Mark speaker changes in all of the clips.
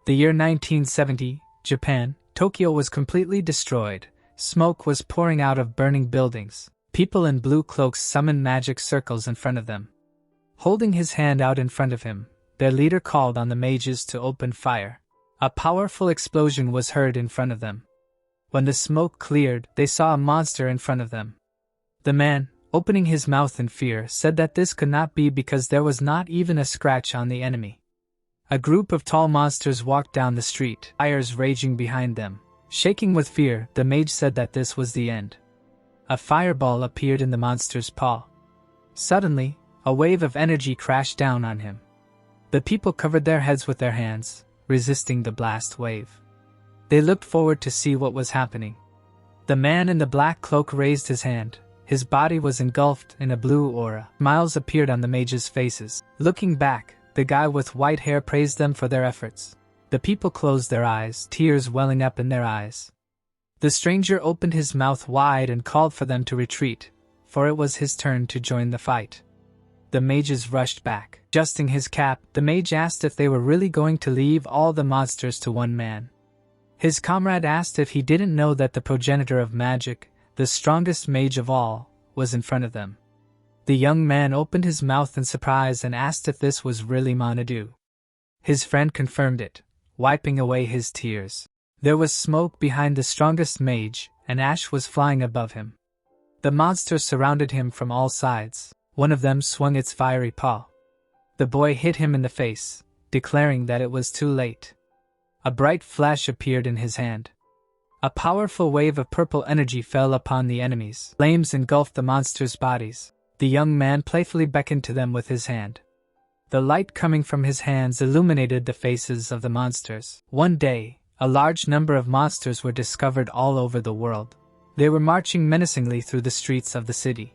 Speaker 1: The year 1970, Japan, Tokyo was completely destroyed. Smoke was pouring out of burning buildings. People in blue cloaks summoned magic circles in front of them. Holding his hand out in front of him, their leader called on the mages to open fire. A powerful explosion was heard in front of them. When the smoke cleared, they saw a monster in front of them. The man, opening his mouth in fear, said that this could not be because there was not even a scratch on the enemy. A group of tall monsters walked down the street, fires raging behind them. Shaking with fear, the mage said that this was the end. A fireball appeared in the monster's paw. Suddenly, a wave of energy crashed down on him. The people covered their heads with their hands, resisting the blast wave. They looked forward to see what was happening. The man in the black cloak raised his hand. His body was engulfed in a blue aura. Smiles appeared on the mages' faces. Looking back, the guy with white hair praised them for their efforts. The people closed their eyes, tears welling up in their eyes. The stranger opened his mouth wide and called for them to retreat, for it was his turn to join the fight. The mages rushed back. Adjusting his cap, the mage asked if they were really going to leave all the monsters to one man. His comrade asked if he didn't know that the progenitor of magic, the strongest mage of all, was in front of them. The young man opened his mouth in surprise and asked if this was really Manhwa. His friend confirmed it, wiping away his tears. There was smoke behind the strongest mage, and ash was flying above him. The monsters surrounded him from all sides. One of them swung its fiery paw. The boy hit him in the face, declaring that it was too late. A bright flash appeared in his hand. A powerful wave of purple energy fell upon the enemies. Flames engulfed the monsters' bodies. The young man playfully beckoned to them with his hand. The light coming from his hands illuminated the faces of the monsters. One day, a large number of monsters were discovered all over the world. They were marching menacingly through the streets of the city.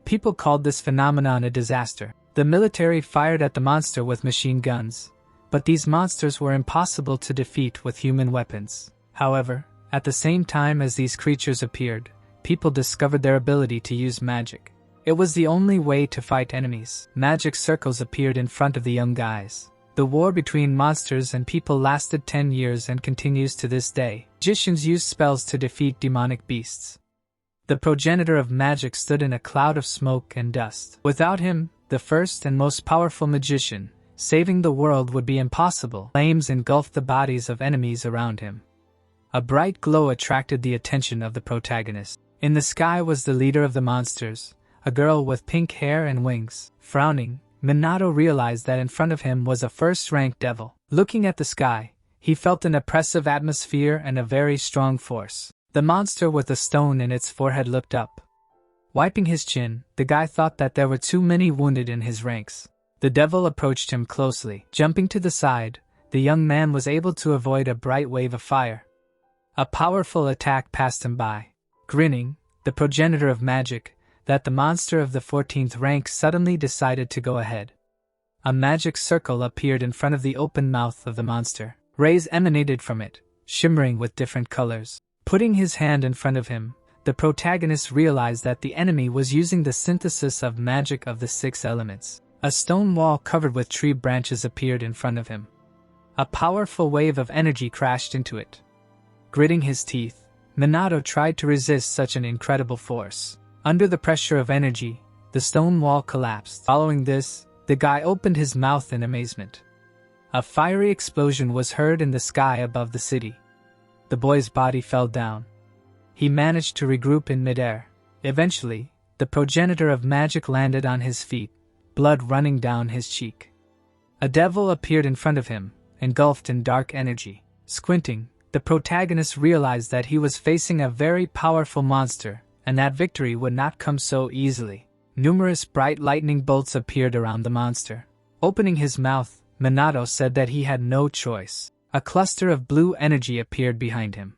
Speaker 1: People called this phenomenon a disaster. The military fired at the monster with machine guns, but these monsters were impossible to defeat with human weapons. However, at the same time as these creatures appeared, people discovered their ability to use magic. It was the only way to fight enemies. Magic circles appeared in front of the young guys. The war between monsters and people lasted 10 years and continues to this day. Magicians used spells to defeat demonic beasts. The progenitor of magic stood in a cloud of smoke and dust. Without him, the first and most powerful magician, saving the world would be impossible. Flames engulfed the bodies of enemies around him. A bright glow attracted the attention of the protagonist. In the sky was the leader of the monsters, a girl with pink hair and wings. Frowning, Minato realized that in front of him was a first-rank devil. Looking at the sky, he felt an oppressive atmosphere and a very strong force. The monster with a stone in its forehead looked up. Wiping his chin, the guy thought that there were too many wounded in his ranks. The devil approached him closely. Jumping to the side, the young man was able to avoid a bright wave of fire. A powerful attack passed him by. Grinning, the progenitor of magic, that the monster of the 14th rank suddenly decided to go ahead. A magic circle appeared in front of the open mouth of the monster. Rays emanated from it, shimmering with different colors. Putting his hand in front of him, the protagonist realized that the enemy was using the synthesis of magic of the 6 elements. A stone wall covered with tree branches appeared in front of him. A powerful wave of energy crashed into it. Gritting his teeth, Minato tried to resist such an incredible force. Under the pressure of energy, the stone wall collapsed. Following this, the guy opened his mouth in amazement. A fiery explosion was heard in the sky above the city. The boy's body fell down. He managed to regroup in midair. Eventually, the progenitor of magic landed on his feet, blood running down his cheek. A devil appeared in front of him, engulfed in dark energy. Squinting, the protagonist realized that he was facing a very powerful monster, and that victory would not come so easily. Numerous bright lightning bolts appeared around the monster. Opening his mouth, Minato said that he had no choice. A cluster of blue energy appeared behind him.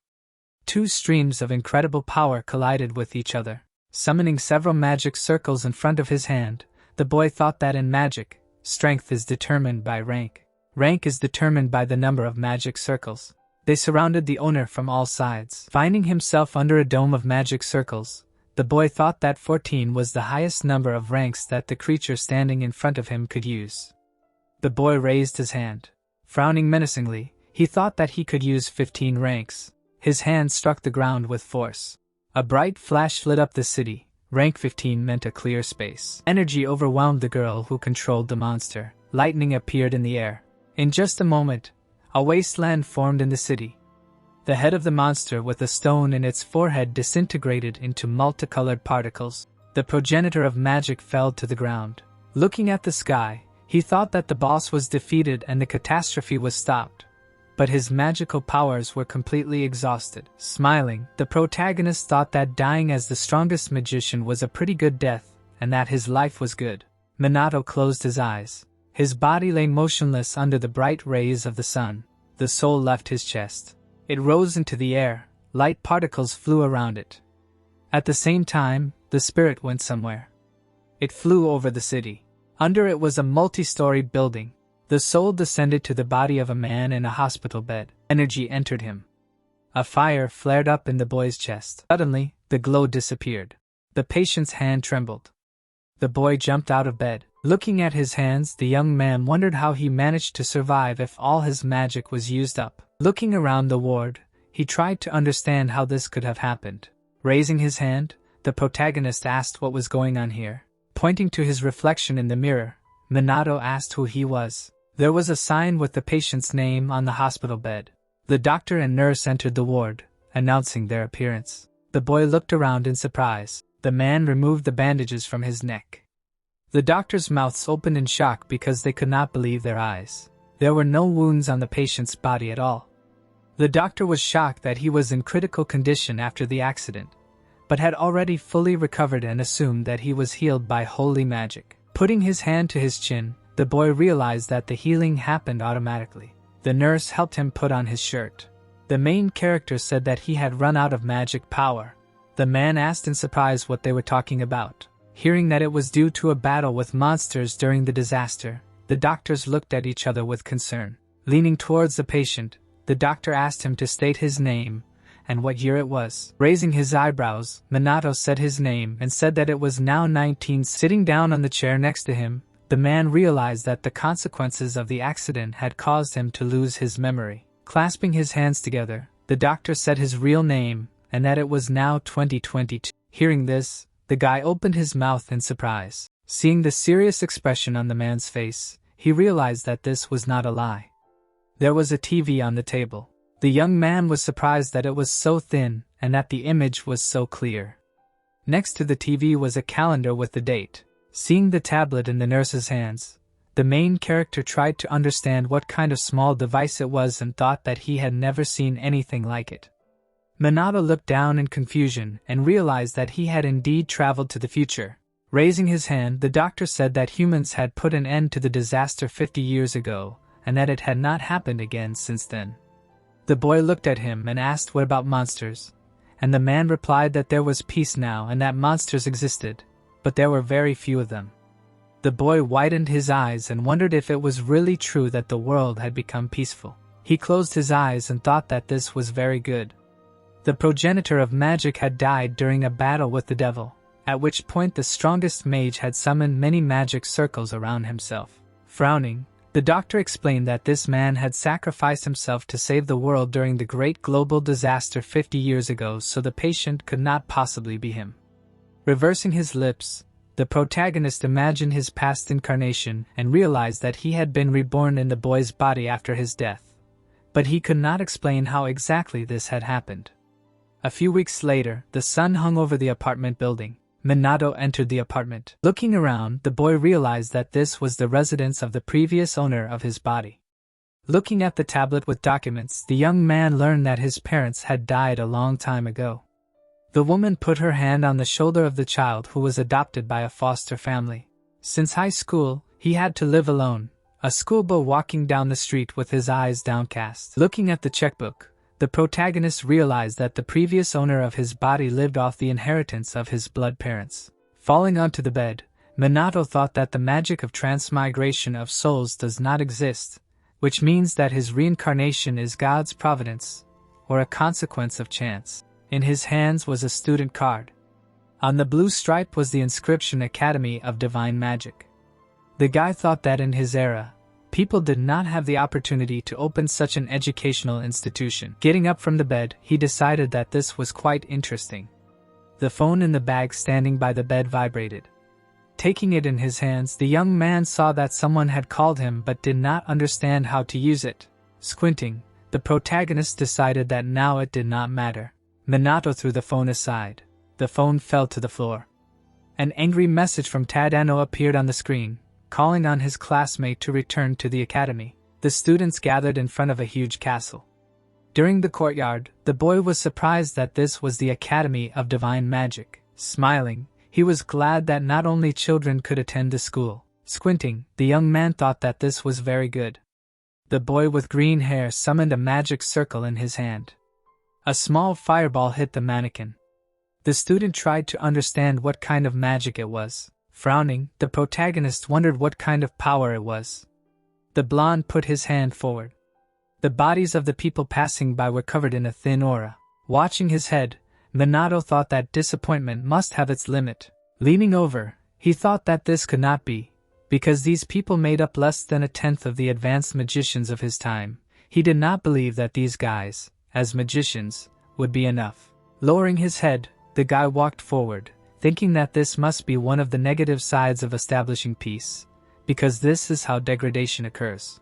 Speaker 1: 2 streams of incredible power collided with each other. Summoning several magic circles in front of his hand, the boy thought that in magic, strength is determined by rank. Rank is determined by the number of magic circles. They surrounded the owner from all sides. Finding himself under a dome of magic circles, the boy thought that 14 was the highest number of ranks that the creature standing in front of him could use. The boy raised his hand. Frowning menacingly, He thought that he could use 15 ranks. His hand struck the ground with force. A bright flash lit up the city. Rank 15 meant a clear space. Energy overwhelmed the girl who controlled the monster. Lightning appeared in the air. In just a moment, a wasteland formed in the city. The head of the monster with a stone in its forehead disintegrated into multicolored particles. The progenitor of magic fell to the ground. Looking at the sky, he thought that the boss was defeated and the catastrophe was stopped. But his magical powers were completely exhausted. Smiling, the protagonist thought that dying as the strongest magician was a pretty good death, and that his life was good. Minato closed his eyes. His body lay motionless under the bright rays of the sun. The soul left his chest. It rose into the air. Light particles flew around it. At the same time, the spirit went somewhere. It flew over the city. Under it was a multi-story building. The soul descended to the body of a man in a hospital bed. Energy entered him. A fire flared up in the boy's chest. Suddenly, the glow disappeared. The patient's hand trembled. The boy jumped out of bed. Looking at his hands, the young man wondered how he managed to survive if all his magic was used up. Looking around the ward, he tried to understand how this could have happened. Raising his hand, the protagonist asked what was going on here. Pointing to his reflection in the mirror, Minato asked who he was. There was a sign with the patient's name on the hospital bed. The doctor and nurse entered the ward, announcing their appearance. The boy looked around in surprise. The man removed the bandages from his neck. The doctors' mouths opened in shock because they could not believe their eyes. There were no wounds on the patient's body at all. The doctor was shocked that he was in critical condition after the accident, but had already fully recovered and assumed that he was healed by holy magic. Putting his hand to his chin, the boy realized that the healing happened automatically. The nurse helped him put on his shirt. The main character said that he had run out of magic power. The man asked in surprise what they were talking about. Hearing that it was due to a battle with monsters during the disaster, the doctors looked at each other with concern. Leaning towards the patient, the doctor asked him to state his name and what year it was. Raising his eyebrows, Minato said his name and said that it was now 19. Sitting down on the chair next to him, the man realized that the consequences of the accident had caused him to lose his memory. Clasping his hands together, the doctor said his real name and that it was now 2022. Hearing this, the guy opened his mouth in surprise. Seeing the serious expression on the man's face, he realized that this was not a lie. There was a TV on the table. The young man was surprised that it was so thin and that the image was so clear. Next to the TV was a calendar with the date. Seeing the tablet in the nurse's hands, the main character tried to understand what kind of small device it was and thought that he had never seen anything like it. Minato looked down in confusion and realized that he had indeed traveled to the future. Raising his hand, the doctor said that humans had put an end to the disaster 50 years ago, and that it had not happened again since then. The boy looked at him and asked what about monsters, and the man replied that there was peace now and that monsters existed, but there were very few of them. The boy widened his eyes and wondered if it was really true that the world had become peaceful. He closed his eyes and thought that this was very good. The progenitor of magic had died during a battle with the devil, at which point the strongest mage had summoned many magic circles around himself. Frowning, the doctor explained that this man had sacrificed himself to save the world during the great global disaster 50 years ago, so the patient could not possibly be him. Reversing his lips, the protagonist imagined his past incarnation and realized that he had been reborn in the boy's body after his death, but he could not explain how exactly this had happened. A few weeks later, the sun hung over the apartment building. Minato entered the apartment. Looking around, the boy realized that this was the residence of the previous owner of his body. Looking at the tablet with documents, the young man learned that his parents had died a long time ago. The woman put her hand on the shoulder of the child who was adopted by a foster family. Since high school, he had to live alone, a schoolboy walking down the street with his eyes downcast. Looking at the checkbook, the protagonist realized that the previous owner of his body lived off the inheritance of his blood parents. Falling onto the bed, Minato thought that the magic of transmigration of souls does not exist, which means that his reincarnation is God's providence, or a consequence of chance. In his hands was a student card. On the blue stripe was the inscription Academy of Divine Magic. The guy thought that in his era, People did not have the opportunity to open such an educational institution. Getting up from the bed, he decided that this was quite interesting. The phone in the bag standing by the bed vibrated. Taking it in his hands, the young man saw that someone had called him but did not understand how to use it. Squinting, the protagonist decided that now it did not matter. Minato threw the phone aside. The phone fell to the floor. An angry message from Tadano appeared on the screen, calling on his classmate to return to the academy. The students gathered in front of a huge castle. During the courtyard, the boy was surprised that this was the Academy of Divine Magic. Smiling, he was glad that not only children could attend the school. Squinting, the young man thought that this was very good. The boy with green hair summoned a magic circle in his hand. A small fireball hit the mannequin. The student tried to understand what kind of magic it was. Frowning, the protagonist wondered what kind of power it was. The blonde put his hand forward. The bodies of the people passing by were covered in a thin aura. Watching his head, Minato thought that disappointment must have its limit. Leaning over, he thought that this could not be, because these people made up less than a tenth of the advanced magicians of his time. He did not believe that these guys, as magicians, would be enough. Lowering his head, the guy walked forward, thinking that this must be one of the negative sides of establishing peace, because this is how degradation occurs.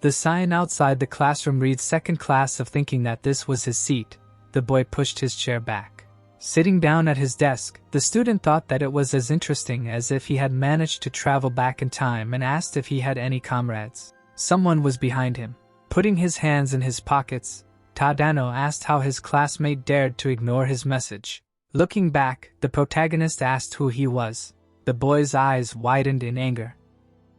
Speaker 1: The sign outside the classroom reads second class. Of thinking that this was his seat, the boy pushed his chair back. Sitting down at his desk, the student thought that it was as interesting as if he had managed to travel back in time and asked if he had any comrades. Someone was behind him. Putting his hands in his pockets, Tadano asked how his classmate dared to ignore his message. Looking back, the protagonist asked who he was. The boy's eyes widened in anger.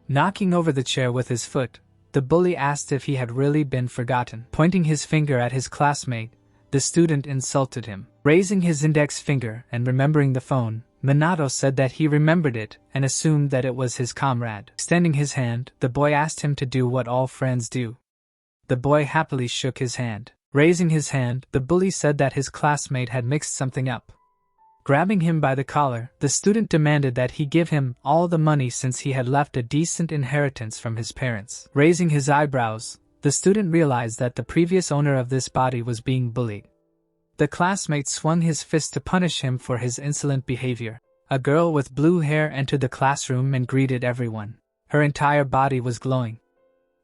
Speaker 1: Knocking over the chair with his foot, the bully asked if he had really been forgotten. Pointing his finger at his classmate, the student insulted him. Raising his index finger and remembering the phone, Minato said that he remembered it and assumed that it was his comrade. Extending his hand, the boy asked him to do what all friends do. The boy happily shook his hand. Raising his hand, the bully said that his classmate had mixed something up. Grabbing him by the collar, the student demanded that he give him all the money since he had left a decent inheritance from his parents. Raising his eyebrows, the student realized that the previous owner of this body was being bullied. The classmate swung his fist to punish him for his insolent behavior. A girl with blue hair entered the classroom and greeted everyone. Her entire body was glowing.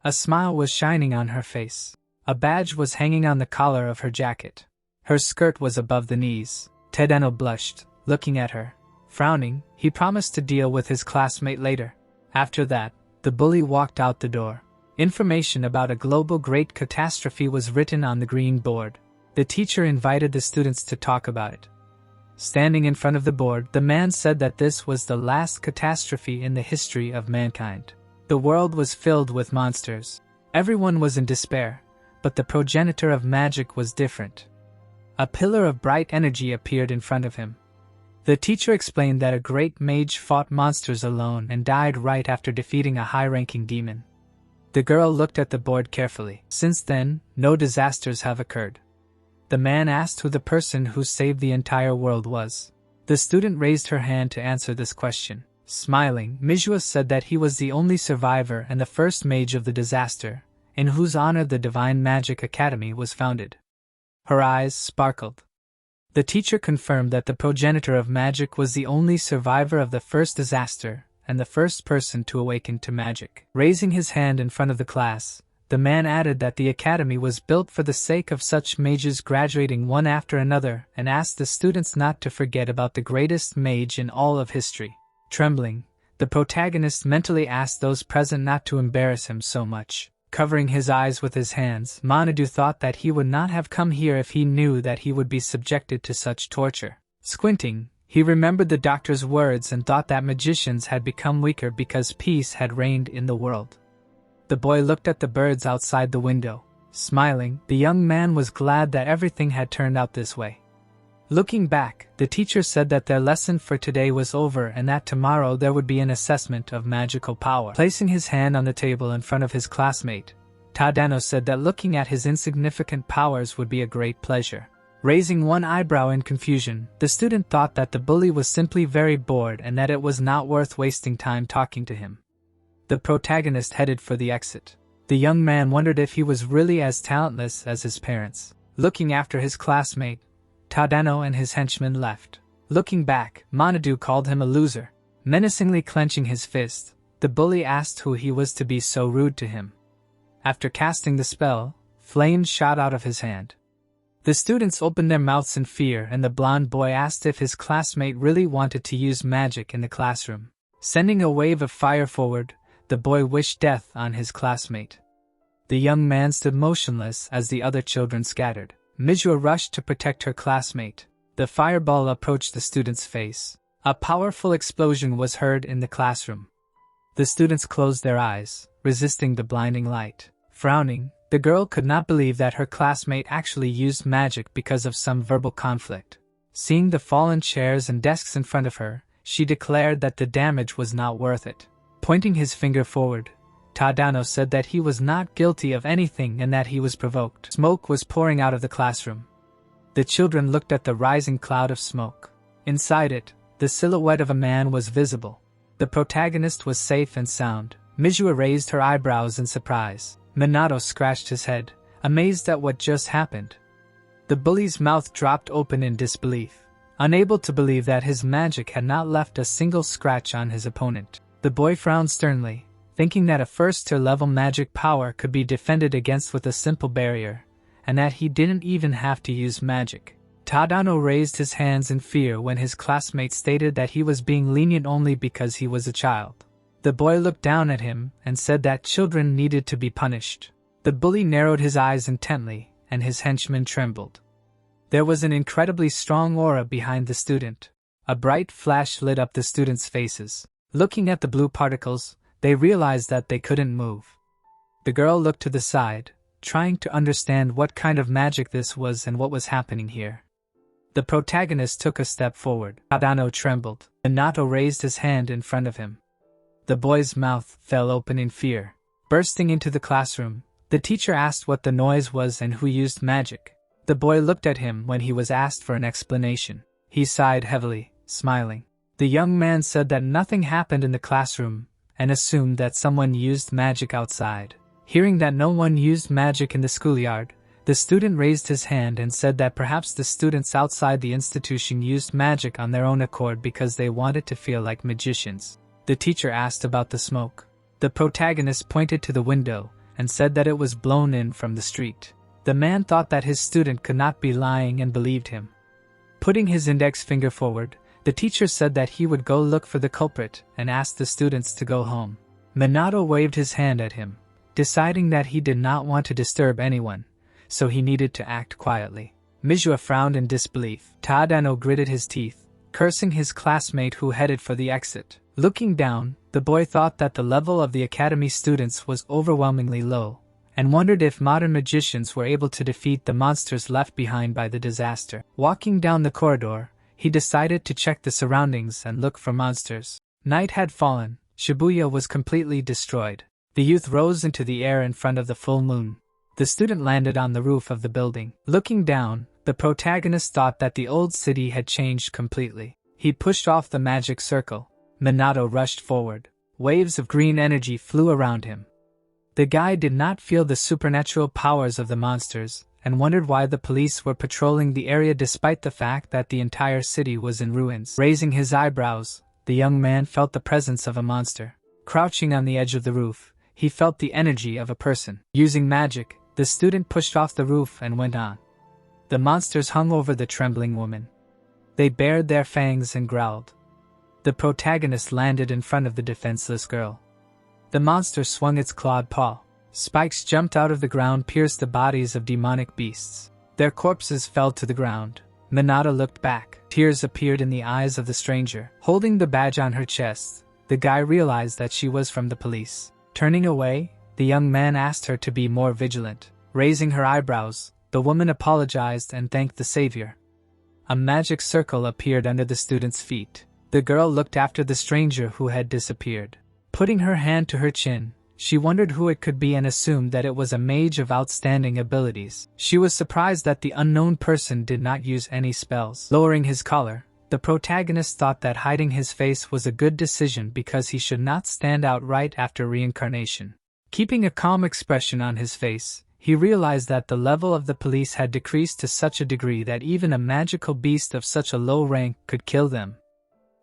Speaker 1: A smile was shining on her face. A badge was hanging on the collar of her jacket. Her skirt was above the knees. Tadano blushed, looking at her. Frowning, he promised to deal with his classmate later. After that, the bully walked out the door. Information about a global great catastrophe was written on the green board. The teacher invited the students to talk about it. Standing in front of the board, the man said that this was the last catastrophe in the history of mankind. The world was filled with monsters. Everyone was in despair, but the progenitor of magic was different. A pillar of bright energy appeared in front of him. The teacher explained that a great mage fought monsters alone and died right after defeating a high-ranking demon. The girl looked at the board carefully. Since then, no disasters have occurred. The man asked who the person who saved the entire world was. The student raised her hand to answer this question. Smiling, Manhwa said that he was the only survivor and the first mage of the disaster, in whose honor the Divine Magic Academy was founded. Her eyes sparkled. The teacher confirmed that the progenitor of magic was the only survivor of the first disaster and the first person to awaken to magic. Raising his hand in front of the class, the man added that the academy was built for the sake of such mages graduating one after another and asked the students not to forget about the greatest mage in all of history. Trembling, the protagonist mentally asked those present not to embarrass him so much. Covering his eyes with his hands, Manhwa thought that he would not have come here if he knew that he would be subjected to such torture. Squinting, he remembered the doctor's words and thought that magicians had become weaker because peace had reigned in the world. The boy looked at the birds outside the window. Smiling, the young man was glad that everything had turned out this way. Looking back, the teacher said that their lesson for today was over and that tomorrow there would be an assessment of magical power. Placing his hand on the table in front of his classmate, Tadano said that looking at his insignificant powers would be a great pleasure. Raising one eyebrow in confusion, the student thought that the bully was simply very bored and that it was not worth wasting time talking to him. The protagonist headed for the exit. The young man wondered if he was really as talentless as his parents. Looking after his classmate, Tadano and his henchmen left. Looking back, Manadu called him a loser. Menacingly clenching his fist, the bully asked who he was to be so rude to him. After casting the spell, flames shot out of his hand. The students opened their mouths in fear, and the blonde boy asked if his classmate really wanted to use magic in the classroom. Sending a wave of fire forward, the boy wished death on his classmate. The young man stood motionless as the other children scattered. Manhwa rushed to protect her classmate. The fireball approached the student's face. A powerful explosion was heard in the classroom. The students closed their eyes, resisting the blinding light. Frowning, the girl could not believe that her classmate actually used magic because of some verbal conflict. Seeing the fallen chairs and desks in front of her, she declared that the damage was not worth it. Pointing his finger forward, Tadano said that he was not guilty of anything and that he was provoked. Smoke was pouring out of the classroom. The children looked at the rising cloud of smoke. Inside it, the silhouette of a man was visible. The protagonist was safe and sound. Manhwa raised her eyebrows in surprise. Minato scratched his head, amazed at what just happened. The bully's mouth dropped open in disbelief, unable to believe that his magic had not left a single scratch on his opponent. The boy frowned sternly, thinking that a first-tier level magic power could be defended against with a simple barrier, and that he didn't even have to use magic. Tadano raised his hands in fear when his classmate stated that he was being lenient only because he was a child. The boy looked down at him and said that children needed to be punished. The bully narrowed his eyes intently, and his henchmen trembled. There was an incredibly strong aura behind the student. A bright flash lit up the students' faces. Looking at the blue particles, they realized that they couldn't move. The girl looked to the side, trying to understand what kind of magic this was and what was happening here. The protagonist took a step forward. Tadano trembled. Minato raised his hand in front of him. The boy's mouth fell open in fear. Bursting into the classroom, the teacher asked what the noise was and who used magic. The boy looked at him when he was asked for an explanation. He sighed heavily, smiling. The young man said that nothing happened in the classroom, and assumed that someone used magic outside. Hearing that no one used magic in the schoolyard, the student raised his hand and said that perhaps the students outside the institution used magic on their own accord because they wanted to feel like magicians. The teacher asked about the smoke. The protagonist pointed to the window and said that it was blown in from the street. The man thought that his student could not be lying and believed him. Putting his index finger forward, the teacher said that he would go look for the culprit and asked the students to go home. Minato waved his hand at him, deciding that he did not want to disturb anyone, so he needed to act quietly. Manhwa frowned in disbelief. Tadano gritted his teeth, cursing his classmate who headed for the exit. Looking down, the boy thought that the level of the academy students was overwhelmingly low, and wondered if modern magicians were able to defeat the monsters left behind by the disaster. Walking down the corridor, he decided to check the surroundings and look for monsters. Night had fallen. Shibuya was completely destroyed. The youth rose into the air in front of the full moon. The student landed on the roof of the building. Looking down, the protagonist thought that the old city had changed completely. He pushed off the magic circle. Minato rushed forward. Waves of green energy flew around him. The guy did not feel the supernatural powers of the monsters, and wondered why the police were patrolling the area despite the fact that the entire city was in ruins. Raising his eyebrows, the young man felt the presence of a monster. Crouching on the edge of the roof, he felt the energy of a person. Using magic, the student pushed off the roof and went on. The monsters hung over the trembling woman. They bared their fangs and growled. The protagonist landed in front of the defenseless girl. The monster swung its clawed paw. Spikes jumped out of the ground, pierced the bodies of demonic beasts. Their corpses fell to the ground. Minato looked back. Tears appeared in the eyes of the stranger. Holding the badge on her chest, the guy realized that she was from the police. Turning away, the young man asked her to be more vigilant. Raising her eyebrows, the woman apologized and thanked the savior. A magic circle appeared under the student's feet. The girl looked after the stranger who had disappeared. Putting her hand to her chin, she wondered who it could be and assumed that it was a mage of outstanding abilities. She was surprised that the unknown person did not use any spells. Lowering his collar, The protagonist thought that hiding his face was a good decision because he should not stand out right after reincarnation. Keeping a calm expression on his face, he realized that the level of the police had decreased to such a degree that even a magical beast of such a low rank could kill them.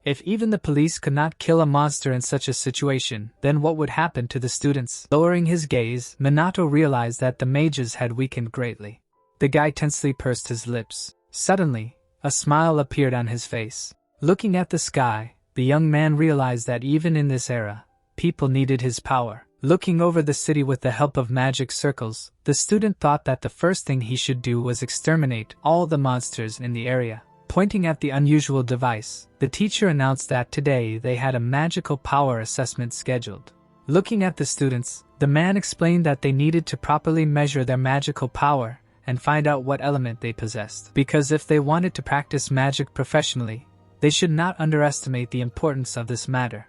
Speaker 1: If even the police could not kill a monster in such a situation, then what would happen to the students? Lowering his gaze, Minato realized that the mages had weakened greatly. The guy tensely pursed his lips. Suddenly, a smile appeared on his face. Looking at the sky, the young man realized that even in this era, people needed his power. Looking over the city with the help of magic circles, the student thought that the first thing he should do was exterminate all the monsters in the area. Pointing at the unusual device, the teacher announced that today they had a magical power assessment scheduled. Looking at the students, the man explained that they needed to properly measure their magical power and find out what element they possessed. Because if they wanted to practice magic professionally, they should not underestimate the importance of this matter.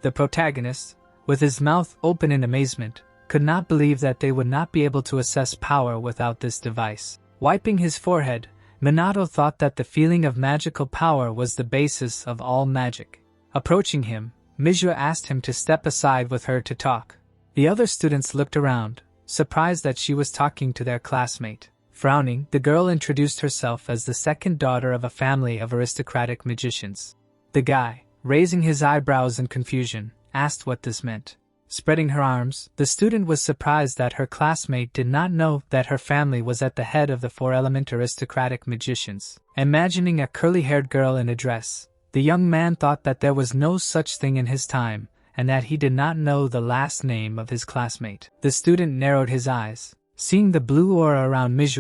Speaker 1: The protagonist, with his mouth open in amazement, could not believe that they would not be able to assess power without this device. Wiping his forehead, Minato thought that the feeling of magical power was the basis of all magic. Approaching him, Mage asked him to step aside with her to talk. The other students looked around, surprised that she was talking to their classmate. Frowning, the girl introduced herself as the second daughter of a family of aristocratic magicians. The guy, raising his eyebrows in confusion, asked what this meant. Spreading her arms, the student was surprised that her classmate did not know that her family was at the head of the four-element aristocratic magicians. Imagining a curly-haired girl in a dress, the young man thought that there was no such thing in his time, and that he did not know the last name of his classmate. The student narrowed his eyes. Seeing the blue aura around Mage,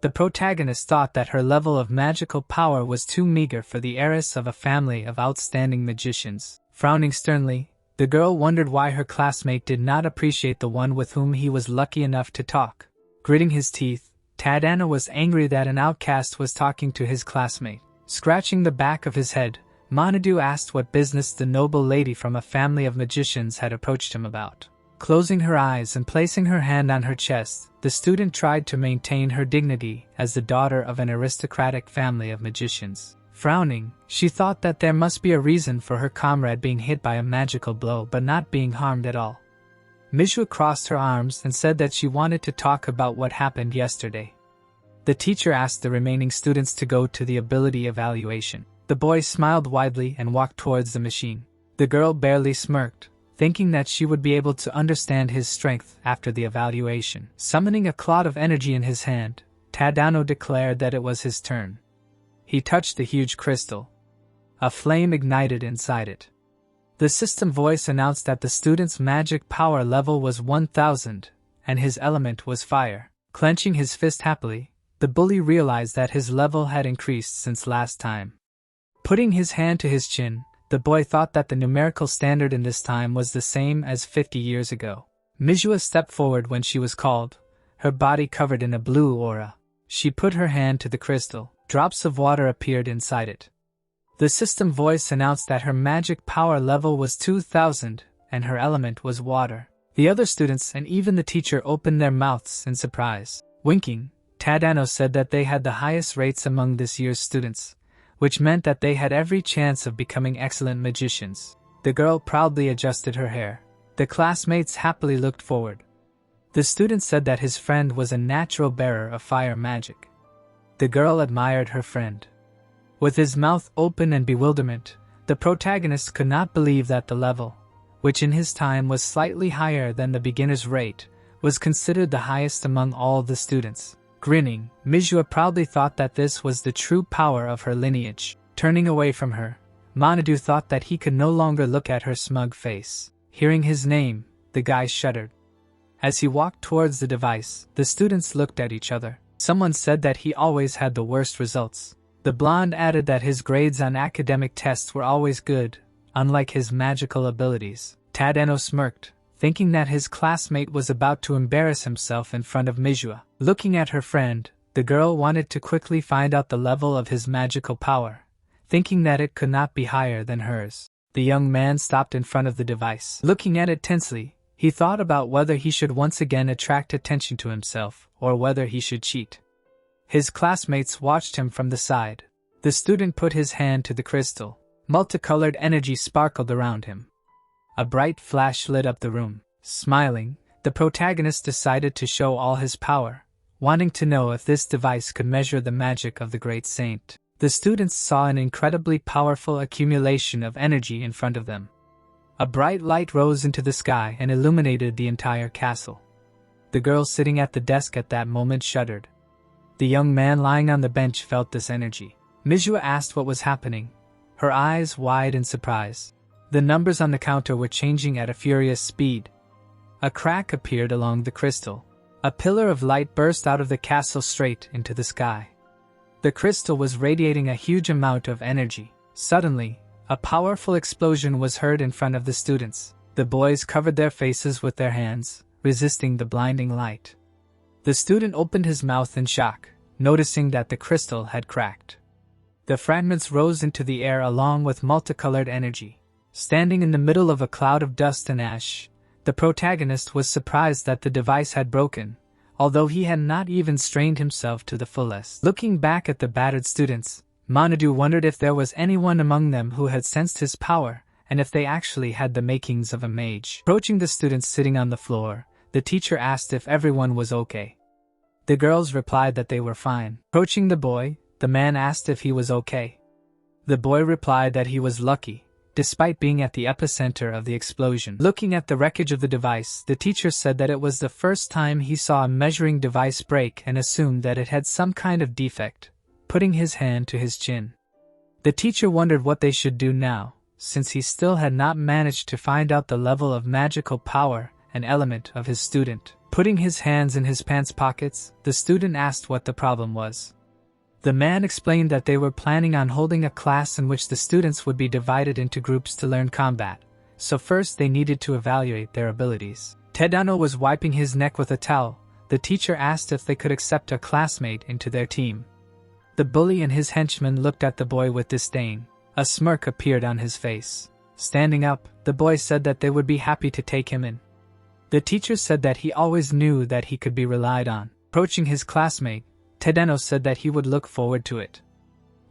Speaker 1: the protagonist thought that her level of magical power was too meager for the heiress of a family of outstanding magicians. Frowning sternly, the girl wondered why her classmate did not appreciate the one with whom he was lucky enough to talk. Gritting his teeth, Tadano was angry that an outcast was talking to his classmate. Scratching the back of his head, Manhwa asked what business the noble lady from a family of magicians had approached him about. Closing her eyes and placing her hand on her chest, the student tried to maintain her dignity as the daughter of an aristocratic family of magicians. Frowning, she thought that there must be a reason for her comrade being hit by a magical blow but not being harmed at all. Mage crossed her arms and said that she wanted to talk about what happened yesterday. The teacher asked the remaining students to go to the ability evaluation. The boy smiled widely and walked towards the machine. The girl barely smirked, thinking that she would be able to understand his strength after the evaluation. Summoning a clod of energy in his hand, Tadano declared that it was his turn. He touched the huge crystal. A flame ignited inside it. The system voice announced that the student's magic power level was 1000, and his element was fire. Clenching his fist happily, the bully realized that his level had increased since last time. Putting his hand to his chin, the boy thought that the numerical standard in this time was the same as 50 years ago. Mage stepped forward when she was called, her body covered in a blue aura. She put her hand to the crystal. Drops of water appeared inside it. The system voice announced that her magic power level was 2000, and her element was water. The other students and even the teacher opened their mouths in surprise. Winking, Tadano said that they had the highest rates among this year's students, which meant that they had every chance of becoming excellent magicians. The girl proudly adjusted her hair. The classmates happily looked forward. The student said that his friend was a natural bearer of fire magic. The girl admired her friend. With his mouth open in bewilderment, the protagonist could not believe that the level, which in his time was slightly higher than the beginner's rate, was considered the highest among all the students. Grinning, Mage proudly thought that this was the true power of her lineage. Turning away from her, Manhwa thought that he could no longer look at her smug face. Hearing his name, the guy shuddered. As he walked towards the device, the students looked at each other. Someone said that he always had the worst results. The blonde added that his grades on academic tests were always good, unlike his magical abilities. Tadano smirked, thinking that his classmate was about to embarrass himself in front of Mage. Looking at her friend, the girl wanted to quickly find out the level of his magical power, thinking that it could not be higher than hers. The young man stopped in front of the device. Looking at it tensely, he thought about whether he should once again attract attention to himself, or whether he should cheat. His classmates watched him from the side. The student put his hand to the crystal. Multicolored energy sparkled around him. A bright flash lit up the room. Smiling, the protagonist decided to show all his power, wanting to know if this device could measure the magic of the great saint. The students saw an incredibly powerful accumulation of energy in front of them. A bright light rose into the sky and illuminated the entire castle. The girl sitting at the desk at that moment shuddered. The young man lying on the bench felt this energy. Manhwa asked what was happening, her eyes wide in surprise. The numbers on the counter were changing at a furious speed. A crack appeared along the crystal. A pillar of light burst out of the castle straight into the sky. The crystal was radiating a huge amount of energy. Suddenly, a powerful explosion was heard in front of the students. The boys covered their faces with their hands, resisting the blinding light. The student opened his mouth in shock, noticing that the crystal had cracked. The fragments rose into the air along with multicolored energy. Standing in the middle of a cloud of dust and ash, the protagonist was surprised that the device had broken, although he had not even strained himself to the fullest. Looking back at the battered students, Manhwa wondered if there was anyone among them who had sensed his power, and if they actually had the makings of a mage. Approaching the students sitting on the floor, the teacher asked if everyone was okay. The girls replied that they were fine. Approaching the boy, the man asked if he was okay. The boy replied that he was lucky, despite being at the epicenter of the explosion. Looking at the wreckage of the device, the teacher said that it was the first time he saw a measuring device break and assumed that it had some kind of defect, putting his hand to his chin. The teacher wondered what they should do now, since he still had not managed to find out the level of magical power and element of his student. Putting his hands in his pants pockets, the student asked what the problem was. The man explained that they were planning on holding a class in which the students would be divided into groups to learn combat, so first they needed to evaluate their abilities. Tadano was wiping his neck with a towel. The teacher asked if they could accept a classmate into their team. The bully and his henchman looked at the boy with disdain. A smirk appeared on his face. Standing up, the boy said that they would be happy to take him in. The teacher said that he always knew that he could be relied on. Approaching his classmate, Tadano said that he would look forward to it.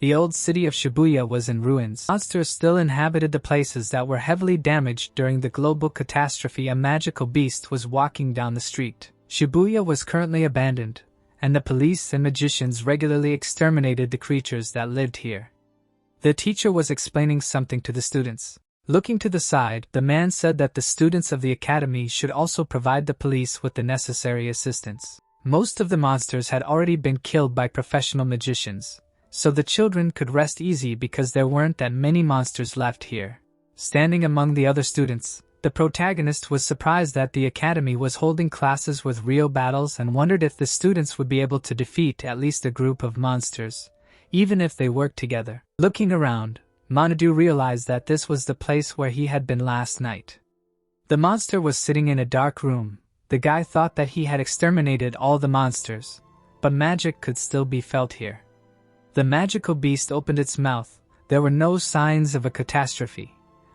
Speaker 1: The old city of Shibuya was in ruins. Monsters still inhabited the places that were heavily damaged during the global catastrophe. A magical beast was walking down the street. Shibuya was currently abandoned, and the police and magicians regularly exterminated the creatures that lived here. The teacher was explaining something to the students. Looking to the side, the man said that the students of the academy should also provide the police with the necessary assistance. Most of the monsters had already been killed by professional magicians, so the children could rest easy because there weren't that many monsters left here. Standing among the other students, the protagonist was surprised that the academy was holding classes with real battles and wondered if the students would be able to defeat at least a group of monsters, even if they worked together. Looking around, Manhwa realized that this was the place where he had been last night. The monster was sitting in a dark room. The guy thought that he had exterminated all the monsters, but magic could still be felt here. The magical beast opened its mouth. There were no signs of a catastrophe,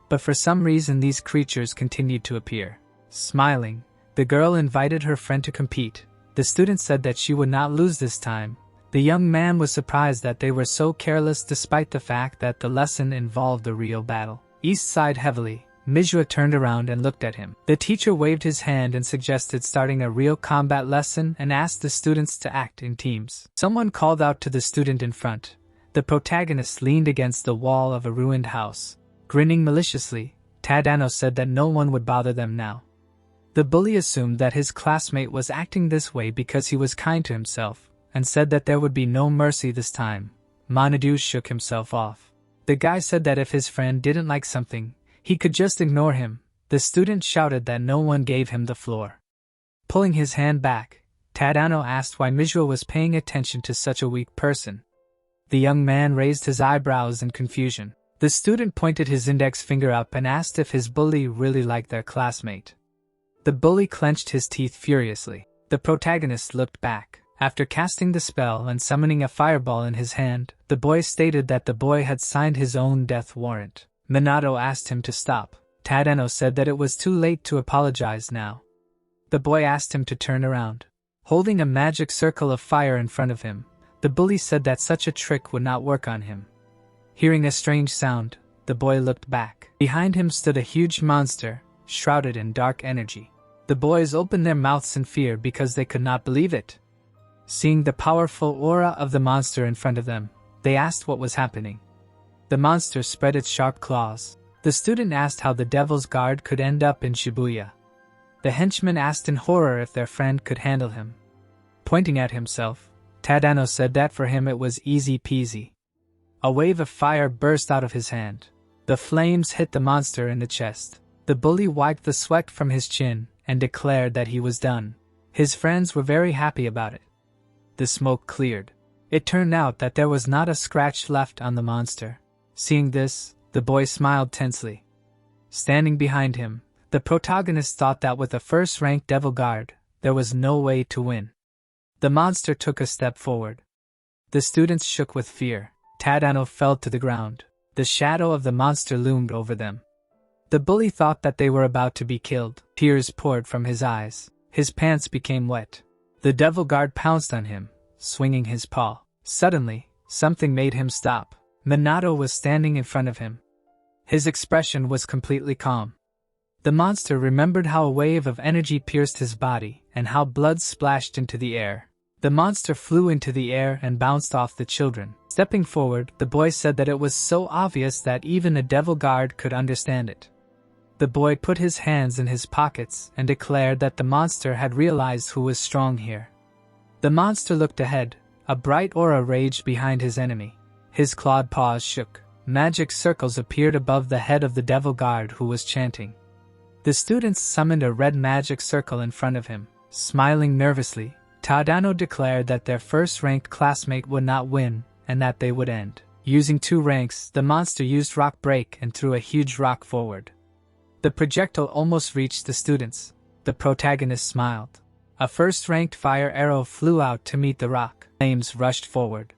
Speaker 1: but for some reason these creatures continued to appear. Smiling, the girl invited her friend to compete. The student said that she would not lose this time. The young man was surprised that they were so careless despite the fact that the lesson involved a real battle. East sighed heavily. Manhwa turned around and looked at him. The teacher waved his hand and suggested starting a real combat lesson and asked the students to act in teams. Someone called out to the student in front. The protagonist leaned against the wall of a ruined house. Grinning maliciously, Tadano said that no one would bother them now. The bully assumed that his classmate was acting this way because he was kind to himself, and said that there would be no mercy this time. Manhwa shook himself off. The guy said that if his friend didn't like something, he could just ignore him. The student shouted that no one gave him the floor. Pulling his hand back, Tadano asked why Manhwa was paying attention to such a weak person. The young man raised his eyebrows in confusion. The student pointed his index finger up and asked if his bully really liked their classmate. The bully clenched his teeth furiously. The protagonist looked back. After casting the spell and summoning a fireball in his hand, the boy stated that the boy had signed his own death warrant. Minato asked him to stop. Tadano said that it was too late to apologize now. The boy asked him to turn around. Holding a magic circle of fire in front of him, The bully said that such a trick would not work on him. Hearing a strange sound, the boy looked back. Behind him stood a huge monster, shrouded in dark energy. The boys opened their mouths in fear because they could not believe it. Seeing the powerful aura of the monster in front of them, they asked what was happening. The monster spread its sharp claws. The student asked how the Devil's Guard could end up in Shibuya. The henchman asked in horror if their friend could handle him. Pointing at himself, Tadano said that for him it was easy peasy. A wave of fire burst out of his hand. The flames hit the monster in the chest. The bully wiped the sweat from his chin and declared that he was done. His friends were very happy about it. The smoke cleared. It turned out that there was not a scratch left on the monster. Seeing this, the boy smiled tensely. Standing behind him, the protagonist thought that with a first-ranked Devil Guard, there was no way to win. The monster took a step forward. The students shook with fear. Tadano fell to the ground. The shadow of the monster loomed over them. The bully thought that they were about to be killed. Tears poured from his eyes. His pants became wet. The Devil Guard pounced on him, swinging his paw. Suddenly, something made him stop. Minato was standing in front of him. His expression was completely calm. The monster remembered how a wave of energy pierced his body and how blood splashed into the air. The monster flew into the air and bounced off the children. Stepping forward, the boy said that it was so obvious that even a Devil Guard could understand it. The boy put his hands in his pockets and declared that the monster had realized who was strong here. The monster looked ahead. A bright aura raged behind his enemy. His clawed paws shook. Magic circles appeared above the head of the Devil Guard who was chanting. The students summoned a red magic circle in front of him. Smiling nervously, Tadano declared that their first-ranked classmate would not win and that they would end. Using 2 ranks, the monster used Rock Break and threw a huge rock forward. The projectile almost reached the students. The protagonist smiled. A first-ranked fire arrow flew out to meet the rock. Flames rushed forward.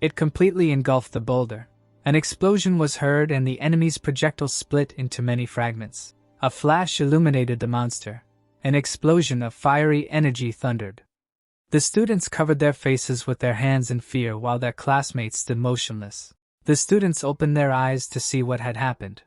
Speaker 1: It completely engulfed the boulder. An explosion was heard and the enemy's projectile split into many fragments. A flash illuminated the monster. An explosion of fiery energy thundered. The students covered their faces with their hands in fear while their classmates stood motionless. The students opened their eyes to see what had happened.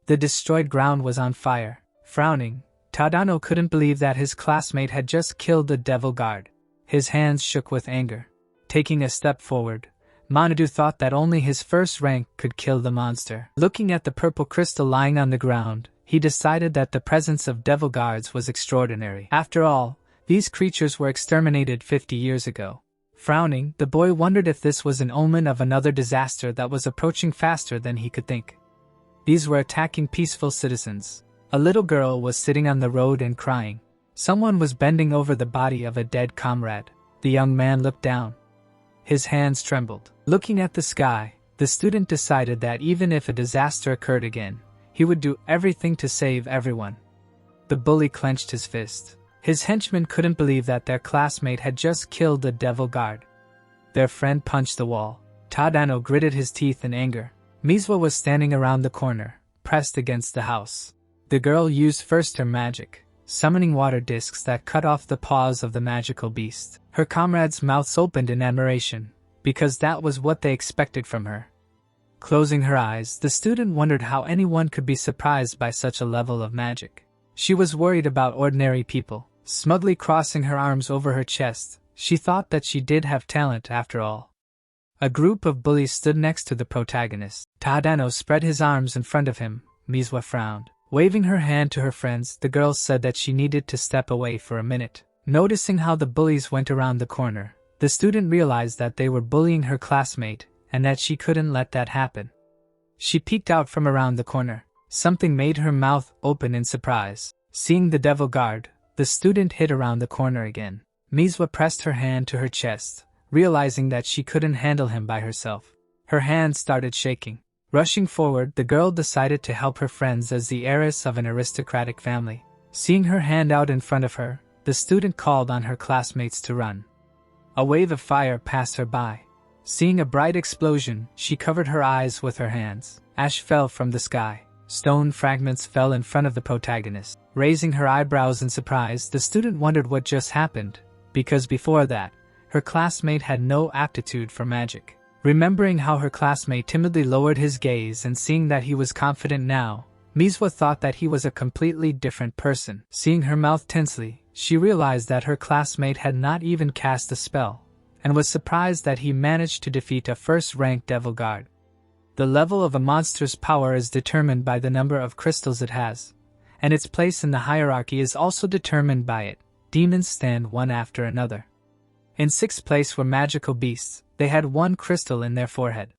Speaker 1: The destroyed ground was on fire. Frowning, Tadano couldn't believe that his classmate had just killed the Devil Guard. His hands shook with anger. Taking a step forward, Manhwa thought that only his first rank could kill the monster. Looking at the purple crystal lying on the ground, he decided that the presence of Devil Guards was extraordinary. After all, these creatures were exterminated 50 years ago. Frowning, the boy wondered if this was an omen of another disaster that was approaching faster than he could think. These were attacking peaceful citizens. A little girl was sitting on the road and crying. Someone was bending over the body of a dead comrade. The young man looked down. His hands trembled. Looking at the sky, the student decided that even if a disaster occurred again, he would do everything to save everyone. The bully clenched his fist. His henchmen couldn't believe that their classmate had just killed the Devil Guard. Their friend punched the wall. Tadano gritted his teeth in anger. Manhwa was standing around the corner, pressed against the house. The girl used first her magic, summoning water discs that cut off the paws of the magical beast. Her comrades' mouths opened in admiration, because that was what they expected from her. Closing her eyes, the student wondered how anyone could be surprised by such a level of magic. She was worried about ordinary people. Smugly crossing her arms over her chest, she thought that she did have talent after all. A group of bullies stood next to the protagonist. Tadano spread his arms in front of him. Manhwa frowned. Waving her hand to her friends, the girl said that she needed to step away for a minute. Noticing how the bullies went around the corner, the student realized that they were bullying her classmate and that she couldn't let that happen. She peeked out from around the corner. Something made her mouth open in surprise. Seeing the Devil Guard, the student hid around the corner again. Manhwa pressed her hand to her chest, realizing that she couldn't handle him by herself. Her hand started shaking. Rushing forward, the girl decided to help her friends as the heiress of an aristocratic family. Seeing her hand out in front of her, the student called on her classmates to run. A wave of fire passed her by. Seeing a bright explosion, she covered her eyes with her hands. Ash fell from the sky. Stone fragments fell in front of the protagonist. Raising her eyebrows in surprise, the student wondered what just happened, because before that, Her classmate had no aptitude for magic. Remembering how her classmate timidly lowered his gaze and seeing that he was confident now, Manhwa thought that he was a completely different person. Seeing her mouth tensely, she realized that her classmate had not even cast a spell, and was surprised that he managed to defeat a first-rank devil guard. The level of a monster's power is determined by the number of crystals it has, and its place in the hierarchy is also determined by it. Demons stand one after another. In 6th place were magical beasts. They had 1 crystal in their forehead.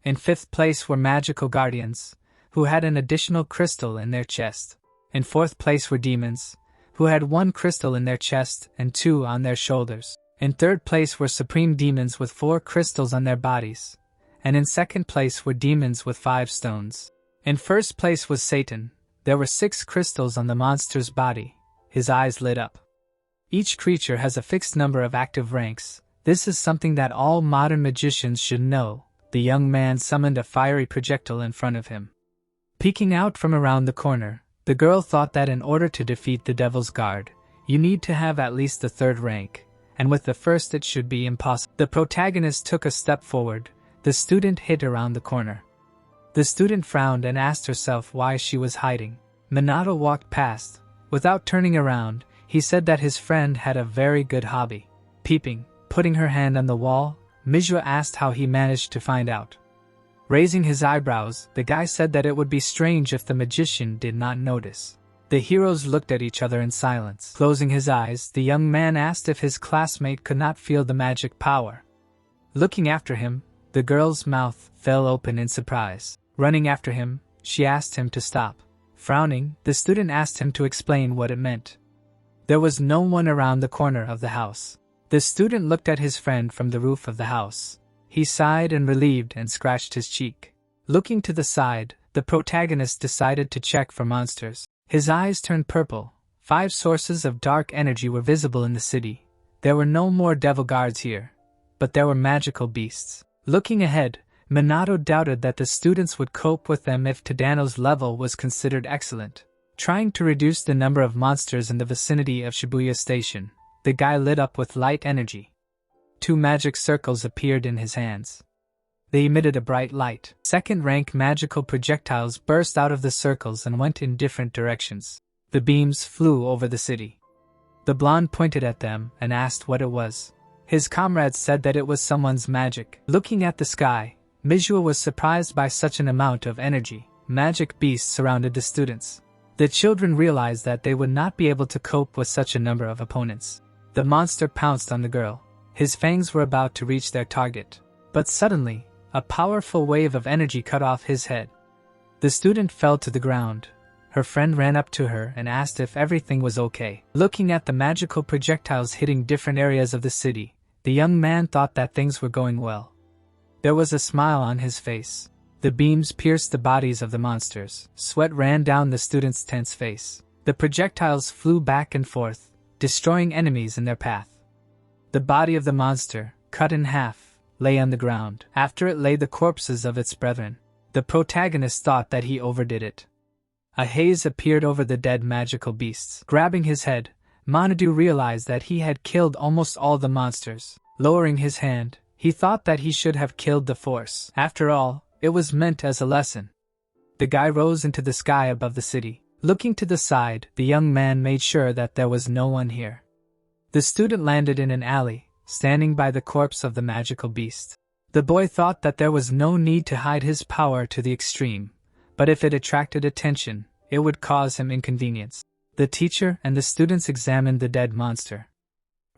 Speaker 1: In 5th place were magical guardians, who had an additional crystal in their chest. In 4th place were demons, who had 1 crystal in their chest and 2 on their shoulders. In 3rd place were supreme demons with 4 crystals on their bodies, and in 2nd place were demons with 5 stones. In 1st place was Satan. There were 6 crystals on the monster's body. His eyes lit up. Each creature has a fixed number of active ranks. This is something that all modern magicians should know. The young man summoned a fiery projectile in front of him. Peeking out from around the corner, the girl thought that in order to defeat the Devil's Guard, you need to have at least the 3rd rank, and with the 1st it should be impossible. The protagonist took a step forward. The student hid around the corner. The student frowned and asked herself why she was hiding. Minato walked past. Without turning around, he said that his friend had a very good hobby. Putting her hand on the wall, Manhwa asked how he managed to find out. Raising his eyebrows, the guy said that it would be strange if the magician did not notice. The heroes looked at each other in silence. Closing his eyes, the young man asked if his classmate could not feel the magic power. Looking after him, the girl's mouth fell open in surprise. Running after him, she asked him to stop. Frowning, the student asked him to explain what it meant. There was no one around the corner of the house. The student looked at his friend from the roof of the house. He sighed and relieved and scratched his cheek. Looking to the side, the protagonist decided to check for monsters. His eyes turned purple. 5 sources of dark energy were visible in the city. There were no more devil guards here, but there were magical beasts. Looking ahead, Minato doubted that the students would cope with them if Tadano's level was considered excellent. Trying to reduce the number of monsters in the vicinity of Shibuya Station, the guy lit up with light energy. 2 magic circles appeared in his hands. They emitted a bright light. 2nd-rank magical projectiles burst out of the circles and went in different directions. The beams flew over the city. The blonde pointed at them and asked what it was. His comrades said that it was someone's magic. Looking at the sky, Manhwa was surprised by such an amount of energy. Magic beasts surrounded the students. The children realized that they would not be able to cope with such a number of opponents. The monster pounced on the girl. His fangs were about to reach their target. But suddenly, a powerful wave of energy cut off his head. The student fell to the ground. Her friend ran up to her and asked if everything was okay. Looking at the magical projectiles hitting different areas of the city, the young man thought that things were going well. There was a smile on his face. The beams pierced the bodies of the monsters. Sweat ran down the student's tense face. The projectiles flew back and forth, destroying enemies in their path. The body of the monster, cut in half, lay on the ground. After it lay the corpses of its brethren. The protagonist thought that he overdid it. A haze appeared over the dead magical beasts. Grabbing his head, Manhwa realized that he had killed almost all the monsters. Lowering his hand, he thought that he should have killed the force. After all, it was meant as a lesson. The guy rose into the sky above the city. Looking to the side, the young man made sure that there was no one here. The student landed in an alley, standing by the corpse of the magical beast. The boy thought that there was no need to hide his power to the extreme, but if it attracted attention, it would cause him inconvenience. The teacher and the students examined the dead monster.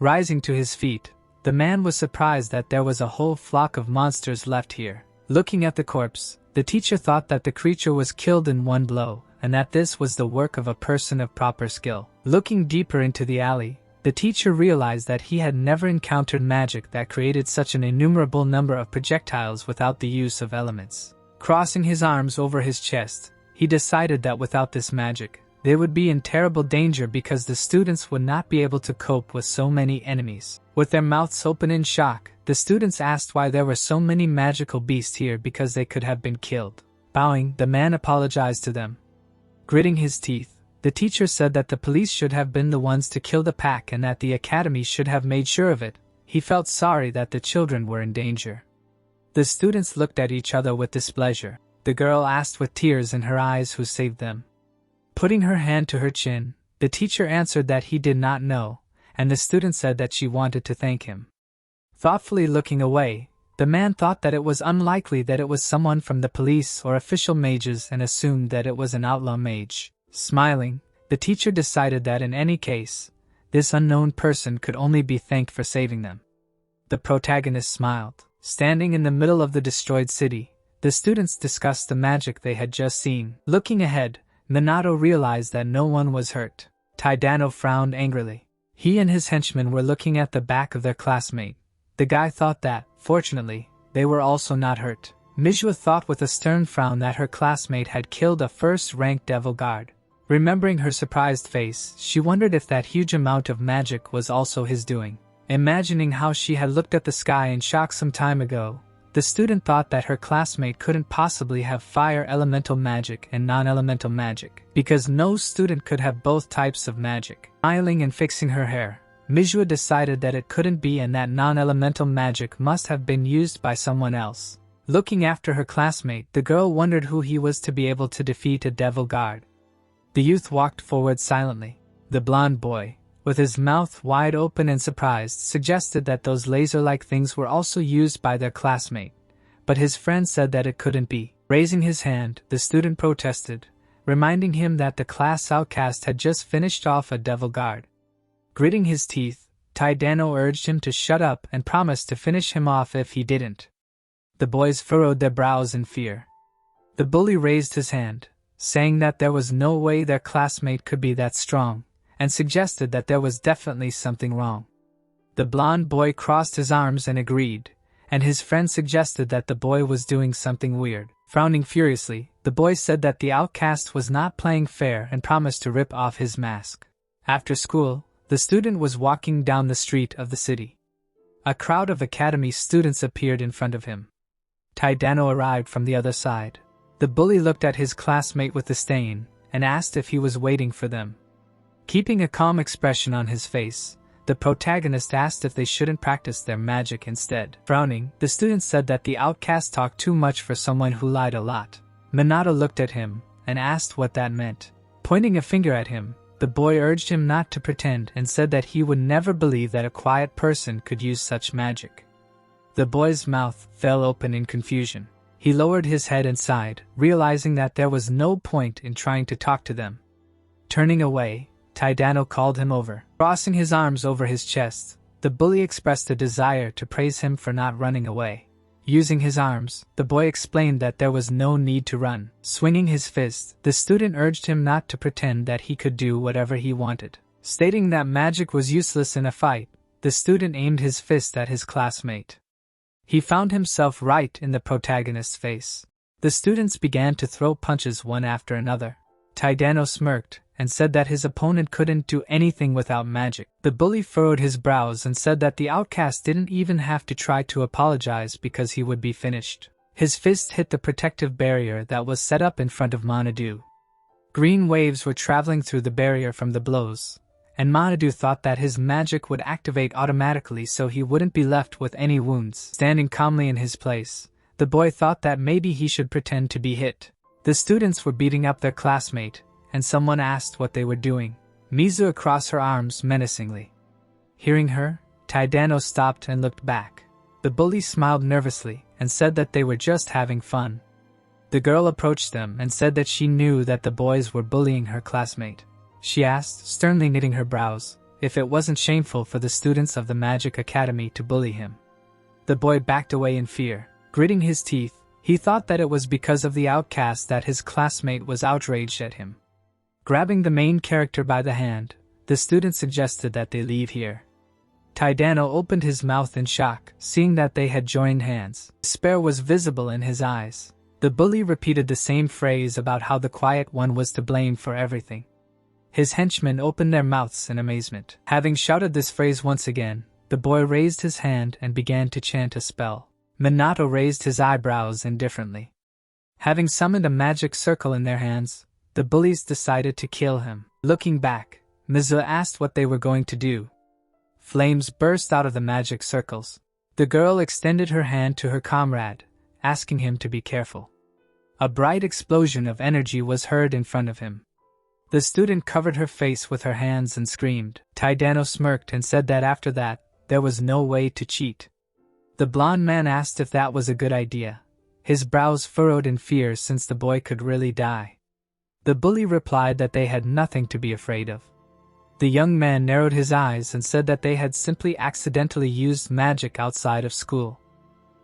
Speaker 1: Rising to his feet, the man was surprised that there was a whole flock of monsters left here. Looking at the corpse, the teacher thought that the creature was killed in one blow, and that this was the work of a person of proper skill. Looking deeper into the alley, the teacher realized that he had never encountered magic that created such an innumerable number of projectiles without the use of elements. Crossing his arms over his chest, he decided that without this magic, they would be in terrible danger because the students would not be able to cope with so many enemies. With their mouths open in shock, the students asked why there were so many magical beasts here because they could have been killed. Bowing, the man apologized to them. Gritting his teeth, the teacher said that the police should have been the ones to kill the pack and that the academy should have made sure of it. He felt sorry that the children were in danger. The students looked at each other with displeasure. The girl asked with tears in her eyes who saved them. Putting her hand to her chin, the teacher answered that he did not know, and the student said that she wanted to thank him. Thoughtfully looking away, the man thought that it was unlikely that it was someone from the police or official mages and assumed that it was an outlaw mage. Smiling, the teacher decided that in any case, this unknown person could only be thanked for saving them. The protagonist smiled. Standing in the middle of the destroyed city, the students discussed the magic they had just seen. Looking ahead, Minato realized that no one was hurt. Taidano frowned angrily. He and his henchmen were looking at the back of their classmate. The guy thought that, fortunately, they were also not hurt. Manhwa thought with a stern frown that her classmate had killed a first-rank devil guard. Remembering her surprised face, she wondered if that huge amount of magic was also his doing. Imagining how she had looked at the sky in shock some time ago, the student thought that her classmate couldn't possibly have fire elemental magic and non-elemental magic, because no student could have both types of magic. Smiling and fixing her hair, Manhwa decided that it couldn't be and that non-elemental magic must have been used by someone else. Looking after her classmate, the girl wondered who he was to be able to defeat a devil guard. The youth walked forward silently. The blonde boy, with his mouth wide open and surprised, suggested that those laser-like things were also used by their classmate, but his friend said that it couldn't be. Raising his hand, the student protested, reminding him that the class outcast had just finished off a devil guard. Gritting his teeth, Taidano urged him to shut up and promised to finish him off if he didn't. The boys furrowed their brows in fear. The bully raised his hand, saying that there was no way their classmate could be that strong, and suggested that there was definitely something wrong. The blonde boy crossed his arms and agreed, and his friend suggested that the boy was doing something weird. Frowning furiously, the boy said that the outcast was not playing fair and promised to rip off his mask. After school, the student was walking down the street of the city. A crowd of academy students appeared in front of him. Taidano arrived from the other side. The bully looked at his classmate with disdain and asked if he was waiting for them. Keeping a calm expression on his face, the protagonist asked if they shouldn't practice their magic instead. Frowning, the student said that the outcast talked too much for someone who lied a lot. Minato looked at him and asked what that meant. Pointing a finger at him, the boy urged him not to pretend and said that he would never believe that a quiet person could use such magic. The boy's mouth fell open in confusion. He lowered his head and sighed, realizing that there was no point in trying to talk to them. Turning away, Taidano called him over. Crossing his arms over his chest, the bully expressed a desire to praise him for not running away. Using his arms, the boy explained that there was no need to run. Swinging his fist, the student urged him not to pretend that he could do whatever he wanted. Stating that magic was useless in a fight, the student aimed his fist at his classmate. He found himself right in the protagonist's face. The students began to throw punches one after another. Taidano smirked and said that his opponent couldn't do anything without magic. The bully furrowed his brows and said that the outcast didn't even have to try to apologize because he would be finished. His fist hit the protective barrier that was set up in front of Manhwa. Green waves were traveling through the barrier from the blows, and Manhwa thought that his magic would activate automatically so he wouldn't be left with any wounds. Standing calmly in his place, the boy thought that maybe he should pretend to be hit. The students were beating up their classmate, and someone asked what they were doing. Mizu crossed her arms menacingly. Hearing her, Taidano stopped and looked back. The bully smiled nervously and said that they were just having fun. The girl approached them and said that she knew that the boys were bullying her classmate. She asked, sternly knitting her brows, if it wasn't shameful for the students of the Magic Academy to bully him. The boy backed away in fear. Gritting his teeth, he thought that it was because of the outcast that his classmate was outraged at him. Grabbing the main character by the hand, the student suggested that they leave here. Taidano opened his mouth in shock, seeing that they had joined hands. Despair was visible in his eyes. The bully repeated the same phrase about how the quiet one was to blame for everything. His henchmen opened their mouths in amazement. Having shouted this phrase once again, the boy raised his hand and began to chant a spell. Minato raised his eyebrows indifferently. Having summoned a magic circle in their hands, the bullies decided to kill him. Looking back, Manhwa asked what they were going to do. Flames burst out of the magic circles. The girl extended her hand to her comrade, asking him to be careful. A bright explosion of energy was heard in front of him. The student covered her face with her hands and screamed. Taidano smirked and said that after that, there was no way to cheat. The blond man asked if that was a good idea. His brows furrowed in fear since the boy could really die. The bully replied that they had nothing to be afraid of. The young man narrowed his eyes and said that they had simply accidentally used magic outside of school.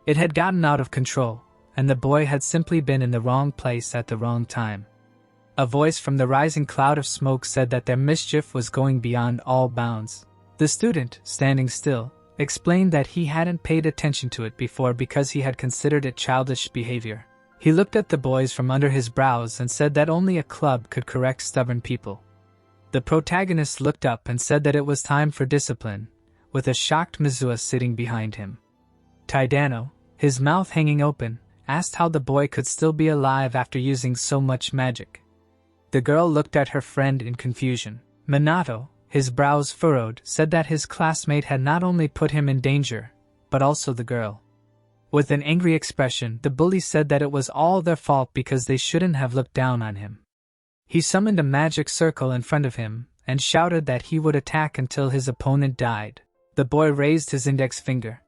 Speaker 1: It had gotten out of control, and the boy had simply been in the wrong place at the wrong time. A voice from the rising cloud of smoke said that their mischief was going beyond all bounds. The student, standing still, explained that he hadn't paid attention to it before because he had considered it childish behavior. He looked at the boys from under his brows and said that only a club could correct stubborn people. The protagonist looked up and said that it was time for discipline, with a shocked Manhwa sitting behind him. Taidano, his mouth hanging open, asked how the boy could still be alive after using so much magic. The girl looked at her friend in confusion. Minato, his brows furrowed, said that his classmate had not only put him in danger, but also the girl. With an angry expression, the bully said that it was all their fault because they shouldn't have looked down on him. He summoned a magic circle in front of him, and shouted that he would attack until his opponent died. The boy raised his index finger.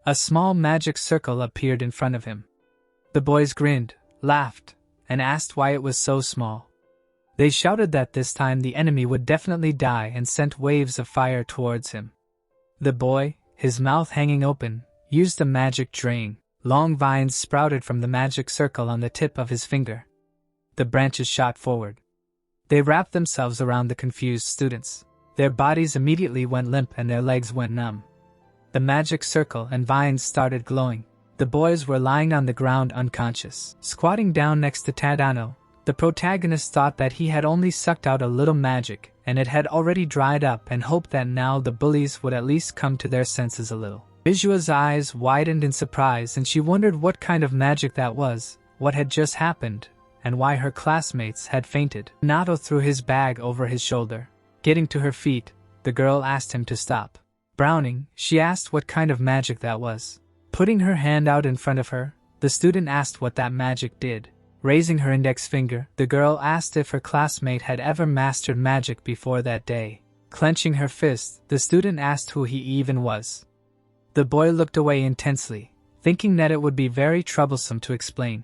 Speaker 1: A small magic circle appeared in front of him. The boys grinned, laughed, and asked why it was so small. They shouted that this time the enemy would definitely die and sent waves of fire towards him. The boy, his mouth hanging open, used a magic drain. Long vines sprouted from the magic circle on the tip of his finger. The branches shot forward. They wrapped themselves around the confused students. Their bodies immediately went limp and their legs went numb. The magic circle and vines started glowing. The boys were lying on the ground unconscious. Squatting down next to Taidano, the protagonist thought that he had only sucked out a little magic and it had already dried up and hoped that now the bullies would at least come to their senses a little. Manhwa's eyes widened in surprise and she wondered what kind of magic that was, what had just happened, and why her classmates had fainted. Minato threw his bag over his shoulder. Getting to her feet, the girl asked him to stop. Browning, she asked what kind of magic that was. Putting her hand out in front of her, the student asked what that magic did. Raising her index finger, the girl asked if her classmate had ever mastered magic before that day. Clenching her fist, the student asked who he even was. The boy looked away intensely, thinking that it would be very troublesome to explain.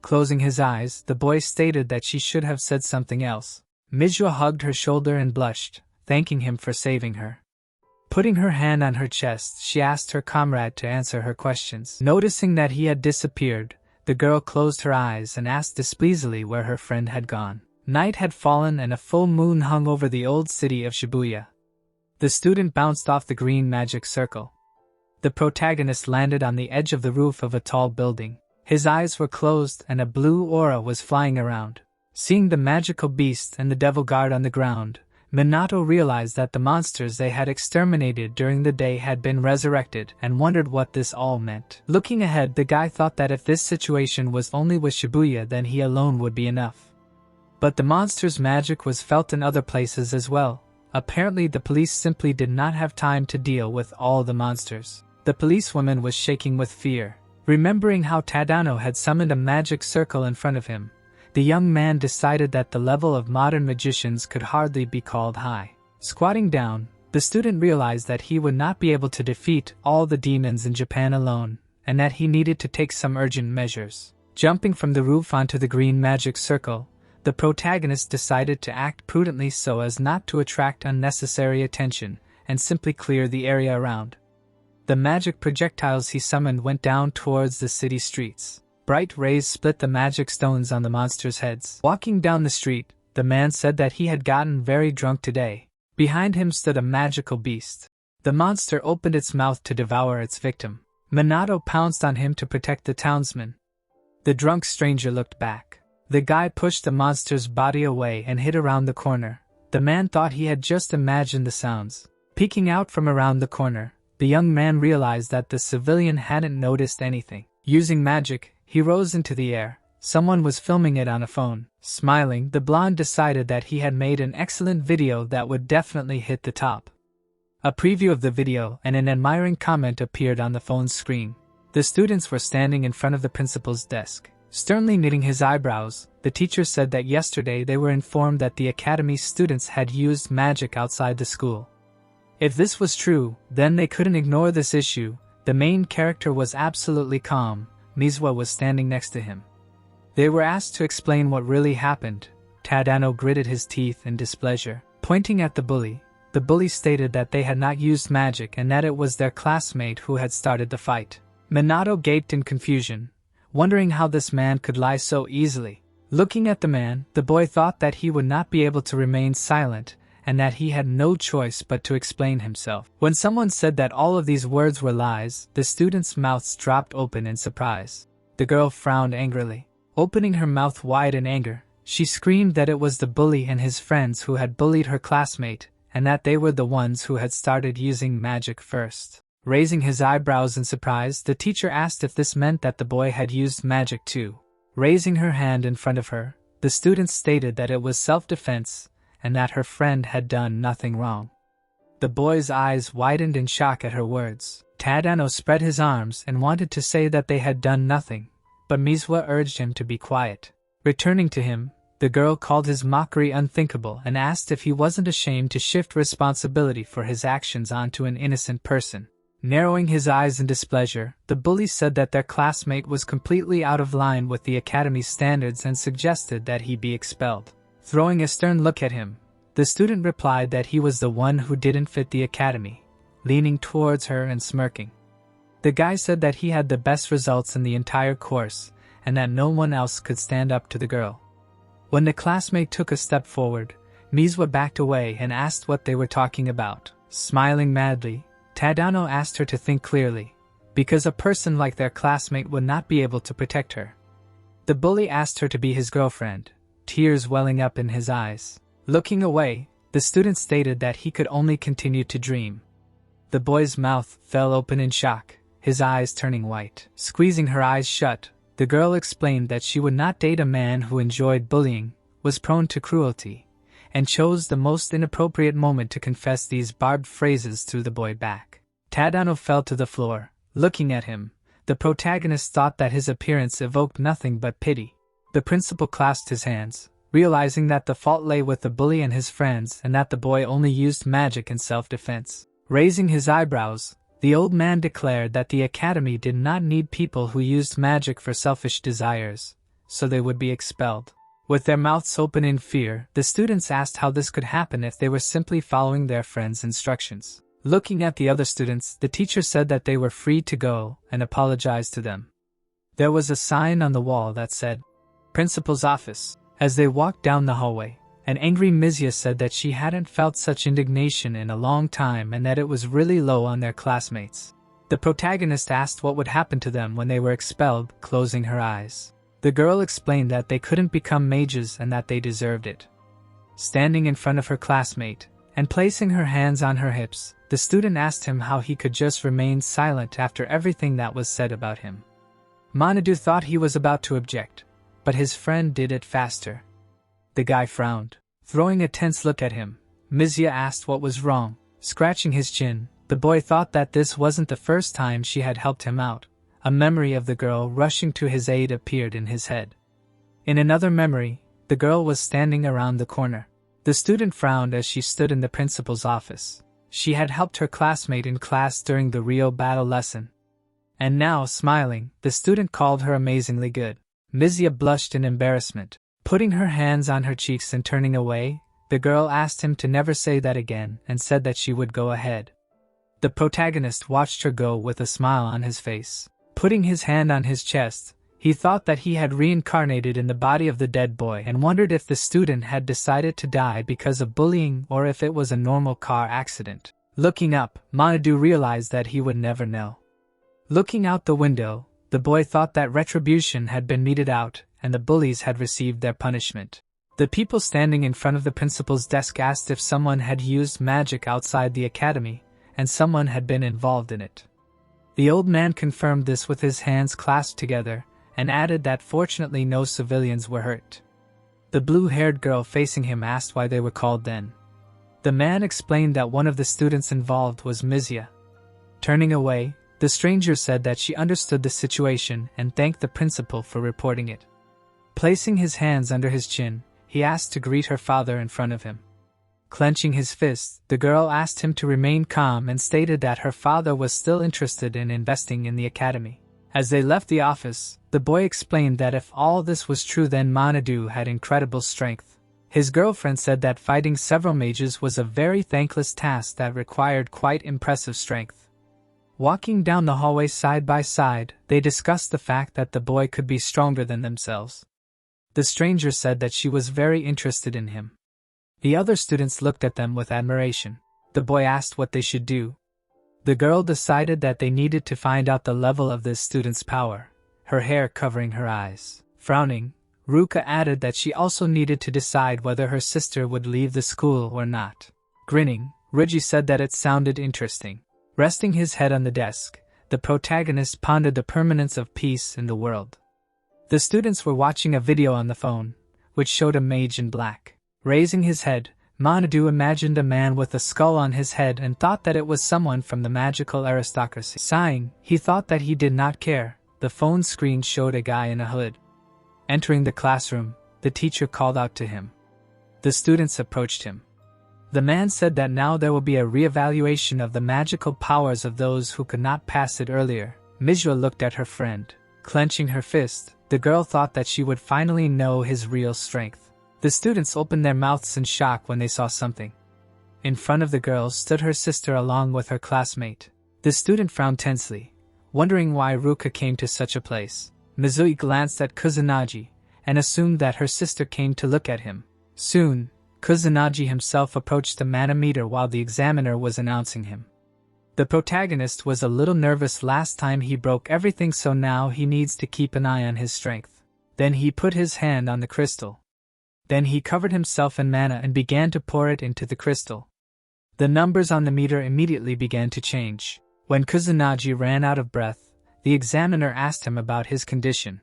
Speaker 1: Closing his eyes, the boy stated that she should have said something else. Manhwa hugged her shoulder and blushed, thanking him for saving her. Putting her hand on her chest, she asked her comrade to answer her questions. Noticing that he had disappeared, the girl closed her eyes and asked displeasingly where her friend had gone. Night had fallen and a full moon hung over the old city of Shibuya. The student bounced off the green magic circle. The protagonist landed on the edge of the roof of a tall building. His eyes were closed and a blue aura was flying around. Seeing the magical beast and the devil guard on the ground, Minato realized that the monsters they had exterminated during the day had been resurrected and wondered what this all meant. Looking ahead, the guy thought that if this situation was only with Shibuya, then he alone would be enough. But the monsters' magic was felt in other places as well. Apparently the police simply did not have time to deal with all the monsters. The policewoman was shaking with fear. Remembering how Taidano had summoned a magic circle in front of him, the young man decided that the level of modern magicians could hardly be called high. Squatting down, the student realized that he would not be able to defeat all the demons in Japan alone, and that he needed to take some urgent measures. Jumping from the roof onto the green magic circle, the protagonist decided to act prudently so as not to attract unnecessary attention, and simply clear the area around. The magic projectiles he summoned went down towards the city streets. Bright rays split the magic stones on the monsters' heads. Walking down the street, the man said that he had gotten very drunk today. Behind him stood a magical beast. The monster opened its mouth to devour its victim. Minato pounced on him to protect the townsman. The drunk stranger looked back. The guy pushed the monster's body away and hid around the corner. The man thought he had just imagined the sounds. Peeking out from around the corner, the young man realized that the civilian hadn't noticed anything. Using magic, he rose into the air. Someone was filming it on a phone. Smiling, the blonde decided that he had made an excellent video that would definitely hit the top. A preview of the video and an admiring comment appeared on the phone's screen. The students were standing in front of the principal's desk. Sternly knitting his eyebrows, the teacher said that yesterday they were informed that the academy's students had used magic outside the school. If this was true, then they couldn't ignore this issue. The main character was absolutely calm. Manhwa was standing next to him. They were asked to explain what really happened. Tadano gritted his teeth in displeasure. Pointing at the bully stated that they had not used magic and that it was their classmate who had started the fight. Minato gaped in confusion, wondering how this man could lie so easily. Looking at the man, the boy thought that he would not be able to remain silent and that he had no choice but to explain himself. When someone said that all of these words were lies, the students' mouths dropped open in surprise. The girl frowned angrily. Opening her mouth wide in anger, she screamed that it was the bully and his friends who had bullied her classmate, and that they were the ones who had started using magic first. Raising his eyebrows in surprise, the teacher asked if this meant that the boy had used magic too. Raising her hand in front of her, the student stated that it was self-defense, and that her friend had done nothing wrong. The boy's eyes widened in shock at her words. Tadano spread his arms and wanted to say that they had done nothing, but Manhwa urged him to be quiet. Returning to him, the girl called his mockery unthinkable and asked if he wasn't ashamed to shift responsibility for his actions onto an innocent person. Narrowing his eyes in displeasure, the bully said that their classmate was completely out of line with the academy's standards and suggested that he be expelled. Throwing a stern look at him, the student replied that he was the one who didn't fit the academy, leaning towards her and smirking. The guy said that he had the best results in the entire course, and that no one else could stand up to the girl. When the classmate took a step forward, Manhwa backed away and asked what they were talking about. Smiling madly, Tadano asked her to think clearly, because a person like their classmate would not be able to protect her. The bully asked her to be his girlfriend, tears welling up in his eyes. Looking away, the student stated that he could only continue to dream. The boy's mouth fell open in shock, his eyes turning white. Squeezing her eyes shut, the girl explained that she would not date a man who enjoyed bullying, was prone to cruelty, and chose the most inappropriate moment to confess these barbed phrases to the boy back. Tadano fell to the floor. Looking at him, the protagonist thought that his appearance evoked nothing but pity. The principal clasped his hands, realizing that the fault lay with the bully and his friends and that the boy only used magic in self-defense. Raising his eyebrows, the old man declared that the academy did not need people who used magic for selfish desires, so they would be expelled. With their mouths open in fear, the students asked how this could happen if they were simply following their friend's instructions. Looking at the other students, the teacher said that they were free to go and apologized to them. There was a sign on the wall that said, "Principal's office." As they walked down the hallway, an angry Manhwa said that she hadn't felt such indignation in a long time and that it was really low on their classmates. The protagonist asked what would happen to them when they were expelled, closing her eyes. The girl explained that they couldn't become mages and that they deserved it. Standing in front of her classmate, and placing her hands on her hips, the student asked him how he could just remain silent after everything that was said about him. Manhwa thought he was about to object, but his friend did it faster. The guy frowned. Throwing a tense look at him, Manhwa asked what was wrong. Scratching his chin, the boy thought that this wasn't the first time she had helped him out. A memory of the girl rushing to his aid appeared in his head. In another memory, the girl was standing around the corner. The student frowned as she stood in the principal's office. She had helped her classmate in class during the Rio battle lesson. And now, smiling, the student called her amazingly good. Manhwa blushed in embarrassment. Putting her hands on her cheeks and turning away, the girl asked him to never say that again and said that she would go ahead. The protagonist watched her go with a smile on his face. Putting his hand on his chest, he thought that he had reincarnated in the body of the dead boy and wondered if the student had decided to die because of bullying or if it was a normal car accident. Looking up, Manhwa realized that he would never know. Looking out the window, the boy thought that retribution had been meted out and the bullies had received their punishment. The people standing in front of the principal's desk asked if someone had used magic outside the academy, and someone had been involved in it. The old man confirmed this with his hands clasped together, and added that fortunately no civilians were hurt. The blue-haired girl facing him asked why they were called then. The man explained that one of the students involved was Mizia. Turning away, the stranger said that she understood the situation and thanked the principal for reporting it. Placing his hands under his chin, he asked to greet her father in front of him. Clenching his fists, the girl asked him to remain calm and stated that her father was still interested in investing in the academy. As they left the office, the boy explained that if all this was true, then Manhwa had incredible strength. His girlfriend said that fighting several mages was a very thankless task that required quite impressive strength. Walking down the hallway side by side, they discussed the fact that the boy could be stronger than themselves. The stranger said that she was very interested in him. The other students looked at them with admiration. The boy asked what they should do. The girl decided that they needed to find out the level of this student's power, her hair covering her eyes. Frowning, Ruka added that she also needed to decide whether her sister would leave the school or not. Grinning, Reggie said that it sounded interesting. Resting his head on the desk, the protagonist pondered the permanence of peace in the world. The students were watching a video on the phone, which showed a mage in black. Raising his head, Manhwa imagined a man with a skull on his head and thought that it was someone from the magical aristocracy. Sighing, he thought that he did not care. The phone screen showed a guy in a hood. Entering the classroom, the teacher called out to him. The students approached him. The man said that now there will be a re-evaluation of the magical powers of those who could not pass it earlier. Mizra looked at her friend. Clenching her fist, the girl thought that she would finally know his real strength. The students opened their mouths in shock when they saw something. In front of the girl stood her sister along with her classmate. The student frowned tensely, wondering why Ruka came to such a place. Mizui glanced at Kusanagi and assumed that her sister came to look at him. Soon, Kusanagi himself approached the manometer while the examiner was announcing him. The protagonist was a little nervous last time he broke everything, so now he needs to keep an eye on his strength. Then he put his hand on the crystal. Then he covered himself in mana and began to pour it into the crystal. The numbers on the meter immediately began to change. When Kusanagi ran out of breath, the examiner asked him about his condition.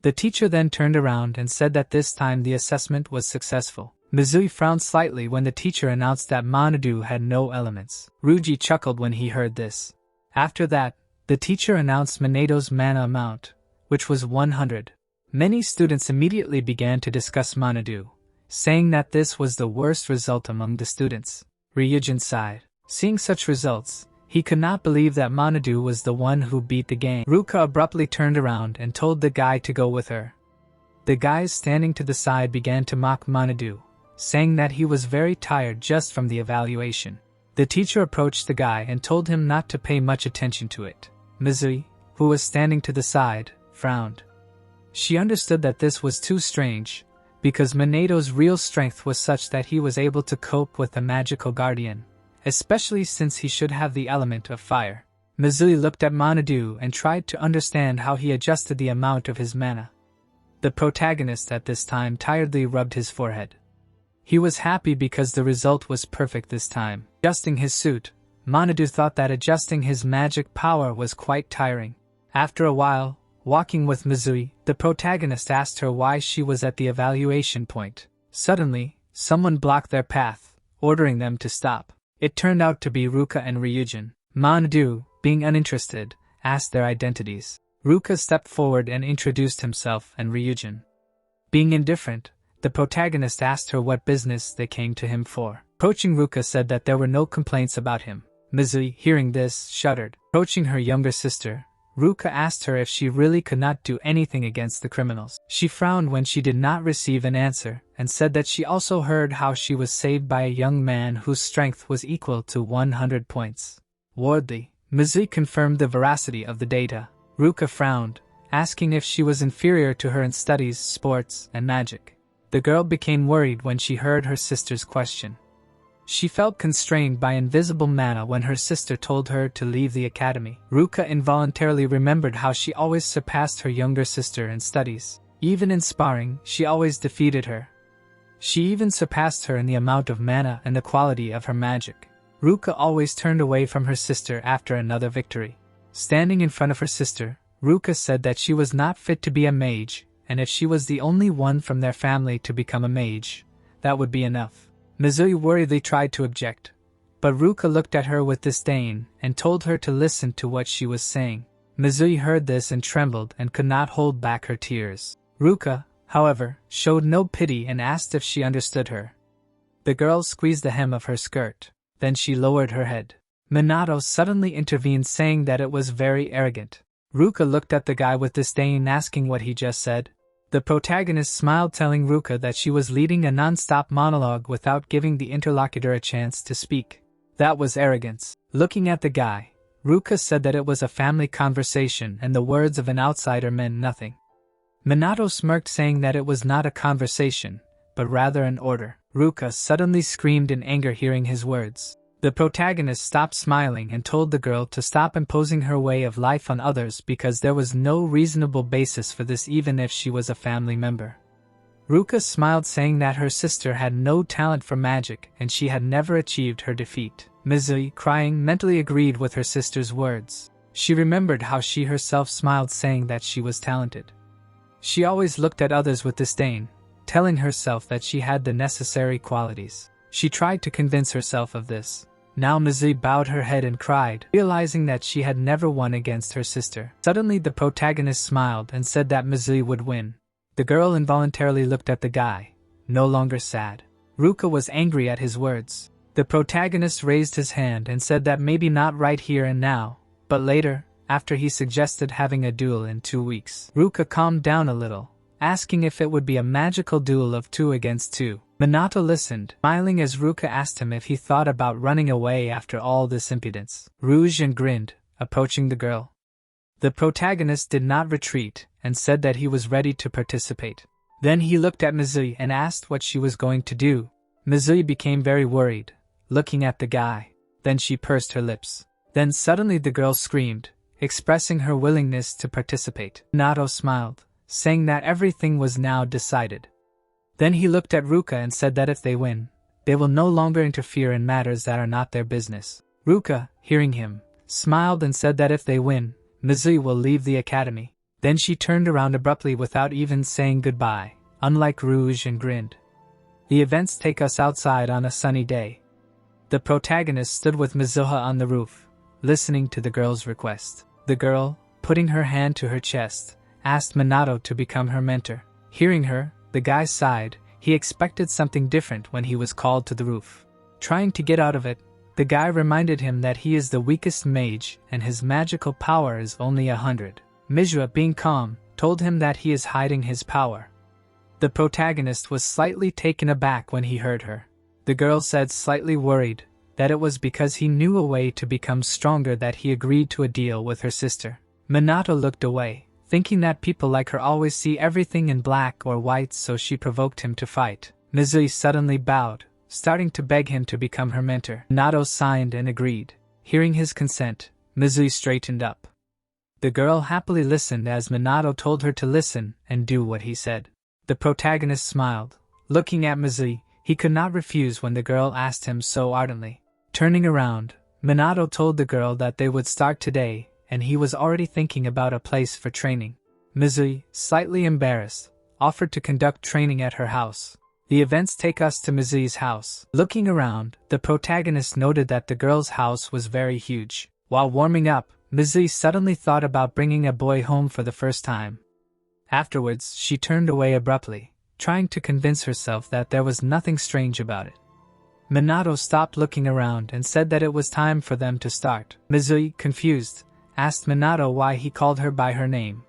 Speaker 1: The teacher then turned around and said that this time the assessment was successful. Mizui frowned slightly when the teacher announced that Manhwa had no elements. Ruji chuckled when he heard this. After that, the teacher announced Minato's mana amount, which was 100. Many students immediately began to discuss Manhwa, saying that this was the worst result among the students. Ryujin sighed. Seeing such results, he could not believe that Manhwa was the one who beat the game. Ruka abruptly turned around and told the guy to go with her. The guys standing to the side began to mock Manhwa, saying that he was very tired just from the evaluation. The teacher approached the guy and told him not to pay much attention to it. Mizui, who was standing to the side, frowned. She understood that this was too strange, because Minato's real strength was such that he was able to cope with the magical guardian, especially since he should have the element of fire. Mizui looked at Manhwa and tried to understand how he adjusted the amount of his mana. The protagonist at this time tiredly rubbed his forehead. He was happy because the result was perfect this time. Adjusting his suit, Manhwa thought that adjusting his magic power was quite tiring. After a while, walking with Mizui, the protagonist asked her why she was at the evaluation point. Suddenly, someone blocked their path, ordering them to stop. It turned out to be Ruka and Ryujin. Manhwa, being uninterested, asked their identities. Ruka stepped forward and introduced himself and Ryujin. Being indifferent, the protagonist asked her what business they came to him for. Approaching Ruka said that there were no complaints about him. Mizui, hearing this, shuddered. Approaching her younger sister, Ruka asked her if she really could not do anything against the criminals. She frowned when she did not receive an answer, and said that she also heard how she was saved by a young man whose strength was equal to 100 points. Wardly, Mizui confirmed the veracity of the data. Ruka frowned, asking if she was inferior to her in studies, sports, and magic. The girl became worried when she heard her sister's question. She felt constrained by invisible mana when her sister told her to leave the academy. Ruka involuntarily remembered how she always surpassed her younger sister in studies. Even in sparring, she always defeated her. She even surpassed her in the amount of mana and the quality of her magic. Ruka always turned away from her sister after another victory. Standing in front of her sister, Ruka said that she was not fit to be a mage, and if she was the only one from their family to become a mage, that would be enough. Mizui worriedly tried to object, but Ruka looked at her with disdain and told her to listen to what she was saying. Mizui heard this and trembled and could not hold back her tears. Ruka, however, showed no pity and asked if she understood her. The girl squeezed the hem of her skirt. Then she lowered her head. Minato suddenly intervened, saying that it was very arrogant. Ruka looked at the guy with disdain, asking what he just said. The protagonist smiled, telling Ruka that she was leading a non-stop monologue without giving the interlocutor a chance to speak. That was arrogance. Looking at the guy, Ruka said that it was a family conversation and the words of an outsider meant nothing. Minato smirked, saying that it was not a conversation, but rather an order. Ruka suddenly screamed in anger hearing his words. The protagonist stopped smiling and told the girl to stop imposing her way of life on others because there was no reasonable basis for this even if she was a family member. Ruka smiled, saying that her sister had no talent for magic and she had never achieved her defeat. Mizui, crying, mentally agreed with her sister's words. She remembered how she herself smiled, saying that she was talented. She always looked at others with disdain, telling herself that she had the necessary qualities. She tried to convince herself of this. Now Mizui bowed her head and cried, realizing that she had never won against her sister. Suddenly the protagonist smiled and said that Mizui would win. The girl involuntarily looked at the guy, no longer sad. Ruka was angry at his words. The protagonist raised his hand and said that maybe not right here and now, but later, after he suggested having a duel in 2 weeks. Ruka calmed down a little, asking if it would be a magical duel of 2 against 2. Minato listened, smiling as Ruka asked him if he thought about running away after all this impudence. Rouge and grinned, approaching the girl. The protagonist did not retreat and said that he was ready to participate. Then he looked at Mizui and asked what she was going to do. Mizui became very worried, looking at the guy. Then she pursed her lips. Then suddenly the girl screamed, expressing her willingness to participate. Minato smiled, saying that everything was now decided. Then he looked at Ruka and said that if they win, they will no longer interfere in matters that are not their business. Ruka, hearing him, smiled and said that if they win, Mizui will leave the academy. Then she turned around abruptly without even saying goodbye, unlike Rouge, and grinned. The events take us outside on a sunny day. The protagonist stood with Mizuha on the roof, listening to the girl's request. The girl, putting her hand to her chest, asked Minato to become her mentor. Hearing her, the guy sighed. He expected something different when he was called to the roof. Trying to get out of it, the guy reminded him that he is the weakest mage and his magical power is only 100. Mizua, being calm, told him that he is hiding his power. The protagonist was slightly taken aback when he heard her. The girl said, slightly worried, that it was because he knew a way to become stronger that he agreed to a deal with her sister. Minato looked away, thinking that people like her always see everything in black or white, so she provoked him to fight. Mizui suddenly bowed, starting to beg him to become her mentor. Minato signed and agreed. Hearing his consent, Mizui straightened up. The girl happily listened as Minato told her to listen and do what he said. The protagonist smiled. Looking at Mizui, he could not refuse when the girl asked him so ardently. Turning around, Minato told the girl that they would start today, and he was already thinking about a place for training. Mizui, slightly embarrassed, offered to conduct training at her house. The events take us to Mizui's house. Looking around, the protagonist noted that the girl's house was very huge. While warming up, Mizui suddenly thought about bringing a boy home for the first time. Afterwards, she turned away abruptly, trying to convince herself that there was nothing strange about it. Minato stopped looking around and said that it was time for them to start. Mizui, confused, asked Minato why he called her by her name.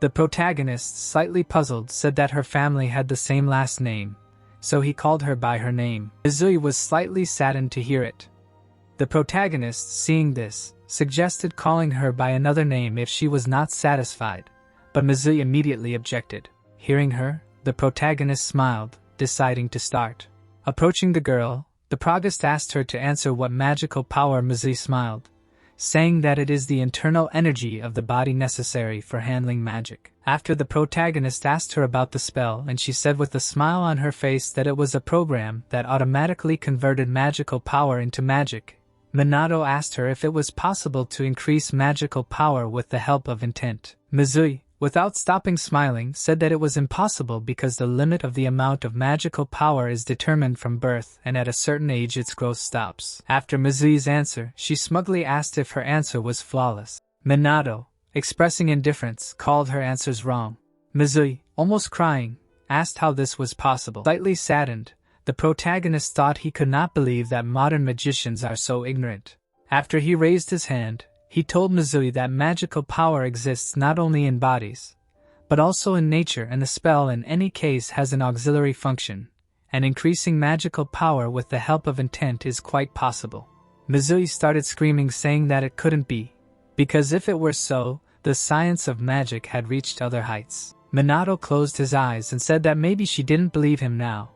Speaker 1: The protagonist, slightly puzzled, said that her family had the same last name, so he called her by her name. Mizui was slightly saddened to hear it. The protagonist, seeing this, suggested calling her by another name if she was not satisfied, but Mizui immediately objected. Hearing her, the protagonist smiled, deciding to start. Approaching the girl, the protagonist asked her to answer what magical power. Mizui smiled, saying that it is the internal energy of the body necessary for handling magic. After the protagonist asked her about the spell, and she said with a smile on her face that it was a program that automatically converted magical power into magic. Minato asked her if it was possible to increase magical power with the help of intent. Mizui, without stopping smiling, said that it was impossible because the limit of the amount of magical power is determined from birth and at a certain age its growth stops. After Mizui's answer, she smugly asked if her answer was flawless. Minato, expressing indifference, called her answers wrong. Mizui, almost crying, asked how this was possible. Slightly saddened, the protagonist thought he could not believe that modern magicians are so ignorant. After he raised his hand, he told Mizui that magical power exists not only in bodies, but also in nature, and the spell in any case has an auxiliary function, and increasing magical power with the help of intent is quite possible. Mizui started screaming, saying that it couldn't be, because if it were so, the science of magic had reached other heights. Minato closed his eyes and said that maybe she didn't believe him now,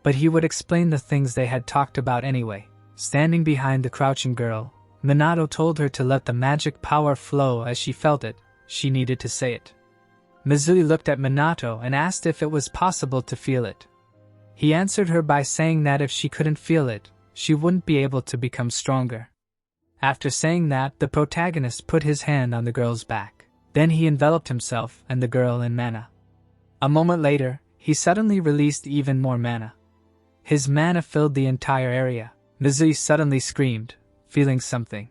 Speaker 1: but he would explain the things they had talked about anyway. Standing behind the crouching girl, Minato told her to let the magic power flow as she felt it. She needed to say it. Mizui looked at Minato and asked if it was possible to feel it. He answered her by saying that if she couldn't feel it, she wouldn't be able to become stronger. After saying that, the protagonist put his hand on the girl's back. Then he enveloped himself and the girl in mana. A moment later, he suddenly released even more mana. His mana filled the entire area. Mizui suddenly screamed, feeling something.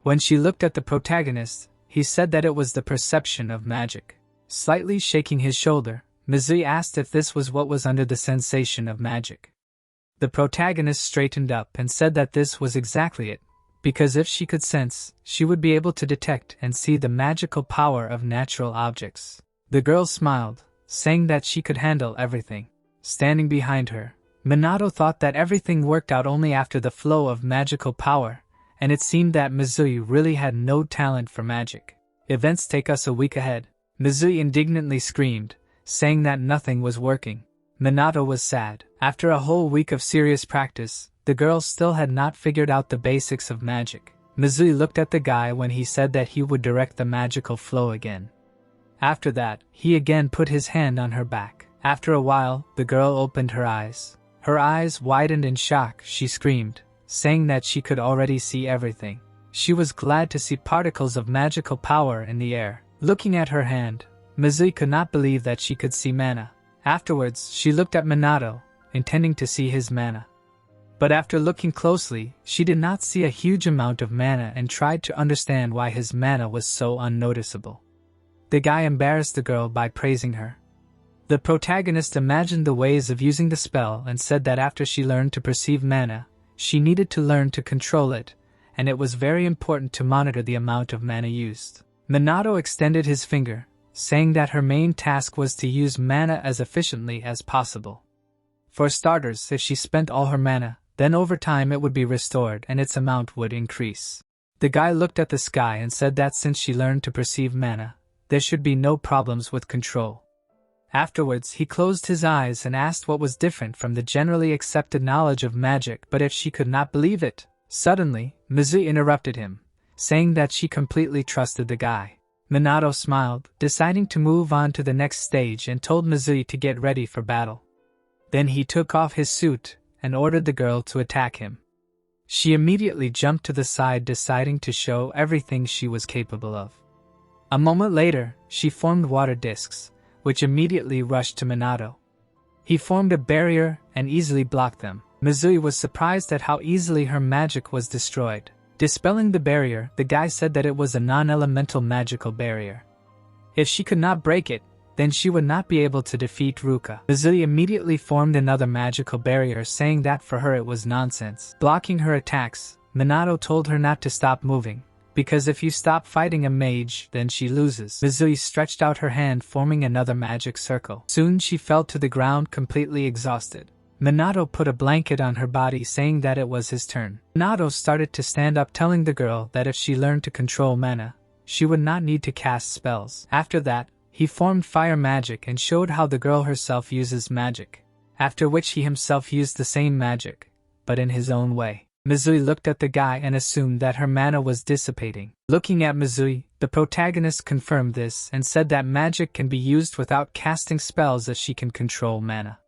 Speaker 1: When she looked at the protagonist, he said that it was the perception of magic. Slightly shaking his shoulder, Mizui asked if this was what was under the sensation of magic. The protagonist straightened up and said that this was exactly it, because if she could sense, she would be able to detect and see the magical power of natural objects. The girl smiled, saying that she could handle everything. Standing behind her, Minato thought that everything worked out only after the flow of magical power, and it seemed that Mizui really had no talent for magic. Events take us a week ahead. Mizui indignantly screamed, saying that nothing was working. Minato was sad. After a whole week of serious practice, the girl still had not figured out the basics of magic. Mizui looked at the guy when he said that he would direct the magical flow again. After that, he again put his hand on her back. After a while, the girl opened her eyes. Her eyes widened in shock. She screamed, saying that she could already see everything. She was glad to see particles of magical power in the air. Looking at her hand, Mizui could not believe that she could see mana. Afterwards, she looked at Minato, intending to see his mana. But after looking closely, she did not see a huge amount of mana and tried to understand why his mana was so unnoticeable. The guy embarrassed the girl by praising her. The protagonist imagined the ways of using the spell and said that after she learned to perceive mana, she needed to learn to control it, and it was very important to monitor the amount of mana used. Minato extended his finger, saying that her main task was to use mana as efficiently as possible. For starters, if she spent all her mana, then over time it would be restored and its amount would increase. The guy looked at the sky and said that since she learned to perceive mana, there should be no problems with control. Afterwards, he closed his eyes and asked what was different from the generally accepted knowledge of magic, but if she could not believe it. Suddenly, Mizui interrupted him, saying that she completely trusted the guy. Minato smiled, deciding to move on to the next stage, and told Mizui to get ready for battle. Then he took off his suit and ordered the girl to attack him. She immediately jumped to the side, deciding to show everything she was capable of. A moment later, she formed water discs, which immediately rushed to Minato. He formed a barrier and easily blocked them. Mizui was surprised at how easily her magic was destroyed. Dispelling the barrier, the guy said that it was a non-elemental magical barrier. If she could not break it, then she would not be able to defeat Ruka. Mizui immediately formed another magical barrier, saying that for her it was nonsense. Blocking her attacks, Minato told her not to stop moving, because if you stop fighting a mage, then she loses. Mizui stretched out her hand, forming another magic circle. Soon she fell to the ground completely exhausted. Minato put a blanket on her body, saying that it was his turn. Minato started to stand up, telling the girl that if she learned to control mana, she would not need to cast spells. After that, he formed fire magic and showed how the girl herself uses magic, after which he himself used the same magic, but in his own way. Mizui looked at the guy and assumed that her mana was dissipating. Looking at Mizui, the protagonist confirmed this and said that magic can be used without casting spells as she can control mana.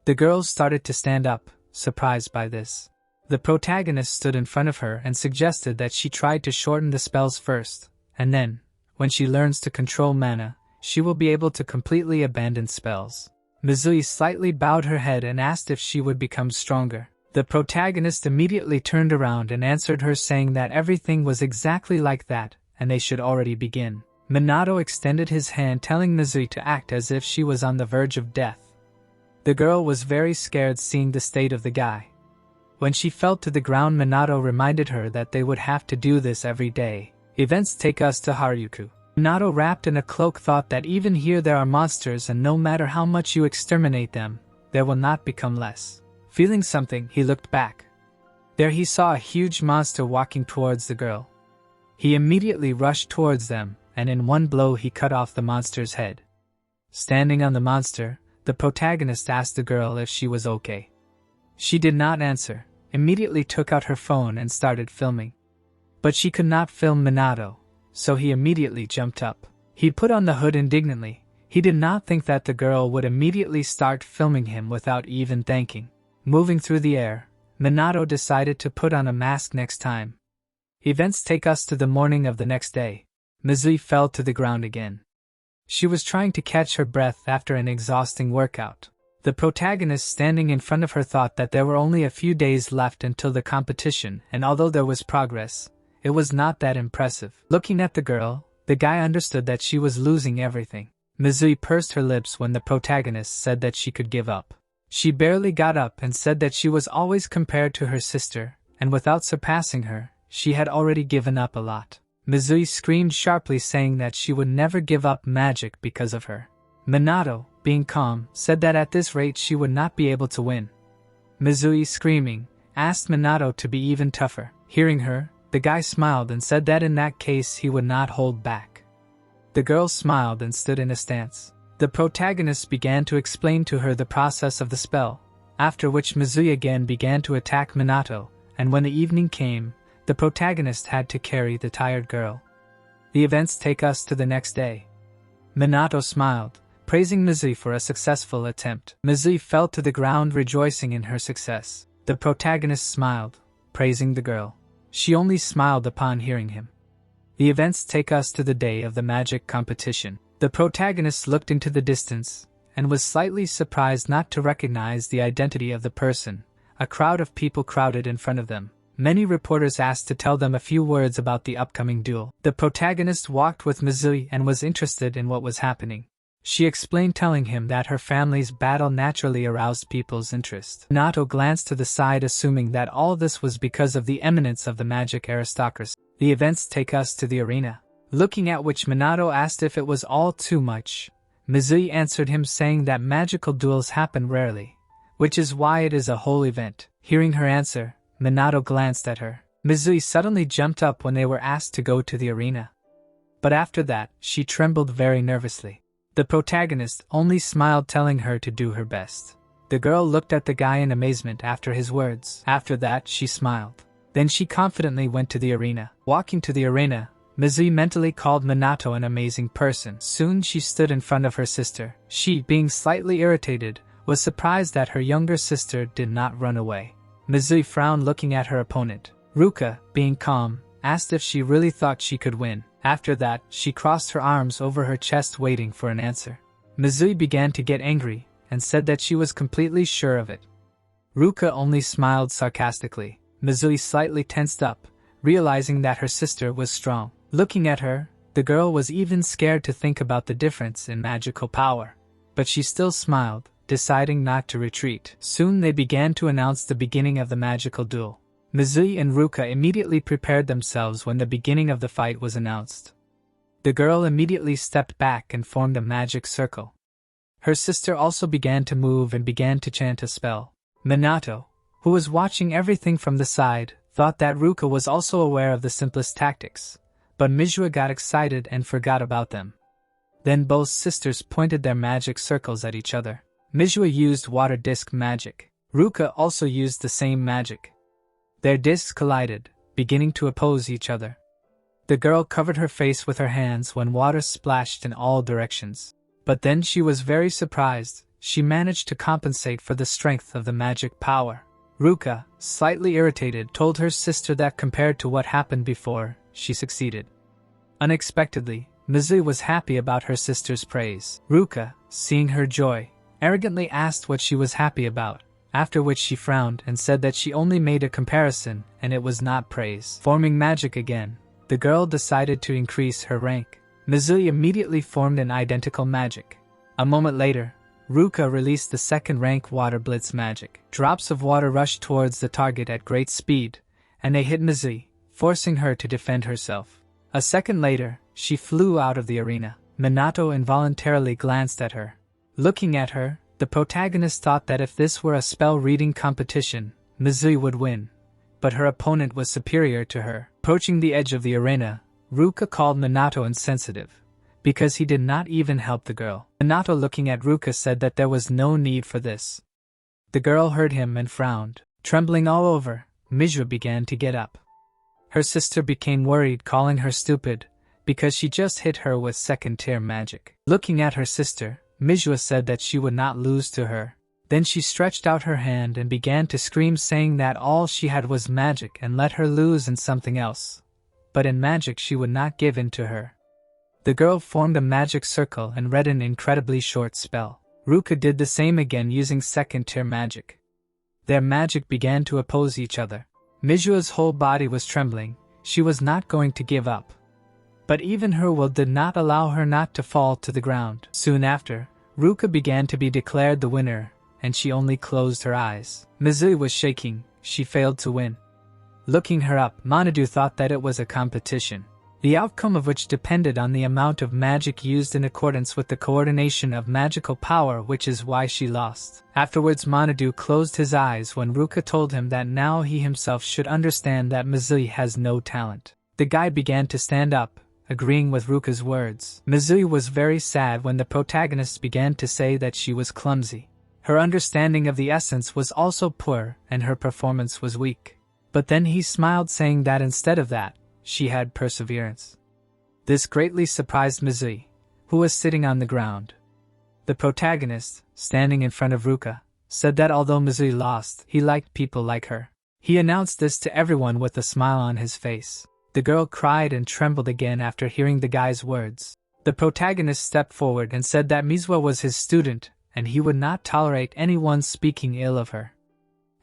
Speaker 1: The girl started to stand up, surprised by this. The protagonist stood in front of her and suggested that she try to shorten the spells first, and then, when she learns to control mana, she will be able to completely abandon spells. Mizui slightly bowed her head and asked if she would become stronger. The protagonist immediately turned around and answered her, saying that everything was exactly like that, and they should already begin. Minato extended his hand, telling Mizui to act as if she was on the verge of death. The girl was very scared seeing the state of the guy. When she fell to the ground, Minato reminded her that they would have to do this every day. Events take us to Haruka. Minato, wrapped in a cloak, thought that even here there are monsters, and no matter how much you exterminate them, there will not become less. Feeling something, he looked back. There he saw a huge monster walking towards the girl. He immediately rushed towards them, and in one blow he cut off the monster's head. Standing on the monster, the protagonist asked the girl if she was okay. She did not answer, immediately took out her phone and started filming. But she could not film Minato, so he immediately jumped up. He put on the hood indignantly. He did not think that the girl would immediately start filming him without even thanking. Moving through the air, Minato decided to put on a mask next time. Events take us to the morning of the next day. Mizui fell to the ground again. She was trying to catch her breath after an exhausting workout. The protagonist standing in front of her thought that there were only a few days left until the competition, and although there was progress, it was not that impressive. Looking at the girl, the guy understood that she was losing everything. Mizui pursed her lips when the protagonist said that she could give up. She barely got up and said that she was always compared to her sister, and without surpassing her, she had already given up a lot. Mizui screamed sharply, saying that she would never give up magic because of her. Minato, being calm, said that at this rate she would not be able to win. Mizui, screaming, asked Minato to be even tougher. Hearing her, the guy smiled and said that in that case he would not hold back. The girl smiled and stood in a stance. The protagonist began to explain to her the process of the spell, after which Mizui again began to attack Minato, and when the evening came, the protagonist had to carry the tired girl. The events take us to the next day. Minato smiled, praising Mizui for a successful attempt. Mizui fell to the ground, rejoicing in her success. The protagonist smiled, praising the girl. She only smiled upon hearing him. The events take us to the day of the magic competition. The protagonist looked into the distance, and was slightly surprised not to recognize the identity of the person. A crowd of people crowded in front of them. Many reporters asked to tell them a few words about the upcoming duel. The protagonist walked with Mizui and was interested in what was happening. She explained, telling him that her family's battle naturally aroused people's interest. Minato glanced to the side, assuming that all this was because of the eminence of the magic aristocracy. The events take us to the arena. Looking at which, Minato asked if it was all too much. Mizui answered him, saying that magical duels happen rarely, which is why it is a whole event. Hearing her answer, Minato glanced at her. Mizui suddenly jumped up when they were asked to go to the arena. But after that, she trembled very nervously. The protagonist only smiled, telling her to do her best. The girl looked at the guy in amazement after his words. After that, she smiled. Then she confidently went to the arena. Walking to the arena, Mizui mentally called Minato an amazing person. Soon she stood in front of her sister. She, being slightly irritated, was surprised that her younger sister did not run away. Mizui frowned, looking at her opponent. Ruka, being calm, asked if she really thought she could win. After that, she crossed her arms over her chest, waiting for an answer. Mizui began to get angry, and said that she was completely sure of it. Ruka only smiled sarcastically. Mizui slightly tensed up, realizing that her sister was strong. Looking at her, the girl was even scared to think about the difference in magical power. But she still smiled, deciding not to retreat. Soon they began to announce the beginning of the magical duel. Mizui and Ruka immediately prepared themselves when the beginning of the fight was announced. The girl immediately stepped back and formed a magic circle. Her sister also began to move and began to chant a spell. Minato, who was watching everything from the side, thought that Ruka was also aware of the simplest tactics, but Manhwa got excited and forgot about them. Then both sisters pointed their magic circles at each other. Manhwa used water disc magic. Ruka also used the same magic. Their discs collided, beginning to oppose each other. The girl covered her face with her hands when water splashed in all directions. But then she was very surprised. She managed to compensate for the strength of the magic power. Ruka, slightly irritated, told her sister that compared to what happened before, she succeeded. Unexpectedly, Mizui was happy about her sister's praise. Ruka, seeing her joy, arrogantly asked what she was happy about, after which she frowned and said that she only made a comparison and it was not praise. Forming magic again, the girl decided to increase her rank. Mizui immediately formed an identical magic. A moment later, Ruka released the second rank Water Blitz magic. Drops of water rushed towards the target at great speed, and they hit Mizui, forcing her to defend herself. A second later, she flew out of the arena. Minato involuntarily glanced at her. Looking at her, the protagonist thought that if this were a spell reading competition, Mizui would win, but her opponent was superior to her. Approaching the edge of the arena, Ruka called Minato insensitive, because he did not even help the girl. Minato, looking at Ruka, said that there was no need for this. The girl heard him and frowned. Trembling all over, Mizue began to get up. Her sister became worried, calling her stupid, because she just hit her with second-tier magic. Looking at her sister, Mizue said that she would not lose to her. Then she stretched out her hand and began to scream, saying that all she had was magic and let her lose in something else. But in magic she would not give in to her. The girl formed a magic circle and read an incredibly short spell. Ruka did the same again using second-tier magic. Their magic began to oppose each other. Mizue's whole body was trembling. She was not going to give up. But even her will did not allow her not to fall to the ground. Soon after, Ruka began to be declared the winner, and she only closed her eyes. Mizue was shaking. She failed to win. Looking her up, Manhwa thought that it was a competition, the outcome of which depended on the amount of magic used in accordance with the coordination of magical power, which is why she lost. Afterwards, Manhwa closed his eyes when Ruka told him that now he himself should understand that Mizue has no talent. The guy began to stand up, agreeing with Ruka's words. Mizue was very sad when the protagonist began to say that she was clumsy. Her understanding of the essence was also poor and her performance was weak. But then he smiled, saying that instead of that, she had perseverance. This greatly surprised Mizue, who was sitting on the ground. The protagonist, standing in front of Ruka, said that although Mizue lost, he liked people like her. He announced this to everyone with a smile on his face. The girl cried and trembled again after hearing the guy's words. The protagonist stepped forward and said that Mizue was his student, and he would not tolerate anyone speaking ill of her.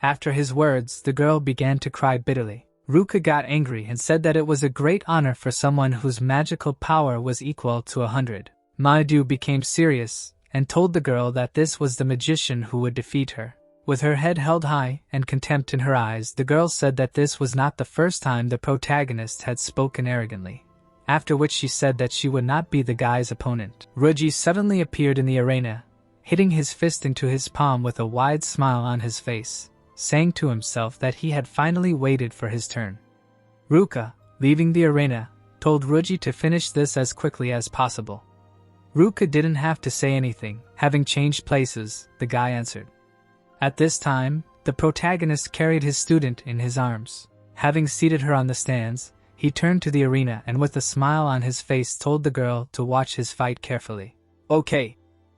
Speaker 1: After his words, the girl began to cry bitterly. Ruka got angry and said that it was a great honor for someone whose magical power was equal to 100. Manhwa became serious and told the girl that this was the magician who would defeat her. With her head held high and contempt in her eyes, the girl said that this was not the first time the protagonist had spoken arrogantly. After which she said that she would not be the guy's opponent. Ruji suddenly appeared in the arena, hitting his fist into his palm with a wide smile on his face, saying to himself that he had finally waited for his turn. Ruka, leaving the arena, told Ruji to finish this as quickly as possible. Ruka didn't have to say anything. Having changed places, the guy answered. At this time, the protagonist carried his student in his arms. Having seated her on the stands, he turned to the arena and with a smile on his face told the girl to watch his fight carefully. Okay,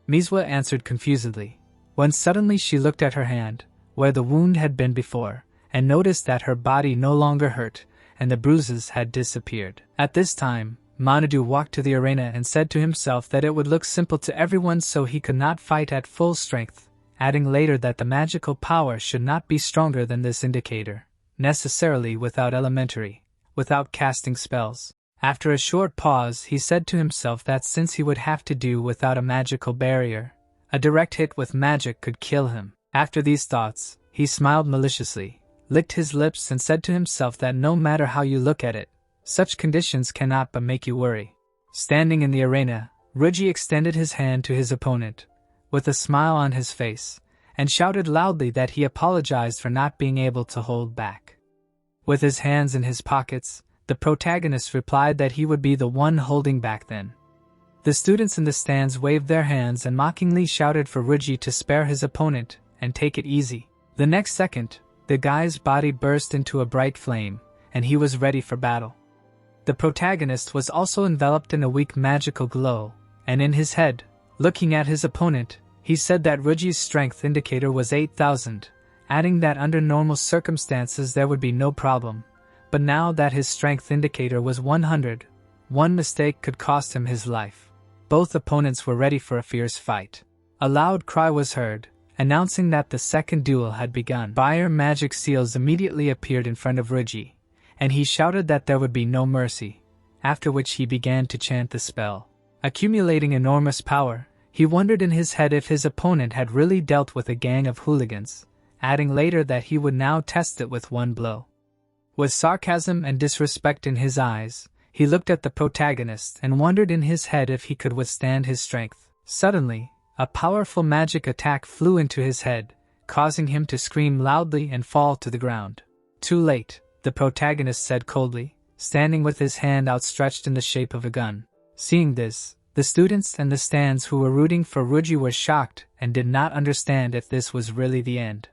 Speaker 1: Mizue answered confusedly, when suddenly she looked at her hand, where the wound had been before, and noticed that her body no longer hurt, and the bruises had disappeared. At this time, Manhwa walked to the arena and said to himself that it would look simple to everyone so he could not fight at full strength, adding later that the magical power should not be stronger than this indicator, necessarily without casting spells. After a short pause, he said to himself that since he would have to do without a magical barrier, a direct hit with magic could kill him. After these thoughts, he smiled maliciously, licked his lips and said to himself that no matter how you look at it, such conditions cannot but make you worry. Standing in the arena, Ruji extended his hand to his opponent, with a smile on his face, and shouted loudly that he apologized for not being able to hold back. With his hands in his pockets, the protagonist replied that he would be the one holding back then. The students in the stands waved their hands and mockingly shouted for Ruji to spare his opponent and take it easy. The next second, the guy's body burst into a bright flame, and he was ready for battle. The protagonist was also enveloped in a weak magical glow, and in his head, looking at his opponent, he said that Ruji's strength indicator was 8,000, adding that under normal circumstances there would be no problem, but now that his strength indicator was 100, One mistake could cost him his life. Both opponents were ready for a fierce fight. A loud cry was heard, announcing that the second duel had begun. Fire magic seals immediately appeared in front of Ruji, and he shouted that there would be no mercy, after which he began to chant the spell. Accumulating enormous power, he wondered in his head if his opponent had really dealt with a gang of hooligans, adding later that he would now test it with one blow. With sarcasm and disrespect in his eyes, he looked at the protagonist and wondered in his head if he could withstand his strength. Suddenly, a powerful magic attack flew into his head, causing him to scream loudly and fall to the ground. Too late, the protagonist said coldly, standing with his hand outstretched in the shape of a gun. Seeing this, the students and the stands who were rooting for Ruji were shocked and did not understand if this was really the end.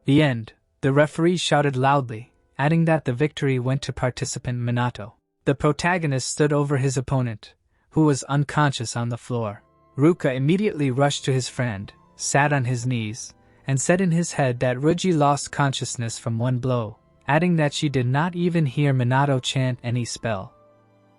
Speaker 1: The end, the referee shouted loudly, adding that the victory went to participant Minato. The protagonist stood over his opponent, who was unconscious on the floor. Ruka immediately rushed to his friend, sat on his knees, and said in his head that Ruji lost consciousness from one blow, adding that she did not even hear Minato chant any spell.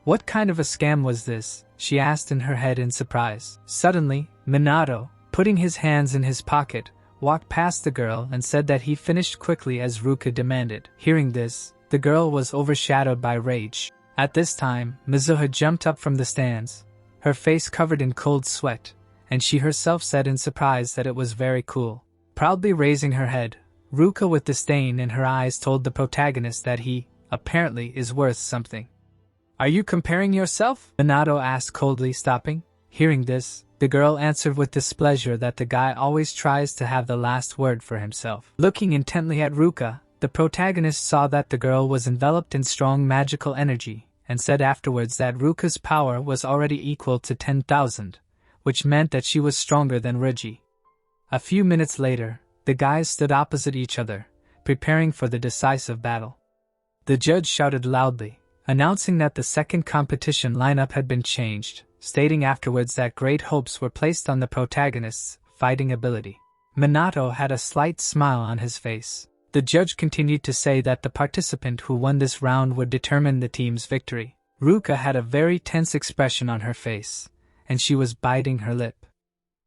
Speaker 1: What kind of a scam was this? She asked in her head in surprise. Suddenly, Minato, putting his hands in his pocket, walked past the girl and said that he finished quickly as Ruka demanded. Hearing this, the girl was overshadowed by rage. At this time, Mizuha jumped up from the stands, her face covered in cold sweat, and she herself said in surprise that it was very cool. Proudly raising her head, Ruka with disdain in her eyes told the protagonist that he, apparently, is worth something. Are you comparing yourself? Minato asked coldly, stopping. Hearing this, the girl answered with displeasure that the guy always tries to have the last word for himself. Looking intently at Ruka, the protagonist saw that the girl was enveloped in strong magical energy, and said afterwards that Ruka's power was already equal to 10,000, which meant that she was stronger than Ruji. A few minutes later, the guys stood opposite each other, preparing for the decisive battle. The judge shouted loudly, announcing that the second competition lineup had been changed, stating afterwards that great hopes were placed on the protagonist's fighting ability. Minato had a slight smile on his face. The judge continued to say that the participant who won this round would determine the team's victory. Ruka had a very tense expression on her face, and she was biting her lip.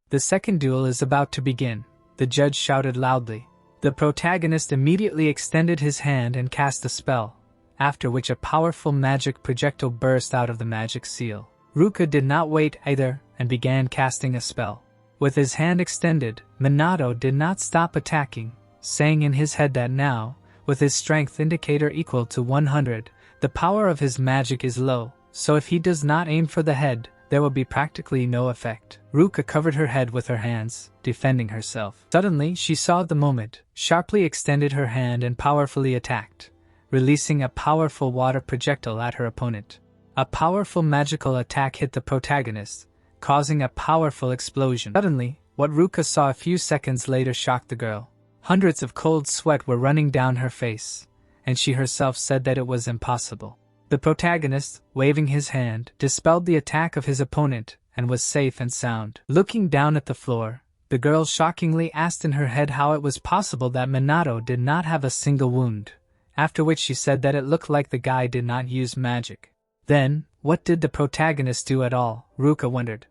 Speaker 1: The second duel is about to begin, the judge shouted loudly. The protagonist immediately extended his hand and cast a spell, after which a powerful magic projectile burst out of the magic seal. Ruka did not wait either and began casting a spell. With his hand extended, Minato did not stop attacking, saying in his head that now, with his strength indicator equal to 100, the power of his magic is low, so if he does not aim for the head, there will be practically no effect. Ruka covered her head with her hands, defending herself. Suddenly, she saw the moment, sharply extended her hand and powerfully attacked, releasing a powerful water projectile at her opponent. A powerful magical attack hit the protagonist, causing a powerful explosion. Suddenly, what Ruka saw a few seconds later shocked the girl. Hundreds of cold sweat were running down her face, and she herself said that it was impossible. The protagonist, waving his hand, dispelled the attack of his opponent and was safe and sound. Looking down at the floor, the girl shockingly asked in her head how it was possible that Minato did not have a single wound, after which she said that it looked like the guy did not use magic. Then, what did the protagonist do at all? Ruka wondered.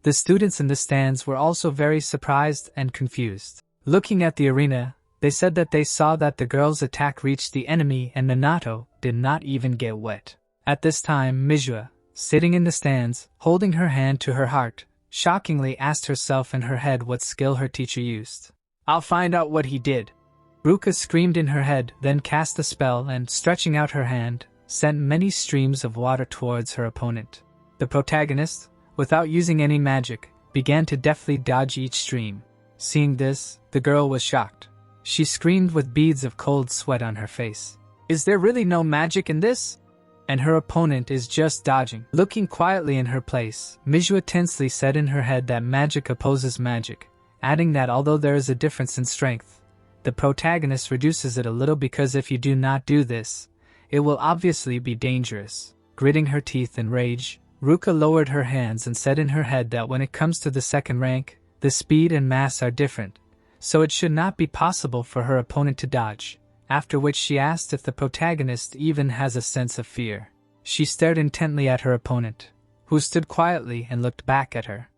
Speaker 1: The students in the stands were also very surprised and confused. Looking at the arena, they said that they saw that the girl's attack reached the enemy and Minato did not even get wet. At this time, Mizua, sitting in the stands, holding her hand to her heart, shockingly asked herself in her head what skill her teacher used. I'll find out what he did. Ruka screamed in her head, then cast a spell and, stretching out her hand, sent many streams of water towards her opponent. The protagonist, without using any magic, began to deftly dodge each stream. Seeing this, the girl was shocked. She screamed with beads of cold sweat on her face. Is there really no magic in this? And her opponent is just dodging. Looking quietly in her place, Mizua tensely said in her head that magic opposes magic, adding that although there is a difference in strength, the protagonist reduces it a little because if you do not do this, it will obviously be dangerous. Gritting her teeth in rage, Ruka lowered her hands and said in her head that when it comes to the second rank, the speed and mass are different, so it should not be possible for her opponent to dodge, after which she asked if the protagonist even has a sense of fear. She stared intently at her opponent, who stood quietly and looked back at her.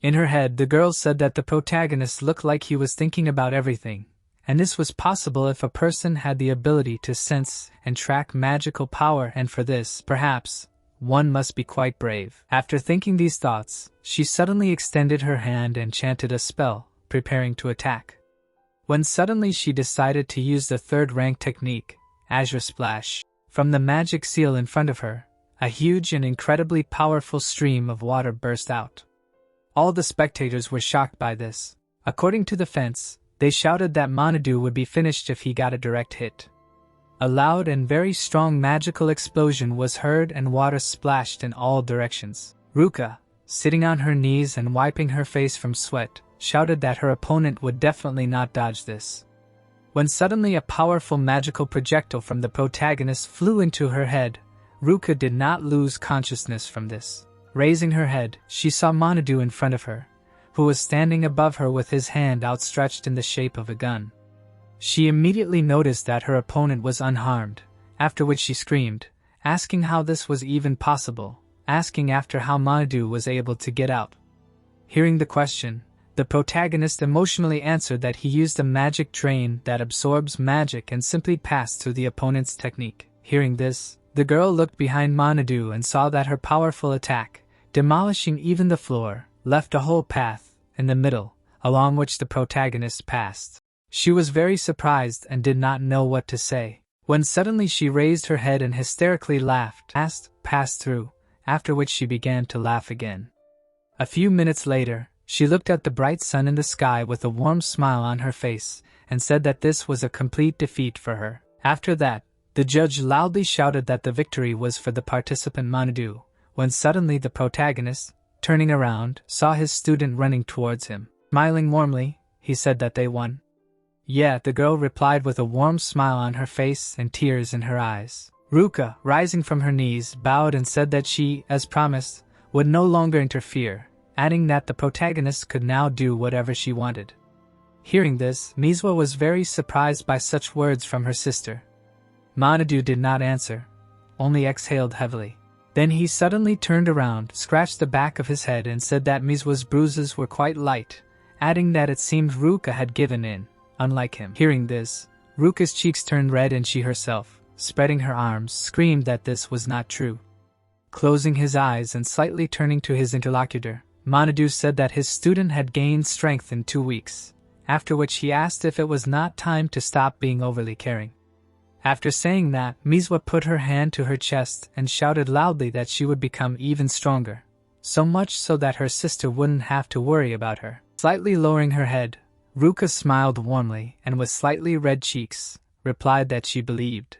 Speaker 1: In her head, the girl said that the protagonist looked like he was thinking about everything, and this was possible if a person had the ability to sense and track magical power, and for this, perhaps, one must be quite brave. After thinking these thoughts, she suddenly extended her hand and chanted a spell, preparing to attack. When suddenly she decided to use the third-rank technique, Azure Splash. From the magic seal in front of her, a huge and incredibly powerful stream of water burst out. All the spectators were shocked by this. According to the fence, they shouted that Manhwa would be finished if he got a direct hit. A loud and very strong magical explosion was heard and water splashed in all directions. Ruka, sitting on her knees and wiping her face from sweat, shouted that her opponent would definitely not dodge this. When suddenly a powerful magical projectile from the protagonist flew into her head, Ruka did not lose consciousness from this. Raising her head, she saw Manhwa in front of her, who was standing above her with his hand outstretched in the shape of a gun. She immediately noticed that her opponent was unharmed, after which she screamed, asking how this was even possible, asking after how Manhwa was able to get out. Hearing the question, the protagonist emotionally answered that he used a magic drain that absorbs magic and simply passed through the opponent's technique. Hearing this, the girl looked behind Manhwa and saw that her powerful attack, demolishing even the floor, left a whole path in the middle, along which the protagonist passed. She was very surprised and did not know what to say, when suddenly she raised her head and hysterically laughed, passed through, after which she began to laugh again. A few minutes later, she looked at the bright sun in the sky with a warm smile on her face, and said that this was a complete defeat for her. After that, the judge loudly shouted that the victory was for the participant Manhwa, when suddenly the protagonist, turning around, saw his student running towards him. Smiling warmly, he said that they won. Yeah, the girl replied with a warm smile on her face and tears in her eyes. Ruka, rising from her knees, bowed and said that she, as promised, would no longer interfere, adding that the protagonist could now do whatever she wanted. Hearing this, Manhwa was very surprised by such words from her sister. Manhwa did not answer, only exhaled heavily. Then he suddenly turned around, scratched the back of his head and said that Manhwa's bruises were quite light, adding that it seemed Ruka had given in, unlike him. Hearing this, Ruka's cheeks turned red and she herself, spreading her arms, screamed that this was not true. Closing his eyes and slightly turning to his interlocutor, Manhwa said that his student had gained strength in 2 weeks, after which he asked if it was not time to stop being overly caring. After saying that, Manhwa put her hand to her chest and shouted loudly that she would become even stronger, so much so that her sister wouldn't have to worry about her. Slightly lowering her head, Ruka smiled warmly and with slightly red cheeks, replied that she believed.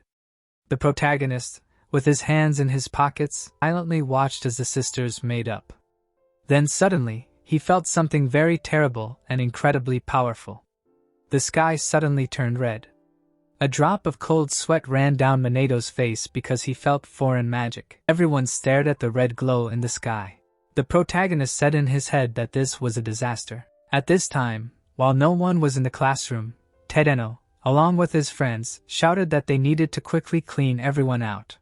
Speaker 1: The protagonist, with his hands in his pockets, silently watched as the sisters made up. Then suddenly, he felt something very terrible and incredibly powerful. The sky suddenly turned red. A drop of cold sweat ran down Maneto's face because he felt foreign magic. Everyone stared at the red glow in the sky. The protagonist said in his head that this was a disaster. At this time, while no one was in the classroom, Tedeno, along with his friends, shouted that they needed to quickly clean everyone out.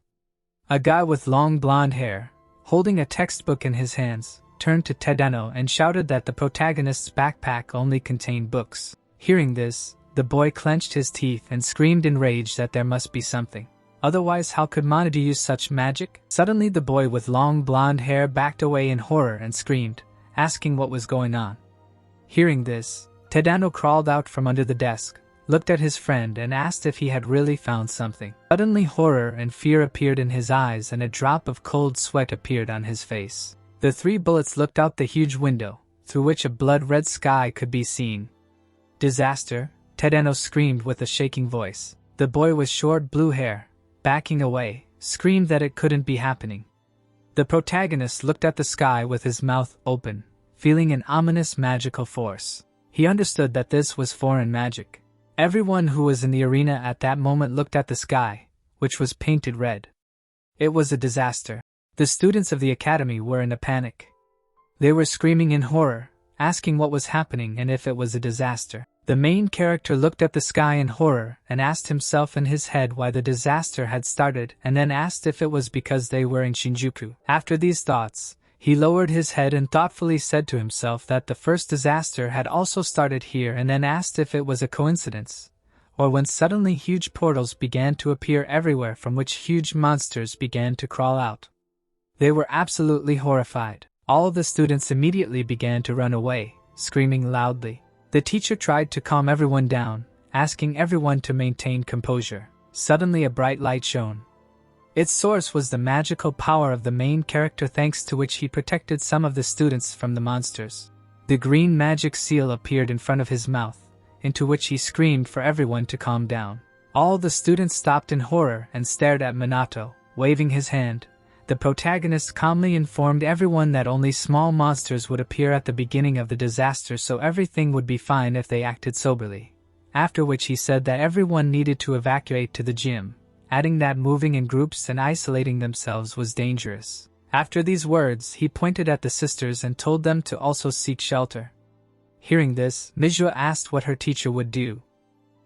Speaker 1: A guy with long blonde hair, holding a textbook in his hands, turned to Tedeno and shouted that the protagonist's backpack only contained books. Hearing this, the boy clenched his teeth and screamed in rage that there must be something. Otherwise, how could Manhwa use such magic? Suddenly the boy with long blonde hair backed away in horror and screamed, asking what was going on. Hearing this, Tedano crawled out from under the desk, looked at his friend and asked if he had really found something. Suddenly horror and fear appeared in his eyes and a drop of cold sweat appeared on his face. The 3 bullets looked out the huge window, through which a blood-red sky could be seen. Disaster, Tedeno screamed with a shaking voice. The boy with short blue hair, backing away, screamed that it couldn't be happening. The protagonist looked at the sky with his mouth open, feeling an ominous magical force. He understood that this was foreign magic. Everyone who was in the arena at that moment looked at the sky, which was painted red. It was a disaster. The students of the academy were in a panic. They were screaming in horror, asking what was happening and if it was a disaster. The main character looked at the sky in horror and asked himself in his head why the disaster had started, and then asked if it was because they were in Shinjuku. After these thoughts, he lowered his head and thoughtfully said to himself that the first disaster had also started here, and then asked if it was a coincidence, or when suddenly huge portals began to appear everywhere from which huge monsters began to crawl out. They were absolutely horrified. All the students immediately began to run away, screaming loudly. The teacher tried to calm everyone down, asking everyone to maintain composure. Suddenly a bright light shone. Its source was the magical power of the main character, thanks to which he protected some of the students from the monsters. The green magic seal appeared in front of his mouth, into which he screamed for everyone to calm down. All the students stopped in horror and stared at Minato, waving his hand. The protagonist calmly informed everyone that only small monsters would appear at the beginning of the disaster, so everything would be fine if they acted soberly. After which he said that everyone needed to evacuate to the gym, adding that moving in groups and isolating themselves was dangerous. After these words, he pointed at the sisters and told them to also seek shelter. Hearing this, Manhwa asked what her teacher would do.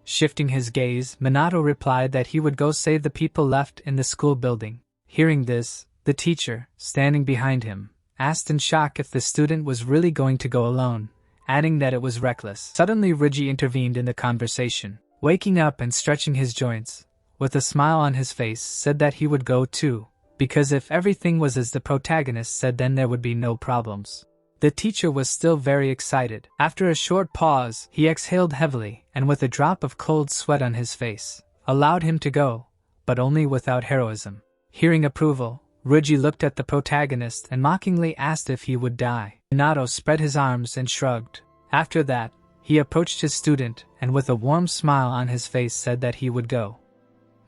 Speaker 1: Shifting his gaze, Minato replied that he would go save the people left in the school building. Hearing this, the teacher, standing behind him, asked in shock if the student was really going to go alone, adding that it was reckless. Suddenly Ryuji intervened in the conversation. Waking up and stretching his joints, with a smile on his face, said that he would go too, because if everything was as the protagonist said, then there would be no problems. The teacher was still very excited. After a short pause, he exhaled heavily, and with a drop of cold sweat on his face, allowed him to go, but only without heroism. Hearing approval, Ryuji looked at the protagonist and mockingly asked if he would die. Minato spread his arms and shrugged. After that, he approached his student and with a warm smile on his face said that he would go.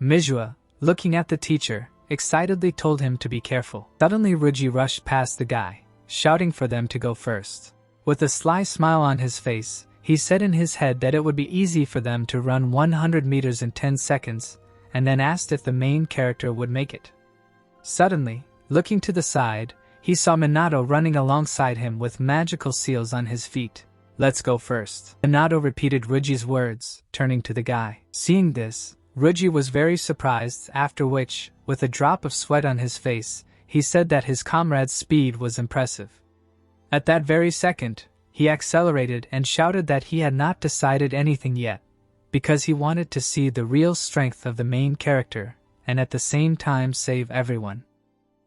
Speaker 1: Manhwa, looking at the teacher, excitedly told him to be careful. Suddenly Ryuji rushed past the guy, shouting for them to go first. With a sly smile on his face, he said in his head that it would be easy for them to run 100 meters in 10 seconds, and then asked if the main character would make it. Suddenly, looking to the side, he saw Minato running alongside him with magical seals on his feet. "Let's go first." Minato repeated Ryuji's words, turning to the guy. Seeing this, Ryuji was very surprised, after which, with a drop of sweat on his face, he said that his comrade's speed was impressive. At that very second, he accelerated and shouted that he had not decided anything yet, because he wanted to see the real strength of the main character, and at the same time save everyone.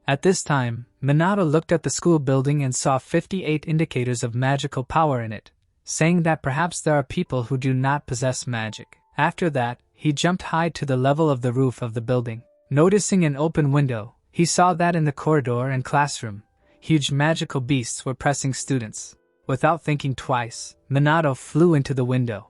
Speaker 1: At this time, Minato looked at the school building and saw 58 indicators of magical power in it, saying that perhaps there are people who do not possess magic. After that, he jumped high to the level of the roof of the building. Noticing an open window, he saw that in the corridor and classroom, huge magical beasts were pressing students. Without thinking twice, Minato flew into the window.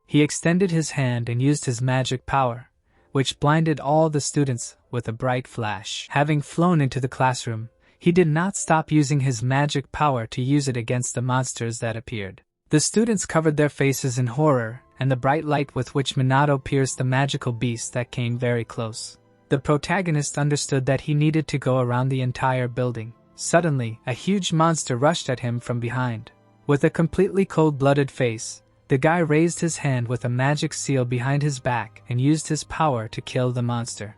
Speaker 1: He extended his hand and used his magic power, which blinded all the students with a bright flash. Having flown into the classroom, he did not stop using his magic power to use it against the monsters that appeared. The students covered their faces in horror, and the bright light with which Minato pierced the magical beast that came very close. The protagonist understood that he needed to go around the entire building. Suddenly, a huge monster rushed at him from behind. With a completely cold-blooded face, the guy raised his hand with a magic seal behind his back and used his power to kill the monster.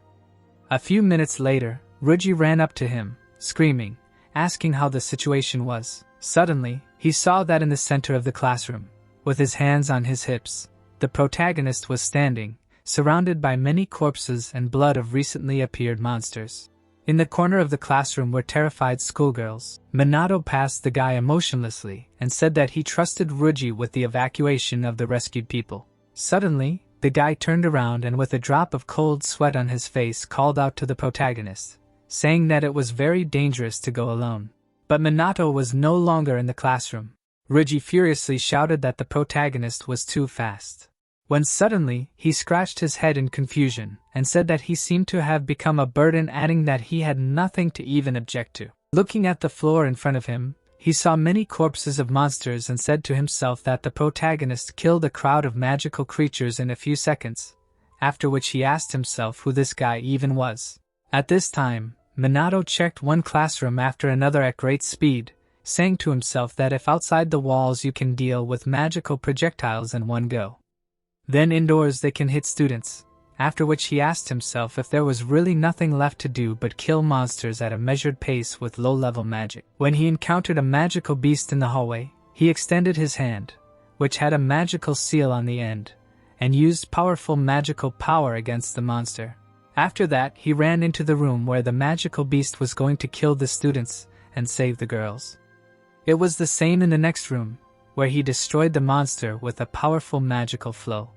Speaker 1: A few minutes later, Ryuji ran up to him, screaming, asking how the situation was. Suddenly, he saw that in the center of the classroom, with his hands on his hips, the protagonist was standing, surrounded by many corpses and blood of recently appeared monsters. In the corner of the classroom were terrified schoolgirls. Minato passed the guy emotionlessly and said that he trusted Ryuji with the evacuation of the rescued people. Suddenly, the guy turned around and with a drop of cold sweat on his face called out to the protagonist, saying that it was very dangerous to go alone. But Minato was no longer in the classroom. Ryuji furiously shouted that the protagonist was too fast. When suddenly, he scratched his head in confusion and said that he seemed to have become a burden, adding that he had nothing to even object to. Looking at the floor in front of him, he saw many corpses of monsters and said to himself that the protagonist killed a crowd of magical creatures in a few seconds, after which he asked himself who this guy even was. At this time, Minato checked one classroom after another at great speed, saying to himself that if outside the walls you can deal with magical projectiles in one go, then indoors they can hit students, after which he asked himself if there was really nothing left to do but kill monsters at a measured pace with low-level magic. When he encountered a magical beast in the hallway, he extended his hand, which had a magical seal on the end, and used powerful magical power against the monster. After that, he ran into the room where the magical beast was going to kill the students and save the girls. It was the same in the next room, where he destroyed the monster with a powerful magical flow.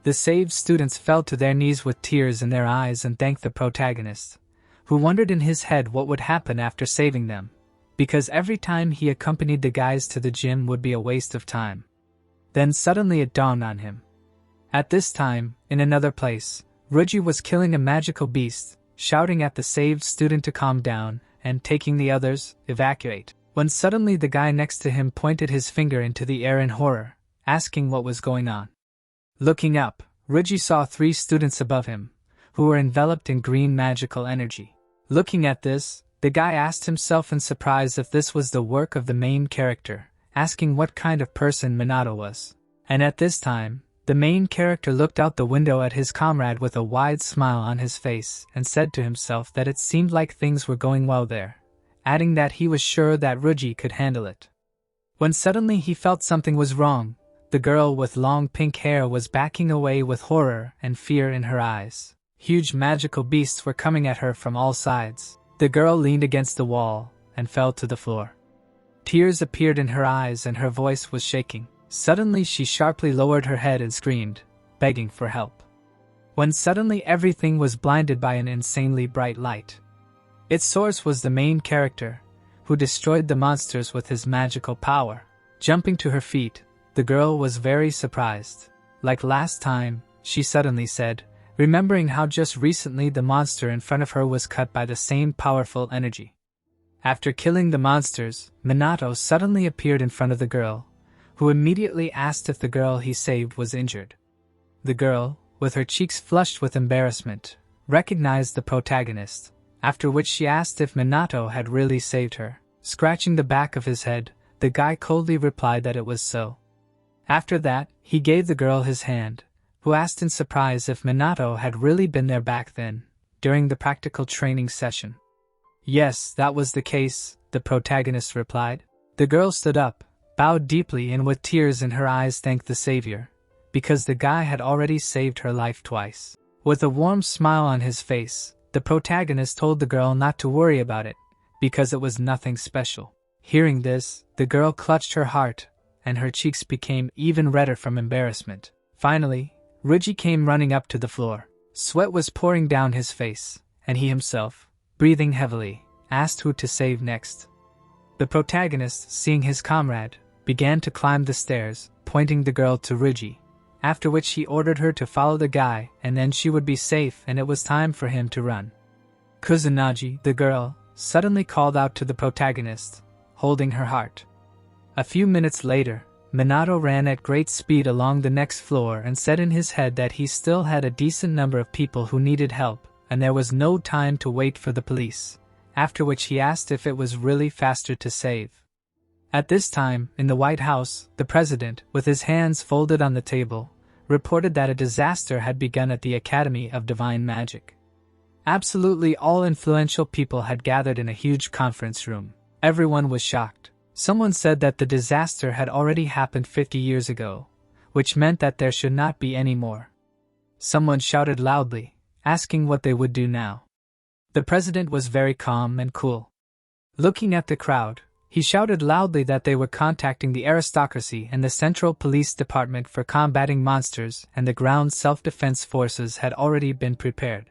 Speaker 1: The saved students fell to their knees with tears in their eyes and thanked the protagonist, who wondered in his head what would happen after saving them, because every time he accompanied the guys to the gym would be a waste of time. Then suddenly it dawned on him. At this time, in another place, Ruji was killing a magical beast, shouting at the saved student to calm down and taking the others, evacuate, when suddenly the guy next to him pointed his finger into the air in horror, asking what was going on. Looking up, Ruji saw 3 students above him, who were enveloped in green magical energy. Looking at this, the guy asked himself in surprise if this was the work of the main character, asking what kind of person Minato was. And at this time, the main character looked out the window at his comrade with a wide smile on his face and said to himself that it seemed like things were going well there, adding that he was sure that Ruji could handle it. When suddenly he felt something was wrong, the girl with long pink hair was backing away with horror and fear in her eyes. Huge magical beasts were coming at her from all sides. The girl leaned against the wall and fell to the floor. Tears appeared in her eyes and her voice was shaking. Suddenly she sharply lowered her head and screamed, begging for help. When suddenly everything was blinded by an insanely bright light. Its source was the main character, who destroyed the monsters with his magical power. Jumping to her feet, the girl was very surprised. Like last time, she suddenly said, remembering how just recently the monster in front of her was cut by the same powerful energy. After killing the monsters, Minato suddenly appeared in front of the girl, who immediately asked if the girl he saved was injured. The girl, with her cheeks flushed with embarrassment, recognized the protagonist, after which she asked if Minato had really saved her. Scratching the back of his head, the guy coldly replied that it was so. After that, he gave the girl his hand, who asked in surprise if Minato had really been there back then, during the practical training session. Yes, that was the case, the protagonist replied. The girl stood up, bowed deeply and with tears in her eyes thanked the savior, because the guy had already saved her life twice. With a warm smile on his face, the protagonist told the girl not to worry about it, because it was nothing special. Hearing this, the girl clutched her heart, and her cheeks became even redder from embarrassment. Finally, Ruji came running up to the floor. Sweat was pouring down his face, and he himself, breathing heavily, asked who to save next. The protagonist, seeing his comrade, began to climb the stairs, pointing the girl to Ruji, after which he ordered her to follow the guy and then she would be safe and it was time for him to run. Kusanagi, the girl, suddenly called out to the protagonist, holding her heart. A few minutes later, Minato ran at great speed along the next floor and said in his head that he still had a decent number of people who needed help and there was no time to wait for the police, after which he asked if it was really faster to save. At this time, in the White House, the president, with his hands folded on the table, reported that a disaster had begun at the Academy of Divine Magic. Absolutely all influential people had gathered in a huge conference room. Everyone was shocked. Someone said that the disaster had already happened 50 years ago, which meant that there should not be any more. Someone shouted loudly, asking what they would do now. The president was very calm and cool. Looking at the crowd, he shouted loudly that they were contacting the aristocracy and the Central Police Department for combating monsters and the ground self-defense forces had already been prepared.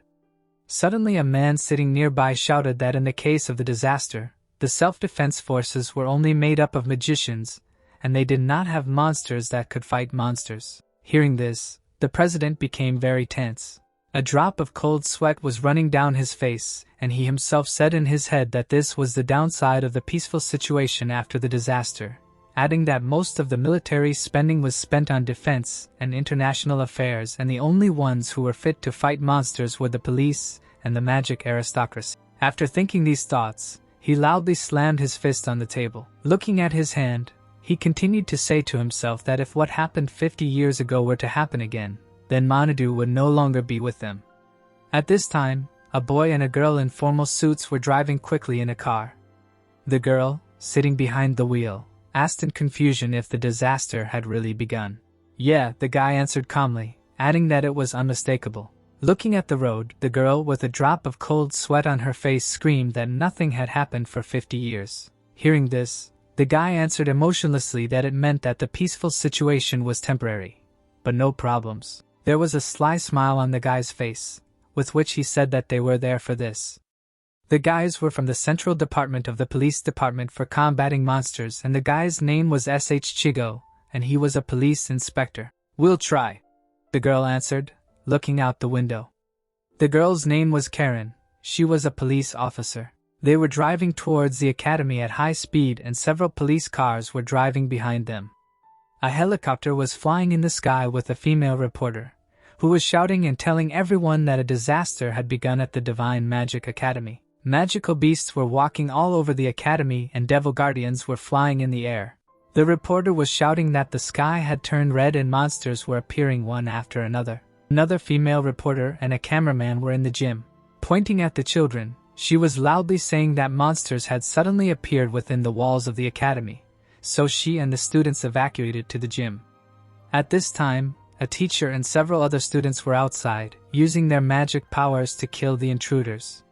Speaker 1: Suddenly a man sitting nearby shouted that in the case of the disaster, the self-defense forces were only made up of magicians, and they did not have monsters that could fight monsters. Hearing this, the president became very tense. A drop of cold sweat was running down his face, and he himself said in his head that this was the downside of the peaceful situation after the disaster, adding that most of the military spending was spent on defense and international affairs and the only ones who were fit to fight monsters were the police and the magic aristocracy. After thinking these thoughts, He loudly slammed his fist on the table. Looking at his hand, he continued to say to himself that if what happened 50 years ago were to happen again, then Manhwa would no longer be with them. At this time, a boy and a girl in formal suits were driving quickly in a car. The girl, sitting behind the wheel, asked in confusion if the disaster had really begun. Yeah, the guy answered calmly, adding that it was unmistakable. Looking at the road, the girl with a drop of cold sweat on her face screamed that nothing had happened for 50 years. Hearing this, the guy answered emotionlessly that it meant that the peaceful situation was temporary, but no problems. There was a sly smile on the guy's face, with which he said that they were there for this. The guys were from the Central Department of the Police Department for Combating Monsters, and the guy's name was S.H. Chigo, and he was a police inspector. We'll try, the girl answered, looking out the window. The girl's name was Karen. She was a police officer. They were driving towards the academy at high speed, and several police cars were driving behind them. A helicopter was flying in the sky with a female reporter, who was shouting and telling everyone that a disaster had begun at the Divine Magic Academy. Magical beasts were walking all over the academy and devil guardians were flying in the air. The reporter was shouting that the sky had turned red and monsters were appearing one after another. Another female reporter and a cameraman were in the gym. Pointing at the children, she was loudly saying that monsters had suddenly appeared within the walls of the academy, so she and the students evacuated to the gym. At this time, a teacher and several other students were outside, using their magic powers to kill the intruders.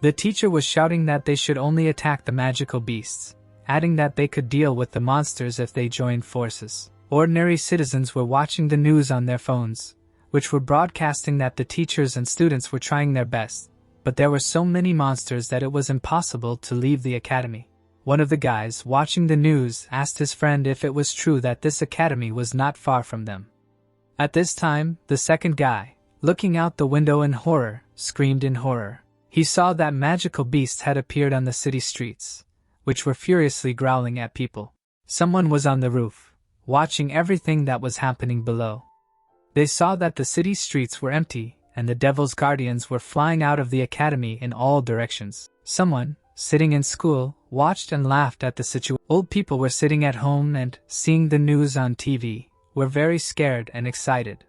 Speaker 1: The teacher was shouting that they should only attack the magical beasts, adding that they could deal with the monsters if they joined forces. Ordinary citizens were watching the news on their phones, which were broadcasting that the teachers and students were trying their best, but there were so many monsters that it was impossible to leave the academy. One of the guys watching the news asked his friend if it was true that this academy was not far from them. At this time, the second guy, looking out the window in horror, screamed in horror. He saw that magical beasts had appeared on the city streets, which were furiously growling at people. Someone was on the roof, watching everything that was happening below. They saw that the city streets were empty, and the devil's guardians were flying out of the academy in all directions. Someone, sitting in school, watched and laughed at the situation. Old people were sitting at home and, seeing the news on TV, were very scared and excited.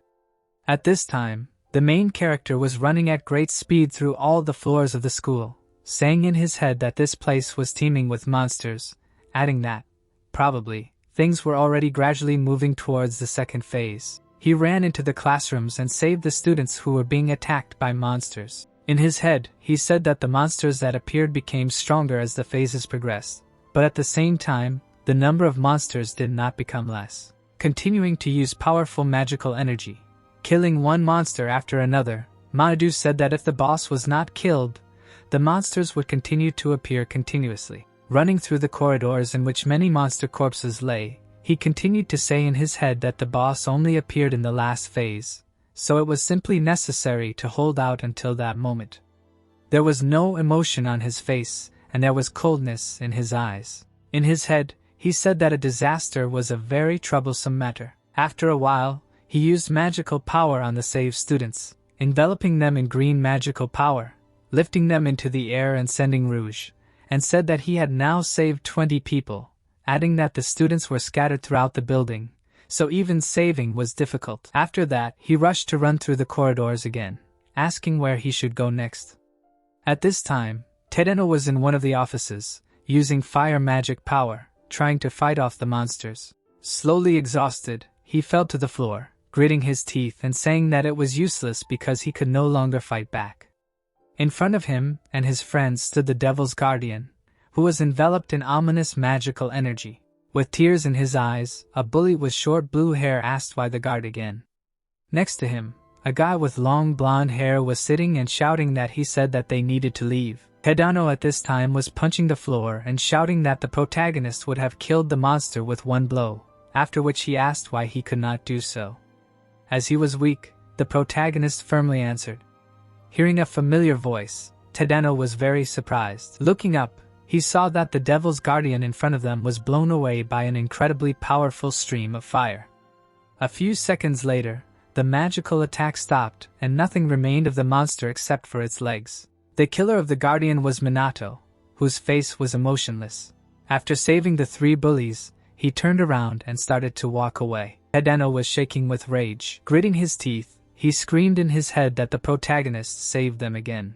Speaker 1: At this time, the main character was running at great speed through all the floors of the school, saying in his head that this place was teeming with monsters, adding that, probably, things were already gradually moving towards the second phase. He ran into the classrooms and saved the students who were being attacked by monsters. In his head, he said that the monsters that appeared became stronger as the phases progressed, but at the same time, the number of monsters did not become less. Continuing to use powerful magical energy, killing one monster after another, Manhwa said that if the boss was not killed, the monsters would continue to appear continuously. Running through the corridors in which many monster corpses lay, he continued to say in his head that the boss only appeared in the last phase, so it was simply necessary to hold out until that moment. There was no emotion on his face, and there was coldness in his eyes. In his head, he said that a disaster was a very troublesome matter. After a while, he used magical power on the saved students, enveloping them in green magical power, lifting them into the air and sending rouge, and said that he had now saved 20 people, adding that the students were scattered throughout the building, so even saving was difficult. After that, he rushed to run through the corridors again, asking where he should go next. At this time, Tedeno was in one of the offices, using fire magic power, trying to fight off the monsters. Slowly exhausted, he fell to the floor, gritting his teeth and saying that it was useless because he could no longer fight back. In front of him and his friends stood the devil's guardian, who was enveloped in ominous magical energy. With tears in his eyes, a bully with short blue hair asked why the guard again. Next to him, a guy with long blonde hair was sitting and shouting that he said that they needed to leave. Tedano at this time was punching the floor and shouting that the protagonist would have killed the monster with one blow, after which he asked why he could not do so. As he was weak, the protagonist firmly answered. Hearing a familiar voice, Tedano was very surprised. Looking up, he saw that the devil's guardian in front of them was blown away by an incredibly powerful stream of fire. A few seconds later, the magical attack stopped and nothing remained of the monster except for its legs. The killer of the guardian was Minato, whose face was emotionless. After saving the 3 bullies, he turned around and started to walk away. Tadano was shaking with rage. Gritting his teeth, he screamed in his head that the protagonist saved them again.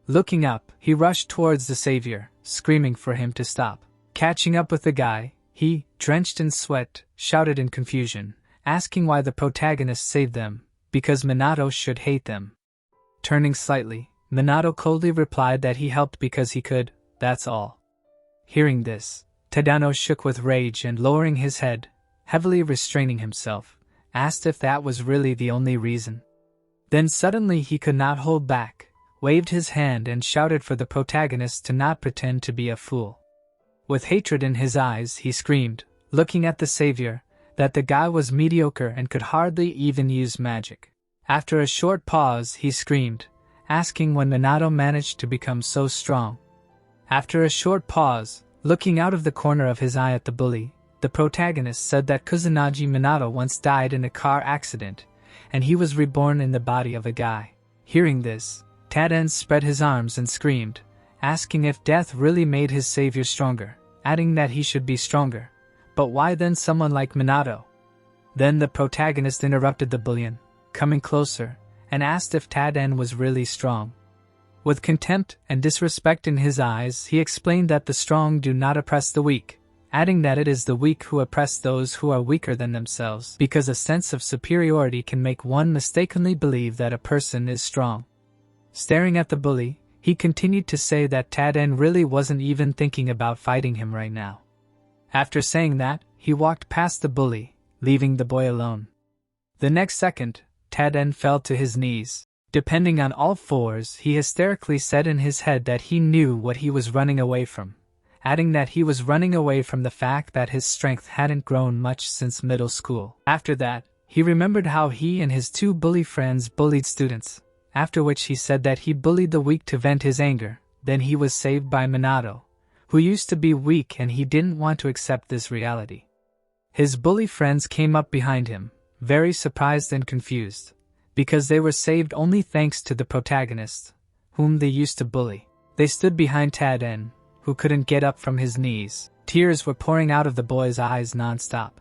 Speaker 1: Looking up, he rushed towards the savior, screaming for him to stop. Catching up with the guy, he, drenched in sweat, shouted in confusion, asking why the protagonist saved them, because Minato should hate them. Turning slightly, Minato coldly replied that he helped because he could, that's all. Hearing this, Tadano shook with rage and lowering his head, heavily restraining himself, asked if that was really the only reason. Then suddenly he could not hold back, waved his hand and shouted for the protagonist to not pretend to be a fool. With hatred in his eyes, he screamed, looking at the savior, that the guy was mediocre and could hardly even use magic. After a short pause, he screamed, asking when Minato managed to become so strong. After a short pause, looking out of the corner of his eye at the bully, the protagonist said that Kusanagi Minato once died in a car accident, and he was reborn in the body of a guy. Hearing this, Taden spread his arms and screamed, asking if death really made his savior stronger, adding that he should be stronger. But why then someone like Minato? Then the protagonist interrupted the bullion, coming closer, and asked if Taden was really strong. With contempt and disrespect in his eyes, he explained that the strong do not oppress the weak, adding that it is the weak who oppress those who are weaker than themselves, because a sense of superiority can make one mistakenly believe that a person is strong. Staring at the bully, he continued to say that Taden really wasn't even thinking about fighting him right now. After saying that, he walked past the bully, leaving the boy alone. The next second, Taden fell to his knees. Depending on all fours, he hysterically said in his head that he knew what he was running away from, adding that he was running away from the fact that his strength hadn't grown much since middle school. After that, he remembered how he and his 2 bully friends bullied students, after which he said that he bullied the weak to vent his anger. Then he was saved by Minato, who used to be weak, and he didn't want to accept this reality. His bully friends came up behind him, very surprised and confused, because they were saved only thanks to the protagonist, whom they used to bully. They stood behind Taden, who couldn't get up from his knees. Tears were pouring out of the boy's eyes non-stop.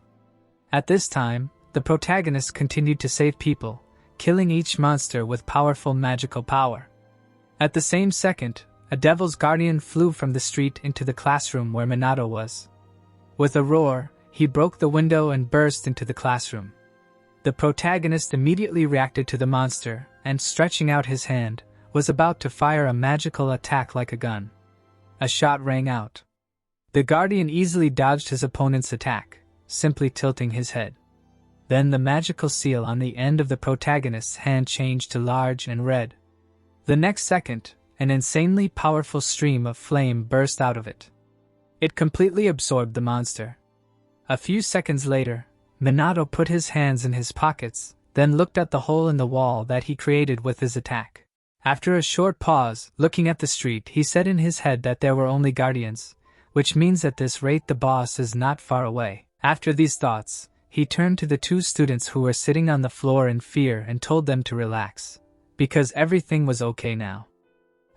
Speaker 1: At this time, the protagonist continued to save people, killing each monster with powerful magical power. At the same second, a devil's guardian flew from the street into the classroom where Minato was. With a roar, he broke the window and burst into the classroom. The protagonist immediately reacted to the monster, and stretching out his hand, was about to fire a magical attack like a gun. A shot rang out. The guardian easily dodged his opponent's attack, simply tilting his head. Then the magical seal on the end of the protagonist's hand changed to large and red. The next second, an insanely powerful stream of flame burst out of it. It completely absorbed the monster. A few seconds later, Minato put his hands in his pockets, then looked at the hole in the wall that he created with his attack. After a short pause, looking at the street, he said in his head that there were only guardians, which means at this rate the boss is not far away. After these thoughts, he turned to the 2 students who were sitting on the floor in fear and told them to relax, because everything was okay now.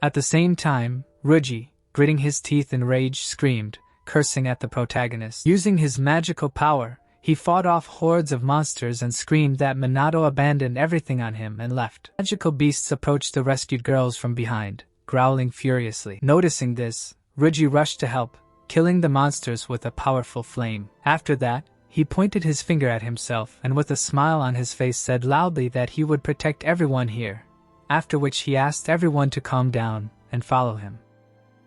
Speaker 1: At the same time, Ruji, gritting his teeth in rage, screamed, cursing at the protagonist. Using his magical power, he fought off hordes of monsters and screamed that Minato abandoned everything on him and left. Magical beasts approached the rescued girls from behind, growling furiously. Noticing this, Ruji rushed to help, killing the monsters with a powerful flame. After that, he pointed his finger at himself and with a smile on his face said loudly that he would protect everyone here, after which he asked everyone to calm down and follow him.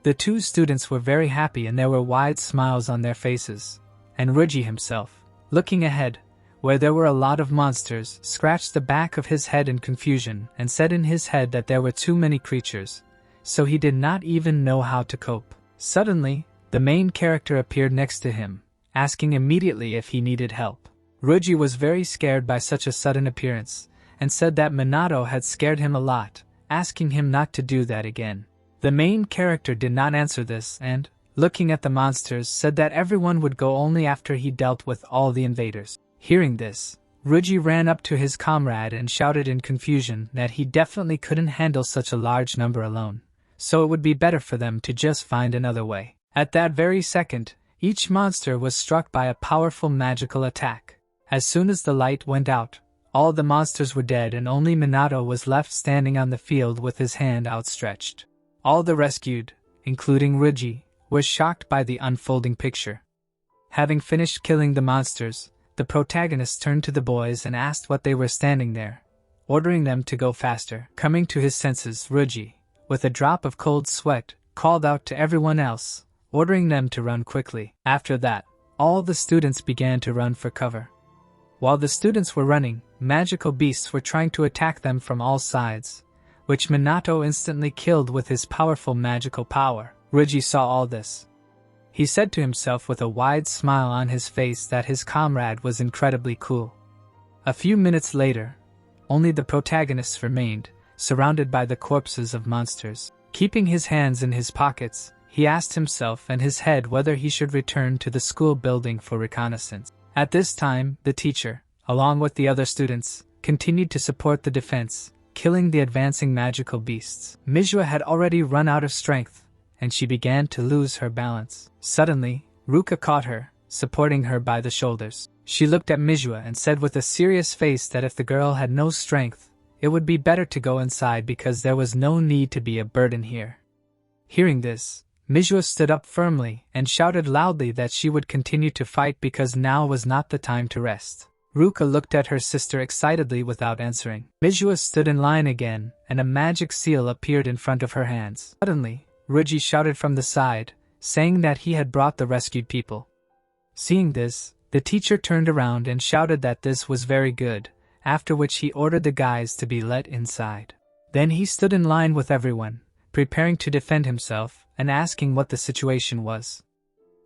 Speaker 1: The 2 students were very happy and there were wide smiles on their faces, and Ruji himself, looking ahead, where there were a lot of monsters, scratched the back of his head in confusion and said in his head that there were too many creatures, so he did not even know how to cope. Suddenly, the main character appeared next to him, asking immediately if he needed help. Ruji was very scared by such a sudden appearance, and said that Minato had scared him a lot, asking him not to do that again. The main character did not answer this and, looking at the monsters, said that everyone would go only after he dealt with all the invaders. Hearing this, Ruji ran up to his comrade and shouted in confusion that he definitely couldn't handle such a large number alone, so it would be better for them to just find another way. At that very second, each monster was struck by a powerful magical attack. As soon as the light went out, all the monsters were dead and only Minato was left standing on the field with his hand outstretched. All the rescued, including Ruji, were shocked by the unfolding picture. Having finished killing the monsters, the protagonist turned to the boys and asked what they were standing there, ordering them to go faster. Coming to his senses, Ruji, with a drop of cold sweat, called out to everyone else, ordering them to run quickly. After that, all the students began to run for cover. While the students were running, magical beasts were trying to attack them from all sides, which Minato instantly killed with his powerful magical power. Ruji saw all this. He said to himself with a wide smile on his face that his comrade was incredibly cool. A few minutes later, only the protagonists remained, surrounded by the corpses of monsters. Keeping his hands in his pockets, he asked himself and his head whether he should return to the school building for reconnaissance. At this time, the teacher, along with the other students, continued to support the defense, killing the advancing magical beasts. Manhwa had already run out of strength, and she began to lose her balance. Suddenly, Ruka caught her, supporting her by the shoulders. She looked at Manhwa and said with a serious face that if the girl had no strength, it would be better to go inside because there was no need to be a burden here. Hearing this, Manhwa stood up firmly and shouted loudly that she would continue to fight because now was not the time to rest. Ruka looked at her sister excitedly without answering. Manhwa stood in line again, and a magic seal appeared in front of her hands. Suddenly, Ruji shouted from the side, saying that he had brought the rescued people. Seeing this, the teacher turned around and shouted that this was very good, after which he ordered the guys to be let inside. Then he stood in line with everyone, preparing to defend himself and asking what the situation was.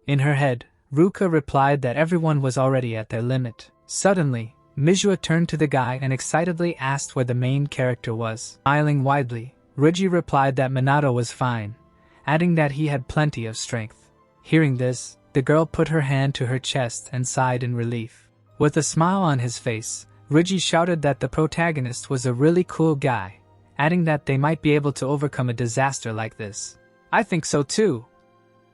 Speaker 1: In her head, Ruka replied that everyone was already at their limit. Suddenly, Manhwa turned to the guy and excitedly asked where the main character was. Smiling widely, Ruji replied that Minato was fine, adding that he had plenty of strength. Hearing this, the girl put her hand to her chest and sighed in relief. With a smile on his face, Ruji shouted that the protagonist was a really cool guy, adding that they might be able to overcome a disaster like this. "I think so too,"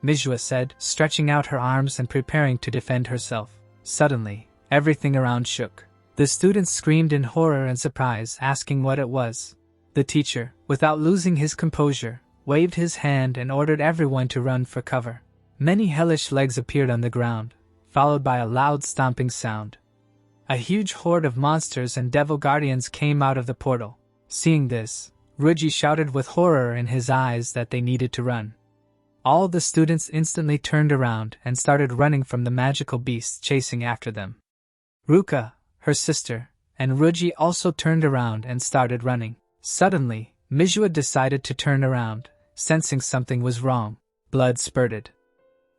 Speaker 1: Manhwa said, stretching out her arms and preparing to defend herself. Suddenly, everything around shook. The students screamed in horror and surprise, asking what it was. The teacher, without losing his composure, waved his hand and ordered everyone to run for cover. Many hellish legs appeared on the ground, followed by a loud stomping sound. A huge horde of monsters and devil guardians came out of the portal. Seeing this, Ruji shouted with horror in his eyes that they needed to run. All the students instantly turned around and started running from the magical beasts chasing after them. Ruka, her sister, and Ruji also turned around and started running. Suddenly, Manhwa decided to turn around, sensing something was wrong. Blood spurted.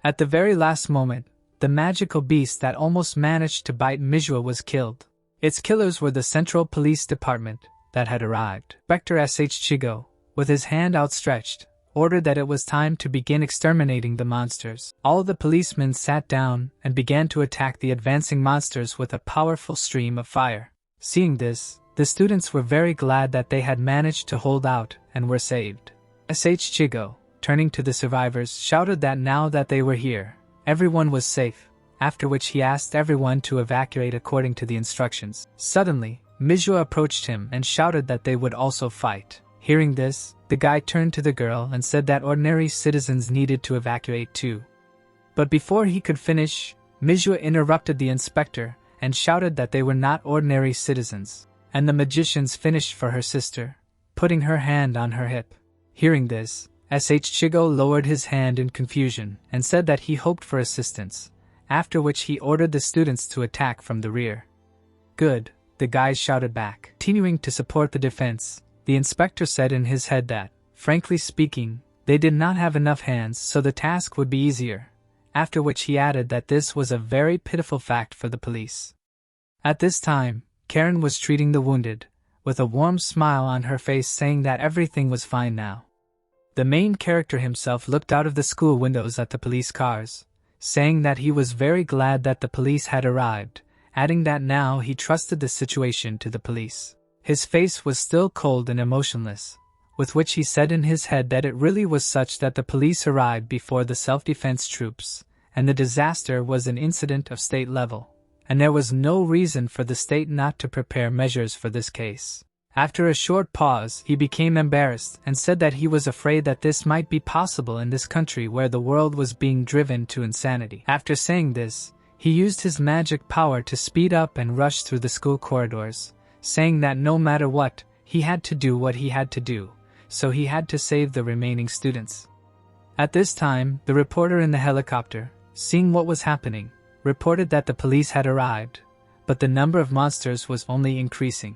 Speaker 1: At the very last moment, the magical beast that almost managed to bite Manhwa was killed. Its killers were the Central Police Department that had arrived. Inspector Chigo, with his hand outstretched, ordered that it was time to begin exterminating the monsters. All the policemen sat down and began to attack the advancing monsters with a powerful stream of fire. Seeing this, the students were very glad that they had managed to hold out and were saved. Chigo, turning to the survivors, shouted that now that they were here, everyone was safe, after which he asked everyone to evacuate according to the instructions. Suddenly, Manhwa approached him and shouted that they would also fight. Hearing this, the guy turned to the girl and said that ordinary citizens needed to evacuate too. But before he could finish, Manhwa interrupted the inspector and shouted that they were not ordinary citizens, and the magicians finished for her sister, putting her hand on her hip. Hearing this, Chigo lowered his hand in confusion and said that he hoped for assistance, after which he ordered the students to attack from the rear. "Good," the guys shouted back. Continuing to support the defense, the inspector said in his head that, frankly speaking, they did not have enough hands so the task would be easier, after which he added that this was a very pitiful fact for the police. At this time, Karen was treating the wounded, with a warm smile on her face saying that everything was fine now. The main character himself looked out of the school windows at the police cars, saying that he was very glad that the police had arrived, adding that now he trusted the situation to the police. His face was still cold and emotionless, with which he said in his head that it really was such that the police arrived before the self-defense troops, and the disaster was an incident of state level, and there was no reason for the state not to prepare measures for this case. After a short pause, he became embarrassed and said that he was afraid that this might be possible in this country where the world was being driven to insanity. After saying this, he used his magic power to speed up and rush through the school corridors, saying that no matter what, he had to do what he had to do, so he had to save the remaining students. At this time, the reporter in the helicopter, seeing what was happening, reported that the police had arrived, but the number of monsters was only increasing.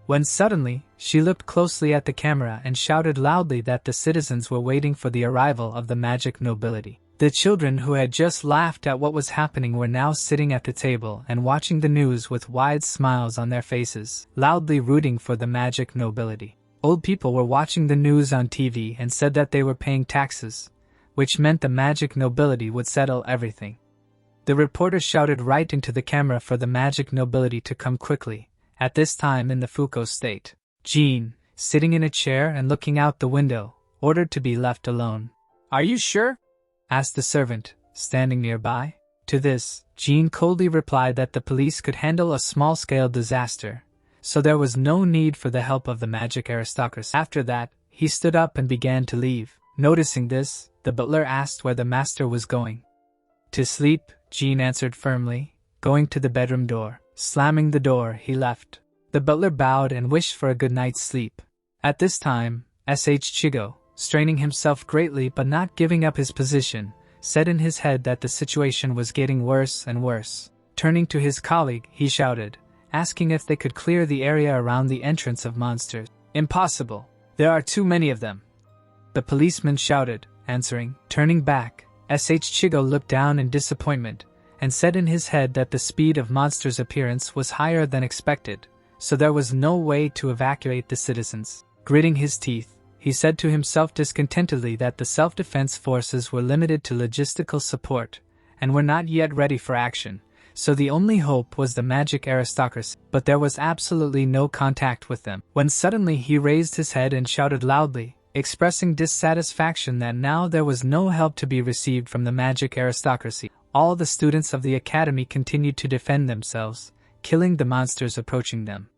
Speaker 1: When suddenly, she looked closely at the camera and shouted loudly that the citizens were waiting for the arrival of the magic nobility. The children who had just laughed at what was happening were now sitting at the table and watching the news with wide smiles on their faces, loudly rooting for the magic nobility. Old people were watching the news on TV and said that they were paying taxes, which meant the magic nobility would settle everything. The reporter shouted right into the camera for the magic nobility to come quickly. At this time in the Fuko state, Jean, sitting in a chair and looking out the window, ordered to be left alone. "Are you sure?" asked the servant, standing nearby. To this, Jean coldly replied that the police could handle a small-scale disaster, so there was no need for the help of the magic aristocracy. After that, he stood up and began to leave. Noticing this, the butler asked where the master was going. "To sleep," Jean answered firmly, going to the bedroom door. Slamming the door, he left. The butler bowed and wished for a good night's sleep. At this time, Chigo, straining himself greatly but not giving up his position, said in his head that the situation was getting worse and worse. Turning to his colleague, he shouted, asking if they could clear the area around the entrance of monsters. "Impossible. There are too many of them." The policeman shouted, answering. Turning back, Chigo looked down in disappointment, and said in his head that the speed of monsters' appearance was higher than expected, so there was no way to evacuate the citizens. Gritting his teeth, he said to himself discontentedly that the self-defense forces were limited to logistical support, and were not yet ready for action, so the only hope was the magic aristocracy, but there was absolutely no contact with them. When suddenly he raised his head and shouted loudly, expressing dissatisfaction that now there was no help to be received from the magic aristocracy. All the students of the academy continued to defend themselves, killing the monsters approaching them.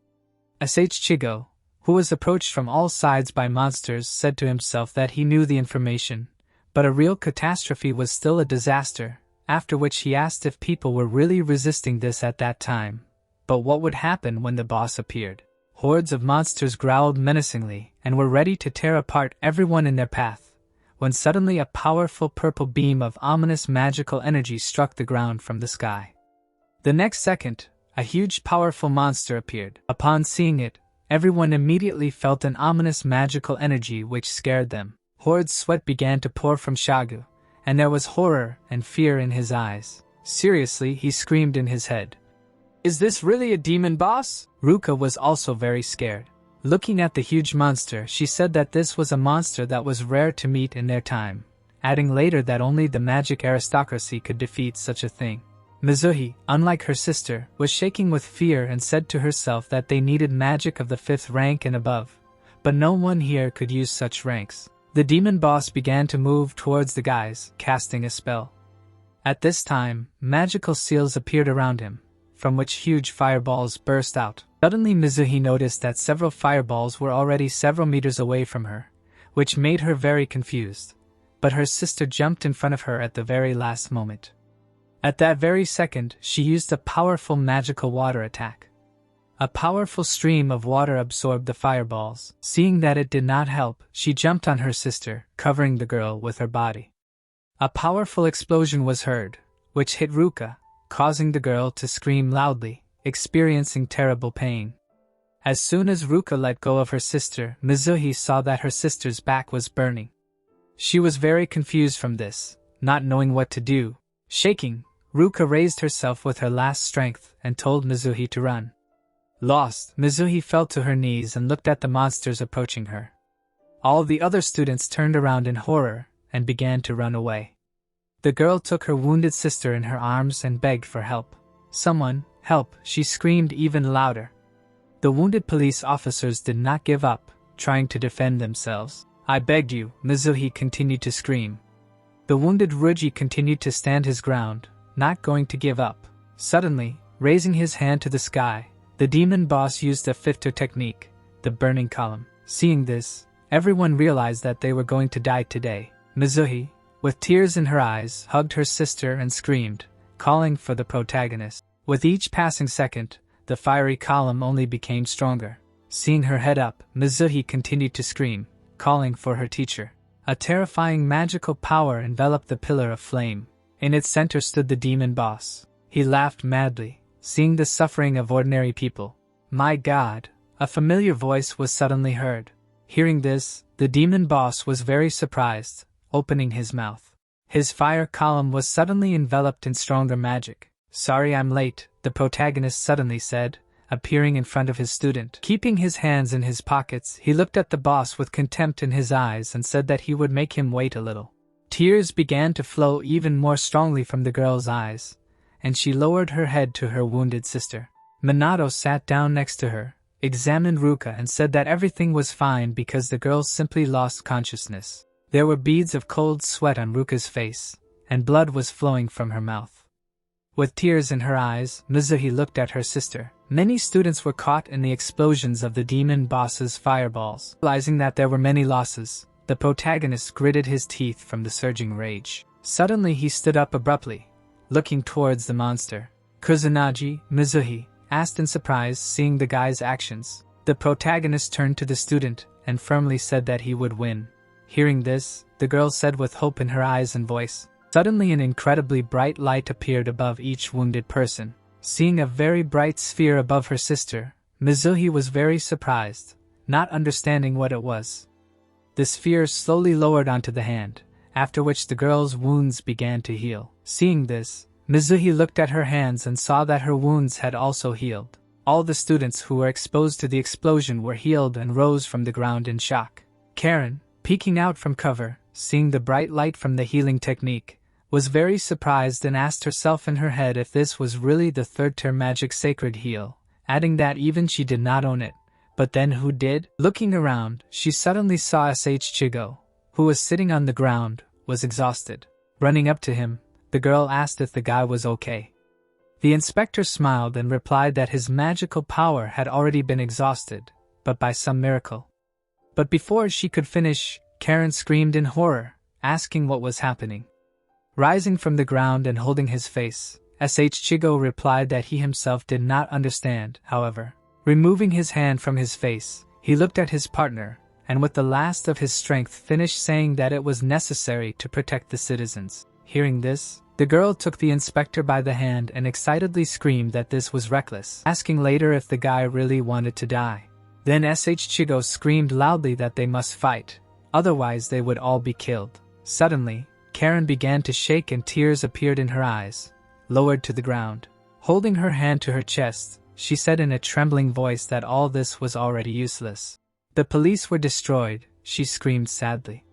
Speaker 1: Chigo, who was approached from all sides by monsters, said to himself that he knew the information, but a real catastrophe was still a disaster, after which he asked if people were really resisting this at that time. But what would happen when the boss appeared? Hordes of monsters growled menacingly and were ready to tear apart everyone in their path, when suddenly a powerful purple beam of ominous magical energy struck the ground from the sky. The next second, a huge powerful monster appeared. Upon seeing it, everyone immediately felt an ominous magical energy which scared them. Hordes sweat began to pour from Shagu, and there was horror and fear in his eyes. Seriously, he screamed in his head. "Is this really a demon boss?" Ruka was also very scared. Looking at the huge monster, she said that this was a monster that was rare to meet in their time, adding later that only the magic aristocracy could defeat such a thing. Mizuhi, unlike her sister, was shaking with fear and said to herself that they needed magic of the 5th rank and above, but no one here could use such ranks. The demon boss began to move towards the guys, casting a spell. At this time, magical seals appeared around him, from which huge fireballs burst out. Suddenly Mizuhi noticed that several fireballs were already several meters away from her, which made her very confused, but her sister jumped in front of her at the very last moment. At that very second, she used a powerful magical water attack. A powerful stream of water absorbed the fireballs. Seeing that it did not help, she jumped on her sister, covering the girl with her body. A powerful explosion was heard, which hit Ruka, causing the girl to scream loudly, experiencing terrible pain. As soon as Ruka let go of her sister, Mizuhi saw that her sister's back was burning. She was very confused from this, not knowing what to do. Shaking, Ruka raised herself with her last strength and told Mizuhi to run. Lost, Mizuhi fell to her knees and looked at the monsters approaching her. All the other students turned around in horror and began to run away. The girl took her wounded sister in her arms and begged for help. "Someone, help," she screamed even louder. The wounded police officers did not give up, trying to defend themselves. "I begged you," Mizuhi continued to scream. The wounded Ruji continued to stand his ground, not going to give up. Suddenly, raising his hand to the sky, the demon boss used a fifth technique, the burning column. Seeing this, everyone realized that they were going to die today. Mizuhi, with tears in her eyes, hugged her sister and screamed, calling for the protagonist. With each passing second, the fiery column only became stronger. Seeing her head up, Mizuhi continued to scream, calling for her teacher. A terrifying magical power enveloped the pillar of flame. In its center stood the demon boss. He laughed madly, seeing the suffering of ordinary people. "My God!" A familiar voice was suddenly heard. Hearing this, the demon boss was very surprised, opening his mouth. His fire column was suddenly enveloped in stronger magic. "Sorry I'm late," the protagonist suddenly said, appearing in front of his student. Keeping his hands in his pockets, he looked at the boss with contempt in his eyes and said that he would make him wait a little. Tears began to flow even more strongly from the girl's eyes, and she lowered her head to her wounded sister. Minato sat down next to her, examined Ruka and said that everything was fine because the girl simply lost consciousness. There were beads of cold sweat on Ruka's face, and blood was flowing from her mouth. With tears in her eyes, Mizuhi looked at her sister. Many students were caught in the explosions of the demon boss's fireballs. Realizing that there were many losses, the protagonist gritted his teeth from the surging rage. Suddenly he stood up abruptly, looking towards the monster. "Kusanagi," Mizuhi asked in surprise, seeing the guy's actions. The protagonist turned to the student and firmly said that he would win. Hearing this, the girl said with hope in her eyes and voice. Suddenly an incredibly bright light appeared above each wounded person. Seeing a very bright sphere above her sister, Mizuhi was very surprised, not understanding what it was. The sphere slowly lowered onto the hand, after which the girl's wounds began to heal. Seeing this, Mizuhi looked at her hands and saw that her wounds had also healed. All the students who were exposed to the explosion were healed and rose from the ground in shock. Karen, peeking out from cover, seeing the bright light from the healing technique, was very surprised and asked herself in her head if this was really the third-tier magic sacred heal, adding that even she did not own it. But then who did? Looking around, she suddenly saw Sh Chigo, who was sitting on the ground, was exhausted. Running up to him, the girl asked if the guy was okay. The inspector smiled and replied that his magical power had already been exhausted, but by some miracle. But before she could finish, Karen screamed in horror, asking what was happening. Rising from the ground and holding his face, Sh Chigo replied that he himself did not understand. However, removing his hand from his face, he looked at his partner, and with the last of his strength finished saying that it was necessary to protect the citizens. Hearing this, the girl took the inspector by the hand and excitedly screamed that this was reckless, asking later if the guy really wanted to die. Then Sh Chigo screamed loudly that they must fight, otherwise they would all be killed. Suddenly, Karen began to shake and tears appeared in her eyes, lowered to the ground. Holding her hand to her chest, she said in a trembling voice that all this was already useless. The police were destroyed, she screamed sadly.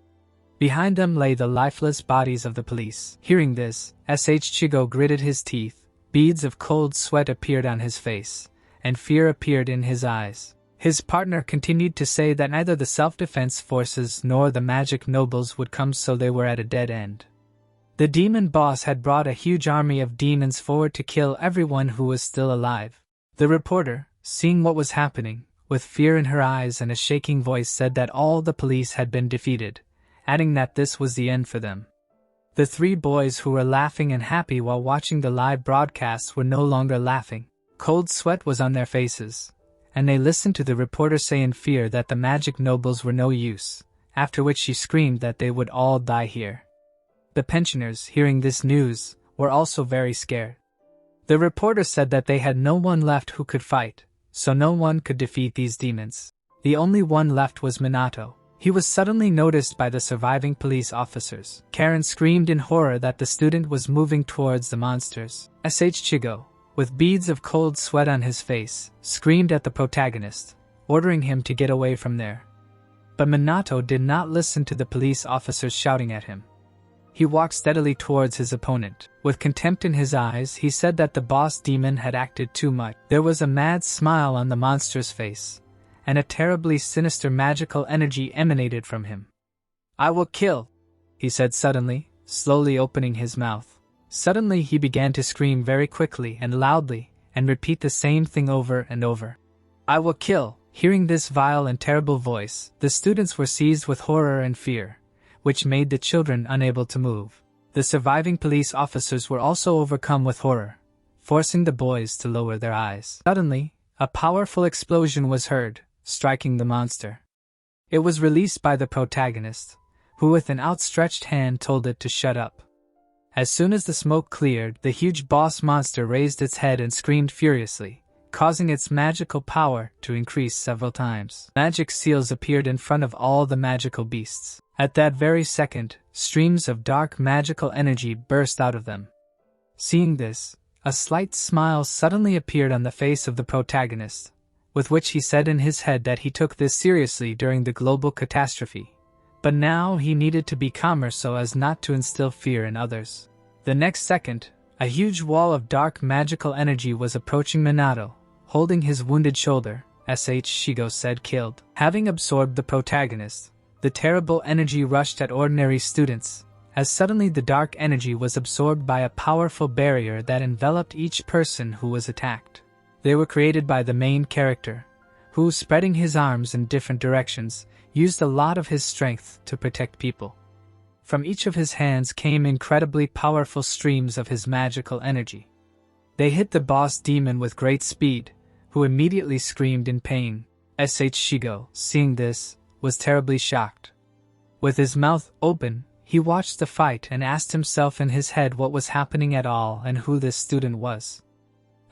Speaker 1: Behind them lay the lifeless bodies of the police. Hearing this, Sh Chigo gritted his teeth, beads of cold sweat appeared on his face, and fear appeared in his eyes. His partner continued to say that neither the self-defense forces nor the magic nobles would come, so they were at a dead end. The demon boss had brought a huge army of demons forward to kill everyone who was still alive. The reporter, seeing what was happening, with fear in her eyes and a shaking voice said that all the police had been defeated, adding that this was the end for them. The three boys who were laughing and happy while watching the live broadcasts were no longer laughing. Cold sweat was on their faces, and they listened to the reporter say in fear that the magic nobles were no use, after which she screamed that they would all die here. The pensioners, hearing this news, were also very scared. The reporter said that they had no one left who could fight, so no one could defeat these demons. The only one left was Minato. He was suddenly noticed by the surviving police officers. Karen screamed in horror that the student was moving towards the monsters. Sh Chigo, with beads of cold sweat on his face, screamed at the protagonist, ordering him to get away from there. But Minato did not listen to the police officers shouting at him. He walked steadily towards his opponent. With contempt in his eyes, he said that the boss demon had acted too much. There was a mad smile on the monster's face, and a terribly sinister magical energy emanated from him. "I will kill," he said suddenly, slowly opening his mouth. Suddenly he began to scream very quickly and loudly, and repeat the same thing over and over. "I will kill." Hearing this vile and terrible voice, the students were seized with horror and fear, which made the children unable to move. The surviving police officers were also overcome with horror, forcing the boys to lower their eyes. Suddenly, a powerful explosion was heard, striking the monster. It was released by the protagonist, who with an outstretched hand told it to shut up. As soon as the smoke cleared, the huge boss monster raised its head and screamed furiously, causing its magical power to increase several times. Magic seals appeared in front of all the magical beasts. At that very second, streams of dark magical energy burst out of them. Seeing this, a slight smile suddenly appeared on the face of the protagonist, with which he said in his head that he took this seriously during the global catastrophe. But now he needed to be calmer so as not to instill fear in others. The next second, a huge wall of dark magical energy was approaching Minato, holding his wounded shoulder. Shigo said killed. Having absorbed the protagonist, the terrible energy rushed at ordinary students, as suddenly the dark energy was absorbed by a powerful barrier that enveloped each person who was attacked. They were created by the main character, who, spreading his arms in different directions, used a lot of his strength to protect people. From each of his hands came incredibly powerful streams of his magical energy. They hit the boss demon with great speed, who immediately screamed in pain. Shigo, seeing this, was terribly shocked. With his mouth open, he watched the fight and asked himself in his head what was happening at all and who this student was.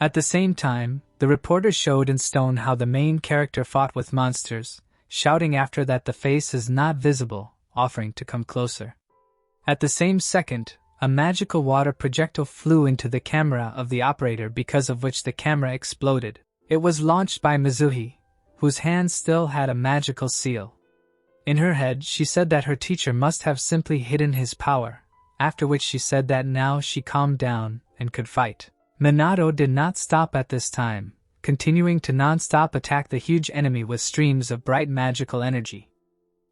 Speaker 1: At the same time, the reporter showed in stone how the main character fought with monsters, shouting after that the face is not visible, offering to come closer. At the same second, a magical water projectile flew into the camera of the operator, because of which the camera exploded. It was launched by Mizuhi, whose hand still had a magical seal. In her head, she said that her teacher must have simply hidden his power, after which she said that now she calmed down and could fight. Minato did not stop at this time, continuing to non-stop attack the huge enemy with streams of bright magical energy.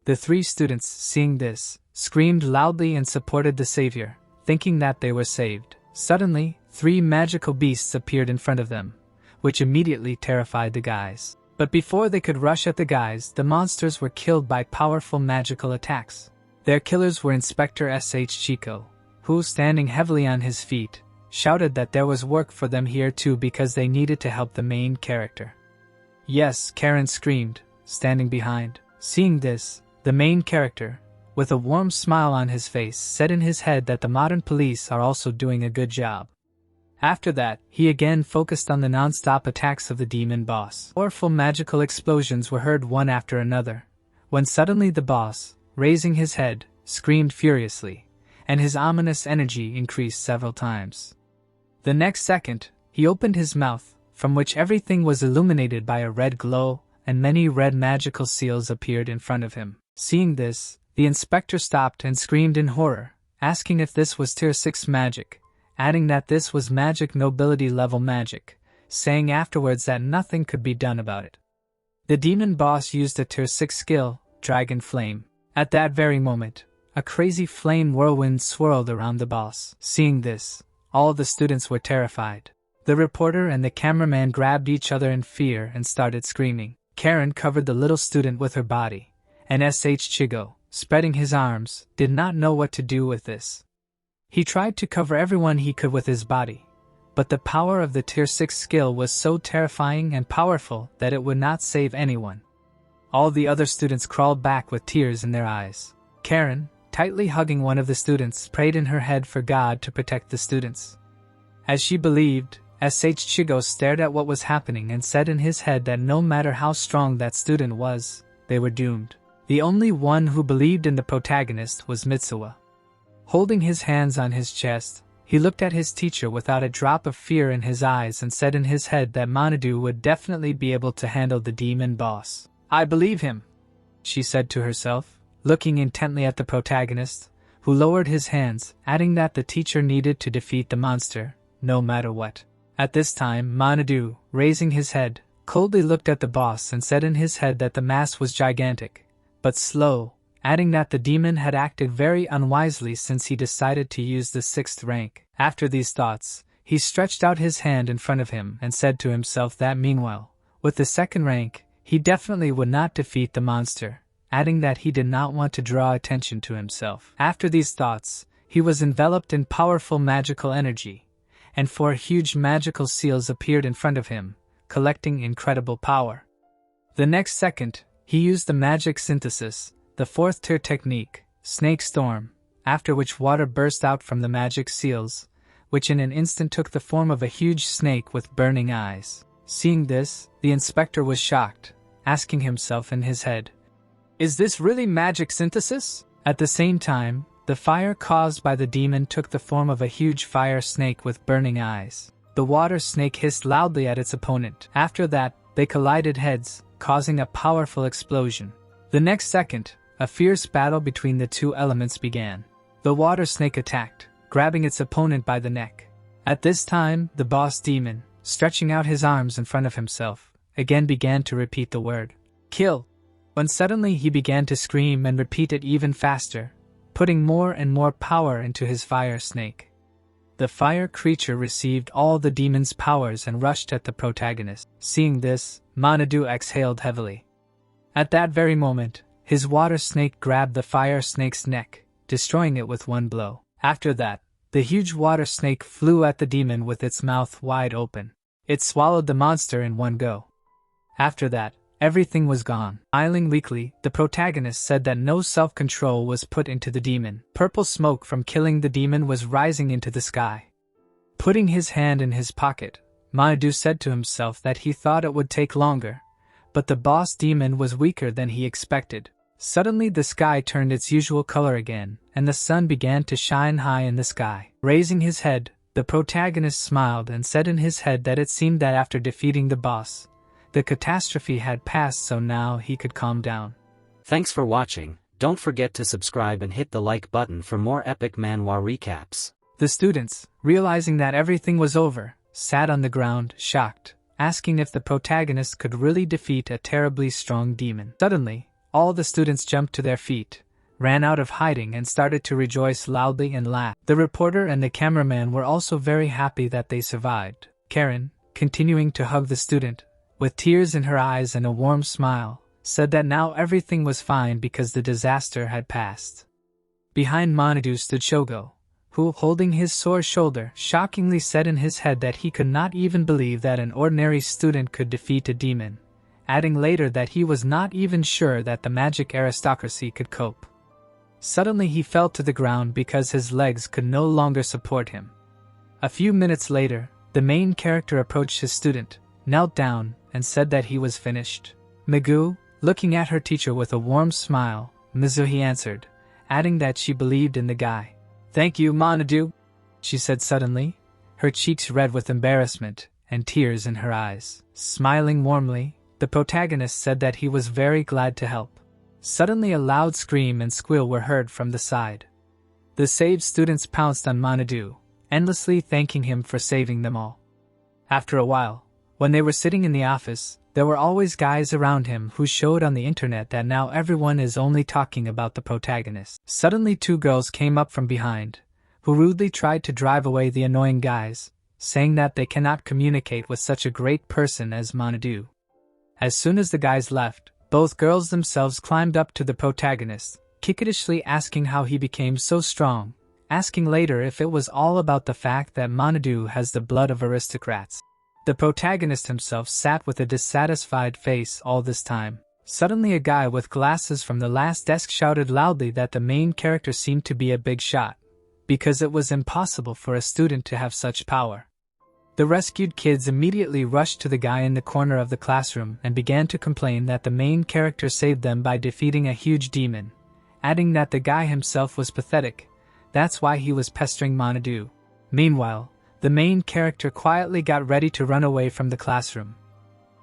Speaker 1: The three students, seeing this, screamed loudly and supported the savior, thinking that they were saved. Suddenly, three magical beasts appeared in front of them, which immediately terrified the guys. But before they could rush at the guys, the monsters were killed by powerful magical attacks. Their killers were Inspector Chico, who, standing heavily on his feet, shouted that there was work for them here too because they needed to help the main character. "Yes," Karen screamed, standing behind. Seeing this, the main character, with a warm smile on his face, said in his head that the modern police are also doing a good job. After that, he again focused on the non-stop attacks of the demon boss. Powerful magical explosions were heard one after another, when suddenly the boss, raising his head, screamed furiously, and his ominous energy increased several times. The next second, he opened his mouth, from which everything was illuminated by a red glow, and many red magical seals appeared in front of him. Seeing this, the inspector stopped and screamed in horror, asking if this was Tier 6 magic, adding that this was magic nobility level magic, saying afterwards that nothing could be done about it. The demon boss used a Tier 6 skill, Dragon Flame. At that very moment, a crazy flame whirlwind swirled around the boss. Seeing this, all the students were terrified. The reporter and the cameraman grabbed each other in fear and started screaming. Karen covered the little student with her body, and Chigo, spreading his arms, did not know what to do with this. He tried to cover everyone he could with his body, but the power of the Tier 6 skill was so terrifying and powerful that it would not save anyone. All the other students crawled back with tears in their eyes. Karen, tightly hugging one of the students, prayed in her head for God to protect the students. As she believed, Chigo stared at what was happening and said in his head that no matter how strong that student was, they were doomed. The only one who believed in the protagonist was Mitsuha. Holding his hands on his chest, he looked at his teacher without a drop of fear in his eyes and said in his head that Manhwa would definitely be able to handle the demon boss. "I believe him," she said to herself, looking intently at the protagonist, who lowered his hands, adding that the teacher needed to defeat the monster, no matter what. At this time, Manhwa, raising his head, coldly looked at the boss and said in his head that the mass was gigantic, but slow, adding that the demon had acted very unwisely since he decided to use the 6th rank. After these thoughts, he stretched out his hand in front of him and said to himself that meanwhile, with the 2nd rank, he definitely would not defeat the monster, adding that he did not want to draw attention to himself. After these thoughts, he was enveloped in powerful magical energy, and 4 huge magical seals appeared in front of him, collecting incredible power. The next second, he used the magic synthesis, the 4th tier technique, Snake Storm, after which water burst out from the magic seals, which in an instant took the form of a huge snake with burning eyes. Seeing this, the inspector was shocked, asking himself in his head, "Is this really magic synthesis?" At the same time, the fire caused by the demon took the form of a huge fire snake with burning eyes. The water snake hissed loudly at its opponent. After that, they collided heads, causing a powerful explosion. The next second, a fierce battle between the 2 elements began. The water snake attacked, grabbing its opponent by the neck. At this time, the boss demon, stretching out his arms in front of himself, again began to repeat the word, "Kill," when suddenly he began to scream and repeat it even faster, putting more and more power into his fire snake. The fire creature received all the demon's powers and rushed at the protagonist. Seeing this, Manhwa exhaled heavily. At that very moment, his water snake grabbed the fire snake's neck, destroying it with one blow. After that, the huge water snake flew at the demon with its mouth wide open. It swallowed the monster in one go. After that, everything was gone. Smiling weakly, the protagonist said that no self-control was put into the demon. Purple smoke from killing the demon was rising into the sky. Putting his hand in his pocket, Manhwa said to himself that he thought it would take longer, but the boss demon was weaker than he expected. Suddenly the sky turned its usual color again, and the sun began to shine high in the sky. Raising his head, the protagonist smiled and said in his head that it seemed that after defeating the boss, the catastrophe had passed, so now he could calm down.
Speaker 2: Thanks for watching. Don't forget to subscribe and hit the like button for more epic manhwa recaps.
Speaker 1: The students, realizing that everything was over, sat on the ground, shocked, asking if the protagonist could really defeat a terribly strong demon. Suddenly, all the students jumped to their feet, ran out of hiding and started to rejoice loudly and laugh. The reporter and the cameraman were also very happy that they survived. Karen, continuing to hug the student, with tears in her eyes and a warm smile, said that now everything was fine because the disaster had passed. Behind Manhwa stood Shogo, who, holding his sore shoulder, shockingly said in his head that he could not even believe that an ordinary student could defeat a demon, adding later that he was not even sure that the magic aristocracy could cope. Suddenly he fell to the ground because his legs could no longer support him. A few minutes later, the main character approached his student, knelt down, and said that he was finished. Mage, looking at her teacher with a warm smile, Mizuhi answered, adding that she believed in the guy. "Thank you, Manhwa," she said suddenly, her cheeks red with embarrassment and tears in her eyes. Smiling warmly, the protagonist said that he was very glad to help. Suddenly a loud scream and squeal were heard from the side. The saved students pounced on Manhwa, endlessly thanking him for saving them all. After a while, when they were sitting in the office, there were always guys around him who showed on the internet that now everyone is only talking about the protagonist. Suddenly 2 girls came up from behind, who rudely tried to drive away the annoying guys, saying that they cannot communicate with such a great person as Manhwa. As soon as the guys left, both girls themselves climbed up to the protagonist, kickishly asking how he became so strong, asking later if it was all about the fact that Manhwa has the blood of aristocrats. The protagonist himself sat with a dissatisfied face all this time. Suddenly a guy with glasses from the last desk shouted loudly that the main character seemed to be a big shot, because it was impossible for a student to have such power. The rescued kids immediately rushed to the guy in the corner of the classroom and began to complain that the main character saved them by defeating a huge demon, adding that the guy himself was pathetic, that's why he was pestering Manhwa. Meanwhile, the main character quietly got ready to run away from the classroom.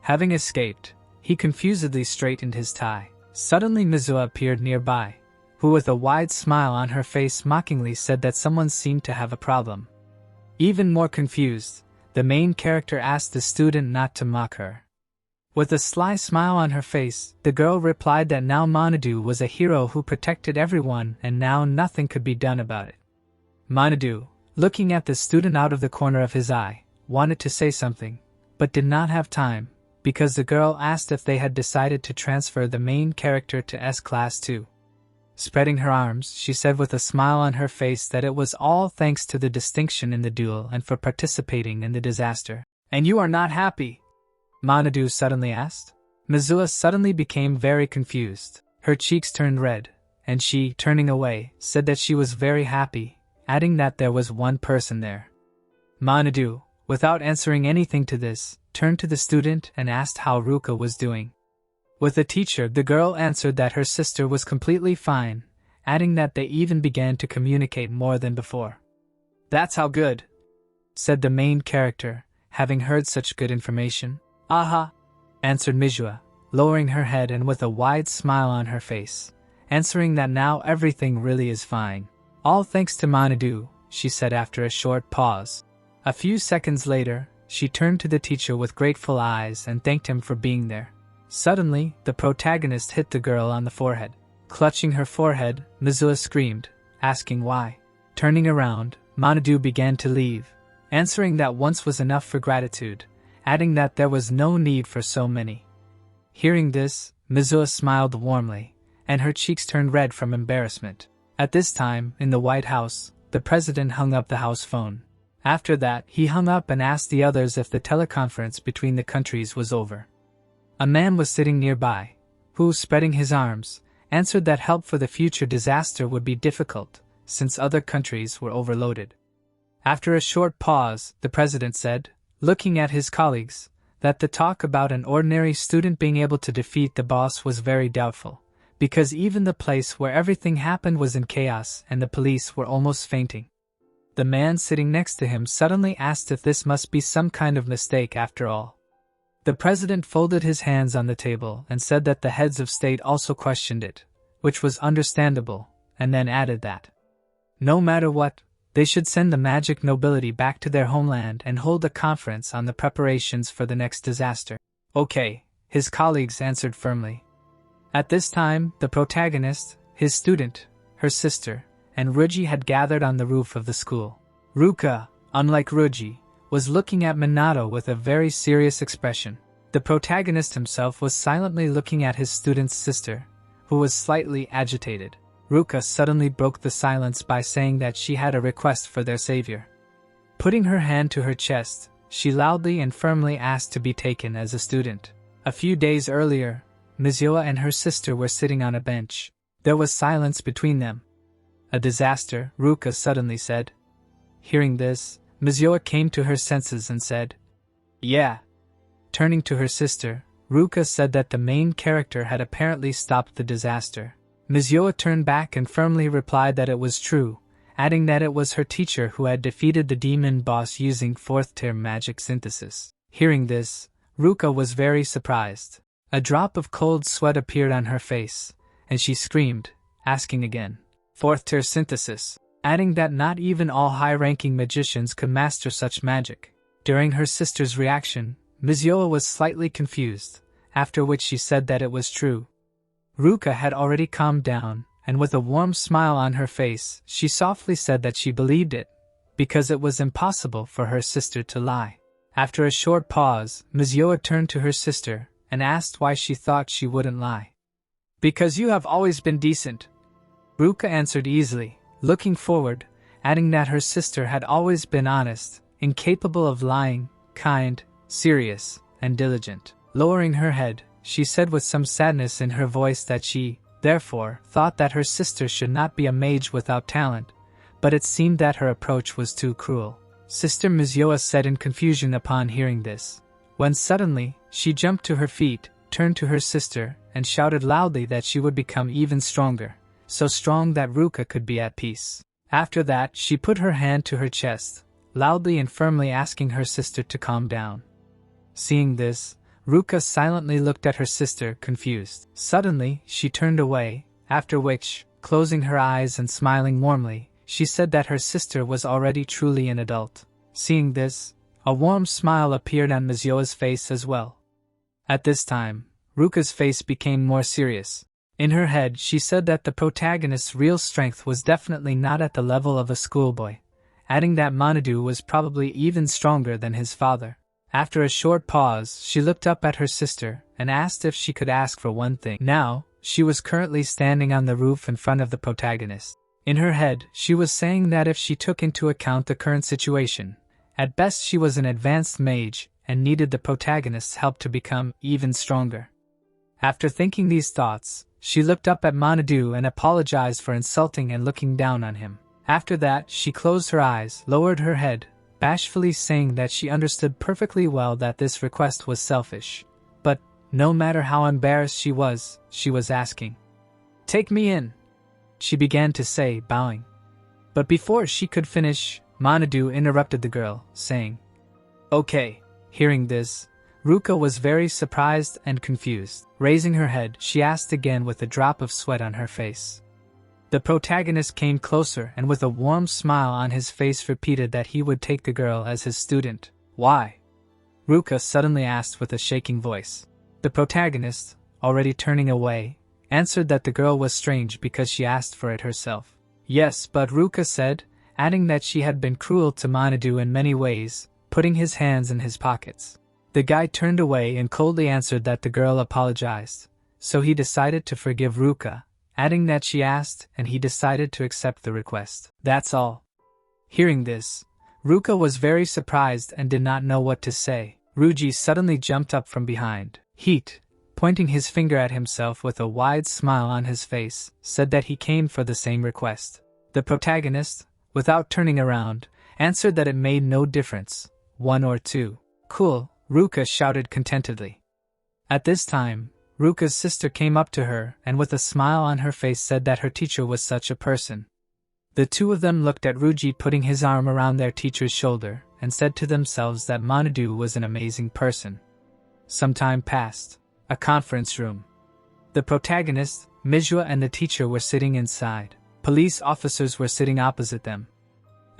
Speaker 1: Having escaped, he confusedly straightened his tie. Suddenly Mizuha appeared nearby, who with a wide smile on her face mockingly said that someone seemed to have a problem. Even more confused, the main character asked the student not to mock her. With a sly smile on her face, the girl replied that now Manhwa was a hero who protected everyone and now nothing could be done about it. Manhwa, looking at the student out of the corner of his eye, wanted to say something, but did not have time, because the girl asked if they had decided to transfer the main character to S class too. Spreading her arms, she said with a smile on her face that it was all thanks to the distinction in the duel and for participating in the disaster. And you are not happy? Manhwa suddenly asked. Mizua suddenly became very confused. Her cheeks turned red, and she, turning away, said that she was very happy, adding that there was one person there. Manhwa, without answering anything to this, turned to the student and asked how Ruka was doing. With the teacher, the girl answered that her sister was completely fine, adding that they even began to communicate more than before. That's how good, said the main character, having heard such good information. Aha, answered Mizua, lowering her head and with a wide smile on her face, answering that now everything really is fine. All thanks to Manhwa, she said after a short pause. A few seconds later, she turned to the teacher with grateful eyes and thanked him for being there. Suddenly, the protagonist hit the girl on the forehead. Clutching her forehead, Mizua screamed, asking why. Turning around, Manhwa began to leave, answering that once was enough for gratitude, adding that there was no need for so many. Hearing this, Mizua smiled warmly, and her cheeks turned red from embarrassment. At this time, in the White House, the president hung up the house phone. After that, he hung up and asked the others if the teleconference between the countries was over. A man was sitting nearby, who, spreading his arms, answered that help for the future disaster would be difficult, since other countries were overloaded. After a short pause, the president said, looking at his colleagues, that the talk about an ordinary student being able to defeat the boss was very doubtful, because even the place where everything happened was in chaos and the police were almost fainting. The man sitting next to him suddenly asked if this must be some kind of mistake after all. The president folded his hands on the table and said that the heads of state also questioned it, which was understandable, and then added that, no matter what, they should send the magic nobility back to their homeland and hold a conference on the preparations for the next disaster. Okay, his colleagues answered firmly. At this time, the protagonist, his student, her sister, and Ruji had gathered on the roof of the school. Ruka, unlike Ruji, was looking at Minato with a very serious expression. The protagonist himself was silently looking at his student's sister, who was slightly agitated. Ruka suddenly broke the silence by saying that she had a request for their savior. Putting her hand to her chest, she loudly and firmly asked to be taken as a student. A few days earlier, Mizua and her sister were sitting on a bench. There was silence between them. A disaster, Ruka suddenly said. Hearing this, Mizua came to her senses and said, yeah. Turning to her sister, Ruka said that the main character had apparently stopped the disaster. Mizua turned back and firmly replied that it was true, adding that it was her teacher who had defeated the demon boss using 4th-tier magic synthesis. Hearing this, Ruka was very surprised. A drop of cold sweat appeared on her face, and she screamed, asking again, 4th-tier synthesis, adding that not even all high-ranking magicians could master such magic. During her sister's reaction, Mizua was slightly confused, after which she said that it was true. Ruka had already calmed down, and with a warm smile on her face, she softly said that she believed it, because it was impossible for her sister to lie. After a short pause, Mizua turned to her sister and asked why she thought she wouldn't lie. Because you have always been decent, Ruka answered easily, looking forward, adding that her sister had always been honest, incapable of lying, kind, serious, and diligent. Lowering her head, she said with some sadness in her voice that she, therefore, thought that her sister should not be a mage without talent, but it seemed that her approach was too cruel. Sister Mizua said in confusion upon hearing this, when suddenly, she jumped to her feet, turned to her sister, and shouted loudly that she would become even stronger, so strong that Ruka could be at peace. After that, she put her hand to her chest, loudly and firmly asking her sister to calm down. Seeing this, Ruka silently looked at her sister, confused. Suddenly, she turned away, after which, closing her eyes and smiling warmly, she said that her sister was already truly an adult. Seeing this, a warm smile appeared on Mizuo's face as well. At this time, Ruka's face became more serious. In her head, she said that the protagonist's real strength was definitely not at the level of a schoolboy, adding that Manhwa was probably even stronger than his father. After a short pause, she looked up at her sister and asked if she could ask for one thing. Now, she was currently standing on the roof in front of the protagonist. In her head, she was saying that if she took into account the current situation, at best she was an advanced mage and needed the protagonist's help to become even stronger. After thinking these thoughts, she looked up at Manhwa and apologized for insulting and looking down on him. After that, she closed her eyes, lowered her head, bashfully saying that she understood perfectly well that this request was selfish. But, no matter how embarrassed she was asking. "Take me in," she began to say, bowing. But before she could finish, Manhwa interrupted the girl, saying, "Okay." Hearing this, Ruka was very surprised and confused. Raising her head, she asked again with a drop of sweat on her face. The protagonist came closer and with a warm smile on his face repeated that he would take the girl as his student. "Why?" Ruka suddenly asked with a shaking voice. The protagonist, already turning away, answered that the girl was strange because she asked for it herself. "Yes, but," Ruka said, adding that she had been cruel to Manhwa in many ways, putting his hands in his pockets. The guy turned away and coldly answered that the girl apologized, so he decided to forgive Ruka, adding that she asked and he decided to accept the request. That's all. Hearing this, Ruka was very surprised and did not know what to say. Ruji suddenly jumped up from behind. Heat, pointing his finger at himself with a wide smile on his face, said that he came for the same request. The protagonist, without turning around, answered that it made no difference, 1 or 2. "Cool," Ruka shouted contentedly. At this time, Ruka's sister came up to her and with a smile on her face said that her teacher was such a person. The two of them looked at Ruji putting his arm around their teacher's shoulder and said to themselves that Manhwa was an amazing person. Some time passed. A conference room. The protagonist, Mage, and the teacher were sitting inside. Police officers were sitting opposite them.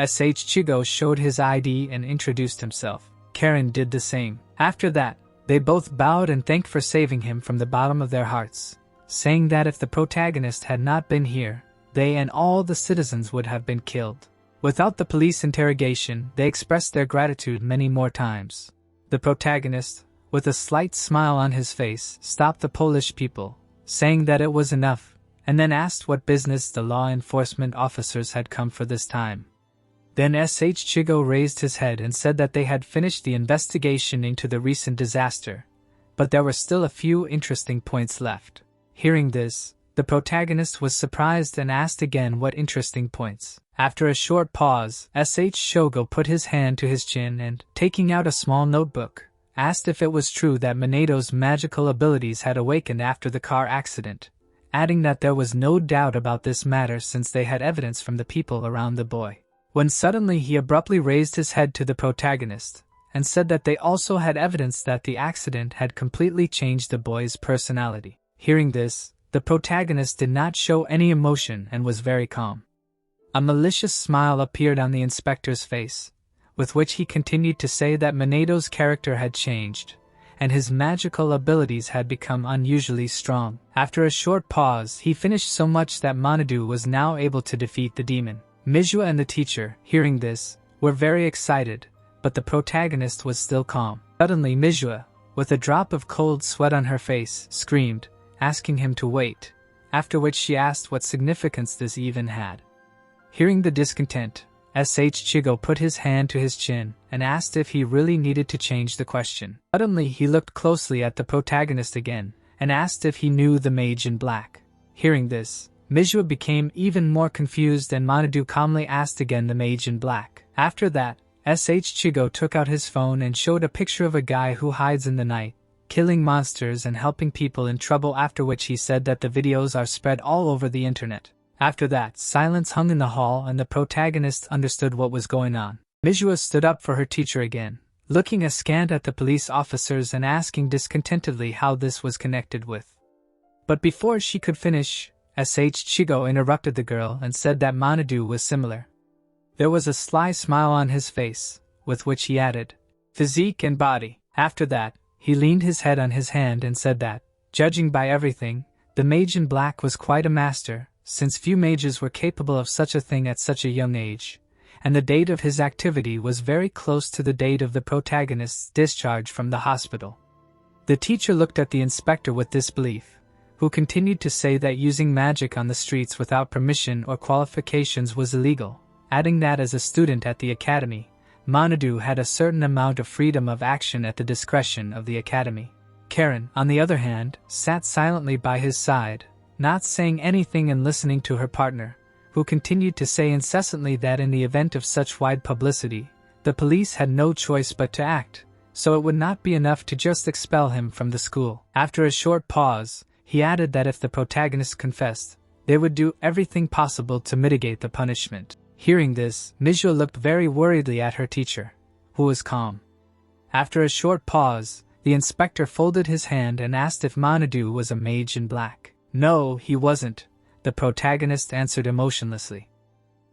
Speaker 1: Sh Chigo showed his ID and introduced himself. Karen did the same. After that, they both bowed and thanked for saving him from the bottom of their hearts, saying that if the protagonist had not been here, they and all the citizens would have been killed. Without the police interrogation, they expressed their gratitude many more times. The protagonist, with a slight smile on his face, stopped the Polish people, saying that it was enough, and then asked what business the law enforcement officers had come for this time. Then Sh Chigo raised his head and said that they had finished the investigation into the recent disaster, but there were still a few interesting points left. Hearing this, the protagonist was surprised and asked again what interesting points. After a short pause, Sh Shogo put his hand to his chin and, taking out a small notebook, asked if it was true that Minato's magical abilities had awakened after the car accident, adding that there was no doubt about this matter since they had evidence from the people around the boy. When suddenly he abruptly raised his head to the protagonist, and said that they also had evidence that the accident had completely changed the boy's personality. Hearing this, the protagonist did not show any emotion and was very calm. A malicious smile appeared on the inspector's face, with which he continued to say that Minato's character had changed, and his magical abilities had become unusually strong. After a short pause, he finished so much that Manhwa was now able to defeat the demon. Mizua and the teacher, hearing this, were very excited, but the protagonist was still calm. Suddenly Mizua, with a drop of cold sweat on her face, screamed, asking him to wait, after which she asked what significance this even had. Hearing the discontent, Sh Chigo put his hand to his chin and asked if he really needed to change the question. Suddenly he looked closely at the protagonist again and asked if he knew the mage in black. Hearing this, Mizua became even more confused and Manhwa calmly asked again the mage in black. After that, Sh Chigo took out his phone and showed a picture of a guy who hides in the night, killing monsters and helping people in trouble, after which he said that the videos are spread all over the internet. After that, silence hung in the hall and the protagonist understood what was going on. Mizua stood up for her teacher again, looking askant at the police officers and asking discontentedly how this was connected with. But before she could finish, Sh Chigo interrupted the girl and said that Manhwa was similar. There was a sly smile on his face, with which he added, physique and body. After that, he leaned his head on his hand and said that, judging by everything, the mage in black was quite a master, since few mages were capable of such a thing at such a young age, and the date of his activity was very close to the date of the protagonist's discharge from the hospital. The teacher looked at the inspector with disbelief, who continued to say that using magic on the streets without permission or qualifications was illegal, adding that as a student at the academy, Manhwa had a certain amount of freedom of action at the discretion of the academy. Karen, on the other hand, sat silently by his side, not saying anything and listening to her partner, who continued to say incessantly that in the event of such wide publicity, the police had no choice but to act, so it would not be enough to just expel him from the school. After a short pause, he added that if the protagonist confessed, they would do everything possible to mitigate the punishment. Hearing this, Mage looked very worriedly at her teacher, who was calm. After a short pause, the inspector folded his hand and asked if Manhwa was a mage in black. No, he wasn't, the protagonist answered emotionlessly.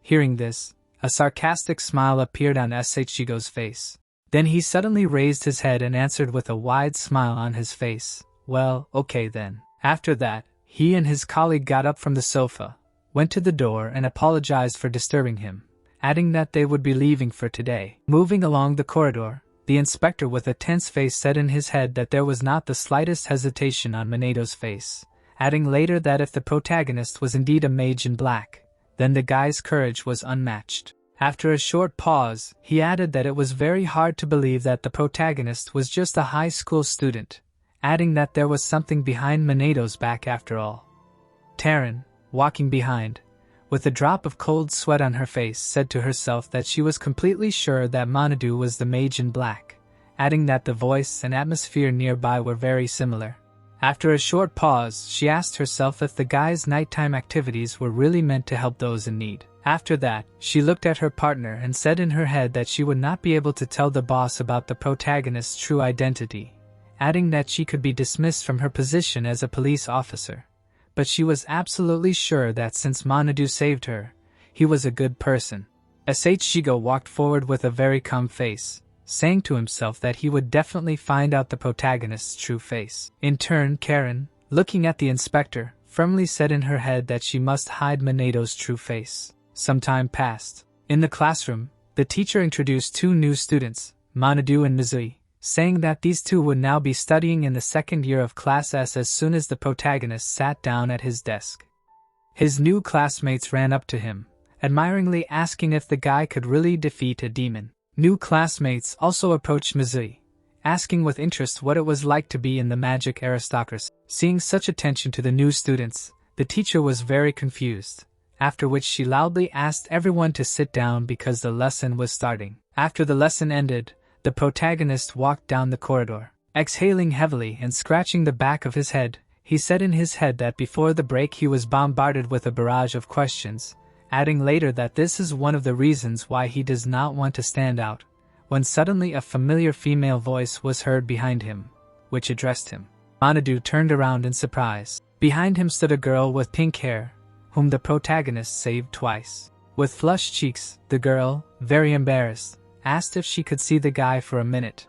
Speaker 1: Hearing this, a sarcastic smile appeared on Sachiko's face. Then he suddenly raised his head and answered with a wide smile on his face, "Well, okay then." After that, he and his colleague got up from the sofa, went to the door and apologized for disturbing him, adding that they would be leaving for today. Moving along the corridor, the inspector with a tense face said in his head that there was not the slightest hesitation on Maneto's face, adding later that if the protagonist was indeed a mage in black, then the guy's courage was unmatched. After a short pause, he added that it was very hard to believe that the protagonist was just a high school student, adding that there was something behind Maneto's back after all. Taryn, walking behind, with a drop of cold sweat on her face, said to herself that she was completely sure that Manhwa was the mage in black, adding that the voice and atmosphere nearby were very similar. After a short pause, she asked herself if the guy's nighttime activities were really meant to help those in need. After that, she looked at her partner and said in her head that she would not be able to tell the boss about the protagonist's true identity, adding that she could be dismissed from her position as a police officer. But she was absolutely sure that since Manhwa saved her, he was a good person. Sachiko walked forward with a very calm face, saying to himself that he would definitely find out the protagonist's true face. In turn, Karen, looking at the inspector, firmly said in her head that she must hide Maneto's true face. Some time passed. In the classroom, the teacher introduced two new students, Manhwa and Mizui, saying that these two would now be studying in the second year of Class S as soon as the protagonist sat down at his desk. His new classmates ran up to him, admiringly asking if the guy could really defeat a demon. New classmates also approached Mizui, asking with interest what it was like to be in the magic aristocracy. Seeing such attention to the new students, the teacher was very confused, after which she loudly asked everyone to sit down because the lesson was starting. After the lesson ended, the protagonist walked down the corridor. Exhaling heavily and scratching the back of his head, he said in his head that before the break he was bombarded with a barrage of questions, adding later that this is one of the reasons why he does not want to stand out, when suddenly a familiar female voice was heard behind him, which addressed him. Manhwa turned around in surprise. Behind him stood a girl with pink hair, whom the protagonist saved twice. With flushed cheeks, the girl, very embarrassed, asked if she could see the guy for a minute.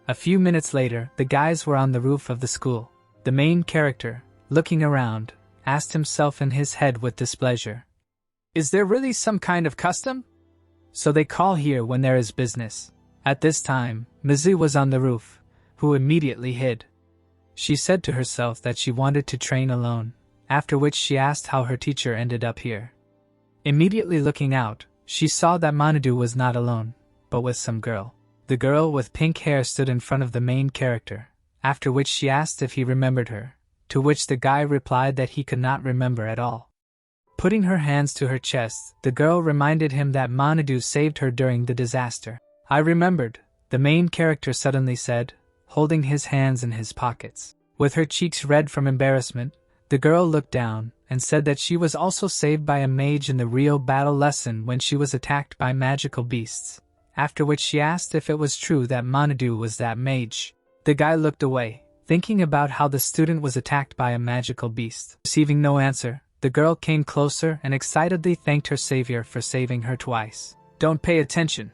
Speaker 1: A few minutes later, the guys were on the roof of the school. The main character, looking around, asked himself in his head with displeasure, "Is there really some kind of custom? So they call here when there is business." At this time, Mizui was on the roof, who immediately hid. She said to herself that she wanted to train alone, after which she asked how her teacher ended up here. Immediately looking out, she saw that Manhwa was not alone, but with some girl. The girl with pink hair stood in front of the main character, after which she asked if he remembered her, to which the guy replied that he could not remember at all. Putting her hands to her chest, the girl reminded him that Manhwa saved her during the disaster. "I remembered," the main character suddenly said, holding his hands in his pockets. With her cheeks red from embarrassment, the girl looked down and said that she was also saved by a mage in the real battle lesson when she was attacked by magical beasts, after which she asked if it was true that Manhwa was that mage. The guy looked away, thinking about how the student was attacked by a magical beast. Receiving no answer, the girl came closer and excitedly thanked her savior for saving her twice. "Don't pay attention,"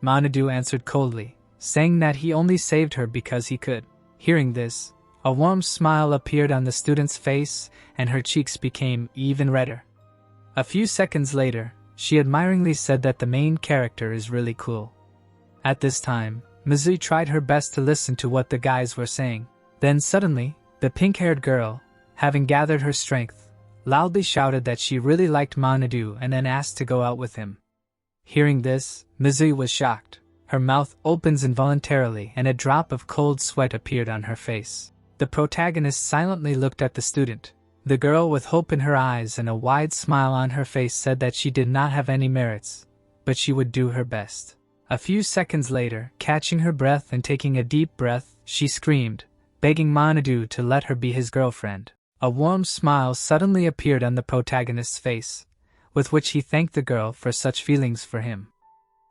Speaker 1: Manhwa answered coldly, saying that he only saved her because he could. Hearing this, a warm smile appeared on the student's face and her cheeks became even redder. A few seconds later, she admiringly said that the main character is really cool. At this time, Mizui tried her best to listen to what the guys were saying. Then suddenly, the pink-haired girl, having gathered her strength, loudly shouted that she really liked Manhwa and then asked to go out with him. Hearing this, Mizui was shocked. Her mouth opens involuntarily and a drop of cold sweat appeared on her face. The protagonist silently looked at the student. The girl with hope in her eyes and a wide smile on her face said that she did not have any merits, but she would do her best. A few seconds later, catching her breath and taking a deep breath, she screamed, begging Manhwa to let her be his girlfriend. A warm smile suddenly appeared on the protagonist's face, with which he thanked the girl for such feelings for him.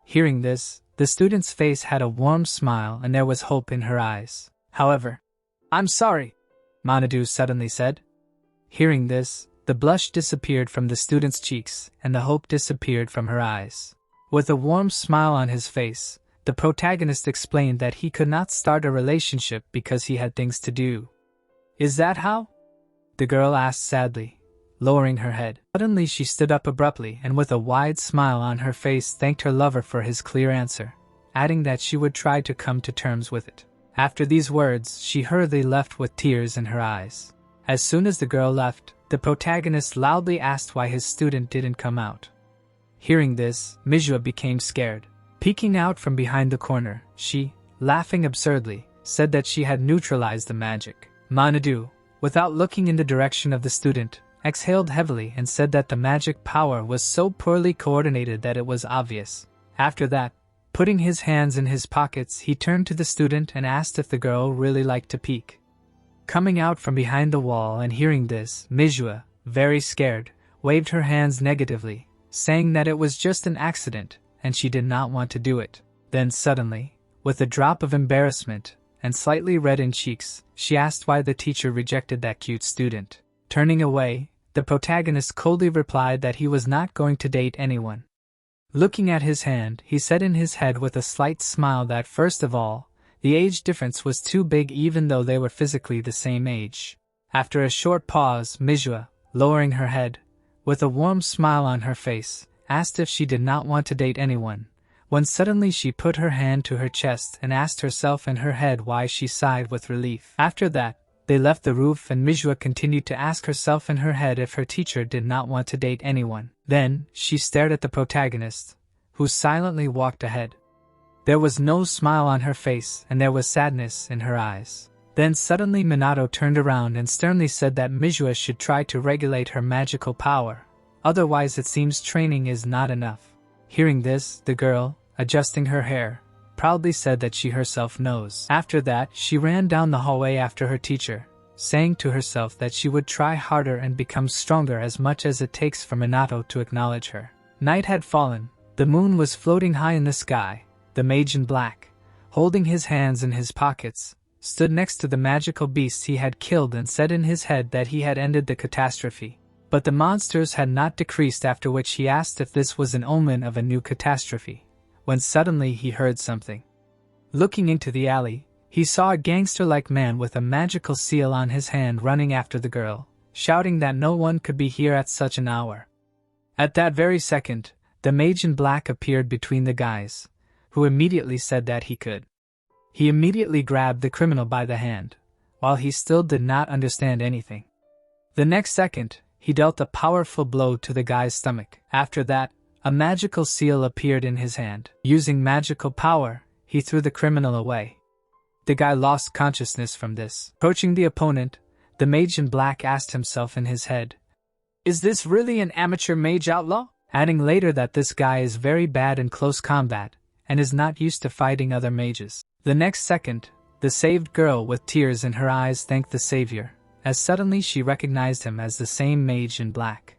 Speaker 1: Hearing this, the student's face had a warm smile and there was hope in her eyes. However, "I'm sorry," Manhwa suddenly said. Hearing this, the blush disappeared from the student's cheeks and the hope disappeared from her eyes. With a warm smile on his face, the protagonist explained that he could not start a relationship because he had things to do. "Is that how?" the girl asked sadly, lowering her head. Suddenly she stood up abruptly and with a wide smile on her face thanked her lover for his clear answer, adding that she would try to come to terms with it. After these words, she hurriedly left with tears in her eyes. As soon as the girl left, the protagonist loudly asked why his student didn't come out. Hearing this, Manhwa became scared. Peeking out from behind the corner, she, laughing absurdly, said that she had neutralized the magic. Manhwa, without looking in the direction of the student, exhaled heavily and said that the magic power was so poorly coordinated that it was obvious. After that, putting his hands in his pockets, he turned to the student and asked if the girl really liked to peek. Coming out from behind the wall and hearing this, Manhwa, very scared, waved her hands negatively, saying that it was just an accident and she did not want to do it. Then suddenly, with a drop of embarrassment and slightly red in cheeks, she asked why the teacher rejected that cute student. Turning away, the protagonist coldly replied that he was not going to date anyone. Looking at his hand, he said in his head with a slight smile that first of all, the age difference was too big even though they were physically the same age. After a short pause, Manhwa, lowering her head, with a warm smile on her face, asked if she did not want to date anyone, when suddenly she put her hand to her chest and asked herself in her head why she sighed with relief. After that, they left the roof and Manhwa continued to ask herself in her head if her teacher did not want to date anyone. Then, she stared at the protagonist, who silently walked ahead. There was no smile on her face and there was sadness in her eyes. Then suddenly Minato turned around and sternly said that Manhwa should try to regulate her magical power, otherwise it seems training is not enough. Hearing this, the girl, adjusting her hair, proudly said that she herself knows. After that, she ran down the hallway after her teacher, saying to herself that she would try harder and become stronger as much as it takes for Minato to acknowledge her. Night had fallen, the moon was floating high in the sky. The mage in black, holding his hands in his pockets, stood next to the magical beasts he had killed and said in his head that he had ended the catastrophe. But the monsters had not decreased, after which he asked if this was an omen of a new catastrophe, when suddenly he heard something. Looking into the alley, he saw a gangster-like man with a magical seal on his hand running after the girl, shouting that no one could be here at such an hour. At that very second, the mage in black appeared between the guys, who immediately said that he could. He immediately grabbed the criminal by the hand, while he still did not understand anything. The next second, he dealt a powerful blow to the guy's stomach. After that, a magical seal appeared in his hand. Using magical power, he threw the criminal away. The guy lost consciousness from this. Approaching the opponent, the mage in black asked himself in his head, "Is this really an amateur mage outlaw?" Adding later that this guy is very bad in close combat, and is not used to fighting other mages. The next second, the saved girl with tears in her eyes thanked the savior, as suddenly she recognized him as the same mage in black.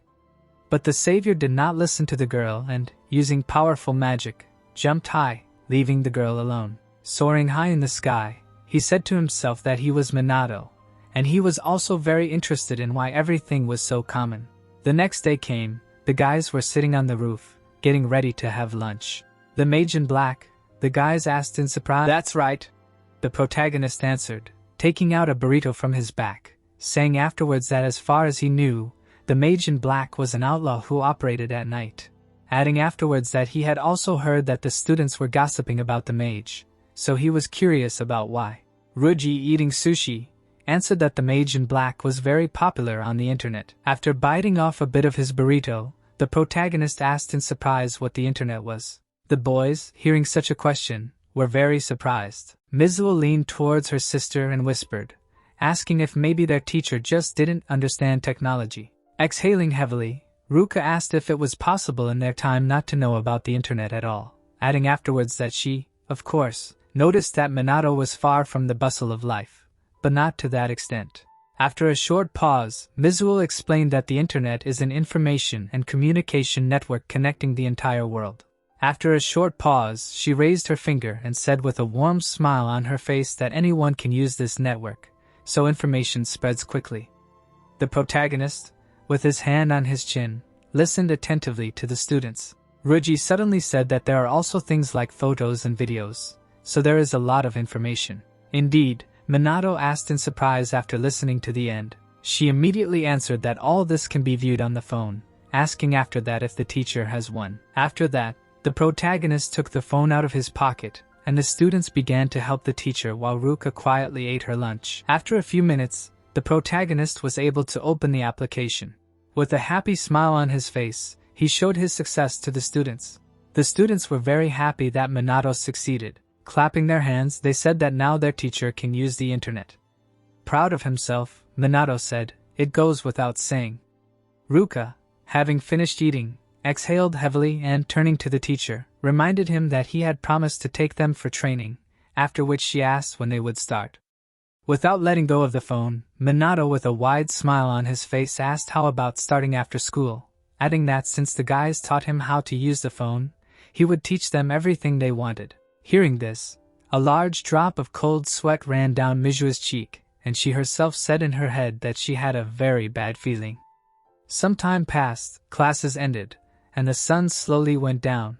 Speaker 1: But the savior did not listen to the girl and, using powerful magic, jumped high, leaving the girl alone. Soaring high in the sky, he said to himself that he was Minato, and he was also very interested in why everything was so common. The next day came, the guys were sitting on the roof, getting ready to have lunch. The mage in black, the guys asked in surprise. "That's right," the protagonist answered, taking out a burrito from his back, saying afterwards that as far as he knew, the Mage in Black was an outlaw who operated at night. Adding afterwards that he had also heard that the students were gossiping about the Mage, so he was curious about why. Ruji, eating sushi, answered that the Mage in Black was very popular on the internet. After biting off a bit of his burrito, the protagonist asked in surprise what the internet was. The boys, hearing such a question, were very surprised. Mizuo leaned towards her sister and whispered, asking if maybe their teacher just didn't understand technology. Exhaling heavily, Ruka asked if it was possible in their time not to know about the internet at all, adding afterwards that she, of course, noticed that Minato was far from the bustle of life, but not to that extent. After a short pause, Mizuo explained that the internet is an information and communication network connecting the entire world. After a short pause, she raised her finger and said with a warm smile on her face that anyone can use this network, so information spreads quickly. The protagonist, with his hand on his chin, listened attentively to the students. Ruji suddenly said that there are also things like photos and videos, so there is a lot of information. Indeed, Minato asked in surprise after listening to the end. She immediately answered that all this can be viewed on the phone, asking after that if the teacher has one. After that, the protagonist took the phone out of his pocket, and the students began to help the teacher while Ruka quietly ate her lunch. After a few minutes, the protagonist was able to open the application. With a happy smile on his face, he showed his success to the students. The students were very happy that Minato succeeded. Clapping their hands, they said that now their teacher can use the internet. Proud of himself, Minato said, "It goes without saying." Ruka, having finished eating, exhaled heavily and, turning to the teacher, reminded him that he had promised to take them for training, after which she asked when they would start. Without letting go of the phone, Minato with a wide smile on his face asked how about starting after school, adding that since the guys taught him how to use the phone, he would teach them everything they wanted. Hearing this, a large drop of cold sweat ran down Mizuo's cheek, and she herself said in her head that she had a very bad feeling. Some time passed, classes ended, and the sun slowly went down.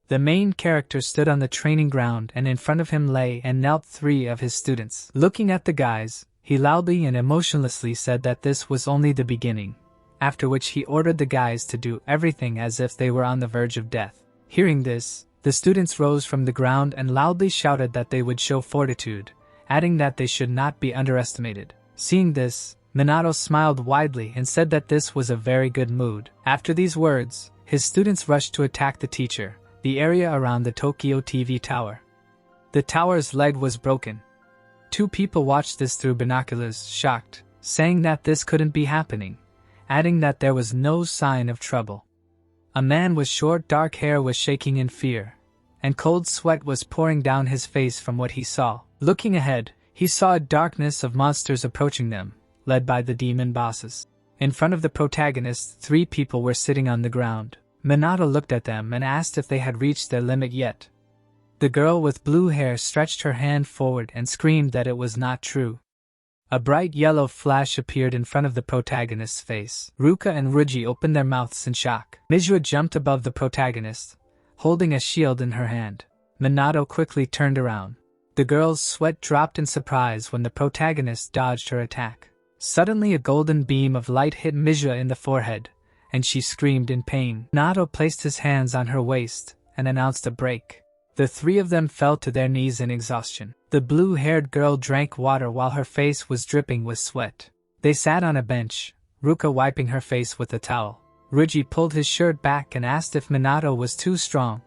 Speaker 1: The main character stood on the training ground, and in front of him lay and knelt 3 of his students. Looking at the guys, he loudly and emotionlessly said that this was only the beginning, after which he ordered the guys to do everything as if they were on the verge of death. Hearing this, the students rose from the ground and loudly shouted that they would show fortitude, adding that they should not be underestimated. Seeing this, Minato smiled widely and said that this was a very good mood. After these words, his students rushed to attack the teacher, the area around the Tokyo TV tower. The tower's leg was broken. 2 people watched this through binoculars, shocked, saying that this couldn't be happening, adding that there was no sign of trouble. A man with short dark hair was shaking in fear, and cold sweat was pouring down his face from what he saw. Looking ahead, he saw a darkness of monsters approaching them, led by the demon bosses. In front of the protagonist, 3 people were sitting on the ground. Minato looked at them and asked if they had reached their limit yet. The girl with blue hair stretched her hand forward and screamed that it was not true. A bright yellow flash appeared in front of the protagonist's face. Ruka and Ruji opened their mouths in shock. Mizuo jumped above the protagonist, holding a shield in her hand. Minato quickly turned around. The girl's sweat dropped in surprise when the protagonist dodged her attack. Suddenly a golden beam of light hit Mizuo in the forehead, and she screamed in pain. Minato placed his hands on her waist and announced a break. The 3 of them fell to their knees in exhaustion. The blue-haired girl drank water while her face was dripping with sweat. They sat on a bench, Ruka wiping her face with a towel. Ruji pulled his shirt back and asked if Minato was too strong.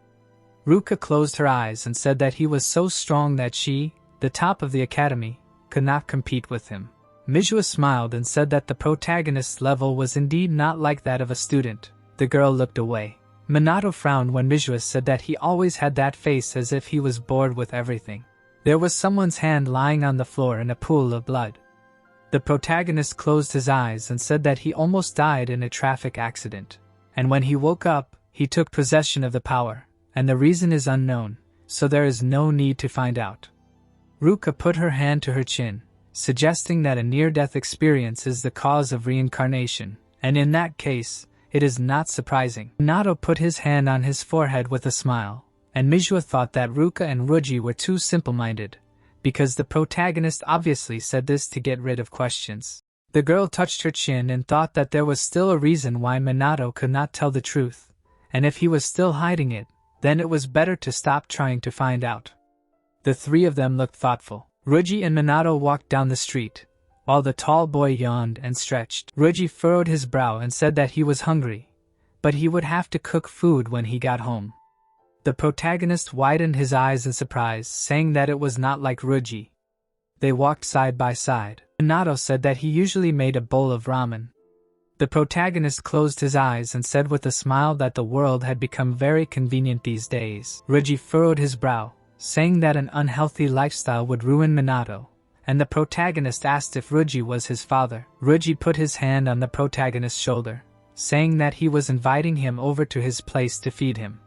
Speaker 1: Ruka closed her eyes and said that he was so strong that she, the top of the academy, could not compete with him. Mizuo smiled and said that the protagonist's level was indeed not like that of a student. The girl looked away. Minato frowned when Mizuo said that he always had that face as if he was bored with everything. There was someone's hand lying on the floor in a pool of blood. The protagonist closed his eyes and said that he almost died in a traffic accident. And when he woke up, he took possession of the power, and the reason is unknown, so there is no need to find out. Ruka put her hand to her chin, suggesting that a near-death experience is the cause of reincarnation, and in that case, it is not surprising. Minato put his hand on his forehead with a smile, and Mizuo thought that Ruka and Ruji were too simple-minded, because the protagonist obviously said this to get rid of questions. The girl touched her chin and thought that there was still a reason why Minato could not tell the truth, and if he was still hiding it, then it was better to stop trying to find out. The three of them looked thoughtful. Ruji and Minato walked down the street, while the tall boy yawned and stretched. Ruji furrowed his brow and said that he was hungry, but he would have to cook food when he got home. The protagonist widened his eyes in surprise, saying that it was not like Ruji. They walked side by side. Minato said that he usually made a bowl of ramen. The protagonist closed his eyes and said with a smile that the world had become very convenient these days. Ruji furrowed his brow, saying that an unhealthy lifestyle would ruin Minato, and the protagonist asked if Ruji was his father. Ruji put his hand on the protagonist's shoulder, saying that he was inviting him over to his place to feed him.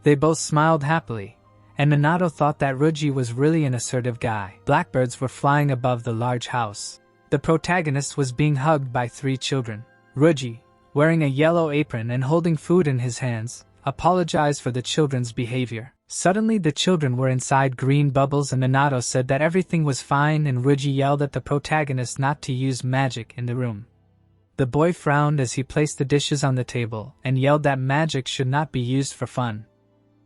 Speaker 1: They both smiled happily, and Minato thought that Ruji was really an assertive guy. Blackbirds were flying above the large house. The protagonist was being hugged by three children. Ruji, wearing a yellow apron and holding food in his hands, apologized for the children's behavior. Suddenly the children were inside green bubbles and Minato said that everything was fine and Ruji yelled at the protagonist not to use magic in the room. The boy frowned as he placed the dishes on the table and yelled that magic should not be used for fun.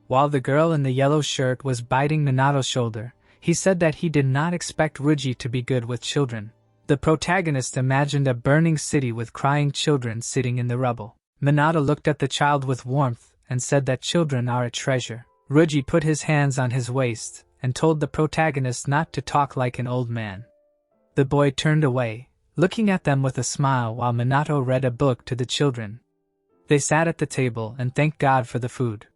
Speaker 1: While the girl in the yellow shirt was biting Minato's shoulder, he said that he did not expect Ruji to be good with children. The protagonist imagined a burning city with crying children sitting in the rubble. Minato looked at the child with warmth and said that children are a treasure. Ruji put his hands on his waist and told the protagonist not to talk like an old man. The boy turned away, looking at them with a smile while Minato read a book to the children. They sat at the table and thanked God for the food.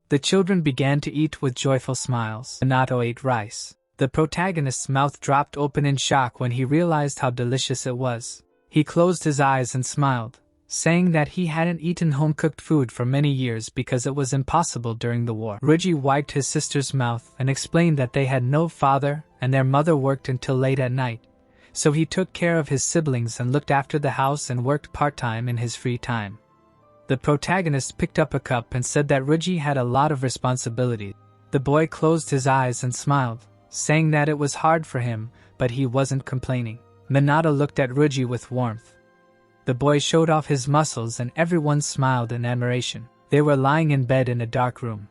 Speaker 1: The children began to eat with joyful smiles. Minato ate rice. The protagonist's mouth dropped open in shock when he realized how delicious it was. He closed his eyes and smiled, saying that he hadn't eaten home-cooked food for many years because it was impossible during the war. Ruji wiped his sister's mouth and explained that they had no father and their mother worked until late at night, so he took care of his siblings and looked after the house and worked part-time in his free time. The protagonist picked up a cup and said that Ruji had a lot of responsibility. The boy closed his eyes and smiled, saying that it was hard for him, but he wasn't complaining. Minato looked at Ruji with warmth. The boy showed off his muscles and everyone smiled in admiration. They were lying in bed in a dark room.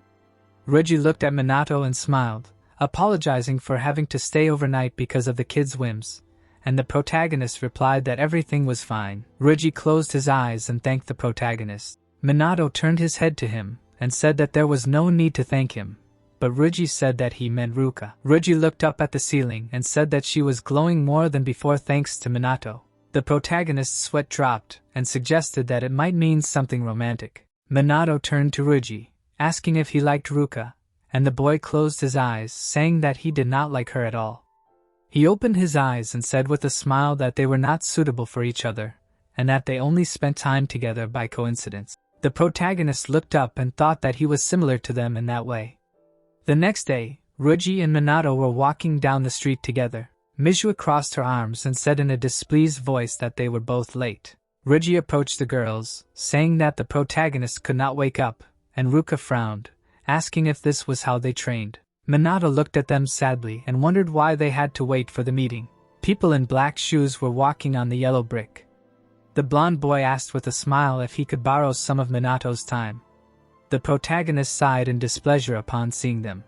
Speaker 1: Ruji looked at Minato and smiled, apologizing for having to stay overnight because of the kids' whims, and the protagonist replied that everything was fine. Ruji closed his eyes and thanked the protagonist. Minato turned his head to him and said that there was no need to thank him, but Ruji said that he meant Ruka. Ruji looked up at the ceiling and said that she was glowing more than before thanks to Minato. The protagonist's sweat dropped and suggested that it might mean something romantic. Minato turned to Ruji, asking if he liked Ruka, and the boy closed his eyes, saying that he did not like her at all. He opened his eyes and said with a smile that they were not suitable for each other, and that they only spent time together by coincidence. The protagonist looked up and thought that he was similar to them in that way. The next day, Ruji and Minato were walking down the street together. Manhwa crossed her arms and said in a displeased voice that they were both late. Ruji approached the girls, saying that the protagonist could not wake up, and Ruka frowned, asking if this was how they trained. Minato looked at them sadly and wondered why they had to wait for the meeting. People in black shoes were walking on the yellow brick. The blonde boy asked with a smile if he could borrow some of Minato's time. The protagonist sighed in displeasure upon seeing them.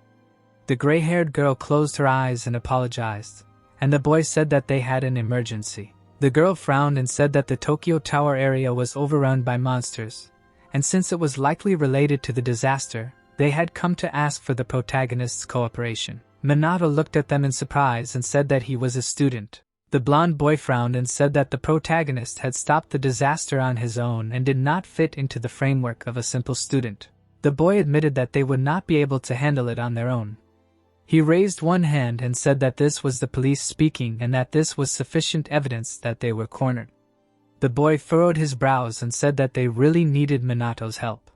Speaker 1: The gray-haired girl closed her eyes and apologized, and the boy said that they had an emergency. The girl frowned and said that the Tokyo Tower area was overrun by monsters, and since it was likely related to the disaster, they had come to ask for the protagonist's cooperation. Minato looked at them in surprise and said that he was a student. The blonde boy frowned and said that the protagonist had stopped the disaster on his own and did not fit into the framework of a simple student. The boy admitted that they would not be able to handle it on their own. He raised one hand and said that this was the police speaking and that this was sufficient evidence that they were cornered. The boy furrowed his brows and said that they really needed Minato's help.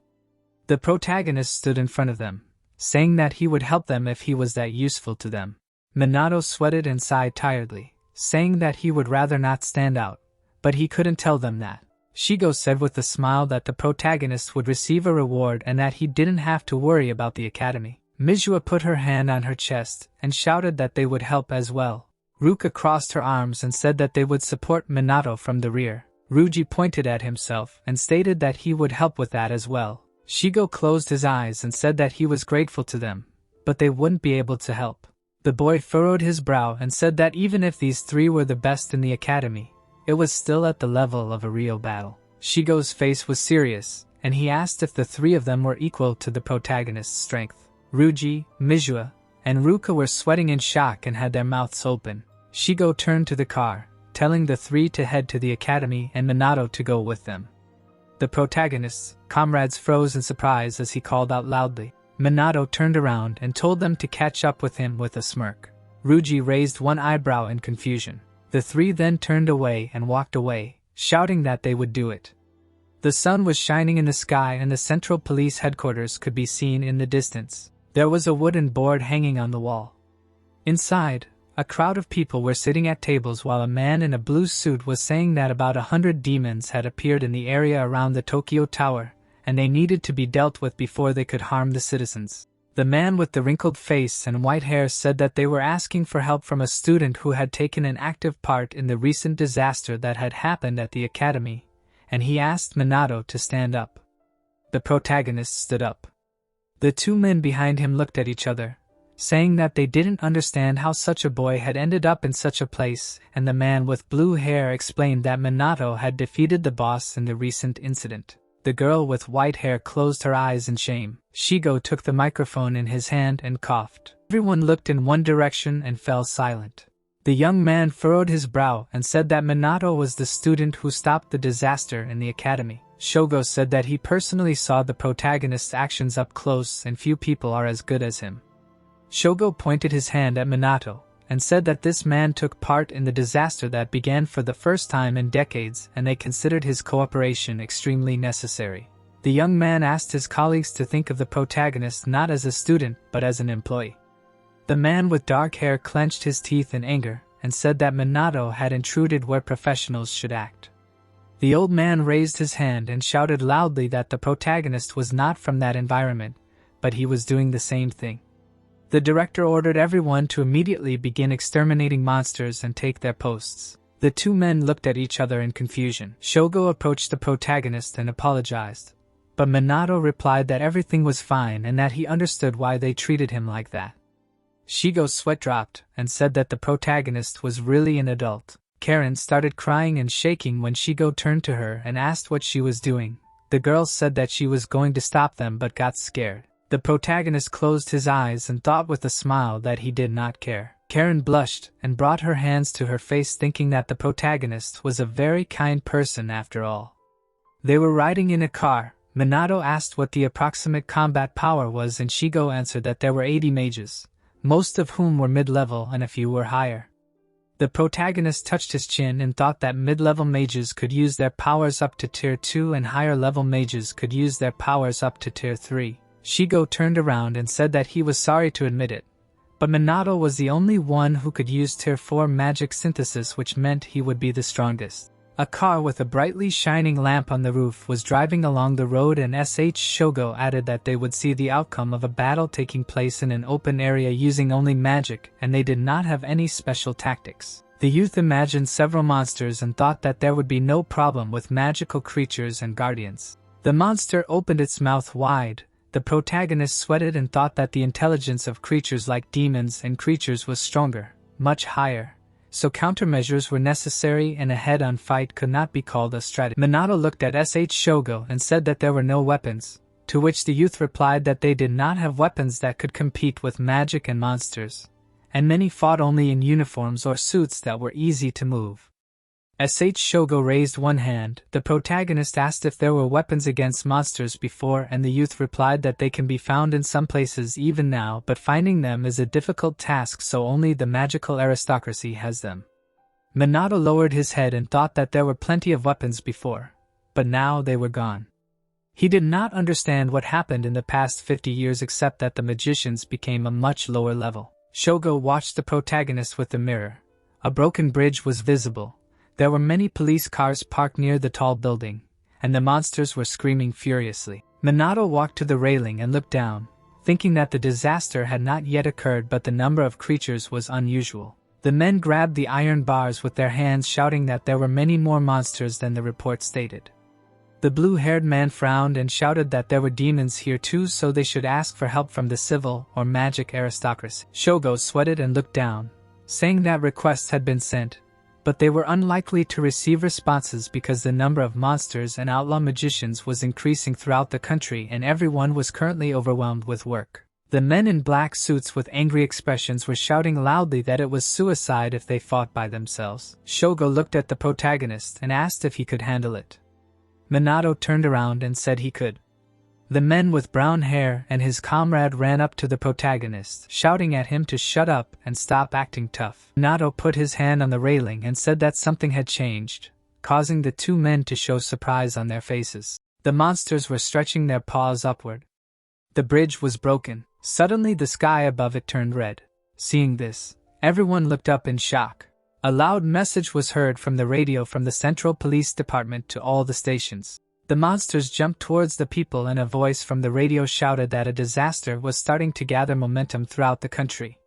Speaker 1: The protagonist stood in front of them, saying that he would help them if he was that useful to them. Minato sweated and sighed tiredly, saying that he would rather not stand out, but he couldn't tell them that. Shigo said with a smile that the protagonist would receive a reward and that he didn't have to worry about the academy. Manhwa put her hand on her chest and shouted that they would help as well. Ruka crossed her arms and said that they would support Minato from the rear. Ryuji pointed at himself and stated that he would help with that as well. Shigo closed his eyes and said that he was grateful to them, but they wouldn't be able to help. The boy furrowed his brow and said that even if these three were the best in the academy, it was still at the level of a real battle. Shigo's face was serious, and he asked if the three of them were equal to the protagonist's strength. Ryuji, Manhwa, and Ruka were sweating in shock and had their mouths open. Shigo turned to the car, telling the three to head to the academy and Minato to go with them. The protagonist's comrades froze in surprise as he called out loudly. Minato turned around and told them to catch up with him with a smirk. Ryuji raised one eyebrow in confusion. The three then turned away and walked away, shouting that they would do it. The sun was shining in the sky and the central police headquarters could be seen in the distance. There was a wooden board hanging on the wall. Inside, a crowd of people were sitting at tables while a man in a blue suit was saying that about 100 demons had appeared in the area around the Tokyo Tower, and they needed to be dealt with before they could harm the citizens. The man with the wrinkled face and white hair said that they were asking for help from a student who had taken an active part in the recent disaster that had happened at the academy, and he asked Minato to stand up. The protagonist stood up. The two men behind him looked at each other, saying that they didn't understand how such a boy had ended up in such a place, and the man with blue hair explained that Minato had defeated the boss in the recent incident. The girl with white hair closed her eyes in shame. Shigo took the microphone in his hand and coughed. Everyone looked in one direction and fell silent. The young man furrowed his brow and said that Minato was the student who stopped the disaster in the academy. Shogo said that he personally saw the protagonist's actions up close and few people are as good as him. Shogo pointed his hand at Minato and said that this man took part in the disaster that began for the first time in decades and they considered his cooperation extremely necessary. The young man asked his colleagues to think of the protagonist not as a student but as an employee. The man with dark hair clenched his teeth in anger and said that Minato had intruded where professionals should act. The old man raised his hand and shouted loudly that the protagonist was not from that environment, but he was doing the same thing. The director ordered everyone to immediately begin exterminating monsters and take their posts. The two men looked at each other in confusion. Shogo approached the protagonist and apologized, but Minato replied that everything was fine and that he understood why they treated him like that. Shigo's sweat dropped and said that the protagonist was really an adult. Karen started crying and shaking when Shigo turned to her and asked what she was doing. The girl said that she was going to stop them but got scared. The protagonist closed his eyes and thought with a smile that he did not care. Karen blushed and brought her hands to her face thinking that the protagonist was a very kind person after all. They were riding in a car. Minato asked what the approximate combat power was and Shigo answered that there were 80 mages, most of whom were mid-level and a few were higher. The protagonist touched his chin and thought that mid-level mages could use their powers up to tier 2 and higher-level mages could use their powers up to tier 3. Shigo turned around and said that he was sorry to admit it, but Minato was the only one who could use tier 4 magic synthesis, which meant he would be the strongest. A car with a brightly shining lamp on the roof was driving along the road and Shogo added that they would see the outcome of a battle taking place in an open area using only magic and they did not have any special tactics. The youth imagined several monsters and thought that there would be no problem with magical creatures and guardians. The monster opened its mouth wide. The protagonist sweated and thought that the intelligence of creatures like demons and creatures was stronger, much higher. So countermeasures were necessary and a head-on fight could not be called a strategy. Minato looked at Shogo and said that there were no weapons, to which the youth replied that they did not have weapons that could compete with magic and monsters, and many fought only in uniforms or suits that were easy to move. Shogo raised one hand. The protagonist asked if there were weapons against monsters before and the youth replied that they can be found in some places even now but finding them is a difficult task so only the magical aristocracy has them. Minato lowered his head and thought that there were plenty of weapons before, but now they were gone. He did not understand what happened in the past 50 years except that the magicians became a much lower level. Shogo watched the protagonist with the mirror. A broken bridge was visible. There were many police cars parked near the tall building, and the monsters were screaming furiously. Minato walked to the railing and looked down, thinking that the disaster had not yet occurred, but the number of creatures was unusual. The men grabbed the iron bars with their hands, shouting that there were many more monsters than the report stated. The blue-haired man frowned and shouted that there were demons here too, so they should ask for help from the civil or magic aristocracy. Shogo sweated and looked down, saying that requests had been sent, but they were unlikely to receive responses because the number of monsters and outlaw magicians was increasing throughout the country and everyone was currently overwhelmed with work. The men in black suits with angry expressions were shouting loudly that it was suicide if they fought by themselves. Shogo looked at the protagonist and asked if he could handle it. Minato turned around and said he could. The men with brown hair and his comrade ran up to the protagonist, shouting at him to shut up and stop acting tough. Minato put his hand on the railing and said that something had changed, causing the two men to show surprise on their faces. The monsters were stretching their paws upward. The bridge was broken. Suddenly the sky above it turned red. Seeing this, everyone looked up in shock. A loud message was heard from the radio from the Central Police Department to all the stations. The monsters jumped towards the people and a voice from the radio shouted that a disaster was starting to gather momentum throughout the country.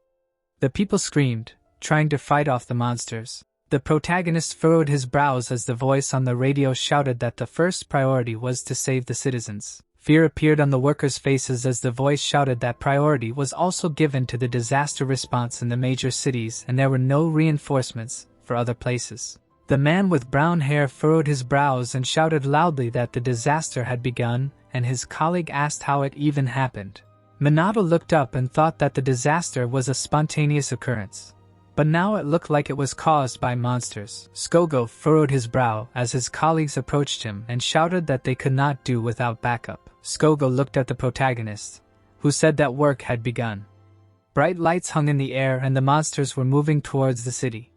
Speaker 1: The people screamed, trying to fight off the monsters. The protagonist furrowed his brows as the voice on the radio shouted that the first priority was to save the citizens. Fear appeared on the workers' faces as the voice shouted that priority was also given to the disaster response in the major cities and there were no reinforcements for other places. The man with brown hair furrowed his brows and shouted loudly that the disaster had begun, and his colleague asked how it even happened. Minato looked up and thought that the disaster was a spontaneous occurrence. But now it looked like it was caused by monsters. Shogo furrowed his brow as his colleagues approached him and shouted that they could not do without backup. Shogo looked at the protagonist, who said that work had begun. Bright lights hung in the air and the monsters were moving towards the city.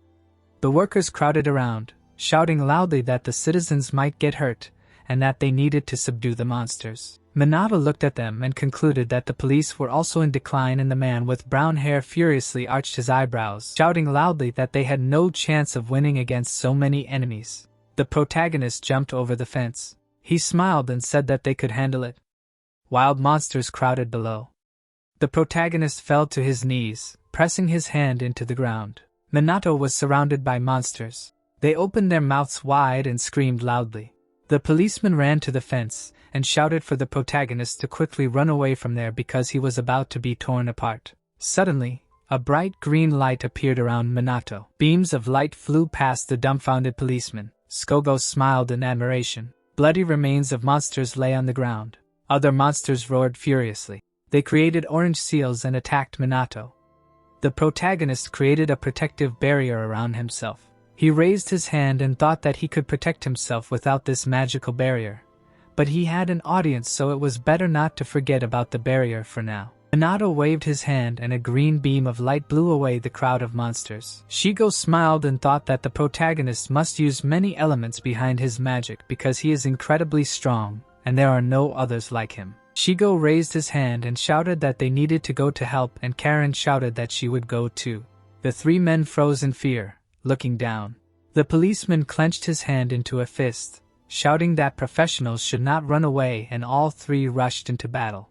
Speaker 1: The workers crowded around, shouting loudly that the citizens might get hurt and that they needed to subdue the monsters. Minato looked at them and concluded that the police were also in decline, and the man with brown hair furiously arched his eyebrows, shouting loudly that they had no chance of winning against so many enemies. The protagonist jumped over the fence. He smiled and said that they could handle it. Wild monsters crowded below. The protagonist fell to his knees, pressing his hand into the ground. Minato was surrounded by monsters. They opened their mouths wide and screamed loudly. The policeman ran to the fence and shouted for the protagonist to quickly run away from there because he was about to be torn apart. Suddenly, a bright green light appeared around Minato. Beams of light flew past the dumbfounded policeman. Shogo smiled in admiration. Bloody remains of monsters lay on the ground. Other monsters roared furiously. They created orange seals and attacked Minato. The protagonist created a protective barrier around himself. He raised his hand and thought that he could protect himself without this magical barrier. But he had an audience, so it was better not to forget about the barrier for now. Minato waved his hand and a green beam of light blew away the crowd of monsters. Shigo smiled and thought that the protagonist must use many elements behind his magic because he is incredibly strong, and there are no others like him. Shigo raised his hand and shouted that they needed to go to help, and Karen shouted that she would go too. The three men froze in fear, looking down. The policeman clenched his hand into a fist, shouting that professionals should not run away, and all three rushed into battle.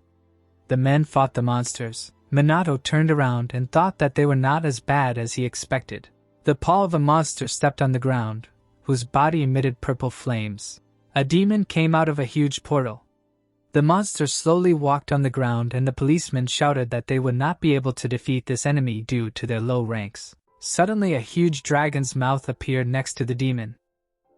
Speaker 1: The men fought the monsters. Minato turned around and thought that they were not as bad as he expected. The paw of a monster stepped on the ground, whose body emitted purple flames. A demon came out of a huge portal. The monster slowly walked on the ground, and the policemen shouted that they would not be able to defeat this enemy due to their low ranks. Suddenly a huge dragon's mouth appeared next to the demon.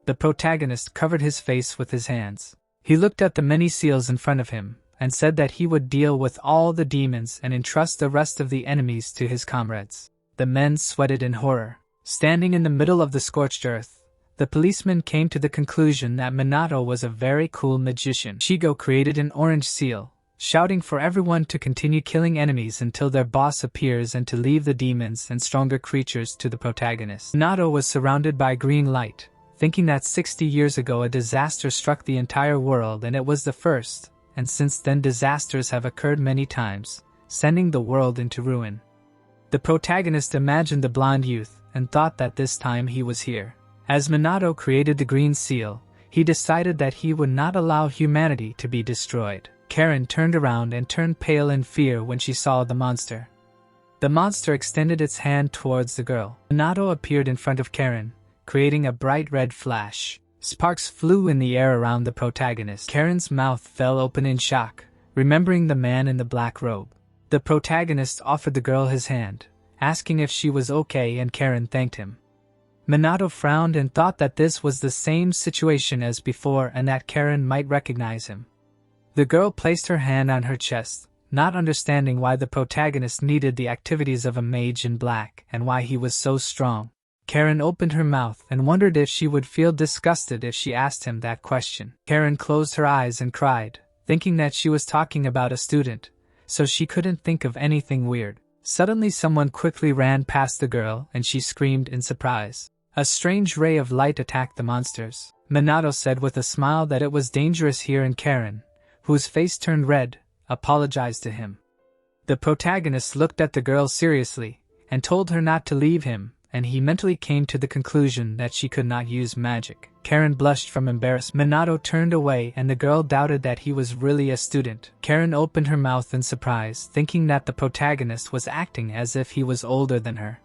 Speaker 1: The protagonist covered his face with his hands. He looked at the many seals in front of him, and said that he would deal with all the demons and entrust the rest of the enemies to his comrades. The men sweated in horror. Standing in the middle of the scorched earth, the policeman came to the conclusion that Minato was a very cool magician. Shigo created an orange seal, shouting for everyone to continue killing enemies until their boss appears and to leave the demons and stronger creatures to the protagonist. Minato was surrounded by green light, thinking that 60 years ago a disaster struck the entire world and it was the first, and since then disasters have occurred many times, sending the world into ruin. The protagonist imagined the blonde youth and thought that this time he was here. As Minato created the green seal, he decided that he would not allow humanity to be destroyed. Karen turned around and turned pale in fear when she saw the monster. The monster extended its hand towards the girl. Minato appeared in front of Karen, creating a bright red flash. Sparks flew in the air around the protagonist. Karen's mouth fell open in shock, remembering the man in the black robe. The protagonist offered the girl his hand, asking if she was okay, and Karen thanked him. Minato frowned and thought that this was the same situation as before and that Karen might recognize him. The girl placed her hand on her chest, not understanding why the protagonist needed the activities of a mage in black and why he was so strong. Karen opened her mouth and wondered if she would feel disgusted if she asked him that question. Karen closed her eyes and cried, thinking that she was talking about a student, so she couldn't think of anything weird. Suddenly someone quickly ran past the girl and she screamed in surprise. A strange ray of light attacked the monsters. Minato said with a smile that it was dangerous here, and Karen, whose face turned red, apologized to him. The protagonist looked at the girl seriously and told her not to leave him, and he mentally came to the conclusion that she could not use magic. Karen blushed from embarrassment. Minato turned away and the girl doubted that he was really a student. Karen opened her mouth in surprise, thinking that the protagonist was acting as if he was older than her.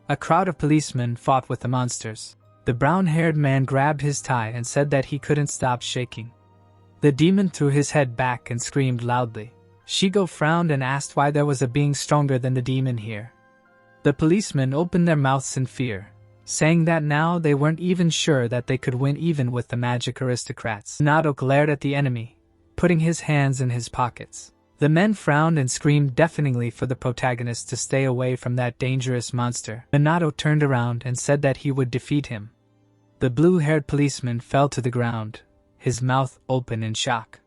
Speaker 1: A crowd of policemen fought with the monsters. The brown-haired man grabbed his tie and said that he couldn't stop shaking. The demon threw his head back and screamed loudly. Shigo frowned and asked why there was a being stronger than the demon here. The policemen opened their mouths in fear, saying that now they weren't even sure that they could win even with the magic aristocrats. Minato glared at the enemy, putting his hands in his pockets. The men frowned and screamed deafeningly for the protagonist to stay away from that dangerous monster. Minato turned around and said that he would defeat him. The blue-haired policeman fell to the ground, his mouth open in shock.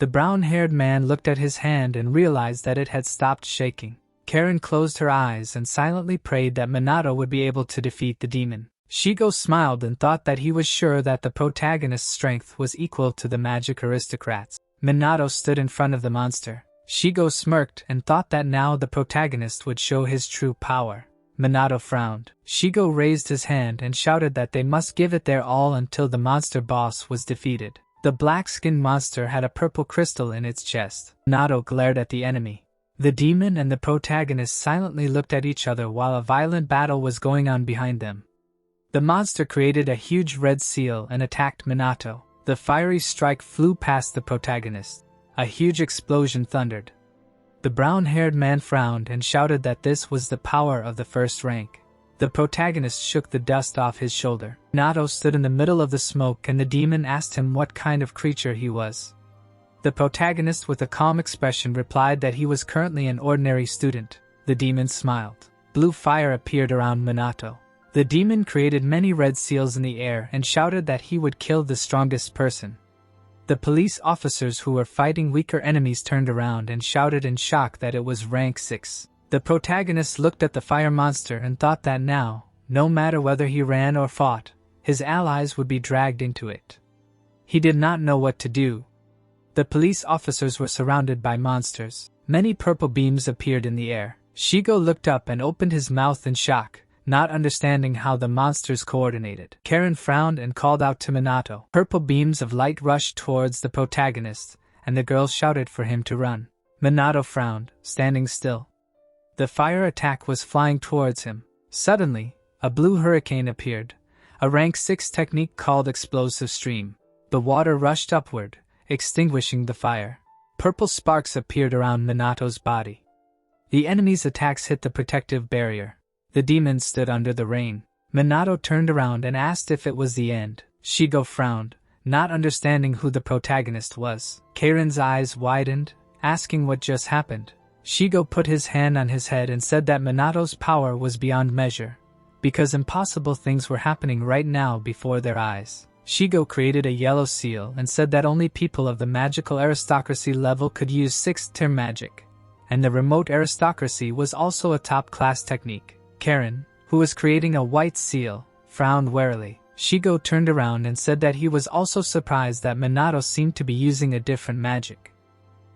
Speaker 1: The brown-haired man looked at his hand and realized that it had stopped shaking. Karen closed her eyes and silently prayed that Minato would be able to defeat the demon. Shigo smiled and thought that he was sure that the protagonist's strength was equal to the magic aristocrats. Minato stood in front of the monster. Shigo smirked and thought that now the protagonist would show his true power. Minato frowned. Shigo raised his hand and shouted that they must give it their all until the monster boss was defeated. The black-skinned monster had a purple crystal in its chest. Minato glared at the enemy. The demon and the protagonist silently looked at each other while a violent battle was going on behind them. The monster created a huge red seal and attacked Minato. The fiery strike flew past the protagonist. A huge explosion thundered. The brown-haired man frowned and shouted that this was the power of the first rank. The protagonist shook the dust off his shoulder. Minato stood in the middle of the smoke and the demon asked him what kind of creature he was. The protagonist with a calm expression replied that he was currently an ordinary student. The demon smiled. Blue fire appeared around Minato. The demon created many red seals in the air and shouted that he would kill the strongest person. The police officers who were fighting weaker enemies turned around and shouted in shock that it was rank 6. The protagonist looked at the fire monster and thought that now, no matter whether he ran or fought, his allies would be dragged into it. He did not know what to do. The police officers were surrounded by monsters. Many purple beams appeared in the air. Shigo looked up and opened his mouth in shock, not understanding how the monsters coordinated. Karen frowned and called out to Minato. Purple beams of light rushed towards the protagonist, and the girl shouted for him to run. Minato frowned, standing still. The fire attack was flying towards him. Suddenly, a blue hurricane appeared, a rank 6 technique called explosive stream. The water rushed upward, extinguishing the fire. Purple sparks appeared around Minato's body. The enemy's attacks hit the protective barrier. The demon stood under the rain. Minato turned around and asked if it was the end. Shigo frowned, not understanding who the protagonist was. Karen's eyes widened, asking what just happened. Shigo put his hand on his head and said that Minato's power was beyond measure, because impossible things were happening right now before their eyes. Shigo created a yellow seal and said that only people of the magical aristocracy level could use 6th-tier magic, and the remote aristocracy was also a top-class technique. Karen, who was creating a white seal, frowned warily. Shigo turned around and said that he was also surprised that Minato seemed to be using a different magic.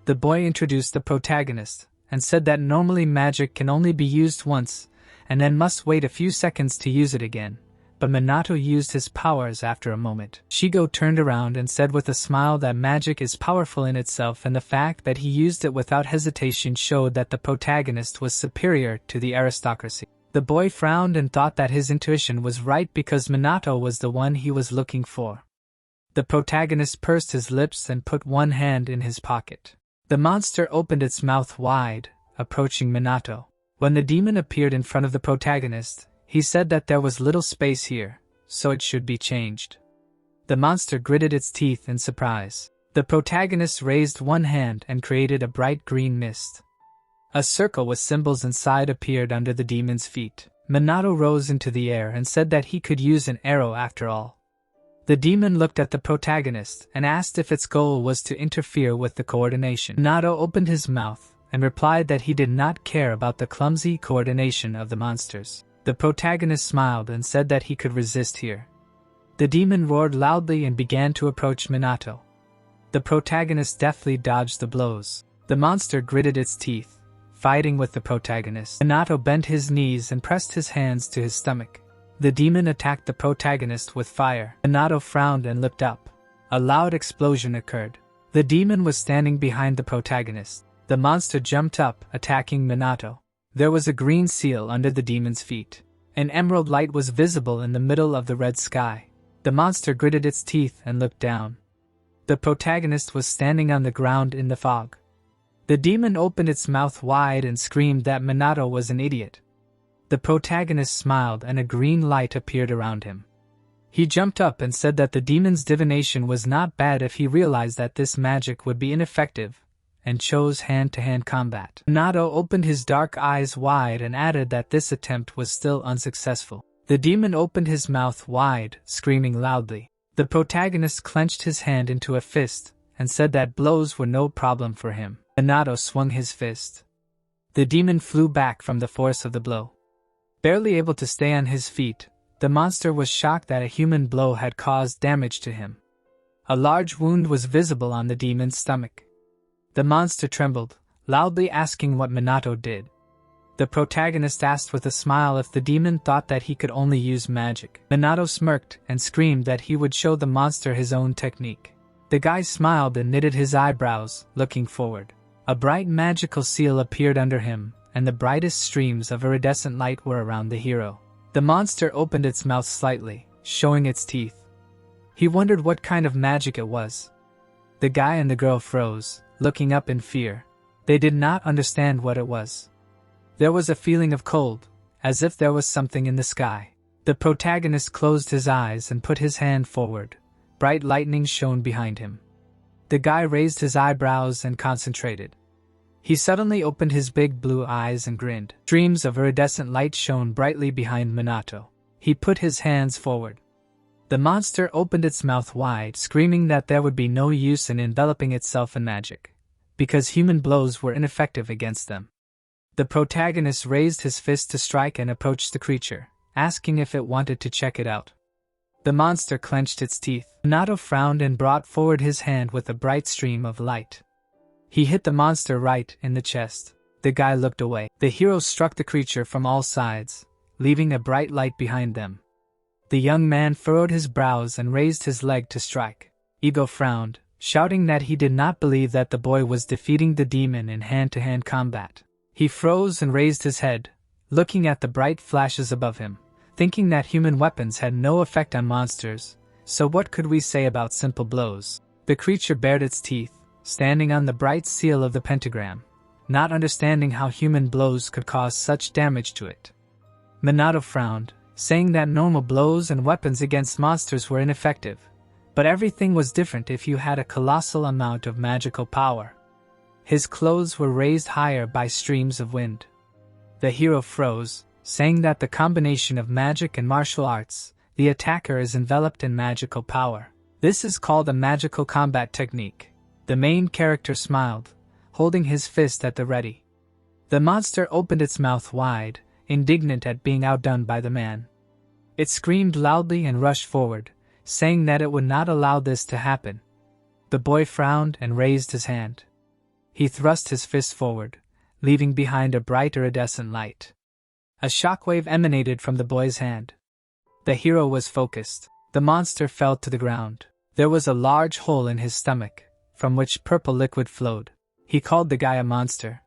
Speaker 1: The boy introduced the protagonist, and said that normally magic can only be used once, and then must wait a few seconds to use it again, but Minato used his powers after a moment. Shigo turned around and said with a smile that magic is powerful in itself, and the fact that he used it without hesitation showed that the protagonist was superior to the aristocracy. The boy frowned and thought that his intuition was right because Minato was the one he was looking for. The protagonist pursed his lips and put one hand in his pocket. The monster opened its mouth wide, approaching Minato. When the demon appeared in front of the protagonist, he said that there was little space here, so it should be changed. The monster gritted its teeth in surprise. The protagonist raised one hand and created a bright green mist. A circle with symbols inside appeared under the demon's feet. Minato rose into the air and said that he could use an arrow after all. The demon looked at the protagonist and asked if its goal was to interfere with the coordination. Minato opened his mouth and replied that he did not care about the clumsy coordination of the monsters. The protagonist smiled and said that he could resist here. The demon roared loudly and began to approach Minato. The protagonist deftly dodged the blows. The monster gritted its teeth, fighting with the protagonist. Minato bent his knees and pressed his hands to his stomach. The demon attacked the protagonist with fire. Minato frowned and looked up. A loud explosion occurred. The demon was standing behind the protagonist. The monster jumped up, attacking Minato. There was a green seal under the demon's feet. An emerald light was visible in the middle of the red sky. The monster gritted its teeth and looked down. The protagonist was standing on the ground in the fog. The demon opened its mouth wide and screamed that Minato was an idiot. The protagonist smiled and a green light appeared around him. He jumped up and said that the demon's divination was not bad if he realized that this magic would be ineffective, and chose hand-to-hand combat. Minato opened his dark eyes wide and added that this attempt was still unsuccessful. The demon opened his mouth wide, screaming loudly. The protagonist clenched his hand into a fist and said that blows were no problem for him. Minato swung his fist. The demon flew back from the force of the blow. Barely able to stay on his feet, the monster was shocked that a human blow had caused damage to him. A large wound was visible on the demon's stomach. The monster trembled, loudly asking what Minato did. The protagonist asked with a smile if the demon thought that he could only use magic. Minato smirked and screamed that he would show the monster his own technique. The guy smiled and knitted his eyebrows, looking forward. A bright magical seal appeared under him, and the brightest streams of iridescent light were around the hero. The monster opened its mouth slightly, showing its teeth. He wondered what kind of magic it was. The guy and the girl froze, looking up in fear. They did not understand what it was. There was a feeling of cold, as if there was something in the sky. The protagonist closed his eyes and put his hand forward. Bright lightning shone behind him. The guy raised his eyebrows and concentrated. He suddenly opened his big blue eyes and grinned. Streams of iridescent light shone brightly behind Minato. He put his hands forward. The monster opened its mouth wide, screaming that there would be no use in enveloping itself in magic, because human blows were ineffective against them. The protagonist raised his fist to strike and approached the creature, asking if it wanted to check it out. The monster clenched its teeth. Minato frowned and brought forward his hand with a bright stream of light. He hit the monster right in the chest. The guy looked away. The hero struck the creature from all sides, leaving a bright light behind them. The young man furrowed his brows and raised his leg to strike. Ego frowned, shouting that he did not believe that the boy was defeating the demon in hand-to-hand combat. He froze and raised his head, looking at the bright flashes above him, thinking that human weapons had no effect on monsters, so what could we say about simple blows? The creature bared its teeth, standing on the bright seal of the pentagram, not understanding how human blows could cause such damage to it. Minato frowned, saying that normal blows and weapons against monsters were ineffective, but everything was different if you had a colossal amount of magical power. His clothes were raised higher by streams of wind. The hero froze, saying that the combination of magic and martial arts, the attacker is enveloped in magical power. This is called a magical combat technique. The main character smiled, holding his fist at the ready. The monster opened its mouth wide, indignant at being outdone by the man. It screamed loudly and rushed forward, saying that it would not allow this to happen. The boy frowned and raised his hand. He thrust his fist forward, leaving behind a bright iridescent light. A shockwave emanated from the boy's hand. The hero was focused. The monster fell to the ground. There was a large hole in his stomach, from which purple liquid flowed. He called the guy a monster.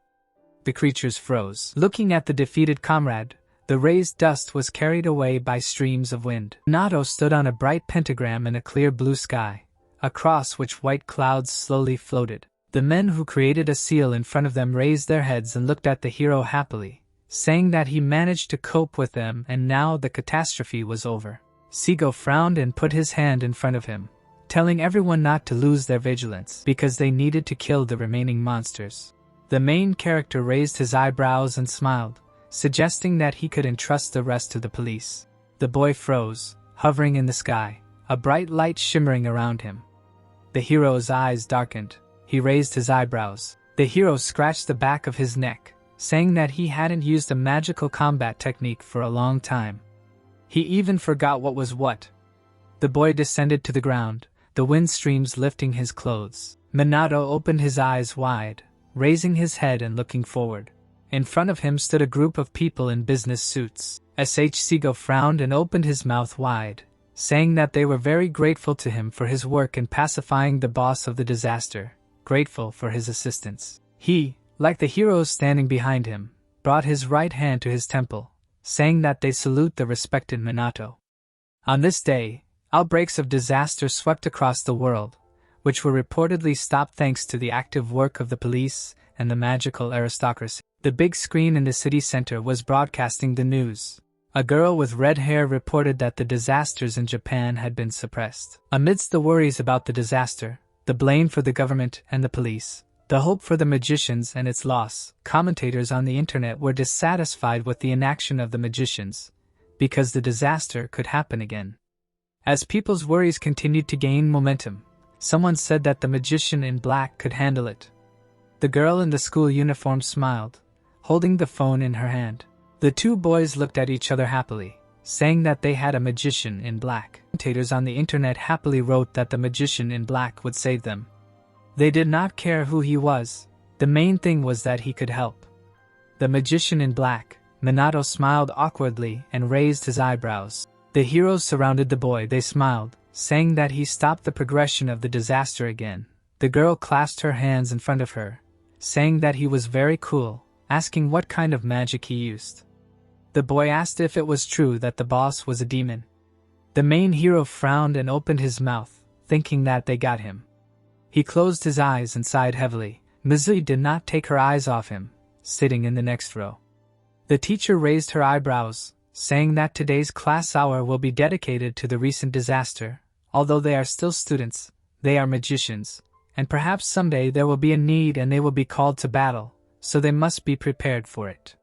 Speaker 1: The creatures froze. Looking at the defeated comrade, the raised dust was carried away by streams of wind. Minato stood on a bright pentagram in a clear blue sky, across which white clouds slowly floated. The men who created a seal in front of them raised their heads and looked at the hero happily, saying that he managed to cope with them and now the catastrophe was over. Seigo frowned and put his hand in front of him, telling everyone not to lose their vigilance because they needed to kill the remaining monsters. The main character raised his eyebrows and smiled, suggesting that he could entrust the rest to the police. The boy froze, hovering in the sky, a bright light shimmering around him. The hero's eyes darkened. He raised his eyebrows. The hero scratched the back of his neck, saying that he hadn't used a magical combat technique for a long time. He even forgot what was what. The boy descended to the ground, the wind streams lifting his clothes. Minato opened his eyes wide, raising his head and looking forward. In front of him stood a group of people in business suits. Seigo frowned and opened his mouth wide, saying that they were very grateful to him for his work in pacifying the boss of the disaster, grateful for his assistance. He, like the heroes standing behind him, brought his right hand to his temple, saying that they salute the respected Minato. On this day, outbreaks of disaster swept across the world, which were reportedly stopped thanks to the active work of the police and the magical aristocracy. The big screen in the city center was broadcasting the news. A girl with red hair reported that the disasters in Japan had been suppressed. Amidst the worries about the disaster, the blame for the government and the police, the hope for the magicians and its loss, commentators on the internet were dissatisfied with the inaction of the magicians, because the disaster could happen again. As people's worries continued to gain momentum, someone said that the magician in black could handle it. The girl in the school uniform smiled, holding the phone in her hand. The two boys looked at each other happily, saying that they had a magician in black. Commentators on the internet happily wrote that the magician in black would save them. They did not care who he was, the main thing was that he could help. The magician in black, Minato smiled awkwardly and raised his eyebrows. The heroes surrounded the boy, they smiled, saying that he stopped the progression of the disaster again. The girl clasped her hands in front of her, saying that he was very cool, asking what kind of magic he used. The boy asked if it was true that the boss was a demon. The main hero frowned and opened his mouth, thinking that they got him. He closed his eyes and sighed heavily. Mizui did not take her eyes off him, sitting in the next row. The teacher raised her eyebrows, saying that today's class hour will be dedicated to the recent disaster. Although they are still students, they are magicians, and perhaps someday there will be a need and they will be called to battle, so they must be prepared for it.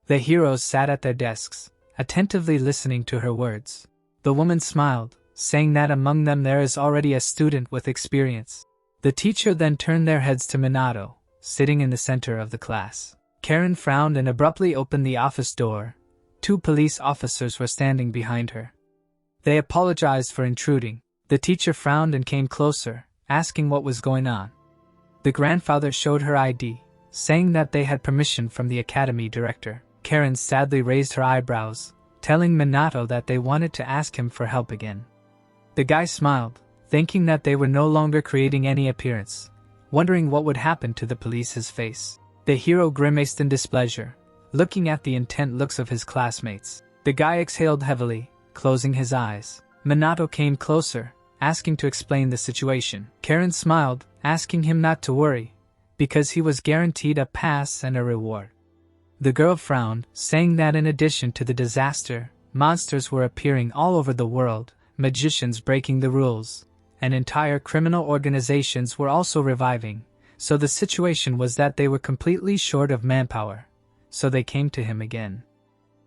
Speaker 1: The heroes sat at their desks, attentively listening to her words. The woman smiled, saying that among them there is already a student with experience. The teacher then turned their heads to Minato, sitting in the center of the class. Karen frowned and abruptly opened the office door. 2 police officers were standing behind her. They apologized for intruding. The teacher frowned and came closer, asking what was going on. The grandfather showed her ID, saying that they had permission from the academy director. Karen sadly raised her eyebrows, telling Minato that they wanted to ask him for help again. The guy smiled, thinking that they were no longer creating any appearance, wondering what would happen to the police's face. The hero grimaced in displeasure, looking at the intent looks of his classmates. The guy exhaled heavily, closing his eyes. Minato came closer, asking to explain the situation. Karen smiled, asking him not to worry, because he was guaranteed a pass and a reward. The girl frowned, saying that in addition to the disaster, monsters were appearing all over the world, magicians breaking the rules, and entire criminal organizations were also reviving, so the situation was that they were completely short of manpower, so they came to him again.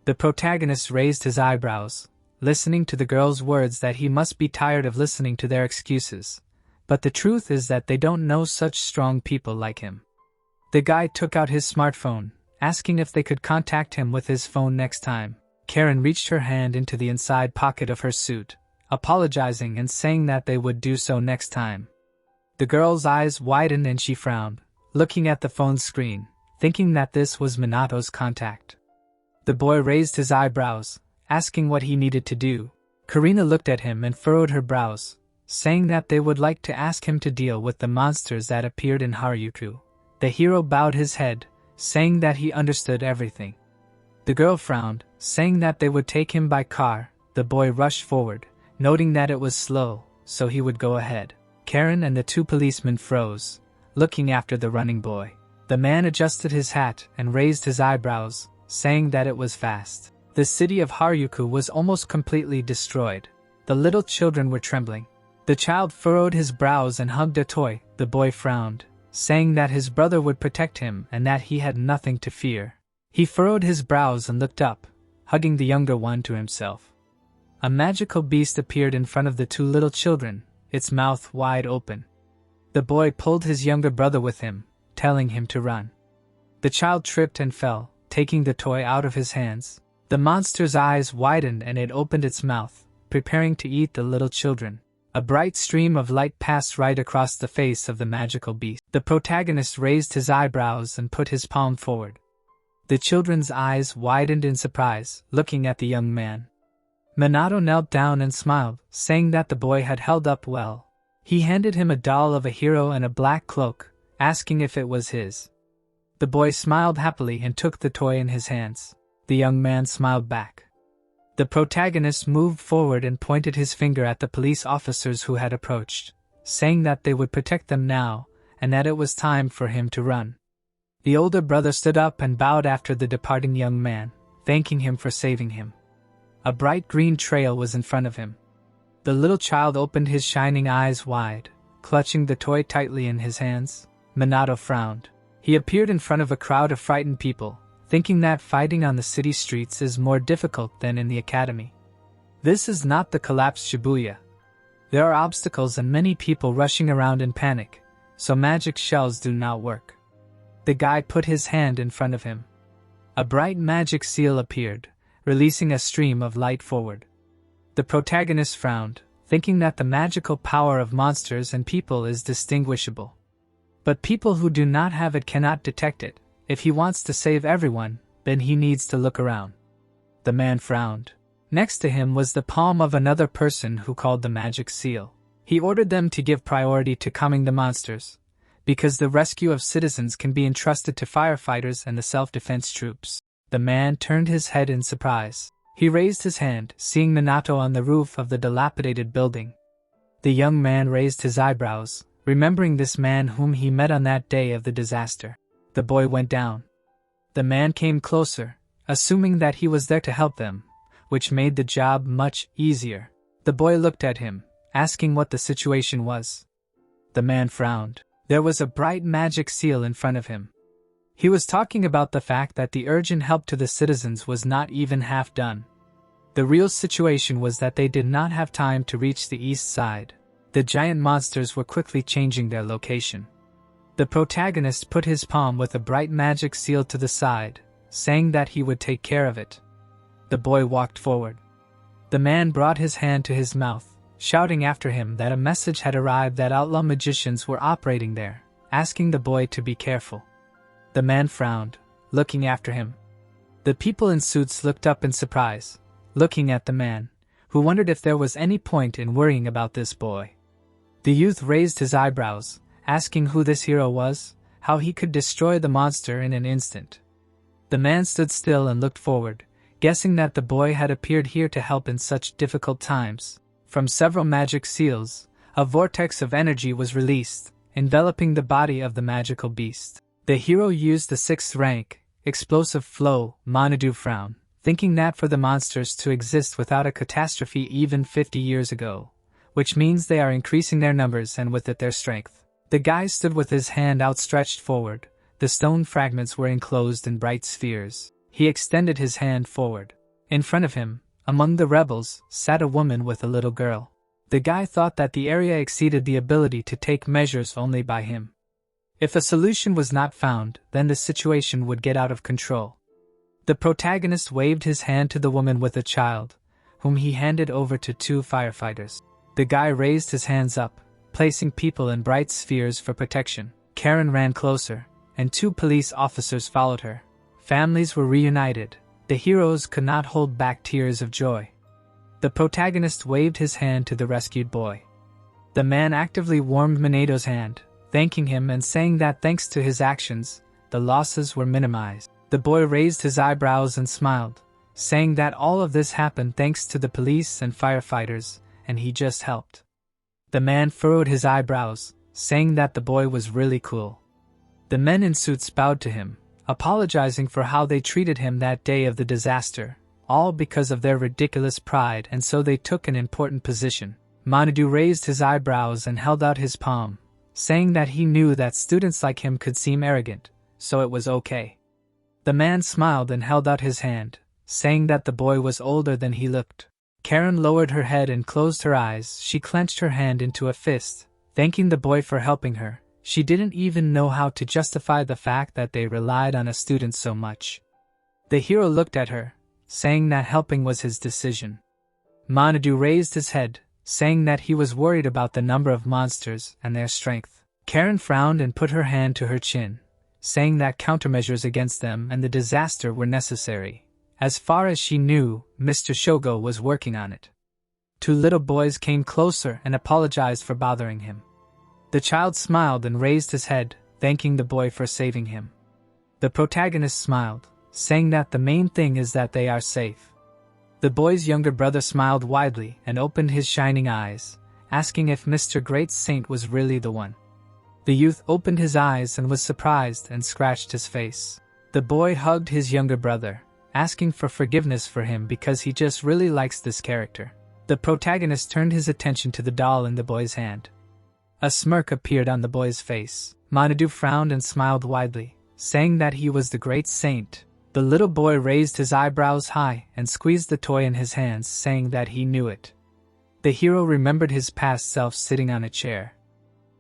Speaker 1: The protagonist raised his eyebrows, listening to the girl's words that he must be tired of listening to their excuses, but the truth is that they don't know such strong people like him. The guy took out his smartphone, asking if they could contact him with his phone next time. Karen reached her hand into the inside pocket of her suit, apologizing and saying that they would do so next time. The girl's eyes widened and she frowned, looking at the phone screen, thinking that this was Minato's contact. The boy raised his eyebrows, asking what he needed to do. Karina looked at him and furrowed her brows, saying that they would like to ask him to deal with the monsters that appeared in Harajuku. The hero bowed his head, saying that he understood everything. The girl frowned, saying that they would take him by car. The boy rushed forward, noting that it was slow, so he would go ahead. Karen and the two policemen froze, looking after the running boy. The man adjusted his hat and raised his eyebrows, saying that it was fast. The city of Harajuku was almost completely destroyed. The little children were trembling. The child furrowed his brows and hugged a toy. The boy frowned, saying that his brother would protect him and that he had nothing to fear. He furrowed his brows and looked up, hugging the younger one to himself. A magical beast appeared in front of the two little children, its mouth wide open. The boy pulled his younger brother with him, telling him to run. The child tripped and fell, taking the toy out of his hands. The monster's eyes widened and it opened its mouth, preparing to eat the little children. A bright stream of light passed right across the face of the magical beast. The protagonist raised his eyebrows and put his palm forward. The children's eyes widened in surprise, looking at the young man. Minato knelt down and smiled, saying that the boy had held up well. He handed him a doll of a hero and a black cloak, asking if it was his. The boy smiled happily and took the toy in his hands. The young man smiled back. The protagonist moved forward and pointed his finger at the police officers who had approached, saying that they would protect them now and that it was time for him to run. The older brother stood up and bowed after the departing young man, thanking him for saving him. A bright green trail was in front of him. The little child opened his shining eyes wide, clutching the toy tightly in his hands. Minato frowned. He appeared in front of a crowd of frightened people, thinking that fighting on the city streets is more difficult than in the academy. This is not the collapsed Shibuya. There are obstacles and many people rushing around in panic, so magic shells do not work. The guy put his hand in front of him. A bright magic seal appeared, releasing a stream of light forward. The protagonist frowned, thinking that the magical power of monsters and people is distinguishable. But people who do not have it cannot detect it. If he wants to save everyone, then he needs to look around. The man frowned. Next to him was the palm of another person who called the magic seal. He ordered them to give priority to calming the monsters, because the rescue of citizens can be entrusted to firefighters and the self-defense troops. The man turned his head in surprise. He raised his hand, seeing Minato on the roof of the dilapidated building. The young man raised his eyebrows, remembering this man whom he met on that day of the disaster. The boy went down. The man came closer, assuming that he was there to help them, which made the job much easier. The boy looked at him, asking what the situation was. The man frowned. There was a bright magic seal in front of him. He was talking about the fact that the urgent help to the citizens was not even half done. The real situation was that they did not have time to reach the east side. The giant monsters were quickly changing their location. The protagonist put his palm with a bright magic seal to the side, saying that he would take care of it. The boy walked forward. The man brought his hand to his mouth, shouting after him that a message had arrived that outlaw magicians were operating there, asking the boy to be careful. The man frowned, looking after him. The people in suits looked up in surprise, looking at the man, who wondered if there was any point in worrying about this boy. The youth raised his eyebrows, asking who this hero was, how he could destroy the monster in an instant. The man stood still and looked forward, guessing that the boy had appeared here to help in such difficult times. From several magic seals, a vortex of energy was released, enveloping the body of the magical beast. The hero used the 6th rank, explosive flow, Manhwa frown, thinking that for the monsters to exist without a catastrophe even 50 years ago, which means they are increasing their numbers and with it their strength. The guy stood with his hand outstretched forward. The stone fragments were enclosed in bright spheres. He extended his hand forward. In front of him, among the rebels, sat a woman with a little girl. The guy thought that the area exceeded the ability to take measures only by him. If a solution was not found, then the situation would get out of control. The protagonist waved his hand to the woman with a child, whom he handed over to 2 firefighters. The guy raised his hands up, placing people in bright spheres for protection. Karen ran closer, and 2 police officers followed her. Families were reunited. The heroes could not hold back tears of joy. The protagonist waved his hand to the rescued boy. The man actively warmed Minado's hand, thanking him and saying that thanks to his actions, the losses were minimized. The boy raised his eyebrows and smiled, saying that all of this happened thanks to the police and firefighters, and he just helped. The man furrowed his eyebrows, saying that the boy was really cool. The men in suits bowed to him, apologizing for how they treated him that day of the disaster, all because of their ridiculous pride, and so they took an important position. Manhwa raised his eyebrows and held out his palm, saying that he knew that students like him could seem arrogant, so it was okay. The man smiled and held out his hand, saying that the boy was older than he looked. Karen lowered her head and closed her eyes. She clenched her hand into a fist, thanking the boy for helping her. She didn't even know how to justify the fact that they relied on a student so much. The hero looked at her, saying that helping was his decision. Manhwa raised his head, saying that he was worried about the number of monsters and their strength. Karen frowned and put her hand to her chin, saying that countermeasures against them and the disaster were necessary. As far as she knew, Mr. Shogo was working on it. Two little boys came closer and apologized for bothering him. The child smiled and raised his head, thanking the boy for saving him. The protagonist smiled, saying that the main thing is that they are safe. The boy's younger brother smiled widely and opened his shining eyes, asking if Mr. Great Saint was really the one. The youth opened his eyes and was surprised and scratched his face. The boy hugged his younger brother, asking for forgiveness for him because he just really likes this character. The protagonist turned his attention to the doll in the boy's hand. A smirk appeared on the boy's face. Manhwa frowned and smiled widely, saying that he was the great saint. The little boy raised his eyebrows high and squeezed the toy in his hands, saying that he knew it. The hero remembered his past self sitting on a chair.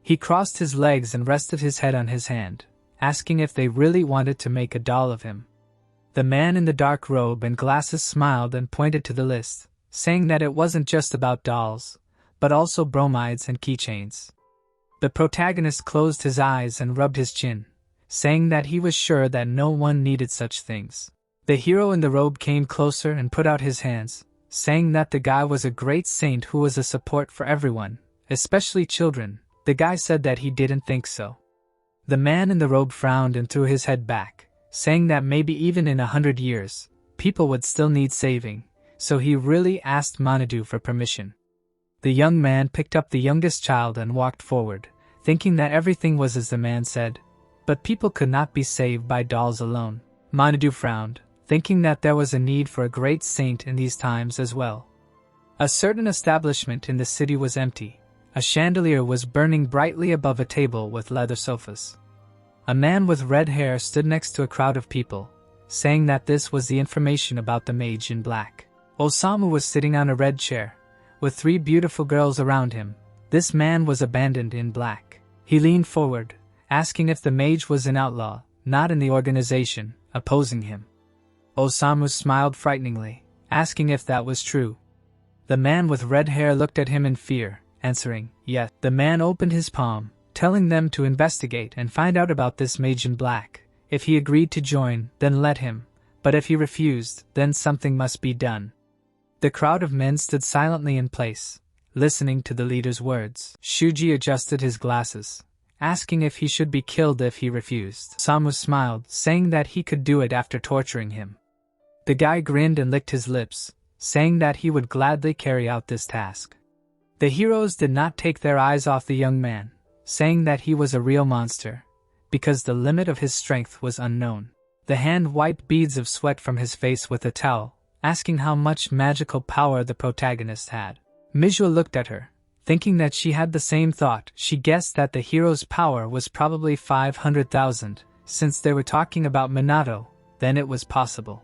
Speaker 1: He crossed his legs and rested his head on his hand, asking if they really wanted to make a doll of him. The man in the dark robe and glasses smiled and pointed to the list, saying that it wasn't just about dolls, but also bromides and keychains. The protagonist closed his eyes and rubbed his chin, saying that he was sure that no one needed such things. The hero in the robe came closer and put out his hands, saying that the guy was a great saint who was a support for everyone, especially children. The guy said that he didn't think so. The man in the robe frowned and threw his head back, saying that maybe even in 100 years, people would still need saving, so he really asked Manhwa for permission. The young man picked up the youngest child and walked forward, thinking that everything was as the man said, but people could not be saved by dolls alone. Manhwa frowned, thinking that there was a need for a great saint in these times as well. A certain establishment in the city was empty. A chandelier was burning brightly above a table with leather sofas. A man with red hair stood next to a crowd of people, saying that this was the information about the mage in black. Osamu was sitting on a red chair, with 3 beautiful girls around him. This man was abandoned in black. He leaned forward, asking if the mage was an outlaw, not in the organization, opposing him. Osamu smiled frighteningly, asking if that was true. The man with red hair looked at him in fear, answering, yes. The man opened his palm, telling them to investigate and find out about this mage in black. If he agreed to join, then let him, but if he refused, then something must be done. The crowd of men stood silently in place, listening to the leader's words. Shuji adjusted his glasses, asking if he should be killed if he refused. Samu smiled, saying that he could do it after torturing him. The guy grinned and licked his lips, saying that he would gladly carry out this task. The heroes did not take their eyes off the young man, saying that he was a real monster, because the limit of his strength was unknown. The hand wiped beads of sweat from his face with a towel, asking how much magical power the protagonist had. Manhwa looked at her, thinking that she had the same thought. She guessed that the hero's power was probably 500,000, since they were talking about Minato, then it was possible.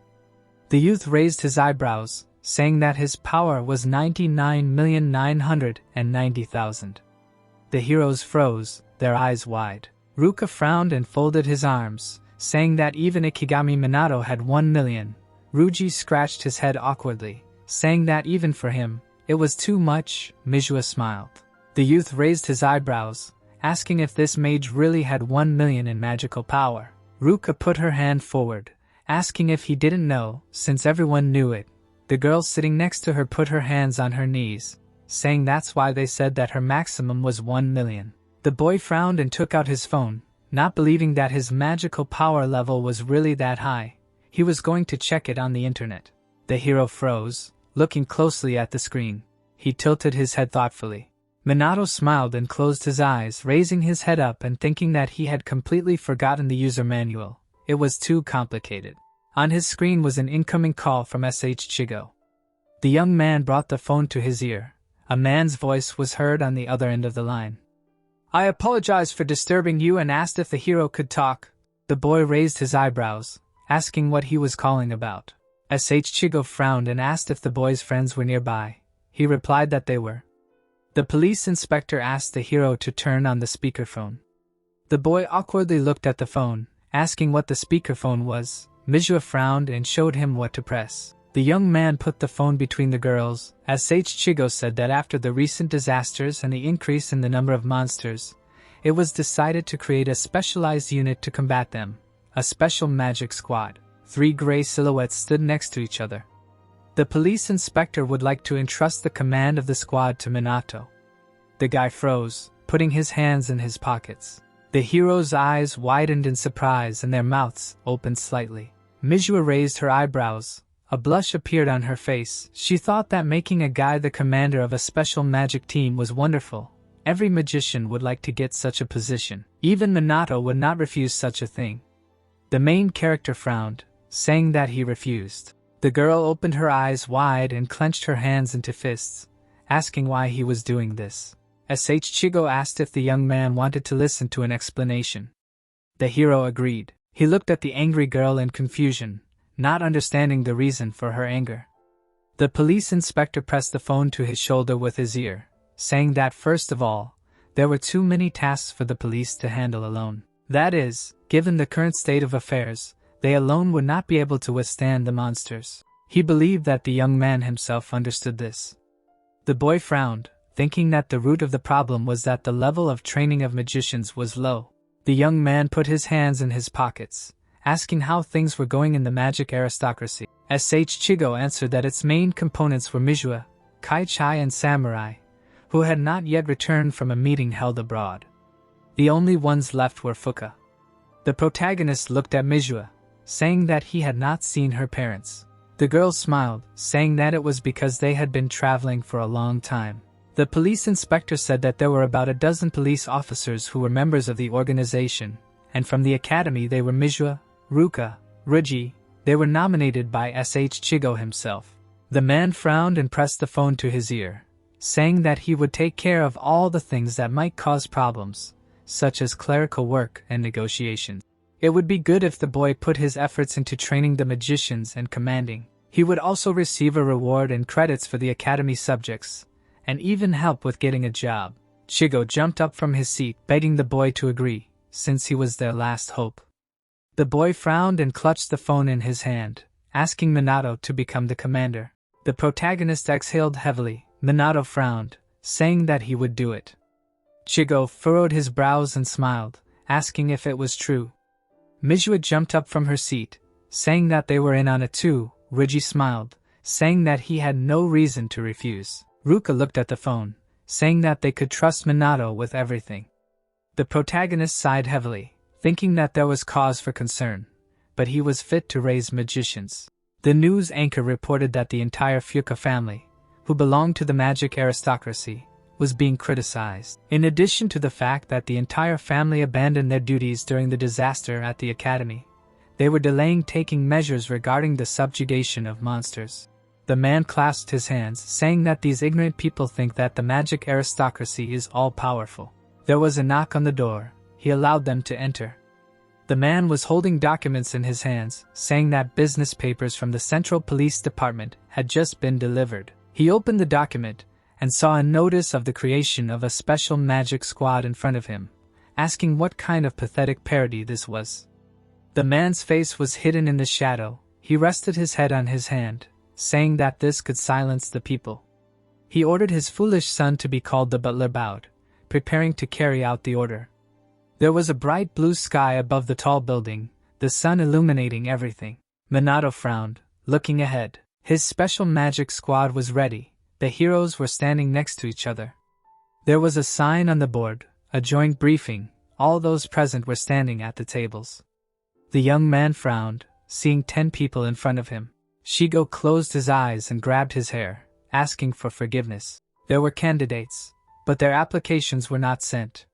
Speaker 1: The youth raised his eyebrows, saying that his power was 99,990,000. The heroes froze, their eyes wide. Ruka frowned and folded his arms, saying that even Ikigami Minato had 1 million. Ruji scratched his head awkwardly, saying that even for him, it was too much. Manhwa smiled. The youth raised his eyebrows, asking if this mage really had 1 million in magical power. Ruka put her hand forward, asking if he didn't know, since everyone knew it. The girl sitting next to her put her hands on her knees, saying that's why they said that her maximum was 1 million. The boy frowned and took out his phone, not believing that his magical power level was really that high. He was going to check it on the internet. The hero froze, looking closely at the screen. He tilted his head thoughtfully. Minato smiled and closed his eyes, raising his head up and thinking that he had completely forgotten the user manual. It was too complicated. On his screen was an incoming call from SH Chigo. The young man brought the phone to his ear. A man's voice was heard on the other end of the line. I apologize for disturbing you and asked if the hero could talk. The boy raised his eyebrows, asking what he was calling about. SH Chigo frowned and asked if the boy's friends were nearby. He replied that they were. The police inspector asked the hero to turn on the speakerphone. The boy awkwardly looked at the phone, asking what the speakerphone was. Mizua frowned and showed him what to press. The young man put the phone between the girls. SH Chigo said that after the recent disasters and the increase in the number of monsters, it was decided to create a specialized unit to combat them, a special magic squad. 3 gray silhouettes stood next to each other. The police inspector would like to entrust the command of the squad to Minato. The guy froze, putting his hands in his pockets. The hero's eyes widened in surprise and their mouths opened slightly. Mizua raised her eyebrows. A blush appeared on her face. She thought that making a guy the commander of a special magic team was wonderful. Every magician would like to get such a position. Even Minato would not refuse such a thing. The main character frowned, saying that he refused. The girl opened her eyes wide and clenched her hands into fists, asking why he was doing this. SH Chigo asked if the young man wanted to listen to an explanation. The hero agreed. He looked at the angry girl in confusion, not understanding the reason for her anger. The police inspector pressed the phone to his shoulder with his ear, saying that first of all, there were too many tasks for the police to handle alone. That is, given the current state of affairs, they alone would not be able to withstand the monsters. He believed that the young man himself understood this. The boy frowned, thinking that the root of the problem was that the level of training of magicians was low. The young man put his hands in his pockets, asking how things were going in the magic aristocracy. SH Chigo answered that its main components were Mizua, Kai-Chai and Samurai, who had not yet returned from a meeting held abroad. The only ones left were Fuka. The protagonist looked at Mizua, saying that he had not seen her parents. The girl smiled, saying that it was because they had been traveling for a long time. The police inspector said that there were about a dozen police officers who were members of the organization, and from the academy they were Mizua, Ruka, Ruji. They were nominated by SH Chigo himself. The man frowned and pressed the phone to his ear, saying that he would take care of all the things that might cause problems, such as clerical work and negotiations. It would be good if the boy put his efforts into training the magicians and commanding. He would also receive a reward and credits for the academy subjects, and even help with getting a job. Chigo jumped up from his seat, begging the boy to agree, since he was their last hope. The boy frowned and clutched the phone in his hand, asking Minato to become the commander. The protagonist exhaled heavily. Minato frowned, saying that he would do it. Chigo furrowed his brows and smiled, asking if it was true. Mizua jumped up from her seat, saying that they were in on it too. Ruji smiled, saying that he had no reason to refuse. Ruka looked at the phone, saying that they could trust Minato with everything. The protagonist sighed heavily, thinking that there was cause for concern, but he was fit to raise magicians. The news anchor reported that the entire Fuka family, who belonged to the magic aristocracy, was being criticized. In addition to the fact that the entire family abandoned their duties during the disaster at the academy, they were delaying taking measures regarding the subjugation of monsters. The man clasped his hands, saying that these ignorant people think that the magic aristocracy is all-powerful. There was a knock on the door. He allowed them to enter. The man was holding documents in his hands, saying that business papers from the Central Police Department had just been delivered. He opened the document and saw a notice of the creation of a special magic squad in front of him, asking what kind of pathetic parody this was. The man's face was hidden in the shadow. He rested his head on his hand, saying that this could silence the people. He ordered his foolish son to be called. The butler bowed, preparing to carry out the order. There was a bright blue sky above the tall building, the sun illuminating everything. Minato frowned, looking ahead. His special magic squad was ready. The heroes were standing next to each other. There was a sign on the board, a joint briefing. All those present were standing at the tables. The young man frowned, seeing 10 people in front of him. Shigo closed his eyes and grabbed his hair, asking for forgiveness. There were candidates, but their applications were not sent.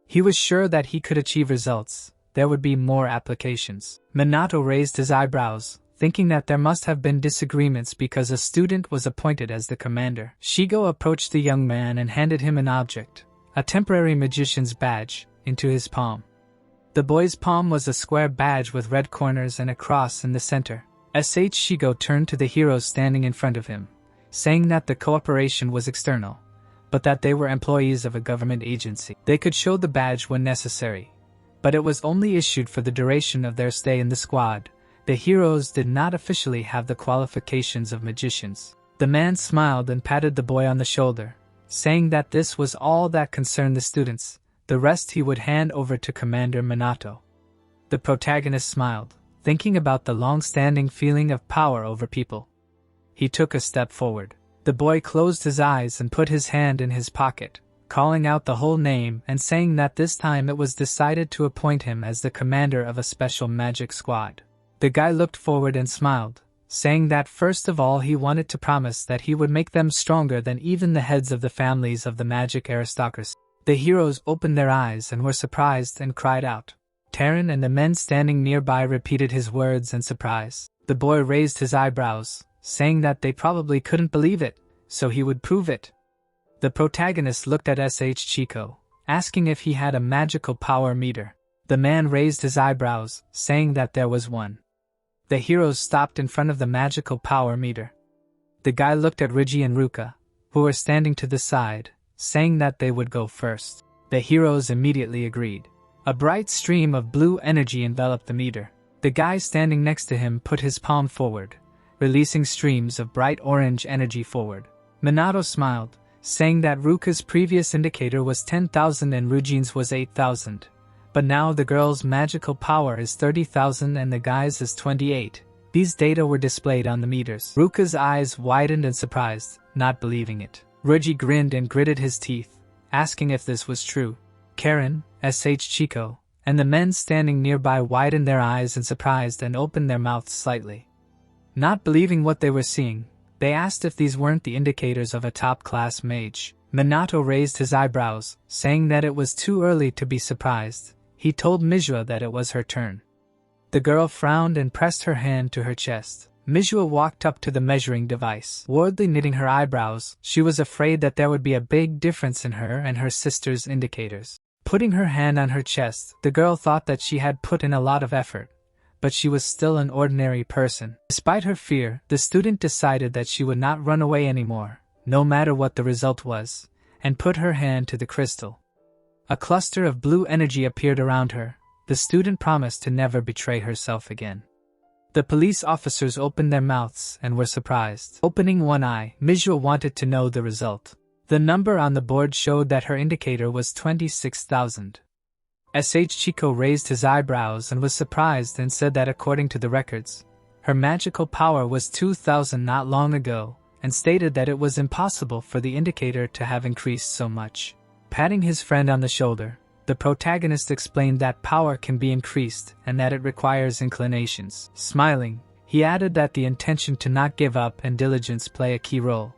Speaker 1: He was sure that he could achieve results. There would be more applications. Minato raised his eyebrows, thinking that there must have been disagreements because a student was appointed as the commander. Shigo approached the young man and handed him an object, a temporary magician's badge, into his palm. The boy's palm was a square badge with red corners and a cross in the center. Shigo turned to the heroes standing in front of him, saying that the cooperation was external, but that they were employees of a government agency. They could show the badge when necessary, but it was only issued for the duration of their stay in the squad. The heroes did not officially have the qualifications of magicians. The man smiled and patted the boy on the shoulder, saying that this was all that concerned the students. The rest he would hand over to Commander Minato. The protagonist smiled, thinking about the long-standing feeling of power over people. He took a step forward. The boy closed his eyes and put his hand in his pocket, calling out the whole name and saying that this time it was decided to appoint him as the commander of a special magic squad. The guy looked forward and smiled, saying that first of all he wanted to promise that he would make them stronger than even the heads of the families of the magic aristocracy. The heroes opened their eyes and were surprised and cried out. Taran and the men standing nearby repeated his words in surprise. The boy raised his eyebrows, saying that they probably couldn't believe it, so he would prove it. The protagonist looked at Chico, asking if he had a magical power meter. The man raised his eyebrows, saying that there was one. The heroes stopped in front of the magical power meter. The guy looked at Rigi and Ruka, who were standing to the side, saying that they would go first. The heroes immediately agreed. A bright stream of blue energy enveloped the meter. The guy standing next to him put his palm forward, releasing streams of bright orange energy forward. Minato smiled, saying that Ruka's previous indicator was 10,000 and Rujin's was 8,000. But now the girl's magical power is 30,000 and the guy's is 28. These data were displayed on the meters. Ruka's eyes widened in surprise, not believing it. Ruji grinned and gritted his teeth, asking if this was true. Karen, Chico, and the men standing nearby widened their eyes in surprise and opened their mouths slightly. Not believing what they were seeing, they asked if these weren't the indicators of a top-class mage. Minato raised his eyebrows, saying that it was too early to be surprised. He told Mizua that it was her turn. The girl frowned and pressed her hand to her chest. Mizua walked up to the measuring device, worriedly knitting her eyebrows. She was afraid that there would be a big difference in her and her sister's indicators. Putting her hand on her chest, the girl thought that she had put in a lot of effort, but she was still an ordinary person. Despite her fear, the student decided that she would not run away anymore, no matter what the result was, and put her hand to the crystal. A cluster of blue energy appeared around her. The student promised to never betray herself again. The police officers opened their mouths and were surprised. Opening one eye, Mizua wanted to know the result. The number on the board showed that her indicator was 26,000. Chico raised his eyebrows and was surprised and said that according to the records, her magical power was 2,000 not long ago, and stated that it was impossible for the indicator to have increased so much. Patting his friend on the shoulder, the protagonist explained that power can be increased and that it requires inclinations. Smiling, he added that the intention to not give up and diligence play a key role.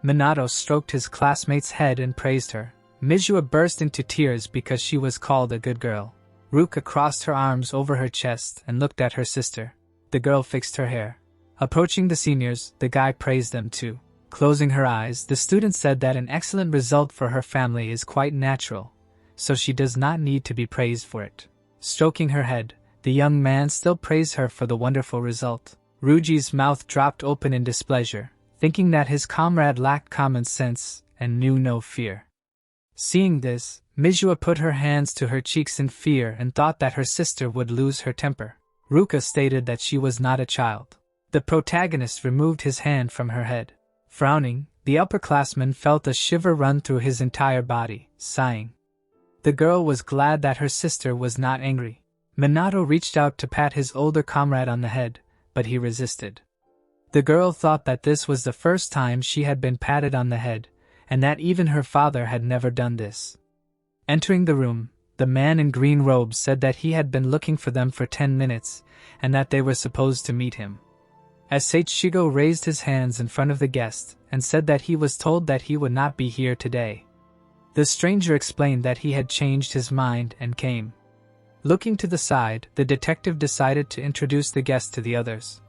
Speaker 1: Minato stroked his classmate's head and praised her. Mizua burst into tears because she was called a good girl. Ruka crossed her arms over her chest and looked at her sister. The girl fixed her hair. Approaching the seniors, the guy praised them too. Closing her eyes, the student said that an excellent result for her family is quite natural, so she does not need to be praised for it. Stroking her head, the young man still praised her for the wonderful result. Ruji's mouth dropped open in displeasure, thinking that his comrade lacked common sense and knew no fear. Seeing this, Mizua put her hands to her cheeks in fear and thought that her sister would lose her temper. Ruka stated that she was not a child. The protagonist removed his hand from her head. Frowning, the upperclassman felt a shiver run through his entire body, sighing. The girl was glad that her sister was not angry. Minato reached out to pat his older comrade on the head, but he resisted. The girl thought that this was the first time she had been patted on the head, and that even her father had never done this. Entering the room, the man in green robes said that he had been looking for them for 10 minutes, and that they were supposed to meet him. As Seichigo raised his hands in front of the guest and said that he was told that he would not be here today. The stranger explained that he had changed his mind and came. Looking to the side, the detective decided to introduce the guest to the others.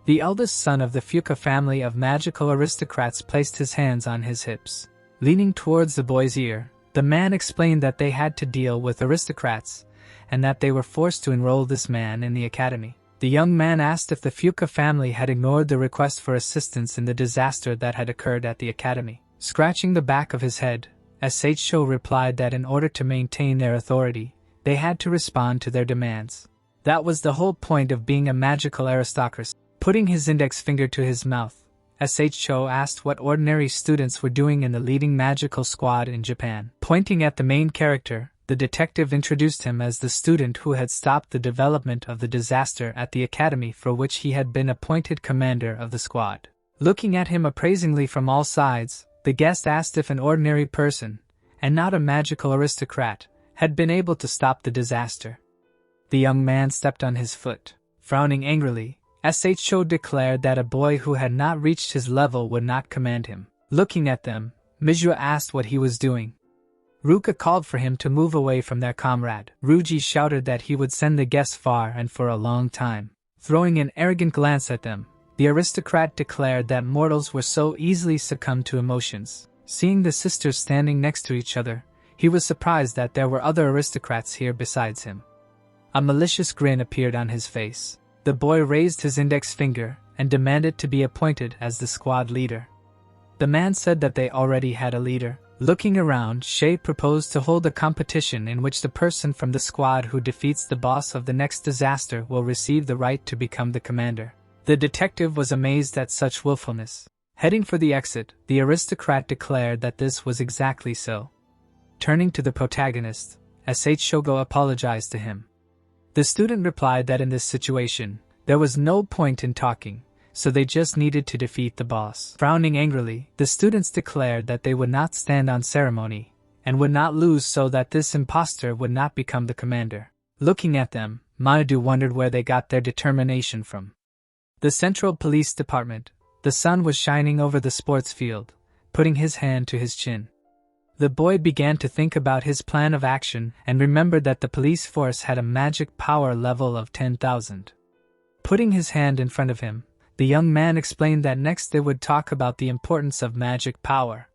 Speaker 1: The eldest son of the Fuka family of magical aristocrats placed his hands on his hips. Leaning towards the boy's ear, the man explained that they had to deal with aristocrats, and that they were forced to enroll this man in the academy. The young man asked if the Fuka family had ignored the request for assistance in the disaster that had occurred at the academy. Scratching the back of his head, Seicho replied that in order to maintain their authority, they had to respond to their demands. That was the whole point of being a magical aristocracy. Putting his index finger to his mouth, Seicho asked what ordinary students were doing in the leading magical squad in Japan. Pointing at the main character, the detective introduced him as the student who had stopped the development of the disaster at the academy for which he had been appointed commander of the squad. Looking at him appraisingly from all sides, the guest asked if an ordinary person, and not a magical aristocrat, had been able to stop the disaster. The young man stepped on his foot. Frowning angrily, Sho declared that a boy who had not reached his level would not command him. Looking at them, Mizua asked what he was doing. Ruka called for him to move away from their comrade. Ruji shouted that he would send the guests far and for a long time. Throwing an arrogant glance at them, the aristocrat declared that mortals were so easily succumb to emotions. Seeing the sisters standing next to each other, he was surprised that there were other aristocrats here besides him. A malicious grin appeared on his face. The boy raised his index finger and demanded to be appointed as the squad leader. The man said that they already had a leader. Looking around, Shay proposed to hold a competition in which the person from the squad who defeats the boss of the next disaster will receive the right to become the commander. The detective was amazed at such willfulness. Heading for the exit, the aristocrat declared that this was exactly so. Turning to the protagonist, S.H. Shogo apologized to him. The student replied that in this situation, there was no point in talking, so they just needed to defeat the boss. Frowning angrily, the students declared that they would not stand on ceremony, and would not lose so that this imposter would not become the commander. Looking at them, Manhwa wondered where they got their determination from. The Central Police Department. The sun was shining over the sports field, putting his hand to his chin. The boy began to think about his plan of action and remembered that the police force had a magic power level of 10,000. Putting his hand in front of him, the young man explained that next they would talk about the importance of magic power.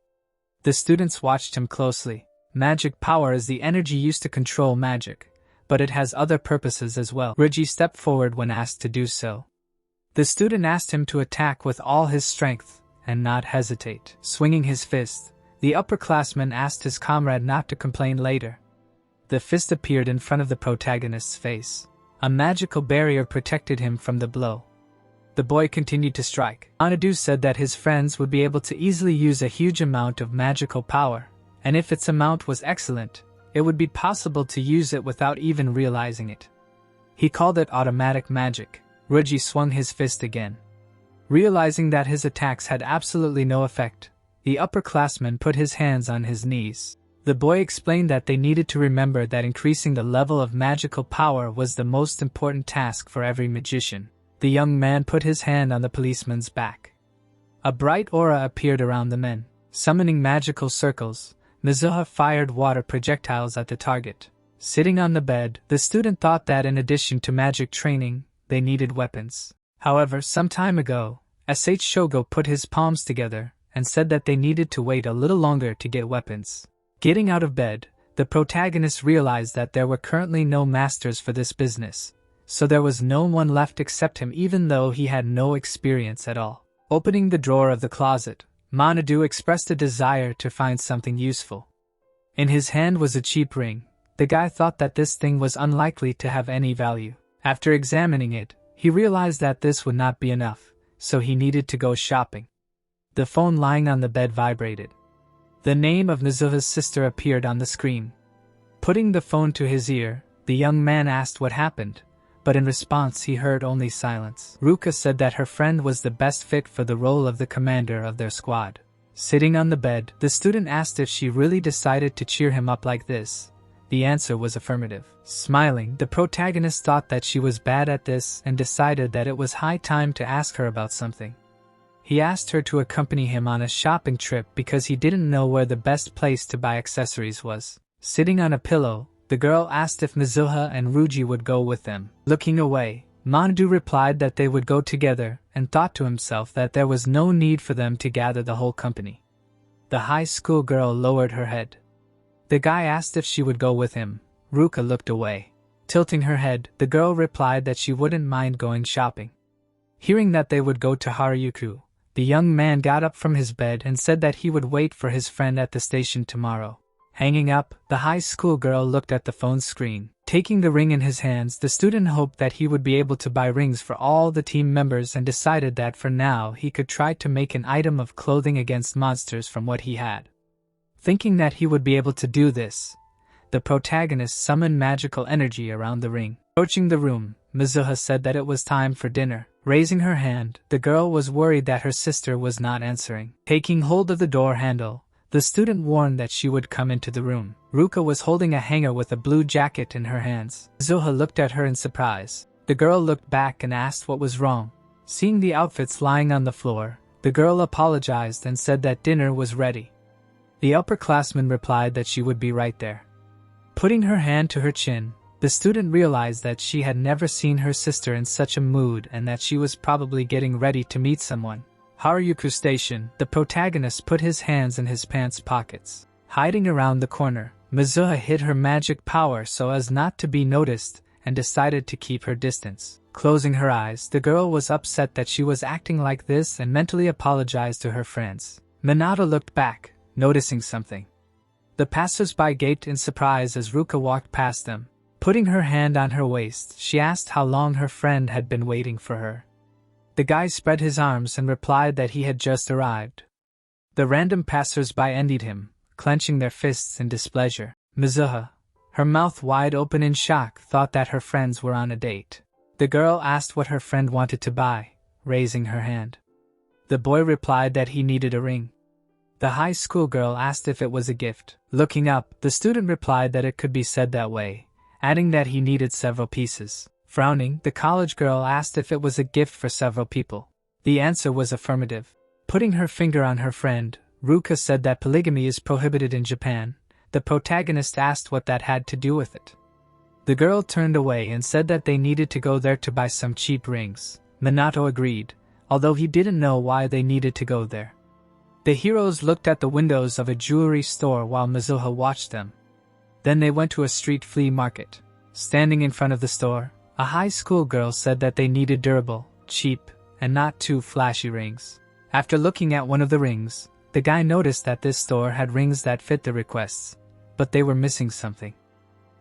Speaker 1: The students watched him closely. Magic power is the energy used to control magic, but it has other purposes as well. Reggie stepped forward when asked to do so. The student asked him to attack with all his strength and not hesitate. Swinging his fist, the upperclassman asked his comrade not to complain later. The fist appeared in front of the protagonist's face. A magical barrier protected him from the blow. The boy continued to strike. Manhwa said that his friends would be able to easily use a huge amount of magical power, and if its amount was excellent, it would be possible to use it without even realizing it. He called it automatic magic. Reggie swung his fist again. Realizing that his attacks had absolutely no effect, the upperclassman put his hands on his knees. The boy explained that they needed to remember that increasing the level of magical power was the most important task for every magician. The young man put his hand on the policeman's back. A bright aura appeared around the men. Summoning magical circles, Mizuha fired water projectiles at the target. Sitting on the bed, the student thought that in addition to magic training, they needed weapons. However, some time ago, S.H. Shogo put his palms together and said that they needed to wait a little longer to get weapons. Getting out of bed, the protagonist realized that there were currently no masters for this business, so there was no one left except him even though he had no experience at all. Opening the drawer of the closet, Manhwa expressed a desire to find something useful. In his hand was a cheap ring. The guy thought that this thing was unlikely to have any value. After examining it, he realized that this would not be enough, so he needed to go shopping. The phone lying on the bed vibrated. The name of Mizuha's sister appeared on the screen. Putting the phone to his ear, the young man asked what happened, but in response he heard only silence. Ruka said that her friend was the best fit for the role of the commander of their squad. Sitting on the bed, the student asked if she really decided to cheer him up like this. The answer was affirmative. Smiling, the protagonist thought that she was bad at this and decided that it was high time to ask her about something. He asked her to accompany him on a shopping trip because he didn't know where the best place to buy accessories was. Sitting on a pillow, the girl asked if Mizuha and Ruji would go with them. Looking away, Mandu replied that they would go together and thought to himself that there was no need for them to gather the whole company. The high school girl lowered her head. The guy asked if she would go with him. Ruka looked away. Tilting her head, the girl replied that she wouldn't mind going shopping. Hearing that they would go to Harajuku, the young man got up from his bed and said that he would wait for his friend at the station tomorrow. Hanging up, the high school girl looked at the phone screen. Taking the ring in his hands, the student hoped that he would be able to buy rings for all the team members and decided that for now he could try to make an item of clothing against monsters from what he had. Thinking that he would be able to do this, the protagonist summoned magical energy around the ring. Approaching the room, Mizuha said that it was time for dinner. Raising her hand, the girl was worried that her sister was not answering. Taking hold of the door handle, the student warned that she would come into the room. Ruka was holding a hanger with a blue jacket in her hands. Mizuha looked at her in surprise. The girl looked back and asked what was wrong. Seeing the outfits lying on the floor, the girl apologized and said that dinner was ready. The upperclassman replied that she would be right there. Putting her hand to her chin, the student realized that she had never seen her sister in such a mood and that she was probably getting ready to meet someone. Harajuku Station, the protagonist put his hands in his pants pockets. Hiding around the corner, Mizuha hid her magic power so as not to be noticed and decided to keep her distance. Closing her eyes, the girl was upset that she was acting like this and mentally apologized to her friends. Minato looked back, noticing something. The passers-by gaped in surprise as Ruka walked past them. Putting her hand on her waist, she asked how long her friend had been waiting for her. The guy spread his arms and replied that he had just arrived. The random passers-by envied him, clenching their fists in displeasure. Mizuha, her mouth wide open in shock, thought that her friends were on a date. The girl asked what her friend wanted to buy, raising her hand. The boy replied that he needed a ring. The high school girl asked if it was a gift. Looking up, the student replied that it could be said that way, adding that he needed several pieces. Frowning, the college girl asked if it was a gift for several people. The answer was affirmative. Putting her finger on her friend, Ruka said that polygamy is prohibited in Japan. The protagonist asked what that had to do with it. The girl turned away and said that they needed to go there to buy some cheap rings. Minato agreed, although he didn't know why they needed to go there. The heroes looked at the windows of a jewelry store while Mizuha watched them. Then they went to a street flea market. Standing in front of the store, a high school girl said that they needed durable, cheap, and not too flashy rings. After looking at one of the rings, the guy noticed that this store had rings that fit the requests, but they were missing something.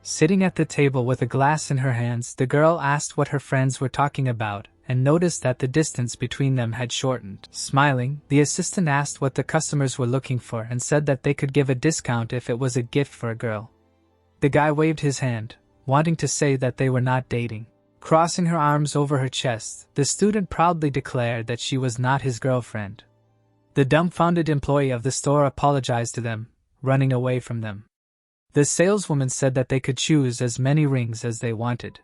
Speaker 1: Sitting at the table with a glass in her hands, the girl asked what her friends were talking about and noticed that the distance between them had shortened. Smiling, the assistant asked what the customers were looking for and said that they could give a discount if it was a gift for a girl. The guy waved his hand, wanting to say that they were not dating. Crossing her arms over her chest, the student proudly declared that she was not his girlfriend. The dumbfounded employee of the store apologized to them, running away from them. The saleswoman said that they could choose as many rings as they wanted.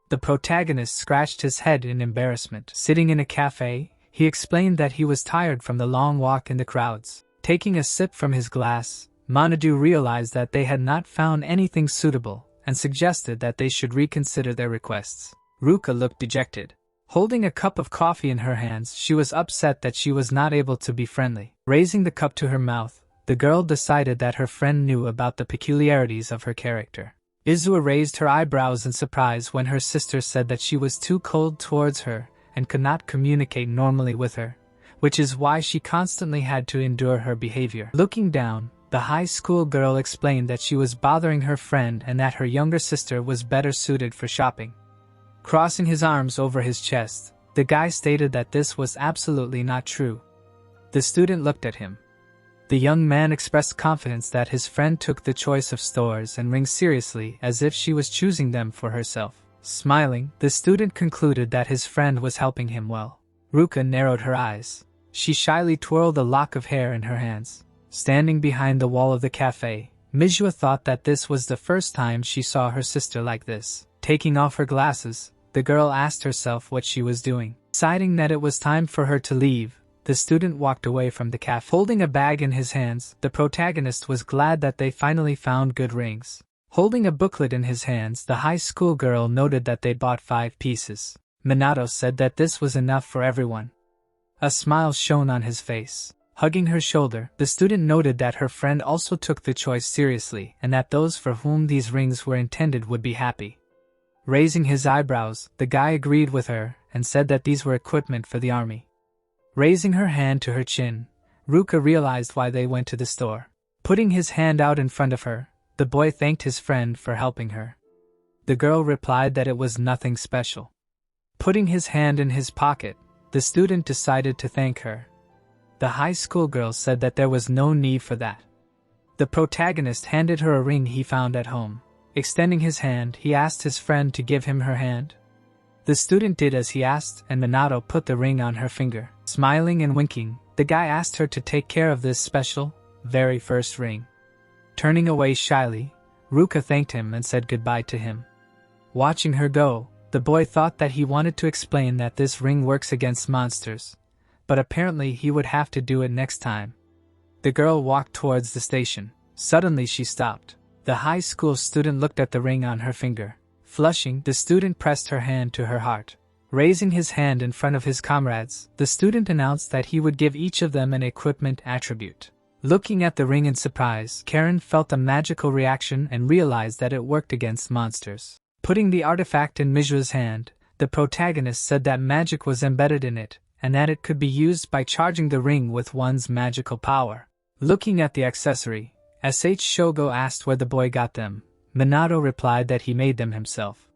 Speaker 1: The protagonist scratched his head in embarrassment. Sitting in a cafe, he explained that he was tired from the long walk in the crowds. Taking a sip from his glass, Manadu realized that they had not found anything suitable and suggested that they should reconsider their requests. Ruka looked dejected. Holding a cup of coffee in her hands, she was upset that she was not able to be friendly. Raising the cup to her mouth, the girl decided that her friend knew about the peculiarities of her character. Izua raised her eyebrows in surprise when her sister said that she was too cold towards her and could not communicate normally with her, which is why she constantly had to endure her behavior. Looking down, the high school girl explained that she was bothering her friend and that her younger sister was better suited for shopping. Crossing his arms over his chest, the guy stated that this was absolutely not true. The student looked at him. The young man expressed confidence that his friend took the choice of stores and rings seriously as if she was choosing them for herself. Smiling, the student concluded that his friend was helping him well. Ruka narrowed her eyes. She shyly twirled a lock of hair in her hands. Standing behind the wall of the cafe, Manhwa thought that this was the first time she saw her sister like this. Taking off her glasses, the girl asked herself what she was doing. Deciding that it was time for her to leave, the student walked away from the cafe. Holding a bag in his hands, the protagonist was glad that they finally found good rings. Holding a booklet in his hands, the high school girl noted that they'd bought 5 pieces. Minato said that this was enough for everyone. A smile shone on his face. Hugging her shoulder, the student noted that her friend also took the choice seriously and that those for whom these rings were intended would be happy. Raising his eyebrows, the guy agreed with her and said that these were equipment for the army. Raising her hand to her chin, Ruka realized why they went to the store. Putting his hand out in front of her, the boy thanked his friend for helping her. The girl replied that it was nothing special. Putting his hand in his pocket, the student decided to thank her. The high school girl said that there was no need for that. The protagonist handed her a ring he found at home. Extending his hand, he asked his friend to give him her hand. The student did as he asked, and Minato put the ring on her finger. Smiling and winking, the guy asked her to take care of this special, very first ring. Turning away shyly, Ruka thanked him and said goodbye to him. Watching her go, the boy thought that he wanted to explain that this ring works against monsters, but apparently he would have to do it next time. The girl walked towards the station. Suddenly she stopped. The high school student looked at the ring on her finger. Flushing, the student pressed her hand to her heart. Raising his hand in front of his comrades, the student announced that he would give each of them an equipment attribute. Looking at the ring in surprise, Karen felt a magical reaction and realized that it worked against monsters. Putting the artifact in Manhwa's hand, the protagonist said that magic was embedded in it, and that it could be used by charging the ring with one's magical power. Looking at the accessory, Shogo asked where the boy got them. Minato replied that he made them himself.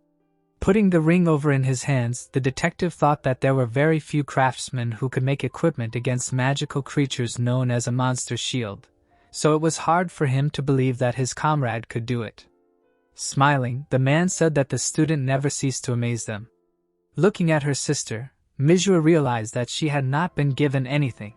Speaker 1: Putting the ring over in his hands, the detective thought that there were very few craftsmen who could make equipment against magical creatures known as a monster shield, so it was hard for him to believe that his comrade could do it. Smiling, the man said that the student never ceased to amaze them. Looking at her sister, Manhwa realized that she had not been given anything.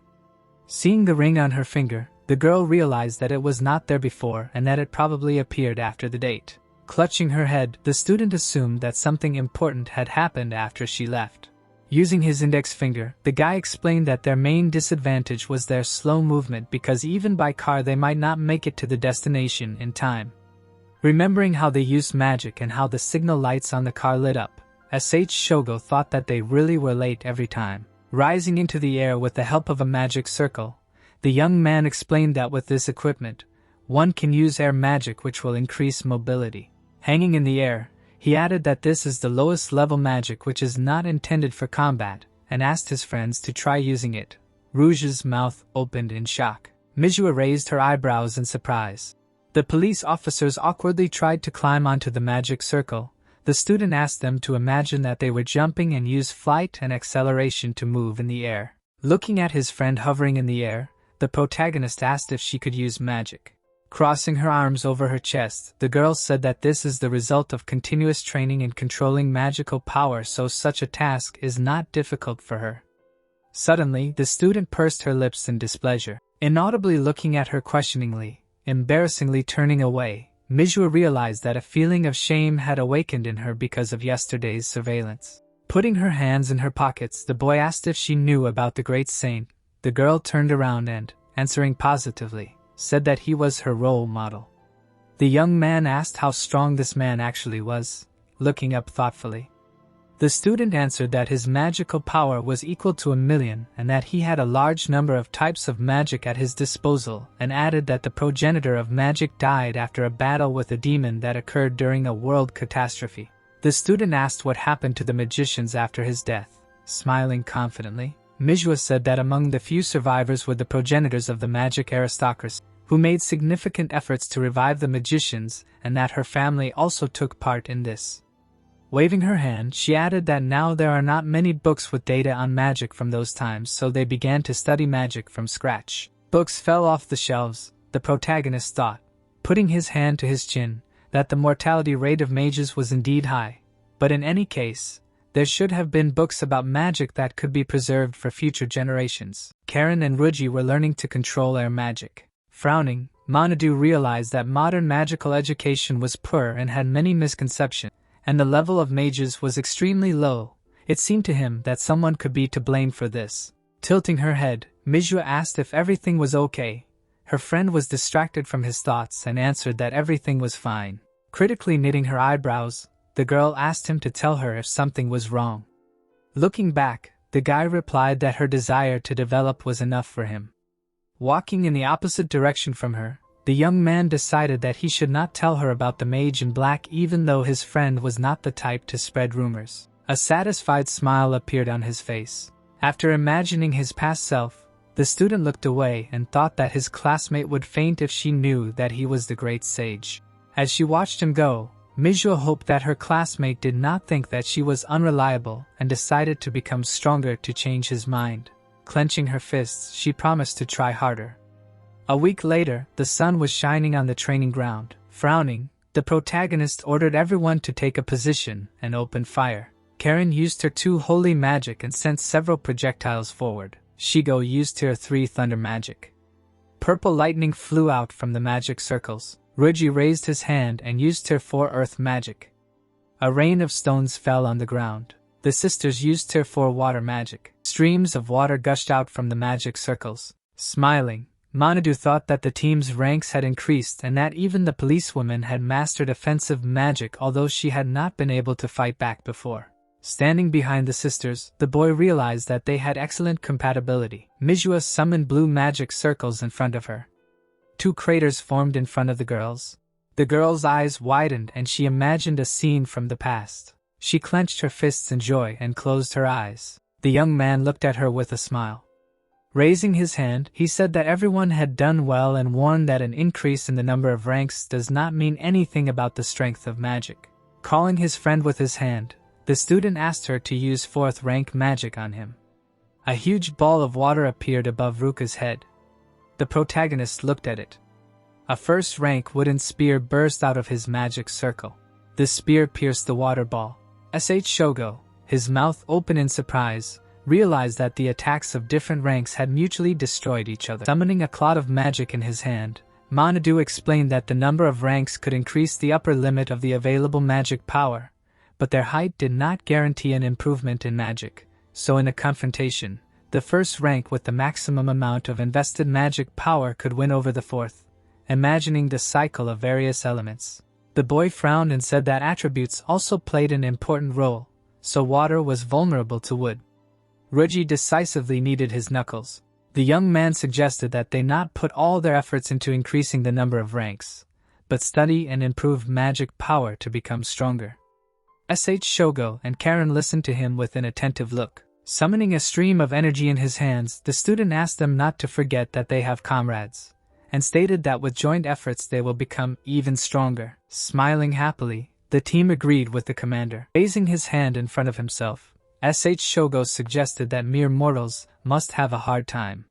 Speaker 1: Seeing the ring on her finger, the girl realized that it was not there before and that it probably appeared after the date. Clutching her head, the student assumed that something important had happened after she left. Using his index finger, the guy explained that their main disadvantage was their slow movement because even by car they might not make it to the destination in time. Remembering how they used magic and how the signal lights on the car lit up, Shogo thought that they really were late every time. Rising into the air with the help of a magic circle, the young man explained that with this equipment, one can use air magic which will increase mobility. Hanging in the air, he added that this is the lowest level magic which is not intended for combat, and asked his friends to try using it. Rouge's mouth opened in shock. Manhwa raised her eyebrows in surprise. The police officers awkwardly tried to climb onto the magic circle. The student asked them to imagine that they were jumping and use flight and acceleration to move in the air. Looking at his friend hovering in the air, the protagonist asked if she could use magic. Crossing her arms over her chest, the girl said that this is the result of continuous training in controlling magical power, so such a task is not difficult for her. Suddenly, the student pursed her lips in displeasure. Inaudibly looking at her questioningly, embarrassingly turning away, Manhwa realized that a feeling of shame had awakened in her because of yesterday's surveillance. Putting her hands in her pockets, the boy asked if she knew about the great saint. The girl turned around and, answering positively, said that he was her role model. The young man asked how strong this man actually was, looking up thoughtfully. The student answered that his magical power was equal to 1,000,000 and that he had a large number of types of magic at his disposal, and added that the progenitor of magic died after a battle with a demon that occurred during a world catastrophe. The student asked what happened to the magicians after his death. Smiling confidently, Manhwa said that among the few survivors were the progenitors of the magic aristocracy, who made significant efforts to revive the magicians, and that her family also took part in this. Waving her hand, she added that now there are not many books with data on magic from those times, so they began to study magic from scratch. Books fell off the shelves, the protagonist thought, putting his hand to his chin, that the mortality rate of mages was indeed high, But in any case, there should have been books about magic that could be preserved for future generations. Karen and Ruji were learning to control air magic. Frowning, Manhwa realized that modern magical education was poor and had many misconceptions, and the level of mages was extremely low. It seemed to him that someone could be to blame for this. Tilting her head, Manhwa asked if everything was okay. Her friend was distracted from his thoughts and answered that everything was fine. Critically knitting her eyebrows, the girl asked him to tell her if something was wrong. Looking back, the guy replied that her desire to develop was enough for him. Walking in the opposite direction from her, the young man decided that he should not tell her about the mage in black even though his friend was not the type to spread rumors. A satisfied smile appeared on his face. After imagining his past self, the student looked away and thought that his classmate would faint if she knew that he was the great sage. As she watched him go, Manhwa hoped that her classmate did not think that she was unreliable and decided to become stronger to change his mind. Clenching her fists, she promised to try harder. A week later, the sun was shining on the training ground. Frowning, the protagonist ordered everyone to take a position and open fire. Karen used her 2 holy magic and sent several projectiles forward. Shigo used her 3 thunder magic. Purple lightning flew out from the magic circles. Ruji raised his hand and used her 4 earth magic. A rain of stones fell on the ground. The sisters used her 4 water magic. Streams of water gushed out from the magic circles. Smiling, Manhwa thought that the team's ranks had increased and that even the policewoman had mastered offensive magic although she had not been able to fight back before. Standing behind the sisters, the boy realized that they had excellent compatibility. Manhwa summoned blue magic circles in front of her. 2 craters formed in front of the girls. The girl's eyes widened and she imagined a scene from the past. She clenched her fists in joy and closed her eyes. The young man looked at her with a smile. Raising his hand, he said that everyone had done well and warned that an increase in the number of ranks does not mean anything about the strength of magic. Calling his friend with his hand, the student asked her to use 4th rank magic on him. A huge ball of water appeared above Ruka's head. The protagonist looked at it. A 1st rank wooden spear burst out of his magic circle. The spear pierced the water ball. Shogo, his mouth open in surprise, realized that the attacks of different ranks had mutually destroyed each other. Summoning a cloud of magic in his hand, Manhwa explained that the number of ranks could increase the upper limit of the available magic power, but their height did not guarantee an improvement in magic, so in a confrontation, the 1st rank with the maximum amount of invested magic power could win over the 4th, imagining the cycle of various elements. The boy frowned and said that attributes also played an important role, so water was vulnerable to wood. Ruji decisively kneaded his knuckles. The young man suggested that they not put all their efforts into increasing the number of ranks, but study and improve magic power to become stronger. Shogo and Karen listened to him with an attentive look. Summoning a stream of energy in his hands, the student asked them not to forget that they have comrades, and stated that with joint efforts they will become even stronger. Smiling happily, the team agreed with the commander. Raising his hand in front of himself, Shogo suggested that mere mortals must have a hard time.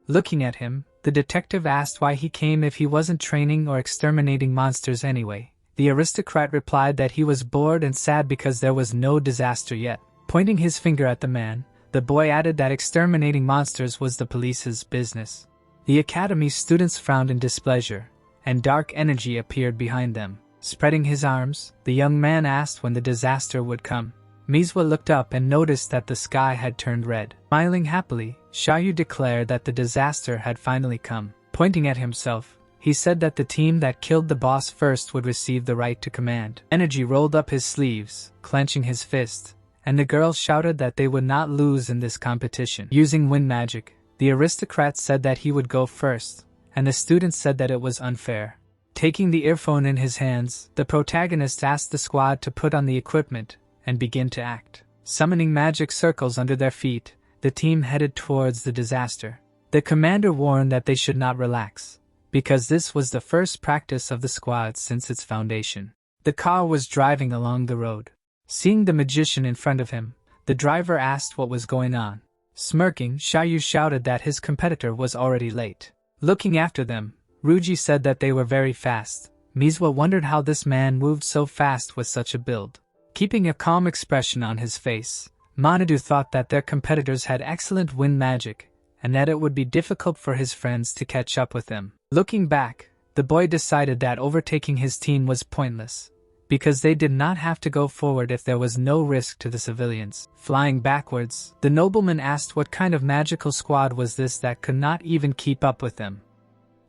Speaker 1: Looking at him, the detective asked why he came if he wasn't training or exterminating monsters anyway. The aristocrat replied that he was bored and sad because there was no disaster yet. Pointing his finger at the man, the boy added that exterminating monsters was the police's business. The academy's students frowned in displeasure, and dark energy appeared behind them. Spreading his arms, the young man asked when the disaster would come. Manhwa looked up and noticed that the sky had turned red. Smiling happily, Xiaoyu declared that the disaster had finally come. Pointing at himself, he said that the team that killed the boss first would receive the right to command. Energy rolled up his sleeves, clenching his fist, and the girls shouted that they would not lose in this competition. Using wind magic, the aristocrat said that he would go first, and the students said that it was unfair. Taking the earphone in his hands, the protagonist asked the squad to put on the equipment and begin to act. Summoning magic circles under their feet, the team headed towards the disaster. The commander warned that they should not relax, because this was the first practice of the squad since its foundation. The car was driving along the road. Seeing the magician in front of him, the driver asked what was going on. Smirking, Xiaoyu shouted that his competitor was already late. Looking after them, Ruji said that they were very fast. Manhwa wondered how this man moved so fast with such a build. Keeping a calm expression on his face, Manhwa thought that their competitors had excellent wind magic, and that it would be difficult for his friends to catch up with them. Looking back, the boy decided that overtaking his team was pointless, because they did not have to go forward if there was no risk to the civilians. Flying backwards, the nobleman asked what kind of magical squad was this that could not even keep up with them.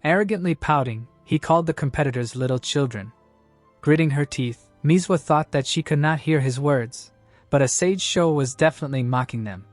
Speaker 1: Arrogantly pouting, he called the competitors little children. Gritting her teeth, Manhwa thought that she could not hear his words, but a sage show was definitely mocking them.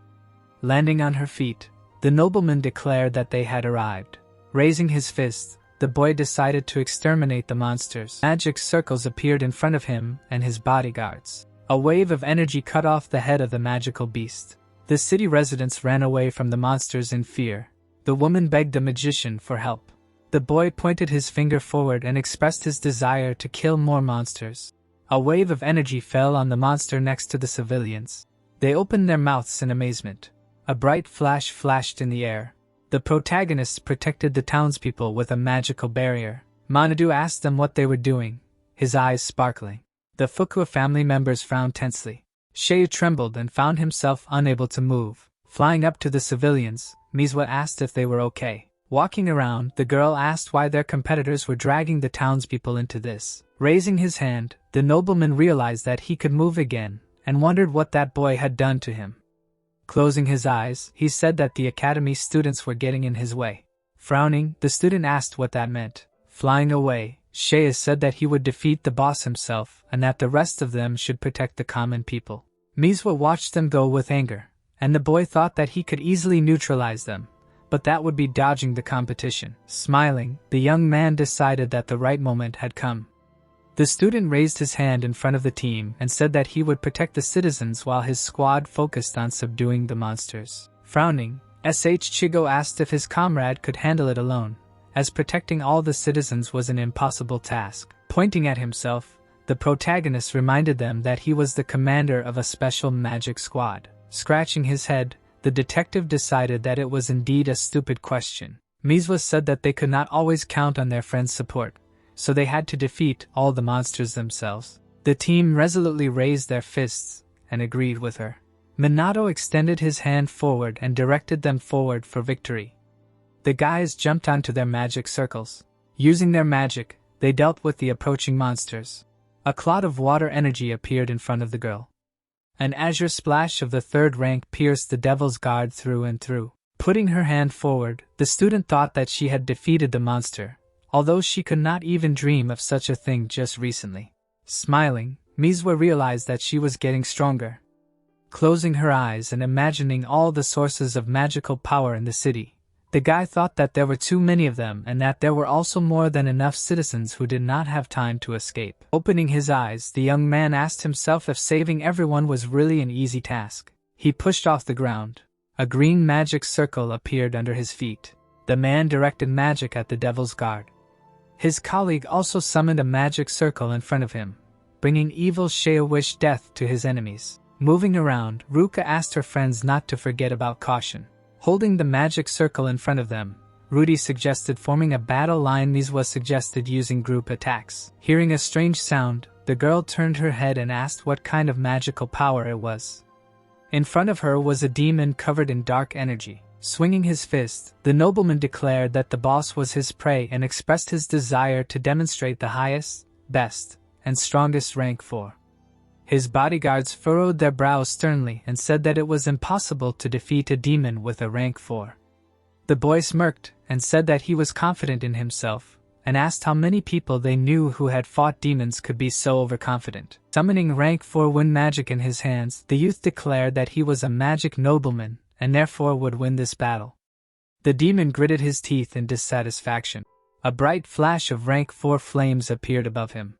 Speaker 1: Landing on her feet, the nobleman declared that they had arrived. Raising his fist, the boy decided to exterminate the monsters. Magic circles appeared in front of him and his bodyguards. A wave of energy cut off the head of the magical beast. The city residents ran away from the monsters in fear. The woman begged the magician for help. The boy pointed his finger forward and expressed his desire to kill more monsters. A wave of energy fell on the monster next to the civilians. They opened their mouths in amazement. A bright flash flashed in the air. The protagonists protected the townspeople with a magical barrier. Manhwa asked them what they were doing, his eyes sparkling. The Fuqua family members frowned tensely. Shea trembled and found himself unable to move. Flying up to the civilians, Manhwa asked if they were okay. Walking around, the girl asked why their competitors were dragging the townspeople into this. Raising his hand, the nobleman realized that he could move again, and wondered what that boy had done to him. Closing his eyes, he said that the academy students were getting in his way. Frowning, the student asked what that meant. Flying away, Shea said that he would defeat the boss himself, and that the rest of them should protect the common people. Manhwa watched them go with anger, and the boy thought that he could easily neutralize them, but that would be dodging the competition. Smiling, the young man decided that the right moment had come. The student raised his hand in front of the team and said that he would protect the citizens while his squad focused on subduing the monsters. Frowning, Chigo asked if his comrade could handle it alone, as protecting all the citizens was an impossible task. Pointing at himself, the protagonist reminded them that he was the commander of a special magic squad. Scratching his head, the detective decided that it was indeed a stupid question. Manhwa said that they could not always count on their friends' support, so they had to defeat all the monsters themselves. The team resolutely raised their fists and agreed with her. Minato extended his hand forward and directed them forward for victory. The guys jumped onto their magic circles. Using their magic, they dealt with the approaching monsters. A cloud of water energy appeared in front of the girl. An azure splash of the third rank pierced the devil's guard through and through. Putting her hand forward, the student thought that she had defeated the monster, although she could not even dream of such a thing just recently. Smiling, Manhwa realized that she was getting stronger. Closing her eyes and imagining all the sources of magical power in the city, the guy thought that there were too many of them and that there were also more than enough citizens who did not have time to escape. Opening his eyes, the young man asked himself if saving everyone was really an easy task. He pushed off the ground. A green magic circle appeared under his feet. The man directed magic at the devil's guard. His colleague also summoned a magic circle in front of him, bringing evil Shea wish death to his enemies. Moving around, Ruka asked her friends not to forget about caution. Holding the magic circle in front of them, Rudy suggested forming a battle line. Manhwa suggested using group attacks. Hearing a strange sound, the girl turned her head and asked what kind of magical power it was. In front of her was a demon covered in dark energy. Swinging his fist, the nobleman declared that the boss was his prey and expressed his desire to demonstrate the highest, best, and strongest rank 4. His bodyguards furrowed their brows sternly and said that it was impossible to defeat a demon with a rank 4. The boy smirked and said that he was confident in himself, and asked how many people they knew who had fought demons could be so overconfident. Summoning rank 4 wind magic in his hands, the youth declared that he was a magic nobleman and therefore would win this battle. The demon gritted his teeth in dissatisfaction. A bright flash of rank 4 flames appeared above him.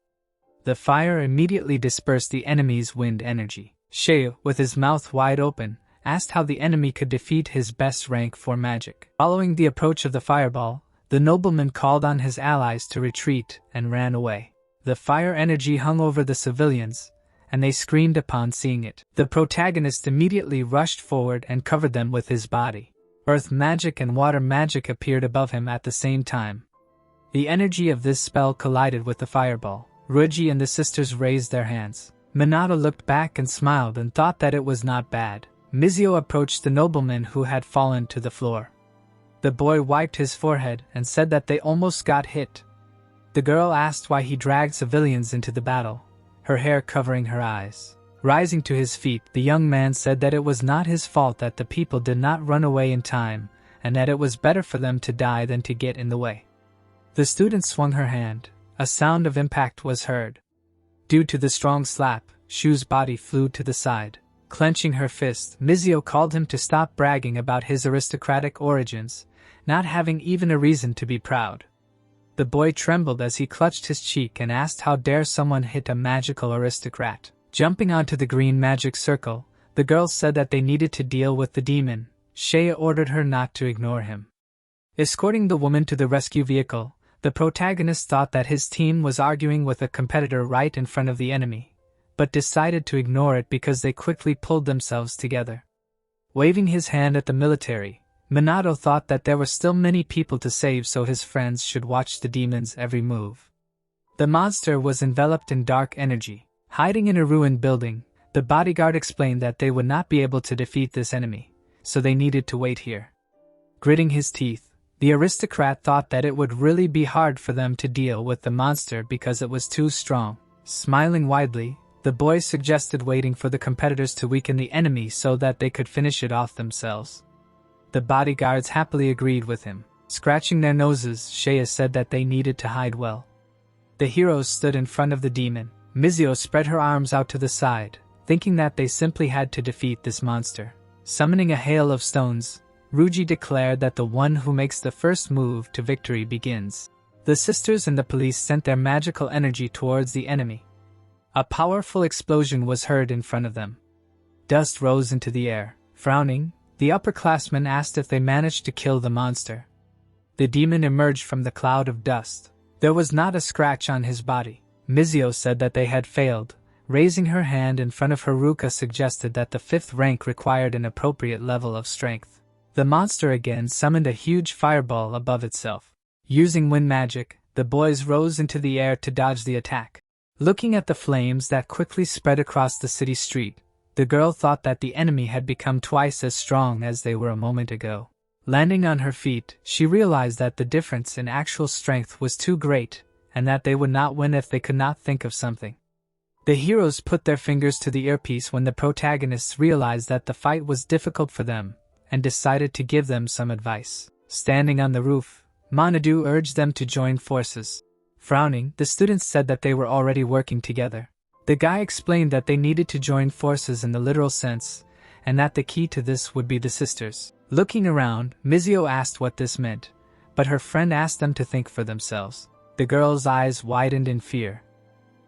Speaker 1: The fire immediately dispersed the enemy's wind energy. Shea, with his mouth wide open, asked how the enemy could defeat his best rank 4 magic. Following the approach of the fireball, the nobleman called on his allies to retreat and ran away. The fire energy hung over the civilians, and they screamed upon seeing it. The protagonist immediately rushed forward and covered them with his body. Earth magic and water magic appeared above him at the same time. The energy of this spell collided with the fireball. Ruji and the sisters raised their hands. Minato looked back and smiled and thought that it was not bad. Mizuo approached the nobleman who had fallen to the floor. The boy wiped his forehead and said that they almost got hit. The girl asked why he dragged civilians into the battle, her hair covering her eyes. Rising to his feet, the young man said that it was not his fault that the people did not run away in time, and that it was better for them to die than to get in the way. The student swung her hand. A sound of impact was heard. Due to the strong slap, Shu's body flew to the side. Clenching her fist, Mizuo called him to stop bragging about his aristocratic origins, not having even a reason to be proud. The boy trembled as he clutched his cheek and asked how dare someone hit a magical aristocrat. Jumping onto the green magic circle, the girl said that they needed to deal with the demon. Shea ordered her not to ignore him. Escorting the woman to the rescue vehicle, the protagonist thought that his team was arguing with a competitor right in front of the enemy, but decided to ignore it because they quickly pulled themselves together. Waving his hand at the military, Minato thought that there were still many people to save, so his friends should watch the demon's every move. The monster was enveloped in dark energy. Hiding in a ruined building, the bodyguard explained that they would not be able to defeat this enemy, so they needed to wait here. Gritting his teeth, the aristocrat thought that it would really be hard for them to deal with the monster because it was too strong. Smiling widely, the boy suggested waiting for the competitors to weaken the enemy so that they could finish it off themselves. The bodyguards happily agreed with him. Scratching their noses, Shea said that they needed to hide well. The heroes stood in front of the demon. Mizuo spread her arms out to the side, thinking that they simply had to defeat this monster. Summoning a hail of stones, Ruji declared that the one who makes the first move to victory begins. The sisters and the police sent their magical energy towards the enemy. A powerful explosion was heard in front of them. Dust rose into the air. Frowning, the upperclassmen asked if they managed to kill the monster. The demon emerged from the cloud of dust. There was not a scratch on his body. Mizuo said that they had failed. Raising her hand in front of Haruka suggested that the 5th rank required an appropriate level of strength. The monster again summoned a huge fireball above itself. Using wind magic, the boys rose into the air to dodge the attack. Looking at the flames that quickly spread across the city street, the girl thought that the enemy had become twice as strong as they were a moment ago. Landing on her feet, she realized that the difference in actual strength was too great, and that they would not win if they could not think of something. The heroes put their fingers to the earpiece when the protagonists realized that the fight was difficult for them, and decided to give them some advice. Standing on the roof, Manadu urged them to join forces. Frowning, the students said that they were already working together. The guy explained that they needed to join forces in the literal sense, and that the key to this would be the sisters. Looking around, Mizuo asked what this meant, but her friend asked them to think for themselves. The girl's eyes widened in fear.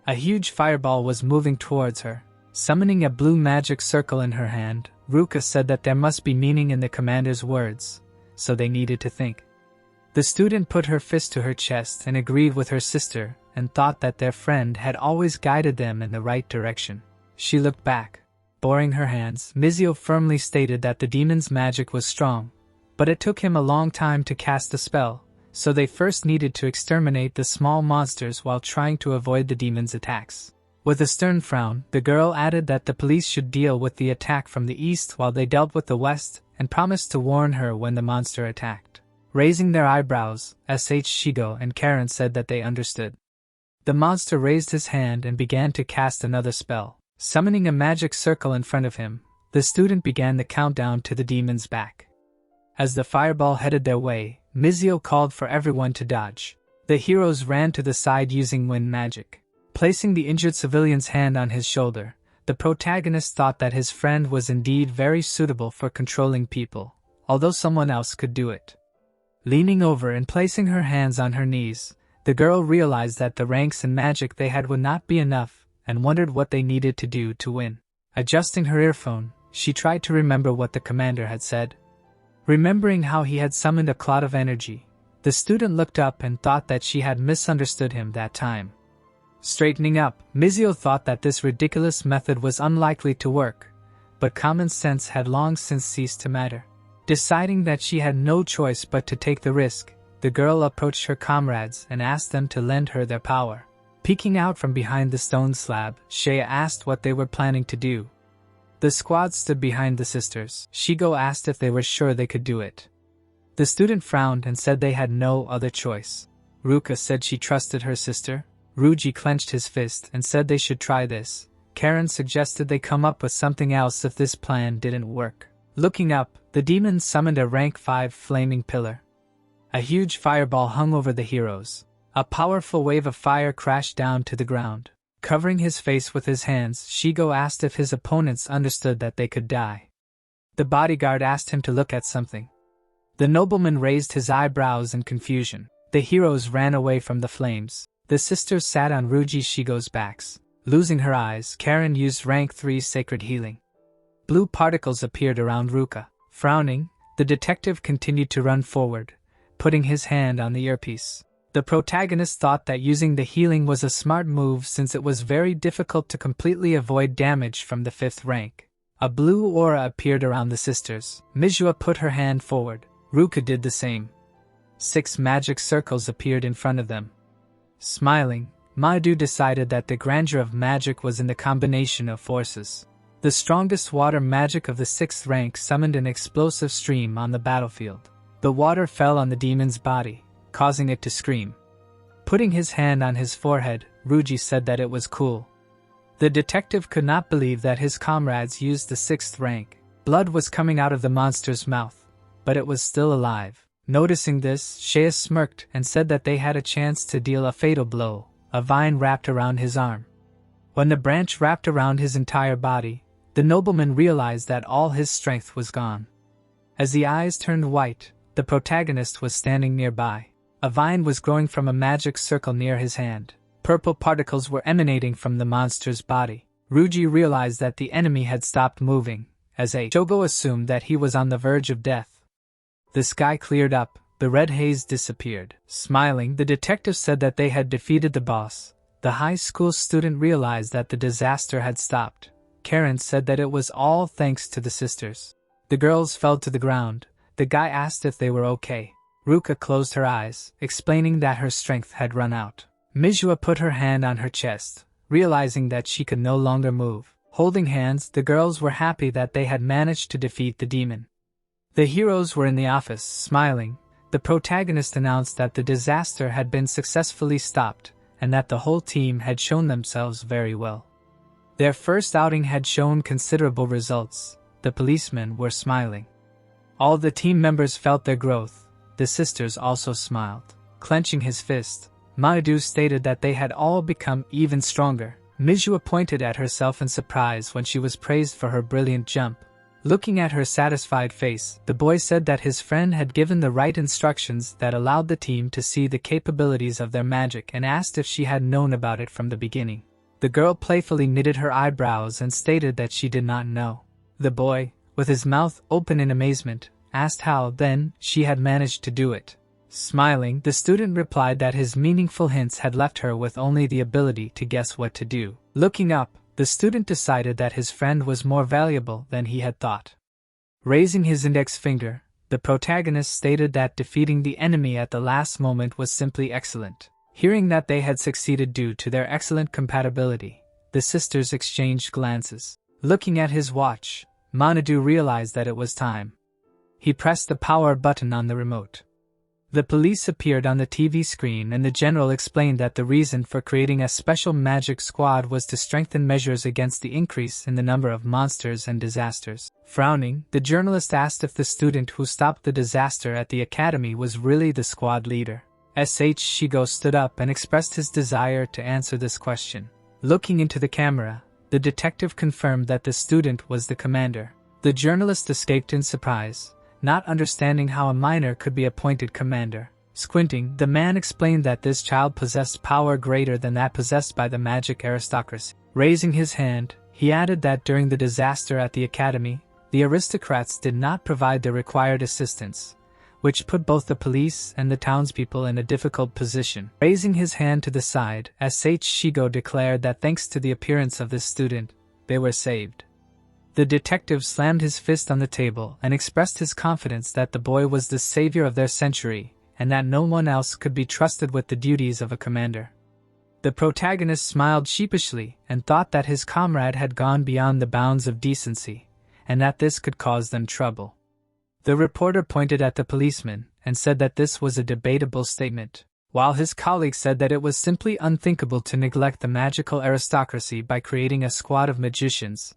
Speaker 1: A huge fireball was moving towards her. Summoning a blue magic circle in her hand, Ruka said that there must be meaning in the commander's words, so they needed to think. The student put her fist to her chest and agreed with her sister, and thought that their friend had always guided them in the right direction. She looked back. Boring her hands, Mizuo firmly stated that the demon's magic was strong, but it took him a long time to cast the spell, so they first needed to exterminate the small monsters while trying to avoid the demon's attacks. With a stern frown, the girl added that the police should deal with the attack from the east while they dealt with the west, and promised to warn her when the monster attacked. Raising their eyebrows, S.H. Shigo and Karen said that they understood. The monster raised his hand and began to cast another spell. Summoning a magic circle in front of him, the student began the countdown to the demon's back. As the fireball headed their way, Mizuo called for everyone to dodge. The heroes ran to the side using wind magic. Placing the injured civilian's hand on his shoulder, the protagonist thought that his friend was indeed very suitable for controlling people, although someone else could do it. Leaning over and placing her hands on her knees, the girl realized that the ranks in magic they had would not be enough, and wondered what they needed to do to win. Adjusting her earphone, she tried to remember what the commander had said. Remembering how he had summoned a cloud of energy, the student looked up and thought that she had misunderstood him that time. Straightening up, Mizuo thought that this ridiculous method was unlikely to work, but common sense had long since ceased to matter. Deciding that she had no choice but to take the risk, the girl approached her comrades and asked them to lend her their power. Peeking out from behind the stone slab, Shea asked what they were planning to do. The squad stood behind the sisters. Shigo asked if they were sure they could do it. The student frowned and said they had no other choice. Ruka said she trusted her sister. Ryuji clenched his fist and said they should try this. Karen suggested they come up with something else if this plan didn't work. Looking up, the demon summoned a rank 5 flaming pillar. A huge fireball hung over the heroes. A powerful wave of fire crashed down to the ground. Covering his face with his hands, Shigo asked if his opponents understood that they could die. The bodyguard asked him to look at something. The nobleman raised his eyebrows in confusion. The heroes ran away from the flames. The sisters sat on Ryuji Shigo's backs. Losing her eyes, Karen used rank 3 sacred healing. Blue particles appeared around Ruka. Frowning, the detective continued to run forward, putting his hand on the earpiece. The protagonist thought that using the healing was a smart move since it was very difficult to completely avoid damage from the 5th rank. A blue aura appeared around the sisters. Manhwa put her hand forward. Ruka did the same. 6 magic circles appeared in front of them. Smiling, Mage decided that the grandeur of magic was in the combination of forces. The strongest water magic of the 6th rank summoned an explosive stream on the battlefield. The water fell on the demon's body, causing it to scream. Putting his hand on his forehead, Ryuji said that it was cool. The detective could not believe that his comrades used the 6th rank. Blood was coming out of the monster's mouth, but it was still alive. Noticing this, Shea smirked and said that they had a chance to deal a fatal blow. A vine wrapped around his arm. When the branch wrapped around his entire body, the nobleman realized that all his strength was gone. As the eyes turned white, the protagonist was standing nearby. A vine was growing from a magic circle near his hand. Purple particles were emanating from the monster's body. Ryuji realized that the enemy had stopped moving, as Shogo assumed that he was on the verge of death. The sky cleared up, the red haze disappeared. Smiling, the detective said that they had defeated the boss. The high school student realized that the disaster had stopped. Karen said that it was all thanks to the sisters. The girls fell to the ground. The guy asked if they were okay. Ruka closed her eyes, explaining that her strength had run out. Manhwa put her hand on her chest, realizing that she could no longer move. Holding hands, the girls were happy that they had managed to defeat the demon. The heroes were in the office, smiling. The protagonist announced that the disaster had been successfully stopped, and that the whole team had shown themselves very well. Their first outing had shown considerable results. The policemen were smiling. All the team members felt their growth. The sisters also smiled. Clenching his fist, Mage stated that they had all become even stronger. Manhwa pointed at herself in surprise when she was praised for her brilliant jump. Looking at her satisfied face, the boy said that his friend had given the right instructions that allowed the team to see the capabilities of their magic and asked if she had known about it from the beginning. The girl playfully knitted her eyebrows and stated that she did not know. The boy, with his mouth open in amazement, asked how, then, she had managed to do it. Smiling, the student replied that his meaningful hints had left her with only the ability to guess what to do. Looking up, the student decided that his friend was more valuable than he had thought. Raising his index finger, the protagonist stated that defeating the enemy at the last moment was simply excellent. Hearing that they had succeeded due to their excellent compatibility, the sisters exchanged glances. Looking at his watch, Manhwa realized that it was time. He pressed the power button on the remote. The police appeared on the TV screen and the general explained that the reason for creating a special magic squad was to strengthen measures against the increase in the number of monsters and disasters. Frowning, the journalist asked if the student who stopped the disaster at the academy was really the squad leader. Shigo stood up and expressed his desire to answer this question. Looking into the camera, the detective confirmed that the student was the commander. The journalist escaped in surprise, not understanding how a minor could be appointed commander. Squinting, the man explained that this child possessed power greater than that possessed by the magic aristocracy. Raising his hand, he added that during the disaster at the academy, the aristocrats did not provide the required assistance, which put both the police and the townspeople in a difficult position. Raising his hand to the side, Shigo declared that thanks to the appearance of this student, they were saved. The detective slammed his fist on the table and expressed his confidence that the boy was the savior of their century, and that no one else could be trusted with the duties of a commander. The protagonist smiled sheepishly and thought that his comrade had gone beyond the bounds of decency, and that this could cause them trouble. The reporter pointed at the policeman and said that this was a debatable statement, while his colleague said that it was simply unthinkable to neglect the magical aristocracy by creating a squad of magicians,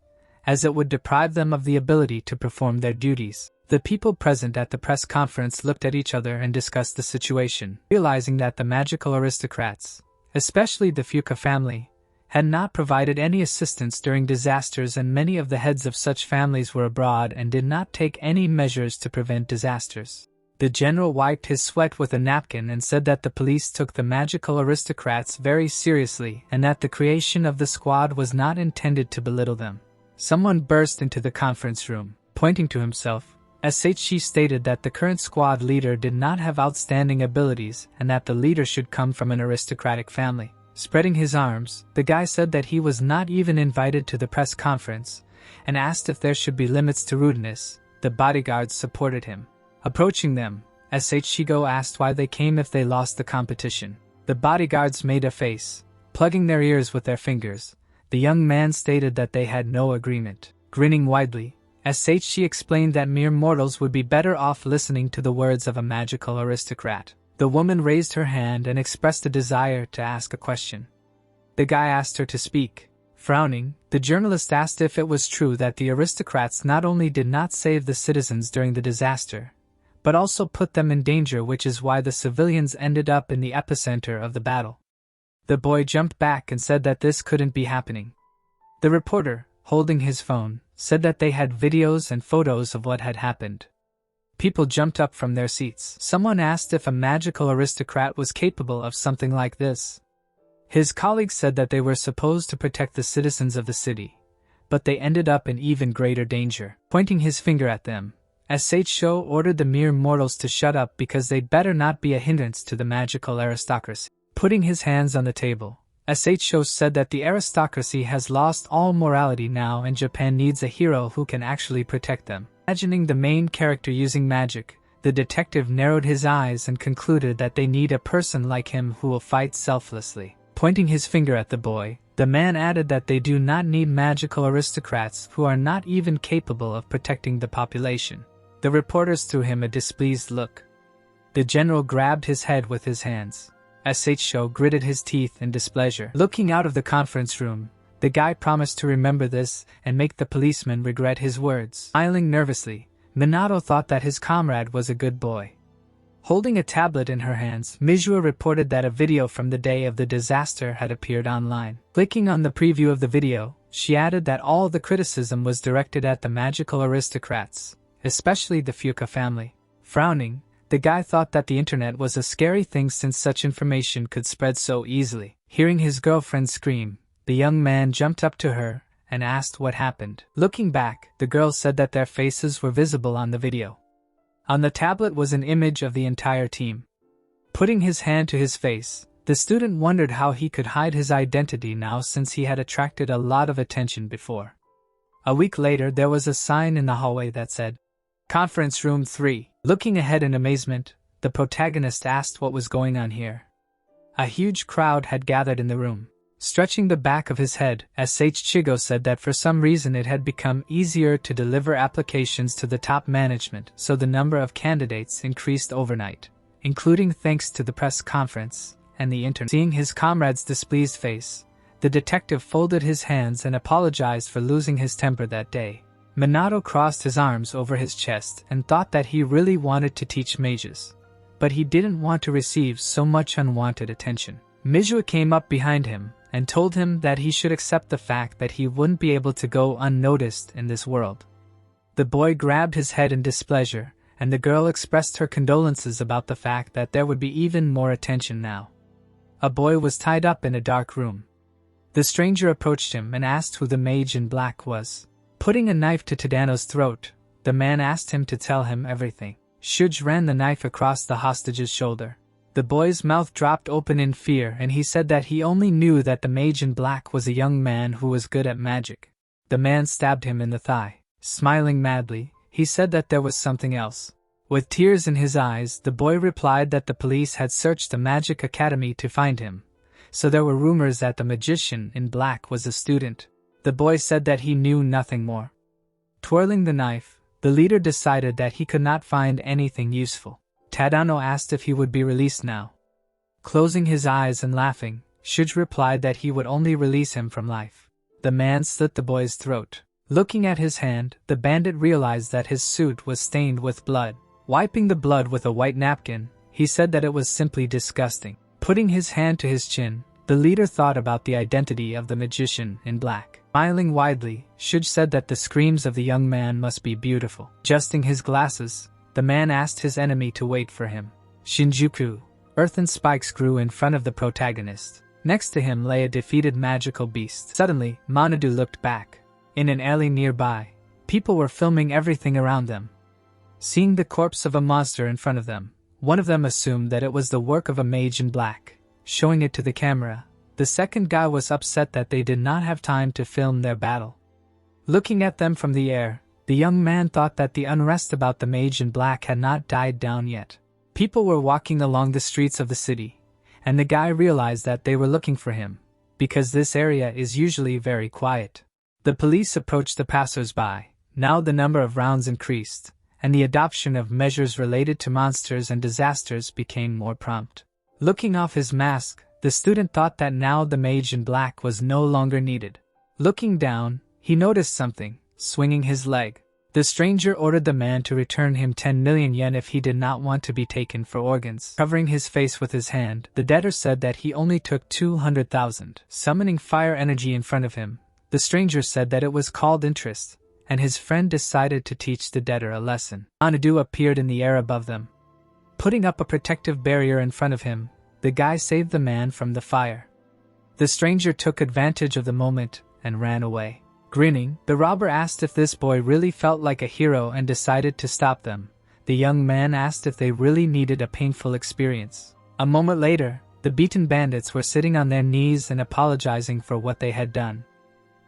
Speaker 1: as it would deprive them of the ability to perform their duties. The people present at the press conference looked at each other and discussed the situation, realizing that the magical aristocrats, especially the Fuka family, had not provided any assistance during disasters, and many of the heads of such families were abroad and did not take any measures to prevent disasters. The general wiped his sweat with a napkin and said that the police took the magical aristocrats very seriously and that the creation of the squad was not intended to belittle them. Someone burst into the conference room, pointing to himself. SHC stated that the current squad leader did not have outstanding abilities and that the leader should come from an aristocratic family. Spreading his arms, the guy said that he was not even invited to the press conference and asked if there should be limits to rudeness. The bodyguards supported him. Approaching them, SHC asked why they came if they lost the competition. The bodyguards made a face, plugging their ears with their fingers. The young man stated that they had no agreement. Grinning widely, SHC explained that mere mortals would be better off listening to the words of a magical aristocrat. The woman raised her hand and expressed a desire to ask a question. The guy asked her to speak. Frowning, the journalist asked if it was true that the aristocrats not only did not save the citizens during the disaster, but also put them in danger, which is why the civilians ended up in the epicenter of the battle. The boy jumped back and said that this couldn't be happening. The reporter, holding his phone, said that they had videos and photos of what had happened. People jumped up from their seats. Someone asked if a magical aristocrat was capable of something like this. His colleagues said that they were supposed to protect the citizens of the city, but they ended up in even greater danger. Pointing his finger at them, SHO ordered the mere mortals to shut up because they'd better not be a hindrance to the magical aristocracy. Putting his hands on the table, SHO said that the aristocracy has lost all morality now and Japan needs a hero who can actually protect them. Imagining the main character using magic, the detective narrowed his eyes and concluded that they need a person like him who will fight selflessly. Pointing his finger at the boy, the man added that they do not need magical aristocrats who are not even capable of protecting the population. The reporters threw him a displeased look. The general grabbed his head with his hands. SHO gritted his teeth in displeasure. Looking out of the conference room, the guy promised to remember this and make the policeman regret his words. Smiling nervously, Minato thought that his comrade was a good boy. Holding a tablet in her hands, Manhwa reported that a video from the day of the disaster had appeared online. Clicking on the preview of the video, she added that all the criticism was directed at the magical aristocrats, especially the Fuka family. Frowning, the guy thought that the internet was a scary thing since such information could spread so easily. Hearing his girlfriend scream, the young man jumped up to her and asked what happened. Looking back, the girls said that their faces were visible on the video. On the tablet was an image of the entire team. Putting his hand to his face, the student wondered how he could hide his identity now since he had attracted a lot of attention before. A week later, there was a sign in the hallway that said, Conference Room 3. Looking ahead in amazement, the protagonist asked what was going on here. A huge crowd had gathered in the room. Stretching the back of his head, Chigo said that for some reason it had become easier to deliver applications to the top management, so the number of candidates increased overnight, including thanks to the press conference and the internet. Seeing his comrade's displeased face, the detective folded his hands and apologized for losing his temper that day. Minato crossed his arms over his chest and thought that he really wanted to teach mages, but he didn't want to receive so much unwanted attention. Manhwa came up behind him and told him that he should accept the fact that he wouldn't be able to go unnoticed in this world. The boy grabbed his head in displeasure, and the girl expressed her condolences about the fact that there would be even more attention now. A boy was tied up in a dark room. The stranger approached him and asked who the mage in black was. Putting a knife to Tadano's throat, the man asked him to tell him everything. Shuj ran the knife across the hostage's shoulder. The boy's mouth dropped open in fear and he said that he only knew that the mage in black was a young man who was good at magic. The man stabbed him in the thigh. Smiling madly, he said that there was something else. With tears in his eyes, the boy replied that the police had searched the magic academy to find him, so there were rumors that the magician in black was a student. The boy said that he knew nothing more. Twirling the knife, the leader decided that he could not find anything useful. Tadano asked if he would be released now. Closing his eyes and laughing, Shuj replied that he would only release him from life. The man slit the boy's throat. Looking at his hand, the bandit realized that his suit was stained with blood. Wiping the blood with a white napkin, he said that it was simply disgusting. Putting his hand to his chin, the leader thought about the identity of the magician in black. Smiling widely, Shuj said that the screams of the young man must be beautiful. Adjusting his glasses, the man asked his enemy to wait for him. Shinjuku, earthen spikes grew in front of the protagonist. Next to him lay a defeated magical beast. Suddenly, Manadu looked back. In an alley nearby, people were filming everything around them. Seeing the corpse of a monster in front of them, one of them assumed that it was the work of a mage in black. Showing it to the camera, the second guy was upset that they did not have time to film their battle. Looking at them from the air, the young man thought that the unrest about the mage in black had not died down yet. People were walking along the streets of the city, and the guy realized that they were looking for him, because this area is usually very quiet. The police approached the passers-by. Now the number of rounds increased, and the adoption of measures related to monsters and disasters became more prompt. Looking off his mask, the student thought that now the mage in black was no longer needed. Looking down, he noticed something, swinging his leg. The stranger ordered the man to return him 10 million yen if he did not want to be taken for organs. Covering his face with his hand, the debtor said that he only took 200,000. Summoning fire energy in front of him, the stranger said that it was called interest, and his friend decided to teach the debtor a lesson. Anadu appeared in the air above them. Putting up a protective barrier in front of him, the guy saved the man from the fire. The stranger took advantage of the moment and ran away. Grinning, the robber asked if this boy really felt like a hero and decided to stop them. The young man asked if they really needed a painful experience. A moment later, the beaten bandits were sitting on their knees and apologizing for what they had done.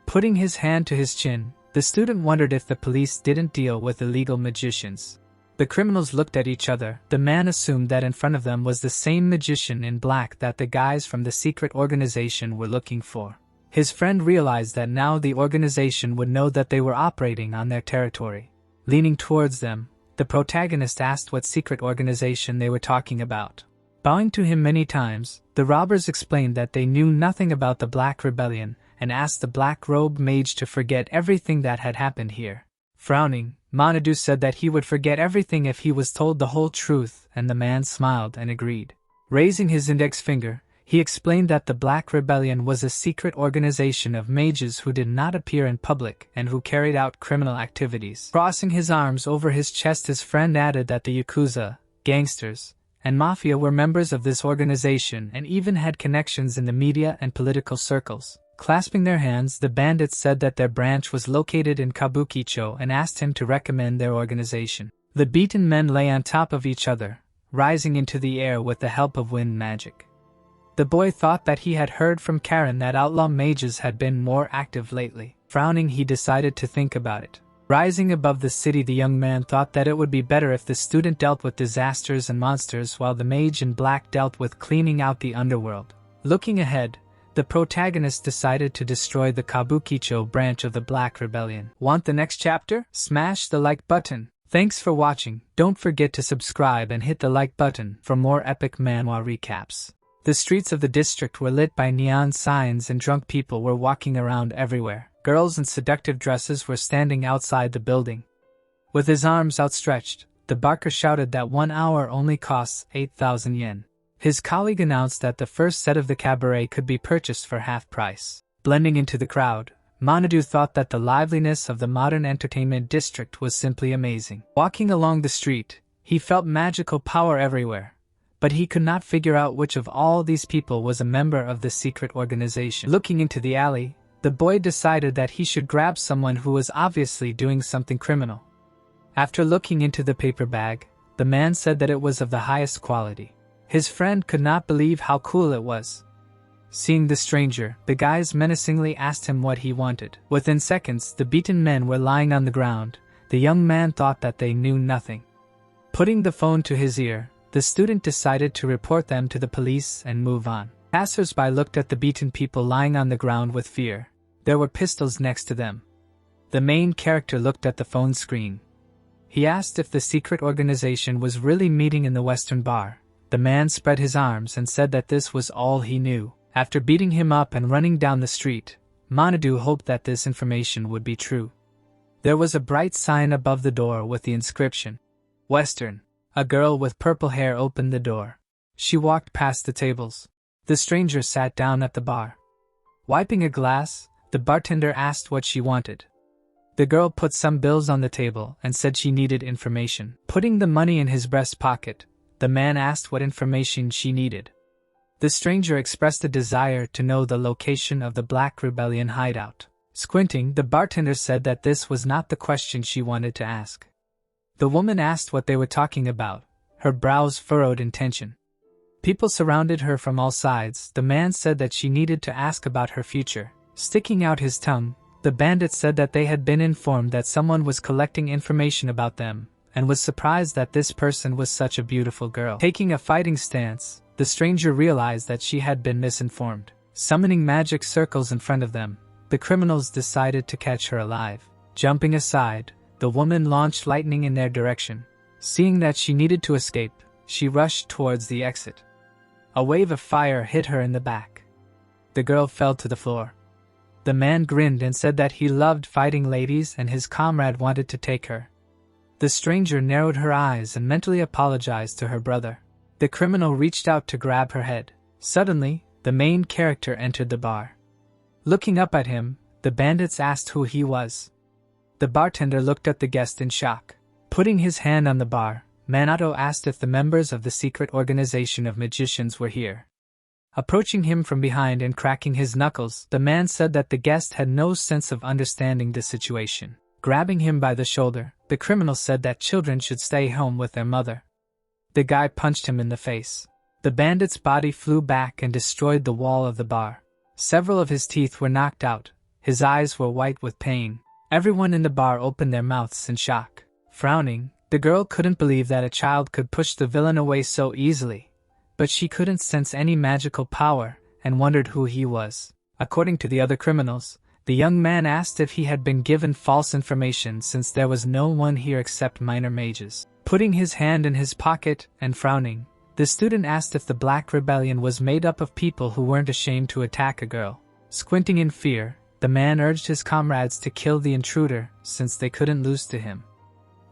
Speaker 1: Putting his hand to his chin, the student wondered if the police didn't deal with illegal magicians. The criminals looked at each other. The man assumed that in front of them was the same magician in black that the guys from the secret organization were looking for. His friend realized that now the organization would know that they were operating on their territory. Leaning towards them, the protagonist asked what secret organization they were talking about. Bowing to him many times, the robbers explained that they knew nothing about the Black Rebellion and asked the black-robed mage to forget everything that had happened here. Frowning, Manadu said that he would forget everything if he was told the whole truth, and the man smiled and agreed. Raising his index finger, he explained that the Black Rebellion was a secret organization of mages who did not appear in public and who carried out criminal activities. Crossing his arms over his chest, his friend added that the Yakuza, gangsters, and mafia were members of this organization and even had connections in the media and political circles. Clasping their hands, the bandits said that their branch was located in Kabukicho and asked him to recommend their organization. The beaten men lay on top of each other, rising into the air with the help of wind magic. The boy thought that he had heard from Karen that outlaw mages had been more active lately. Frowning, he decided to think about it. Rising above the city, the young man thought that it would be better if the student dealt with disasters and monsters while the mage in black dealt with cleaning out the underworld. Looking ahead, the protagonist decided to destroy the Kabukicho branch of the Black Rebellion. Want the next chapter? Smash the like button. Thanks for watching. Don't forget to subscribe and hit the like button for more epic manhwa recaps. The streets of the district were lit by neon signs and drunk people were walking around everywhere. Girls in seductive dresses were standing outside the building. With his arms outstretched, the barker shouted that 1 hour only costs 8,000 yen. His colleague announced that the first set of the cabaret could be purchased for half price. Blending into the crowd, Manadu thought that the liveliness of the modern entertainment district was simply amazing. Walking along the street, he felt magical power everywhere, but he could not figure out which of all these people was a member of the secret organization. Looking into the alley, the boy decided that he should grab someone who was obviously doing something criminal. After looking into the paper bag, the man said that it was of the highest quality. His friend could not believe how cool it was. Seeing the stranger, the guys menacingly asked him what he wanted. Within seconds, the beaten men were lying on the ground. The young man thought that they knew nothing. Putting the phone to his ear, the student decided to report them to the police and move on. Passers-by looked at the beaten people lying on the ground with fear. There were pistols next to them. The main character looked at the phone screen. He asked if the secret organization was really meeting in the Western Bar. The man spread his arms and said that this was all he knew. After beating him up and running down the street, Manhwa hoped that this information would be true. There was a bright sign above the door with the inscription, Western. A girl with purple hair opened the door. She walked past the tables. The stranger sat down at the bar. Wiping a glass, the bartender asked what she wanted. The girl put some bills on the table and said she needed information. Putting the money in his breast pocket, the man asked what information she needed. The stranger expressed a desire to know the location of the Black Rebellion hideout. Squinting, the bartender said that this was not the question she wanted to ask. The woman asked what they were talking about, her brows furrowed in tension. People surrounded her from all sides. The man said that she needed to ask about her future. Sticking out his tongue, the bandit said that they had been informed that someone was collecting information about them, and was surprised that this person was such a beautiful girl. Taking a fighting stance, the stranger realized that she had been misinformed. Summoning magic circles in front of them, the criminals decided to catch her alive. Jumping aside, the woman launched lightning in their direction. Seeing that she needed to escape, she rushed towards the exit. A wave of fire hit her in the back. The girl fell to the floor. The man grinned and said that he loved fighting ladies and his comrade wanted to take her. The stranger narrowed her eyes and mentally apologized to her brother. The criminal reached out to grab her head. Suddenly, the main character entered the bar. Looking up at him, the bandits asked who he was. The bartender looked at the guest in shock. Putting his hand on the bar, Manhwa asked if the members of the secret organization of magicians were here. Approaching him from behind and cracking his knuckles, the man said that the guest had no sense of understanding the situation. Grabbing him by the shoulder, the criminal said that children should stay home with their mother. The guy punched him in the face. The bandit's body flew back and destroyed the wall of the bar. Several of his teeth were knocked out. His eyes were white with pain. Everyone in the bar opened their mouths in shock. Frowning, the girl couldn't believe that a child could push the villain away so easily. But she couldn't sense any magical power and wondered who he was. According to the other criminals, the young man asked if he had been given false information since there was no one here except minor mages. Putting his hand in his pocket and frowning, the student asked if the Black Rebellion was made up of people who weren't ashamed to attack a girl. Squinting in fear, the man urged his comrades to kill the intruder since they couldn't lose to him.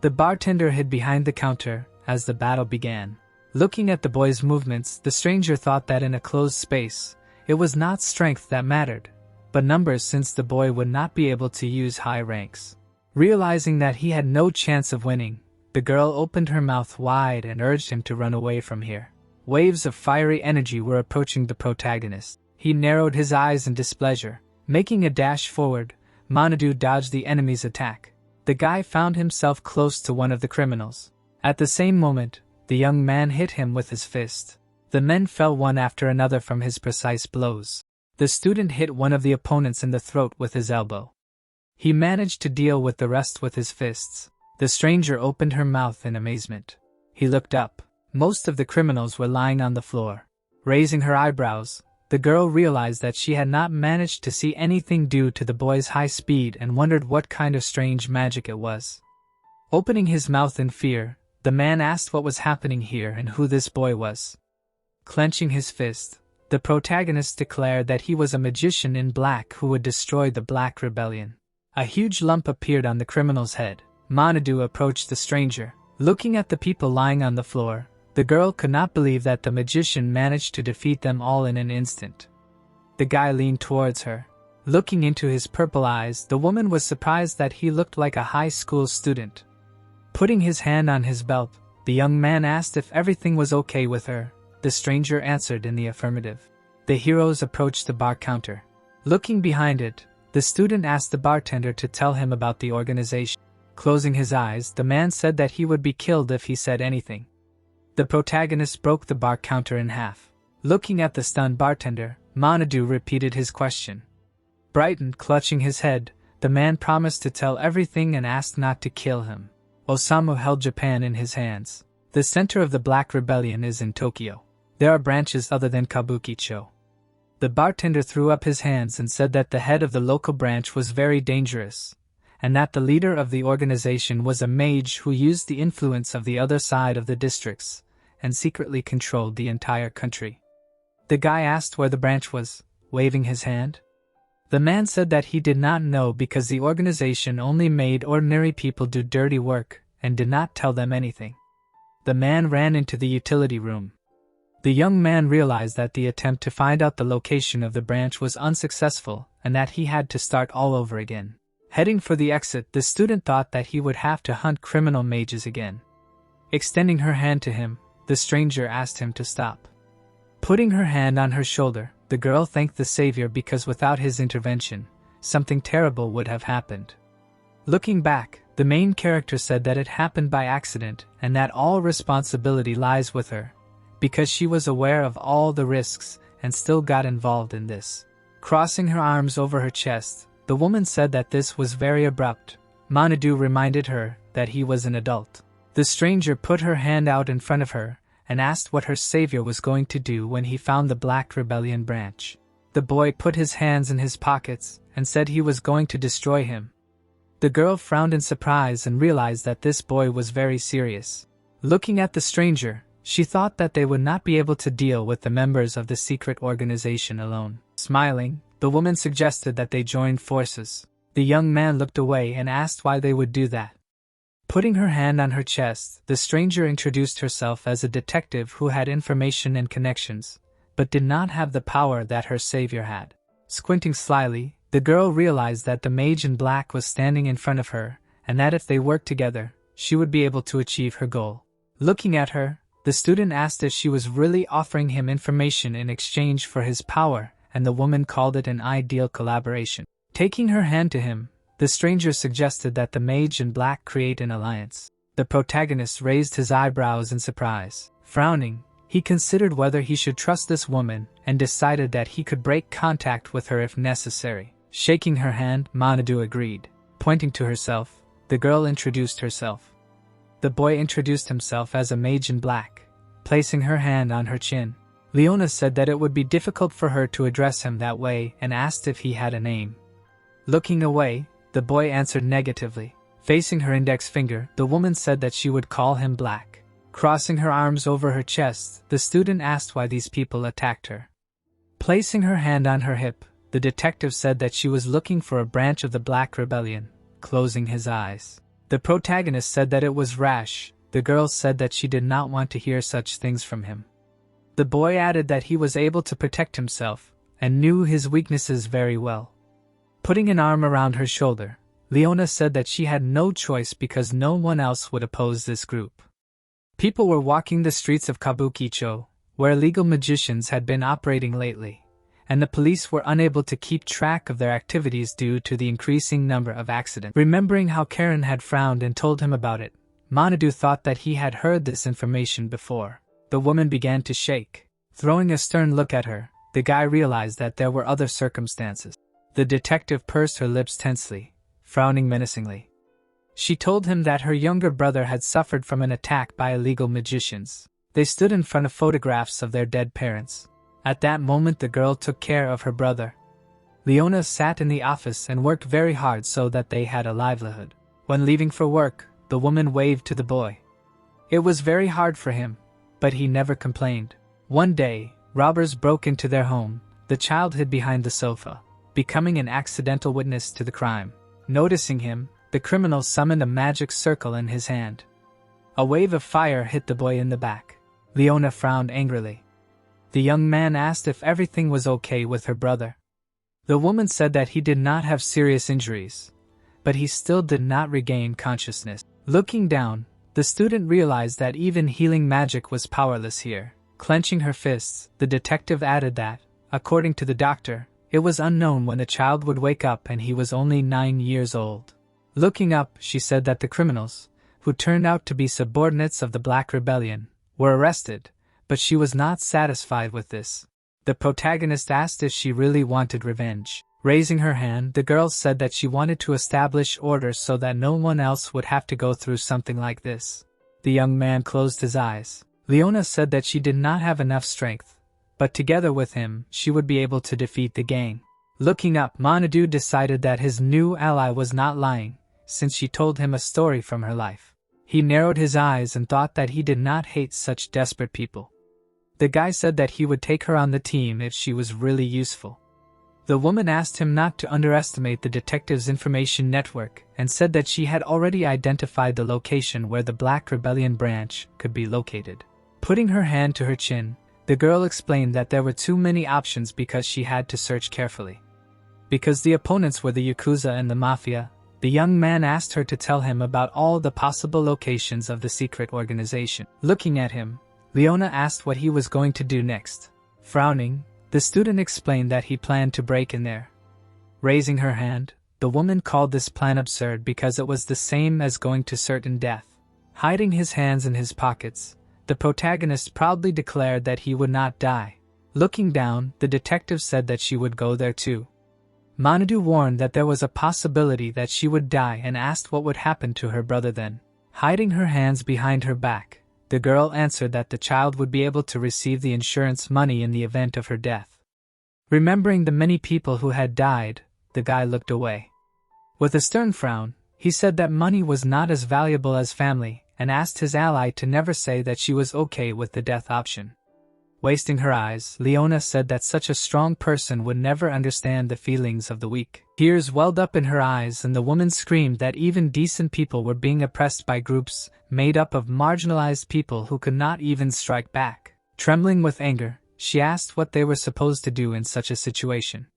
Speaker 1: The bartender hid behind the counter as the battle began. Looking at the boy's movements, the stranger thought that in a closed space, it was not strength that mattered, but numbers since the boy would not be able to use high ranks. Realizing that he had no chance of winning, the girl opened her mouth wide and urged him to run away from here. Waves of fiery energy were approaching the protagonist. He narrowed his eyes in displeasure. Making a dash forward, Manhwa dodged the enemy's attack. The guy found himself close to one of the criminals. At the same moment, the young man hit him with his fist. The men fell one after another from his precise blows. The student hit one of the opponents in the throat with his elbow. He managed to deal with the rest with his fists. The stranger opened her mouth in amazement. He looked up. Most of the criminals were lying on the floor. Raising her eyebrows, the girl realized that she had not managed to see anything due to the boy's high speed and wondered what kind of strange magic it was. Opening his mouth in fear, the man asked what was happening here and who this boy was. Clenching his fist, the protagonist declared that he was a magician in black who would destroy the Black Rebellion. A huge lump appeared on the criminal's head. Manhwa approached the stranger. Looking at the people lying on the floor, the girl could not believe that the magician managed to defeat them all in an instant. The guy leaned towards her. Looking into his purple eyes, the woman was surprised that he looked like a high school student. Putting his hand on his belt, the young man asked if everything was okay with her. The stranger answered in the affirmative. The heroes approached the bar counter. Looking behind it, the student asked the bartender to tell him about the organization. Closing his eyes, the man said that he would be killed if he said anything. The protagonist broke the bar counter in half. Looking at the stunned bartender, Manhwa repeated his question. Brightened, clutching his head, the man promised to tell everything and asked not to kill him. Osamu held Japan in his hands. The center of the Black Rebellion is in Tokyo. There are branches other than Kabukicho. The bartender threw up his hands and said that the head of the local branch was very dangerous, and that the leader of the organization was a mage who used the influence of the other side of the districts and secretly controlled the entire country. The guy asked where the branch was, waving his hand. The man said that he did not know because the organization only made ordinary people do dirty work and did not tell them anything. The man ran into the utility room. The young man realized that the attempt to find out the location of the branch was unsuccessful and that he had to start all over again. Heading for the exit, the student thought that he would have to hunt criminal mages again. Extending her hand to him, the stranger asked him to stop. Putting her hand on her shoulder, the girl thanked the savior because without his intervention, something terrible would have happened. Looking back, the main character said that it happened by accident and that all responsibility lies with her, because she was aware of all the risks and still got involved in this. Crossing her arms over her chest, the woman said that this was very abrupt. Manhwa reminded her that he was an adult. The stranger put her hand out in front of her and asked what her savior was going to do when he found the Black Rebellion branch. The boy put his hands in his pockets and said he was going to destroy him. The girl frowned in surprise and realized that this boy was very serious. Looking at the stranger, she thought that they would not be able to deal with the members of the secret organization alone. Smiling, the woman suggested that they join forces. The young man looked away and asked why they would do that. Putting her hand on her chest, the stranger introduced herself as a detective who had information and connections, but did not have the power that her savior had. Squinting slyly, the girl realized that the mage in black was standing in front of her, and that if they worked together, she would be able to achieve her goal. Looking at her, the student asked if she was really offering him information in exchange for his power, and the woman called it an ideal collaboration. Taking her hand to him, the stranger suggested that the mage in black create an alliance. The protagonist raised his eyebrows in surprise. Frowning, he considered whether he should trust this woman and decided that he could break contact with her if necessary. Shaking her hand, Manhwa agreed. Pointing to herself, the girl introduced herself. The boy introduced himself as a mage in black, placing her hand on her chin. Leona said that it would be difficult for her to address him that way and asked if he had a name. Looking away, the boy answered negatively. Facing her index finger, the woman said that she would call him Black. Crossing her arms over her chest, the student asked why these people attacked her. Placing her hand on her hip, the detective said that she was looking for a branch of the Black Rebellion, closing his eyes. The protagonist said that it was rash. The girl said that she did not want to hear such things from him. The boy added that he was able to protect himself and knew his weaknesses very well. Putting an arm around her shoulder, Leona said that she had no choice because no one else would oppose this group. People were walking the streets of Kabukicho, where illegal magicians had been operating lately, and the police were unable to keep track of their activities due to the increasing number of accidents. Remembering how Karen had frowned and told him about it, Manhwa thought that he had heard this information before. The woman began to shake. Throwing a stern look at her, the guy realized that there were other circumstances. The detective pursed her lips tensely, frowning menacingly. She told him that her younger brother had suffered from an attack by illegal magicians. They stood in front of photographs of their dead parents. At that moment the girl took care of her brother. Leona sat in the office and worked very hard so that they had a livelihood. When leaving for work, the woman waved to the boy. It was very hard for him, but he never complained. One day, robbers broke into their home. The child hid behind the sofa, becoming an accidental witness to the crime. Noticing him, the criminal summoned a magic circle in his hand. A wave of fire hit the boy in the back. Leona frowned angrily. The young man asked if everything was okay with her brother. The woman said that he did not have serious injuries, but he still did not regain consciousness. Looking down, the student realized that even healing magic was powerless here. Clenching her fists, the detective added that, according to the doctor, it was unknown when the child would wake up and he was only 9 years old. Looking up, she said that the criminals, who turned out to be subordinates of the Black Rebellion, were arrested, but she was not satisfied with this. The protagonist asked if she really wanted revenge. Raising her hand, the girl said that she wanted to establish order so that no one else would have to go through something like this. The young man closed his eyes. Leona said that she did not have enough strength, but together with him, she would be able to defeat the gang. Looking up, Manhwa decided that his new ally was not lying, since she told him a story from her life. He narrowed his eyes and thought that he did not hate such desperate people. The guy said that he would take her on the team if she was really useful. The woman asked him not to underestimate the detective's information network and said that she had already identified the location where the Black Rebellion branch could be located. Putting her hand to her chin, the girl explained that there were too many options because she had to search carefully. Because the opponents were the Yakuza and the Mafia, the young man asked her to tell him about all the possible locations of the secret organization. Looking at him, Leona asked what he was going to do next. Frowning, the student explained that he planned to break in there. Raising her hand, the woman called this plan absurd because it was the same as going to certain death. Hiding his hands in his pockets, the protagonist proudly declared that he would not die. Looking down, the detective said that she would go there too. Manhwa warned that there was a possibility that she would die and asked what would happen to her brother then. Hiding her hands behind her back, the girl answered that the child would be able to receive the insurance money in the event of her death. Remembering the many people who had died, the guy looked away. With a stern frown, he said that money was not as valuable as family and asked his ally to never say that she was okay with the death option. Wasting her eyes, Leona said that such a strong person would never understand the feelings of the weak. Tears welled up in her eyes and the woman screamed that even decent people were being oppressed by groups made up of marginalized people who could not even strike back. Trembling with anger, she asked what they were supposed to do in such a situation.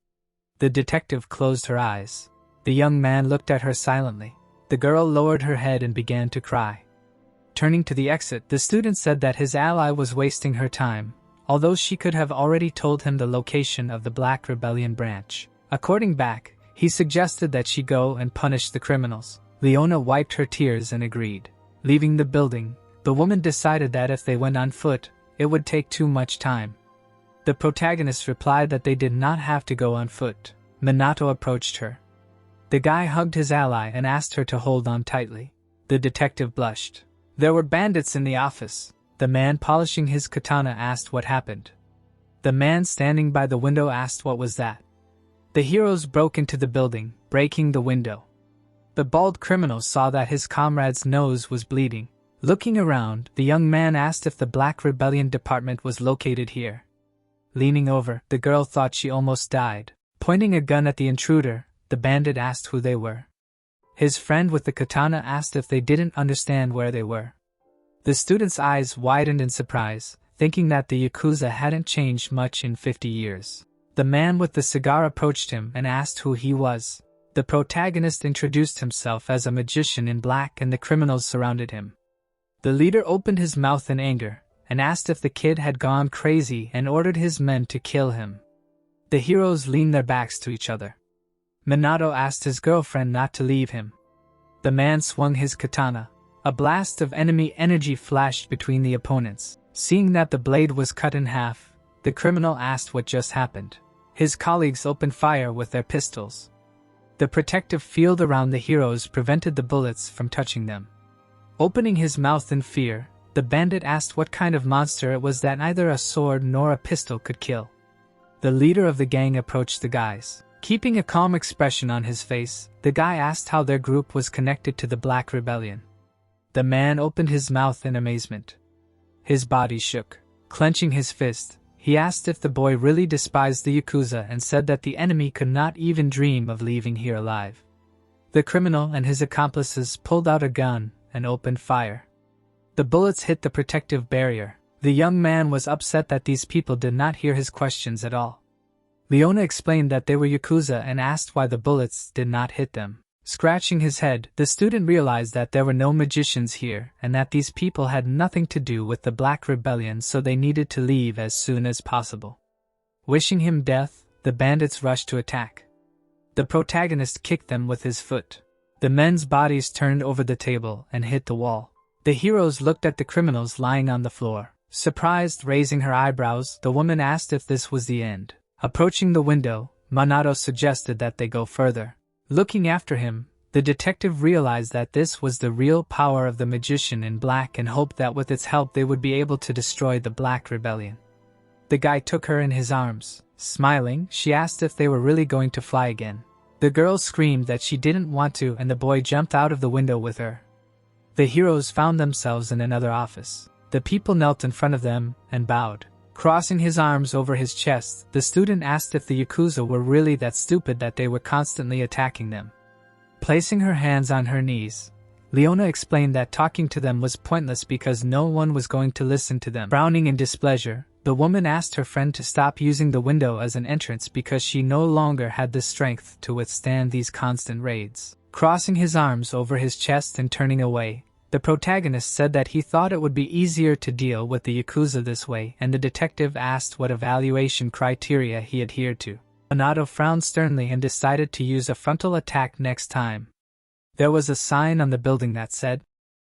Speaker 1: The detective closed her eyes. The young man looked at her silently. The girl lowered her head and began to cry. Turning to the exit, the student said that his ally was wasting her time, although she could have already told him the location of the Black Rebellion branch. According back, he suggested that she go and punish the criminals. Leona wiped her tears and agreed. Leaving the building, the woman decided that if they went on foot, it would take too much time. The protagonist replied that they did not have to go on foot. Minato approached her. The guy hugged his ally and asked her to hold on tightly. The detective blushed. There were bandits in the office. The man polishing his katana asked what happened. The man standing by the window asked what was that. The heroes broke into the building, breaking the window. The bald criminal saw that his comrade's nose was bleeding. Looking around, the young man asked if the Black Rebellion department was located here. Leaning over, the girl thought she almost died. Pointing a gun at the intruder, the bandit asked who they were. His friend with the katana asked if they didn't understand where they were. The student's eyes widened in surprise, thinking that the Yakuza hadn't changed much in 50 years. The man with the cigar approached him and asked who he was. The protagonist introduced himself as a magician in black and the criminals surrounded him. The leader opened his mouth in anger and asked if the kid had gone crazy and ordered his men to kill him. The heroes leaned their backs to each other. Minato asked his girlfriend not to leave him. The man swung his katana. A blast of enemy energy flashed between the opponents. Seeing that the blade was cut in half, the criminal asked what just happened. His colleagues opened fire with their pistols. The protective field around the heroes prevented the bullets from touching them. Opening his mouth in fear, the bandit asked what kind of monster it was that neither a sword nor a pistol could kill. The leader of the gang approached the guys. Keeping a calm expression on his face, the guy asked how their group was connected to the Black Rebellion. The man opened his mouth in amazement. His body shook. Clenching his fist, he asked if the boy really despised the Yakuza and said that the enemy could not even dream of leaving here alive. The criminal and his accomplices pulled out a gun and opened fire. The bullets hit the protective barrier. The young man was upset that these people did not hear his questions at all. Leona explained that they were Yakuza and asked why the bullets did not hit them. Scratching his head, the student realized that there were no magicians here and that these people had nothing to do with the Black Rebellion, so they needed to leave as soon as possible. Wishing him death, the bandits rushed to attack. The protagonist kicked them with his foot. The men's bodies turned over the table and hit the wall. The heroes looked at the criminals lying on the floor. Surprised, raising her eyebrows, the woman asked if this was the end. Approaching the window, Minato suggested that they go further. Looking after him, the detective realized that this was the real power of the magician in black and hoped that with its help they would be able to destroy the Black Rebellion. The guy took her in his arms. Smiling, she asked if they were really going to fly again. The girl screamed that she didn't want to, and the boy jumped out of the window with her. The heroes found themselves in another office. The people knelt in front of them and bowed. Crossing his arms over his chest, the student asked if the Yakuza were really that stupid that they were constantly attacking them. Placing her hands on her knees, Leona explained that talking to them was pointless because no one was going to listen to them. Frowning in displeasure, the woman asked her friend to stop using the window as an entrance because she no longer had the strength to withstand these constant raids. Crossing his arms over his chest and turning away, the protagonist said that he thought it would be easier to deal with the Yakuza this way, and the detective asked what evaluation criteria he adhered to. Minato frowned sternly and decided to use a frontal attack next time. There was a sign on the building that said,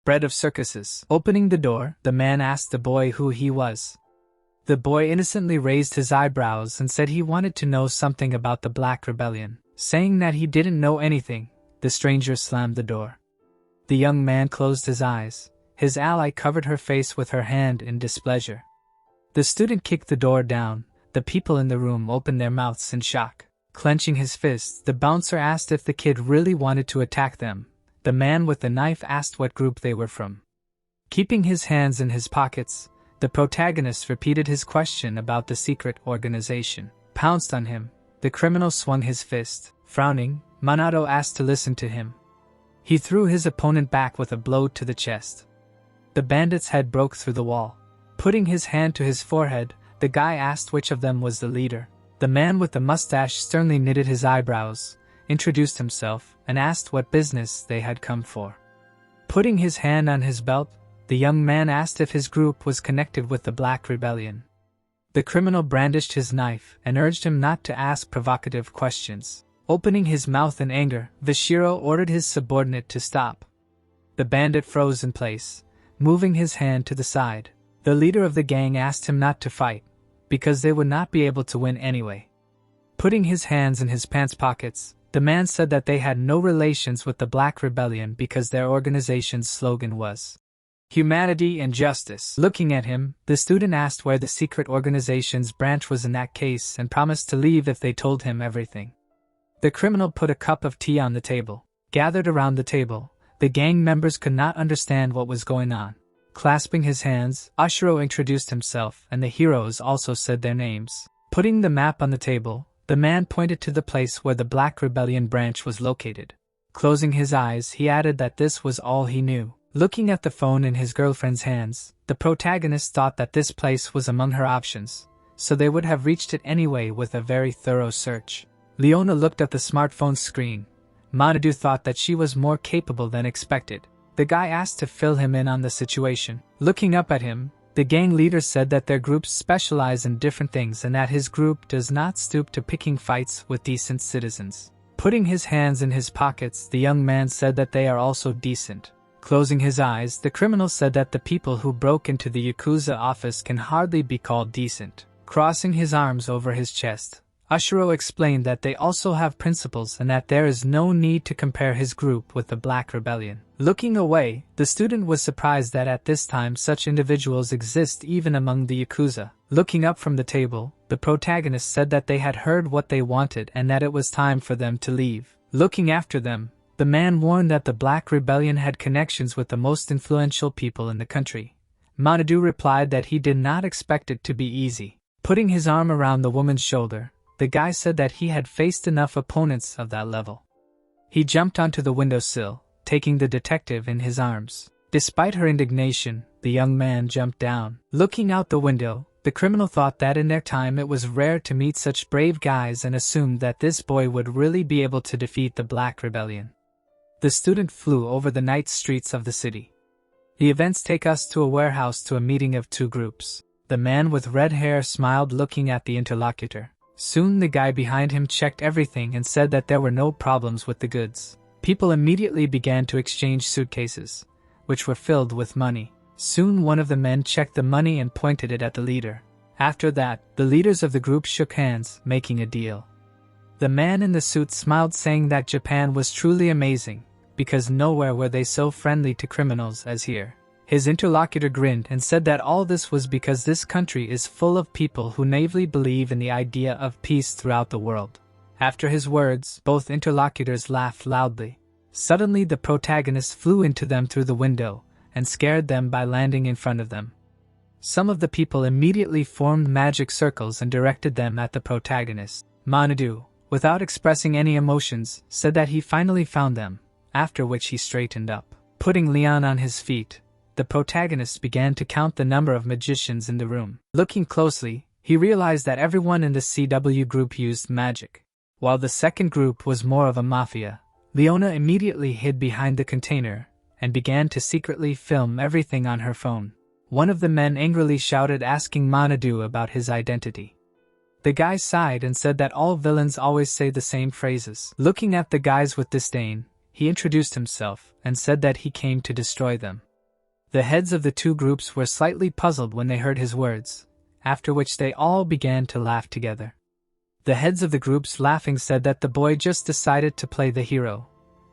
Speaker 1: "Bread of Circuses." Opening the door, the man asked the boy who he was. The boy innocently raised his eyebrows and said he wanted to know something about the Black Rebellion. Saying that he didn't know anything, the stranger slammed the door. The young man closed his eyes. His ally covered her face with her hand in displeasure. The student kicked the door down. The people in the room opened their mouths in shock. Clenching his fists, the bouncer asked if the kid really wanted to attack them. The man with the knife asked what group they were from. Keeping his hands in his pockets, the protagonist repeated his question about the secret organization. Pounced on him, the criminal swung his fist. Frowning, Minato asked to listen to him. He threw his opponent back with a blow to the chest. The bandit's head broke through the wall. Putting his hand to his forehead, the guy asked which of them was the leader. The man with the mustache sternly knitted his eyebrows, introduced himself, and asked what business they had come for. Putting his hand on his belt, the young man asked if his group was connected with the Black Rebellion. The criminal brandished his knife and urged him not to ask provocative questions. Opening his mouth in anger, Vishiro ordered his subordinate to stop. The bandit froze in place, moving his hand to the side. The leader of the gang asked him not to fight, because they would not be able to win anyway. Putting his hands in his pants pockets, the man said that they had no relations with the Black Rebellion because their organization's slogan was humanity and justice. Looking at him, the student asked where the secret organization's branch was in that case and promised to leave if they told him everything. The criminal put a cup of tea on the table. Gathered around the table, the gang members could not understand what was going on. Clasping his hands, Ashiro introduced himself, and the heroes also said their names. Putting the map on the table, the man pointed to the place where the Black Rebellion branch was located. Closing his eyes, he added that this was all he knew. Looking at the phone in his girlfriend's hands, the protagonist thought that this place was among her options, so they would have reached it anyway with a very thorough search. Leona looked at the smartphone screen. Manhwa thought that she was more capable than expected. The guy asked to fill him in on the situation. Looking up at him, the gang leader said that their groups specialize in different things and that his group does not stoop to picking fights with decent citizens. Putting his hands in his pockets, the young man said that they are also decent. Closing his eyes, the criminal said that the people who broke into the Yakuza office can hardly be called decent. Crossing his arms over his chest, Ashiro explained that they also have principles and that there is no need to compare his group with the Black Rebellion. Looking away, the student was surprised that at this time such individuals exist even among the Yakuza. Looking up from the table, the protagonist said that they had heard what they wanted and that it was time for them to leave. Looking after them, the man warned that the Black Rebellion had connections with the most influential people in the country. Manhwa replied that he did not expect it to be easy. Putting his arm around the woman's shoulder, the guy said that he had faced enough opponents of that level. He jumped onto the windowsill, taking the detective in his arms. Despite her indignation, the young man jumped down. Looking out the window, the criminal thought that in their time it was rare to meet such brave guys and assumed that this boy would really be able to defeat the Black Rebellion. The student flew over the night streets of the city. The events take us to a warehouse to a meeting of two groups. The man with red hair smiled looking at the interlocutor. Soon the guy behind him checked everything and said that there were no problems with the goods. People immediately began to exchange suitcases, which were filled with money. Soon one of the men checked the money and pointed it at the leader. After that, the leaders of the group shook hands, making a deal. The man in the suit smiled, saying that Japan was truly amazing, because nowhere were they so friendly to criminals as here. His interlocutor grinned and said that all this was because this country is full of people who naively believe in the idea of peace throughout the world. After his words, both interlocutors laughed loudly. Suddenly the protagonist flew into them through the window and scared them by landing in front of them. Some of the people immediately formed magic circles and directed them at the protagonist. Manhwa, without expressing any emotions, said that he finally found them, after which he straightened up. Putting Leon on his feet, the protagonist began to count the number of magicians in the room. Looking closely, he realized that everyone in the CW group used magic. While the second group was more of a mafia, Leona immediately hid behind the container and began to secretly film everything on her phone. One of the men angrily shouted, asking Manhwa about his identity. The guy sighed and said that all villains always say the same phrases. Looking at the guys with disdain, he introduced himself and said that he came to destroy them. The heads of the two groups were slightly puzzled when they heard his words, after which they all began to laugh together. The heads of the groups laughing said that the boy just decided to play the hero,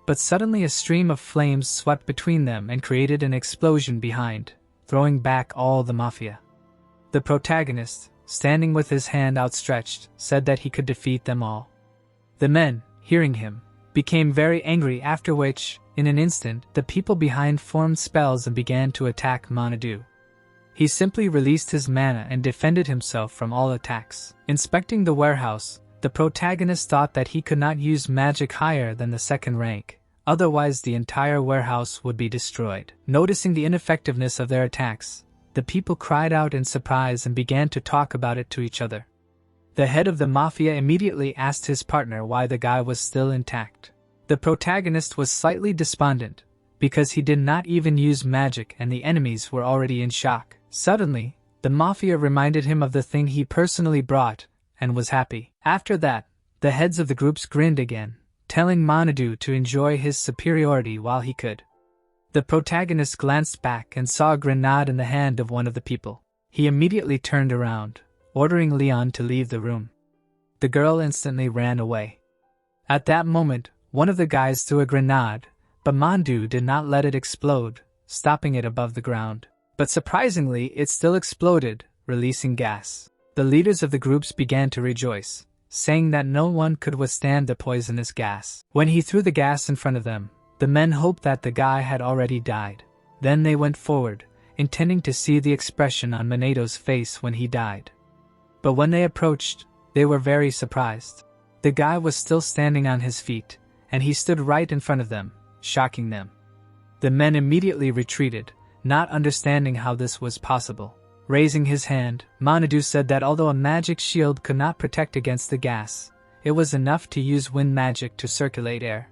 Speaker 1: but suddenly a stream of flames swept between them and created an explosion behind, throwing back all the mafia. The protagonist, standing with his hand outstretched, said that he could defeat them all. The men, hearing him, became very angry, after which, in an instant, the people behind formed spells and began to attack Manhwa. He simply released his mana and defended himself from all attacks. Inspecting the warehouse, the protagonist thought that he could not use magic higher than the second rank, otherwise the entire warehouse would be destroyed. Noticing the ineffectiveness of their attacks, the people cried out in surprise and began to talk about it to each other. The head of the mafia immediately asked his partner why the guy was still intact. The protagonist was slightly despondent, because he did not even use magic and the enemies were already in shock. Suddenly, the mafia reminded him of the thing he personally brought, and was happy. After that, the heads of the groups grinned again, telling Manhwa to enjoy his superiority while he could. The protagonist glanced back and saw a grenade in the hand of one of the people. He immediately turned around, ordering Leon to leave the room. The girl instantly ran away. At that moment, one of the guys threw a grenade, but Manhwa did not let it explode, stopping it above the ground. But surprisingly, it still exploded, releasing gas. The leaders of the groups began to rejoice, saying that no one could withstand the poisonous gas. When he threw the gas in front of them, the men hoped that the guy had already died. Then they went forward, intending to see the expression on Manhwa's face when he died. But when they approached, they were very surprised. The guy was still standing on his feet, and he stood right in front of them, shocking them. The men immediately retreated, not understanding how this was possible. Raising his hand, Manhwa said that although a magic shield could not protect against the gas, it was enough to use wind magic to circulate air.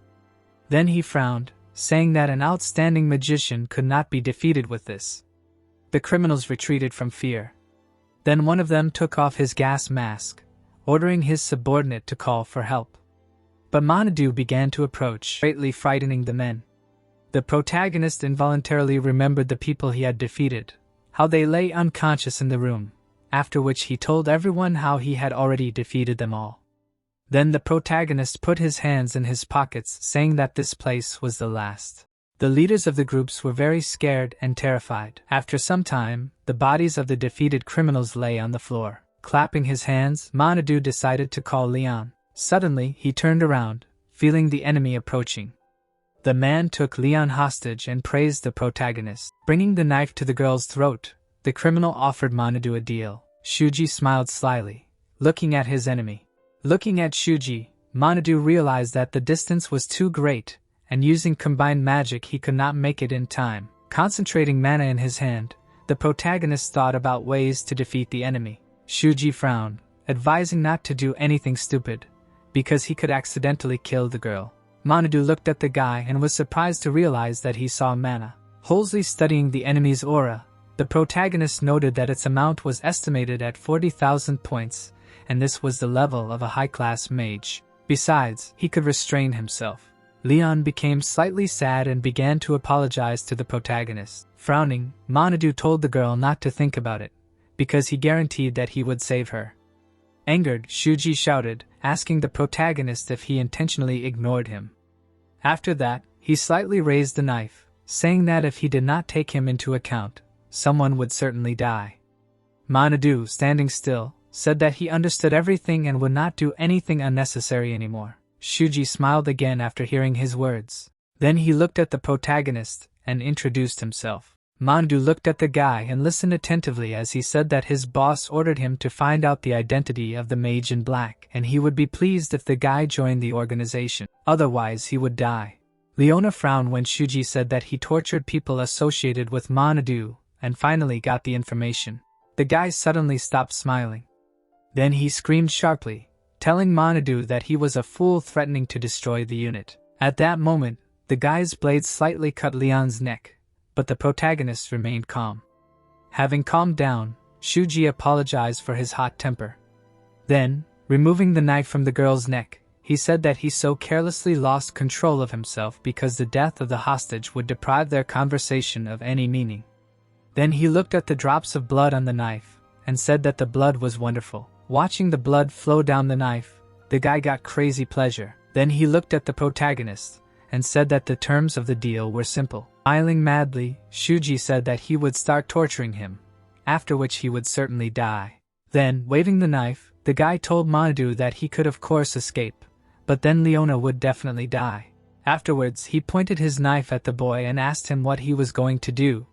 Speaker 1: Then he frowned, saying that an outstanding magician could not be defeated with this. The criminals retreated from fear. Then one of them took off his gas mask, ordering his subordinate to call for help. But Manhwa began to approach, greatly frightening the men. The protagonist involuntarily remembered the people he had defeated, how they lay unconscious in the room, after which he told everyone how he had already defeated them all. Then the protagonist put his hands in his pockets, saying that this place was the last. The leaders of the groups were very scared and terrified. After some time, the bodies of the defeated criminals lay on the floor. Clapping his hands, Manhwa decided to call Leon. Suddenly, he turned around, feeling the enemy approaching. The man took Leon hostage and praised the protagonist. Bringing the knife to the girl's throat, the criminal offered Manhwa a deal. Shuji smiled slyly, looking at his enemy. Looking at Shuji, Manhwa realized that the distance was too great, and using combined magic he could not make it in time. Concentrating mana in his hand, the protagonist thought about ways to defeat the enemy. Shuji frowned, advising not to do anything stupid, because he could accidentally kill the girl. Manhwa looked at the guy and was surprised to realize that he saw mana. Closely studying the enemy's aura, the protagonist noted that its amount was estimated at 40,000 points, and this was the level of a high-class mage. Besides, he could restrain himself. Leon became slightly sad and began to apologize to the protagonist. Frowning, Manhwa told the girl not to think about it, because he guaranteed that he would save her. Angered, Shuji shouted, asking the protagonist if he intentionally ignored him. After that, he slightly raised the knife, saying that if he did not take him into account, someone would certainly die. Manhwa, standing still, said that he understood everything and would not do anything unnecessary anymore. Shuji smiled again after hearing his words. Then he looked at the protagonist and introduced himself. Manhwa looked at the guy and listened attentively as he said that his boss ordered him to find out the identity of the mage in black, and he would be pleased if the guy joined the organization. Otherwise he would die. Leona frowned when Shuji said that he tortured people associated with Manhwa and finally got the information. The guy suddenly stopped smiling. Then he screamed sharply, telling Manhwa that he was a fool threatening to destroy the unit. At that moment, the guy's blade slightly cut Leon's neck, but the protagonist remained calm. Having calmed down, Shuji apologized for his hot temper. Then, removing the knife from the girl's neck, he said that he so carelessly lost control of himself because the death of the hostage would deprive their conversation of any meaning. Then he looked at the drops of blood on the knife and said that the blood was wonderful. Watching the blood flow down the knife, the guy got crazy pleasure. Then he looked at the protagonist and said that the terms of the deal were simple. Smiling madly, Shuji said that he would start torturing him, after which he would certainly die. Then, waving the knife, the guy told Manhwa that he could of course escape, but then Leona would definitely die. Afterwards, he pointed his knife at the boy and asked him what he was going to do.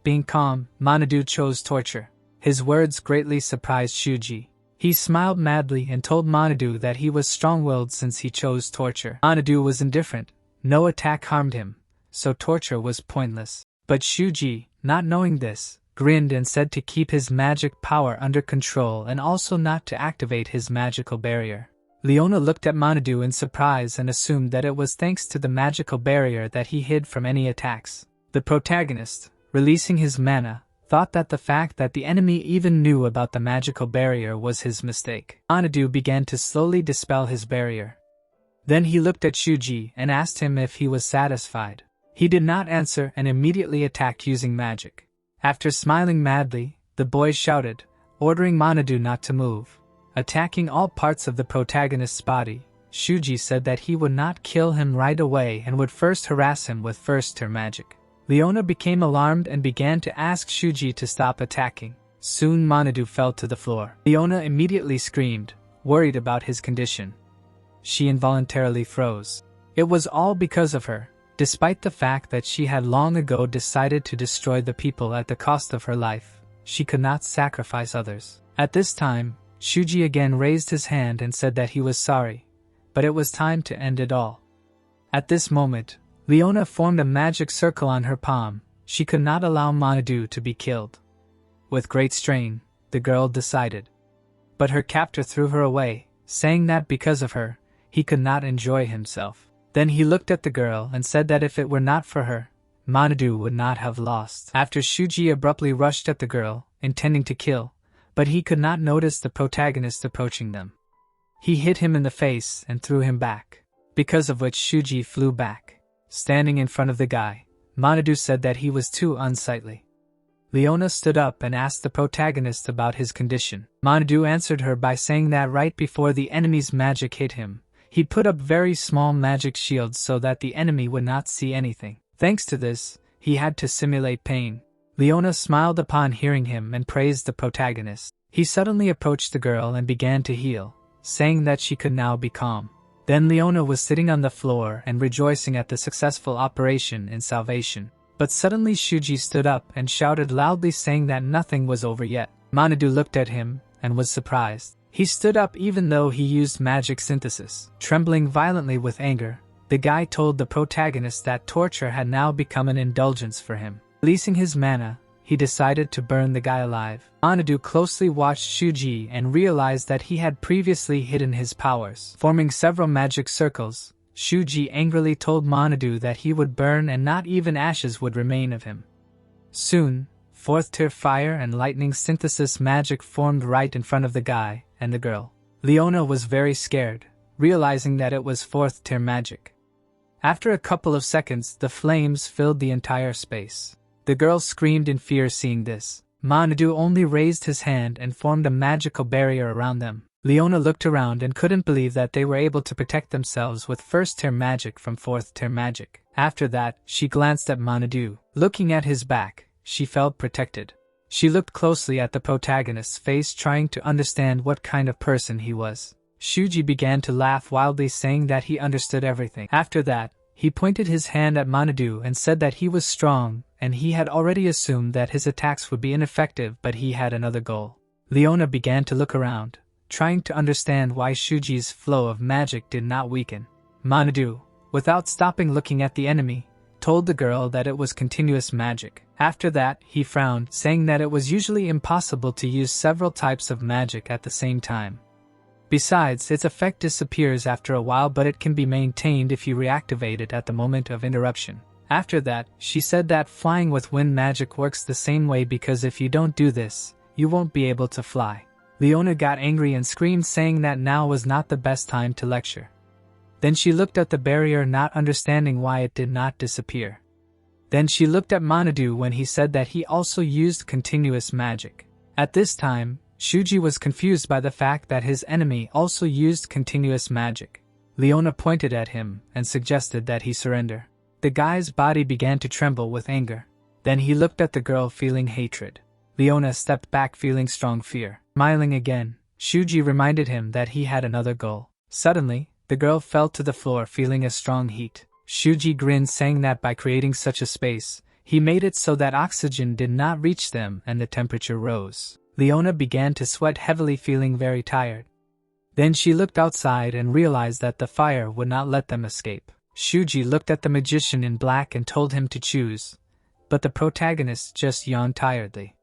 Speaker 1: Being calm, Manhwa chose torture. His words greatly surprised Shuji. He smiled madly and told Manhwa that he was strong-willed since he chose torture. Manhwa was indifferent. No attack harmed him, so torture was pointless. But Shuji, not knowing this, grinned and said to keep his magic power under control and also not to activate his magical barrier. Leona looked at Manhwa in surprise and assumed that it was thanks to the magical barrier that he hid from any attacks. The protagonist, releasing his mana, thought that the fact that the enemy even knew about the magical barrier was his mistake. Manhwa began to slowly dispel his barrier. Then he looked at Shuji and asked him if he was satisfied. He did not answer and immediately attacked using magic. After smiling madly, the boy shouted, ordering Manhwa not to move. Attacking all parts of the protagonist's body, Shuji said that he would not kill him right away and would first harass him with first-tier magic. Leona became alarmed and began to ask Shuji to stop attacking. Soon Manhwa fell to the floor. Leona immediately screamed, worried about his condition. She involuntarily froze. It was all because of her, despite the fact that she had long ago decided to destroy the people at the cost of her life. She could not sacrifice others. At this time, Shuji again raised his hand and said that he was sorry, but it was time to end it all. At this moment, Leona formed a magic circle on her palm. She could not allow Manhwa to be killed. With great strain, the girl decided. But her captor threw her away, saying that because of her, he could not enjoy himself. Then he looked at the girl and said that if it were not for her, Manhwa would not have lost. After Shuji abruptly rushed at the girl, intending to kill, but he could not notice the protagonist approaching them. He hit him in the face and threw him back, because of which Shuji flew back. Standing in front of the guy, Manhwa said that he was too unsightly. Leona stood up and asked the protagonist about his condition. Manhwa answered her by saying that right before the enemy's magic hit him, he put up very small magic shields so that the enemy would not see anything. Thanks to this, he had to simulate pain. Leona smiled upon hearing him and praised the protagonist. He suddenly approached the girl and began to heal, saying that she could now be calm. Then Leona was sitting on the floor and rejoicing at the successful operation in salvation. But suddenly Shuji stood up and shouted loudly saying that nothing was over yet. Manhwa looked at him and was surprised. He stood up even though he used magic synthesis. Trembling violently with anger, the guy told the protagonist that torture had now become an indulgence for him. Releasing his mana, he decided to burn the guy alive. Manhwa closely watched Shuji and realized that he had previously hidden his powers. Forming several magic circles, Shuji angrily told Manhwa that he would burn and not even ashes would remain of him. Soon, 4th tier fire and lightning synthesis magic formed right in front of the guy and the girl. Leona was very scared, realizing that it was 4th tier magic. After a couple of seconds, the flames filled the entire space. The girl screamed in fear seeing this. Manhwa only raised his hand and formed a magical barrier around them. Leona looked around and couldn't believe that they were able to protect themselves with first-tier magic from fourth-tier magic. After that, she glanced at Manhwa. Looking at his back, she felt protected. She looked closely at the protagonist's face, trying to understand what kind of person he was. Shuji began to laugh wildly, saying that he understood everything. After that, he pointed his hand at Manhwa and said that he was strong, and he had already assumed that his attacks would be ineffective, but he had another goal. Leona began to look around, trying to understand why Shuji's flow of magic did not weaken. Manhwa, without stopping looking at the enemy, told the girl that it was continuous magic. After that, he frowned, saying that it was usually impossible to use several types of magic at the same time. Besides, its effect disappears after a while, but it can be maintained if you reactivate it at the moment of interruption. After that, she said that flying with wind magic works the same way, because if you don't do this, you won't be able to fly. Leona got angry and screamed, saying that now was not the best time to lecture. Then she looked at the barrier, not understanding why it did not disappear. Then she looked at Manhwa when he said that he also used continuous magic. At this time, Shuji was confused by the fact that his enemy also used continuous magic. Leona pointed at him and suggested that he surrender. The guy's body began to tremble with anger. Then he looked at the girl, feeling hatred. Leona stepped back, feeling strong fear. Smiling again, Shuji reminded him that he had another goal. Suddenly, the girl fell to the floor, feeling a strong heat. Shuji grinned, saying that by creating such a space, he made it so that oxygen did not reach them and the temperature rose. Leona began to sweat heavily, feeling very tired. Then she looked outside and realized that the fire would not let them escape. Shuji looked at the magician in black and told him to choose, but the protagonist just yawned tiredly.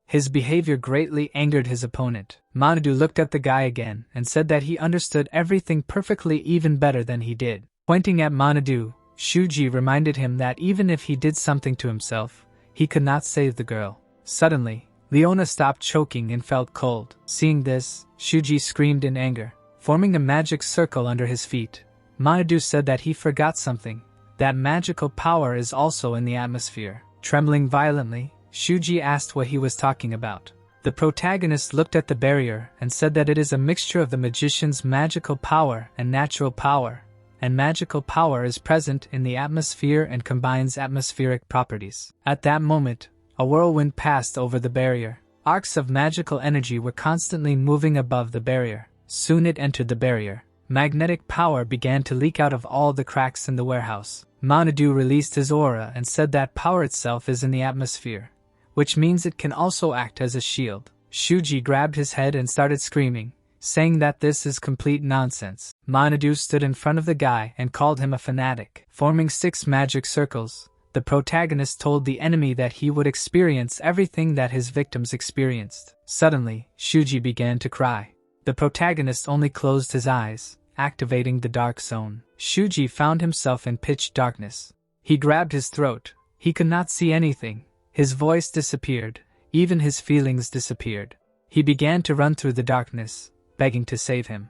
Speaker 1: His behavior greatly angered his opponent. Manhwa looked at the guy again and said that he understood everything perfectly, even better than he did. Pointing at Manhwa, Shuji reminded him that even if he did something to himself, he could not save the girl. Suddenly, Leona stopped choking and felt cold. Seeing this, Shuji screamed in anger. Forming a magic circle under his feet, Manhwa said that he forgot something, that magical power is also in the atmosphere. Trembling violently, Shuji asked what he was talking about. The protagonist looked at the barrier and said that it is a mixture of the magician's magical power and natural power, and magical power is present in the atmosphere and combines atmospheric properties. At that moment, a whirlwind passed over the barrier. Arcs of magical energy were constantly moving above the barrier. Soon it entered the barrier. Magnetic power began to leak out of all the cracks in the warehouse. Manhwa released his aura and said that power itself is in the atmosphere, which means it can also act as a shield. Shuji grabbed his head and started screaming, saying that this is complete nonsense. Manhwa stood in front of the guy and called him a fanatic. Forming 6 magic circles, the protagonist told the enemy that he would experience everything that his victims experienced. Suddenly, Shuji began to cry. The protagonist only closed his eyes, activating the dark zone. Shuji found himself in pitch darkness. He grabbed his throat. He could not see anything. His voice disappeared. Even his feelings disappeared. He began to run through the darkness, begging to save him.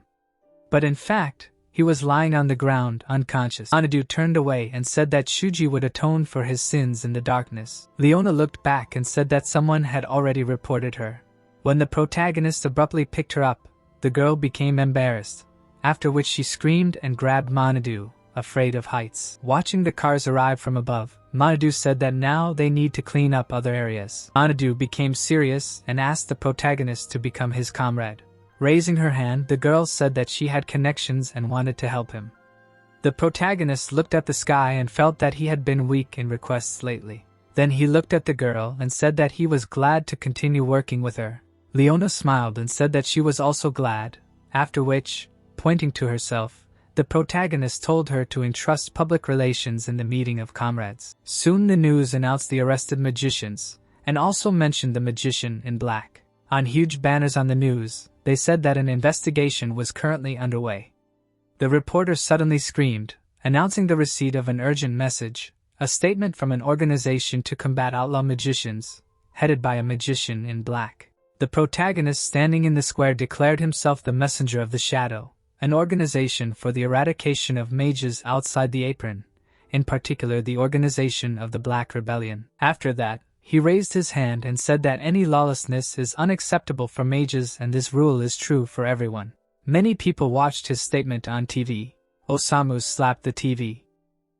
Speaker 1: But in fact, he was lying on the ground, unconscious. Manhwa turned away and said that Shuji would atone for his sins in the darkness. Leona looked back and said that someone had already reported her. When the protagonist abruptly picked her up, the girl became embarrassed, after which she screamed and grabbed Manhwa, afraid of heights. Watching the cars arrive from above, Manhwa said that now they need to clean up other areas. Manhwa became serious and asked the protagonist to become his comrade. Raising her hand, the girl said that she had connections and wanted to help him. The protagonist looked at the sky and felt that he had been weak in requests lately. Then he looked at the girl and said that he was glad to continue working with her. Leona smiled and said that she was also glad, after which, pointing to herself, the protagonist told her to entrust public relations in the meeting of comrades. Soon the news announced the arrested magicians, and also mentioned the magician in black. On huge banners on the news, they said that an investigation was currently underway. The reporter suddenly screamed, announcing the receipt of an urgent message, a statement from an organization to combat outlaw magicians, headed by a magician in black. The protagonist standing in the square declared himself the messenger of the shadow, an organization for the eradication of mages outside the apron, in particular the organization of the Black Rebellion. After that, He raised his hand and said that any lawlessness is unacceptable for mages and this rule is true for everyone. Many people watched his statement on TV. Osamu slapped the TV.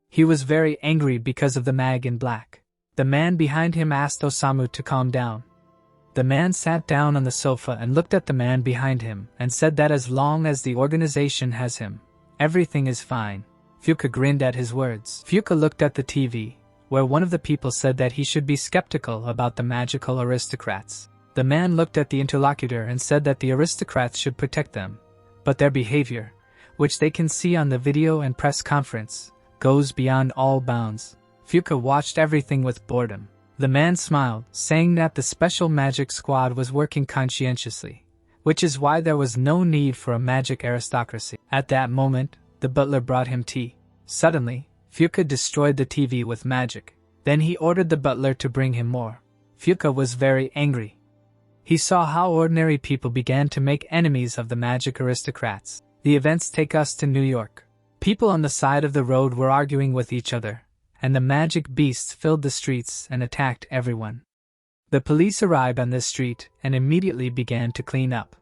Speaker 1: He was very angry because of the Mage in black. The man behind him asked Osamu to calm down. The man sat down on the sofa and looked at the man behind him and said that as long as the organization has him, everything is fine. Fuka grinned at his words. Fuka looked at the TV, where one of the people said that he should be skeptical about the magical aristocrats. The man looked at the interlocutor and said that the aristocrats should protect them, but their behavior, which they can see on the video and press conference, goes beyond all bounds. Fuka watched everything with boredom. The man smiled, saying that the special magic squad was working conscientiously, which is why there was no need for a magic aristocracy. At that moment, the butler brought him tea. Suddenly, Fuka destroyed the TV with magic. Then he ordered the butler to bring him more. Fuka was very angry. He saw how ordinary people began to make enemies of the magic aristocrats. The events take us to New York. People on the side of the road were arguing with each other, and the magic beasts filled the streets and attacked everyone. The police arrived on this street and immediately began to clean up.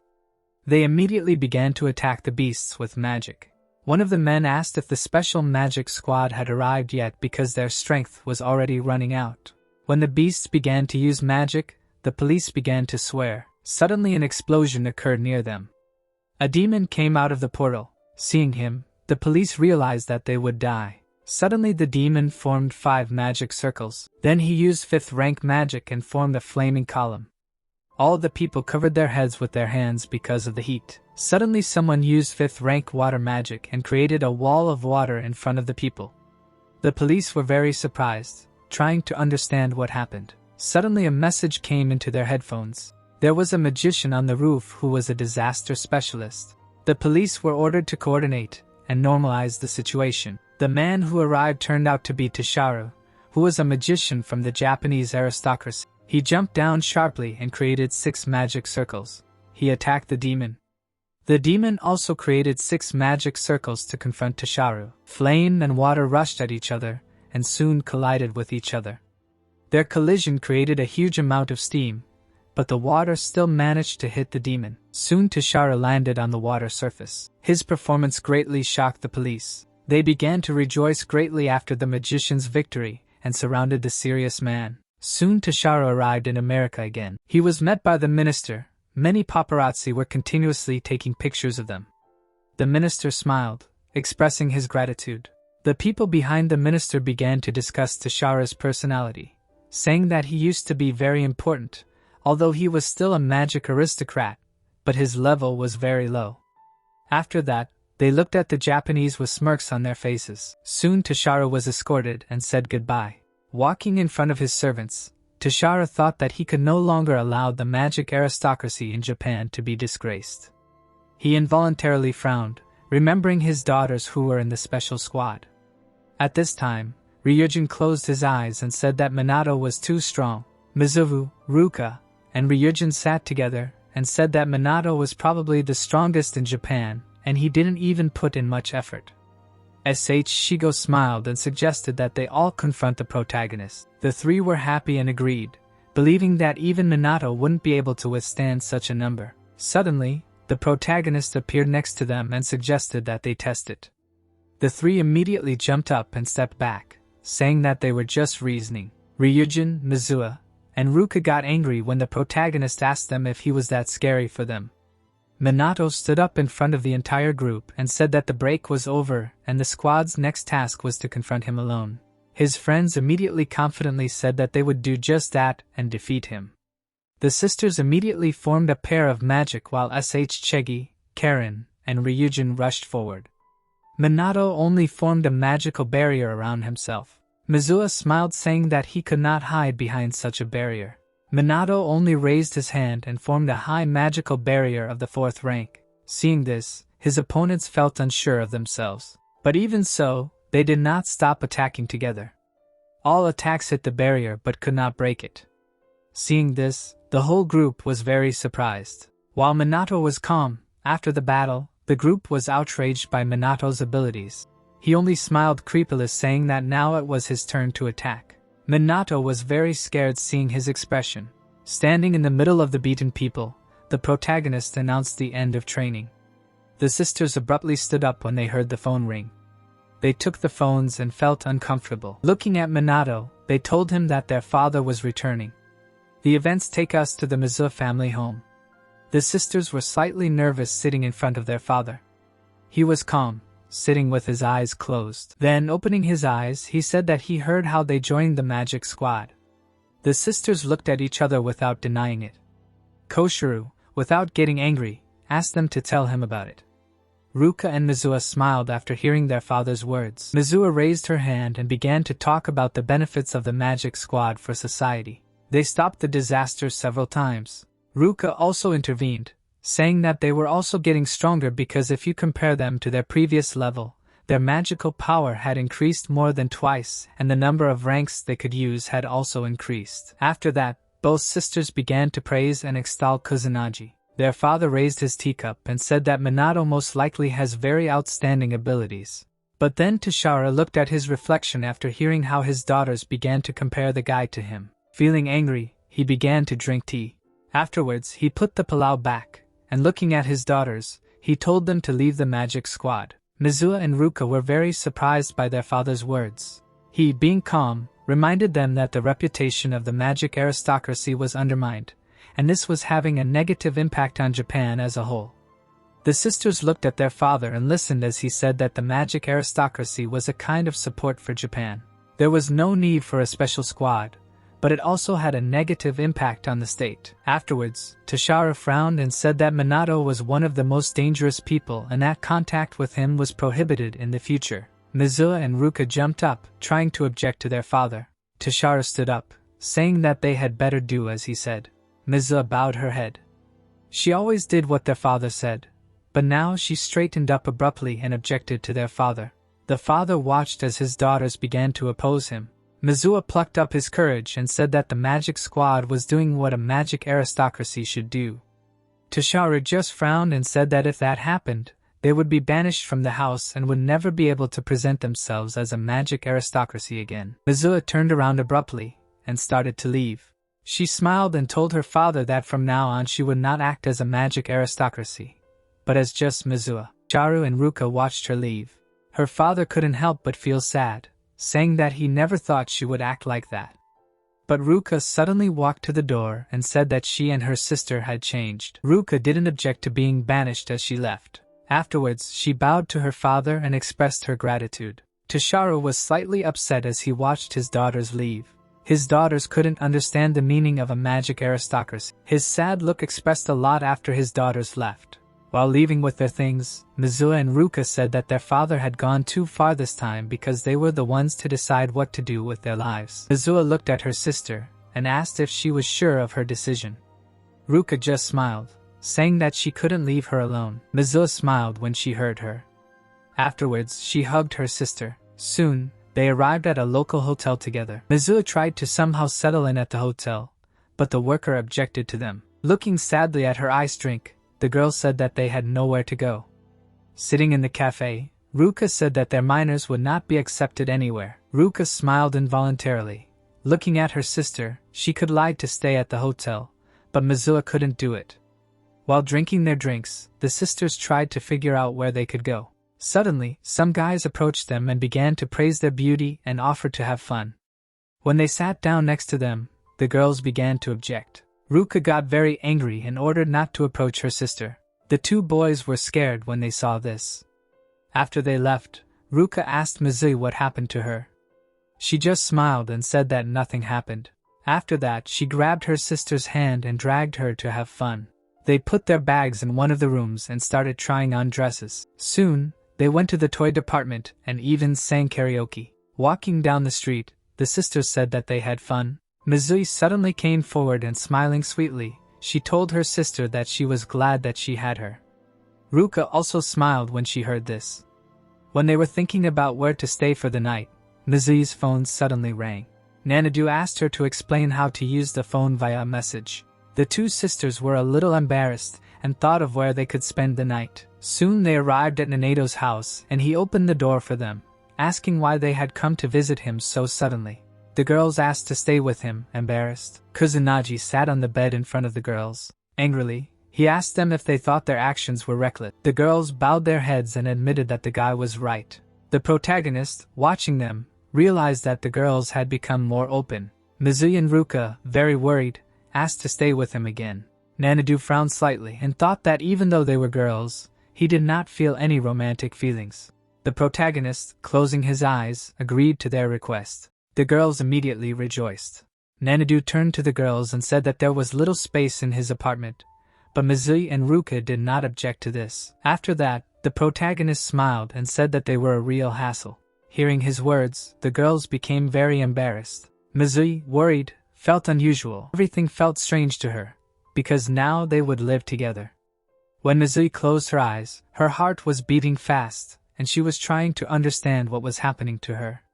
Speaker 1: They immediately began to attack the beasts with magic. One of the men asked if the special magic squad had arrived yet because their strength was already running out. When the beasts began to use magic, the police began to swear. Suddenly an explosion occurred near them. A demon came out of the portal. Seeing him, the police realized that they would die. Suddenly the demon formed 5 magic circles. Then he used 5th rank magic and formed a flaming column. All the people covered their heads with their hands because of the heat. Suddenly someone used 5th rank water magic and created a wall of water in front of the people. The police were very surprised, trying to understand what happened. Suddenly a message came into their headphones. There was a magician on the roof who was a disaster specialist. The police were ordered to coordinate and normalize the situation. The man who arrived turned out to be Tasharu, who was a magician from the Japanese aristocracy. He jumped down sharply and created 6 magic circles. He attacked the demon. The demon also created 6 magic circles to confront Tasharu. Flame and water rushed at each other and soon collided with each other. Their collision created a huge amount of steam, but the water still managed to hit the demon. Soon Tasharu landed on the water surface. His performance greatly shocked the police. They began to rejoice greatly after the magician's victory and surrounded the serious man. Soon Tasharu arrived in America again. He was met by the minister. Many paparazzi were continuously taking pictures of them. The minister smiled, expressing his gratitude. The people behind the minister began to discuss Tasharu's personality, saying that he used to be very important, although he was still a magic aristocrat, but his level was very low. After that, they looked at the Japanese with smirks on their faces. Soon Tasharu was escorted and said goodbye. Walking in front of his servants, Tasharu thought that he could no longer allow the magic aristocracy in Japan to be disgraced. He involuntarily frowned, remembering his daughters who were in the special squad. At this time, Ryujin closed his eyes and said that Minato was too strong. Mizuvu, Ruka, and Ryujin sat together and said that Minato was probably the strongest in Japan, and he didn't even put in much effort. Shigo smiled and suggested that they all confront the protagonist. The 3 were happy and agreed, believing that even Minato wouldn't be able to withstand such a number. Suddenly, the protagonist appeared next to them and suggested that they test it. The 3 immediately jumped up and stepped back, saying that they were just reasoning. Ryujin, Mizuha, and Ruka got angry when the protagonist asked them if he was that scary for them. Minato stood up in front of the entire group and said that the break was over and the squad's next task was to confront him alone. His friends immediately confidently said that they would do just that and defeat him. The sisters immediately formed a pair of magic while Chegi, Karen, and Ryujin rushed forward. Minato only formed a magical barrier around himself. Mizuha smiled, saying that he could not hide behind such a barrier. Minato only raised his hand and formed a high magical barrier of the 4th rank. Seeing this, his opponents felt unsure of themselves. But even so, they did not stop attacking together. All attacks hit the barrier but could not break it. Seeing this, the whole group was very surprised. While Minato was calm, after the battle, the group was outraged by Minato's abilities. He only smiled creepily, saying that now it was his turn to attack. Minato was very scared seeing his expression. Standing in the middle of the beaten people, the protagonist announced the end of training. The sisters abruptly stood up when they heard the phone ring. They took the phones and felt uncomfortable. Looking at Minato, they told him that their father was returning. The events take us to the Manhwa family home. The sisters were slightly nervous sitting in front of their father. He was calm, sitting with his eyes closed. Then, opening his eyes, he said that he heard how they joined the magic squad. The sisters looked at each other without denying it. Koshiro, without getting angry, asked them to tell him about it. Ruka and Manhwa smiled after hearing their father's words. Manhwa raised her hand and began to talk about the benefits of the magic squad for society. They stopped the disaster several times. Ruka also intervened, saying that they were also getting stronger because if you compare them to their previous level, their magical power had increased more than twice and the number of ranks they could use had also increased. After that, both sisters began to praise and extol Kusanagi. Their father raised his teacup and said that Minato most likely has very outstanding abilities. But then Toshiro looked at his reflection after hearing how his daughters began to compare the guy to him. Feeling angry, he began to drink tea. Afterwards, he put the palau back, and looking at his daughters, he told them to leave the magic squad. Manhwa and Ruka were very surprised by their father's words. He, being calm, reminded them that the reputation of the magic aristocracy was undermined, and this was having a negative impact on Japan as a whole. The sisters looked at their father and listened as he said that the magic aristocracy was a kind of support for Japan. There was no need for a special squad, but it also had a negative impact on the state. Afterwards, Toshiro frowned and said that Minato was one of the most dangerous people and that contact with him was prohibited in the future. Manhwa and Ruka jumped up, trying to object to their father. Toshiro stood up, saying that they had better do as he said. Manhwa bowed her head. She always did what their father said, but now she straightened up abruptly and objected to their father. The father watched as his daughters began to oppose him. Manhwa plucked up his courage and said that the magic squad was doing what a magic aristocracy should do. Toshiro just frowned and said that if that happened, they would be banished from the house and would never be able to present themselves as a magic aristocracy again. Manhwa turned around abruptly and started to leave. She smiled and told her father that from now on she would not act as a magic aristocracy, but as just Manhwa. Charu and Ruka watched her leave. Her father couldn't help but feel sad, saying that he never thought she would act like that. But Ruka suddenly walked to the door and said that she and her sister had changed. Ruka didn't object to being banished as she left. Afterwards, she bowed to her father and expressed her gratitude. Toshiro was slightly upset as he watched his daughters leave. His daughters couldn't understand the meaning of a magic aristocracy. His sad look expressed a lot after his daughters left. While leaving with their things, Manhwa and Ruka said that their father had gone too far this time because they were the ones to decide what to do with their lives. Manhwa looked at her sister and asked if she was sure of her decision. Ruka just smiled, saying that she couldn't leave her alone. Manhwa smiled when she heard her. Afterwards, she hugged her sister. Soon, they arrived at a local hotel together. Manhwa tried to somehow settle in at the hotel, but the worker objected to them. Looking sadly at her ice drink, the girls said that they had nowhere to go. Sitting in the cafe, Ruka said that their minors would not be accepted anywhere. Ruka smiled involuntarily. Looking at her sister, she could lie to stay at the hotel, but Manhwa couldn't do it. While drinking their drinks, the sisters tried to figure out where they could go. Suddenly, some guys approached them and began to praise their beauty and offered to have fun. When they sat down next to them, the girls began to object. Ruka got very angry and ordered not to approach her sister. The two boys were scared when they saw this. After they left, Ruka asked Manhwa what happened to her. She just smiled and said that nothing happened. After that, she grabbed her sister's hand and dragged her to have fun. They put their bags in one of the rooms and started trying on dresses. Soon, they went to the toy department and even sang karaoke. Walking down the street, the sisters said that they had fun. Manhwa suddenly came forward and smiling sweetly, she told her sister that she was glad that she had her. Ruka also smiled when she heard this. When they were thinking about where to stay for the night, Manhwa's phone suddenly rang. Nanadu asked her to explain how to use the phone via a message. The two sisters were a little embarrassed and thought of where they could spend the night. Soon they arrived at Nanado's house and he opened the door for them, asking why they had come to visit him so suddenly. The girls asked to stay with him, embarrassed. Kusunaji sat on the bed in front of the girls. Angrily, he asked them if they thought their actions were reckless. The girls bowed their heads and admitted that the guy was right. The protagonist, watching them, realized that the girls had become more open. Mizui and Ruka, very worried, asked to stay with him again. Nanadu frowned slightly and thought that even though they were girls, he did not feel any romantic feelings. The protagonist, closing his eyes, agreed to their request. The girls immediately rejoiced. Nanadu turned to the girls and said that there was little space in his apartment, but Mizui and Ruka did not object to this. After that, the protagonist smiled and said that they were a real hassle. Hearing his words, the girls became very embarrassed. Mizui, worried, felt unusual. Everything felt strange to her, because now they would live together. When Mizui closed her eyes, her heart was beating fast, and she was trying to understand what was happening to her.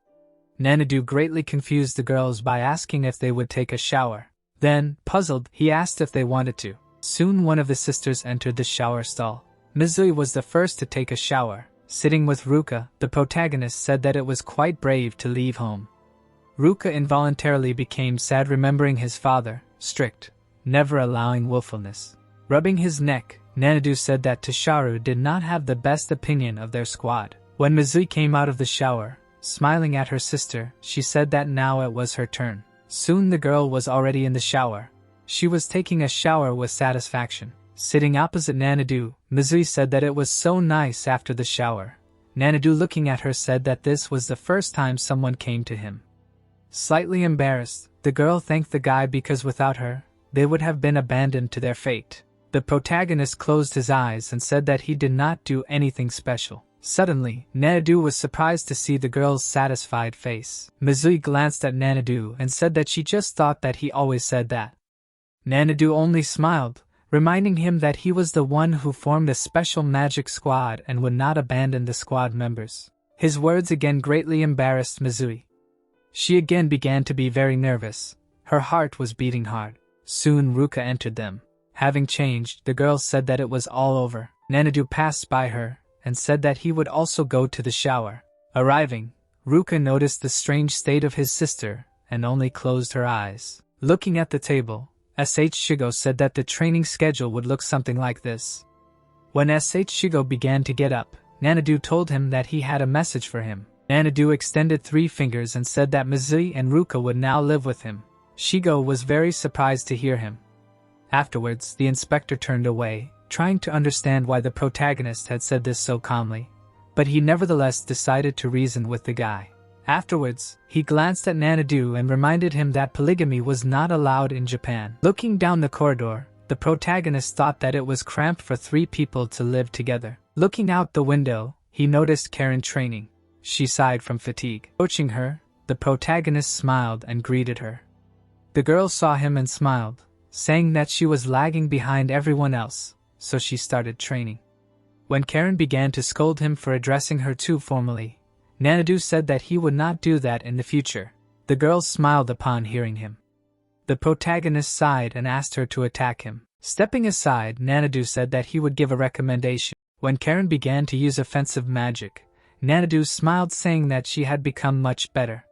Speaker 1: Nanadu greatly confused the girls by asking if they would take a shower. Then, puzzled, he asked if they wanted to. Soon one of the sisters entered the shower stall. Mizui was the first to take a shower. Sitting with Ruka, the protagonist said that it was quite brave to leave home. Ruka involuntarily became sad remembering his father, strict, never allowing willfulness. Rubbing his neck, Nanadu said that Tosharu did not have the best opinion of their squad. When Mizui came out of the shower, smiling at her sister, she said that now it was her turn. Soon the girl was already in the shower. She was taking a shower with satisfaction. Sitting opposite Nanadu, Mizui said that it was so nice after the shower. Nanadu, looking at her, said that this was the first time someone came to him. Slightly embarrassed, the girl thanked the guy because without her, they would have been abandoned to their fate. The protagonist closed his eyes and said that he did not do anything special. Suddenly, Nanadu was surprised to see the girl's satisfied face. Mizui glanced at Nanadu and said that she just thought that he always said that. Nanadu only smiled, reminding him that he was the one who formed a special magic squad and would not abandon the squad members. His words again greatly embarrassed Mizui. She again began to be very nervous. Her heart was beating hard. Soon Ruka entered them. Having changed, the girl said that it was all over. Nanadu passed by her and said that he would also go to the shower. Arriving, Ruka noticed the strange state of his sister and only closed her eyes. Looking at the table, S.H. Shigo said that the training schedule would look something like this. When S.H. Shigo began to get up, Nanadu told him that he had a message for him. Nanadu extended 3 fingers and said that Mizui and Ruka would now live with him. Shigo was very surprised to hear him. Afterwards, the inspector turned away, trying to understand why the protagonist had said this so calmly, but he nevertheless decided to reason with the guy. Afterwards, he glanced at Nanadu and reminded him that polygamy was not allowed in Japan. Looking down the corridor, the protagonist thought that it was cramped for 3 people to live together. Looking out the window, he noticed Karen training. She sighed from fatigue. Approaching her, the protagonist smiled and greeted her. The girl saw him and smiled, saying that she was lagging behind everyone else, so she started training. When Karen began to scold him for addressing her too formally, Nanadu said that he would not do that in the future. The girl smiled upon hearing him. The protagonist sighed and asked her to attack him. Stepping aside, Nanadu said that he would give a recommendation. When Karen began to use offensive magic, Nanadu smiled, saying that she had become much better.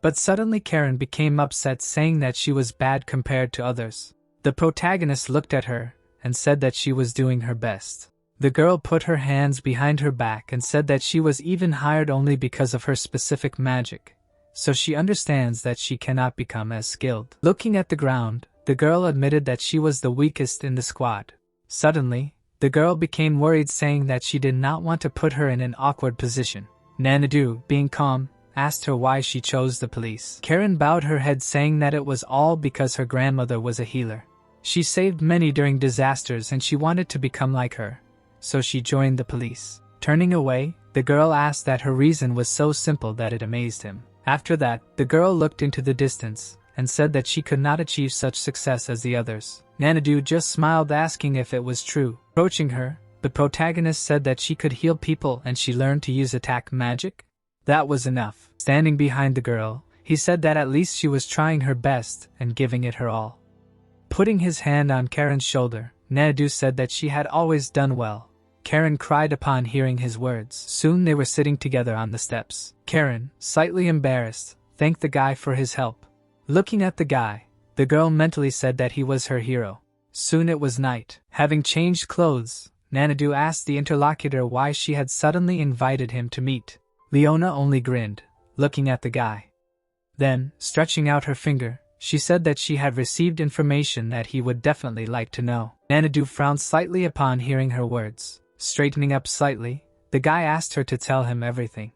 Speaker 1: But suddenly Karen became upset, saying that she was bad compared to others. The protagonist looked at her and said that she was doing her best. The girl put her hands behind her back and said that she was even hired only because of her specific magic, so she understands that she cannot become as skilled. Looking at the ground, the girl admitted that she was the weakest in the squad. Suddenly, the girl became worried, saying that she did not want to put her in an awkward position. Nanadu, being calm, asked her why she chose the police. Karen bowed her head, saying that it was all because her grandmother was a healer. She saved many during disasters and she wanted to become like her, so she joined the police. Turning away, the girl asked that her reason was so simple that it amazed him. After that, the girl looked into the distance and said that she could not achieve such success as the others. Nanadu just smiled, asking if it was true. Approaching her, the protagonist said that she could heal people and she learned to use attack magic. That was enough. Standing behind the girl, he said that at least she was trying her best and giving it her all. Putting his hand on Karen's shoulder, Nanadu said that she had always done well. Karen cried upon hearing his words. Soon they were sitting together on the steps. Karen, slightly embarrassed, thanked the guy for his help. Looking at the guy, the girl mentally said that he was her hero. Soon it was night. Having changed clothes, Nanadu asked the interlocutor why she had suddenly invited him to meet. Leona only grinned, looking at the guy. Then, stretching out her finger, she said that she had received information that he would definitely like to know. Nanadu frowned slightly upon hearing her words. Straightening up slightly, the guy asked her to tell him everything.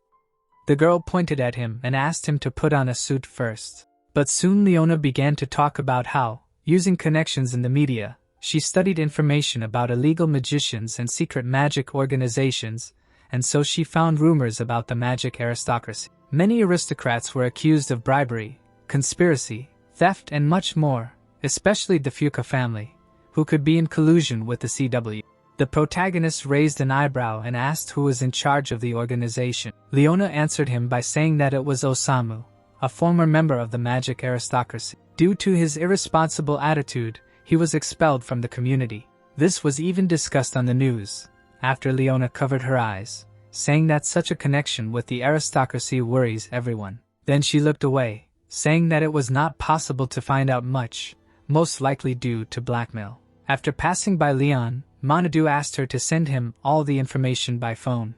Speaker 1: The girl pointed at him and asked him to put on a suit first. But soon Leona began to talk about how, using connections in the media, she studied information about illegal magicians and secret magic organizations, and so she found rumors about the magic aristocracy. Many aristocrats were accused of bribery, conspiracy, theft and much more, especially the Fuka family, who could be in collusion with the CW. The protagonist raised an eyebrow and asked who was in charge of the organization. Leona answered him by saying that it was Osamu, a former member of the magic aristocracy. Due to his irresponsible attitude, he was expelled from the community. This was even discussed on the news, after Leona covered her eyes, saying that such a connection with the aristocracy worries everyone. Then she looked away, saying that it was not possible to find out much, most likely due to blackmail. After passing by Leon, Manadu asked her to send him all the information by phone.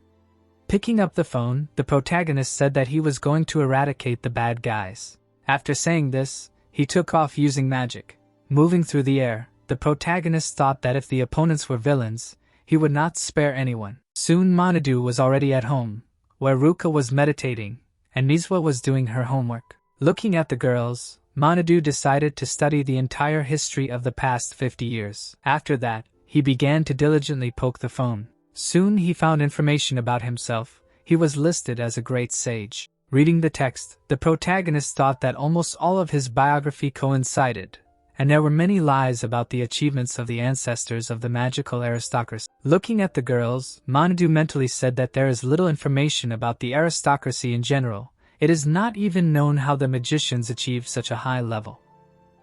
Speaker 1: Picking up the phone, the protagonist said that he was going to eradicate the bad guys. After saying this, he took off using magic. Moving through the air, the protagonist thought that if the opponents were villains, he would not spare anyone. Soon Manadu was already at home, where Ruka was meditating, and Mizwa was doing her homework. Looking at the girls, Manadu decided to study the entire history of the past 50 years. After that, he began to diligently poke the phone. Soon he found information about himself. He was listed as a great sage. Reading the text, the protagonist thought that almost all of his biography coincided, and there were many lies about the achievements of the ancestors of the magical aristocracy. Looking at the girls, Manadu mentally said that there is little information about the aristocracy in general. It is not even known how the magicians achieved such a high level.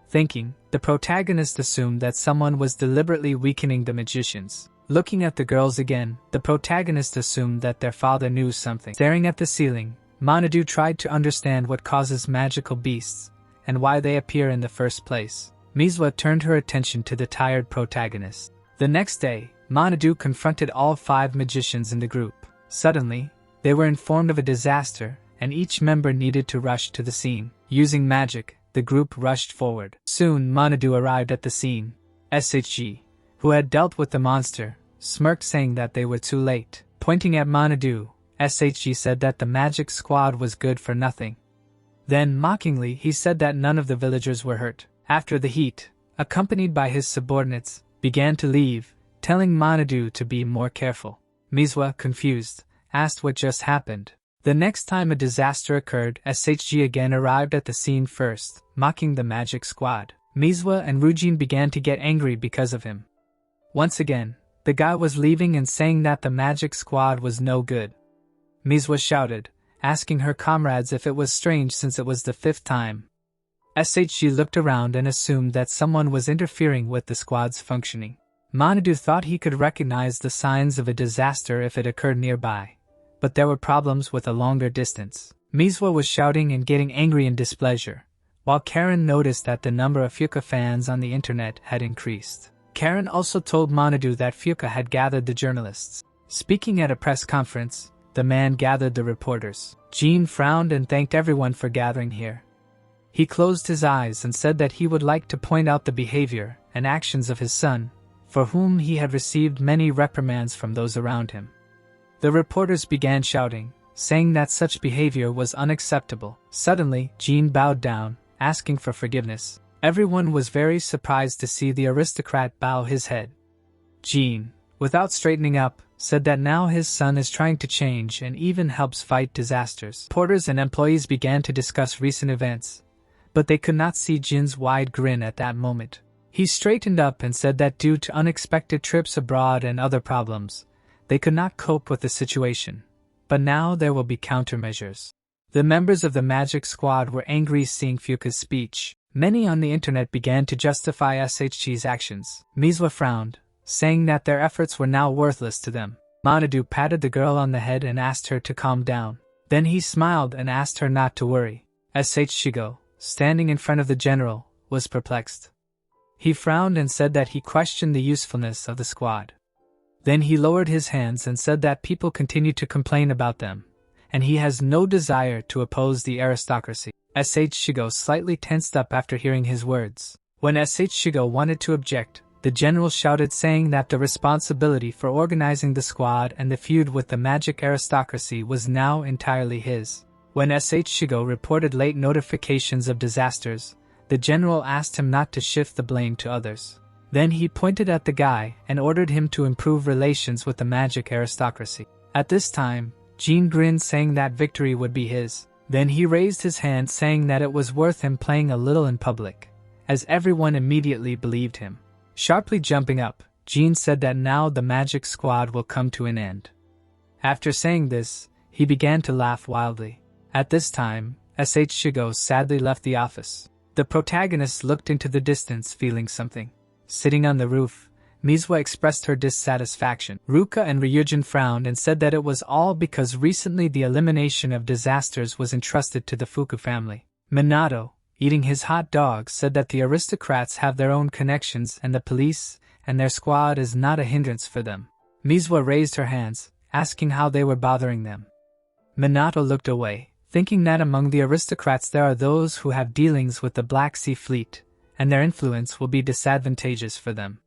Speaker 1: Thinking, the protagonist assumed that someone was deliberately weakening the magicians. Looking at the girls again, the protagonist assumed that their father knew something. Staring at the ceiling, Manadu tried to understand what causes magical beasts, and why they appear in the first place. Mizwa turned her attention to the tired protagonist. The next day, Manadu confronted all 5 magicians in the group. Suddenly, they were informed of a disaster, and each member needed to rush to the scene. Using magic, the group rushed forward. Soon Manadu arrived at the scene. SHG, who had dealt with the monster, smirked saying that they were too late. Pointing at Manadu, SHG said that the magic squad was good for nothing. Then, mockingly, he said that none of the villagers were hurt. After the heat, accompanied by his subordinates, began to leave, telling Manadu to be more careful. Mizwa, confused, asked what just happened. The next time a disaster occurred, SHG again arrived at the scene first, mocking the magic squad. Mizwa and Rujin began to get angry because of him. Once again, the guy was leaving and saying that the magic squad was no good. Mizwa shouted, asking her comrades if it was strange since it was the 5th time. SHG looked around and assumed that someone was interfering with the squad's functioning. Manadu thought he could recognize the signs of a disaster if it occurred nearby, but there were problems with a longer distance. Mizwa was shouting and getting angry in displeasure, while Karen noticed that the number of Fuka fans on the internet had increased. Karen also told Manadu that Fuka had gathered the journalists. Speaking at a press conference, the man gathered the reporters. Jean frowned and thanked everyone for gathering here. He closed his eyes and said that he would like to point out the behavior and actions of his son, for whom he had received many reprimands from those around him. The reporters began shouting, saying that such behavior was unacceptable. Suddenly, Jean bowed down, asking for forgiveness. Everyone was very surprised to see the aristocrat bow his head. Jean, without straightening up, said that now his son is trying to change and even helps fight disasters. Reporters and employees began to discuss recent events, but they could not see Jin's wide grin at that moment. He straightened up and said that due to unexpected trips abroad and other problems, they could not cope with the situation, but now there will be countermeasures. The members of the magic squad were angry seeing Fuka's speech. Many on the internet began to justify SHG's actions. Mizwa frowned, saying that their efforts were now worthless to them. Manadu patted the girl on the head and asked her to calm down. Then he smiled and asked her not to worry. Shigo, standing in front of the general, was perplexed. He frowned and said that he questioned the usefulness of the squad. Then he lowered his hands and said that people continue to complain about them, and he has no desire to oppose the aristocracy. Shigo slightly tensed up after hearing his words. When Shigo wanted to object, the general shouted, saying that the responsibility for organizing the squad and the feud with the magic aristocracy was now entirely his. When Shigo reported late notifications of disasters, the general asked him not to shift the blame to others. Then he pointed at the guy and ordered him to improve relations with the magic aristocracy. At this time, Jean grinned, saying that victory would be his. Then he raised his hand, saying that it was worth him playing a little in public, as everyone immediately believed him. Sharply jumping up, Jean said that now the magic squad will come to an end. After saying this, he began to laugh wildly. At this time, Shigo sadly left the office. The protagonist looked into the distance, feeling something. Sitting on the roof, Manhwa expressed her dissatisfaction. Ruka and Ryujin frowned and said that it was all because recently the elimination of disasters was entrusted to the Fuku family. Minato, eating his hot dog, said that the aristocrats have their own connections and the police and their squad is not a hindrance for them. Manhwa raised her hands, asking how they were bothering them. Minato looked away, thinking that among the aristocrats there are those who have dealings with the Black Sea Fleet, and their influence will be disadvantageous for them.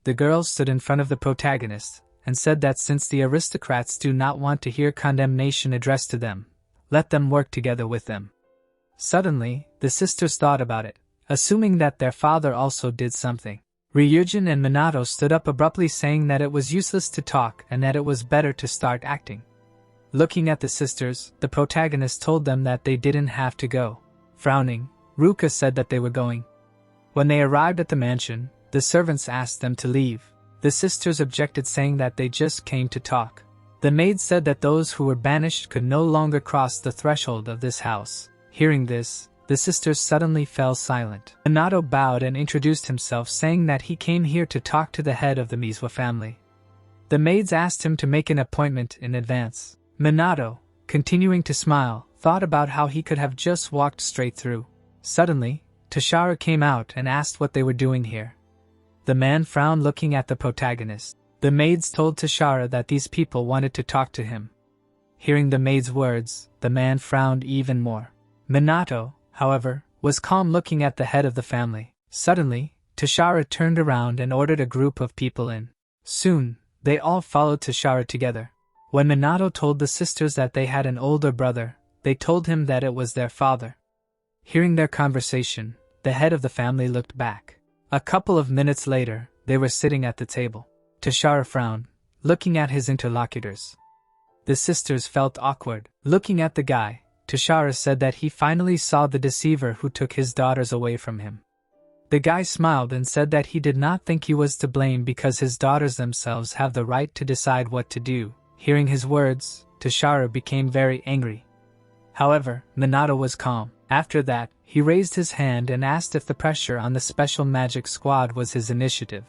Speaker 1: The girl stood in front of the protagonist and said that since the aristocrats do not want to hear condemnation addressed to them, let them work together with them. Suddenly, the sisters thought about it, assuming that their father also did something. Ryujin and Minato stood up abruptly, saying that it was useless to talk and that it was better to start acting. Looking at the sisters, the protagonist told them that they didn't have to go. Frowning, Ruka said that they were going. When they arrived at the mansion, the servants asked them to leave. The sisters objected, saying that they just came to talk. The maid said that those who were banished could no longer cross the threshold of this house. Hearing this, the sisters suddenly fell silent. Minato bowed and introduced himself, saying that he came here to talk to the head of the Manhwa family. The maids asked him to make an appointment in advance. Minato, continuing to smile, thought about how he could have just walked straight through. Suddenly, Tashara came out and asked what they were doing here. The man frowned, looking at the protagonist. The maids told Tashara that these people wanted to talk to him. Hearing the maid's words, the man frowned even more. Minato, however, was calm, looking at the head of the family. Suddenly, Tashara turned around and ordered a group of people in. Soon, they all followed Tashara together. When Minato told the sisters that they had an older brother, they told him that it was their father. Hearing their conversation, the head of the family looked back. A couple of minutes later, they were sitting at the table. Tashara frowned, looking at his interlocutors. The sisters felt awkward. Looking at the guy, Tashara said that he finally saw the deceiver who took his daughters away from him. The guy smiled and said that he did not think he was to blame because his daughters themselves have the right to decide what to do. Hearing his words, Tashara became very angry. However, Minato was calm. After that, he raised his hand and asked if the pressure on the special magic squad was his initiative.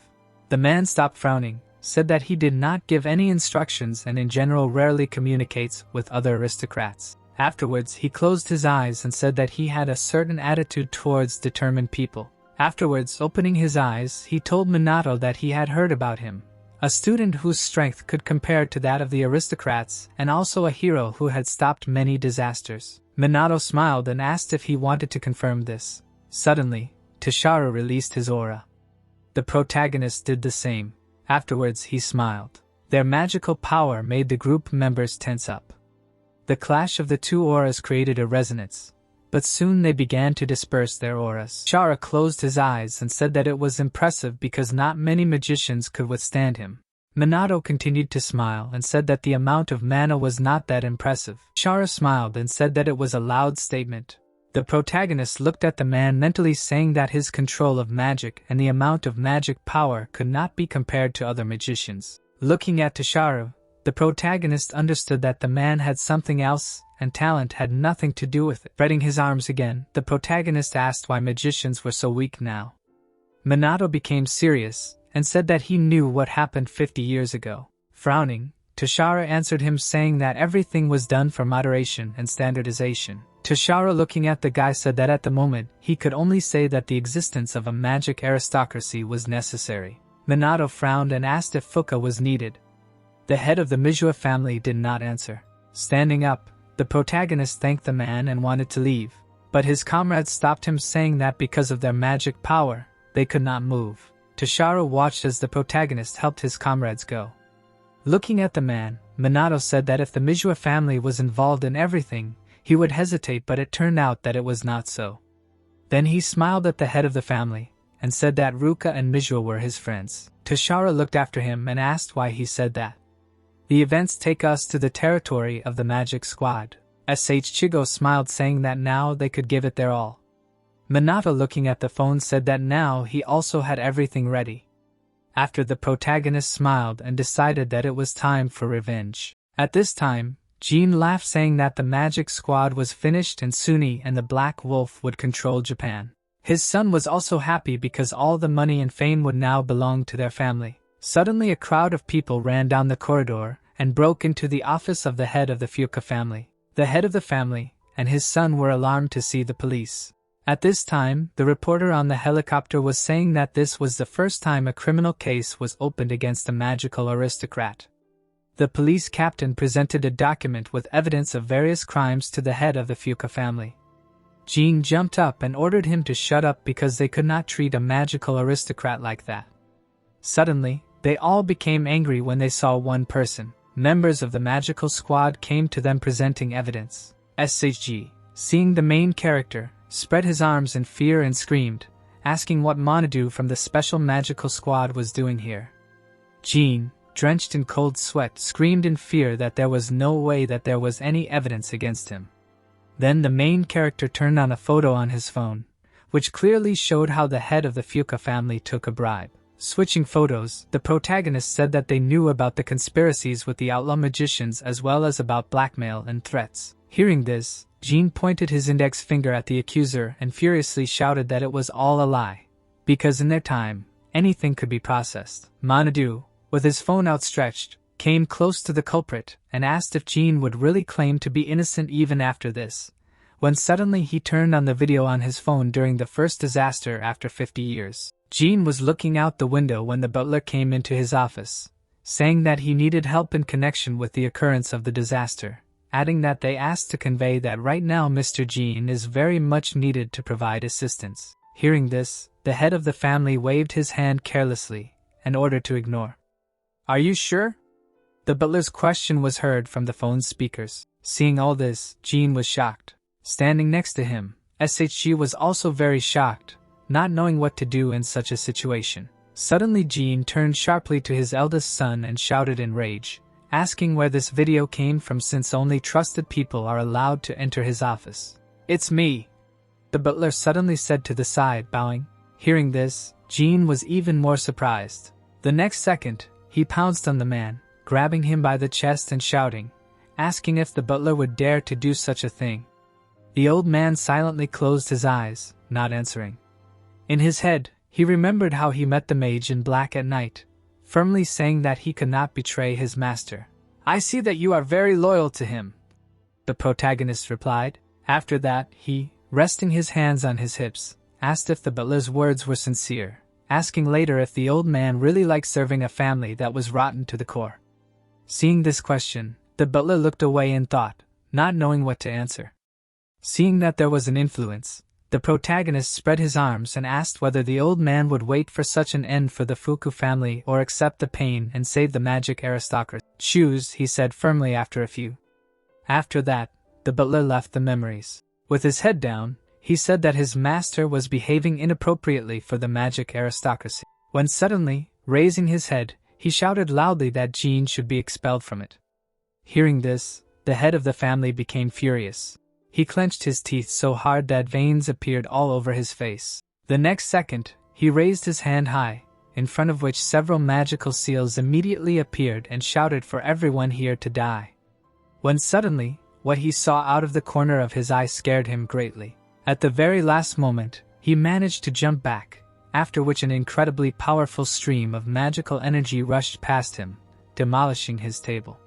Speaker 1: The man stopped frowning, said that he did not give any instructions and in general rarely communicates with other aristocrats. Afterwards, he closed his eyes and said that he had a certain attitude towards determined people. Afterwards, opening his eyes, he told Minato that he had heard about him. A student whose strength could compare to that of the aristocrats, and also a hero who had stopped many disasters. Minato smiled and asked if he wanted to confirm this. Suddenly, Tashara released his aura. The protagonist did the same. Afterwards, he smiled. Their magical power made the group members tense up. The clash of the two auras created a resonance, but soon they began to disperse their auras. Tashara closed his eyes and said that it was impressive because not many magicians could withstand him. Minato continued to smile and said that the amount of mana was not that impressive. Tashara smiled and said that it was a loud statement. The protagonist looked at the man mentally, saying that his control of magic and the amount of magic power could not be compared to other magicians. Looking at Tashara, the protagonist understood that the man had something else, and talent had nothing to do with it. Spreading his arms again, the protagonist asked why magicians were so weak now. Minato became serious and said that he knew what happened 50 years ago. Frowning, Tashara answered him, saying that everything was done for moderation and standardization. Toshiro, looking at the guy, said that at the moment he could only say that the existence of a magic aristocracy was necessary. Minato frowned and asked if Fuka was needed. The head of the Manhwa family did not answer. Standing up, the protagonist thanked the man and wanted to leave, but his comrades stopped him, saying that because of their magic power, they could not move. Toshiro watched as the protagonist helped his comrades go. Looking at the man, Minato said that if the Manhwa family was involved in everything, he would hesitate, but it turned out that it was not so. Then he smiled at the head of the family, and said that Ruka and Manhwa were his friends. Toshiro looked after him and asked why he said that. The events take us to the territory of the Magic Squad. Chigo smiled, saying that now they could give it their all. Minato, looking at the phone, said that now he also had everything ready. After, the protagonist smiled and decided that it was time for revenge. At this time, Jean laughed, saying that the Magic Squad was finished and Suni and the Black Wolf would control Japan. His son was also happy because all the money and fame would now belong to their family. Suddenly, a crowd of people ran down the corridor and broke into the office of the head of the Fuka family. The head of the family and his son were alarmed to see the police. At this time, the reporter on the helicopter was saying that this was the first time a criminal case was opened against a magical aristocrat. The police captain presented a document with evidence of various crimes to the head of the Fuka family. Jean jumped up and ordered him to shut up because they could not treat a magical aristocrat like that. Suddenly, they all became angry when they saw one person. Members of the magical squad came to them presenting evidence. SHG, seeing the main character, spread his arms in fear and screamed, asking what Monadu from the special magical squad was doing here. Jean, drenched in cold sweat, screamed in fear that there was no way that there was any evidence against him. Then the main character turned on a photo on his phone, which clearly showed how the head of the Fuka family took a bribe. Switching photos, the protagonist said that they knew about the conspiracies with the outlaw magicians as well as about blackmail and threats. Hearing this, Jean pointed his index finger at the accuser and furiously shouted that it was all a lie, because in their time, anything could be processed. Monadu, with his phone outstretched, came close to the culprit and asked if Jean would really claim to be innocent even after this, when suddenly he turned on the video on his phone during the first disaster after 50 years. Jean was looking out the window when the butler came into his office, saying that he needed help in connection with the occurrence of the disaster, adding that they asked to convey that right now Mr. Jean is very much needed to provide assistance. Hearing this, the head of the family waved his hand carelessly and ordered to ignore. "Are you sure?" The butler's question was heard from the phone's speakers. Seeing all this, Jean was shocked. Standing next to him, SHG was also very shocked, not knowing what to do in such a situation. Suddenly Jean turned sharply to his eldest son and shouted in rage, asking where this video came from since only trusted people are allowed to enter his office. "It's me," the butler suddenly said to the side, bowing. Hearing this, Jean was even more surprised. The next second, he pounced on the man, grabbing him by the chest and shouting, asking if the butler would dare to do such a thing. The old man silently closed his eyes, not answering. In his head, he remembered how he met the mage in black at night, firmly saying that he could not betray his master. "I see that you are very loyal to him," the protagonist replied. After that, he, resting his hands on his hips, asked if the butler's words were sincere, asking later if the old man really liked serving a family that was rotten to the core. Seeing this question, the butler looked away in thought, not knowing what to answer. Seeing that there was an influence, the protagonist spread his arms and asked whether the old man would wait for such an end for the Fuku family or accept the pain and save the magic aristocracy. "Choose," he said firmly after a few. After that, the butler left the memories. With his head down, he said that his master was behaving inappropriately for the magic aristocracy, when suddenly, raising his head, he shouted loudly that Jean should be expelled from it. Hearing this, the head of the family became furious. He clenched his teeth so hard that veins appeared all over his face. The next second, he raised his hand high, in front of which several magical seals immediately appeared and shouted for everyone here to die. When suddenly, what he saw out of the corner of his eye scared him greatly. At the very last moment, he managed to jump back, after which an incredibly powerful stream of magical energy rushed past him, demolishing his table.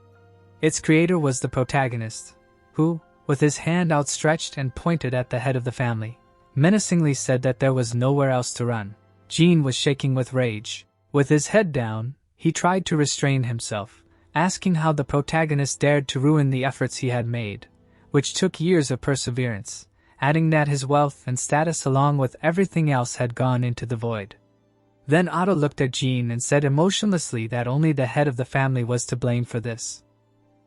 Speaker 1: Its creator was the protagonist, who, with his hand outstretched and pointed at the head of the family, menacingly said that there was nowhere else to run. Jean was shaking with rage. With his head down, he tried to restrain himself, asking how the protagonist dared to ruin the efforts he had made, which took years of perseverance, adding that his wealth and status along with everything else had gone into the void. Then Otto looked at Jean and said emotionlessly that only the head of the family was to blame for this.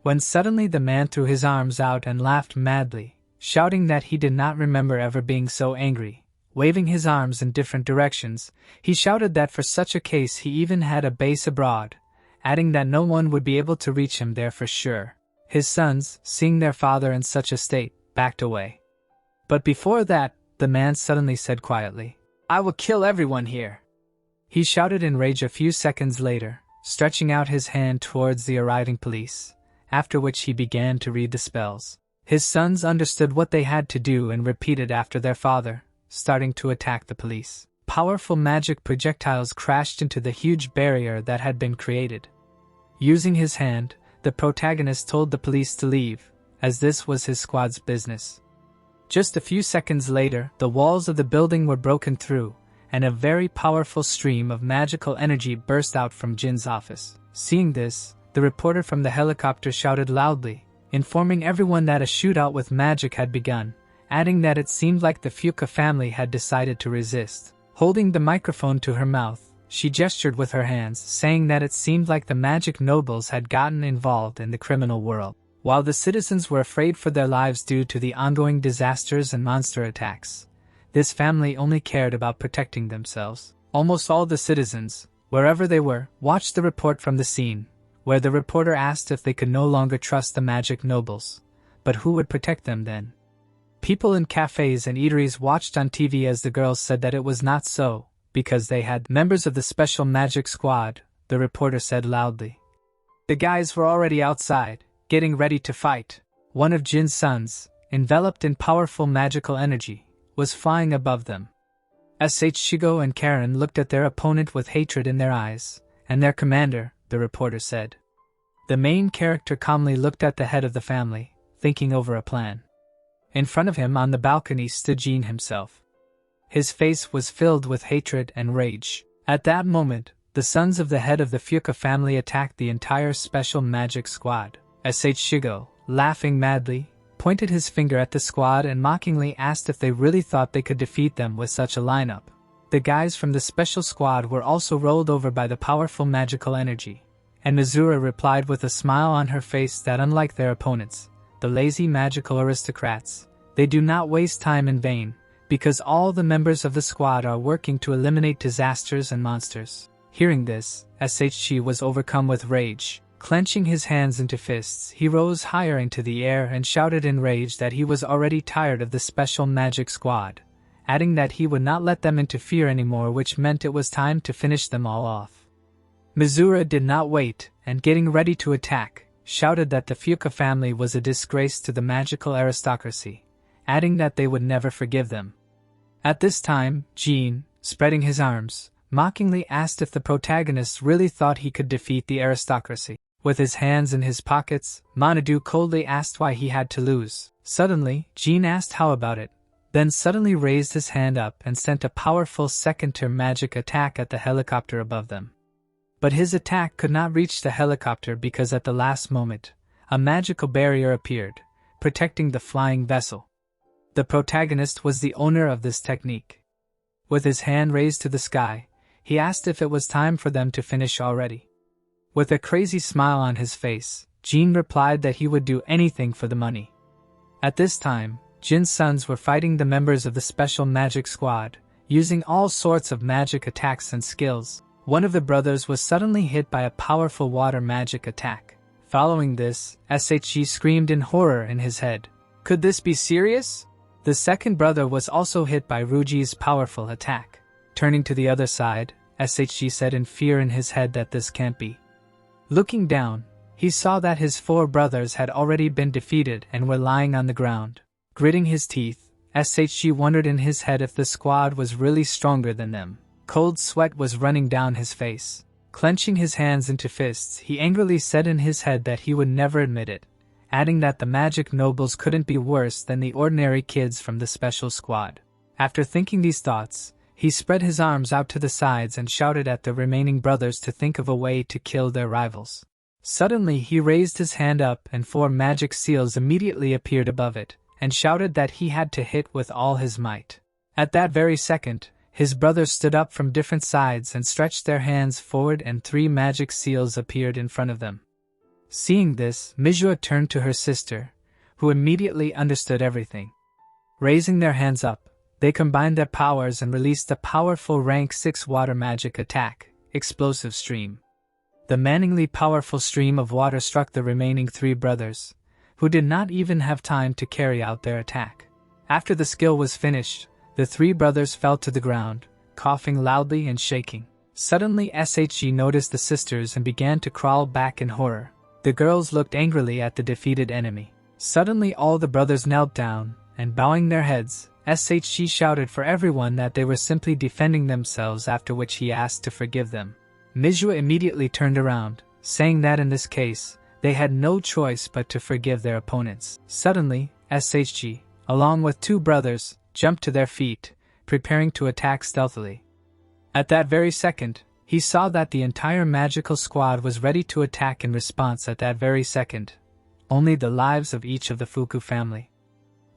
Speaker 1: When suddenly the man threw his arms out and laughed madly, shouting that he did not remember ever being so angry. Waving his arms in different directions, he shouted that for such a case he even had a base abroad, adding that no one would be able to reach him there for sure. His sons, seeing their father in such a state, backed away. But before that, the man suddenly said quietly, "I will kill everyone here." He shouted in rage a few seconds later, stretching out his hand towards the arriving police, after which he began to read the spells. His sons understood what they had to do and repeated after their father, starting to attack the police. Powerful magic projectiles crashed into the huge barrier that had been created. Using his hand, the protagonist told the police to leave, as this was his squad's business. Just a few seconds later, the walls of the building were broken through, and a very powerful stream of magical energy burst out from Jin's office. Seeing this, the reporter from the helicopter shouted loudly, informing everyone that a shootout with magic had begun, adding that it seemed like the Fuka family had decided to resist. Holding the microphone to her mouth, she gestured with her hands, saying that it seemed like the magic nobles had gotten involved in the criminal world. While the citizens were afraid for their lives due to the ongoing disasters and monster attacks, this family only cared about protecting themselves. Almost all the citizens, wherever they were, watched the report from the scene, where the reporter asked if they could no longer trust the magic nobles. But who would protect them then? People in cafes and eateries watched on TV as the girls said that it was not so, because they had members of the special magic squad, the reporter said loudly. The guys were already outside, getting ready to fight. One of Jin's sons, enveloped in powerful magical energy, was flying above them. Shigo and Karen looked at their opponent with hatred in their eyes, and their commander, the reporter said. The main character calmly looked at the head of the family, thinking over a plan. In front of him on the balcony stood Jin himself. His face was filled with hatred and rage. At that moment, the sons of the head of the Fuka family attacked the entire special magic squad. Shigo, laughing madly, pointed his finger at the squad and mockingly asked if they really thought they could defeat them with such a lineup. The guys from the special squad were also rolled over by the powerful magical energy, and Mizura replied with a smile on her face that unlike their opponents, the lazy magical aristocrats, they do not waste time in vain, because all the members of the squad are working to eliminate disasters and monsters. Hearing this, Shchi was overcome with rage. Clenching his hands into fists, he rose higher into the air and shouted in rage that he was already tired of the special magic squad, adding that he would not let them interfere anymore, which meant it was time to finish them all off. Mizura did not wait, and getting ready to attack, shouted that the Fuka family was a disgrace to the magical aristocracy, adding that they would never forgive them. At this time, Jin, spreading his arms, mockingly asked if the protagonist really thought he could defeat the aristocracy. With his hands in his pockets, Manadu coldly asked why he had to lose. Suddenly, Jin asked how about it, then suddenly raised his hand up and sent a powerful second-tier magic attack at the helicopter above them. But his attack could not reach the helicopter because at the last moment, a magical barrier appeared, protecting the flying vessel. The protagonist was the owner of this technique. With his hand raised to the sky, he asked if it was time for them to finish already. With a crazy smile on his face, Jin replied that he would do anything for the money. At this time, Jin's sons were fighting the members of the special magic squad, using all sorts of magic attacks and skills. One of the brothers was suddenly hit by a powerful water magic attack. Following this, Shi screamed in horror in his head. Could this be serious? The second brother was also hit by Ruji's powerful attack. Turning to the other side, Shi said in fear in his head that this can't be. Looking down, he saw that his 4 brothers had already been defeated and were lying on the ground. Gritting his teeth, Shi wondered in his head if the squad was really stronger than them. Cold sweat was running down his face. Clenching his hands into fists, he angrily said in his head that he would never admit it, adding that the magic nobles couldn't be worse than the ordinary kids from the special squad. After thinking these thoughts, he spread his arms out to the sides and shouted at the remaining brothers to think of a way to kill their rivals. Suddenly he raised his hand up and 4 magic seals immediately appeared above it, and shouted that he had to hit with all his might. At that very second, his brothers stood up from different sides and stretched their hands forward and 3 magic seals appeared in front of them. Seeing this, Manhwa turned to her sister, who immediately understood everything. Raising their hands up, they combined their powers and released a powerful rank 6 water magic attack, Explosive Stream. The maddeningly powerful stream of water struck the remaining 3 brothers, who did not even have time to carry out their attack. After the skill was finished, the 3 brothers fell to the ground, coughing loudly and shaking. Suddenly SHG noticed the sisters and began to crawl back in horror. The girls looked angrily at the defeated enemy. Suddenly all the brothers knelt down, and bowing their heads, SHG shouted for everyone that they were simply defending themselves, after which he asked to forgive them. Manhwa immediately turned around, saying that in this case, they had no choice but to forgive their opponents. Suddenly, SHG, along with 2 brothers, jumped to their feet, preparing to attack stealthily. At that very second, he saw that the entire magical squad was ready to attack in response at that very second. Only the lives of each of the Fuku family.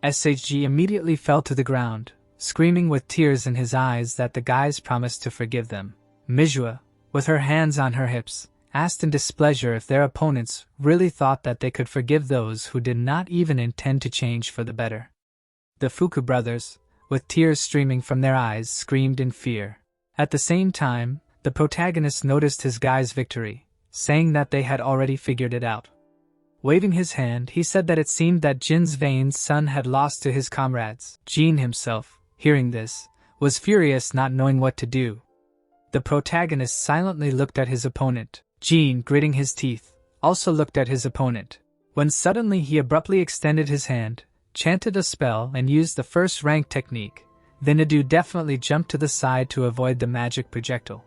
Speaker 1: SHG immediately fell to the ground, screaming with tears in his eyes that the guys promised to forgive them. Manhwa, with her hands on her hips, asked in displeasure if their opponents really thought that they could forgive those who did not even intend to change for the better. The Fuku brothers, with tears streaming from their eyes, screamed in fear. At the same time, the protagonist noticed his guys' victory, saying that they had already figured it out. Waving his hand, he said that it seemed that Jin's Vane's son had lost to his comrades. Jin himself, hearing this, was furious, not knowing what to do. The protagonist silently looked at his opponent. Jin, gritting his teeth, also looked at his opponent, when suddenly he abruptly extended his hand, chanted a spell and used the first rank technique. Then Adu definitely jumped to the side to avoid the magic projectile.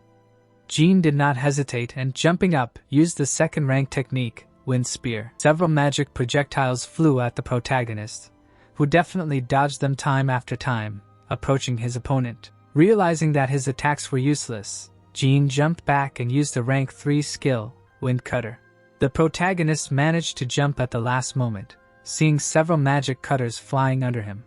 Speaker 1: Jin did not hesitate and, jumping up, used the second rank technique, Wind Spear. Several magic projectiles flew at the protagonist, who definitely dodged them time after time, approaching his opponent. Realizing that his attacks were useless, Jin jumped back and used a rank 3 skill, Wind Cutter. The protagonist managed to jump at the last moment, seeing several magic cutters flying under him.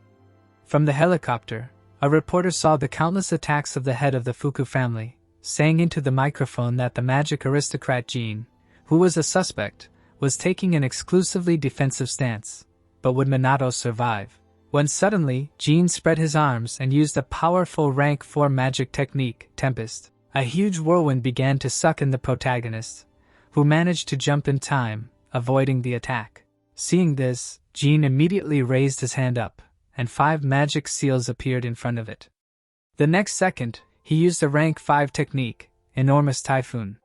Speaker 1: From the helicopter, a reporter saw the countless attacks of the head of the Fuku family, saying into the microphone that the magic aristocrat Jin, who was a suspect, was taking an exclusively defensive stance. But would Minato survive? When suddenly, Jin spread his arms and used a powerful rank 4 magic technique, Tempest. A huge whirlwind began to suck in the protagonist, who managed to jump in time, avoiding the attack. Seeing this, Jin immediately raised his hand up, and 5 magic seals appeared in front of it. The next second, he used a rank 5 technique, Enormous Typhoon.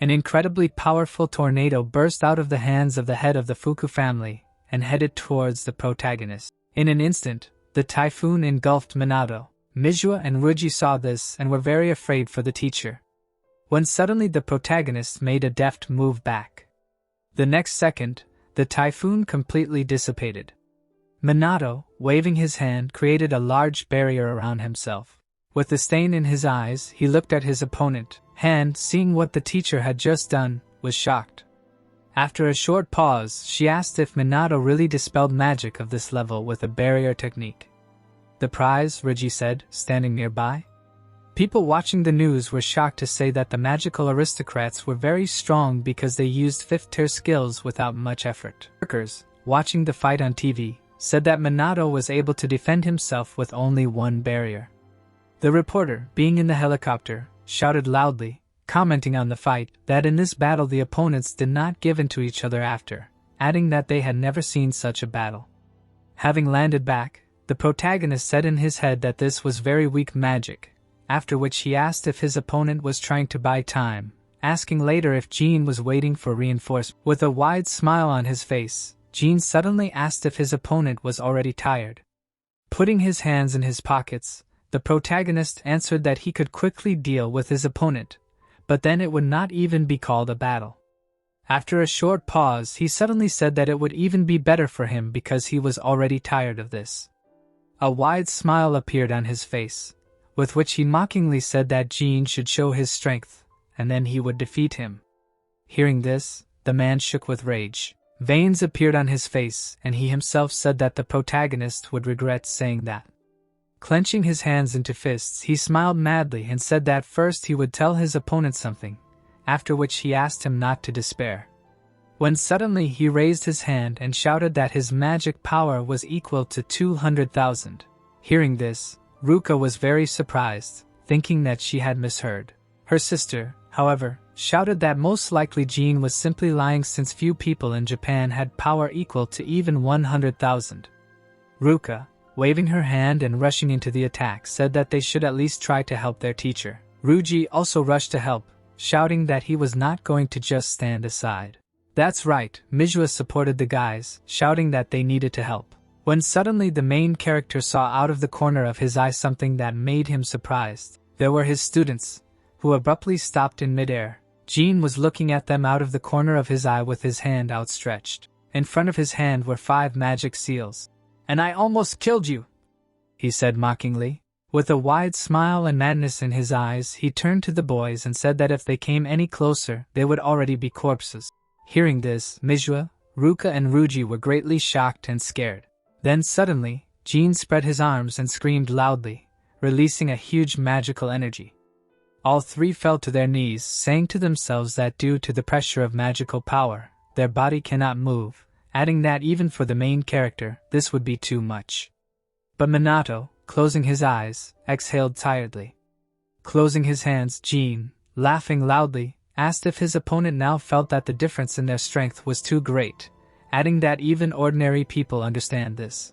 Speaker 1: An incredibly powerful tornado burst out of the hands of the head of the Fuku family, and headed towards the protagonist. In an instant, the typhoon engulfed Minato. Manhwa and Ruji saw this and were very afraid for the teacher. When suddenly the protagonist made a deft move back. The next second, the typhoon completely dissipated. Minato, waving his hand, created a large barrier around himself. With the stain in his eyes, he looked at his opponent. Hand, seeing what the teacher had just done, was shocked. After a short pause, she asked if Minato really dispelled magic of this level with a barrier technique. The prize, Ruji said, standing nearby. People watching the news were shocked to say that the magical aristocrats were very strong because they used 5th tier skills without much effort. Workers, watching the fight on TV, said that Minato was able to defend himself with only 1 barrier. The reporter, being in the helicopter, shouted loudly, commenting on the fight, that in this battle the opponents did not give in to each other after, adding that they had never seen such a battle. Having landed back, the protagonist said in his head that this was very weak magic, after which he asked if his opponent was trying to buy time, asking later if Jin was waiting for reinforcements. With a wide smile on his face, Jin suddenly asked if his opponent was already tired. Putting his hands in his pockets, the protagonist answered that he could quickly deal with his opponent, but then it would not even be called a battle. After a short pause, he suddenly said that it would even be better for him because he was already tired of this. A wide smile appeared on his face, with which he mockingly said that Jean should show his strength, and then he would defeat him. Hearing this, the man shook with rage. Veins appeared on his face, and he himself said that the protagonist would regret saying that. Clenching his hands into fists, he smiled madly and said that first he would tell his opponent something, after which he asked him not to despair. When suddenly he raised his hand and shouted that his magic power was equal to 200,000. Hearing this, Ruka was very surprised, thinking that she had misheard. Her sister, however, shouted that most likely Jean was simply lying since few people in Japan had power equal to even 100,000. Ruka, waving her hand and rushing into the attack, said that they should at least try to help their teacher. Ruji also rushed to help, shouting that he was not going to just stand aside. That's right, Manhwa supported the guys, shouting that they needed to help. When suddenly the main character saw out of the corner of his eye something that made him surprised. There were his students, who abruptly stopped in midair. Jean was looking at them out of the corner of his eye with his hand outstretched. In front of his hand were 5 magic seals. "And I almost killed you," he said mockingly. With a wide smile and madness in his eyes, he turned to the boys and said that if they came any closer, they would already be corpses. Hearing this, Manhwa, Ruka and Ruji were greatly shocked and scared. Then suddenly, Jean spread his arms and screamed loudly, releasing a huge magical energy. All 3 fell to their knees, saying to themselves that due to the pressure of magical power, their body cannot move, adding that even for the main character, this would be too much. But Minato, closing his eyes, exhaled tiredly. Closing his hands, Jean, laughing loudly, asked if his opponent now felt that the difference in their strength was too great, adding that even ordinary people understand this.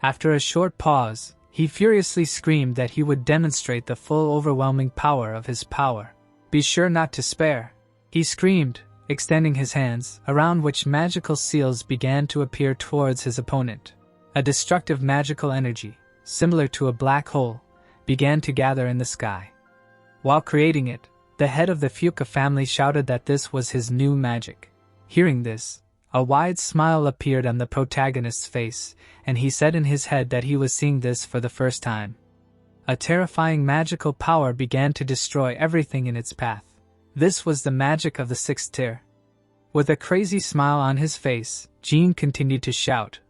Speaker 1: After a short pause, he furiously screamed that he would demonstrate the full overwhelming power of his power. "Be sure not to spare," he screamed, extending his hands, around which magical seals began to appear towards his opponent. A destructive magical energy, similar to a black hole, began to gather in the sky. While creating it, the head of the Fuka family shouted that this was his new magic. Hearing this, a wide smile appeared on the protagonist's face, and he said in his head that he was seeing this for the first time. A terrifying magical power began to destroy everything in its path. This was the magic of the 6th tier. With a crazy smile on his face, Jean continued to shout,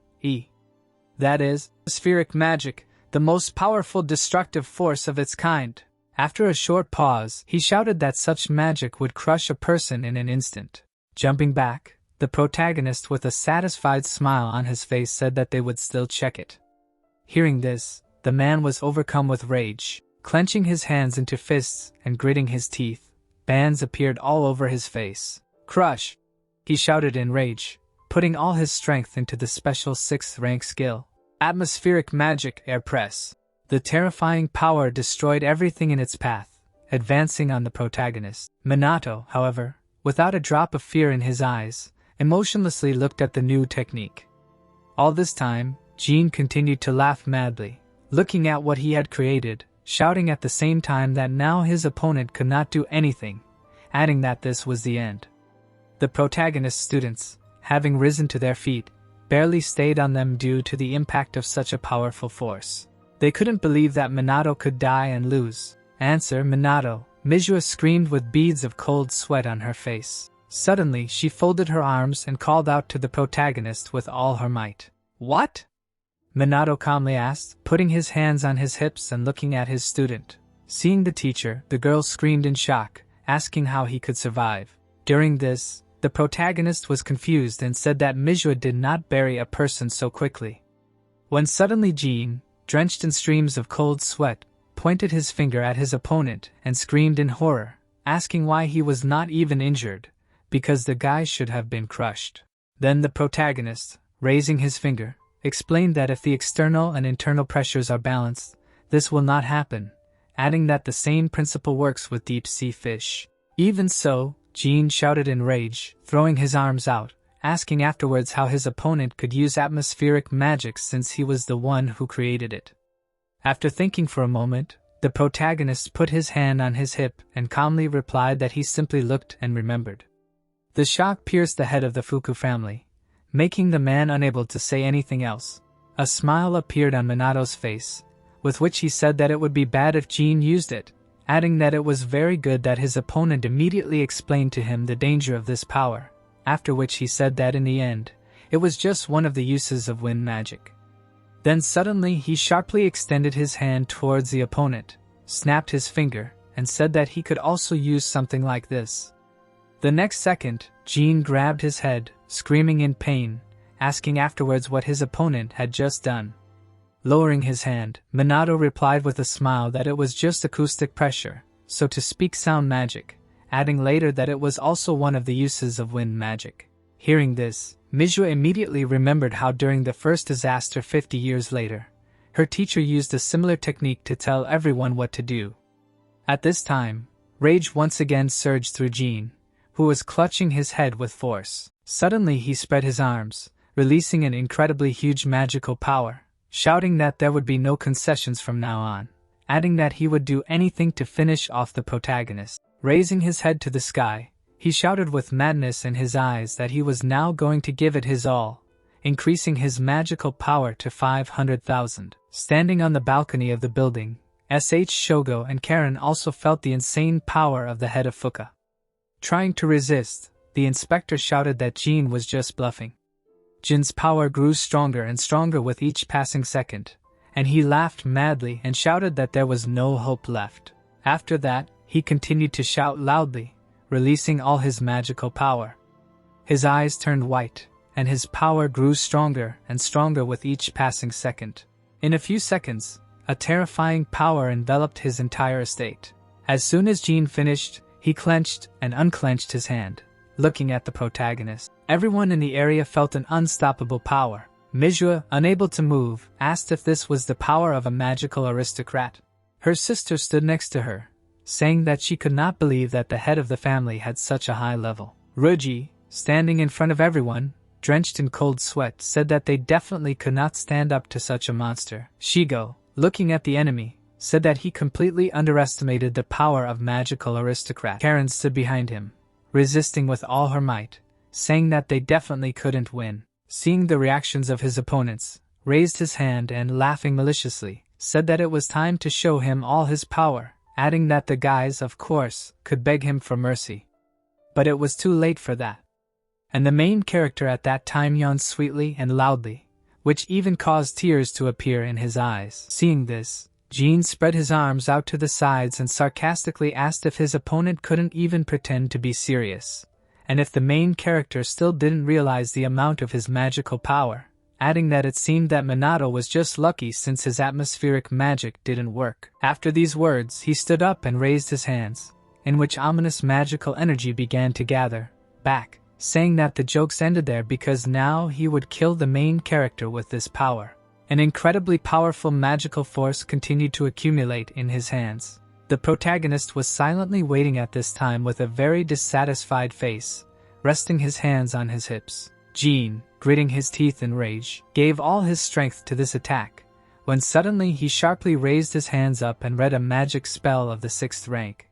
Speaker 1: That is, spheric magic, the most powerful destructive force of its kind. After a short pause, he shouted that such magic would crush a person in an instant. Jumping back, the protagonist with a satisfied smile on his face said that they would still check it. Hearing this, the man was overcome with rage. Clenching his hands into fists and gritting his teeth, bands appeared all over his face. "Crush!" he shouted in rage, putting all his strength into the special 6th rank skill. Atmospheric Magic Air Press. The terrifying power destroyed everything in its path, advancing on the protagonist. Minato, however, without a drop of fear in his eyes, emotionlessly looked at the new technique. All this time, Jean continued to laugh madly, looking at what he had created, shouting at the same time that now his opponent could not do anything, adding that this was the end. The protagonist's students, having risen to their feet, barely stayed on them due to the impact of such a powerful force. They couldn't believe that Minato could die and lose. "Answer, Minato," Manhwa screamed with beads of cold sweat on her face. Suddenly, she folded her arms and called out to the protagonist with all her might. "What?" Minato calmly asked, putting his hands on his hips and looking at his student. Seeing the teacher, the girl screamed in shock, asking how he could survive. During this, the protagonist was confused and said that Manhwa did not bury a person so quickly. When suddenly Jean, drenched in streams of cold sweat, pointed his finger at his opponent and screamed in horror, asking why he was not even injured, because the guy should have been crushed. Then the protagonist, raising his finger, explained that if the external and internal pressures are balanced, this will not happen, adding that the same principle works with deep-sea fish. Even so, Jean shouted in rage, throwing his arms out, asking afterwards how his opponent could use atmospheric magic since he was the one who created it. After thinking for a moment, the protagonist put his hand on his hip and calmly replied that he simply looked and remembered. The shock pierced the head of the Fuku family, making the man unable to say anything else. A smile appeared on Minato's face, with which he said that it would be bad if Jin used it, adding that it was very good that his opponent immediately explained to him the danger of this power, after which he said that in the end, it was just one of the uses of wind magic. Then suddenly he sharply extended his hand towards the opponent, snapped his finger, and said that he could also use something like this. The next second, Jin grabbed his head, screaming in pain, asking afterwards what his opponent had just done. Lowering his hand, Minato replied with a smile that it was just acoustic pressure, so to speak sound magic, adding later that it was also one of the uses of wind magic. Hearing this, Mizua immediately remembered how during the first disaster 50 years later, her teacher used a similar technique to tell everyone what to do. At this time, rage once again surged through Jin, who was clutching his head with force. Suddenly he spread his arms, releasing an incredibly huge magical power, shouting that there would be no concessions from now on, adding that he would do anything to finish off the protagonist. Raising his head to the sky, he shouted with madness in his eyes that he was now going to give it his all, increasing his magical power to 500,000. Standing on the balcony of the building, Shogo and Karen also felt the insane power of the head of Fuka. Trying to resist, the inspector shouted that Jin was just bluffing. Jin's power grew stronger and stronger with each passing second, and he laughed madly and shouted that there was no hope left. After that, he continued to shout loudly, releasing all his magical power. His eyes turned white, and his power grew stronger and stronger with each passing second. In a few seconds, a terrifying power enveloped his entire estate. As soon as Jin finished, he clenched and unclenched his hand, looking at the protagonist. Everyone in the area felt an unstoppable power. Mizua, unable to move, asked if this was the power of a magical aristocrat. Her sister stood next to her, saying that she could not believe that the head of the family had such a high level. Ruji, standing in front of everyone, drenched in cold sweat, said that they definitely could not stand up to such a monster. Shigo, looking at the enemy, said that he completely underestimated the power of magical aristocrat. Karen stood behind him, resisting with all her might, saying that they definitely couldn't win. Seeing the reactions of his opponents, raised his hand and, laughing maliciously, said that it was time to show him all his power, adding that the guys, of course, could beg him for mercy. But it was too late for that. And the main character at that time yawned sweetly and loudly, which even caused tears to appear in his eyes. Seeing this, Jin spread his arms out to the sides and sarcastically asked if his opponent couldn't even pretend to be serious, and if the main character still didn't realize the amount of his magical power, adding that it seemed that Minato was just lucky since his atmospheric magic didn't work. After these words, he stood up and raised his hands, in which ominous magical energy began to gather back, saying that the jokes ended there because now he would kill the main character with this power. An incredibly powerful magical force continued to accumulate in his hands. The protagonist was silently waiting at this time with a very dissatisfied face, resting his hands on his hips. Jin, gritting his teeth in rage, gave all his strength to this attack, when suddenly he sharply raised his hands up and read a magic spell of the 6th rank.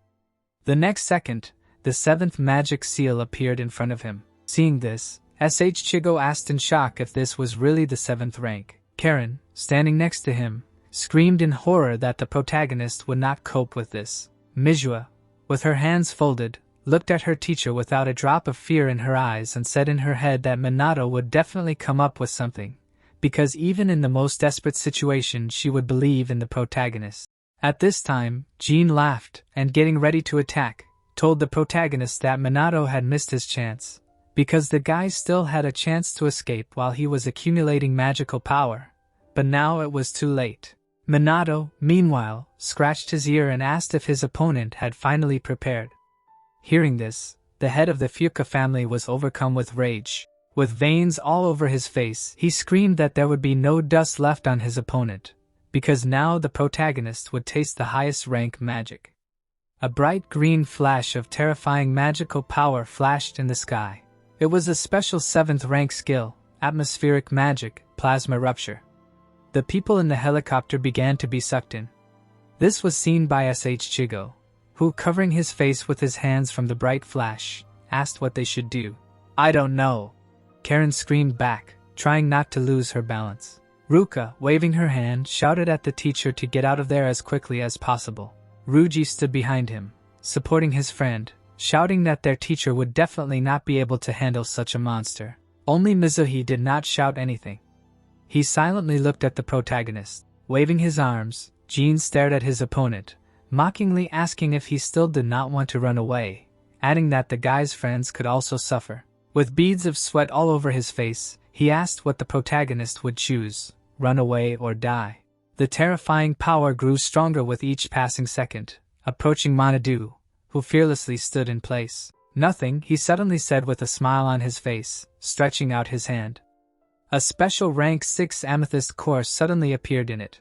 Speaker 1: The next second, the 7th magic seal appeared in front of him. Seeing this, Chigo asked in shock if this was really the 7th rank. Karen, standing next to him, screamed in horror that the protagonist would not cope with this. Mizua, with her hands folded, looked at her teacher without a drop of fear in her eyes and said in her head that Minato would definitely come up with something, because even in the most desperate situation she would believe in the protagonist. At this time, Jin laughed and, getting ready to attack, told the protagonist that Minato had missed his chance, because the guy still had a chance to escape while he was accumulating magical power, but now it was too late. Minato, meanwhile, scratched his ear and asked if his opponent had finally prepared. Hearing this, the head of the Fuka family was overcome with rage. With veins all over his face, he screamed that there would be no dust left on his opponent, because now the protagonist would taste the highest rank magic. A bright green flash of terrifying magical power flashed in the sky. It was a special 7th rank skill, atmospheric magic, plasma rupture. The people in the helicopter began to be sucked in. This was seen by Chigo, who, covering his face with his hands from the bright flash, asked what they should do. "I don't know," Karen screamed back, trying not to lose her balance. Ruka, waving her hand, shouted at the teacher to get out of there as quickly as possible. Ruji stood behind him, supporting his friend, shouting that their teacher would definitely not be able to handle such a monster. Only Mizuhi did not shout anything. He silently looked at the protagonist. Waving his arms, Jin stared at his opponent, mockingly asking if he still did not want to run away, adding that the guy's friends could also suffer. With beads of sweat all over his face, he asked what the protagonist would choose, run away or die. The terrifying power grew stronger with each passing second, approaching Manhwa, who fearlessly stood in place. "Nothing," he suddenly said with a smile on his face, stretching out his hand. A special rank 6 amethyst core suddenly appeared in it.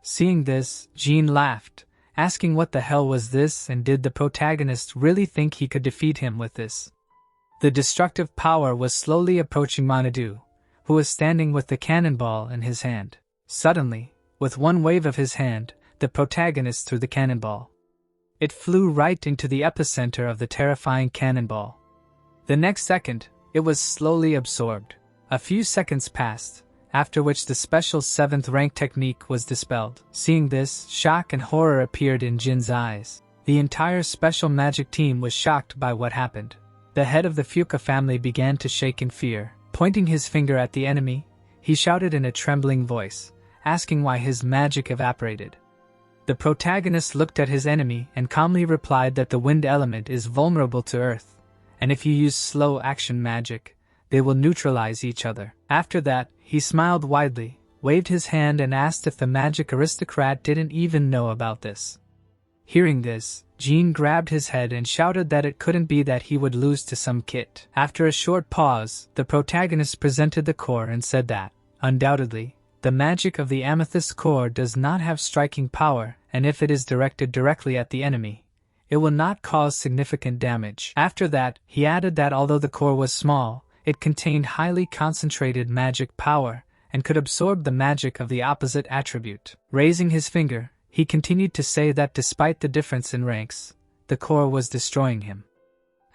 Speaker 1: Seeing this, Jin laughed, asking what the hell was this and did the protagonist really think he could defeat him with this. The destructive power was slowly approaching Manhwa, who was standing with the cannonball in his hand. Suddenly, with one wave of his hand, the protagonist threw the cannonball. It flew right into the epicenter of the terrifying cannonball. The next second, it was slowly absorbed. A few seconds passed, after which the special 7th rank technique was dispelled. Seeing this, shock and horror appeared in Jin's eyes. The entire special magic team was shocked by what happened. The head of the Fuka family began to shake in fear. Pointing his finger at the enemy, he shouted in a trembling voice, asking why his magic evaporated. The protagonist looked at his enemy and calmly replied that the wind element is vulnerable to earth, and if you use slow action magic, they will neutralize each other. After that, he smiled widely, waved his hand and asked if the magic aristocrat didn't even know about this. Hearing this, Jin grabbed his head and shouted that it couldn't be that he would lose to some kid. After a short pause, the protagonist presented the core and said that, undoubtedly, the magic of the amethyst core does not have striking power, and if it is directed directly at the enemy, it will not cause significant damage. After that, he added that although the core was small, it contained highly concentrated magic power and could absorb the magic of the opposite attribute. Raising his finger, he continued to say that despite the difference in ranks, the core was destroying him.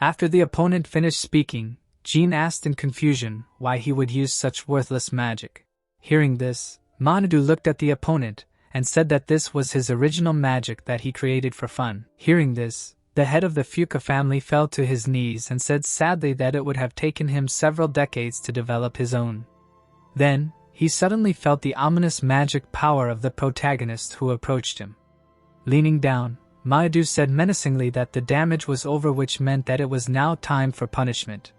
Speaker 1: After the opponent finished speaking, Jin asked in confusion why he would use such worthless magic. Hearing this, Manhwa looked at the opponent and said that this was his original magic that he created for fun. Hearing this, the head of the Fuka family fell to his knees and said sadly that it would have taken him several decades to develop his own. Then, he suddenly felt the ominous magic power of the protagonist who approached him. Leaning down, Manhwa said menacingly that the damage was over, which meant that it was now time for punishment.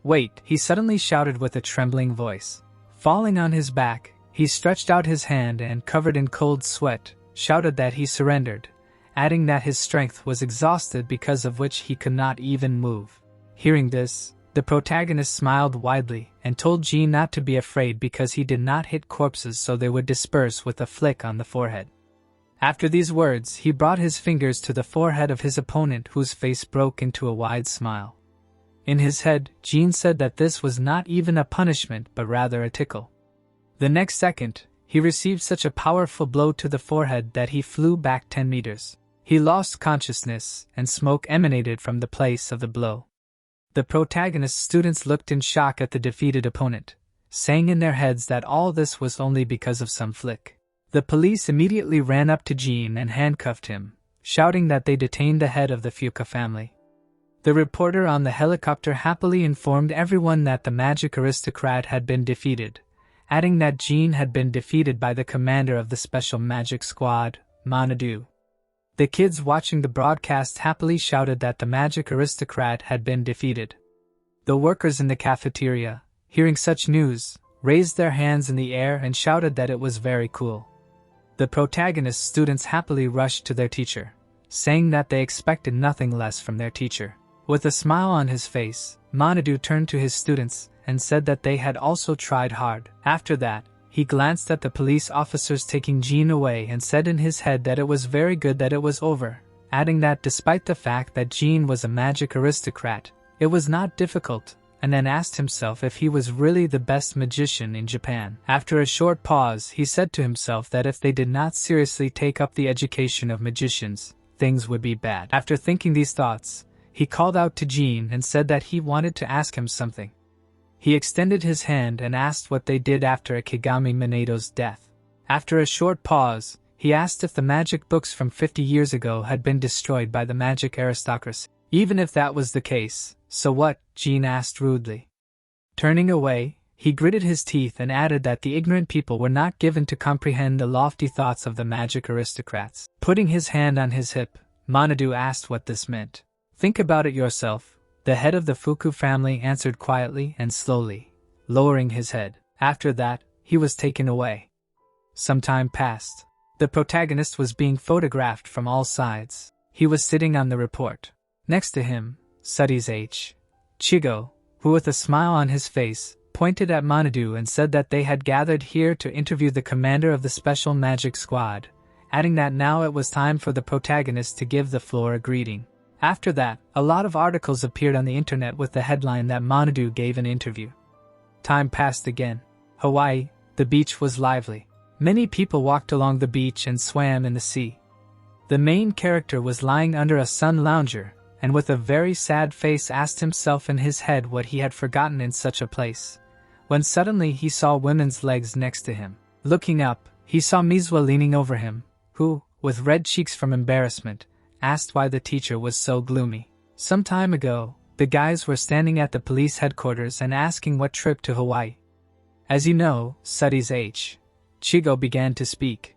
Speaker 1: "Wait," he suddenly shouted with a trembling voice. Falling on his back, he stretched out his hand and, covered in cold sweat, shouted that he surrendered, adding that his strength was exhausted because of which he could not even move. Hearing this, the protagonist smiled widely and told Jin not to be afraid because he did not hit corpses, so they would disperse with a flick on the forehead. After these words, he brought his fingers to the forehead of his opponent, whose face broke into a wide smile. In his head, Jin said that this was not even a punishment but rather a tickle. The next second, he received such a powerful blow to the forehead that he flew back 10 meters. He lost consciousness, and smoke emanated from the place of the blow. The protagonist's students looked in shock at the defeated opponent, saying in their heads that all this was only because of some flick. The police immediately ran up to Jin and handcuffed him, shouting that they detained the head of the Fuka family. The reporter on the helicopter happily informed everyone that the magic aristocrat had been defeated, adding that Jin had been defeated by the commander of the special magic squad, Manhwa. The kids watching the broadcast happily shouted that the magic aristocrat had been defeated. The workers in the cafeteria, hearing such news, raised their hands in the air and shouted that it was very cool. The protagonist's students happily rushed to their teacher, saying that they expected nothing less from their teacher. With a smile on his face, Manhwa turned to his students and said that they had also tried hard. After that, he glanced at the police officers taking Jin away and said in his head that it was very good that it was over, adding that despite the fact that Jin was a magic aristocrat, it was not difficult, and then asked himself if he was really the best magician in Japan. After a short pause, he said to himself that if they did not seriously take up the education of magicians, things would be bad. After thinking these thoughts, He called out to Jean and said that he wanted to ask him something. He extended his hand and asked what they did after Akigami Minado's death. After a short pause, he asked if the magic books from 50 years ago had been destroyed by the magic aristocracy. Even if that was the case, so what? Jean asked rudely. Turning away, he gritted his teeth and added that the ignorant people were not given to comprehend the lofty thoughts of the magic aristocrats. Putting his hand on his hip, Manadu asked what this meant. Think about it yourself, the head of the Fuku family answered quietly and slowly, lowering his head. After that, he was taken away. Some time passed. The protagonist was being photographed from all sides. He was sitting on the report. Next to him, studies H. Chigo, who with a smile on his face, pointed at Manadu and said that they had gathered here to interview the commander of the special magic squad, adding that now it was time for the protagonist to give the floor a greeting. After that, a lot of articles appeared on the internet with the headline that Manadu gave an interview. Time passed again. Hawaii, the beach was lively. Many people walked along the beach and swam in the sea. The main character was lying under a sun lounger, and with a very sad face asked himself in his head what he had forgotten in such a place, when suddenly he saw women's legs next to him. Looking up, he saw Mizwa leaning over him, who, with red cheeks from embarrassment, asked why the teacher was so gloomy. Some time ago, the guys were standing at the police headquarters and asking what trip to Hawaii. As you know, studies H. Chigo began to speak.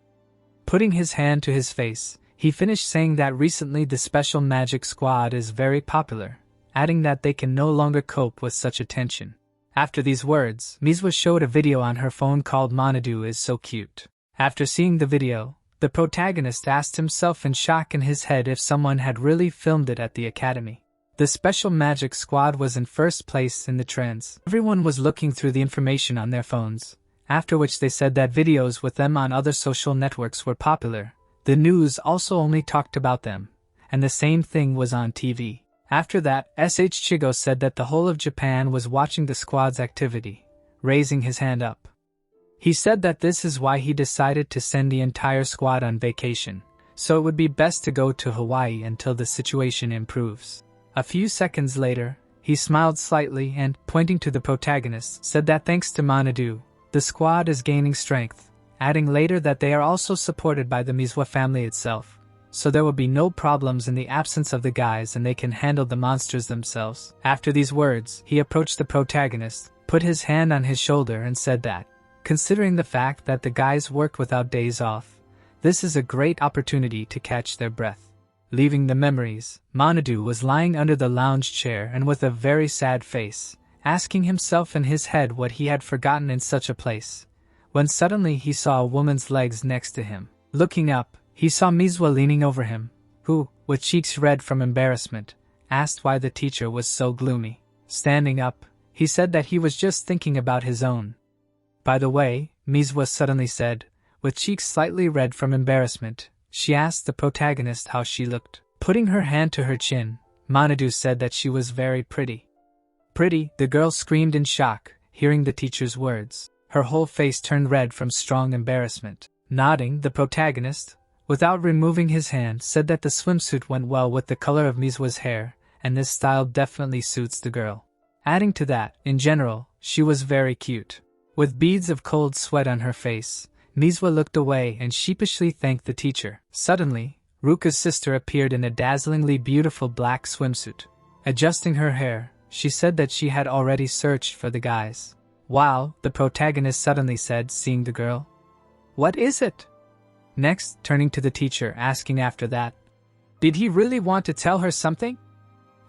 Speaker 1: Putting his hand to his face, he finished saying that recently the special magic squad is very popular, adding that they can no longer cope with such attention. After these words, Mizwa showed a video on her phone called Manadu is so cute. After seeing the video, the protagonist asked himself in shock in his head if someone had really filmed it at the academy. The special magic squad was in first place in the trends. Everyone was looking through the information on their phones, after which they said that videos with them on other social networks were popular. The news also only talked about them, and the same thing was on TV. After that, SH Chigo said that the whole of Japan was watching the squad's activity, raising his hand up. He said that this is why he decided to send the entire squad on vacation, so it would be best to go to Hawaii until the situation improves. A few seconds later, he smiled slightly and, pointing to the protagonist, said that thanks to Manadu, the squad is gaining strength, adding later that they are also supported by the Mizwa family itself, so there will be no problems in the absence of the guys and they can handle the monsters themselves. After these words, he approached the protagonist, put his hand on his shoulder and said that, considering the fact that the guys work without days off, this is a great opportunity to catch their breath. Leaving the memories, Manadu was lying under the lounge chair and with a very sad face, asking himself in his head what he had forgotten in such a place, when suddenly he saw a woman's legs next to him. Looking up, he saw Mizwa leaning over him, who, with cheeks red from embarrassment, asked why the teacher was so gloomy. Standing up, he said that he was just thinking about his own. By the way, Mizwa suddenly said, with cheeks slightly red from embarrassment, she asked the protagonist how she looked. Putting her hand to her chin, Manadu said that she was very pretty. Pretty, the girl screamed in shock, hearing the teacher's words. Her whole face turned red from strong embarrassment. Nodding, the protagonist, without removing his hand, said that the swimsuit went well with the color of Mizwa's hair, and this style definitely suits the girl. Adding to that, in general, she was very cute. With beads of cold sweat on her face, Mizwa looked away and sheepishly thanked the teacher. Suddenly, Ruka's sister appeared in a dazzlingly beautiful black swimsuit. Adjusting her hair, she said that she had already searched for the guys. Wow, the protagonist suddenly said, seeing the girl. What is it? Next, turning to the teacher, asking after that. Did he really want to tell her something?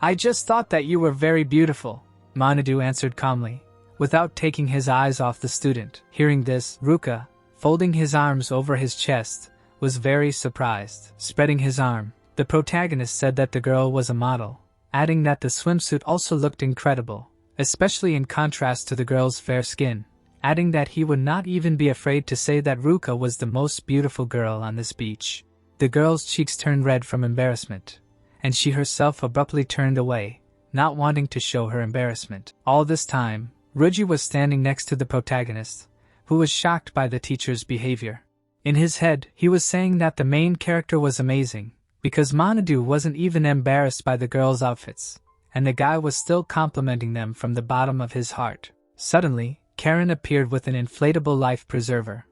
Speaker 1: I just thought that you were very beautiful, Manadu answered calmly, without taking his eyes off the student. Hearing this, Ruka, folding his arms over his chest, was very surprised. Spreading his arm, the protagonist said that the girl was a model, adding that the swimsuit also looked incredible, especially in contrast to the girl's fair skin, adding that he would not even be afraid to say that Ruka was the most beautiful girl on this beach. The girl's cheeks turned red from embarrassment, and she herself abruptly turned away, not wanting to show her embarrassment. All this time, Ruji was standing next to the protagonist, who was shocked by the teacher's behavior. In his head, he was saying that the main character was amazing, because Manadu wasn't even embarrassed by the girls' outfits, and the guy was still complimenting them from the bottom of his heart. Suddenly, Karen appeared with an inflatable life preserver.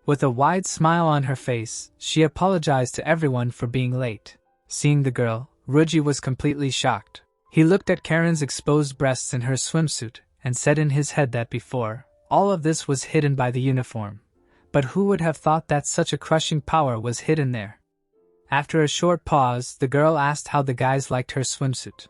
Speaker 1: With a wide smile on her face, she apologized to everyone for being late. Seeing the girl, Ruji was completely shocked. He looked at Karen's exposed breasts in her swimsuit and said in his head that before, all of this was hidden by the uniform. But who would have thought that such a crushing power was hidden there? After a short pause, the girl asked how the guys liked her swimsuit.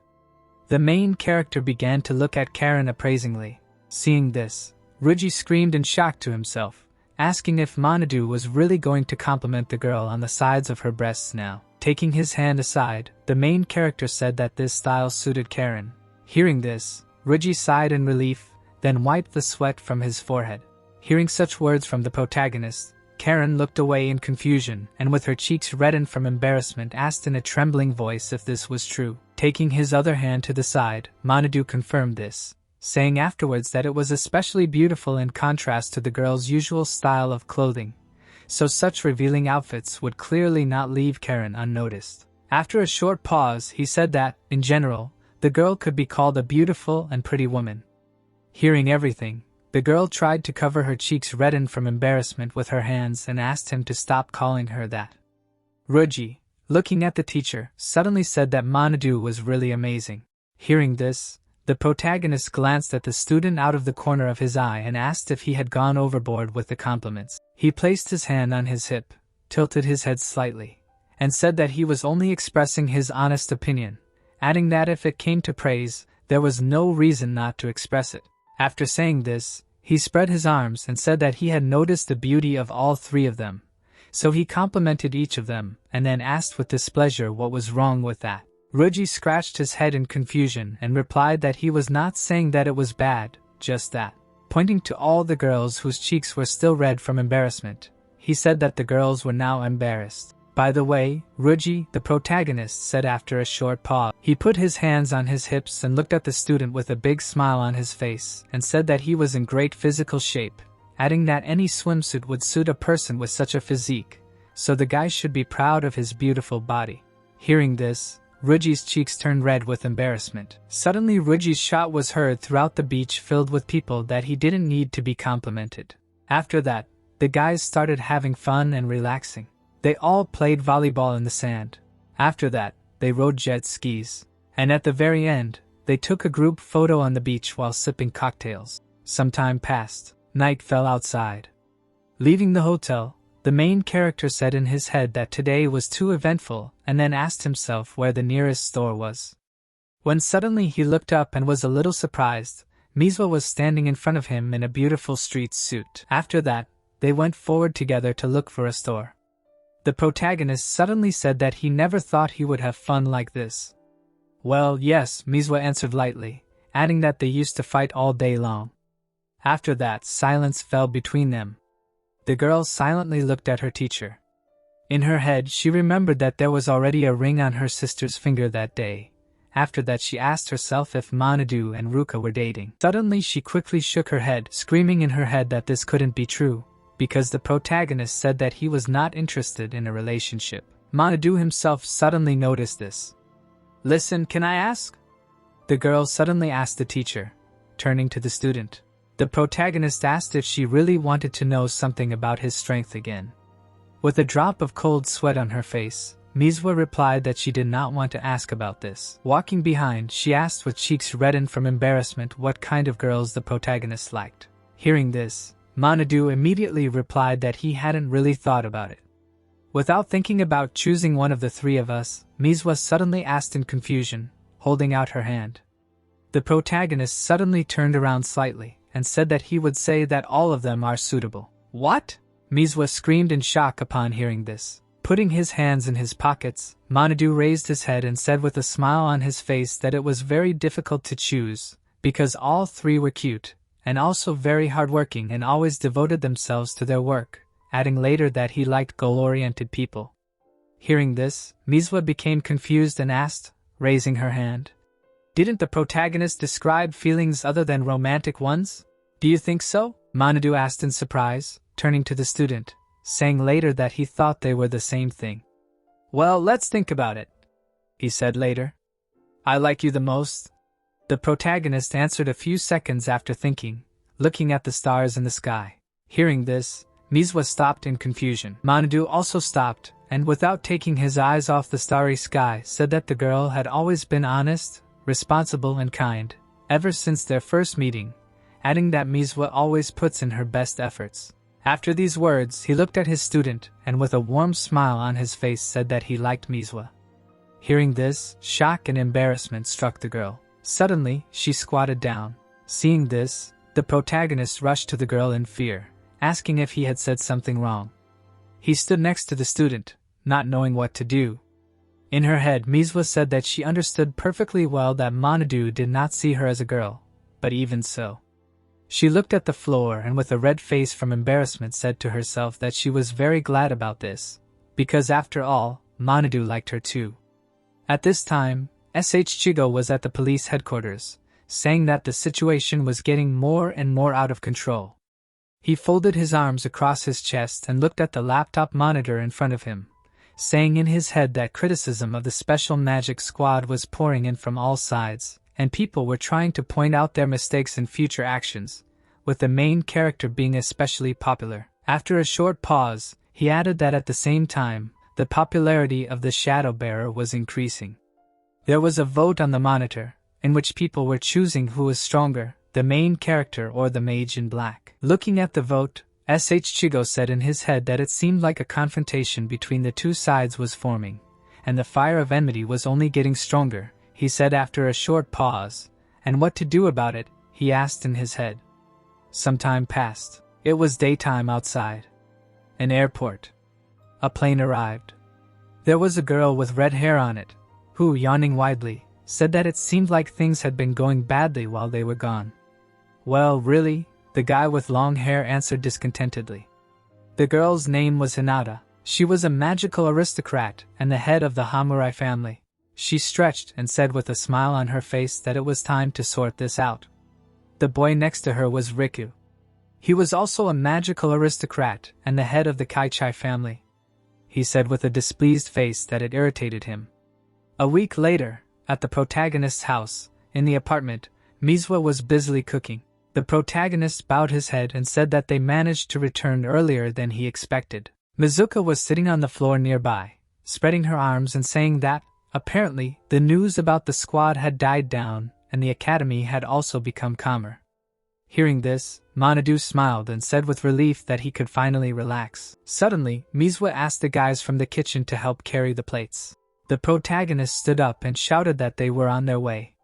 Speaker 1: The main character began to look at Karen appraisingly. Seeing this, Ruji screamed in shock to himself, asking if Manadu was really going to compliment the girl on the sides of her breasts now. Taking his hand aside, the main character said that this style suited Karen. Hearing this, Ruji sighed in relief, then wiped the sweat from his forehead. Hearing such words from the protagonist, Karen looked away in confusion and with her cheeks reddened from embarrassment asked in a trembling voice if this was true. Taking his other hand to the side, Manadu confirmed this, saying afterwards that it was especially beautiful in contrast to the girl's usual style of clothing, so such revealing outfits would clearly not leave Karen unnoticed. After a short pause, he said that, in general, the girl could be called a beautiful and pretty woman. Hearing everything, the girl tried to cover her cheeks reddened from embarrassment with her hands and asked him to stop calling her that. Ruji, looking at the teacher, suddenly said that Manadu was really amazing. Hearing this, the protagonist glanced at the student out of the corner of his eye and asked if he had gone overboard with the compliments. He placed his hand on his hip, tilted his head slightly, and said that he was only expressing his honest opinion, adding that if it came to praise, there was no reason not to express it. After saying this, he spread his arms and said that he had noticed the beauty of all three of them, so he complimented each of them and then asked with displeasure what was wrong with that. Ruji scratched his head in confusion and replied that he was not saying that it was bad, just that. Pointing to all the girls whose cheeks were still red from embarrassment, he said that the girls were now embarrassed. By the way, Ruji, the protagonist, said after a short pause. He put his hands on his hips and looked at the student with a big smile on his face and said that he was in great physical shape, adding that any swimsuit would suit a person with such a physique, so the guy should be proud of his beautiful body. Hearing this, Ruji's cheeks turned red with embarrassment. Suddenly Ruji's shot was heard throughout the beach filled with people that he didn't need to be complimented. After that, the guys started having fun and relaxing. They all played volleyball in the sand. After that, they rode jet skis. And at the very end, they took a group photo on the beach while sipping cocktails. Some time passed. Night fell outside. Leaving the hotel, the main character said in his head that today was too eventful and then asked himself where the nearest store was. When suddenly he looked up and was a little surprised, Manhwa was standing in front of him in a beautiful street suit. After that, they went forward together to look for a store. The protagonist suddenly said that he never thought he would have fun like this. Well, yes, Manhwa answered lightly, adding that they used to fight all day long. After that, silence fell between them. The girl silently looked at her teacher. In her head, she remembered that there was already a ring on her sister's finger that day. After that, she asked herself if Manadu and Ruka were dating. Suddenly, she quickly shook her head, screaming in her head that this couldn't be true, because the protagonist said that he was not interested in a relationship. Manadu himself suddenly noticed this. "Listen, can I ask?" The girl suddenly asked the teacher, turning to the student. The protagonist asked if she really wanted to know something about his strength again. With a drop of cold sweat on her face, Manhwa replied that she did not want to ask about this. Walking behind, she asked with cheeks reddened from embarrassment what kind of girls the protagonist liked. Hearing this, Manadu immediately replied that he hadn't really thought about it. Without thinking about choosing one of the three of us, Manhwa suddenly asked in confusion, holding out her hand. The protagonist suddenly turned around slightly and said that he would say that all of them are suitable. What? Manhwa screamed in shock upon hearing this. Putting his hands in his pockets, Manadu raised his head and said with a smile on his face that it was very difficult to choose, because all three were cute, and also very hardworking and always devoted themselves to their work, adding later that he liked goal-oriented people. Hearing this, Manhwa became confused and asked, raising her hand, "Didn't the protagonist describe feelings other than romantic ones? Do you think so?" Manadu asked in surprise, turning to the student, saying later that he thought they were the same thing. Well, let's think about it, he said later. I like you the most. The protagonist answered a few seconds after thinking, looking at the stars in the sky. Hearing this, Manhwa stopped in confusion. Manhwa also stopped, and without taking his eyes off the starry sky, said that the girl had always been honest, responsible and kind, ever since their first meeting, adding that Manhwa always puts in her best efforts. After these words, he looked at his student and with a warm smile on his face said that he liked Manhwa. Hearing this, shock and embarrassment struck the girl. Suddenly, she squatted down. Seeing this, the protagonist rushed to the girl in fear, asking if he had said something wrong. He stood next to the student, not knowing what to do. In her head, Manhwa said that she understood perfectly well that Manhwa did not see her as a girl, but even so. She looked at the floor and with a red face from embarrassment said to herself that she was very glad about this, because after all, Manhwa liked her too. At this time, Chigo was at the police headquarters, saying that the situation was getting more and more out of control. He folded his arms across his chest and looked at the laptop monitor in front of him, saying in his head that criticism of the special magic squad was pouring in from all sides, and people were trying to point out their mistakes in future actions, with the main character being especially popular. After a short pause, he added that at the same time, the popularity of the Shadow Bearer was increasing. There was a vote on the monitor, in which people were choosing who was stronger, the main character or the mage in black. Looking at the vote, Chigo said in his head that it seemed like a confrontation between the two sides was forming, and the fire of enmity was only getting stronger, he said after a short pause. And what to do about it, he asked in his head. Some time passed. It was daytime outside. An airport. A plane arrived. There was a girl with red hair on it, who, yawning widely, said that it seemed like things had been going badly while they were gone. Well, really? The guy with long hair answered discontentedly. The girl's name was Hinata. She was a magical aristocrat and the head of the Hamurai family. She stretched and said with a smile on her face that it was time to sort this out. The boy next to her was Riku. He was also a magical aristocrat and the head of the Kaichai family. He said with a displeased face that it irritated him. A week later, at the protagonist's house, in the apartment, Manhwa was busily cooking. The protagonist bowed his head and said that they managed to return earlier than he expected. Mizuka was sitting on the floor nearby, spreading her arms and saying that, apparently, the news about the squad had died down and the academy had also become calmer. Hearing this, Manhwa smiled and said with relief that he could finally relax. Suddenly, Manhwa asked the guys from the kitchen to help carry the plates. The protagonist stood up and shouted that they were on their way.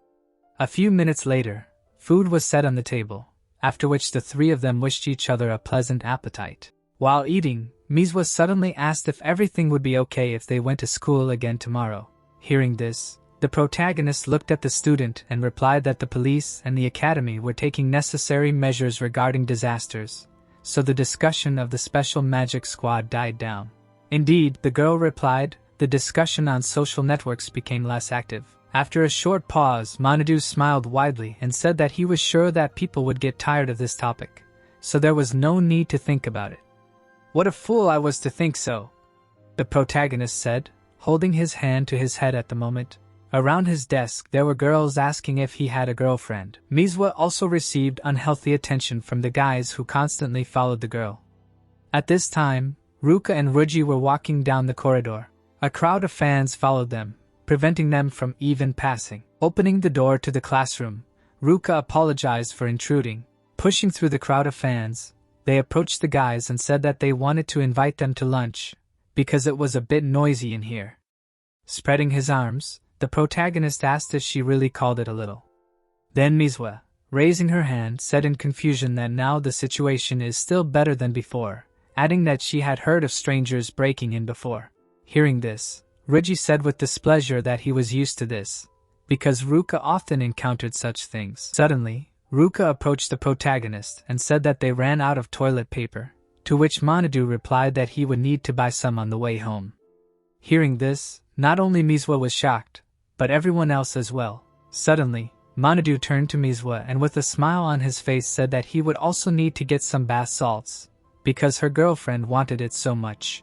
Speaker 1: A few minutes later, food was set on the table, after which the three of them wished each other a pleasant appetite. While eating, Manhwa suddenly asked if everything would be okay if they went to school again tomorrow. Hearing this, the protagonist looked at the student and replied that the police and the academy were taking necessary measures regarding disasters, so the discussion of the special magic squad died down. Indeed, the girl replied, the discussion on social networks became less active. After a short pause, Manhwa smiled widely and said that he was sure that people would get tired of this topic, so there was no need to think about it. What a fool I was to think so, the protagonist said, holding his hand to his head at the moment. Around his desk there were girls asking if he had a girlfriend. Manhwa also received unhealthy attention from the guys who constantly followed the girl. At this time, Ruka and Ruji were walking down the corridor. A crowd of fans followed them, preventing them from even passing. Opening the door to the classroom, Ruka apologized for intruding. Pushing through the crowd of fans, they approached the guys and said that they wanted to invite them to lunch, because it was a bit noisy in here. Spreading his arms, the protagonist asked if she really called it a little. Then Manhwa, raising her hand, said in confusion that now the situation is still better than before, adding that she had heard of strangers breaking in before. Hearing this, Ruji said with displeasure that he was used to this, because Ruka often encountered such things. Suddenly, Ruka approached the protagonist and said that they ran out of toilet paper, to which Manhwa replied that he would need to buy some on the way home. Hearing this, not only Manhwa was shocked, but everyone else as well. Suddenly, Manhwa turned to Manhwa and with a smile on his face said that he would also need to get some bath salts, because her girlfriend wanted it so much.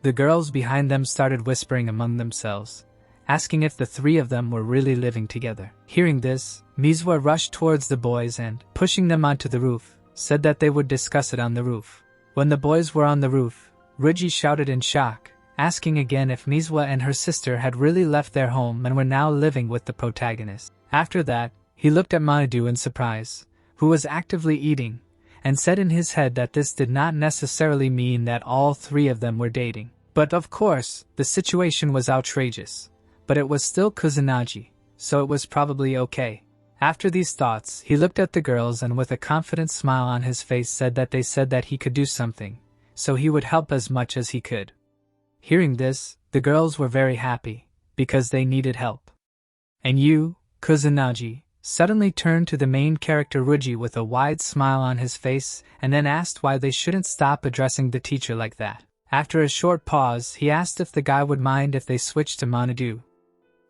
Speaker 1: The girls behind them started whispering among themselves, asking if the three of them were really living together. Hearing this, Manhwa rushed towards the boys and, pushing them onto the roof, said that they would discuss it on the roof. When the boys were on the roof, Ruji shouted in shock, asking again if Manhwa and her sister had really left their home and were now living with the protagonist. After that, he looked at Manhwa in surprise, who was actively eating, and said in his head that this did not necessarily mean that all three of them were dating. But of course, the situation was outrageous, but it was still Kusanagi, so it was probably okay. After these thoughts, he looked at the girls and with a confident smile on his face said that he could do something, so he would help as much as he could. Hearing this, the girls were very happy, because they needed help. And you, Kusanagi, suddenly turned to the main character Ruji with a wide smile on his face and then asked why they shouldn't stop addressing the teacher like that. After a short pause, he asked if the guy would mind if they switched to Manhwa.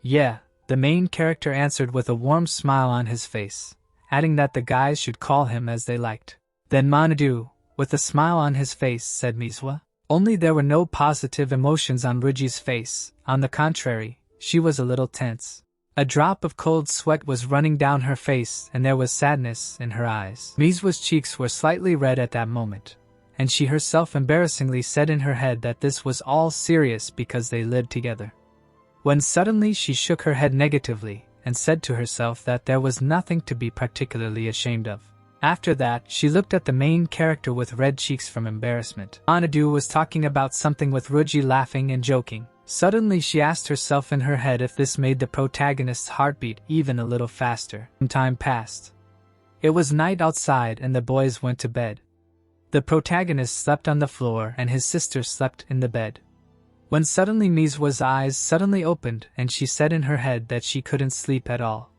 Speaker 1: Yeah, the main character answered with a warm smile on his face, adding that the guys should call him as they liked. Then Manhwa, with a smile on his face, said Manhwa. Only there were no positive emotions on Ruji's face. On the contrary, she was a little tense. A drop of cold sweat was running down her face and there was sadness in her eyes. Manhwa's cheeks were slightly red at that moment, and she herself embarrassingly said in her head that this was all serious because they lived together. When suddenly she shook her head negatively and said to herself that there was nothing to be particularly ashamed of. After that, she looked at the main character with red cheeks from embarrassment. Manhwa was talking about something with Ruji laughing and joking. Suddenly she asked herself in her head if this made the protagonist's heartbeat even a little faster. Some time passed. It was night outside and the boys went to bed. The protagonist slept on the floor and his sister slept in the bed. When suddenly Manhwa's eyes suddenly opened and she said in her head that she couldn't sleep at all.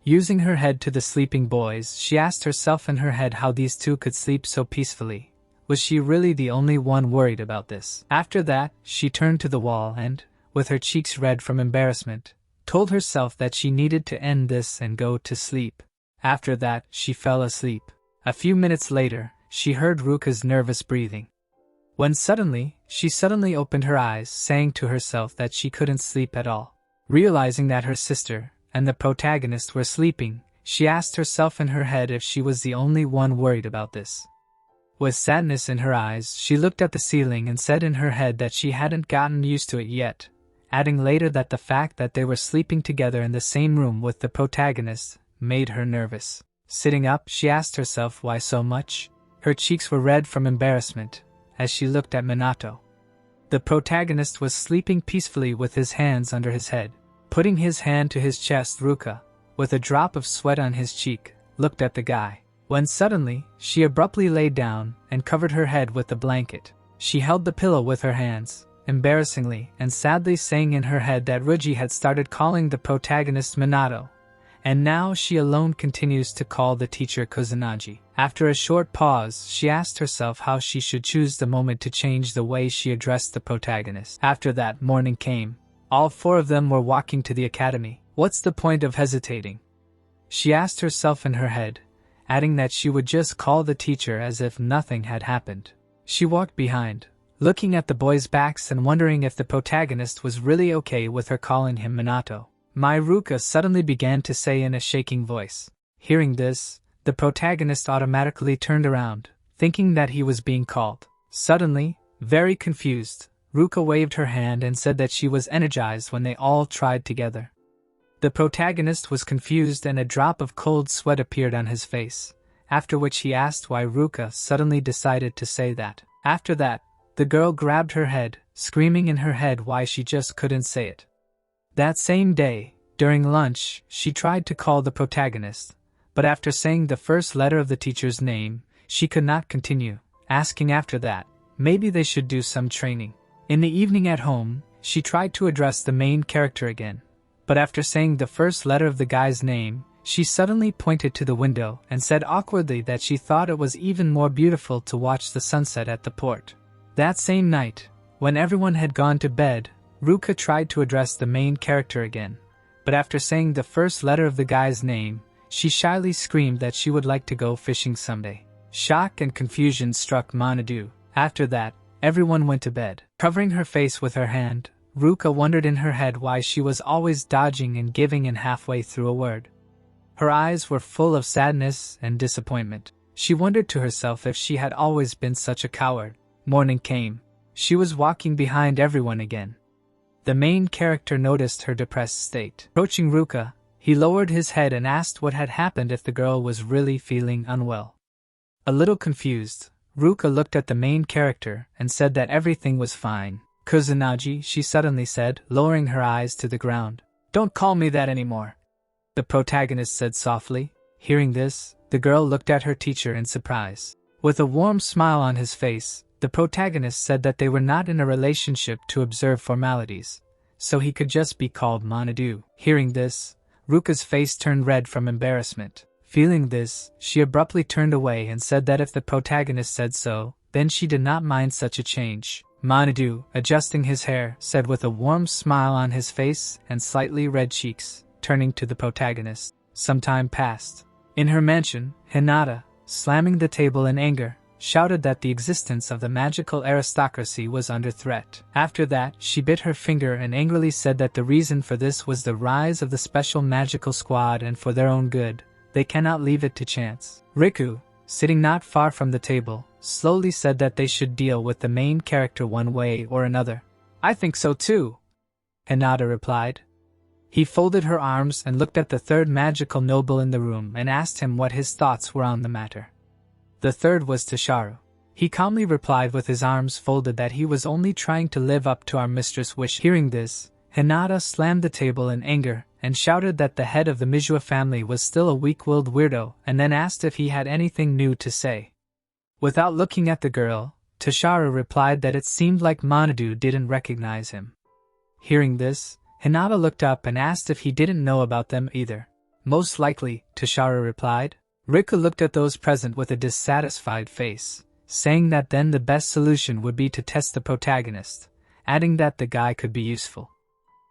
Speaker 1: Using her head to the sleeping boys, she asked herself in her head how these two could sleep so peacefully. Was she really the only one worried about this? After that, she turned to the wall and, with her cheeks red from embarrassment, told herself that she needed to end this and go to sleep. After that, she fell asleep. A few minutes later, she heard Ruka's nervous breathing. When she suddenly opened her eyes, saying to herself that she couldn't sleep at all. Realizing that her sister and the protagonist were sleeping, she asked herself in her head if she was the only one worried about this. With sadness in her eyes, she looked at the ceiling and said in her head that she hadn't gotten used to it yet, adding later that the fact that they were sleeping together in the same room with the protagonist made her nervous. Sitting up, she asked herself why so much. Her cheeks were red from embarrassment as she looked at Minato. The protagonist was sleeping peacefully with his hands under his head. Putting his hand to his chest, Ruka, with a drop of sweat on his cheek, looked at the guy. When suddenly, she abruptly lay down and covered her head with the blanket. She held the pillow with her hands, embarrassingly and sadly saying in her head that Ruji had started calling the protagonist Minato, and now she alone continues to call the teacher Kusanagi. After a short pause, she asked herself how she should choose the moment to change the way she addressed the protagonist. After that, morning came. All four of them were walking to the academy. What's the point of hesitating? She asked herself in her head, adding that she would just call the teacher as if nothing had happened. She walked behind, looking at the boys' backs and wondering if the protagonist was really okay with her calling him Minato. Ruka suddenly began to say in a shaking voice. Hearing this, the protagonist automatically turned around, thinking that he was being called. Suddenly, very confused, Ruka waved her hand and said that she was energized when they all tried together. The protagonist was confused and a drop of cold sweat appeared on his face, after which he asked why Ruka suddenly decided to say that. After that, the girl grabbed her head, screaming in her head why she just couldn't say it. That same day, during lunch, she tried to call the protagonist, but after saying the first letter of the teacher's name, she could not continue, asking after that, maybe they should do some training. In the evening at home, she tried to address the main character again, but after saying the first letter of the guy's name, she suddenly pointed to the window and said awkwardly that she thought it was even more beautiful to watch the sunset at the port. That same night, when everyone had gone to bed, Ruka tried to address the main character again, but after saying the first letter of the guy's name, she shyly screamed that she would like to go fishing someday. Shock and confusion struck Manhwa. After that, everyone went to bed. Covering her face with her hand, Ruka wondered in her head why she was always dodging and giving in halfway through a word. Her eyes were full of sadness and disappointment. She wondered to herself if she had always been such a coward. Morning came. She was walking behind everyone again. The main character noticed her depressed state. Approaching Ruka, he lowered his head and asked what had happened if the girl was really feeling unwell. A little confused, Ruka looked at the main character and said that everything was fine. Kusanagi, she suddenly said, lowering her eyes to the ground. Don't call me that anymore, the protagonist said softly. Hearing this, the girl looked at her teacher in surprise. With a warm smile on his face, the protagonist said that they were not in a relationship to observe formalities, so he could just be called Manadu. Hearing this, Ruka's face turned red from embarrassment. Feeling this, she abruptly turned away and said that if the protagonist said so, then she did not mind such a change. Manadu, adjusting his hair, said with a warm smile on his face and slightly red cheeks, turning to the protagonist. Some time passed. In her mansion, Hinata, slamming the table in anger, shouted that the existence of the magical aristocracy was under threat. After that, she bit her finger and angrily said that the reason for this was the rise of the special magical squad, and for their own good, they cannot leave it to chance. Riku, sitting not far from the table, slowly said that they should deal with the main character one way or another. I think so too, Hinata replied. He folded her arms and looked at the third magical noble in the room and asked him what his thoughts were on the matter. The third was Tasharu. He calmly replied with his arms folded that he was only trying to live up to our mistress' wish. Hearing this, Hinata slammed the table in anger and shouted that the head of the Manhwa family was still a weak-willed weirdo, and then asked if he had anything new to say. Without looking at the girl, Tasharu replied that it seemed like Manadu didn't recognize him. Hearing this, Hinata looked up and asked if he didn't know about them either. Most likely, Tasharu replied. Riku looked at those present with a dissatisfied face, saying that then the best solution would be to test the protagonist, adding that the guy could be useful.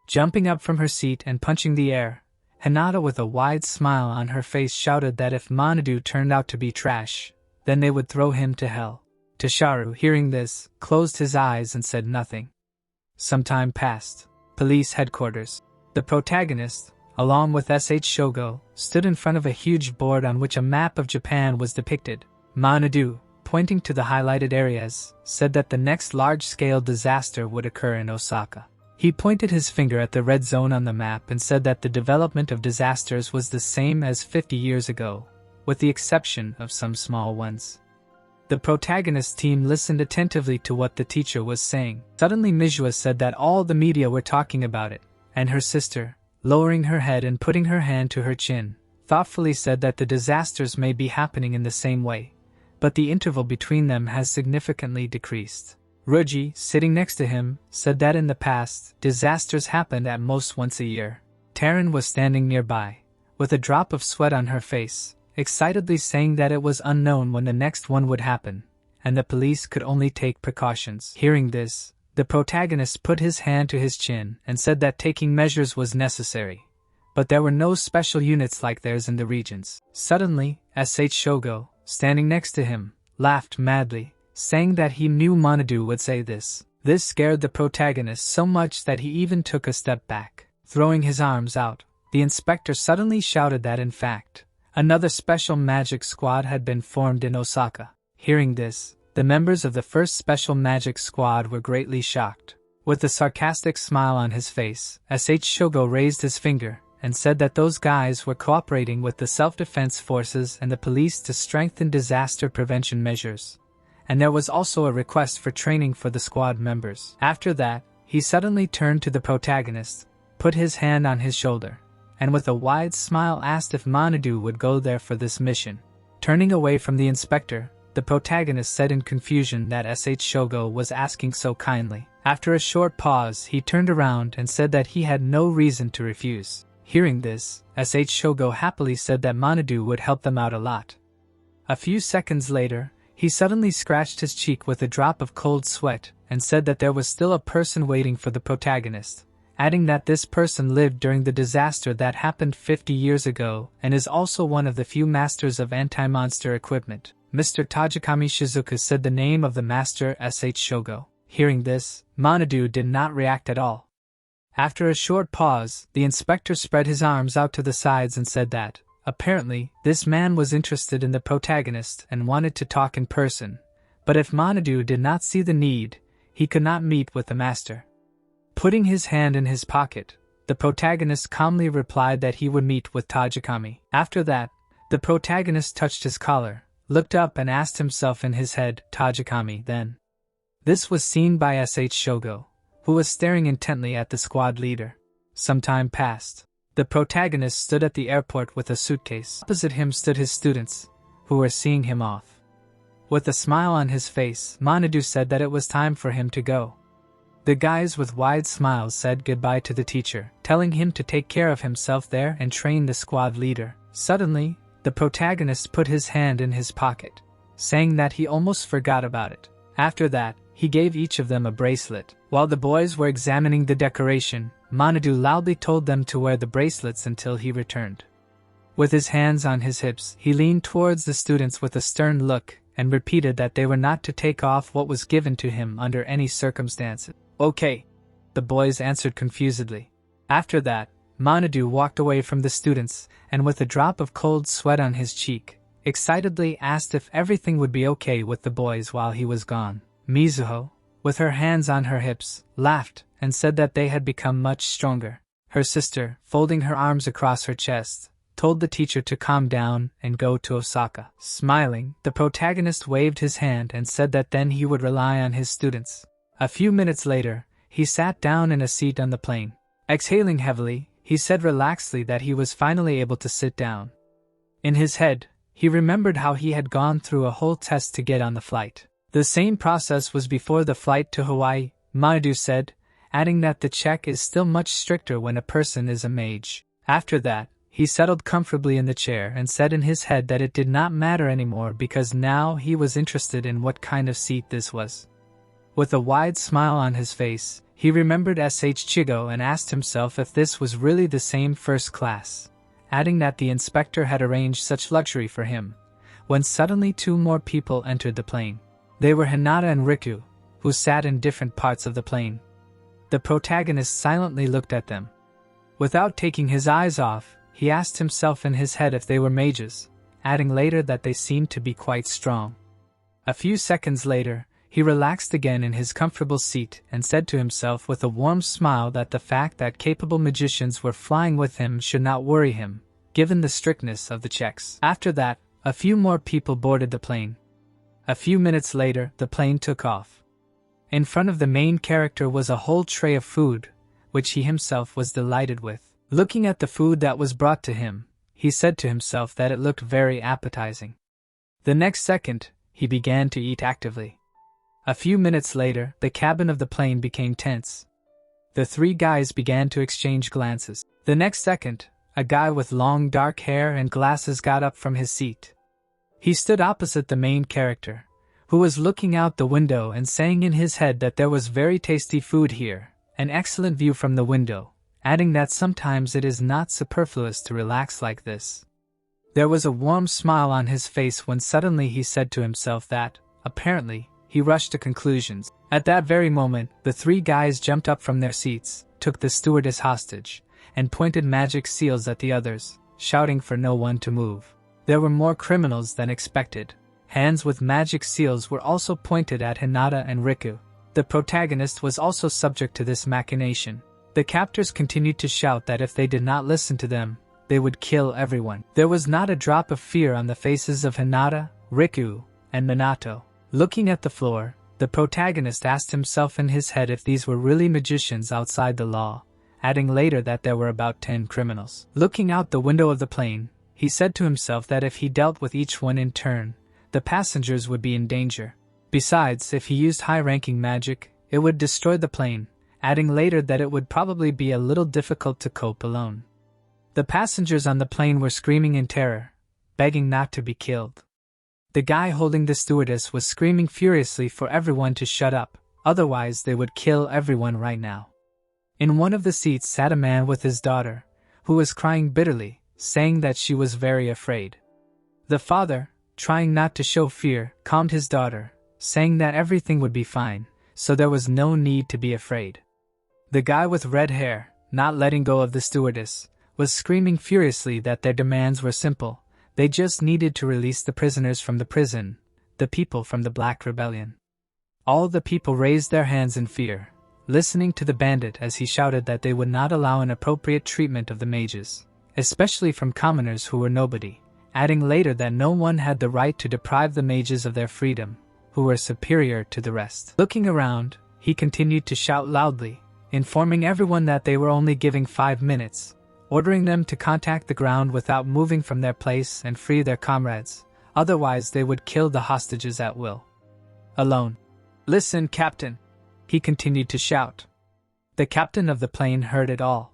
Speaker 1: Jumping up from her seat and punching the air, Hinata with a wide smile on her face shouted that if Manadu turned out to be trash, then they would throw him to hell. Tasharu, hearing this, closed his eyes and said nothing. Some time passed. Police headquarters. The protagonist, along with S.H. Shogo, stood in front of a huge board on which a map of Japan was depicted. Manadu, pointing to the highlighted areas, said that the next large-scale disaster would occur in Osaka. He pointed his finger at the red zone on the map and said that the development of disasters was the same as 50 years ago, with the exception of some small ones. The protagonist team listened attentively to what the teacher was saying. Suddenly Manhwa said that all the media were talking about it, and her sister, lowering her head and putting her hand to her chin, thoughtfully said that the disasters may be happening in the same way, but the interval between them has significantly decreased. Ruji, sitting next to him, said that in the past, disasters happened at most once a year. Taryn was standing nearby, with a drop of sweat on her face, excitedly saying that it was unknown when the next one would happen, and the police could only take precautions. Hearing this, the protagonist put his hand to his chin and said that taking measures was necessary, but there were no special units like theirs in the regions. Suddenly, S.H. Shogo, standing next to him, laughed madly, saying that he knew Manadu would say this. This scared the protagonist so much that he even took a step back. Throwing his arms out, the inspector suddenly shouted that in fact, another special magic squad had been formed in Osaka. Hearing this, the members of the first special magic squad were greatly shocked. With a sarcastic smile on his face, S.H. Shogo raised his finger and said that those guys were cooperating with the self-defense forces and the police to strengthen disaster prevention measures, and there was also a request for training for the squad members. After that, he suddenly turned to the protagonist, put his hand on his shoulder, and with a wide smile asked if Manadu would go there for this mission. Turning away from the inspector, the protagonist said in confusion that S.H. Shogo was asking so kindly. After a short pause, he turned around and said that he had no reason to refuse. Hearing this, S.H. Shogo happily said that Manadu would help them out a lot. A few seconds later, he suddenly scratched his cheek with a drop of cold sweat and said that there was still a person waiting for the protagonist, adding that this person lived during the disaster that happened 50 years ago and is also one of the few masters of anti-monster equipment. Mr. Tajikami Shizuka said the name of the master S.H. Shogo. Hearing this, Manhwa did not react at all. After a short pause, the inspector spread his arms out to the sides and said that, apparently, this man was interested in the protagonist and wanted to talk in person, but if Manhwa did not see the need, he could not meet with the master. Putting his hand in his pocket, the protagonist calmly replied that he would meet with Tajikami. After that, the protagonist touched his collar, looked up and asked himself in his head, Tajikami, then. This was seen by Shogo, who was staring intently at the squad leader. Some time passed. The protagonist stood at the airport with a suitcase. Opposite him stood his students, who were seeing him off. With a smile on his face, Manhwa said that it was time for him to go. The guys with wide smiles said goodbye to the teacher, telling him to take care of himself there and train the squad leader. Suddenly, the protagonist put his hand in his pocket, saying that he almost forgot about it. After that, he gave each of them a bracelet. While the boys were examining the decoration, Manhwa loudly told them to wear the bracelets until he returned. With his hands on his hips, he leaned towards the students with a stern look and repeated that they were not to take off what was given to him under any circumstances. Okay, the boys answered confusedly. After that, Manhwa walked away from the students and with a drop of cold sweat on his cheek, excitedly asked if everything would be okay with the boys while he was gone. Mizuho, with her hands on her hips, laughed and said that they had become much stronger. Her sister, folding her arms across her chest, told the teacher to calm down and go to Osaka. Smiling, the protagonist waved his hand and said that then he would rely on his students. A few minutes later, he sat down in a seat on the plane. Exhaling heavily, he said relaxedly that he was finally able to sit down. In his head, he remembered how he had gone through a whole test to get on the flight. The same process was before the flight to Hawaii, Manhwa said, adding that the check is still much stricter when a person is a mage. After that, he settled comfortably in the chair and said in his head that it did not matter anymore because now he was interested in what kind of seat this was. With a wide smile on his face, he remembered Chigo and asked himself if this was really the same first class, adding that the inspector had arranged such luxury for him, when suddenly two more people entered the plane. They were Hinata and Riku, who sat in different parts of the plane. The protagonist silently looked at them. Without taking his eyes off, he asked himself in his head if they were mages, adding later that they seemed to be quite strong. A few seconds later, he relaxed again in his comfortable seat and said to himself with a warm smile that the fact that capable magicians were flying with him should not worry him, given the strictness of the checks. After that, a few more people boarded the plane. A few minutes later, the plane took off. In front of the main character was a whole tray of food, which he himself was delighted with. Looking at the food that was brought to him, he said to himself that it looked very appetizing. The next second, he began to eat actively. A few minutes later, the cabin of the plane became tense. The three guys began to exchange glances. The next second, a guy with long dark hair and glasses got up from his seat. He stood opposite the main character, who was looking out the window and saying in his head that there was very tasty food here, an excellent view from the window, adding that sometimes it is not superfluous to relax like this. There was a warm smile on his face when suddenly he said to himself that, apparently, he rushed to conclusions. At that very moment, the three guys jumped up from their seats, took the stewardess hostage, and pointed magic seals at the others, shouting for no one to move. There were more criminals than expected. Hands with magic seals were also pointed at Hinata and Riku. The protagonist was also subject to this machination. The captors continued to shout that if they did not listen to them, they would kill everyone. There was not a drop of fear on the faces of Hinata, Riku, and Minato. Looking at the floor, the protagonist asked himself in his head if these were really magicians outside the law, adding later that there were about 10 criminals. Looking out the window of the plane, he said to himself that if he dealt with each one in turn, the passengers would be in danger. Besides, if he used high-ranking magic, it would destroy the plane, adding later that it would probably be a little difficult to cope alone. The passengers on the plane were screaming in terror, begging not to be killed. The guy holding the stewardess was screaming furiously for everyone to shut up, otherwise they would kill everyone right now. In one of the seats sat a man with his daughter, who was crying bitterly, saying that she was very afraid. The father, trying not to show fear, calmed his daughter, saying that everything would be fine, so there was no need to be afraid. The guy with red hair, not letting go of the stewardess, was screaming furiously that their demands were simple. They just needed to release the prisoners from the prison, the people from the Black Rebellion. All the people raised their hands in fear, listening to the bandit as he shouted that they would not allow an appropriate treatment of the mages, especially from commoners who were nobody, adding later that no one had the right to deprive the mages of their freedom, who were superior to the rest. Looking around, he continued to shout loudly, informing everyone that they were only giving 5 minutes, ordering them to contact the ground without moving from their place and free their comrades, otherwise they would kill the hostages at will. Alone. "Listen, Captain," he continued to shout. The captain of the plane heard it all.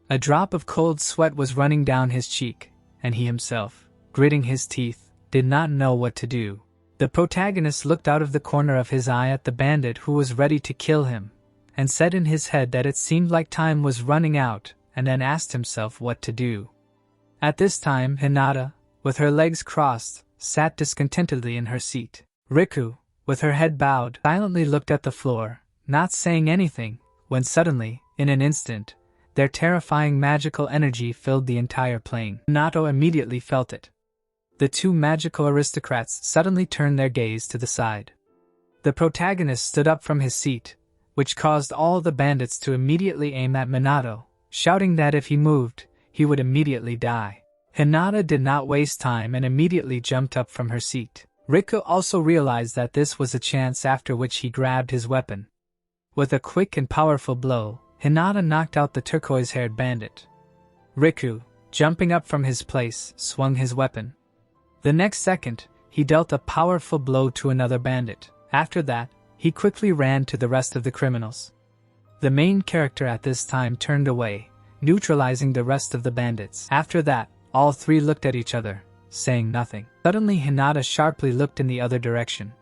Speaker 1: A drop of cold sweat was running down his cheek, and he himself, gritting his teeth, did not know what to do. The protagonist looked out of the corner of his eye at the bandit who was ready to kill him, and said in his head that it seemed like time was running out, and then asked himself what to do. At this time, Hinata, with her legs crossed, sat discontentedly in her seat. Riku, with her head bowed, silently looked at the floor, not saying anything, when suddenly, in an instant, their terrifying magical energy filled the entire plane. Minato immediately felt it. The two magical aristocrats suddenly turned their gaze to the side. The protagonist stood up from his seat, which caused all the bandits to immediately aim at Minato, shouting that if he moved, he would immediately die. Hinata did not waste time and immediately jumped up from her seat. Riku also realized that this was a chance, after which he grabbed his weapon. With a quick and powerful blow, Hinata knocked out the turquoise-haired bandit. Riku, jumping up from his place, swung his weapon. The next second, he dealt a powerful blow to another bandit. After that, he quickly ran to the rest of the criminals. The main character at this time turned away, neutralizing the rest of the bandits. After that, all three looked at each other, saying nothing. Suddenly Hinata sharply looked in the other direction.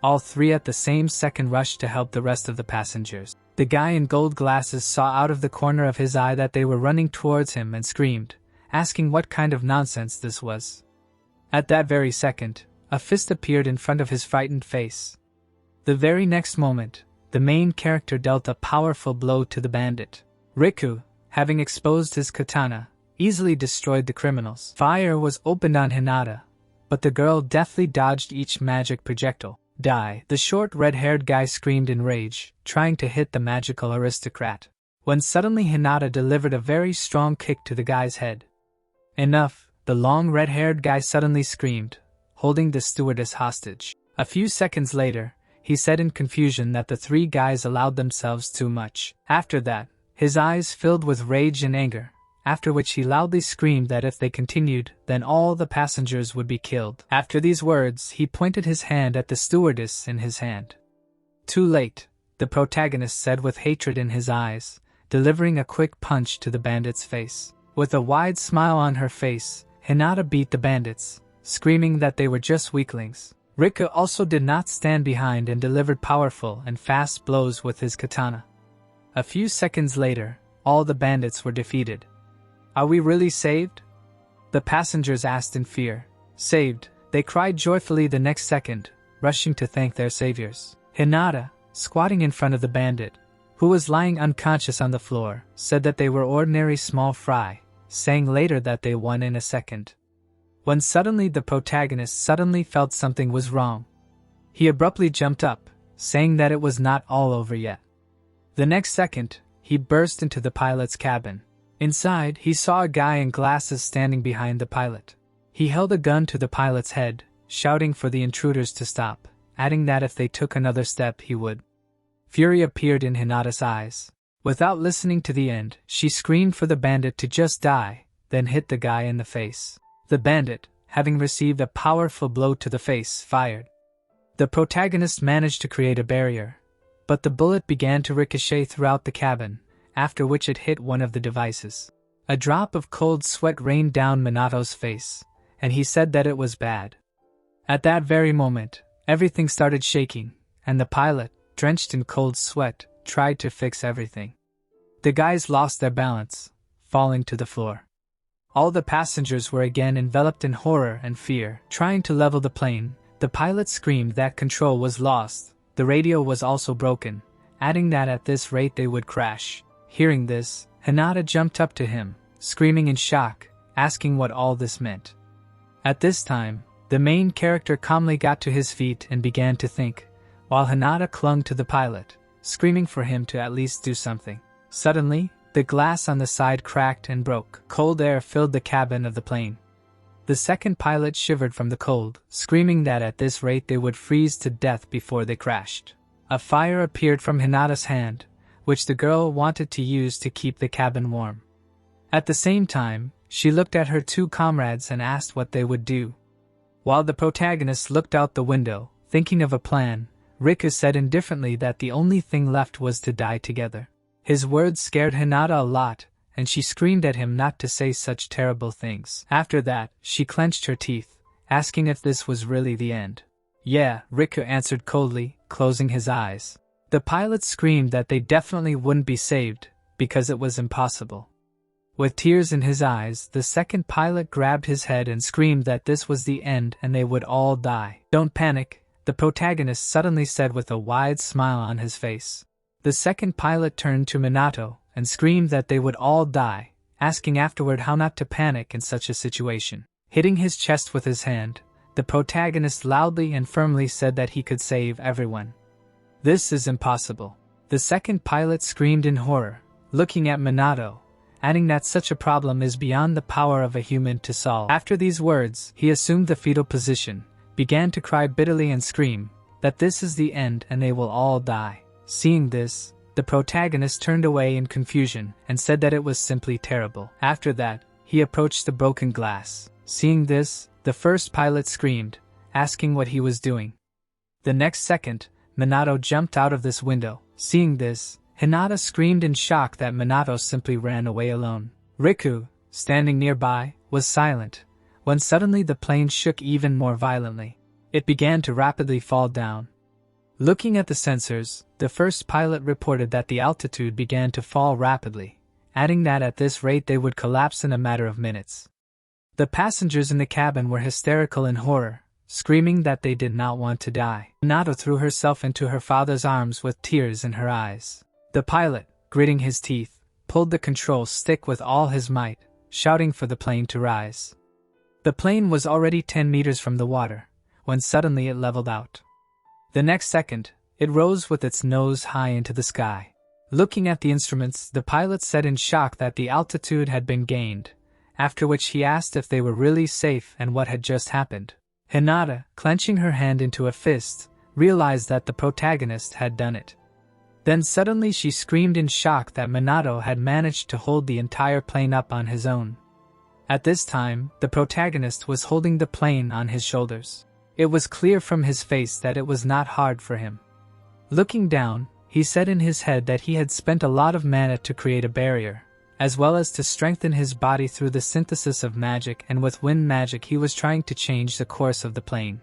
Speaker 1: All three at the same second rushed to help the rest of the passengers. The guy in gold glasses saw out of the corner of his eye that they were running towards him and screamed, asking what kind of nonsense this was. At that very second, a fist appeared in front of his frightened face. The very next moment, the main character dealt a powerful blow to the bandit. Riku, having exposed his katana, easily destroyed the criminals. Fire was opened on Hinata, but the girl deftly dodged each magic projectile. Die! The short red-haired guy screamed in rage, trying to hit the magical aristocrat, when suddenly Hinata delivered a very strong kick to the guy's head. Enough! The long red-haired guy suddenly screamed, holding the stewardess hostage. A few seconds later, he said in confusion that the three guys allowed themselves too much. After that, his eyes filled with rage and anger, after which he loudly screamed that if they continued, then all the passengers would be killed. After these words, he pointed his hand at the stewardess in his hand. Too late, the protagonist said with hatred in his eyes, delivering a quick punch to the bandit's face. With a wide smile on her face, Hinata beat the bandits, screaming that they were just weaklings. Riku also did not stand behind and delivered powerful and fast blows with his katana. A few seconds later, all the bandits were defeated. Are we really saved? The passengers asked in fear. Saved, they cried joyfully the next second, rushing to thank their saviors. Hinata, squatting in front of the bandit, who was lying unconscious on the floor, said that they were ordinary small fry, saying later that they won in a second. When suddenly the protagonist suddenly felt something was wrong. He abruptly jumped up, saying that it was not all over yet. The next second, he burst into the pilot's cabin. Inside, he saw a guy in glasses standing behind the pilot. He held a gun to the pilot's head, shouting for the intruders to stop, adding that if they took another step he would. Fury appeared in Hinata's eyes. Without listening to the end, she screamed for the bandit to just die, then hit the guy in the face. The bandit, having received a powerful blow to the face, fired. The protagonist managed to create a barrier, but the bullet began to ricochet throughout the cabin, after which it hit one of the devices. A drop of cold sweat rained down Minato's face, and he said that it was bad. At that very moment, everything started shaking, and the pilot, drenched in cold sweat, tried to fix everything. The guys lost their balance, falling to the floor. All the passengers were again enveloped in horror and fear. Trying to level the plane, the pilot screamed that control was lost, The radio was also broken, adding that at this rate they would crash. Hearing this, Hinata jumped up to him, screaming in shock, asking what all this meant. At this time, the main character calmly got to his feet and began to think, while Hinata clung to the pilot, screaming for him to at least do something. Suddenly, the glass on the side cracked and broke. Cold air filled the cabin of the plane. The second pilot shivered from the cold, screaming that at this rate they would freeze to death before they crashed. A fire appeared from Hinata's hand, which the girl wanted to use to keep the cabin warm. At the same time, she looked at her two comrades and asked what they would do. While the protagonist looked out the window, thinking of a plan, Riku said indifferently that the only thing left was to die together. His words scared Hinata a lot, and she screamed at him not to say such terrible things. After that, she clenched her teeth, asking if this was really the end. Yeah, Riku answered coldly, closing his eyes. The pilot screamed that they definitely wouldn't be saved, because it was impossible. With tears in his eyes, the second pilot grabbed his head and screamed that this was the end and they would all die. Don't panic, the protagonist suddenly said with a wide smile on his face. The second pilot turned to Minato and screamed that they would all die, asking afterward how not to panic in such a situation. Hitting his chest with his hand, the protagonist loudly and firmly said that he could save everyone. This is impossible. The second pilot screamed in horror, looking at Minato, adding that such a problem is beyond the power of a human to solve. After these words, he assumed the fetal position, began to cry bitterly and scream that this is the end and they will all die. Seeing this, the protagonist turned away in confusion and said that it was simply terrible. After that, he approached the broken glass. Seeing this, the first pilot screamed, asking what he was doing. The next second, Minato jumped out of this window. Seeing this, Hinata screamed in shock that Minato simply ran away alone. Riku, standing nearby, was silent, when suddenly the plane shook even more violently. It began to rapidly fall down. Looking at the sensors, the first pilot reported that the altitude began to fall rapidly, adding that at this rate they would collapse in a matter of minutes. The passengers in the cabin were hysterical in horror, screaming that they did not want to die. Minato threw herself into her father's arms with tears in her eyes. The pilot, gritting his teeth, pulled the control stick with all his might, shouting for the plane to rise. The plane was already 10 meters from the water, when suddenly it leveled out. The next second, it rose with its nose high into the sky. Looking at the instruments, the pilot said in shock that the altitude had been gained, after which he asked if they were really safe and what had just happened. Hinata, clenching her hand into a fist, realized that the protagonist had done it. Then suddenly she screamed in shock that Minato had managed to hold the entire plane up on his own. At this time, the protagonist was holding the plane on his shoulders. It was clear from his face that it was not hard for him. Looking down, he said in his head that he had spent a lot of mana to create a barrier, as well as to strengthen his body through the synthesis of magic, and with wind magic he was trying to change the course of the plane.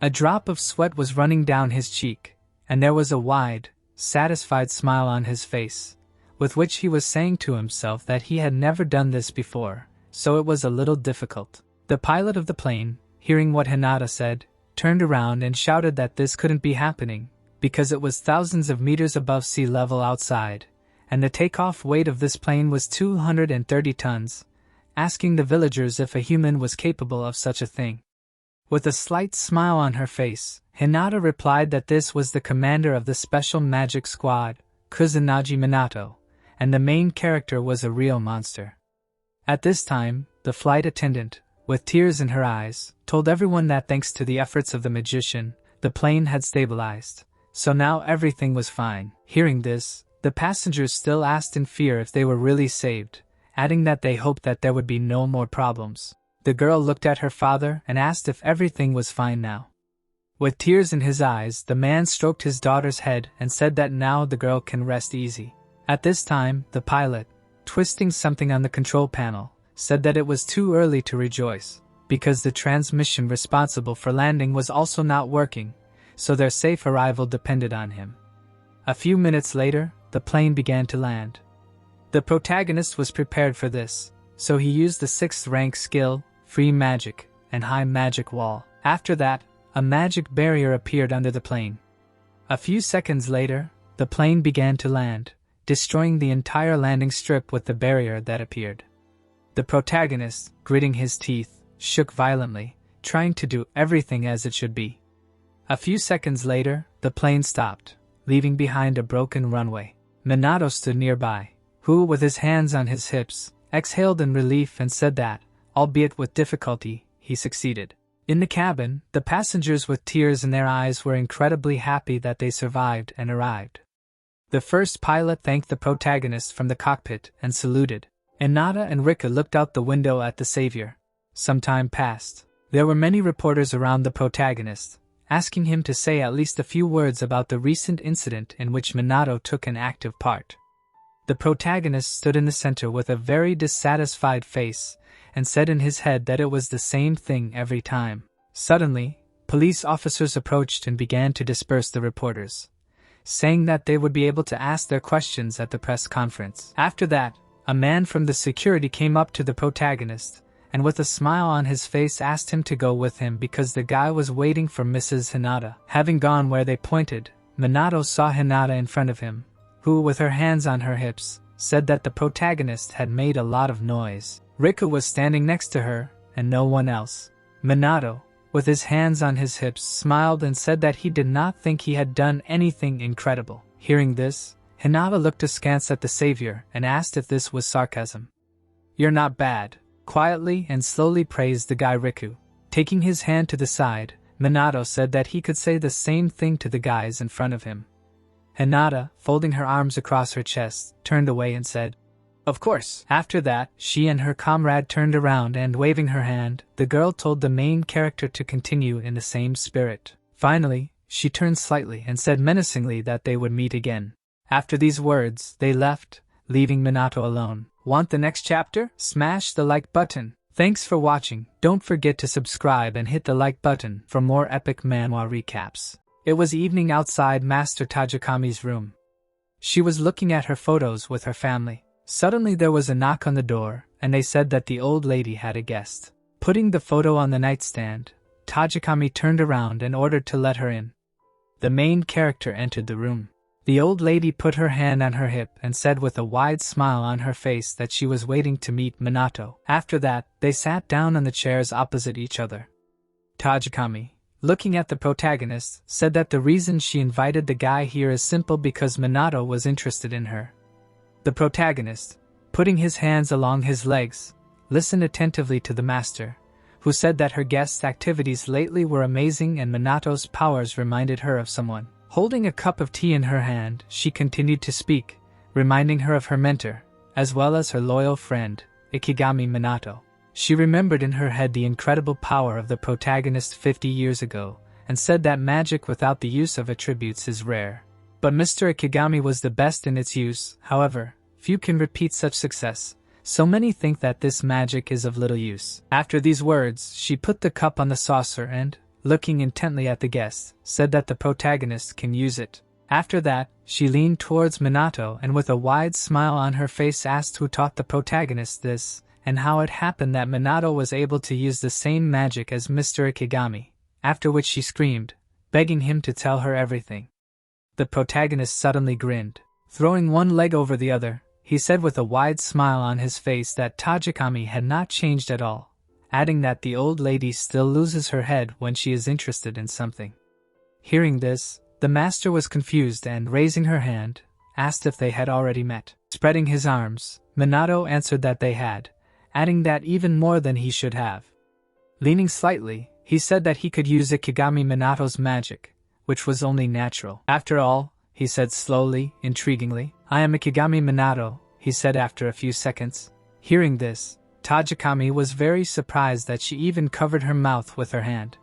Speaker 1: A drop of sweat was running down his cheek, and there was a wide, satisfied smile on his face, with which he was saying to himself that he had never done this before, so it was a little difficult. The pilot of the plane, hearing what Hinata said, turned around and shouted that this couldn't be happening, because it was thousands of meters above sea level outside, and the takeoff weight of this plane was 230 tons, asking the villagers if a human was capable of such a thing. With a slight smile on her face, Hinata replied that this was the commander of the special magic squad, Kusanagi Minato, and the main character was a real monster. At this time, the flight attendant, with tears in her eyes, told everyone that thanks to the efforts of the magician, the plane had stabilized, so now everything was fine. Hearing this, the passengers still asked in fear if they were really saved, adding that they hoped that there would be no more problems. The girl looked at her father and asked if everything was fine now. With tears in his eyes, the man stroked his daughter's head and said that now the girl can rest easy. At this time, the pilot, twisting something on the control panel, said that it was too early to rejoice, because the transmission responsible for landing was also not working, so their safe arrival depended on him. A few minutes later, the plane began to land. The protagonist was prepared for this, so he used the 6th rank skill, Free Magic, and High Magic Wall. After that, a magic barrier appeared under the plane. A few seconds later, the plane began to land, destroying the entire landing strip with the barrier that appeared. The protagonist, gritting his teeth, shook violently, trying to do everything as it should be. A few seconds later, the plane stopped, leaving behind a broken runway. Minato stood nearby, who, with his hands on his hips, exhaled in relief and said that, albeit with difficulty, he succeeded. In the cabin, the passengers with tears in their eyes were incredibly happy that they survived and arrived. The first pilot thanked the protagonist from the cockpit and saluted. Hinata and Rika looked out the window at the savior. Some time passed. There were many reporters around the protagonist, asking him to say at least a few words about the recent incident in which Minato took an active part. The protagonist stood in the center with a very dissatisfied face and said in his head that it was the same thing every time. Suddenly, police officers approached and began to disperse the reporters, saying that they would be able to ask their questions at the press conference. After that, a man from the security came up to the protagonist and with a smile on his face asked him to go with him because the guy was waiting for Mrs. Hinata. Having gone where they pointed, Minato saw Hinata in front of him, who, with her hands on her hips, said that the protagonist had made a lot of noise. Rika was standing next to her, and no one else. Minato, with his hands on his hips, smiled and said that he did not think he had done anything incredible. Hearing this, Hinata looked askance at the savior and asked if this was sarcasm. "You're not bad," quietly and slowly praised the guy Riku. Taking his hand to the side, Minato said that he could say the same thing to the guys in front of him. Hinata, folding her arms across her chest, turned away and said, "Of course." After that, she and her comrade turned around and, waving her hand, the girl told the main character to continue in the same spirit. Finally, she turned slightly and said menacingly that they would meet again. After these words, they left, leaving Minato alone. Want the next chapter? Smash the like button. Thanks for watching. Don't forget to subscribe and hit the like button for more epic manhwa recaps. It was evening outside Master Tajikami's room. She was looking at her photos with her family. Suddenly there was a knock on the door, and they said that the old lady had a guest. Putting the photo on the nightstand, Tajikami turned around and ordered to let her in. The main character entered the room. The old lady put her hand on her hip and said with a wide smile on her face that she was waiting to meet Minato. After that, they sat down on the chairs opposite each other. Tajikami, looking at the protagonist, said that the reason she invited the guy here is simple because Minato was interested in her. The protagonist, putting his hands along his legs, listened attentively to the master, who said that her guest's activities lately were amazing and Minato's powers reminded her of someone. Holding a cup of tea in her hand, she continued to speak, reminding her of her mentor, as well as her loyal friend, Ikigami Minato. She remembered in her head the incredible power of the protagonist 50 years ago, and said that magic without the use of attributes is rare. But Mr. Ikigami was the best in its use. However, few can repeat such success, so many think that this magic is of little use. After these words, she put the cup on the saucer and, looking intently at the guest, said that the protagonist can use it. After that, she leaned towards Minato and with a wide smile on her face asked who taught the protagonist this, and how it happened that Minato was able to use the same magic as Mr. Ikigami, after which she screamed, begging him to tell her everything. The protagonist suddenly grinned. Throwing one leg over the other, he said with a wide smile on his face that Tajikami had not changed at all, adding that the old lady still loses her head when she is interested in something. Hearing this, the master was confused and, raising her hand, asked if they had already met. Spreading his arms, Minato answered that they had, adding that even more than he should have. Leaning slightly, he said that he could use Ikigami Minato's magic, which was only natural. After all, he said slowly, intriguingly, "I am Ikigami Minato," he said after a few seconds. Hearing this, Tajikami was very surprised that she even covered her mouth with her hand.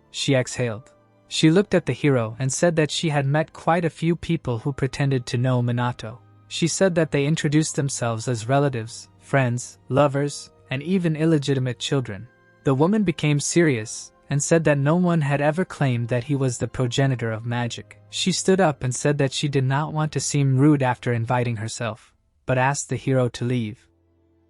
Speaker 1: She exhaled. She looked at the hero and said that she had met quite a few people who pretended to know Minato. She said that they introduced themselves as relatives, friends, lovers, and even illegitimate children. The woman became serious and said that no one had ever claimed that he was the progenitor of magic. She stood up and said that she did not want to seem rude after inviting herself, but asked the hero to leave.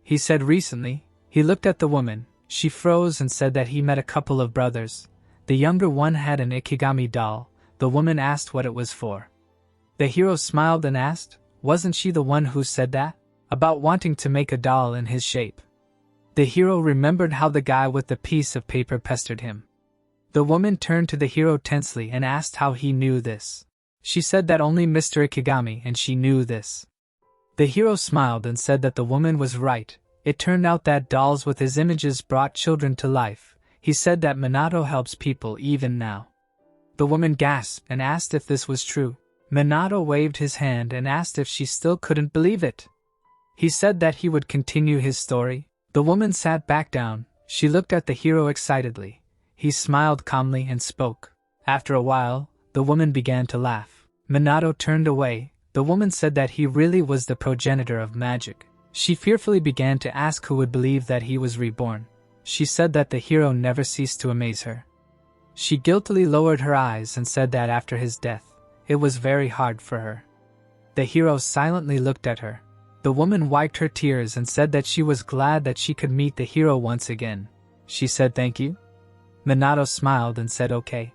Speaker 1: He said recently, he looked at the woman, she froze and said that he met a couple of brothers. The younger one had an Ikigami doll, The woman asked what it was for. The hero smiled and asked, "Wasn't she the one who said that? About wanting to make a doll in his shape?" The hero remembered how the guy with the piece of paper pestered him. The woman turned to the hero tensely and asked how he knew this. She said that only Mr. Ikigami and she knew this. The hero smiled and said that the woman was right. It turned out that dolls with his images brought children to life. He said that Minato helps people even now. The woman gasped and asked if this was true. Minato waved his hand and asked if she still couldn't believe it. He said that he would continue his story. The woman sat back down. She looked at the hero excitedly. He smiled calmly and spoke. After a while, the woman began to laugh. Minato turned away. The woman said that he really was the progenitor of magic. She fearfully began to ask who would believe that he was reborn. She said that the hero never ceased to amaze her. She guiltily lowered her eyes and said that after his death, it was very hard for her. The hero silently looked at her. The woman wiped her tears and said that she was glad that she could meet the hero once again. She said thank you. Minato smiled and said okay.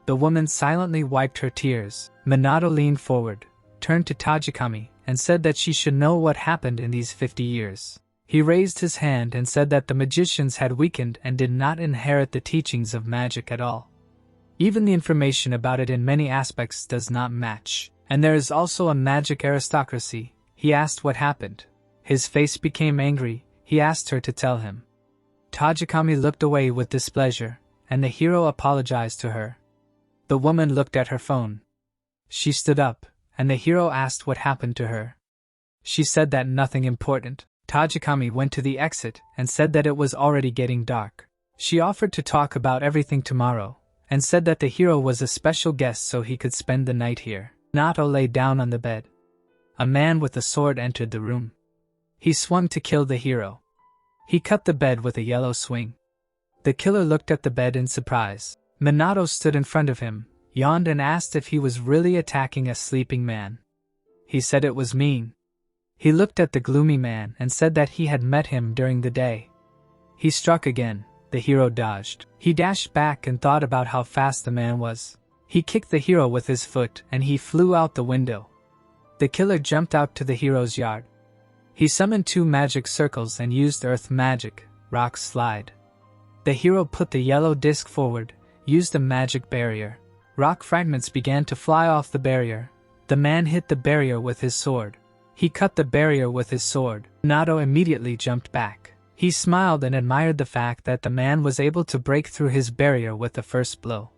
Speaker 1: The woman silently wiped her tears. Minato leaned forward, turned to Tajikami, and said that she should know what happened in these 50 years. He raised his hand and said that the magicians had weakened and did not inherit the teachings of magic at all. Even the information about it in many aspects does not match. And there is also a magic aristocracy. He asked what happened. His face became angry. He asked her to tell him. Tajikami looked away with displeasure, and the hero apologized to her. The woman looked at her phone. She stood up, and the hero asked what happened to her. She said that nothing important. Tajikami went to the exit and said that it was already getting dark. She offered to talk about everything tomorrow, and said that the hero was a special guest so he could spend the night here. Minato lay down on the bed. A man with a sword entered the room. He swung to kill the hero. He cut the bed with a yellow swing. The killer looked at the bed in surprise. Minato stood in front of him, yawned and asked if he was really attacking a sleeping man. He said it was mean. He looked at the gloomy man and said that he had met him during the day. He struck again. The hero dodged. He dashed back and thought about how fast the man was. He kicked the hero with his foot and he flew out the window. The killer jumped out to the hero's yard. He summoned 2 magic circles and used earth magic, rock slide. The hero put the yellow disc forward, used a magic barrier. Rock fragments began to fly off the barrier. The man hit the barrier with his sword. He cut the barrier with his sword. Minato immediately jumped back. He smiled and admired the fact that the man was able to break through his barrier with the first blow.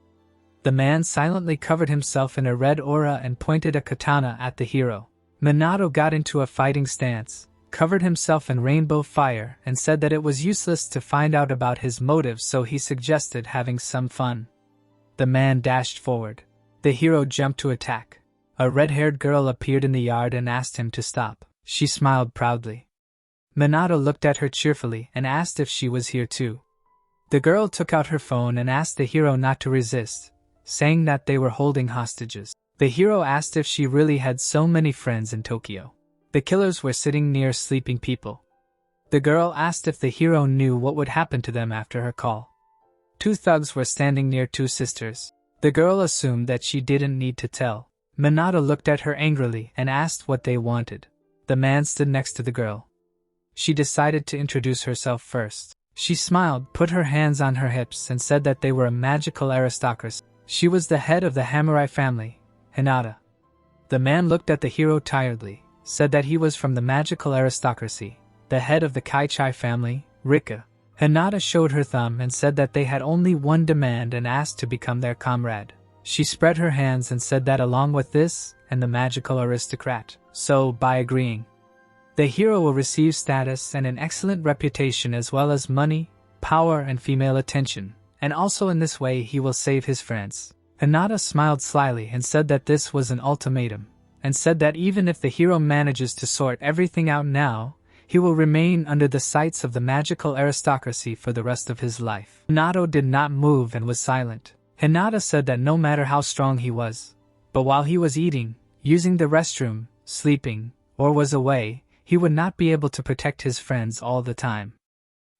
Speaker 1: The man silently covered himself in a red aura and pointed a katana at the hero. Minato got into a fighting stance, covered himself in rainbow fire, and said that it was useless to find out about his motives, so he suggested having some fun. The man dashed forward. The hero jumped to attack. A red-haired girl appeared in the yard and asked him to stop. She smiled proudly. Minato looked at her cheerfully and asked if she was here too. The girl took out her phone and asked the hero not to resist, saying that they were holding hostages. The hero asked if she really had so many friends in Tokyo. The killers were sitting near sleeping people. The girl asked if the hero knew what would happen to them after her call. 2 thugs were standing near 2 sisters. The girl assumed that she didn't need to tell. Minato looked at her angrily and asked what they wanted. The man stood next to the girl. She decided to introduce herself first. She smiled, put her hands on her hips, and said that they were a magical aristocracy. She was the head of the Hamurai family, Hinata. The man looked at the hero tiredly, said that he was from the magical aristocracy, the head of the Kaichai family, Rika. Hinata showed her thumb and said that they had only one demand and asked to become their comrade. She spread her hands and said that along with this and the magical aristocrat, so by agreeing, the hero will receive status and an excellent reputation as well as money, power and female attention, and also in this way he will save his friends. Hinata smiled slyly and said that this was an ultimatum, and said that even if the hero manages to sort everything out now, he will remain under the sights of the magical aristocracy for the rest of his life. Minato did not move and was silent. Hinata said that no matter how strong he was, but while he was eating, using the restroom, sleeping, or was away, he would not be able to protect his friends all the time.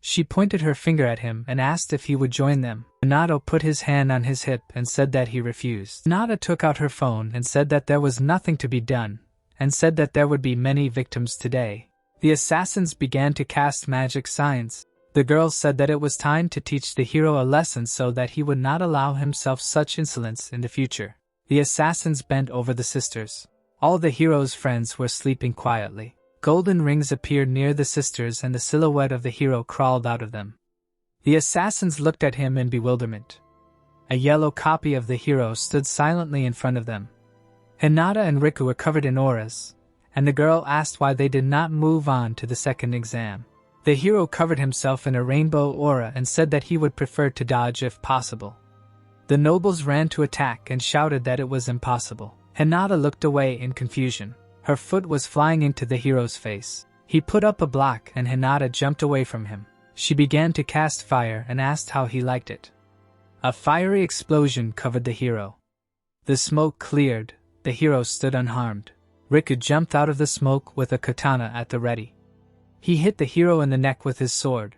Speaker 1: She pointed her finger at him and asked if he would join them. Minato put his hand on his hip and said that he refused. Hinata took out her phone and said that there was nothing to be done, and said that there would be many victims today. The assassins began to cast magic signs. The girl said that it was time to teach the hero a lesson so that he would not allow himself such insolence in the future. The assassins bent over the sisters. All the hero's friends were sleeping quietly. Golden rings appeared near the sisters and the silhouette of the hero crawled out of them. The assassins looked at him in bewilderment. A yellow copy of the hero stood silently in front of them. Hinata and Riku were covered in auras, and the girl asked why they did not move on to the second exam. The hero covered himself in a rainbow aura and said that he would prefer to dodge if possible. The nobles ran to attack and shouted that it was impossible. Hinata looked away in confusion. Her foot was flying into the hero's face. He put up a block and Hinata jumped away from him. She began to cast fire and asked how he liked it. A fiery explosion covered the hero. The smoke cleared. The hero stood unharmed. Riku jumped out of the smoke with a katana at the ready. He hit the hero in the neck with his sword.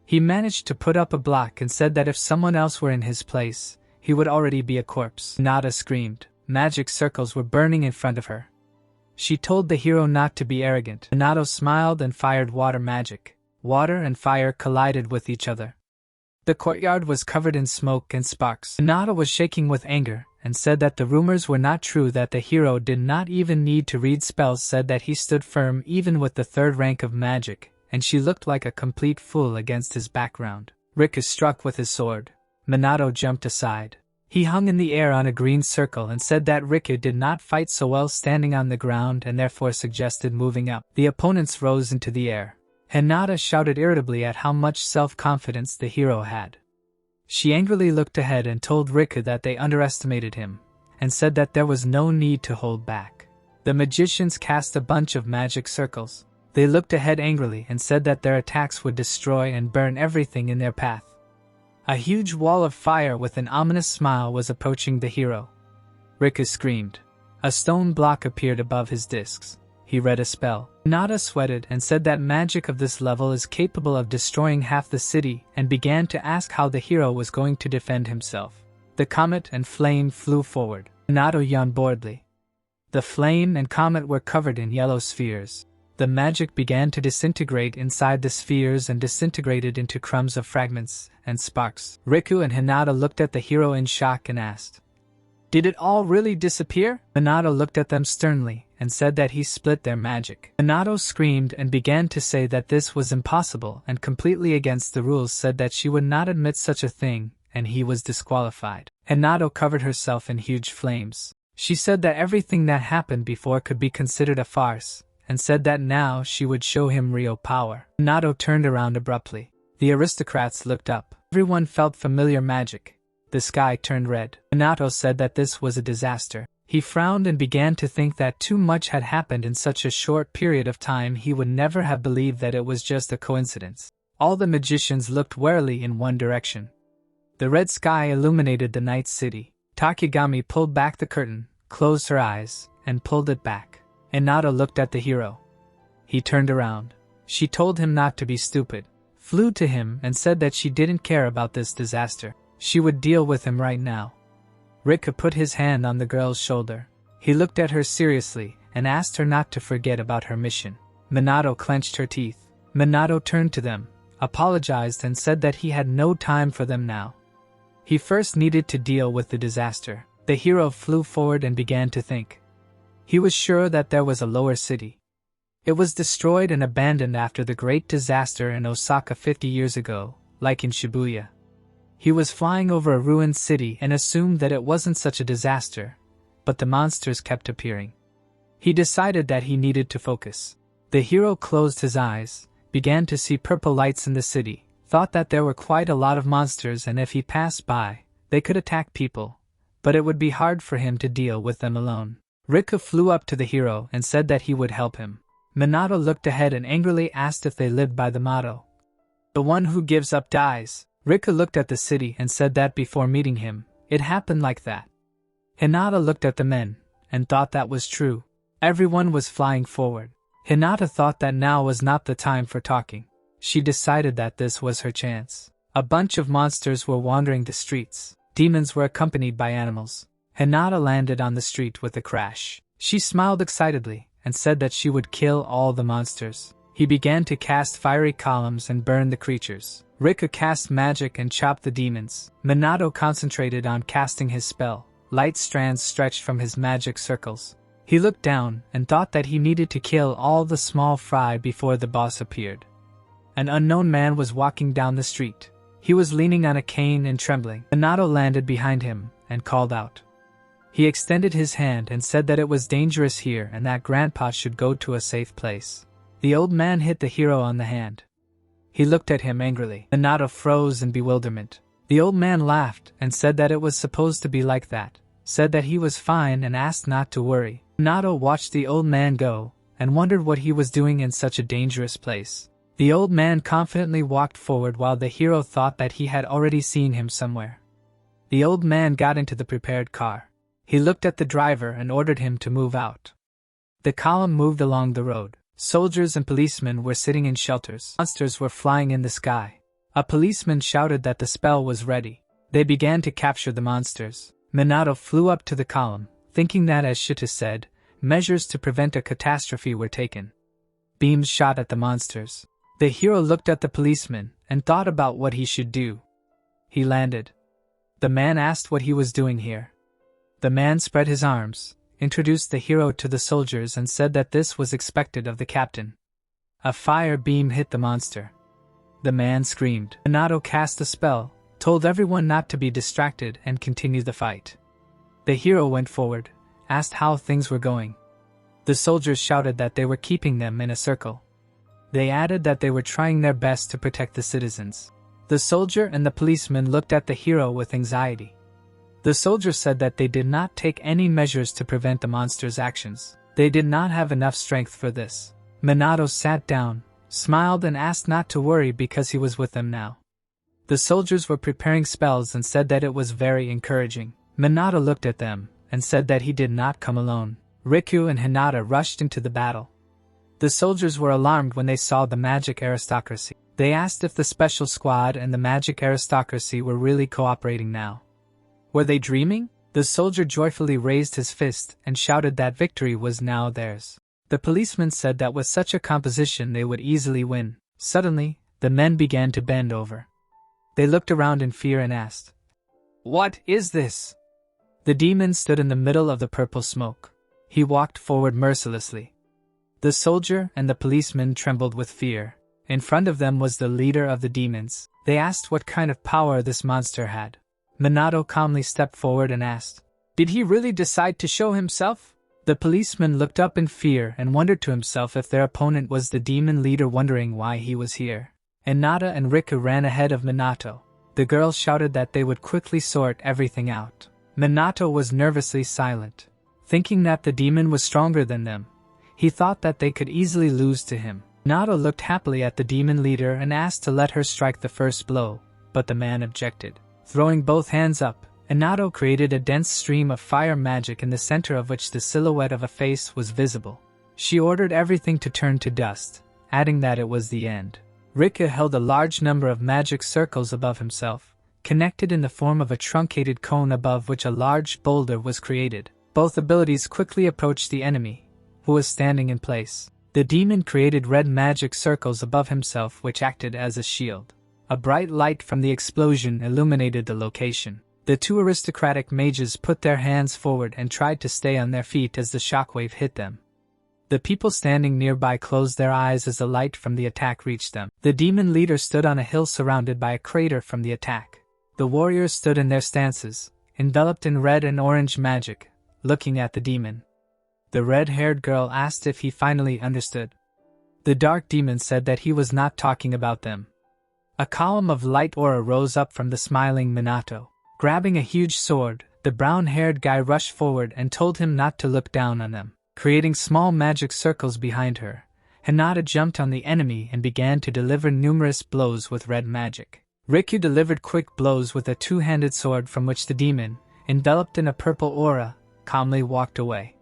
Speaker 1: He managed to put up a block and said that if someone else were in his place, he would already be a corpse. Hinata screamed. Magic circles were burning in front of her. She told the hero not to be arrogant. Minato smiled and fired water magic. Water and fire collided with each other. The courtyard was covered in smoke and sparks. Minato was shaking with anger and said that the rumors were not true, that the hero did not even need to read spells, said that he stood firm even with the third rank of magic, and she looked like a complete fool against his background. Riku struck with his sword. Minato jumped aside. He hung in the air on a green circle and said that Riku did not fight so well standing on the ground and therefore suggested moving up. The opponents rose into the air. Hinata shouted irritably at how much self-confidence the hero had. She angrily looked ahead and told Riku that they underestimated him, and said that there was no need to hold back. The magicians cast a bunch of magic circles. They looked ahead angrily and said that their attacks would destroy and burn everything in their path. A huge wall of fire with an ominous smile was approaching the hero. Riku screamed. A stone block appeared above his discs. He read a spell. Hinata sweated and said that magic of this level is capable of destroying half the city, and began to ask how the hero was going to defend himself. The comet and flame flew forward. Hinata yawned boredly. The flame and comet were covered in yellow spheres. The magic began to disintegrate inside the spheres and disintegrated into crumbs of fragments and sparks. Riku and Hinata looked at the hero in shock and asked, "Did it all really disappear?" Hinata looked at them sternly and said that he split their magic. Hinata screamed and began to say that this was impossible and completely against the rules, said that she would not admit such a thing, and he was disqualified. Hinata covered herself in huge flames. She said that everything that happened before could be considered a farce, and said that now she would show him real power. Hinata turned around abruptly. The aristocrats looked up. Everyone felt familiar magic. The sky turned red. Hinata said that this was a disaster. He frowned and began to think that too much had happened in such a short period of time. He would never have believed that it was just a coincidence. All the magicians looked warily in one direction. The red sky illuminated the night city. Takigami pulled back the curtain, closed her eyes, and pulled it back. Hinata looked at the hero. He turned around. She told him not to be stupid, flew to him and said that she didn't care about this disaster. She would deal with him right now. Riku put his hand on the girl's shoulder. He looked at her seriously and asked her not to forget about her mission. Minato clenched her teeth. Minato turned to them, apologized and said that he had no time for them now. He first needed to deal with the disaster. The hero flew forward and began to think. He was sure that there was a lower city. It was destroyed and abandoned after the great disaster in Osaka 50 years ago, like in Shibuya. He was flying over a ruined city and assumed that it wasn't such a disaster, but the monsters kept appearing. He decided that he needed to focus. The hero closed his eyes, began to see purple lights in the city, thought that there were quite a lot of monsters and if he passed by, they could attack people, but it would be hard for him to deal with them alone. Riku flew up to the hero and said that he would help him. Minato looked ahead and angrily asked if they lived by the motto, "The one who gives up dies." Riku looked at the city and said that before meeting him, it happened like that. Hinata looked at the men and thought that was true. Everyone was flying forward. Hinata thought that now was not the time for talking. She decided that this was her chance. A bunch of monsters were wandering the streets. Demons were accompanied by animals. Hinata landed on the street with a crash. She smiled excitedly and said that she would kill all the monsters. He began to cast fiery columns and burn the creatures. Riku cast magic and chopped the demons. Minato concentrated on casting his spell. Light strands stretched from his magic circles. He looked down and thought that he needed to kill all the small fry before the boss appeared. An unknown man was walking down the street. He was leaning on a cane and trembling. Minato landed behind him and called out. He extended his hand and said that it was dangerous here and that Grandpa should go to a safe place. The old man hit the hero on the hand. He looked at him angrily. Minato froze in bewilderment. The old man laughed and said that it was supposed to be like that, said that he was fine and asked not to worry. Minato watched the old man go and wondered what he was doing in such a dangerous place. The old man confidently walked forward while the hero thought that he had already seen him somewhere. The old man got into the prepared car. He looked at the driver and ordered him to move out. The column moved along the road. Soldiers and policemen were sitting in shelters. Monsters were flying in the sky. A policeman shouted that the spell was ready. They began to capture the monsters. Minato flew up to the column, thinking that, as Shita said, measures to prevent a catastrophe were taken. Beams shot at the monsters. The hero looked at the policeman and thought about what he should do. He landed. The man asked what he was doing here. The man spread his arms, introduced the hero to the soldiers and said that this was expected of the captain. A fire beam hit the monster. The man screamed. Minato cast a spell, told everyone not to be distracted and continued the fight. The hero went forward, asked how things were going. The soldiers shouted that they were keeping them in a circle. They added that they were trying their best to protect the citizens. The soldier and the policeman looked at the hero with anxiety. The soldier said that they did not take any measures to prevent the monster's actions. They did not have enough strength for this. Minato sat down, smiled and asked not to worry because he was with them now. The soldiers were preparing spells and said that it was very encouraging. Minato looked at them and said that he did not come alone. Riku and Hinata rushed into the battle. The soldiers were alarmed when they saw the magic aristocracy. They asked if the special squad and the magic aristocracy were really cooperating now. Were they dreaming? The soldier joyfully raised his fist and shouted that victory was now theirs. The policeman said that with such a composition they would easily win. Suddenly, the men began to bend over. They looked around in fear and asked, "What is this?" The demon stood in the middle of the purple smoke. He walked forward mercilessly. The soldier and the policeman trembled with fear. In front of them was the leader of the demons. They asked what kind of power this monster had. Minato calmly stepped forward and asked, "Did he really decide to show himself?" The policeman looked up in fear and wondered to himself if their opponent was the demon leader, wondering why he was here. Hinata and Riku ran ahead of Minato. The girls shouted that they would quickly sort everything out. Minato was nervously silent, thinking that the demon was stronger than them. He thought that they could easily lose to him. Minato looked happily at the demon leader and asked to let her strike the first blow, but the man objected. Throwing both hands up, Minato created a dense stream of fire magic in the center of which the silhouette of a face was visible. She ordered everything to turn to dust, adding that it was the end. Riku held a large number of magic circles above himself, connected in the form of a truncated cone above which a large boulder was created. Both abilities quickly approached the enemy, who was standing in place. The demon created red magic circles above himself which acted as a shield. A bright light from the explosion illuminated the location. The two aristocratic mages put their hands forward and tried to stay on their feet as the shockwave hit them. The people standing nearby closed their eyes as the light from the attack reached them. The demon leader stood on a hill surrounded by a crater from the attack. The warriors stood in their stances, enveloped in red and orange magic, looking at the demon. The red-haired girl asked if he finally understood. The dark demon said that he was not talking about them. A column of light aura rose up from the smiling Minato. Grabbing a huge sword, the brown-haired guy rushed forward and told him not to look down on them. Creating small magic circles behind her, Hinata jumped on the enemy and began to deliver numerous blows with red magic. Riku delivered quick blows with a two-handed sword from which the demon, enveloped in a purple aura, calmly walked away.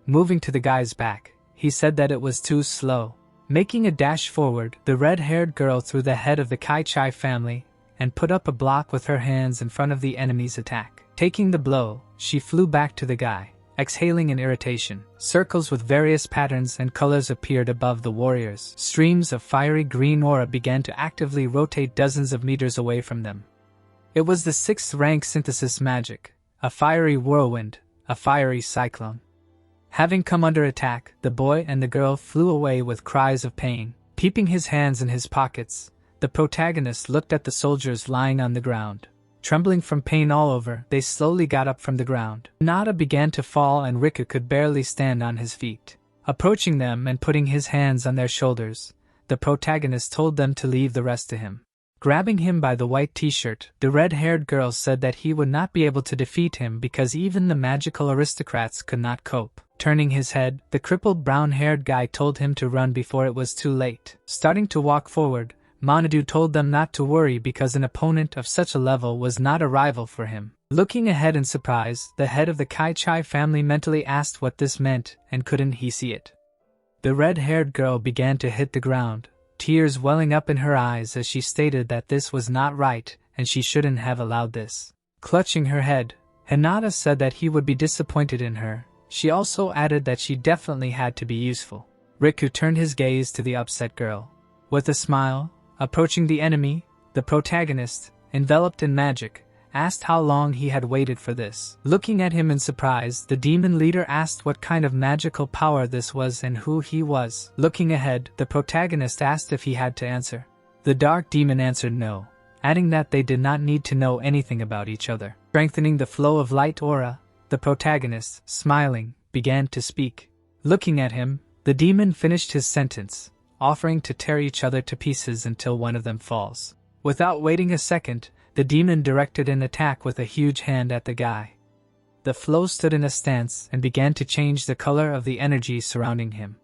Speaker 1: Moving to the guy's back, he said that it was too slow. Making a dash forward, the red-haired girl threw the head of the Kai-Chai family and put up a block with her hands in front of the enemy's attack. Taking the blow, she flew back to the guy, exhaling in irritation. Circles with various patterns and colors appeared above the warriors. Streams of fiery green aura began to actively rotate dozens of meters away from them. It was the 6th rank synthesis magic, a fiery whirlwind, a fiery cyclone. Having come under attack, the boy and the girl flew away with cries of pain. Keeping his hands in his pockets, the protagonist looked at the soldiers lying on the ground. Trembling from pain all over, they slowly got up from the ground. Hinata began to fall and Riku could barely stand on his feet. Approaching them and putting his hands on their shoulders, the protagonist told them to leave the rest to him. Grabbing him by the white t-shirt, the red-haired girl said that he would not be able to defeat him because even the magical aristocrats could not cope. Turning his head, the crippled brown-haired guy told him to run before it was too late. Starting to walk forward, Manhwa told them not to worry because an opponent of such a level was not a rival for him. Looking ahead in surprise, the head of the Kai-Chai family mentally asked what this meant, and couldn't he see it? The red-haired girl began to hit the ground, tears welling up in her eyes as she stated that this was not right and she shouldn't have allowed this. Clutching her head, Hinata said that he would be disappointed in her. She also added that she definitely had to be useful. Riku turned his gaze to the upset girl. With a smile, approaching the enemy, the protagonist, enveloped in magic, asked how long he had waited for this. Looking at him in surprise, the demon leader asked what kind of magical power this was and who he was. Looking ahead, the protagonist asked if he had to answer. The dark demon answered no, adding that they did not need to know anything about each other. Strengthening the flow of light aura, the protagonist, smiling, began to speak. Looking at him, the demon finished his sentence, offering to tear each other to pieces until one of them falls. Without waiting a second, the demon directed an attack with a huge hand at the guy. The flow stood in a stance and began to change the color of the energy surrounding him.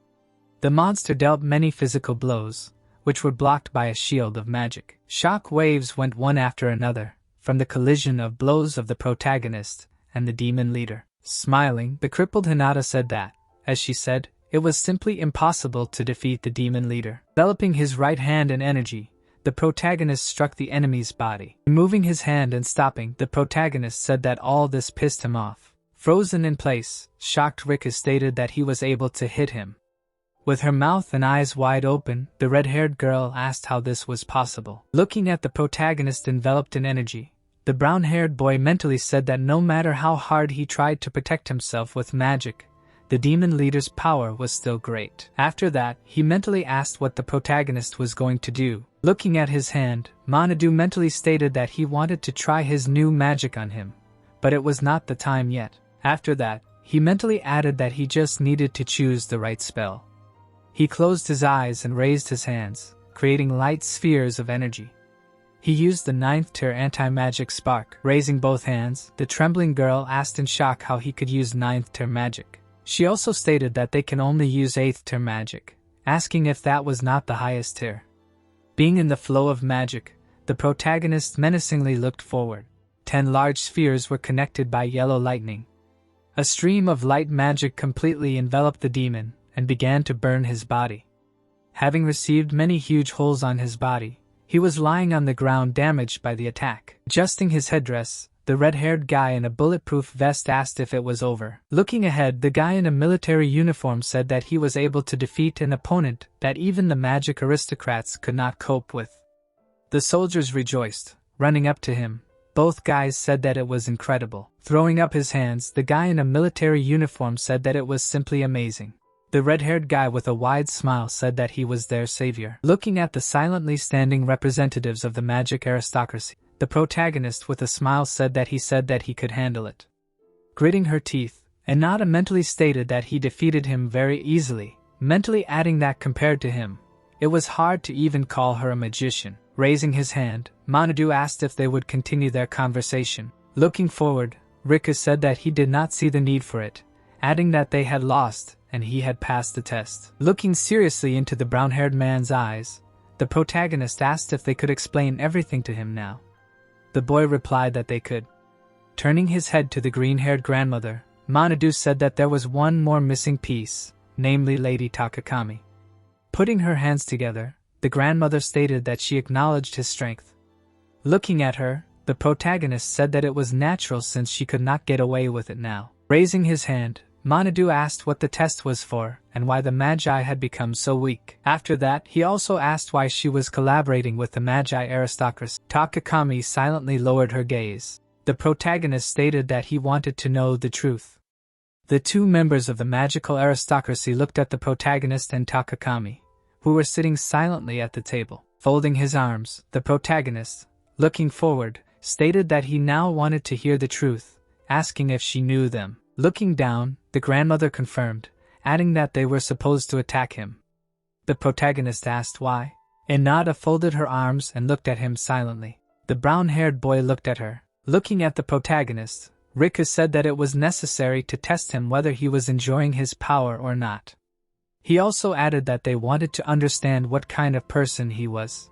Speaker 1: The monster dealt many physical blows, which were blocked by a shield of magic. Shock waves went one after another, from the collision of blows of the protagonist and the demon leader. Smiling, the crippled Hinata said that, as she said, it was simply impossible to defeat the demon leader. Developing his right hand in energy, the protagonist struck the enemy's body. Removing his hand and stopping, the protagonist said that all this pissed him off. Frozen in place, shocked Riku stated that he was able to hit him. With her mouth and eyes wide open, the red-haired girl asked how this was possible. Looking at the protagonist enveloped in energy, the brown-haired boy mentally said that no matter how hard he tried to protect himself with magic, the demon leader's power was still great. After that, he mentally asked what the protagonist was going to do. Looking at his hand, Manhwa mentally stated that he wanted to try his new magic on him, but it was not the time yet. After that, he mentally added that he just needed to choose the right spell. He closed his eyes and raised his hands, creating light spheres of energy. He used the 9th tier anti-magic spark. Raising both hands, the trembling girl asked in shock how he could use 9th tier magic. She also stated that they can only use 8th tier magic, asking if that was not the highest tier. Being in the flow of magic, the protagonist menacingly looked forward. 10 large spheres were connected by yellow lightning. A stream of light magic completely enveloped the demon and began to burn his body. Having received many huge holes on his body, he was lying on the ground damaged by the attack. Adjusting his headdress, the red-haired guy in a bulletproof vest asked if it was over. Looking ahead, the guy in a military uniform said that he was able to defeat an opponent that even the magic aristocrats could not cope with. The soldiers rejoiced, running up to him. Both guys said that it was incredible. Throwing up his hands, the guy in a military uniform said that it was simply amazing. The red-haired guy with a wide smile said that he was their savior. Looking at the silently standing representatives of the magic aristocracy, the protagonist with a smile said that he could handle it. Gritting her teeth, Hinata mentally stated that he defeated him very easily, mentally adding that compared to him, it was hard to even call her a magician. Raising his hand, Manhwa asked if they would continue their conversation. Looking forward, Riku said that he did not see the need for it, adding that they had lost and he had passed the test. Looking seriously into the brown-haired man's eyes, the protagonist asked if they could explain everything to him now. The boy replied that they could. Turning his head to the green-haired grandmother, Manhwa said that there was one more missing piece, namely Lady Takakami. Putting her hands together, the grandmother stated that she acknowledged his strength. Looking at her, the protagonist said that it was natural since she could not get away with it now. Raising his hand, Manhwa asked what the test was for and why the Magi had become so weak. After that, he also asked why she was collaborating with the Magi aristocracy. Takakami silently lowered her gaze. The protagonist stated that he wanted to know the truth. The two members of the magical aristocracy looked at the protagonist and Takakami, who were sitting silently at the table. Folding his arms, the protagonist, looking forward, stated that he now wanted to hear the truth, asking if she knew them. Looking down, the grandmother confirmed, adding that they were supposed to attack him. The protagonist asked why. Inada folded her arms and looked at him silently. The brown-haired boy looked at her. Looking at the protagonist, Rika said that it was necessary to test him whether he was enjoying his power or not. He also added that they wanted to understand what kind of person he was.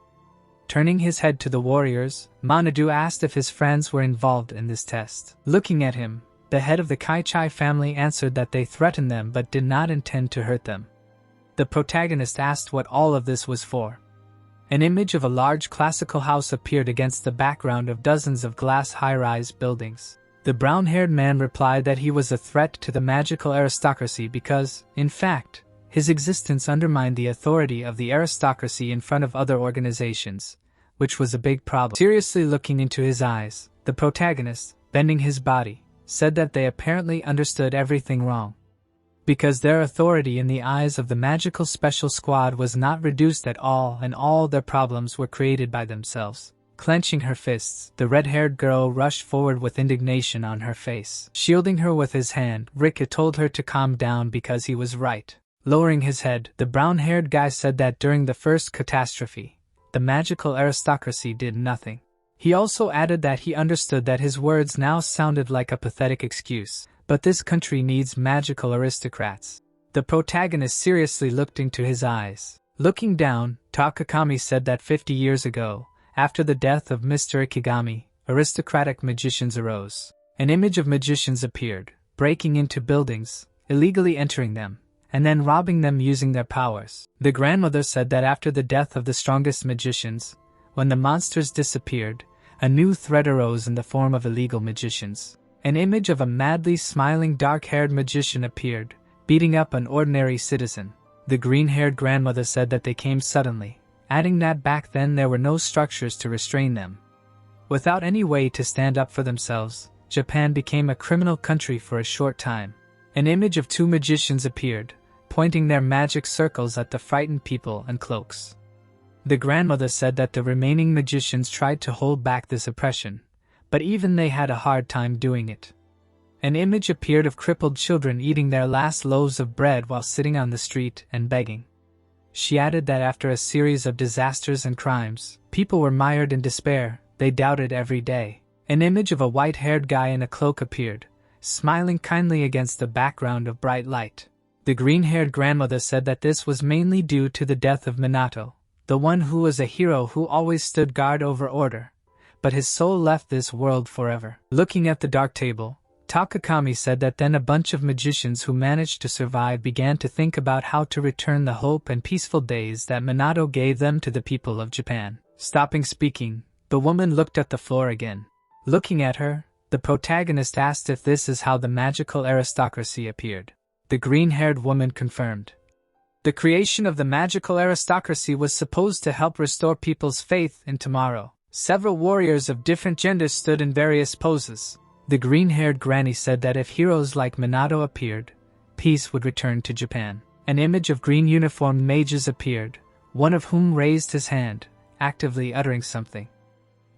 Speaker 1: Turning his head to the warriors, Manhwa asked if his friends were involved in this test. Looking at him, the head of the Kaichai family answered that they threatened them but did not intend to hurt them. The protagonist asked what all of this was for. An image of a large classical house appeared against the background of dozens of glass high-rise buildings. The brown-haired man replied that he was a threat to the magical aristocracy because, in fact, his existence undermined the authority of the aristocracy in front of other organizations, which was a big problem. Seriously looking into his eyes, the protagonist, bending his body, said that they apparently understood everything wrong. Because their authority in the eyes of the magical special squad was not reduced at all and all their problems were created by themselves. Clenching her fists, the red-haired girl rushed forward with indignation on her face. Shielding her with his hand, Rika told her to calm down because he was right. Lowering his head, the brown-haired guy said that during the first catastrophe, the magical aristocracy did nothing. He also added that he understood that his words now sounded like a pathetic excuse, but this country needs magical aristocrats. The protagonist seriously looked into his eyes. Looking down, Takakami said that 50 years ago, after the death of Mr. Ikigami, aristocratic magicians arose. An image of magicians appeared, breaking into buildings, illegally entering them, and then robbing them using their powers. The grandmother said that after the death of the strongest magicians, when the monsters disappeared, a new threat arose in the form of illegal magicians. An image of a madly smiling dark-haired magician appeared, beating up an ordinary citizen. The green-haired grandmother said that they came suddenly, adding that back then there were no structures to restrain them. Without any way to stand up for themselves, Japan became a criminal country for a short time. An image of two magicians appeared, pointing their magic circles at the frightened people and cloaks. The grandmother said that the remaining magicians tried to hold back this oppression, but even they had a hard time doing it. An image appeared of crippled children eating their last loaves of bread while sitting on the street and begging. She added that after a series of disasters and crimes, people were mired in despair, they doubted every day. An image of a white-haired guy in a cloak appeared, smiling kindly against the background of bright light. The green-haired grandmother said that this was mainly due to the death of Minato, the one who was a hero who always stood guard over order, but his soul left this world forever. Looking at the dark table, Takakami said that then a bunch of magicians who managed to survive began to think about how to return the hope and peaceful days that Minato gave them to the people of Japan. Stopping speaking, the woman looked at the floor again. Looking at her, the protagonist asked if this is how the magical aristocracy appeared. The green-haired woman confirmed. The creation of the magical aristocracy was supposed to help restore people's faith in tomorrow. Several warriors of different genders stood in various poses. The green-haired granny said that if heroes like Minato appeared, peace would return to Japan. An image of green-uniformed mages appeared, one of whom raised his hand, actively uttering something.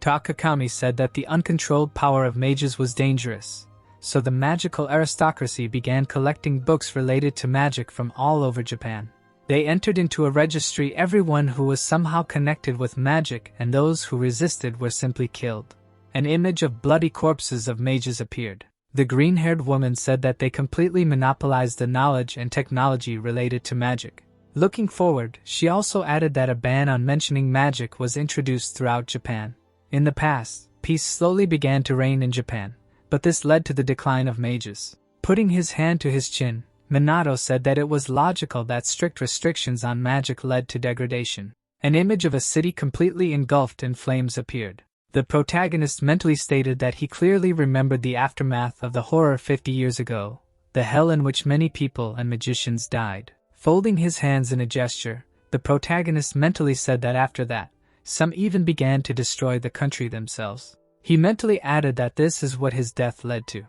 Speaker 1: Takakami said that the uncontrolled power of mages was dangerous, so the magical aristocracy began collecting books related to magic from all over Japan. They entered into a registry everyone who was somehow connected with magic, and those who resisted were simply killed. An image of bloody corpses of mages appeared. The green-haired woman said that they completely monopolized the knowledge and technology related to magic. Looking forward, she also added that a ban on mentioning magic was introduced throughout Japan. In the past, peace slowly began to reign in Japan, but this led to the decline of mages. Putting his hand to his chin, Minato said that it was logical that strict restrictions on magic led to degradation. An image of a city completely engulfed in flames appeared. The protagonist mentally stated that he clearly remembered the aftermath of the horror 50 years ago, the hell in which many people and magicians died. Folding his hands in a gesture, the protagonist mentally said that after that, some even began to destroy the country themselves. He mentally added that this is what his death led to.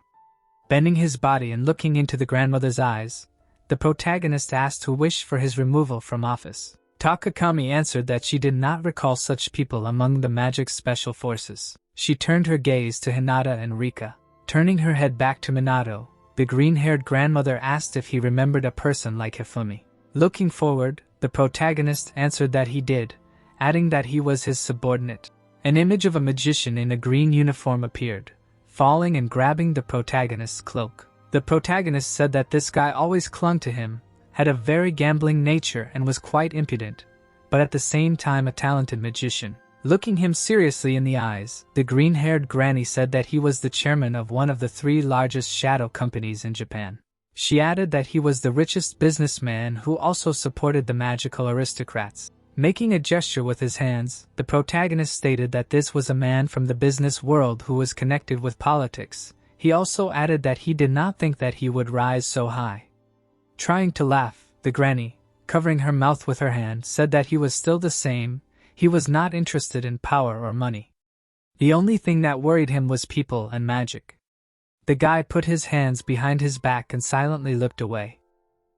Speaker 1: Bending his body and looking into the grandmother's eyes, the protagonist asked who wished for his removal from office. Takakami answered that she did not recall such people among the Magic Special Forces. She turned her gaze to Hinata and Rika. Turning her head back to Minato, the green-haired grandmother asked if he remembered a person like Hifumi. Looking forward, the protagonist answered that he did, adding that he was his subordinate. An image of a magician in a green uniform appeared, falling and grabbing the protagonist's cloak. The protagonist said that this guy always clung to him, had a very gambling nature and was quite impudent, but at the same time a talented magician. Looking him seriously in the eyes, the green-haired granny said that he was the chairman of one of the 3 largest shadow companies in Japan. She added that he was the richest businessman who also supported the magical aristocrats. Making a gesture with his hands, the protagonist stated that this was a man from the business world who was connected with politics. He also added that he did not think that he would rise so high. Trying to laugh, the granny, covering her mouth with her hand, said that he was still the same. He was not interested in power or money. The only thing that worried him was people and magic. The guy put his hands behind his back and silently looked away.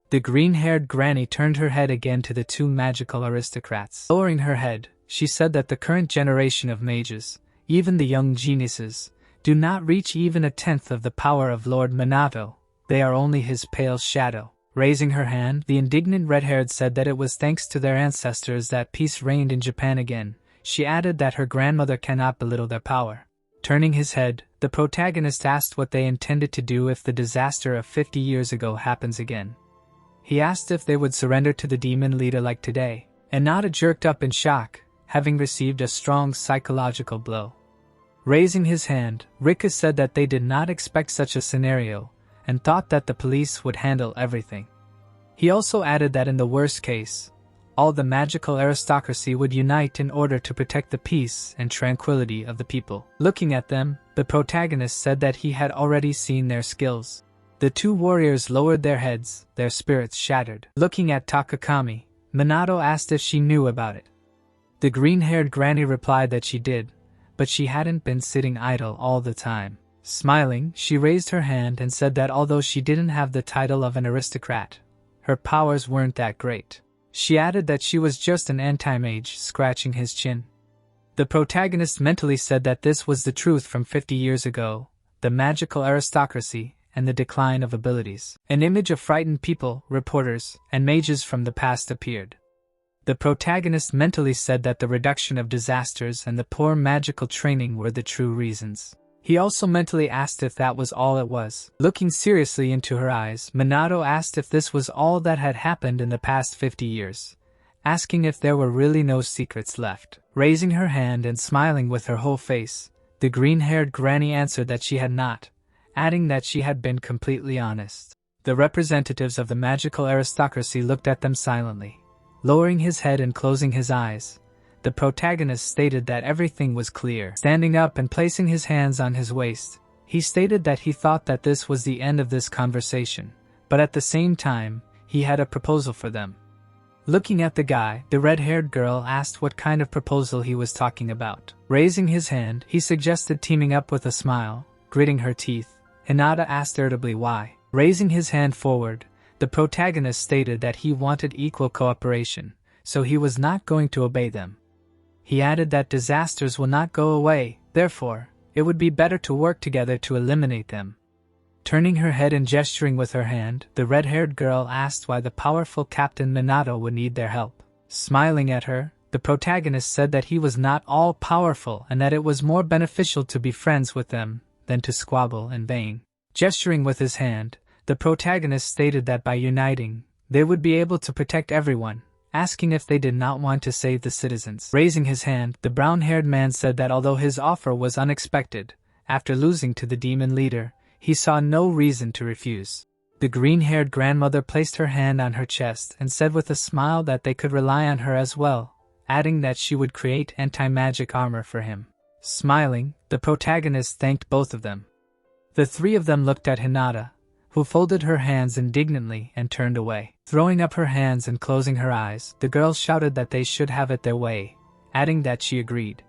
Speaker 1: The green-haired granny turned her head again to the 2 magical aristocrats. Lowering her head, she said that the current generation of mages, even the young geniuses, do not reach even 1/10 of the power of Lord Minato. They are only his pale shadow. Raising her hand, the indignant red-haired said that it was thanks to their ancestors that peace reigned in Japan again. She added that her grandmother cannot belittle their power. Turning his head, the protagonist asked what they intended to do if the disaster of 50 years ago happens again. He asked if they would surrender to the demon leader like today, and Nada jerked up in shock, having received a strong psychological blow. Raising his hand, Rika said that they did not expect such a scenario, and thought that the police would handle everything. He also added that in the worst case, all the magical aristocracy would unite in order to protect the peace and tranquility of the people. Looking at them, the protagonist said that he had already seen their skills. The 2 warriors lowered their heads, their spirits shattered. Looking at Takakami, Minato asked if she knew about it. The green-haired granny replied that she did, but she hadn't been sitting idle all the time. Smiling, she raised her hand and said that although she didn't have the title of an aristocrat, her powers weren't that great. She added that she was just an anti-mage, scratching his chin. The protagonist mentally said that this was the truth from 50 years ago, the magical aristocracy, and the decline of abilities. An image of frightened people, reporters, and mages from the past appeared. The protagonist mentally said that the reduction of disasters and the poor magical training were the true reasons. He also mentally asked if that was all it was. Looking seriously into her eyes, Minato asked if this was all that had happened in the past 50 years, asking if there were really no secrets left. Raising her hand and smiling with her whole face, the green-haired granny answered that she had not, adding that she had been completely honest. The representatives of the magical aristocracy looked at them silently. Lowering his head and closing his eyes, the protagonist stated that everything was clear. Standing up and placing his hands on his waist, he stated that he thought that this was the end of this conversation, but at the same time, he had a proposal for them. Looking at the guy, the red-haired girl asked what kind of proposal he was talking about. Raising his hand, he suggested teaming up with a smile. Gritting her teeth, Hinata asked irritably why. Raising his hand forward, the protagonist stated that he wanted equal cooperation, so he was not going to obey them. He added that disasters will not go away, therefore, it would be better to work together to eliminate them. Turning her head and gesturing with her hand, the red-haired girl asked why the powerful Captain Minato would need their help. Smiling at her, the protagonist said that he was not all-powerful and that it was more beneficial to be friends with them than to squabble in vain. Gesturing with his hand, the protagonist stated that by uniting, they would be able to protect everyone, asking if they did not want to save the citizens. Raising his hand, the brown-haired man said that although his offer was unexpected, after losing to the demon leader, he saw no reason to refuse. The green-haired grandmother placed her hand on her chest and said with a smile that they could rely on her as well, adding that she would create anti-magic armor for him. Smiling, the protagonist thanked both of them. The three of them looked at Hinata, who folded her hands indignantly and turned away. Throwing up her hands and closing her eyes, the girl shouted that they should have it their way, adding that she agreed.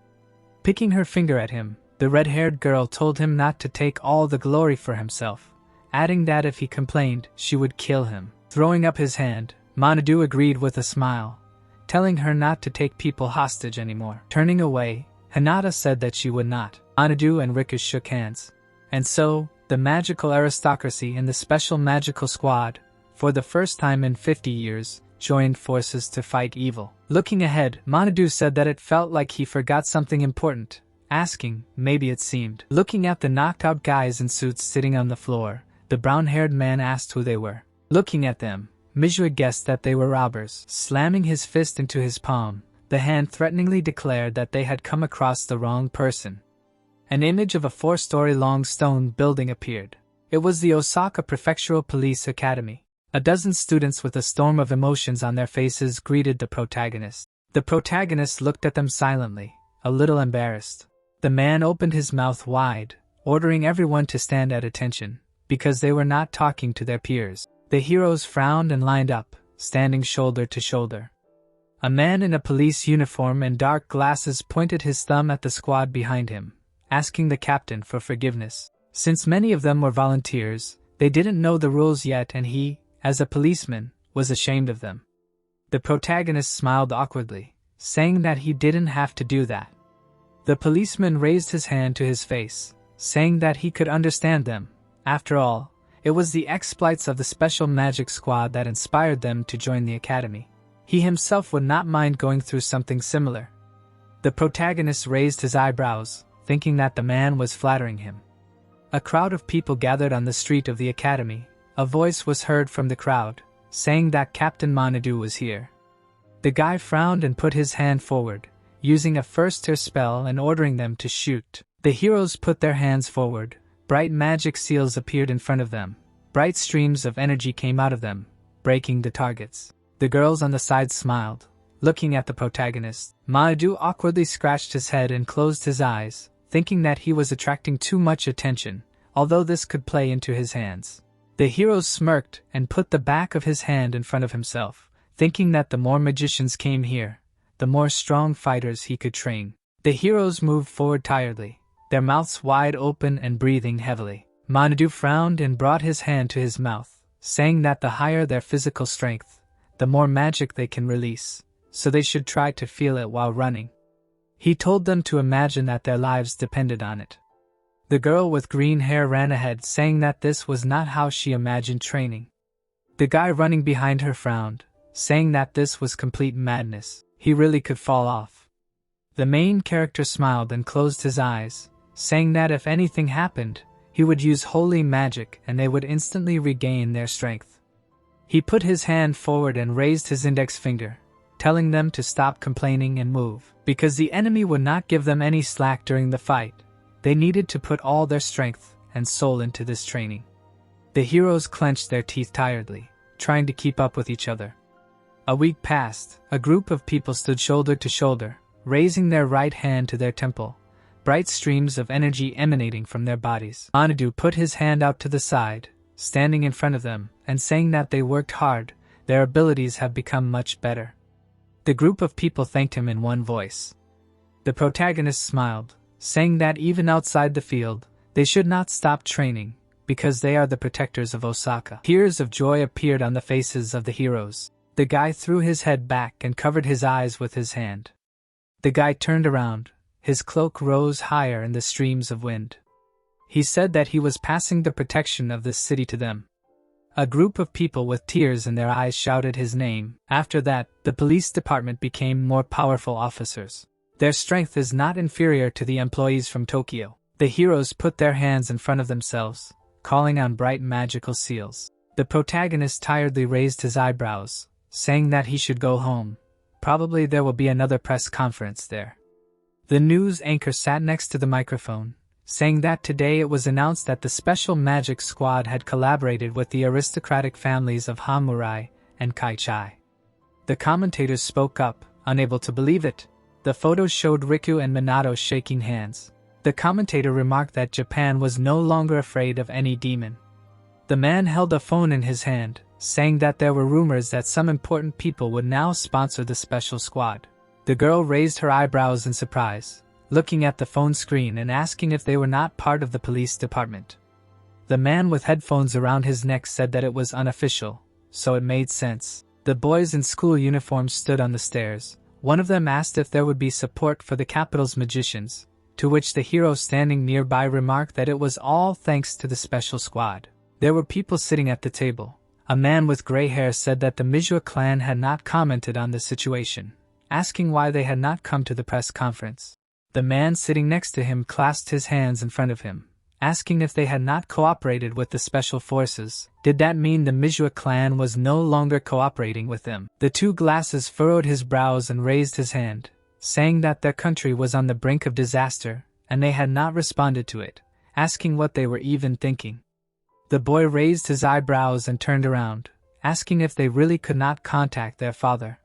Speaker 1: Picking her finger at him, the red-haired girl told him not to take all the glory for himself, adding that if he complained, she would kill him. Throwing up his hand, Manhwa agreed with a smile, telling her not to take people hostage anymore. Turning away, Hinata said that she would not. Manhwa and Riku shook hands. And so, the magical aristocracy and the special magical squad, for the first time in 50 years, joined forces to fight evil. Looking ahead, Manhwa said that it felt like he forgot something important, asking, maybe it seemed. Looking at the knocked-out guys in suits sitting on the floor, the brown-haired man asked who they were. Looking at them, Mage guessed that they were robbers. Slamming his fist into his palm, the hand threateningly declared that they had come across the wrong person. An image of a 4-story-long stone building appeared. It was the Osaka Prefectural Police Academy. A dozen students with a storm of emotions on their faces greeted the protagonist. The protagonist looked at them silently, a little embarrassed. The man opened his mouth wide, ordering everyone to stand at attention, because they were not talking to their peers. The heroes frowned and lined up, standing shoulder to shoulder. A man in a police uniform and dark glasses pointed his thumb at the squad behind him, asking the captain for forgiveness. Since many of them were volunteers, they didn't know the rules yet and he, as a policeman, was ashamed of them. The protagonist smiled awkwardly, saying that he didn't have to do that. The policeman raised his hand to his face, saying that he could understand them. After all, it was the exploits of the special magic squad that inspired them to join the academy. He himself would not mind going through something similar. The protagonist raised his eyebrows, thinking that the man was flattering him. A crowd of people gathered on the street of the academy. A voice was heard from the crowd, saying that Captain Manhwa was here. The guy frowned and put his hand forward, using a first-tier spell and ordering them to shoot. The heroes put their hands forward. Bright magic seals appeared in front of them. Bright streams of energy came out of them, breaking the targets. The girls on the side smiled, looking at the protagonist. Manhwa awkwardly scratched his head and closed his eyes, thinking that he was attracting too much attention, although this could play into his hands. The heroes smirked and put the back of his hand in front of himself, thinking that the more magicians came here, the more strong fighters he could train. The heroes moved forward tiredly, their mouths wide open and breathing heavily. Manhwa frowned and brought his hand to his mouth, saying that the higher their physical strength, the more magic they can release, so they should try to feel it while running. He told them to imagine that their lives depended on it. The girl with green hair ran ahead, saying that this was not how she imagined training. The guy running behind her frowned, saying that this was complete madness. He really could fall off. The main character smiled and closed his eyes, saying that if anything happened, he would use holy magic and they would instantly regain their strength. He put his hand forward and raised his index finger, telling them to stop complaining and move. Because the enemy would not give them any slack during the fight, they needed to put all their strength and soul into this training. The heroes clenched their teeth tiredly, trying to keep up with each other. A week passed. A group of people stood shoulder to shoulder, raising their right hand to their temple, bright streams of energy emanating from their bodies. Manhwa put his hand out to the side, standing in front of them, and saying that they worked hard, their abilities have become much better. The group of people thanked him in one voice. The protagonist smiled, saying that even outside the field, they should not stop training, because they are the protectors of Osaka. Tears of joy appeared on the faces of the heroes. The guy threw his head back and covered his eyes with his hand. The guy turned around, his cloak rose higher in the streams of wind. He said that he was passing the protection of this city to them. A group of people with tears in their eyes shouted his name. After that, the police department became more powerful officers. Their strength is not inferior to the employees from Tokyo. The heroes put their hands in front of themselves, calling on bright magical seals. The protagonist tiredly raised his eyebrows, saying that he should go home. Probably there will be another press conference there. The news anchor sat next to the microphone, saying that today it was announced that the Special Magic Squad had collaborated with the aristocratic families of Hamurai and Kaichai. The commentators spoke up, unable to believe it. The photos showed Riku and Minato shaking hands. The commentator remarked that Japan was no longer afraid of any demon. The man held a phone in his hand, saying that there were rumors that some important people would now sponsor the special squad. The girl raised her eyebrows in surprise, looking at the phone screen and asking if they were not part of the police department. The man with headphones around his neck said that it was unofficial, so it made sense. The boys in school uniforms stood on the stairs. One of them asked if there would be support for the capital's magicians, to which the hero standing nearby remarked that it was all thanks to the special squad. There were people sitting at the table. A man with gray hair said that the Manhwa clan had not commented on the situation, asking why they had not come to the press conference. The man sitting next to him clasped his hands in front of him, asking if they had not cooperated with the special forces. Did that mean the Manhwa clan was no longer cooperating with them? The two glasses furrowed his brows and raised his hand, saying that their country was on the brink of disaster, and they had not responded to it, asking what they were even thinking. The boy raised his eyebrows and turned around, asking if they really could not contact their father.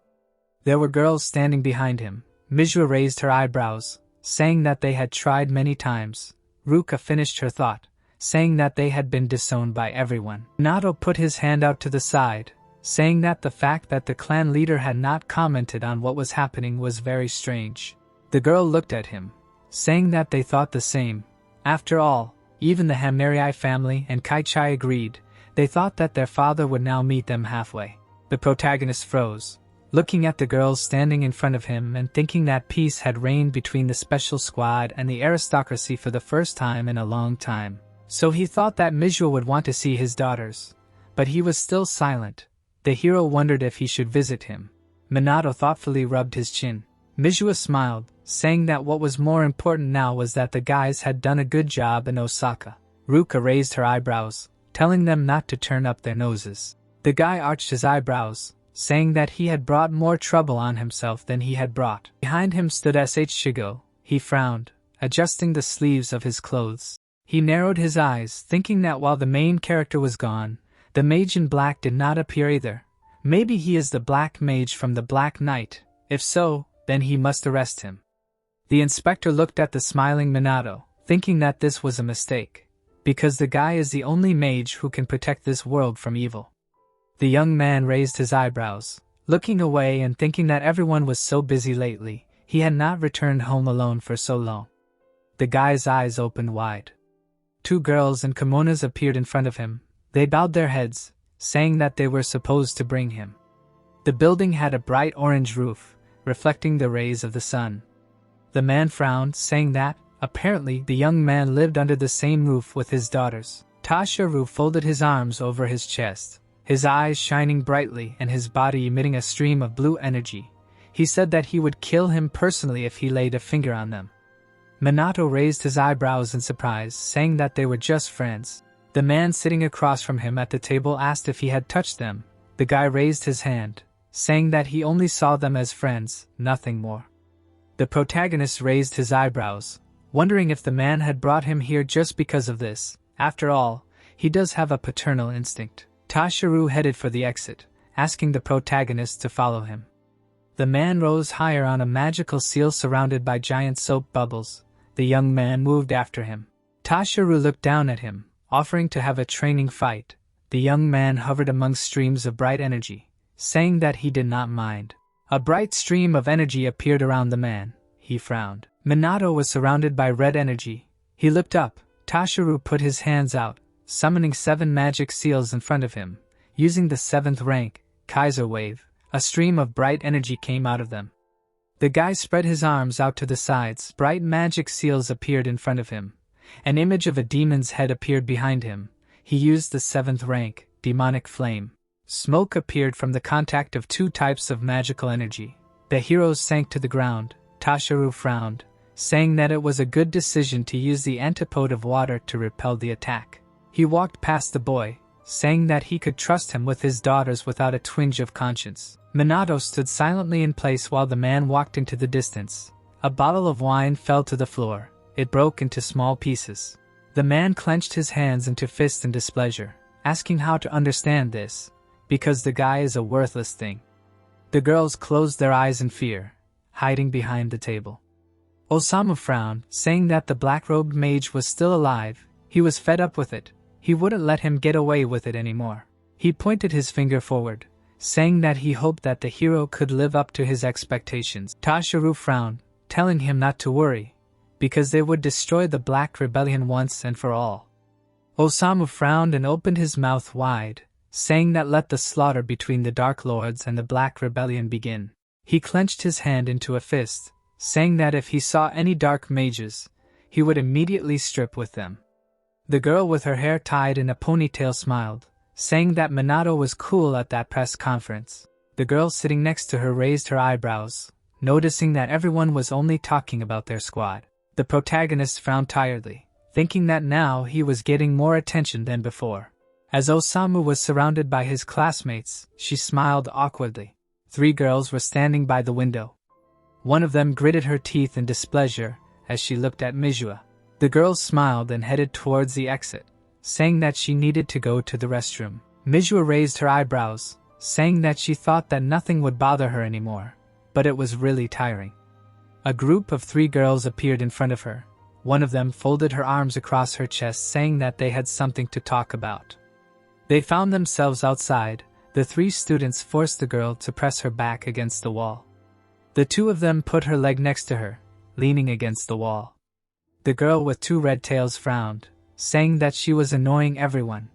Speaker 1: There were girls standing behind him. Manhwa raised her eyebrows, saying that they had tried many times. Ruka finished her thought, saying that they had been disowned by everyone. Minato put his hand out to the side, saying that the fact that the clan leader had not commented on what was happening was very strange. The girl looked at him, saying that they thought the same. After all, even the Hamurai family and Kaichai agreed. They thought that their father would now meet them halfway. The protagonist froze, looking at the girls standing in front of him and thinking that peace had reigned between the special squad and the aristocracy for the first time in a long time. So he thought that Manhwa would want to see his daughters. But he was still silent. The hero wondered if he should visit him. Minato thoughtfully rubbed his chin. Manhwa smiled, saying that what was more important now was that the guys had done a good job in Osaka. Ruka raised her eyebrows, telling them not to turn up their noses. The guy arched his eyebrows, saying that he had brought more trouble on himself than he had brought. Behind him stood S.H. Shigo. He frowned, adjusting the sleeves of his clothes. He narrowed his eyes, thinking that while the main character was gone, the mage in black did not appear either. Maybe he is the Black Mage from the Black Knight. If so, then he must arrest him. The inspector looked at the smiling Minato, thinking that this was a mistake, because the guy is the only mage who can protect this world from evil. The young man raised his eyebrows, looking away and thinking that everyone was so busy lately, he had not returned home alone for so long. The guy's eyes opened wide. Two girls in kimonos appeared in front of him. They bowed their heads, saying that they were supposed to bring him. The building had a bright orange roof, reflecting the rays of the sun. The man frowned, saying that, apparently, the young man lived under the same roof with his daughters. Tashiru folded his arms over his chest, his eyes shining brightly and his body emitting a stream of blue energy. He said that he would kill him personally if he laid a finger on them. Minato raised his eyebrows in surprise, saying that they were just friends. The man sitting across from him at the table asked if he had touched them. The guy raised his hand, saying that he only saw them as friends, nothing more. The protagonist raised his eyebrows, wondering if the man had brought him here just because of this. After all, he does have a paternal instinct. Tashiru headed for the exit, asking the protagonist to follow him. The man rose higher on a magical seal surrounded by giant soap bubbles. The young man moved after him. Tashiru looked down at him, offering to have a training fight. The young man hovered among streams of bright energy, saying that he did not mind. A bright stream of energy appeared around the man. He frowned. Minato was surrounded by red energy. He looked up. Tashiru put his hands out, summoning 7 magic seals in front of him. Using the 7th rank, Kaiser Wave, a stream of bright energy came out of them. The guy spread his arms out to the sides. Bright magic seals appeared in front of him. An image of a demon's head appeared behind him. He used the 7th rank, Demonic Flame. Smoke appeared from the contact of 2 types of magical energy. The heroes sank to the ground. Tashiru frowned, saying that it was a good decision to use the antipode of water to repel the attack. He walked past the boy, saying that he could trust him with his daughters without a twinge of conscience. Minato stood silently in place while the man walked into the distance. A bottle of wine fell to the floor. it broke into small pieces. The man clenched his hands into fists in displeasure, asking how to understand this, because the guy is a worthless thing. The girls closed their eyes in fear, hiding behind the table. Osamu frowned, saying that the black-robed mage was still alive. He was fed up with it. He wouldn't let him get away with it anymore. He pointed his finger forward, saying that he hoped that the hero could live up to his expectations. Tashiru frowned, telling him not to worry, because they would destroy the Black Rebellion once and for all. Osamu frowned and opened his mouth wide, saying that let the slaughter between the Dark Lords and the Black Rebellion begin. He clenched his hand into a fist, saying that if he saw any dark mages, he would immediately strip with them. The girl with her hair tied in a ponytail smiled, saying that Minato was cool at that press conference. The girl sitting next to her raised her eyebrows, noticing that everyone was only talking about their squad. The protagonist frowned tiredly, thinking that now he was getting more attention than before. As Osamu was surrounded by his classmates, she smiled awkwardly. 3 girls were standing by the window. One of them gritted her teeth in displeasure as she looked at Manhwa. The girls smiled and headed towards the exit, saying that she needed to go to the restroom. Manhwa raised her eyebrows, saying that she thought that nothing would bother her anymore, but it was really tiring. A group of 3 girls appeared in front of her. One of them folded her arms across her chest, saying that they had something to talk about. They found themselves outside. The 3 students forced the girl to press her back against the wall. The 2 of them put her leg next to her, leaning against the wall. The girl with 2 red tails frowned, saying that she was annoying everyone.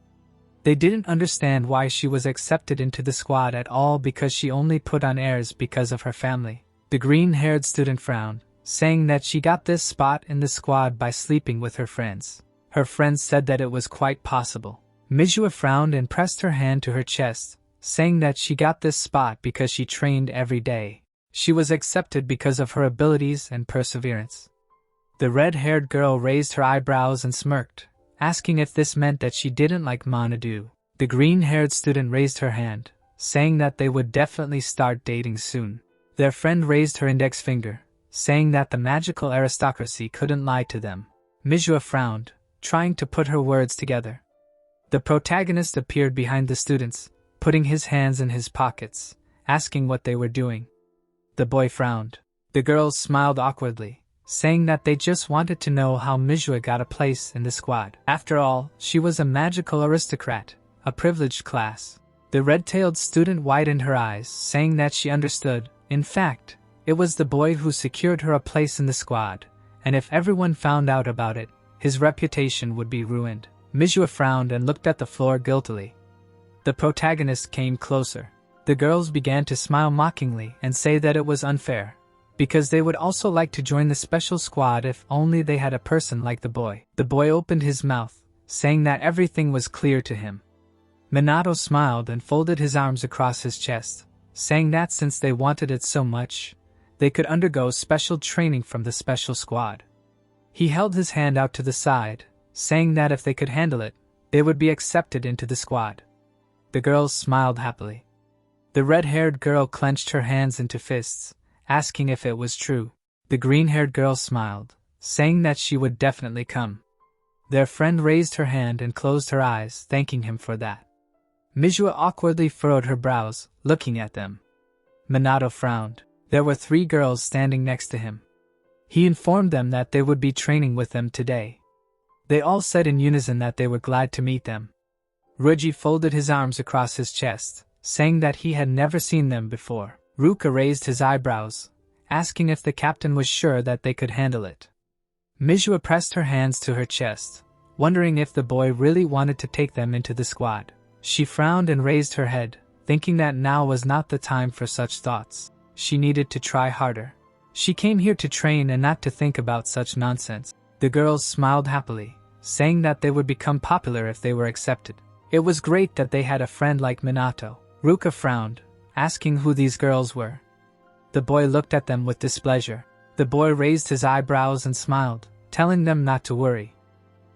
Speaker 1: They didn't understand why she was accepted into the squad at all, because she only put on airs because of her family. The green-haired student frowned, saying that she got this spot in the squad by sleeping with her friends. Her friends said that it was quite possible. Manhwa frowned and pressed her hand to her chest, saying that she got this spot because she trained every day. She was accepted because of her abilities and perseverance. The red-haired girl raised her eyebrows and smirked, asking if this meant that she didn't like Manadu. The green-haired student raised her hand, saying that they would definitely start dating soon. Their friend raised her index finger, saying that the magical aristocracy couldn't lie to them. Manhwa frowned, trying to put her words together. The protagonist appeared behind the students, putting his hands in his pockets, asking what they were doing. The boy frowned. The girls smiled awkwardly, saying that they just wanted to know how Manhwa got a place in the squad. After all, she was a magical aristocrat, a privileged class. The red-tailed student widened her eyes, saying that she understood. In fact, it was the boy who secured her a place in the squad, and if everyone found out about it, his reputation would be ruined. Manhwa frowned and looked at the floor guiltily. The protagonist came closer. The girls began to smile mockingly and say that it was unfair, because they would also like to join the special squad if only they had a person like the boy. The boy opened his mouth, saying that everything was clear to him. Minato smiled and folded his arms across his chest, saying that since they wanted it so much, they could undergo special training from the special squad. He held his hand out to the side, saying that if they could handle it, they would be accepted into the squad. The girls smiled happily. The red-haired girl clenched her hands into fists, asking if it was true. The green-haired girl smiled, saying that she would definitely come. Their friend raised her hand and closed her eyes, thanking him for that. Manhwa awkwardly furrowed her brows, looking at them. Minato frowned. There were 3 girls standing next to him. He informed them that they would be training with them today. They all said in unison that they were glad to meet them. Ruji folded his arms across his chest, saying that he had never seen them before. Ruka raised his eyebrows, asking if the captain was sure that they could handle it. Manhwa pressed her hands to her chest, wondering if the boy really wanted to take them into the squad. She frowned and raised her head, thinking that now was not the time for such thoughts. She needed to try harder. She came here to train and not to think about such nonsense. The girls smiled happily, saying that they would become popular if they were accepted. It was great that they had a friend like Minato. Ruka frowned, asking who these girls were. The boy looked at them with displeasure. The boy raised his eyebrows and smiled, telling them not to worry.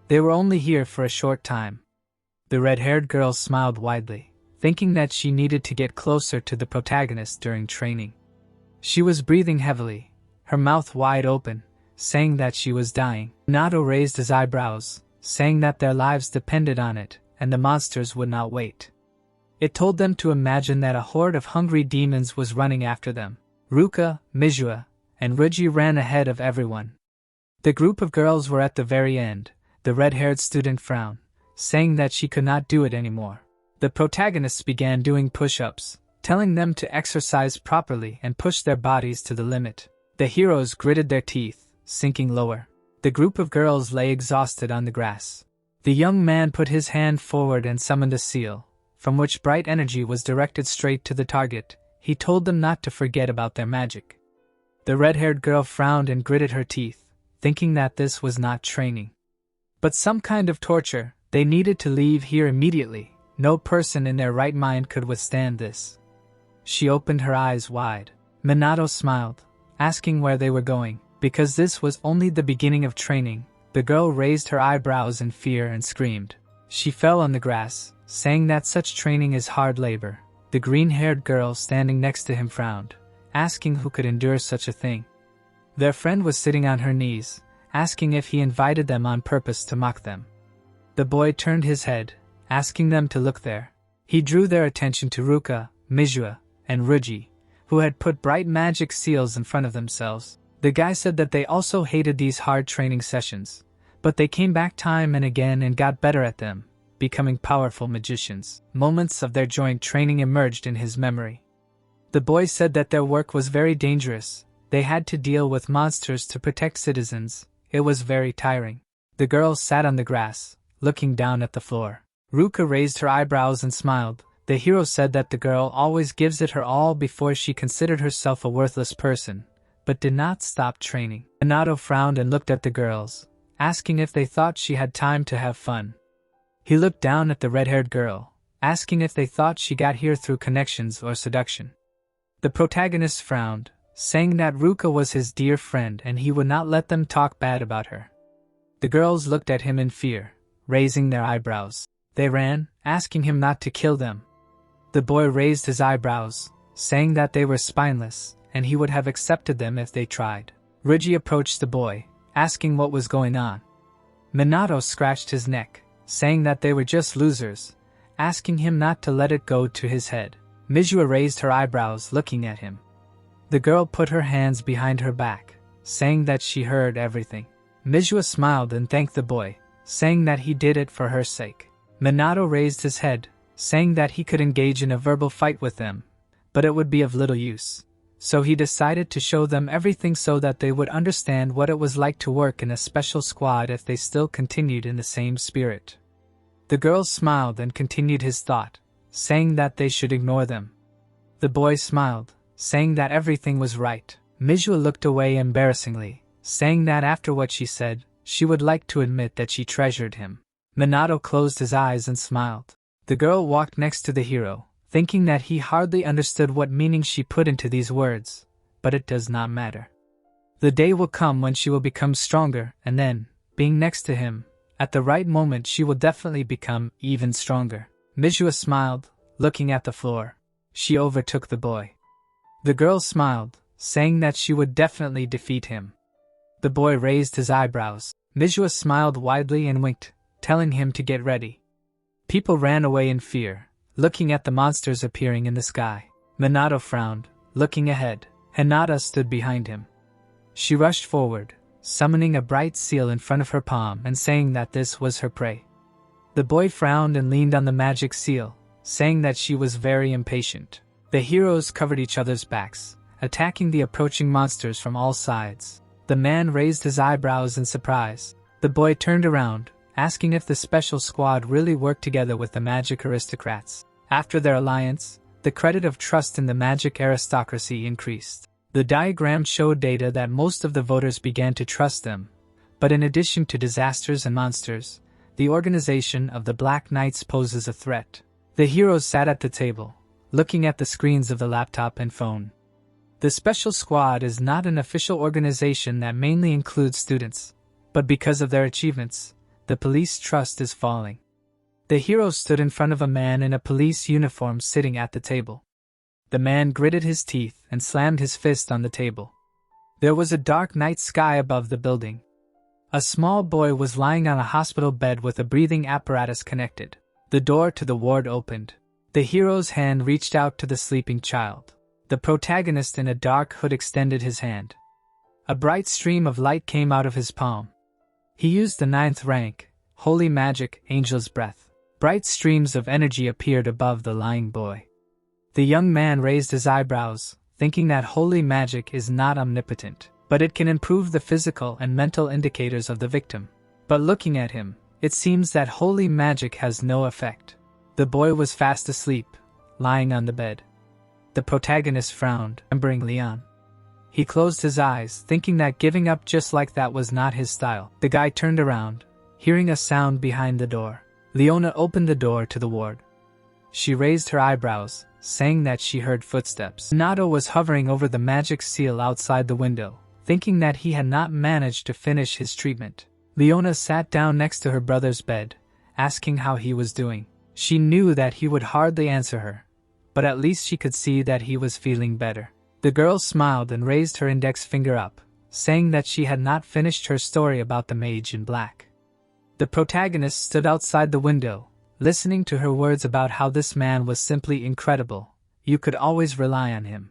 Speaker 1: They were only here for a short time. The red-haired girl smiled widely, thinking that she needed to get closer to the protagonist during training. She was breathing heavily, her mouth wide open, saying that she was dying. Minato raised his eyebrows, saying that their lives depended on it, and the monsters would not wait. It told them to imagine that a horde of hungry demons was running after them. Ruka, Manhwa, and Ruji ran ahead of everyone. The group of girls were at the very end. The red-haired student frowned, saying that she could not do it anymore. The protagonists began doing push-ups, telling them to exercise properly and push their bodies to the limit. The heroes gritted their teeth, sinking lower. The group of girls lay exhausted on the grass. The young man put his hand forward and summoned a seal, from which bright energy was directed straight to the target. He told them not to forget about their magic. The red-haired girl frowned and gritted her teeth, thinking that this was not training, but some kind of torture. They needed to leave here immediately. No person in their right mind could withstand this. She opened her eyes wide. Minato smiled, asking where they were going. Because this was only the beginning of training, the girl raised her eyebrows in fear and screamed. She fell on the grass, saying that such training is hard labor. The green-haired girl standing next to him frowned, asking who could endure such a thing. Their friend was sitting on her knees, asking if he invited them on purpose to mock them. The boy turned his head, asking them to look there. He drew their attention to Ruka, Manhwa, and Ruji, who had put bright magic seals in front of themselves. The guy said that they also hated these hard training sessions, but they came back time and again and got better at them, becoming powerful magicians. Moments of their joint training emerged in his memory. The boy said that their work was very dangerous. They had to deal with monsters to protect citizens. It was very tiring. The girl sat on the grass, looking down at the floor. Ruka raised her eyebrows and smiled. The hero said that the girl always gives it her all before she considered herself a worthless person, but did not stop training. Minato frowned and looked at the girls, asking if they thought she had time to have fun. He looked down at the red-haired girl, asking if they thought she got here through connections or seduction. The protagonist frowned, saying that Ruka was his dear friend and he would not let them talk bad about her. The girls looked at him in fear, raising their eyebrows. They ran, asking him not to kill them. The boy raised his eyebrows, saying that they were spineless, and he would have accepted them if they tried. Ruji approached the boy, asking what was going on. Minato scratched his neck, saying that they were just losers, asking him not to let it go to his head. Manhwa raised her eyebrows, looking at him. The girl put her hands behind her back, saying that she heard everything. Manhwa smiled and thanked the boy, saying that he did it for her sake. Minato raised his head, saying that he could engage in a verbal fight with them, but it would be of little use. So he decided to show them everything so that they would understand what it was like to work in a special squad if they still continued in the same spirit. The girl smiled and continued his thought, saying that they should ignore them. The boy smiled, saying that everything was right. Manhwa looked away embarrassingly, saying that after what she said, she would like to admit that she treasured him. Minato closed his eyes and smiled. The girl walked next to the hero, thinking that he hardly understood what meaning she put into these words, but it does not matter. The day will come when she will become stronger, and then, being next to him, at the right moment she will definitely become even stronger. Manhwa smiled, looking at the floor. She overtook the boy. The girl smiled, saying that she would definitely defeat him. The boy raised his eyebrows. Manhwa smiled widely and winked, telling him to get ready. People ran away in fear, looking at the monsters appearing in the sky. Minato frowned, looking ahead. Hinata stood behind him. She rushed forward, summoning a bright seal in front of her palm and saying that this was her prey. The boy frowned and leaned on the magic seal, saying that she was very impatient. The heroes covered each other's backs, attacking the approaching monsters from all sides. The man raised his eyebrows in surprise. The boy turned around, asking if the special squad really worked together with the magic aristocrats. After their alliance, the credit of trust in the magic aristocracy increased. The diagram showed data that most of the voters began to trust them, but in addition to disasters and monsters, the organization of the Black Knights poses a threat. The heroes sat at the table, looking at the screens of the laptop and phone. The special squad is not an official organization that mainly includes students, but because of their achievements, the police trust is falling. The hero stood in front of a man in a police uniform sitting at the table. The man gritted his teeth and slammed his fist on the table. There was a dark night sky above the building. A small boy was lying on a hospital bed with a breathing apparatus connected. The door to the ward opened. The hero's hand reached out to the sleeping child. The protagonist in a dark hood extended his hand. A bright stream of light came out of his palm. He used the 9th rank, Holy Magic, Angel's Breath. Bright streams of energy appeared above the lying boy. The young man raised his eyebrows, thinking that holy magic is not omnipotent, but it can improve the physical and mental indicators of the victim. But looking at him, it seems that holy magic has no effect. The boy was fast asleep, lying on the bed. The protagonist frowned, remembering Leon. He closed his eyes, thinking that giving up just like that was not his style. The guy turned around, hearing a sound behind the door. Leona opened the door to the ward. She raised her eyebrows, saying that she heard footsteps. Minato was hovering over the magic seal outside the window, thinking that he had not managed to finish his treatment. Leona sat down next to her brother's bed, asking how he was doing. She knew that he would hardly answer her, but at least she could see that he was feeling better. The girl smiled and raised her index finger up, saying that she had not finished her story about the mage in black. The protagonist stood outside the window, listening to her words about how this man was simply incredible. You could always rely on him.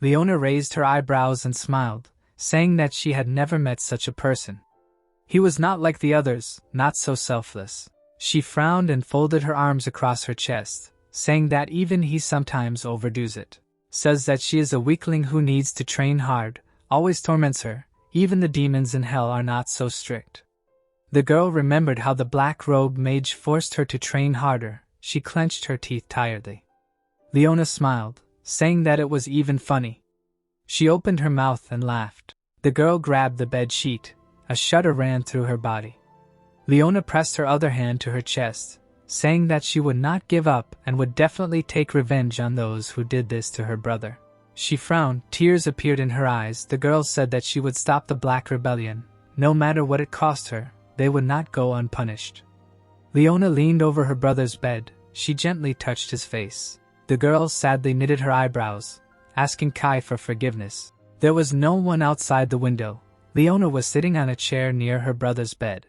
Speaker 1: Leona raised her eyebrows and smiled, saying that she had never met such a person. He was not like the others, not so selfless. She frowned and folded her arms across her chest, saying that even he sometimes overdoes it. Says that she is a weakling who needs to train hard, always torments her. Even the demons in hell are not so strict. The girl remembered how the black-robed mage forced her to train harder. She clenched her teeth tiredly. Leona smiled, saying that it was even funny. She opened her mouth and laughed. The girl grabbed the bed sheet. A shudder ran through her body. Leona pressed her other hand to her chest, saying that she would not give up and would definitely take revenge on those who did this to her brother. She frowned, tears appeared in her eyes. The girl said that she would stop the Black Rebellion, no matter what it cost her. They would not go unpunished. Leona leaned over her brother's bed. She gently touched his face. The girl sadly knitted her eyebrows, asking Kai for forgiveness. There was no one outside the window. Leona was sitting on a chair near her brother's bed.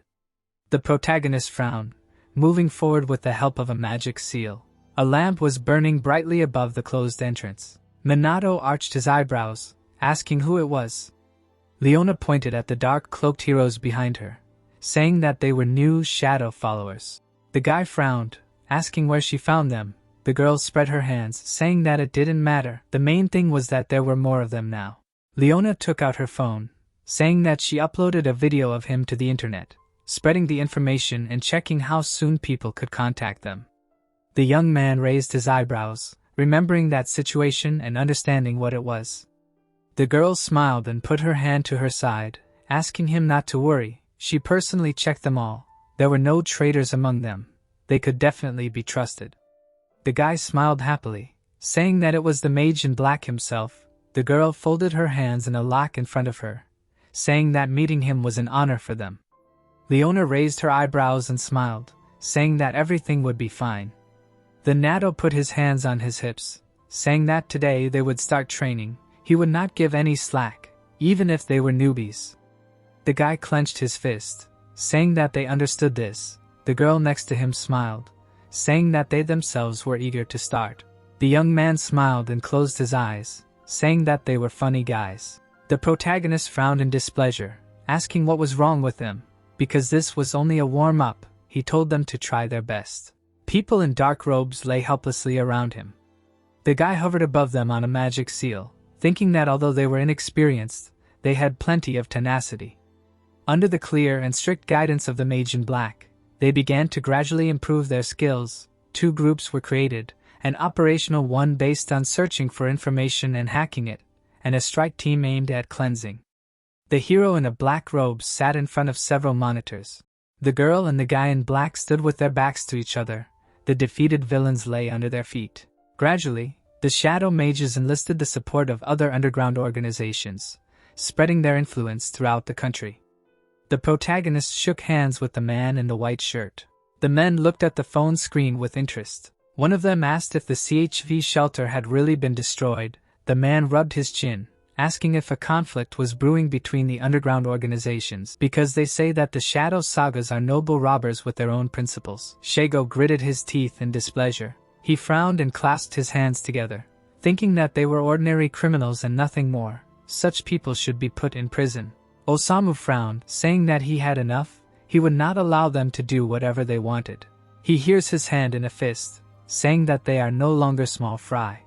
Speaker 1: The protagonist frowned, moving forward with the help of a magic seal. A lamp was burning brightly above the closed entrance. Minato arched his eyebrows, asking who it was. Leona pointed at the dark-cloaked heroes behind her, saying that they were new shadow followers. The guy frowned, asking where she found them. The girl spread her hands, saying that it didn't matter. The main thing was that there were more of them now. Leona took out her phone, saying that she uploaded a video of him to the internet, spreading the information and checking how soon people could contact them. The young man raised his eyebrows, remembering that situation and understanding what it was. The girl smiled and put her hand to her side, asking him not to worry. She personally checked them all. There were no traitors among them. They could definitely be trusted. The guy smiled happily, saying that it was the mage in black himself. The girl folded her hands in a lock in front of her, saying that meeting him was an honor for them. Leona raised her eyebrows and smiled, saying that everything would be fine. The Nato put his hands on his hips, saying that today they would start training. He would not give any slack, even if they were newbies. The guy clenched his fist, saying that they understood this. The girl next to him smiled, saying that they themselves were eager to start. The young man smiled and closed his eyes, saying that they were funny guys. The protagonist frowned in displeasure, asking what was wrong with them. Because this was only a warm-up, he told them to try their best. People in dark robes lay helplessly around him. The guy hovered above them on a magic seal, thinking that although they were inexperienced, they had plenty of tenacity. Under the clear and strict guidance of the mage in black, they began to gradually improve their skills. 2 groups were created, an operational one based on searching for information and hacking it, and a strike team aimed at cleansing. The hero in a black robe sat in front of several monitors. The girl and the guy in black stood with their backs to each other. The defeated villains lay under their feet. Gradually, the shadow mages enlisted the support of other underground organizations, spreading their influence throughout the country. The protagonist shook hands with the man in the white shirt. The men looked at the phone screen with interest. One of them asked if the CHV shelter had really been destroyed. The man rubbed his chin, asking if a conflict was brewing between the underground organizations because they say that the Shadow Sagas are noble robbers with their own principles. Shigo gritted his teeth in displeasure. He frowned and clasped his hands together, thinking that they were ordinary criminals and nothing more. Such people should be put in prison. Osamu frowned, saying that he had enough. He would not allow them to do whatever they wanted. He hears his hand in a fist, saying that they are no longer small fry.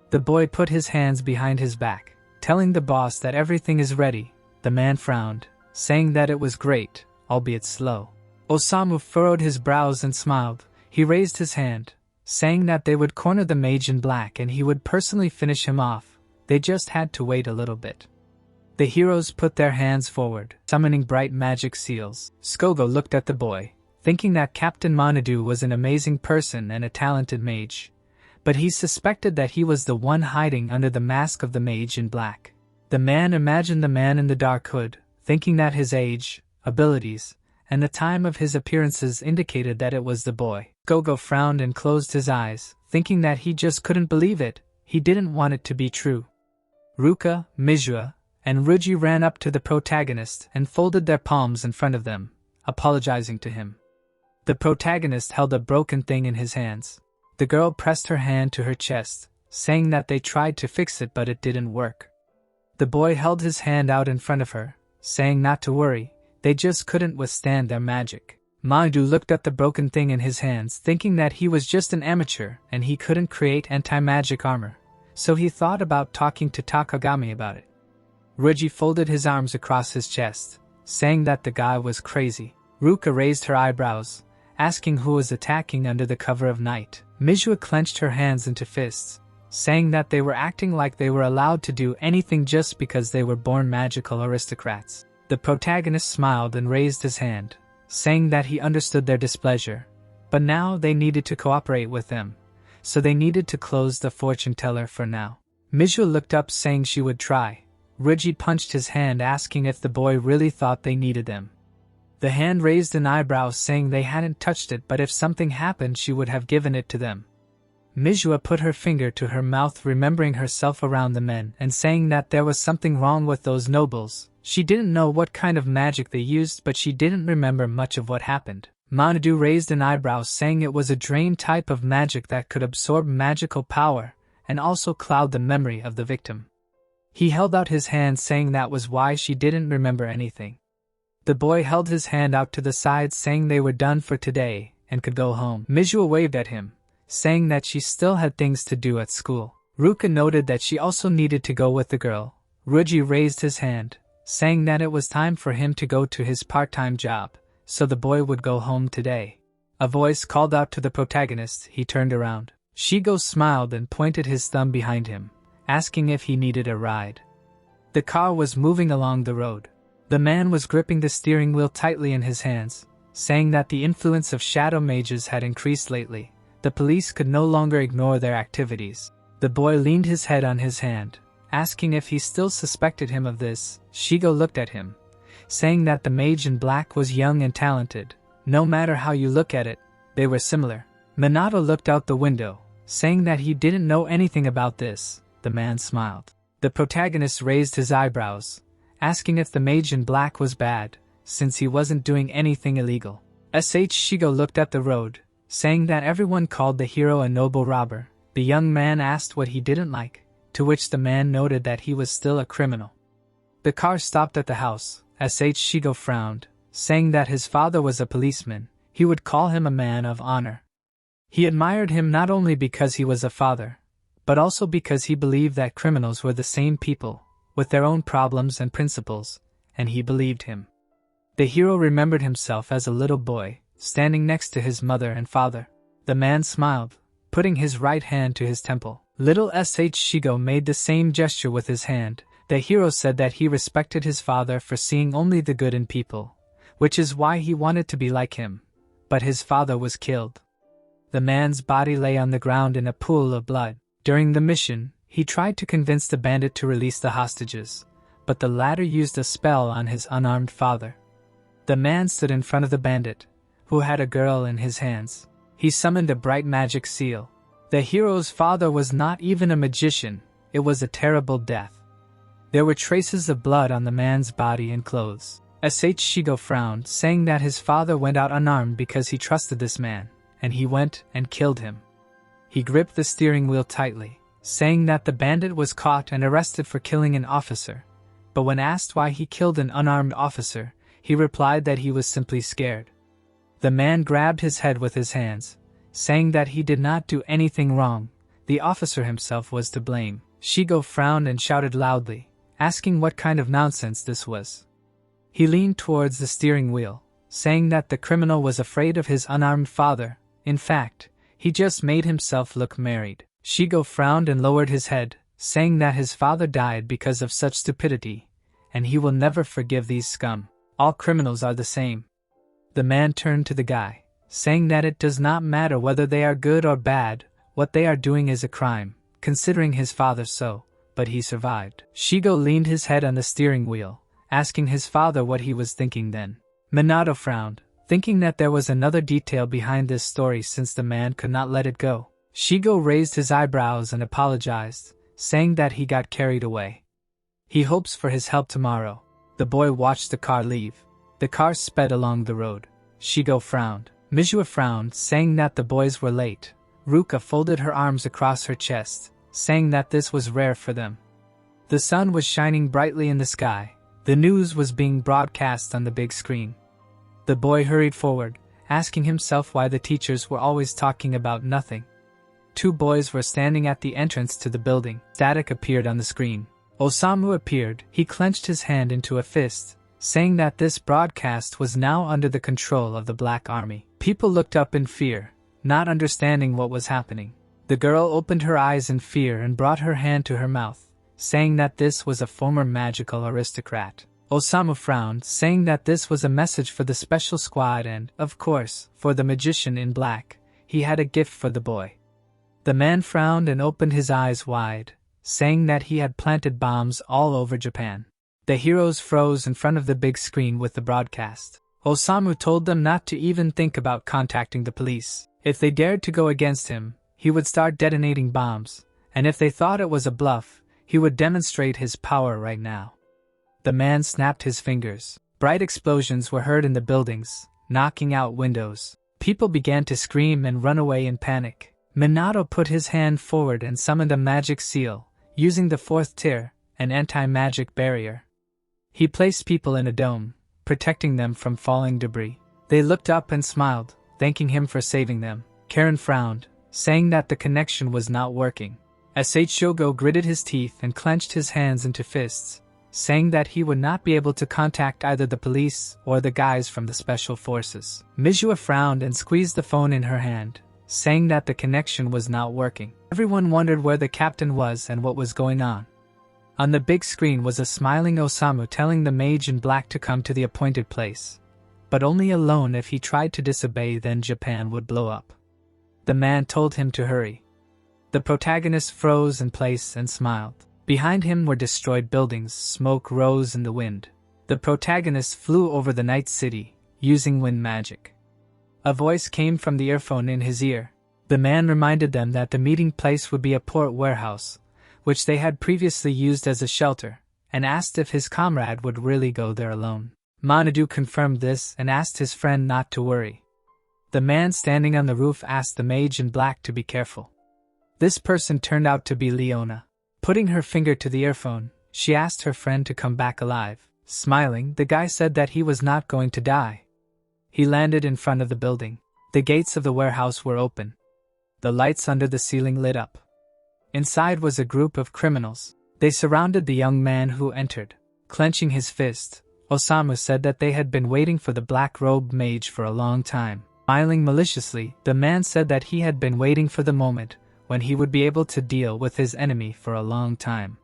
Speaker 1: The boy put his hands behind his back, telling the boss that everything is ready. The man frowned, saying that it was great, albeit slow. Osamu furrowed his brows and smiled. He raised his hand, saying that they would corner the mage in black and he would personally finish him off. They just had to wait a little bit. The heroes put their hands forward, summoning bright magic seals. Skogo looked at the boy, thinking that Captain Manhwa was an amazing person and a talented mage, but he suspected that he was the one hiding under the mask of the mage in black. The man imagined the man in the dark hood, thinking that his age, abilities, and the time of his appearances indicated that it was the boy. Skogo frowned and closed his eyes, thinking that he just couldn't believe it. He didn't want it to be true. Ruka, Manhwa, and Ruji ran up to the protagonist and folded their palms in front of them, apologizing to him. The protagonist held a broken thing in his hands. The girl pressed her hand to her chest, saying that they tried to fix it but it didn't work. The boy held his hand out in front of her, saying not to worry, they just couldn't withstand their magic. Manhwa looked at the broken thing in his hands, thinking that he was just an amateur and he couldn't create anti-magic armor, so he thought about talking to Takagami about it. Ruji folded his arms across his chest, saying that the guy was crazy. Ruka raised her eyebrows, asking who was attacking under the cover of night. Manhwa clenched her hands into fists, saying that they were acting like they were allowed to do anything just because they were born magical aristocrats. The protagonist smiled and raised his hand, saying that he understood their displeasure, but now they needed to cooperate with them, so they needed to close the fortune teller for now. Manhwa looked up saying she would try. Ruji punched his hand asking if the boy really thought they needed them. The hand raised an eyebrow saying they hadn't touched it, but if something happened she would have given it to them. Manhwa put her finger to her mouth, remembering herself around the men and saying that there was something wrong with those nobles. She didn't know what kind of magic they used, but she didn't remember much of what happened. Manhwa raised an eyebrow saying it was a drain type of magic that could absorb magical power and also cloud the memory of the victim. He held out his hand saying that was why she didn't remember anything. The boy held his hand out to the side saying they were done for today and could go home. Manhwa waved at him, saying that she still had things to do at school. Ruka noted that she also needed to go with the girl. Ruji raised his hand, saying that it was time for him to go to his part-time job, so the boy would go home today. A voice called out to the protagonist. He turned around. Shigo smiled and pointed his thumb behind him, asking if he needed a ride. The car was moving along the road. The man was gripping the steering wheel tightly in his hands, saying that the influence of shadow mages had increased lately. The police could no longer ignore their activities. The boy leaned his head on his hand, asking if he still suspected him of this. Shigo looked at him, saying that the mage in black was young and talented. No matter how you look at it, they were similar. Minato looked out the window, saying that he didn't know anything about this. The man smiled. The protagonist raised his eyebrows, asking if the mage in black was bad, since he wasn't doing anything illegal. Shigo looked at the road, saying that everyone called the hero a noble robber. The young man asked what he didn't like, to which the man noted that he was still a criminal. The car stopped at the house. Shigo frowned, saying that his father was a policeman. He would call him a man of honor. He admired him not only because he was a father, but also because he believed that criminals were the same people, with their own problems and principles, and he believed him. The hero remembered himself as a little boy, standing next to his mother and father. The man smiled, putting his right hand to his temple. Little Shigo made the same gesture with his hand. The hero said that he respected his father for seeing only the good in people, which is why he wanted to be like him. But his father was killed. The man's body lay on the ground in a pool of blood. During the mission, he tried to convince the bandit to release the hostages, but the latter used a spell on his unarmed father. The man stood in front of the bandit, who had a girl in his hands. He summoned a bright magic seal. The hero's father was not even a magician. It was a terrible death. There were traces of blood on the man's body and clothes. Shigo frowned, saying that his father went out unarmed because he trusted this man, and he went and killed him. He gripped the steering wheel tightly, saying that the bandit was caught and arrested for killing an officer, but when asked why he killed an unarmed officer, he replied that he was simply scared. The man grabbed his head with his hands, saying that he did not do anything wrong, the officer himself was to blame. Shigo frowned and shouted loudly, asking what kind of nonsense this was. He leaned towards the steering wheel, saying that the criminal was afraid of his unarmed father. In fact, he just made himself look married. Shigo frowned and lowered his head, saying that his father died because of such stupidity, and he will never forgive these scum. All criminals are the same. The man turned to the guy, saying that it does not matter whether they are good or bad, what they are doing is a crime, considering his father so, but he survived. Shigo leaned his head on the steering wheel, asking his father what he was thinking then. Minato frowned, thinking that there was another detail behind this story since the man could not let it go. Shigo raised his eyebrows and apologized, saying that he got carried away. He hopes for his help tomorrow. The boy watched the car leave. The car sped along the road. Shigo frowned. Manhwa frowned, saying that the boys were late. Ruka folded her arms across her chest, saying that this was rare for them. The sun was shining brightly in the sky. The news was being broadcast on the big screen. The boy hurried forward, asking himself why the teachers were always talking about nothing. Two boys were standing at the entrance to the building. Static appeared on the screen. Osamu appeared. He clenched his hand into a fist, saying that this broadcast was now under the control of the Black Army. People looked up in fear, not understanding what was happening. The girl opened her eyes in fear and brought her hand to her mouth, saying that this was a former magical aristocrat. Osamu frowned, saying that this was a message for the special squad and, of course, for the magician in black. He had a gift for the boy. The man frowned and opened his eyes wide, saying that he had planted bombs all over Japan. The heroes froze in front of the big screen with the broadcast. Osamu told them not to even think about contacting the police. If they dared to go against him, he would start detonating bombs, and if they thought it was a bluff, he would demonstrate his power right now. The man snapped his fingers. Bright explosions were heard in the buildings, knocking out windows. People began to scream and run away in panic. Minato put his hand forward and summoned a magic seal, using the fourth tier, an anti-magic barrier. He placed people in a dome, protecting them from falling debris. They looked up and smiled, thanking him for saving them. Karen frowned, saying that the connection was not working. Shogo gritted his teeth and clenched his hands into fists, saying that he would not be able to contact either the police or the guys from the special forces. Manhwa frowned and squeezed the phone in her hand, saying that the connection was not working. Everyone wondered where the captain was and what was going on. On the big screen was a smiling Osamu telling the mage in black to come to the appointed place, but only alone. If he tried to disobey, then Japan would blow up. The man told him to hurry. The protagonist froze in place and smiled. Behind him were destroyed buildings. Smoke rose in the wind. The protagonist flew over the night city, using wind magic. A voice came from the earphone in his ear. The man reminded them that the meeting place would be a port warehouse, which they had previously used as a shelter, and asked if his comrade would really go there alone. Manadu confirmed this and asked his friend not to worry. The man standing on the roof asked the mage in black to be careful. This person turned out to be Leona. Putting her finger to the earphone, she asked her friend to come back alive. Smiling, the guy said that he was not going to die. He landed in front of the building. The gates of the warehouse were open. The lights under the ceiling lit up. Inside was a group of criminals. They surrounded the young man who entered. Clenching his fist, Osamu said that they had been waiting for the black-robed mage for a long time. Smiling maliciously, the man said that he had been waiting for the moment when he would be able to deal with his enemy for a long time.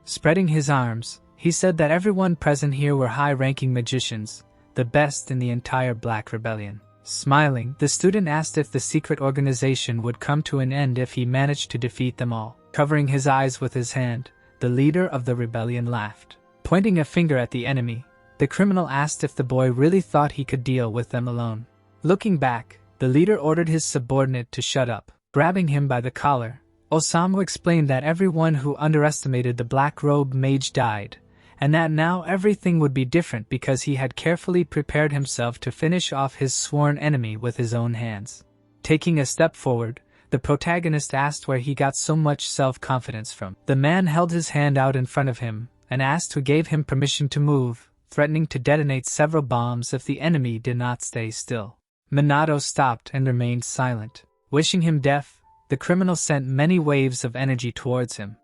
Speaker 1: Spreading his arms, he said that everyone present here were high-ranking magicians, the best in the entire Black Rebellion. Smiling, the student asked if the secret organization would come to an end if he managed to defeat them all. Covering his eyes with his hand, the leader of the rebellion laughed. Pointing a finger at the enemy, the criminal asked if the boy really thought he could deal with them alone. Looking back, the leader ordered his subordinate to shut up. Grabbing him by the collar, Osamu explained that everyone who underestimated the black-robed mage died, and that now everything would be different because he had carefully prepared himself to finish off his sworn enemy with his own hands. Taking a step forward, the protagonist asked where he got so much self-confidence from. The man held his hand out in front of him and asked who gave him permission to move, threatening to detonate several bombs if the enemy did not stay still. Minato stopped and remained silent. Wishing him death, the criminal sent many waves of energy towards him.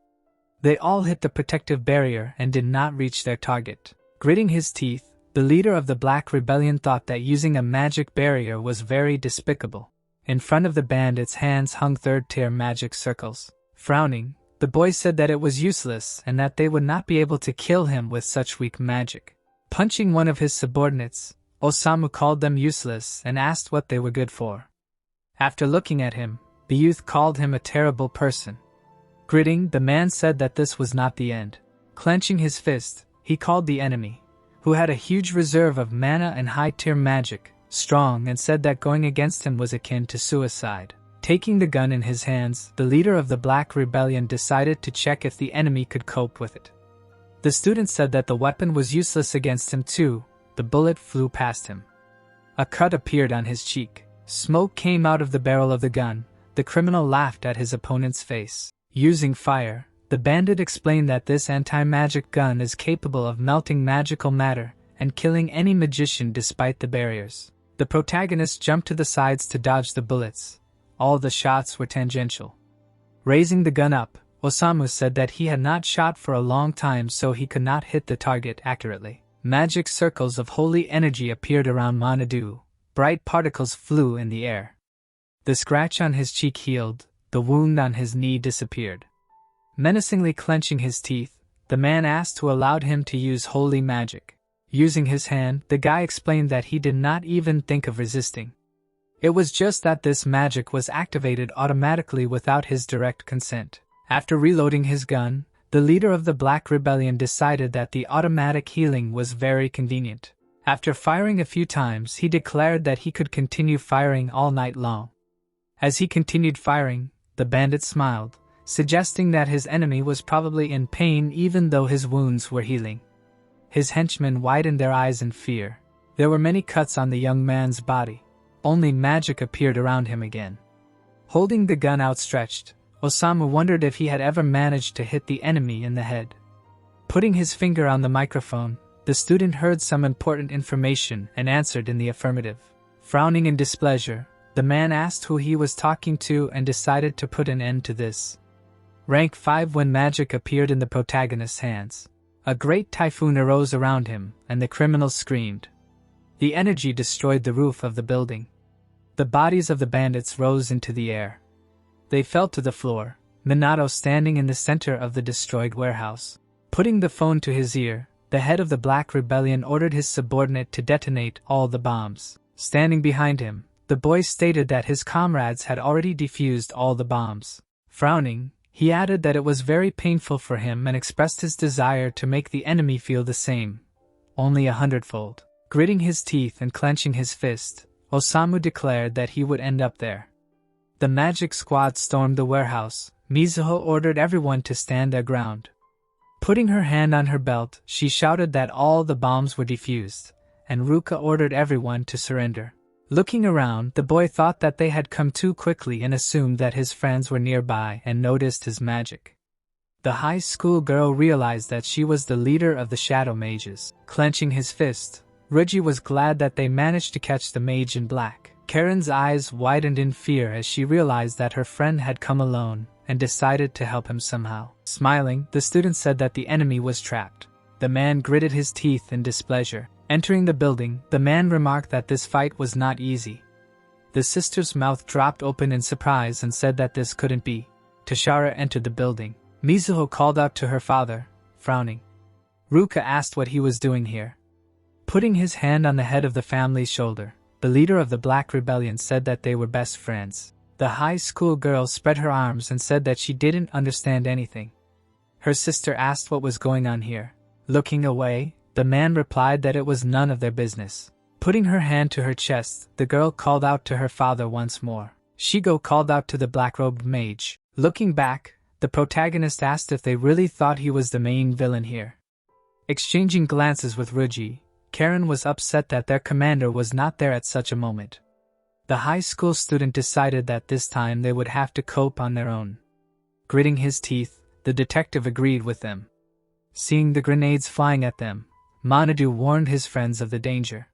Speaker 1: They all hit the protective barrier and did not reach their target. Gritting his teeth, the leader of the Black Rebellion thought that using a magic barrier was very despicable. In front of the bandits' hands hung third-tier magic circles. Frowning, the boy said that it was useless and that they would not be able to kill him with such weak magic. Punching one of his subordinates, Osamu called them useless and asked what they were good for. After looking at him, the youth called him a terrible person. Gritting, the man said that this was not the end. Clenching his fist, he called the enemy, who had a huge reserve of mana and high-tier magic, strong, and said that going against him was akin to suicide. Taking the gun in his hands, the leader of the Black Rebellion decided to check if the enemy could cope with it. The student said that the weapon was useless against him too. The bullet flew past him. A cut appeared on his cheek. Smoke came out of the barrel of the gun. The criminal laughed at his opponent's face. Using fire, the bandit explained that this anti-magic gun is capable of melting magical matter and killing any magician despite the barriers. The protagonist jumped to the sides to dodge the bullets. All the shots were tangential. Raising the gun up, Osamu said that he had not shot for a long time, so he could not hit the target accurately. Magic circles of holy energy appeared around Manhwa. Bright particles flew in the air. The scratch on his cheek healed. The wound on his knee disappeared. Menacingly clenching his teeth, the man asked who allowed him to use holy magic. Using his hand, the guy explained that he did not even think of resisting. It was just that this magic was activated automatically without his direct consent. After reloading his gun, the leader of the Black Rebellion decided that the automatic healing was very convenient. After firing a few times, he declared that he could continue firing all night long. As he continued firing, the bandit smiled, suggesting that his enemy was probably in pain even though his wounds were healing. His henchmen widened their eyes in fear. There were many cuts on the young man's body. Only magic appeared around him again. Holding the gun outstretched, Osamu wondered if he had ever managed to hit the enemy in the head. Putting his finger on the microphone, the student heard some important information and answered in the affirmative. Frowning in displeasure, the man asked who he was talking to and decided to put an end to this. Rank 5 when magic appeared in the protagonist's hands. A great typhoon arose around him, and the criminal screamed. The energy destroyed the roof of the building. The bodies of the bandits rose into the air. They fell to the floor, Minato standing in the center of the destroyed warehouse. Putting the phone to his ear, the head of the Black Rebellion ordered his subordinate to detonate all the bombs. Standing behind him, the boy stated that his comrades had already defused all the bombs. Frowning, he added that it was very painful for him and expressed his desire to make the enemy feel the same, only 100-fold. Gritting his teeth and clenching his fist, Osamu declared that he would end up there. The magic squad stormed the warehouse. Mizuho ordered everyone to stand their ground. Putting her hand on her belt, she shouted that all the bombs were defused, and Ruka ordered everyone to surrender. Looking around, the boy thought that they had come too quickly and assumed that his friends were nearby and noticed his magic. The high school girl realized that she was the leader of the Shadow Mages. Clenching his fist, Ruji was glad that they managed to catch the mage in black. Karen's eyes widened in fear as she realized that her friend had come alone and decided to help him somehow. Smiling, the student said that the enemy was trapped. The man gritted his teeth in displeasure. Entering the building, the man remarked that this fight was not easy. The sister's mouth dropped open in surprise and said that this couldn't be. Tashara entered the building. Mizuho called out to her father, frowning. Ruka asked what he was doing here. Putting his hand on the head of the family's shoulder, the leader of the Black Rebellion said that they were best friends. The high school girl spread her arms and said that she didn't understand anything. Her sister asked what was going on here. Looking away, the man replied that it was none of their business. Putting her hand to her chest, the girl called out to her father once more. Shigo called out to the black-robed mage, Looking back, the protagonist asked if they really thought he was the main villain here. Exchanging glances with Ruji, Karen was upset that their commander was not there at such a moment. The high school student decided that this time they would have to cope on their own. Gritting his teeth, the detective agreed with them. Seeing the grenades flying at them, Manhwa warned his friends of the danger.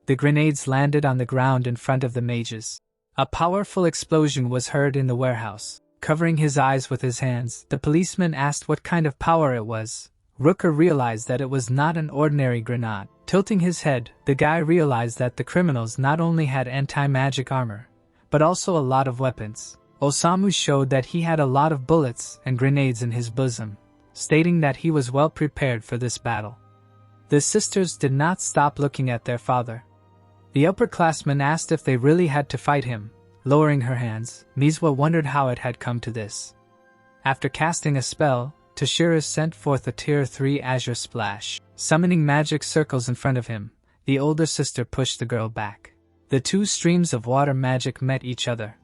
Speaker 1: The grenades landed on the ground in front of the mages. A powerful explosion was heard in the warehouse. Covering his eyes with his hands, the policeman asked what kind of power it was. Rooker realized that it was not an ordinary grenade. Tilting his head, the guy realized that the criminals not only had anti-magic armor, but also a lot of weapons. Osamu showed that he had a lot of bullets and grenades in his bosom, stating that he was well prepared for this battle. The sisters did not stop looking at their father. The upperclassman asked if they really had to fight him. Lowering her hands, Manhwa wondered how it had come to this. After casting a spell, Toshiro sent forth a Tier 3 Azure Splash. Summoning magic circles in front of him, the older sister pushed the girl back. The two streams of water magic met each other.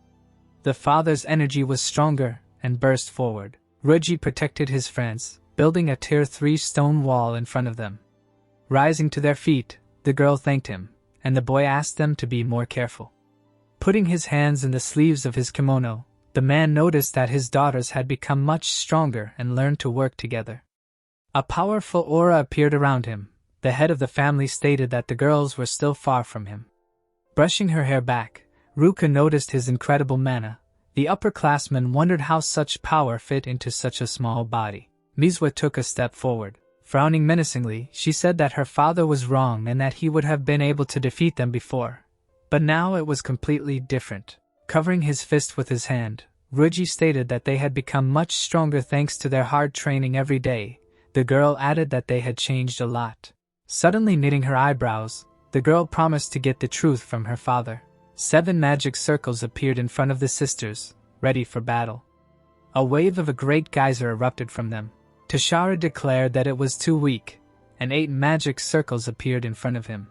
Speaker 1: The father's energy was stronger and burst forward. Ruji protected his friends, building a Tier 3 stone wall in front of them. Rising to their feet, the girl thanked him, and the boy asked them to be more careful. Putting his hands in the sleeves of his kimono, the man noticed that his daughters had become much stronger and learned to work together. A powerful aura appeared around him. The head of the family stated that the girls were still far from him. Brushing her hair back, Ruka noticed his incredible mana. The upperclassman wondered how such power fit into such a small body. Manhwa took a step forward. Frowning menacingly, she said that her father was wrong and that he would have been able to defeat them before. But now it was completely different. Covering his fist with his hand, Ruji stated that they had become much stronger thanks to their hard training every day. The girl added that they had changed a lot. Suddenly knitting her eyebrows, the girl promised to get the truth from her father. 7 magic circles appeared in front of the sisters, ready for battle. A wave of a great geyser erupted from them. Toshiro declared that it was too weak, and 8 magic circles appeared in front of him.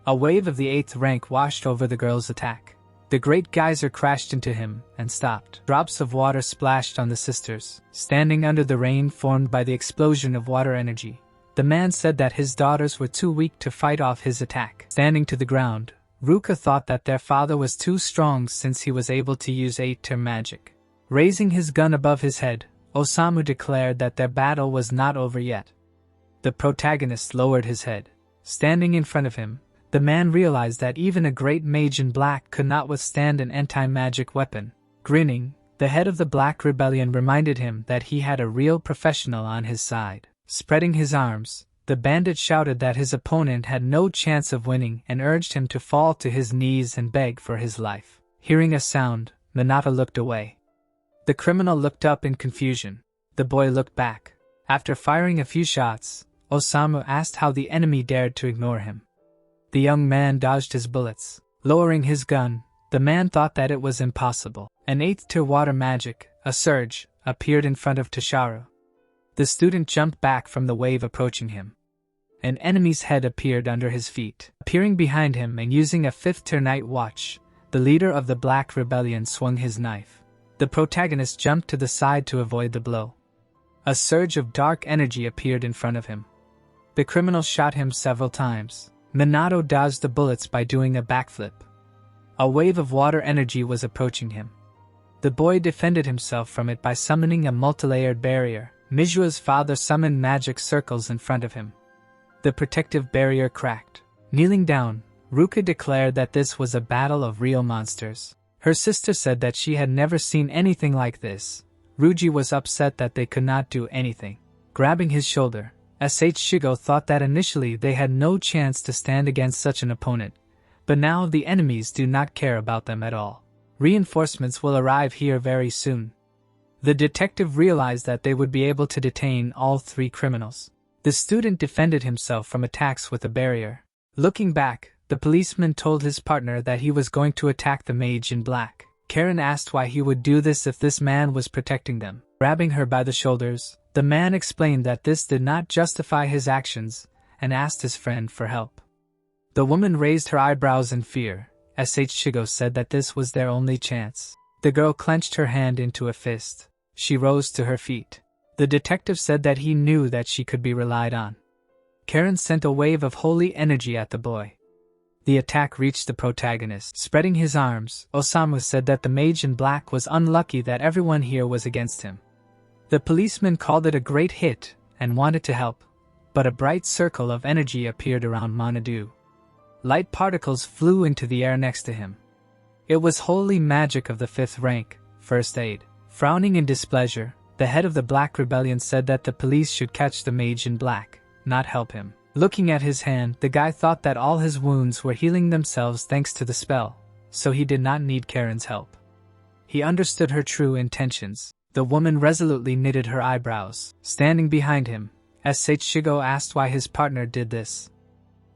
Speaker 1: A wave of the 8th rank washed over the girl's attack. The great geyser crashed into him and stopped. Drops of water splashed on the sisters, standing under the rain formed by the explosion of water energy. The man said that his daughters were too weak to fight off his attack. Standing to the ground, Ruka thought that their father was too strong since he was able to use 8-tier magic. Raising his gun above his head, Osamu declared that their battle was not over yet. The protagonist lowered his head. Standing in front of him, the man realized that even a great mage in black could not withstand an anti-magic weapon. Grinning, the head of the Black Rebellion reminded him that he had a real professional on his side. Spreading his arms, the bandit shouted that his opponent had no chance of winning and urged him to fall to his knees and beg for his life. Hearing a sound, Minata looked away. The criminal looked up in confusion. The boy looked back. After firing a few shots, Osamu asked how the enemy dared to ignore him. The young man dodged his bullets. Lowering his gun, the man thought that it was impossible. An 8th-tier water magic, a surge, appeared in front of Toshiro. The student jumped back from the wave approaching him. An enemy's head appeared under his feet. Appearing behind him and using a 5th-tier night watch, the leader of the Black Rebellion swung his knife. The protagonist jumped to the side to avoid the blow. A surge of dark energy appeared in front of him. The criminal shot him several times. Minato dodged the bullets by doing a backflip. A wave of water energy was approaching him. The boy defended himself from it by summoning a multilayered barrier. Manhwa's father summoned magic circles in front of him. The protective barrier cracked. Kneeling down, Ruka declared that this was a battle of real monsters. Her sister said that she had never seen anything like this. Ruji was upset that they could not do anything. Grabbing his shoulder, Shigo thought that initially they had no chance to stand against such an opponent, but now the enemies do not care about them at all. Reinforcements will arrive here very soon. The detective realized that they would be able to detain all 3 criminals. The student defended himself from attacks with a barrier. Looking back, the policeman told his partner that he was going to attack the mage in black. Karen asked why he would do this if this man was protecting them. Grabbing her by the shoulders, the man explained that this did not justify his actions and asked his friend for help. The woman raised her eyebrows in fear. Shigo said that this was their only chance. The girl clenched her hand into a fist. She rose to her feet. The detective said that he knew that she could be relied on. Karen sent a wave of holy energy at the boy. The attack reached the protagonist. Spreading his arms, Osamu said that the mage in black was unlucky that everyone here was against him. The policeman called it a great hit and wanted to help, but a bright circle of energy appeared around Manhwa. Light particles flew into the air next to him. It was holy magic of the 5th rank, first aid. Frowning in displeasure, the head of the Black Rebellion said that the police should catch the mage in black, not help him. Looking at his hand, the guy thought that all his wounds were healing themselves thanks to the spell, so he did not need Karen's help. He understood her true intentions. The woman resolutely knitted her eyebrows. Standing behind him, Shigo asked why his partner did this.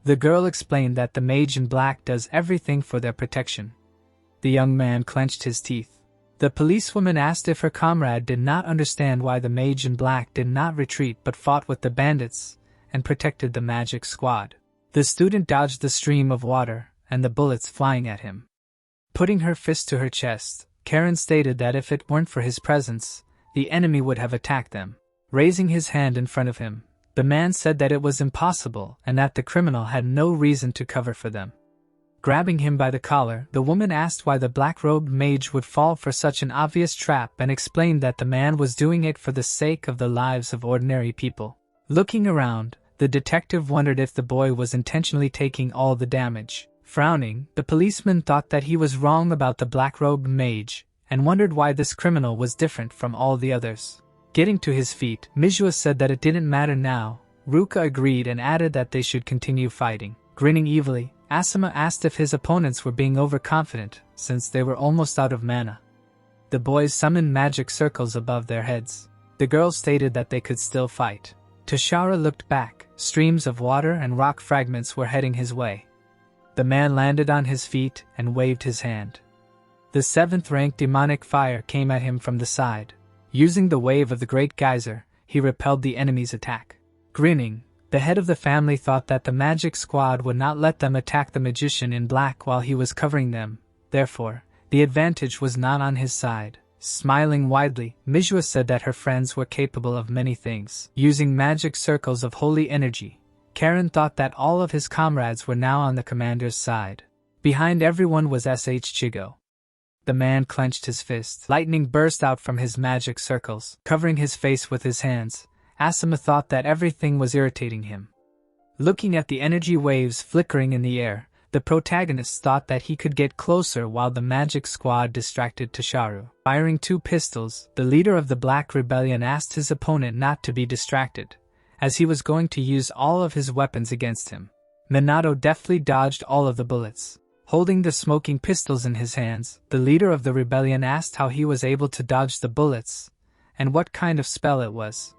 Speaker 1: The girl explained that the mage in black does everything for their protection. The young man clenched his teeth. The policewoman asked if her comrade did not understand why the mage in black did not retreat but fought with the bandits and protected the magic squad. The student dodged the stream of water and the bullets flying at him. Putting her fist to her chest, Karen stated that if it weren't for his presence, the enemy would have attacked them. Raising his hand in front of him, the man said that it was impossible and that the criminal had no reason to cover for them. Grabbing him by the collar, the woman asked why the black-robed mage would fall for such an obvious trap and explained that the man was doing it for the sake of the lives of ordinary people. Looking around, the detective wondered if the boy was intentionally taking all the damage. Frowning, the policeman thought that he was wrong about the black-robed mage and wondered why this criminal was different from all the others. Getting to his feet, Manhwa said that it didn't matter now. Ruka agreed and added that they should continue fighting. Grinning evilly, Asuma asked if his opponents were being overconfident, since they were almost out of mana. The boys summoned magic circles above their heads. The girls stated that they could still fight. Toshara looked back. Streams of water and rock fragments were heading his way. The man landed on his feet and waved his hand. The 7th rank demonic fire came at him from the side. Using the wave of the great geyser, he repelled the enemy's attack. Grinning, the head of the family thought that the magic squad would not let them attack the magician in black while he was covering them. Therefore, the advantage was not on his side. Smiling widely, Manhwa said that her friends were capable of many things. Using magic circles of holy energy, Karen thought that all of his comrades were now on the commander's side. Behind everyone was Chigo. The man clenched his fist. Lightning burst out from his magic circles, covering his face with his hands. Asuma thought that everything was irritating him. Looking at the energy waves flickering in the air, the protagonist thought that he could get closer while the magic squad distracted Tosharu. Firing 2 pistols, the leader of the Black Rebellion asked his opponent not to be distracted, as he was going to use all of his weapons against him. Minato deftly dodged all of the bullets. Holding the smoking pistols in his hands, the leader of the rebellion asked how he was able to dodge the bullets, and what kind of spell it was.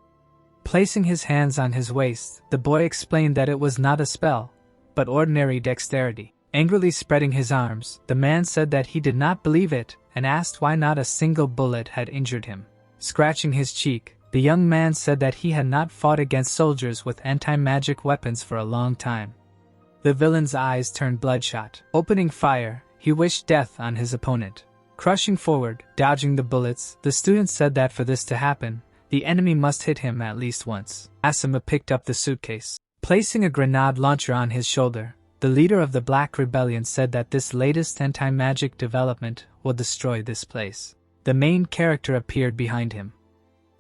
Speaker 1: Placing his hands on his waist, the boy explained that it was not a spell, but ordinary dexterity. Angrily spreading his arms, the man said that he did not believe it and asked why not a single bullet had injured him. Scratching his cheek, the young man said that he had not fought against soldiers with anti-magic weapons for a long time. The villain's eyes turned bloodshot. Opening fire, he wished death on his opponent. Crushing forward, dodging the bullets, the student said that for this to happen, the enemy must hit him at least once. Asuma picked up the suitcase. Placing a grenade launcher on his shoulder, the leader of the Black Rebellion said that this latest anti-magic development will destroy this place. The main character appeared behind him.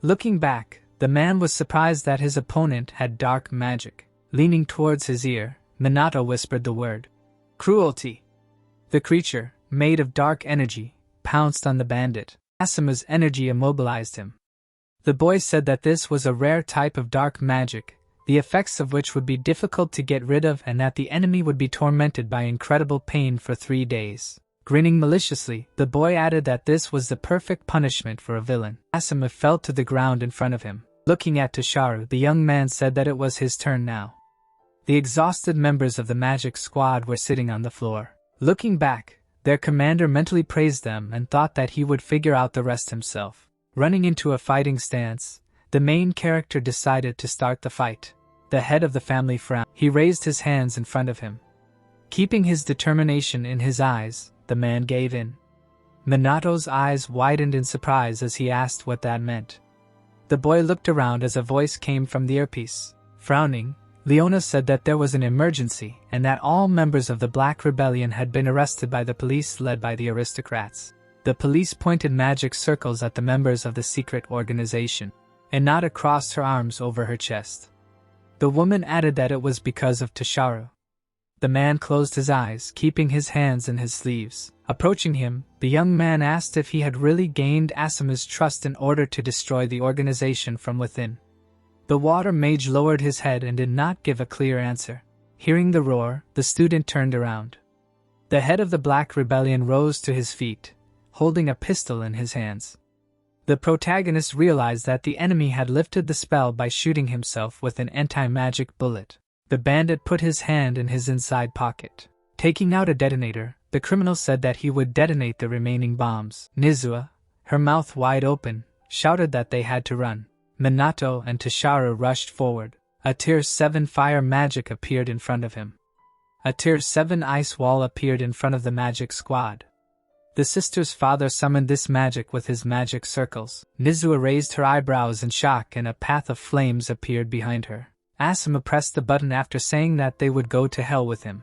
Speaker 1: Looking back, the man was surprised that his opponent had dark magic. Leaning towards his ear, Minato whispered the word, "Cruelty." The creature, made of dark energy, pounced on the bandit. Asuma's energy immobilized him. The boy said that this was a rare type of dark magic, the effects of which would be difficult to get rid of and that the enemy would be tormented by incredible pain for 3 days. Grinning maliciously, the boy added that this was the perfect punishment for a villain. Asuma fell to the ground in front of him. Looking at Tosharu, the young man said that it was his turn now. The exhausted members of the magic squad were sitting on the floor. Looking back, their commander mentally praised them and thought that he would figure out the rest himself. Running into a fighting stance, the main character decided to start the fight. The head of the family frowned. He raised his hands in front of him. Keeping his determination in his eyes, the man gave in. Minato's eyes widened in surprise as he asked what that meant. The boy looked around as a voice came from the earpiece. Frowning, Leona said that there was an emergency and that all members of the Black Rebellion had been arrested by the police led by the aristocrats. The police pointed magic circles at the members of the secret organization, and Nada crossed her arms over her chest. The woman added that it was because of Tasharu. The man closed his eyes, keeping his hands in his sleeves. Approaching him, the young man asked if he had really gained Asuma's trust in order to destroy the organization from within. The water mage lowered his head and did not give a clear answer. Hearing the roar, the student turned around. The head of the Black Rebellion rose to his feet, holding a pistol in his hands. The protagonist realized that the enemy had lifted the spell by shooting himself with an anti-magic bullet. The bandit put his hand in his inside pocket. Taking out a detonator, the criminal said that he would detonate the remaining bombs. Nizua, her mouth wide open, shouted that they had to run. Minato and Tasharu rushed forward. A Tier 7 fire magic appeared in front of him. A Tier 7 ice wall appeared in front of the magic squad. The sister's father summoned this magic with his magic circles. Nizua raised her eyebrows in shock and a path of flames appeared behind her. Asuma pressed the button after saying that they would go to hell with him.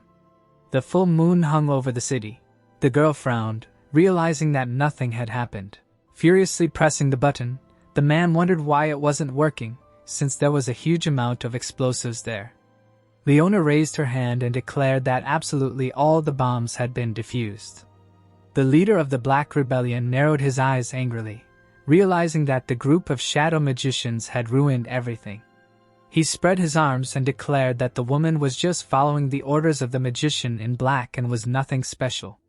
Speaker 1: The full moon hung over the city. The girl frowned, realizing that nothing had happened. Furiously pressing the button, the man wondered why it wasn't working, since there was a huge amount of explosives there. Leona raised her hand and declared that absolutely all the bombs had been defused. The leader of the Black Rebellion narrowed his eyes angrily, realizing that the group of shadow magicians had ruined everything. He spread his arms and declared that the woman was just following the orders of the magician in black and was nothing special.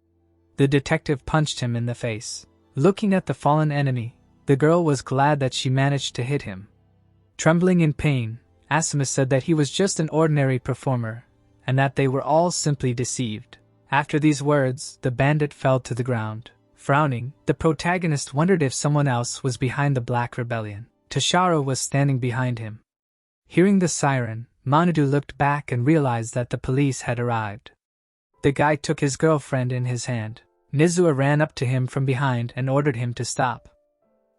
Speaker 1: The detective punched him in the face. Looking at the fallen enemy, the girl was glad that she managed to hit him. Trembling in pain, Asuma said that he was just an ordinary performer, and that they were all simply deceived. After these words, the bandit fell to the ground. Frowning, the protagonist wondered if someone else was behind the Black Rebellion. Tasharu was standing behind him. Hearing the siren, Manhwa looked back and realized that the police had arrived. The guy took his girlfriend in his hand. Nizua ran up to him from behind and ordered him to stop.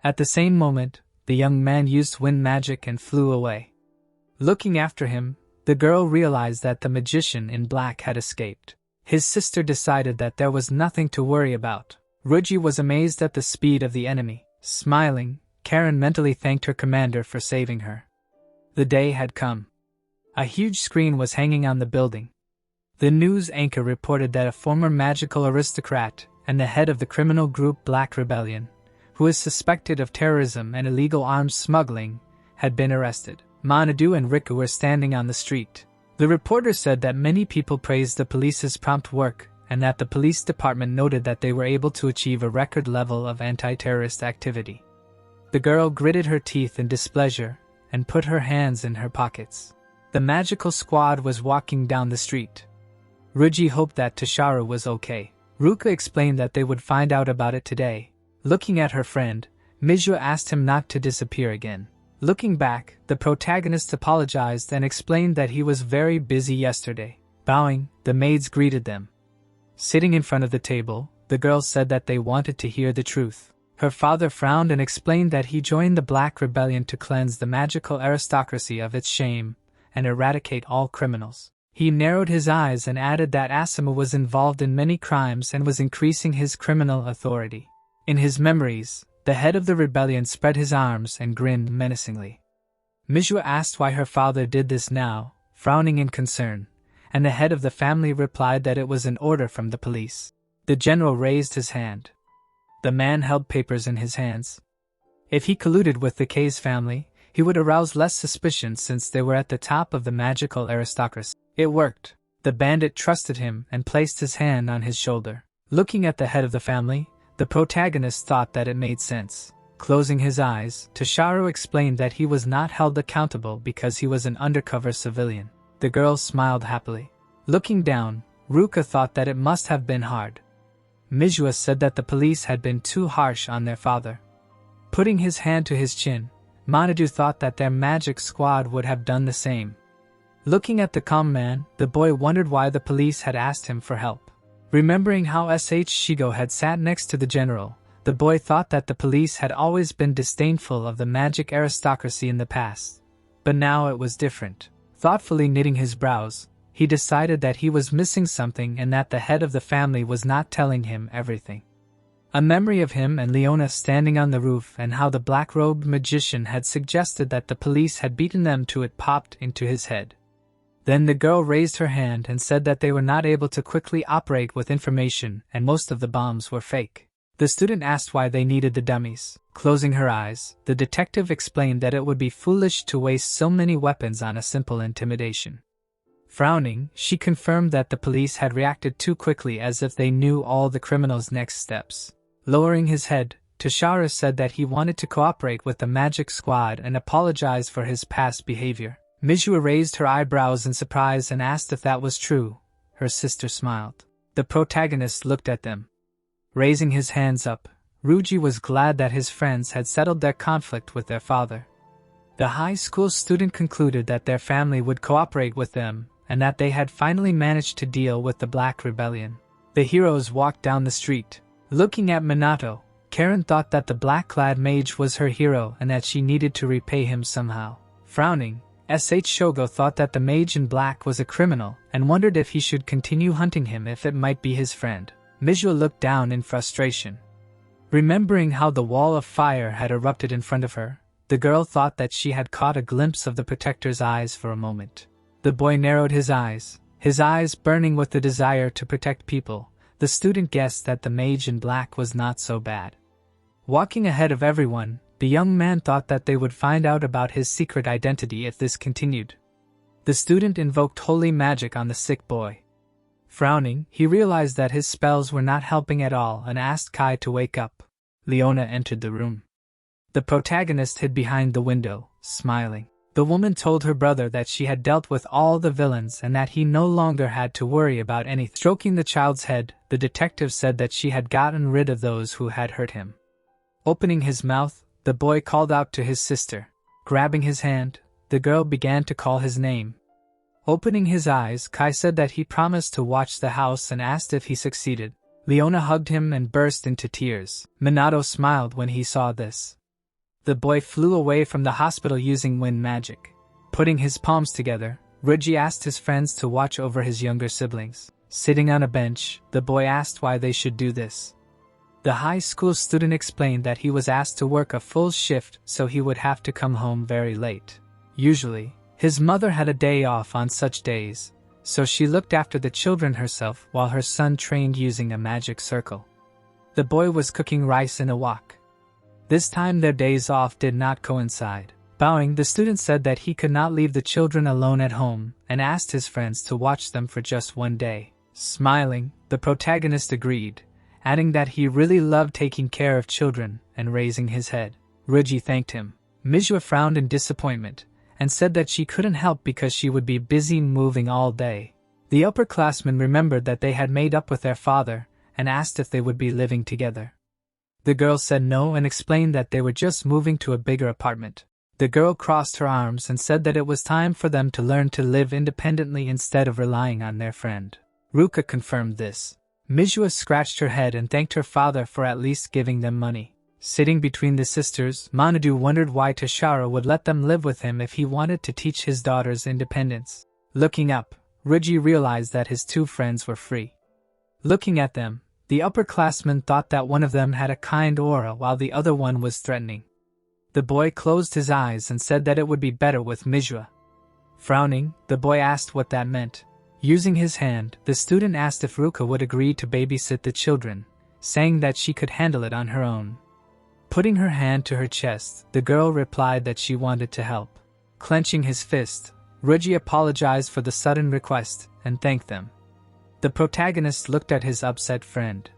Speaker 1: At the same moment, the young man used wind magic and flew away. Looking after him, the girl realized that the magician in black had escaped. His sister decided that there was nothing to worry about. Ruji was amazed at the speed of the enemy. Smiling, Karen mentally thanked her commander for saving her. The day had come. A huge screen was hanging on the building. The news anchor reported that a former magical aristocrat and the head of the criminal group Black Rebellion, who is suspected of terrorism and illegal arms smuggling, had been arrested. Manhwa and Riku were standing on the street. The reporter said that many people praised the police's prompt work and that the police department noted that they were able to achieve a record level of anti-terrorist activity. The girl gritted her teeth in displeasure and put her hands in her pockets. The magical squad was walking down the street. Ruji hoped that Tasharu was okay. Ruka explained that they would find out about it today. Looking at her friend, Mizua asked him not to disappear again. Looking back, the protagonist apologized and explained that he was very busy yesterday. Bowing, the maids greeted them. Sitting in front of the table, the girls said that they wanted to hear the truth. Her father frowned and explained that he joined the Black Rebellion to cleanse the magical aristocracy of its shame and eradicate all criminals. He narrowed his eyes and added that Asuma was involved in many crimes and was increasing his criminal authority. In his memories, the head of the rebellion spread his arms and grinned menacingly. Mizua asked why her father did this now, frowning in concern, and the head of the family replied that it was an order from the police. The general raised his hand. The man held papers in his hands. If he colluded with the K's family, he would arouse less suspicion since they were at the top of the magical aristocracy. It worked. The bandit trusted him and placed his hand on his shoulder. Looking at the head of the family, the protagonist thought that it made sense. Closing his eyes, Tasharu explained that he was not held accountable because he was an undercover civilian. The girl smiled happily. Looking down, Ruka thought that it must have been hard. Mizua said that the police had been too harsh on their father. Putting his hand to his chin, Manhwa thought that their magic squad would have done the same. Looking at the calm man, the boy wondered why the police had asked him for help. Remembering how Shigo had sat next to the general, the boy thought that the police had always been disdainful of the magic aristocracy in the past. But now it was different. Thoughtfully knitting his brows, he decided that he was missing something and that the head of the family was not telling him everything. A memory of him and Leona standing on the roof and how the black-robed magician had suggested that the police had beaten them to it popped into his head. Then the girl raised her hand and said that they were not able to quickly operate with information and most of the bombs were fake. The student asked why they needed the dummies. Closing her eyes, the detective explained that it would be foolish to waste so many weapons on a simple intimidation. Frowning, she confirmed that the police had reacted too quickly as if they knew all the criminals' next steps. Lowering his head, Toshiro said that he wanted to cooperate with the magic squad and apologize for his past behavior. Manhwa raised her eyebrows in surprise and asked if that was true. Her sister smiled. The protagonist looked at them. Raising his hands up, Ryuji was glad that his friends had settled their conflict with their father. The high school student concluded that their family would cooperate with them and that they had finally managed to deal with the Black Rebellion. The heroes walked down the street. Looking at Minato, Karen thought that the black-clad mage was her hero and that she needed to repay him somehow. Frowning, Shogo thought that the mage in black was a criminal and wondered if he should continue hunting him if it might be his friend. Manhwa looked down in frustration. Remembering how the wall of fire had erupted in front of her, the girl thought that she had caught a glimpse of the protector's eyes for a moment. The boy narrowed his eyes burning with the desire to protect people. The student guessed that the mage in black was not so bad. Walking ahead of everyone, the young man thought that they would find out about his secret identity if this continued. The student invoked holy magic on the sick boy. Frowning, he realized that his spells were not helping at all and asked Kai to wake up. Leona entered the room. The protagonist hid behind the window, smiling. The woman told her brother that she had dealt with all the villains and that he no longer had to worry about anything. Stroking the child's head, the detective said that she had gotten rid of those who had hurt him. Opening his mouth, the boy called out to his sister. Grabbing his hand, the girl began to call his name. Opening his eyes, Kai said that he promised to watch the house and asked if he succeeded. Leona hugged him and burst into tears. Minato smiled when he saw this. The boy flew away from the hospital using wind magic. Putting his palms together, Ryuji asked his friends to watch over his younger siblings. Sitting on a bench, the boy asked why they should do this. The high school student explained that he was asked to work a full shift so he would have to come home very late. Usually, his mother had a day off on such days, so she looked after the children herself while her son trained using a magic circle. The boy was cooking rice in a wok. This time their days off did not coincide. Bowing, the student said that he could not leave the children alone at home and asked his friends to watch them for just one day. Smiling, the protagonist agreed, adding that he really loved taking care of children and raising his head. Ryuji thanked him. Manhwa frowned in disappointment and said that she couldn't help because she would be busy moving all day. The upperclassmen remembered that they had made up with their father and asked if they would be living together. The girl said no and explained that they were just moving to a bigger apartment. The girl crossed her arms and said that it was time for them to learn to live independently instead of relying on their friend. Ruka confirmed this. Manhwa scratched her head and thanked her father for at least giving them money. Sitting between the sisters, Manadu wondered why Toshiro would let them live with him if he wanted to teach his daughters independence. Looking up, Ryuji realized that his two friends were free. Looking at them, the upperclassman thought that one of them had a kind aura while the other one was threatening. The boy closed his eyes and said that it would be better with Manhwa. Frowning, the boy asked what that meant. Using his hand, the student asked if Ruka would agree to babysit the children, saying that she could handle it on her own. Putting her hand to her chest, the girl replied that she wanted to help. Clenching his fist, Ryuji apologized for the sudden request and thanked them. The protagonist looked at his upset friend.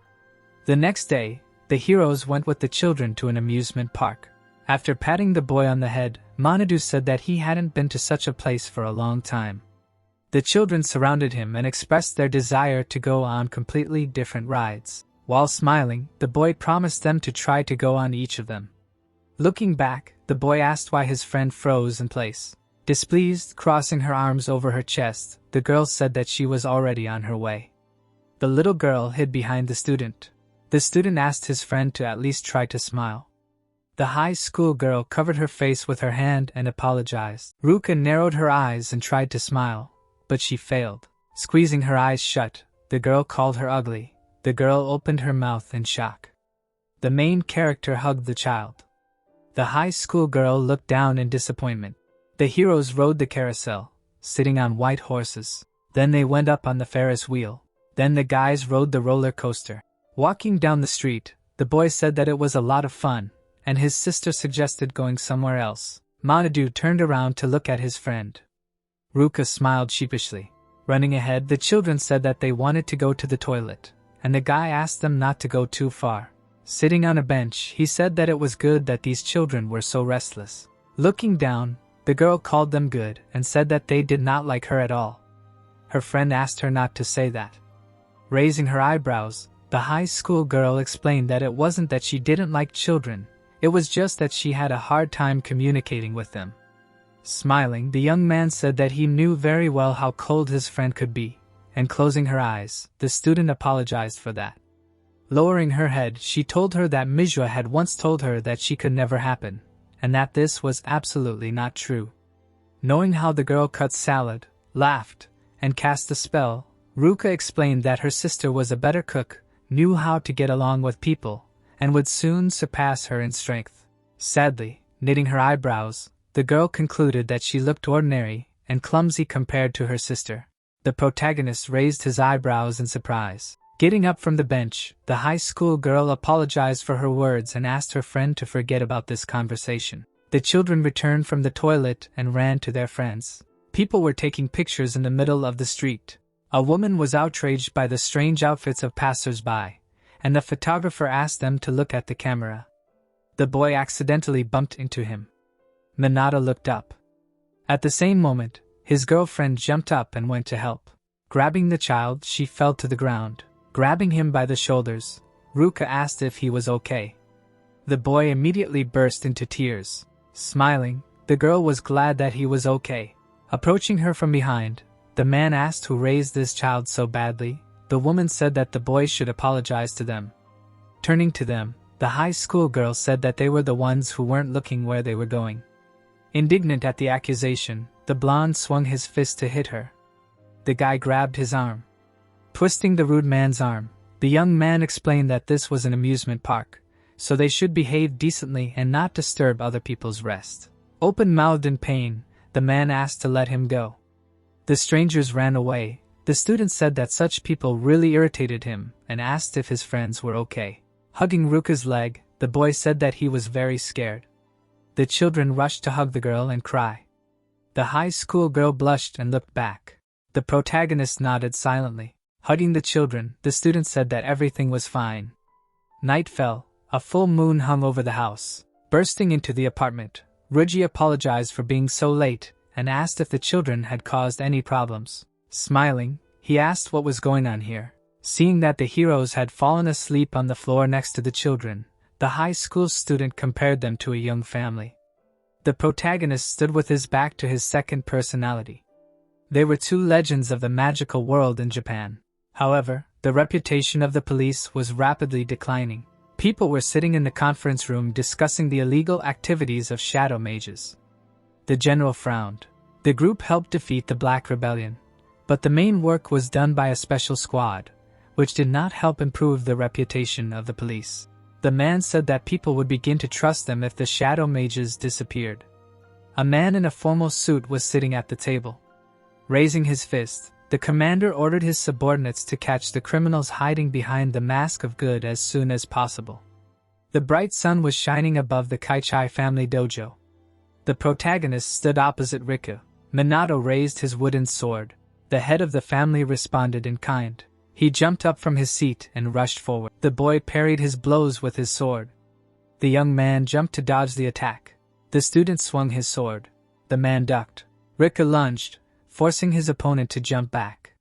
Speaker 1: The next day, the heroes went with the children to an amusement park. After patting the boy on the head, Manadu said that he hadn't been to such a place for a long time. The children surrounded him and expressed their desire to go on completely different rides. While smiling, the boy promised them to try to go on each of them. Looking back, the boy asked why his friend froze in place. Displeased, crossing her arms over her chest, the girl said that she was already on her way. The little girl hid behind the student. The student asked his friend to at least try to smile. The high school girl covered her face with her hand and apologized. Ruka narrowed her eyes and tried to smile, but she failed. Squeezing her eyes shut, the girl called her ugly. The girl opened her mouth in shock. The main character hugged the child. The high school girl looked down in disappointment. The heroes rode the carousel, sitting on white horses. Then they went up on the Ferris wheel. Then the guys rode the roller coaster. Walking down the street, the boy said that it was a lot of fun, and his sister suggested going somewhere else. Manhwa turned around to look at his friend. Ruka smiled sheepishly. Running ahead, the children said that they wanted to go to the toilet, and the guy asked them not to go too far. Sitting on a bench, he said that it was good that these children were so restless. Looking down, the girl called them good and said that they did not like her at all. Her friend asked her not to say that. Raising her eyebrows, the high school girl explained that it wasn't that she didn't like children, it was just that she had a hard time communicating with them. Smiling, the young man said that he knew very well how cold his friend could be, and closing her eyes, the student apologized for that. Lowering her head, she told her that Manhwa had once told her that she could never happen, and that this was absolutely not true. Knowing how the girl cut salad, laughed, and cast a spell, Ruka explained that her sister was a better cook, knew how to get along with people, and would soon surpass her in strength. Sadly, knitting her eyebrows, the girl concluded that she looked ordinary and clumsy compared to her sister. The protagonist raised his eyebrows in surprise. Getting up from the bench, the high school girl apologized for her words and asked her friend to forget about this conversation. The children returned from the toilet and ran to their friends. People were taking pictures in the middle of the street. A woman was outraged by the strange outfits of passers-by, and the photographer asked them to look at the camera. The boy accidentally bumped into him. Minata looked up. At the same moment, his girlfriend jumped up and went to help. Grabbing the child, she fell to the ground. Grabbing him by the shoulders, Ruka asked if he was okay. The boy immediately burst into tears. Smiling, the girl was glad that he was okay. Approaching her from behind, the man asked who raised this child so badly. The woman said that the boy should apologize to them. Turning to them, the high school girl said that they were the ones who weren't looking where they were going. Indignant at the accusation, the blonde swung his fist to hit her. The guy grabbed his arm. Twisting the rude man's arm, the young man explained that this was an amusement park, so they should behave decently and not disturb other people's rest. Open-mouthed in pain, the man asked to let him go. The strangers ran away. The student said that such people really irritated him and asked if his friends were okay. Hugging Ruka's leg, the boy said that he was very scared. The children rushed to hug the girl and cry. The high school girl blushed and looked back. The protagonist nodded silently. Hugging the children, the student said that everything was fine. Night fell. A full moon hung over the house. Bursting into the apartment, Ruji apologized for being so late and asked if the children had caused any problems. Smiling, he asked what was going on here. Seeing that the heroes had fallen asleep on the floor next to the children, the high school student compared them to a young family. The protagonist stood with his back to his second personality. They were two legends of the magical world in Japan. However, the reputation of the police was rapidly declining. People were sitting in the conference room discussing the illegal activities of shadow mages. The general frowned. The group helped defeat the Black Rebellion, but the main work was done by a special squad, which did not help improve the reputation of the police. The man said that people would begin to trust them if the shadow mages disappeared. A man in a formal suit was sitting at the table. Raising his fist, the commander ordered his subordinates to catch the criminals hiding behind the mask of good as soon as possible. The bright sun was shining above the Kaichai family dojo. The protagonist stood opposite Riku. Minato raised his wooden sword. The head of the family responded in kind. He jumped up from his seat and rushed forward. The boy parried his blows with his sword. The young man jumped to dodge the attack. The student swung his sword. The man ducked. Riku lunged, forcing his opponent to jump back.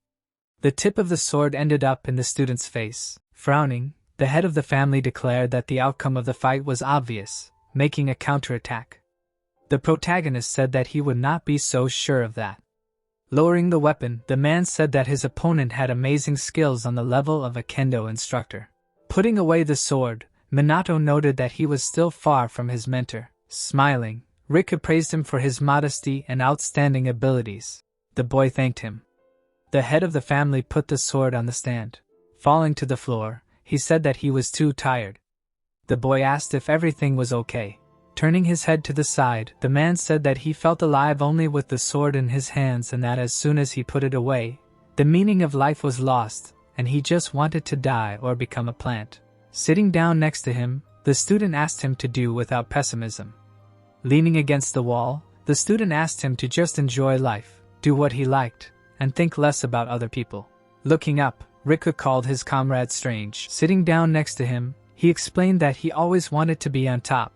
Speaker 1: The tip of the sword ended up in the student's face. Frowning, the head of the family declared that the outcome of the fight was obvious, making a counterattack. The protagonist said that he would not be so sure of that. Lowering the weapon, the man said that his opponent had amazing skills on the level of a kendo instructor. Putting away the sword, Minato noted that he was still far from his mentor. Smiling, Riku praised him for his modesty and outstanding abilities. The boy thanked him. The head of the family put the sword on the stand. Falling to the floor, he said that he was too tired. The boy asked if everything was okay. Turning his head to the side, the man said that he felt alive only with the sword in his hands and that as soon as he put it away, the meaning of life was lost, and he just wanted to die or become a plant. Sitting down next to him, the student asked him to do without pessimism. Leaning against the wall, the student asked him to just enjoy life, do what he liked, and think less about other people. Looking up, Riku called his comrade strange. Sitting down next to him, he explained that he always wanted to be on top,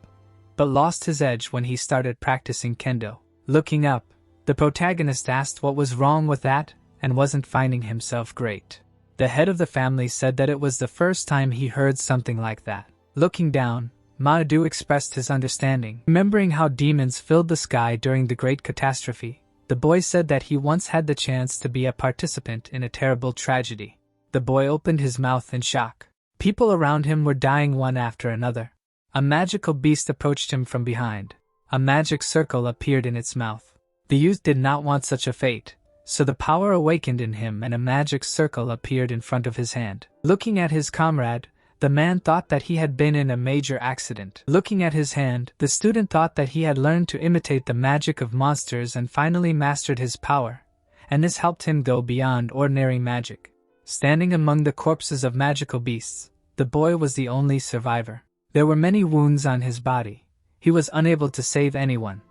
Speaker 1: but lost his edge when he started practicing kendo. Looking up, the protagonist asked what was wrong with that and wasn't finding himself great. The head of the family said that it was the first time he heard something like that. Looking down, Madu expressed his understanding. Remembering how demons filled the sky during the Great Catastrophe, the boy said that he once had the chance to be a participant in a terrible tragedy. The boy opened his mouth in shock. People around him were dying one after another. A magical beast approached him from behind. A magic circle appeared in its mouth. The youth did not want such a fate, so the power awakened in him and a magic circle appeared in front of his hand. Looking at his comrade, the man thought that he had been in a major accident. Looking at his hand, the student thought that he had learned to imitate the magic of monsters and finally mastered his power, and this helped him go beyond ordinary magic. Standing among the corpses of magical beasts, the boy was the only survivor. There were many wounds on his body. He was unable to save anyone.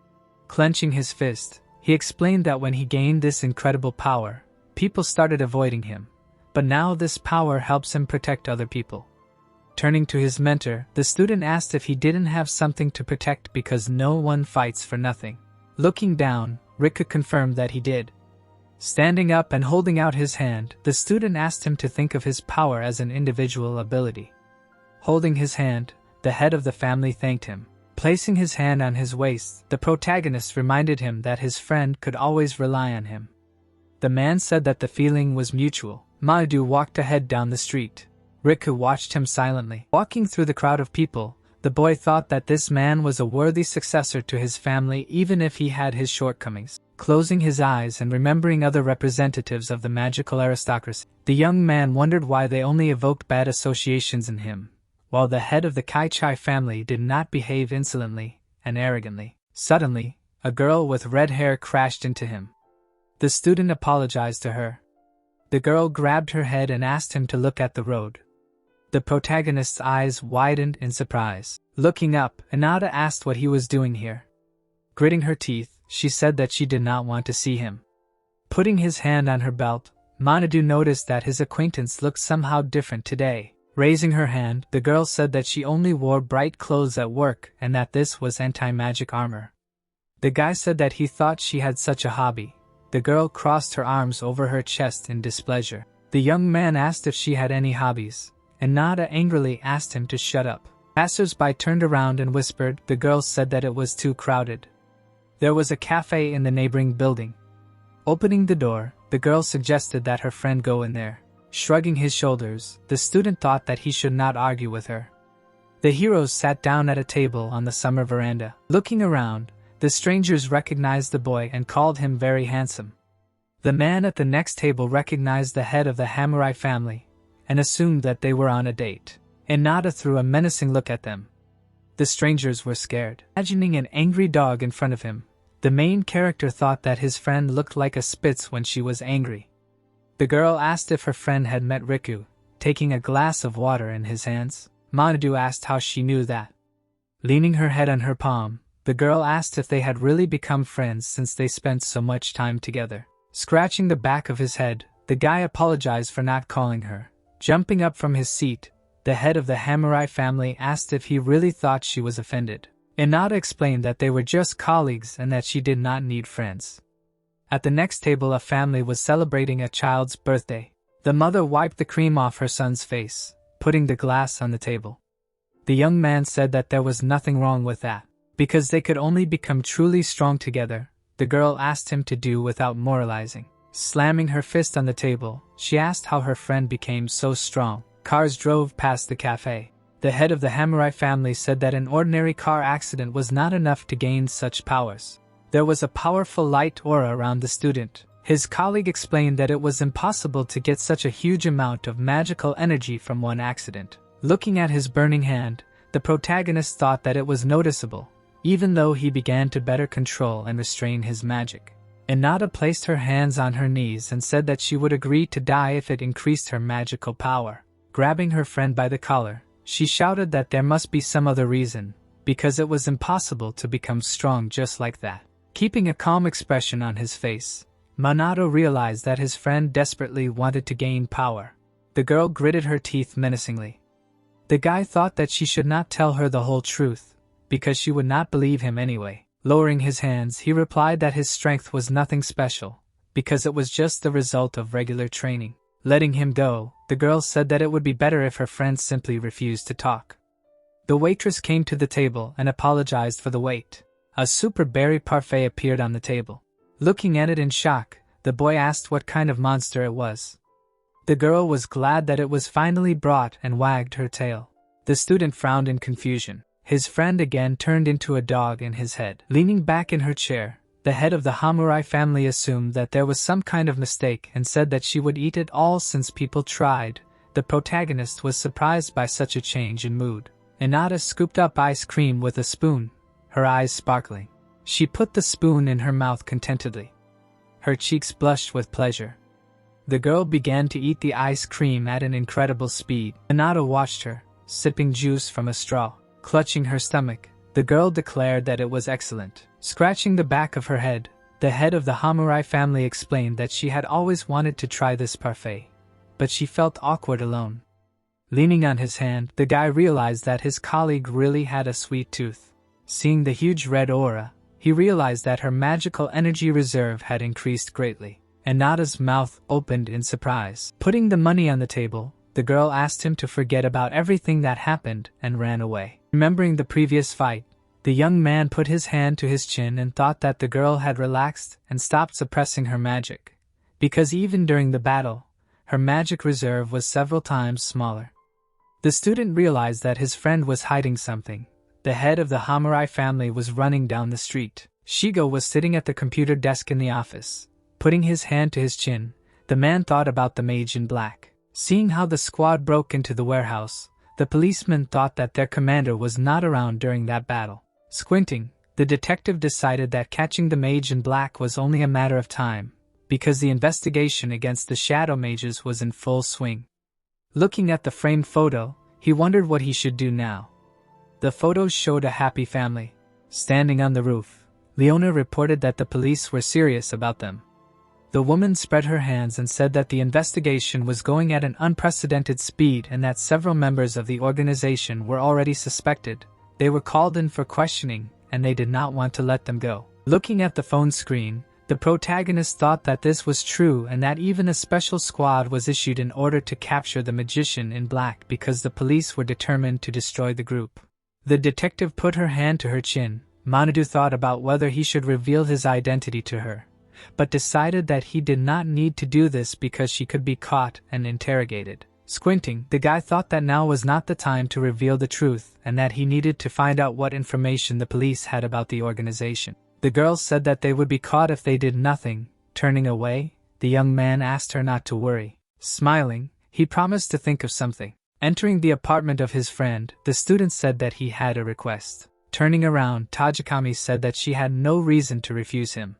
Speaker 1: Clenching his fist, he explained that when he gained this incredible power, people started avoiding him, but now this power helps him protect other people. Turning to his mentor, the student asked if he didn't have something to protect because no one fights for nothing. Looking down, Riku confirmed that he did. Standing up and holding out his hand, the student asked him to think of his power as an individual ability. Holding his hand, the head of the family thanked him. Placing his hand on his waist, the protagonist reminded him that his friend could always rely on him. The man said that the feeling was mutual. Madu walked ahead down the street. Riku watched him silently. Walking through the crowd of people, the boy thought that this man was a worthy successor to his family even if he had his shortcomings. Closing his eyes and remembering other representatives of the magical aristocracy, the young man wondered why they only evoked bad associations in him, while the head of the Kaichai family did not behave insolently and arrogantly. Suddenly, a girl with red hair crashed into him. The student apologized to her. The girl grabbed her head and asked him to look at the road. The protagonist's eyes widened in surprise. Looking up, Inada asked what he was doing here. Gritting her teeth, she said that she did not want to see him. Putting his hand on her belt, Manadu noticed that his acquaintance looked somehow different today. Raising her hand, the girl said that she only wore bright clothes at work and that this was anti-magic armor. The guy said that he thought she had such a hobby. The girl crossed her arms over her chest in displeasure. The young man asked if she had any hobbies, and Nada angrily asked him to shut up. Passers-by turned around and whispered. The girl said that it was too crowded. There was a cafe in the neighboring building. Opening the door, the girl suggested that her friend go in there. Shrugging his shoulders, the student thought that he should not argue with her. The heroes sat down at a table on the summer veranda. Looking around, the strangers recognized the boy and called him very handsome. The man at the next table recognized the head of the Hamurai family and assumed that they were on a date. Inada threw a menacing look at them. The strangers were scared. Imagining an angry dog in front of him, the main character thought that his friend looked like a Spitz when she was angry. The girl asked if her friend had met Riku, taking a glass of water in his hands. Manadu asked how she knew that. Leaning her head on her palm, the girl asked if they had really become friends since they spent so much time together. Scratching the back of his head, the guy apologized for not calling her. Jumping up from his seat, the head of the Hamurai family asked if he really thought she was offended. Inada explained that they were just colleagues and that she did not need friends. At the next table, a family was celebrating a child's birthday. The mother wiped the cream off her son's face, putting the glass on the table. The young man said that there was nothing wrong with that. Because they could only become truly strong together, the girl asked him to do without moralizing. Slamming her fist on the table, she asked how her friend became so strong. Cars drove past the cafe. The head of the Hamurai family said that an ordinary car accident was not enough to gain such powers. There was a powerful light aura around the student. His colleague explained that it was impossible to get such a huge amount of magical energy from one accident. Looking at his burning hand, the protagonist thought that it was noticeable, even though he began to better control and restrain his magic. Inada placed her hands on her knees and said that she would agree to die if it increased her magical power. Grabbing her friend by the collar, she shouted that there must be some other reason, because it was impossible to become strong just like that. Keeping a calm expression on his face, Minato realized that his friend desperately wanted to gain power. The girl gritted her teeth menacingly. The guy thought that she should not tell her the whole truth, because she would not believe him anyway. Lowering his hands, he replied that his strength was nothing special, because it was just the result of regular training. Letting him go, the girl said that it would be better if her friend simply refused to talk. The waitress came to the table and apologized for the wait. A super berry parfait appeared on the table. Looking at it in shock, the boy asked what kind of monster it was. The girl was glad that it was finally brought and wagged her tail. The student frowned in confusion. His friend again turned into a dog in his head. Leaning back in her chair, the head of the Hamurai family assumed that there was some kind of mistake and said that she would eat it all since people tried. The protagonist was surprised by such a change in mood. Inada scooped up ice cream with a spoon, her eyes sparkling. She put the spoon in her mouth contentedly. Her cheeks blushed with pleasure. The girl began to eat the ice cream at an incredible speed. Inada watched her, sipping juice from a straw. Clutching her stomach, the girl declared that it was excellent. Scratching the back of her head, the head of the Hamurai family explained that she had always wanted to try this parfait, but she felt awkward alone. Leaning on his hand, the guy realized that his colleague really had a sweet tooth. Seeing the huge red aura, he realized that her magical energy reserve had increased greatly. Inada's mouth opened in surprise. Putting the money on the table, the girl asked him to forget about everything that happened and ran away. Remembering the previous fight, the young man put his hand to his chin and thought that the girl had relaxed and stopped suppressing her magic, because even during the battle, her magic reserve was several times smaller. The student realized that his friend was hiding something. The head of the Hamurai family was running down the street. Shigo was sitting at the computer desk in the office. Putting his hand to his chin, the man thought about the mage in black. Seeing how the squad broke into the warehouse, the policeman thought that their commander was not around during that battle. Squinting, the detective decided that catching the mage in black was only a matter of time, because the investigation against the shadow mages was in full swing. Looking at the framed photo, he wondered what he should do now. The photos showed a happy family. Standing on the roof, Leona reported that the police were serious about them. The woman spread her hands and said that the investigation was going at an unprecedented speed and that several members of the organization were already suspected. They were called in for questioning, and they did not want to let them go. Looking at the phone screen, the protagonist thought that this was true and that even a special squad was issued in order to capture the magician in black because the police were determined to destroy the group. The detective put her hand to her chin. Manadu thought about whether he should reveal his identity to her, but decided that he did not need to do this because she could be caught and interrogated. Squinting, the guy thought that now was not the time to reveal the truth and that he needed to find out what information the police had about the organization. The girl said that they would be caught if they did nothing. Turning away, the young man asked her not to worry. Smiling, he promised to think of something. Entering the apartment of his friend, the student said that he had a request. Turning around, Tajikami said that she had no reason to refuse him.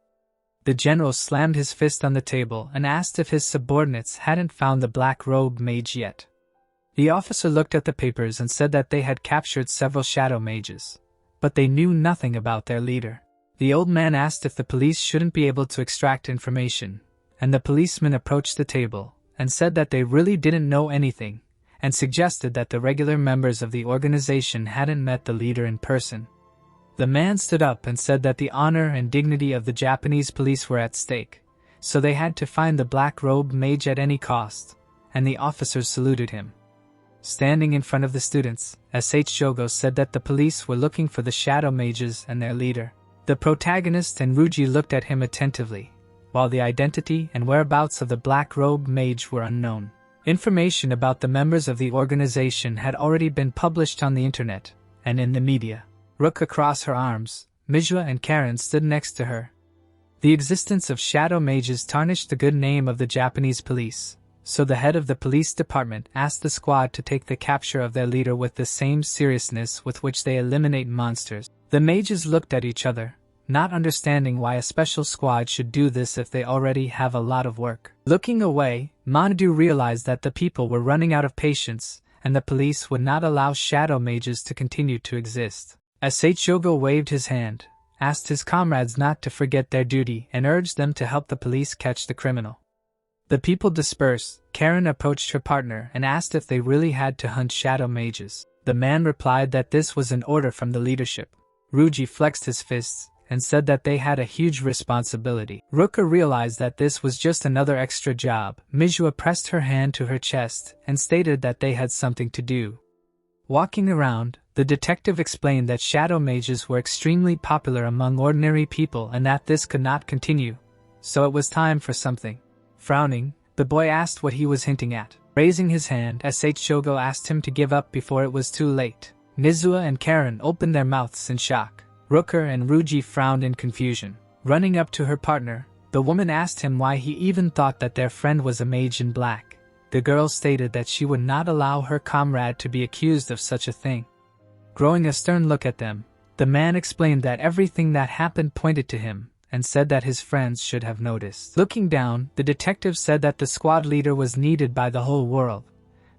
Speaker 1: The general slammed his fist on the table and asked if his subordinates hadn't found the black-robed mage yet. The officer looked at the papers and said that they had captured several shadow mages, but they knew nothing about their leader. The old man asked if the police shouldn't be able to extract information, and the policeman approached the table and said that they really didn't know anything, and suggested that the regular members of the organization hadn't met the leader in person. The man stood up and said that the honor and dignity of the Japanese police were at stake, so they had to find the black-robed mage at any cost, and the officers saluted him. Standing in front of the students, S.H. Jogo said that the police were looking for the shadow mages and their leader. The protagonist and Ruji looked at him attentively, while the identity and whereabouts of the black-robed mage were unknown. Information about the members of the organization had already been published on the internet and in the media. Rook across her arms, Manhwa and Karen stood next to her. The existence of shadow mages tarnished the good name of the Japanese police, so the head of the police department asked the squad to take the capture of their leader with the same seriousness with which they eliminate monsters. The mages looked at each other, not understanding why a special squad should do this if they already have a lot of work. Looking away, Mandu realized that the people were running out of patience, and the police would not allow shadow mages to continue to exist. As Seichogo waved his hand, asked his comrades not to forget their duty and urged them to help the police catch the criminal. The people dispersed. Karen approached her partner and asked if they really had to hunt shadow mages. The man replied that this was an order from the leadership. Ruji flexed his fists and said that they had a huge responsibility. Ruka realized that this was just another extra job. Manhwa pressed her hand to her chest and stated that they had something to do. Walking around, the detective explained that shadow mages were extremely popular among ordinary people and that this could not continue, so it was time for something. Frowning, the boy asked what he was hinting at. Raising his hand, Seichogo asked him to give up before it was too late. Manhwa and Karen opened their mouths in shock. Rooker and Ruji frowned in confusion. Running up to her partner, the woman asked him why he even thought that their friend was a mage in black. The girl stated that she would not allow her comrade to be accused of such a thing. Growing a stern look at them, the man explained that everything that happened pointed to him, and said that his friends should have noticed. Looking down, the detective said that the squad leader was needed by the whole world,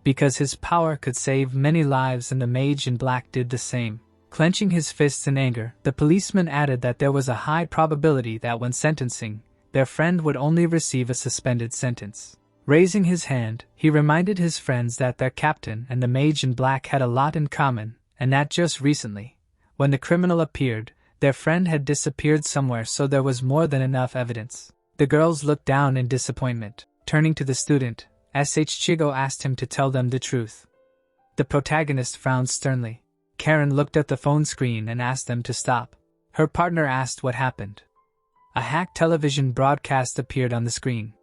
Speaker 1: because his power could save many lives, and the mage in black did the same. Clenching his fists in anger, the policeman added that there was a high probability that when sentencing, their friend would only receive a suspended sentence. Raising his hand, he reminded his friends that their captain and the mage in black had a lot in common, and that just recently, when the criminal appeared, their friend had disappeared somewhere, so there was more than enough evidence. The girls looked down in disappointment. Turning to the student, Seichogo asked him to tell them the truth. The protagonist frowned sternly. Karen looked at the phone screen and asked them to stop. Her partner asked what happened. A hacked television broadcast appeared on the screen.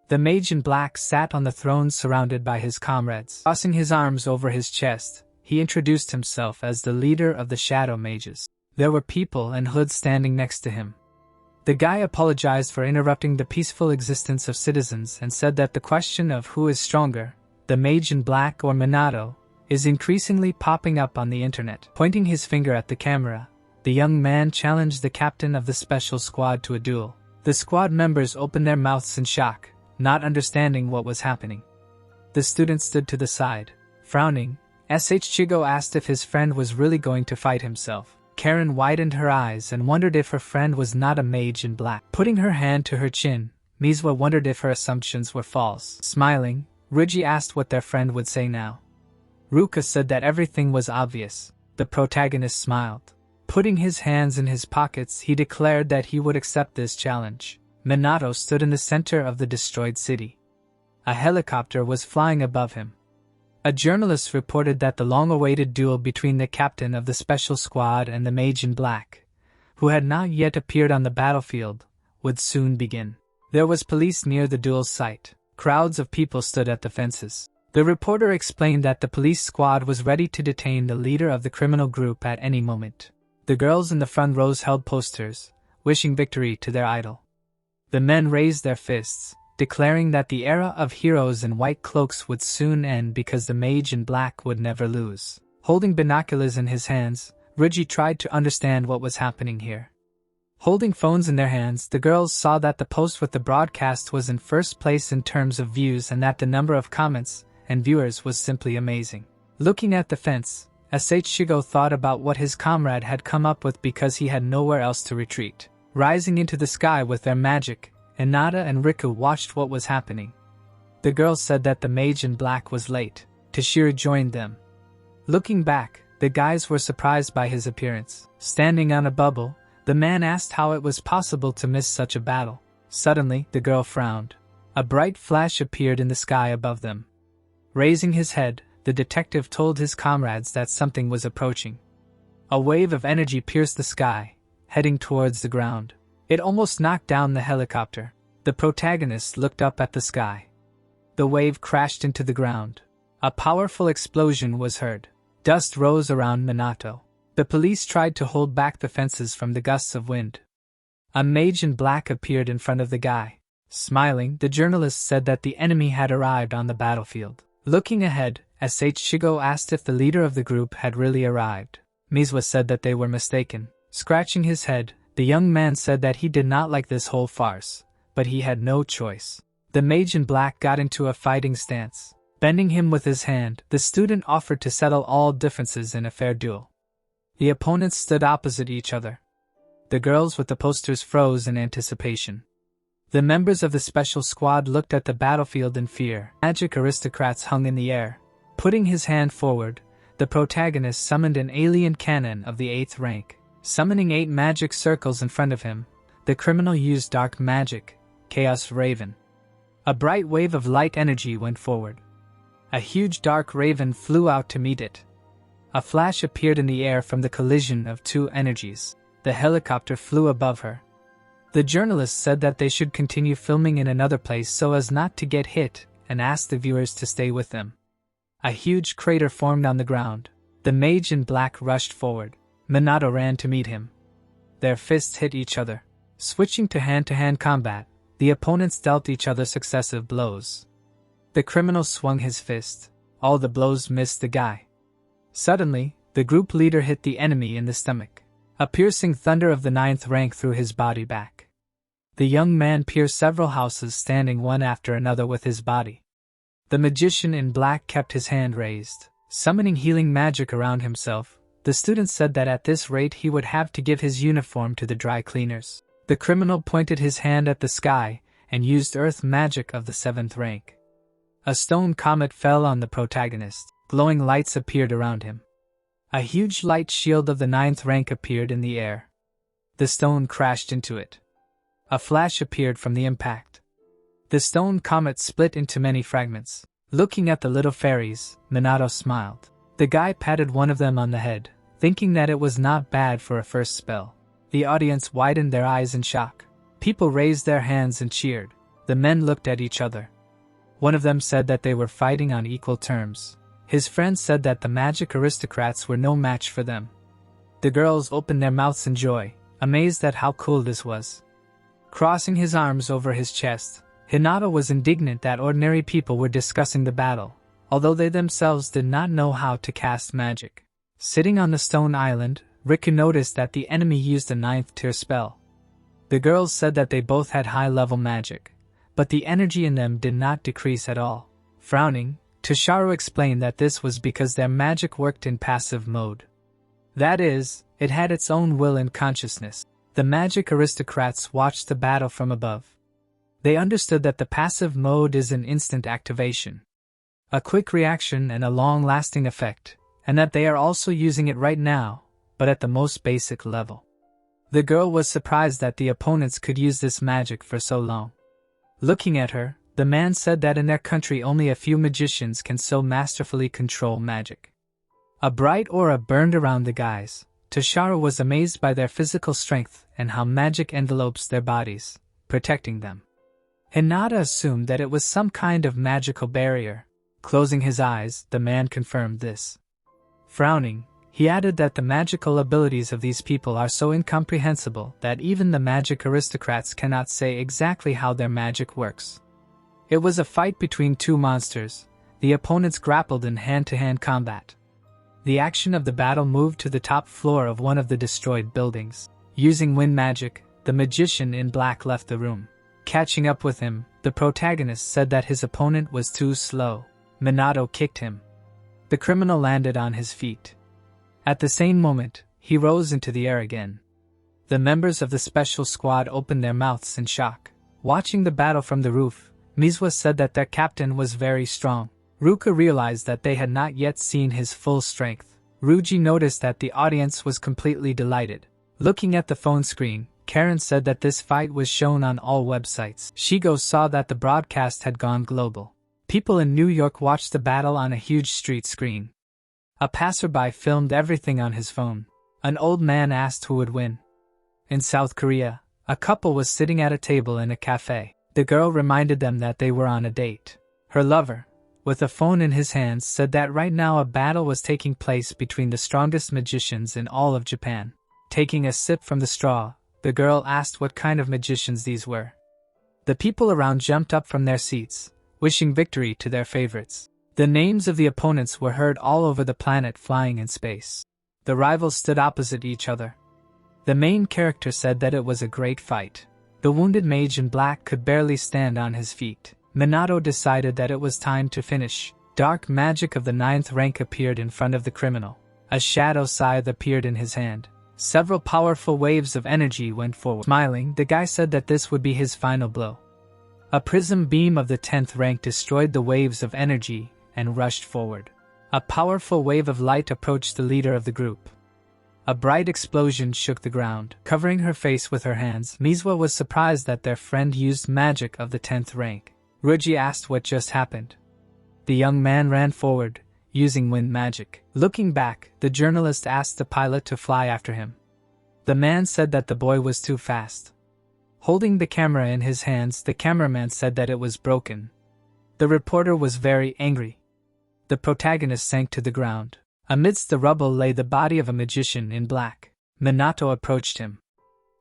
Speaker 1: The mage in black sat on the throne surrounded by his comrades. Crossing his arms over his chest, he introduced himself as the leader of the shadow mages. There were people and hoods standing next to him. The guy apologized for interrupting the peaceful existence of citizens and said that the question of who is stronger, the mage in black or Minato, is increasingly popping up on the internet. Pointing his finger at the camera, the young man challenged the captain of the special squad to a duel. The squad members opened their mouths in shock, not understanding what was happening. The student stood to the side. Frowning, Seichogo asked if his friend was really going to fight himself. Karen widened her eyes and wondered if her friend was not a mage in black. Putting her hand to her chin, Manhwa wondered if her assumptions were false. Smiling, Ruji asked what their friend would say now. Ruka said that everything was obvious. The protagonist smiled. Putting his hands in his pockets, he declared that he would accept this challenge. Minato stood in the center of the destroyed city. A helicopter was flying above him. A journalist reported that the long-awaited duel between the captain of the special squad and the mage in black, who had not yet appeared on the battlefield, would soon begin. There was police near the duel site. Crowds of people stood at the fences. The reporter explained that the police squad was ready to detain the leader of the criminal group at any moment. The girls in the front rows held posters, wishing victory to their idol. The men raised their fists, declaring that the era of heroes in white cloaks would soon end because the mage in black would never lose. Holding binoculars in his hands, Ruji tried to understand what was happening here. Holding phones in their hands, the girls saw that the post with the broadcast was in first place in terms of views and that the number of comments and viewers was simply amazing. Looking at the fence, Seichogo thought about what his comrade had come up with because he had nowhere else to retreat. Rising into the sky with their magic, Inada and Riku watched what was happening. The girls said that the mage in black was late. Toshiro joined them. Looking back, the guys were surprised by his appearance. Standing on a bubble, the man asked how it was possible to miss such a battle. Suddenly, the girl frowned. A bright flash appeared in the sky above them. Raising his head, the detective told his comrades that something was approaching. A wave of energy pierced the sky, heading towards the ground. It almost knocked down the helicopter. The protagonist looked up at the sky. The wave crashed into the ground. A powerful explosion was heard. Dust rose around Minato. The police tried to hold back the fences from the gusts of wind. A mage in black appeared in front of the guy. Smiling, the journalist said that the enemy had arrived on the battlefield. Looking ahead, S.H. Shigo asked if the leader of the group had really arrived. Manhwa said that they were mistaken. Scratching his head, the young man said that he did not like this whole farce, but he had no choice. The mage in black got into a fighting stance. Bending him with his hand, the student offered to settle all differences in a fair duel. The opponents stood opposite each other. The girls with the posters froze in anticipation. The members of the special squad looked at the battlefield in fear. Magic aristocrats hung in the air. Putting his hand forward, the protagonist summoned an alien cannon of the 8th rank. Summoning 8 magic circles in front of him, the criminal used dark magic, Chaos Raven. A bright wave of light energy went forward. A huge dark raven flew out to meet it. A flash appeared in the air from the collision of 2 energies. The helicopter flew above her. The journalist said that they should continue filming in another place so as not to get hit, and asked the viewers to stay with them. A huge crater formed on the ground. The mage in black rushed forward. Minato ran to meet him. Their fists hit each other. Switching to hand-to-hand combat, the opponents dealt each other successive blows. The criminal swung his fist. All the blows missed the guy. Suddenly, the group leader hit the enemy in the stomach. A piercing thunder of the 9th rank threw his body back. The young man pierced several houses, standing one after another with his body. The magician in black kept his hand raised, summoning healing magic around himself. The student said that at this rate he would have to give his uniform to the dry cleaners. The criminal pointed his hand at the sky and used earth magic of the 7th rank. A stone comet fell on the protagonist. Glowing lights appeared around him. A huge light shield of the 9th rank appeared in the air. The stone crashed into it. A flash appeared from the impact. The stone comet split into many fragments. Looking at the little fairies, Minato smiled. The guy patted one of them on the head, thinking that it was not bad for a first spell. The audience widened their eyes in shock. People raised their hands and cheered. The men looked at each other. One of them said that they were fighting on equal terms. His friends said that the magic aristocrats were no match for them. The girls opened their mouths in joy, amazed at how cool this was. Crossing his arms over his chest, Hinata was indignant that ordinary people were discussing the battle, although they themselves did not know how to cast magic. Sitting on the stone island, Riku noticed that the enemy used a 9th tier spell. The girls said that they both had high-level magic, but the energy in them did not decrease at all. Frowning, Tosharu explained that this was because their magic worked in passive mode. That is, it had its own will and consciousness. The magic aristocrats watched the battle from above. They understood that the passive mode is an instant activation, a quick reaction and a long-lasting effect, and that they are also using it right now, but at the most basic level. The girl was surprised that the opponents could use this magic for so long. Looking at her, the man said that in their country only a few magicians can so masterfully control magic. A bright aura burned around the guys. Tosharu was amazed by their physical strength and how magic envelopes their bodies, protecting them. Hinata assumed that it was some kind of magical barrier. Closing his eyes, the man confirmed this. Frowning, he added that the magical abilities of these people are so incomprehensible that even the magic aristocrats cannot say exactly how their magic works. It was a fight between 2 monsters. The opponents grappled in hand-to-hand combat. The action of the battle moved to the top floor of one of the destroyed buildings. Using wind magic, the magician in black left the room. Catching up with him, the protagonist said that his opponent was too slow. Minato kicked him. The criminal landed on his feet. At the same moment, he rose into the air again. The members of the special squad opened their mouths in shock. Watching the battle from the roof, Manhwa said that their captain was very strong. Ruka realized that they had not yet seen his full strength. Ryuji noticed that the audience was completely delighted. Looking at the phone screen, Karen said that this fight was shown on all websites. Shigo saw that the broadcast had gone global. People in New York watched the battle on a huge street screen. A passerby filmed everything on his phone. An old man asked who would win. In South Korea, a couple was sitting at a table in a cafe. The girl reminded them that they were on a date. Her lover, with a phone in his hands, said that right now a battle was taking place between the strongest magicians in all of Japan. Taking a sip from the straw, the girl asked what kind of magicians these were. The people around jumped up from their seats, wishing victory to their favorites. The names of the opponents were heard all over the planet, flying in space. The rivals stood opposite each other. The main character said that it was a great fight. The wounded mage in black could barely stand on his feet. Minato decided that it was time to finish. Dark magic of the 9th rank appeared in front of the criminal. A shadow scythe appeared in his hand. Several powerful waves of energy went forward. Smiling, the guy said that this would be his final blow. A prism beam of the 10th rank destroyed the waves of energy and rushed forward. A powerful wave of light approached the leader of the group. A bright explosion shook the ground. Covering her face with her hands, Manhwa was surprised that their friend used magic of the 10th rank. Ruji asked what just happened. The young man ran forward, using wind magic. Looking back, the journalist asked the pilot to fly after him. The man said that the boy was too fast. Holding the camera in his hands, the cameraman said that it was broken. The reporter was very angry. The protagonist sank to the ground. Amidst the rubble lay the body of a magician in black. Minato approached him.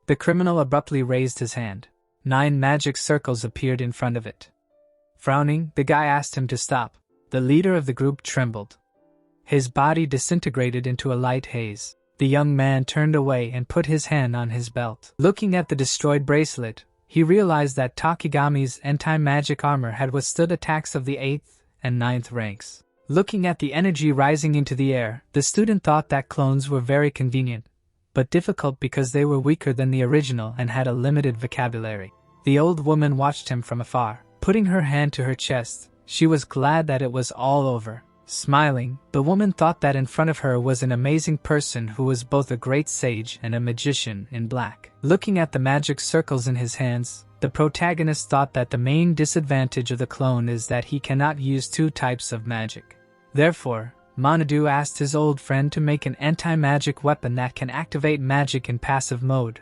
Speaker 1: The criminal abruptly raised his hand. 9 magic circles appeared in front of it. Frowning, the guy asked him to stop. The leader of the group trembled. His body disintegrated into a light haze. The young man turned away and put his hand on his belt. Looking at the destroyed bracelet, he realized that Takigami's anti-magic armor had withstood attacks of the 8th and 9th ranks. Looking at the energy rising into the air, the student thought that clones were very convenient, but difficult because they were weaker than the original and had a limited vocabulary. The old woman watched him from afar. Putting her hand to her chest, she was glad that it was all over. Smiling, the woman thought that in front of her was an amazing person who was both a great sage and a magician in black. Looking at the magic circles in his hands, the protagonist thought that the main disadvantage of the clone is that he cannot use 2 types of magic. Therefore, Manhwa asked his old friend to make an anti-magic weapon that can activate magic in passive mode,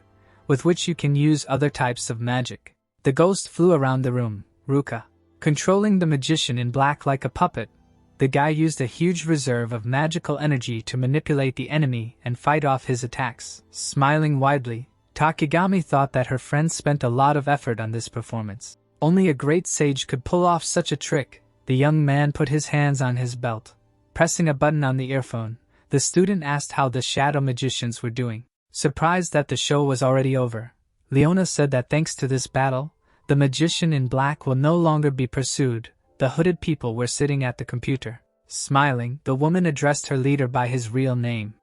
Speaker 1: with which you can use other types of magic. The ghost flew around the room, Ruka. Controlling the magician in black like a puppet, the guy used a huge reserve of magical energy to manipulate the enemy and fight off his attacks. Smiling widely, Takigami thought that her friend spent a lot of effort on this performance. Only a great sage could pull off such a trick. The young man put his hands on his belt. Pressing a button on the earphone, the student asked how the shadow magicians were doing. Surprised that the show was already over, Leona said that thanks to this battle, the magician in black will no longer be pursued. The hooded people were sitting at the computer. Smiling, the woman addressed her leader by his real name.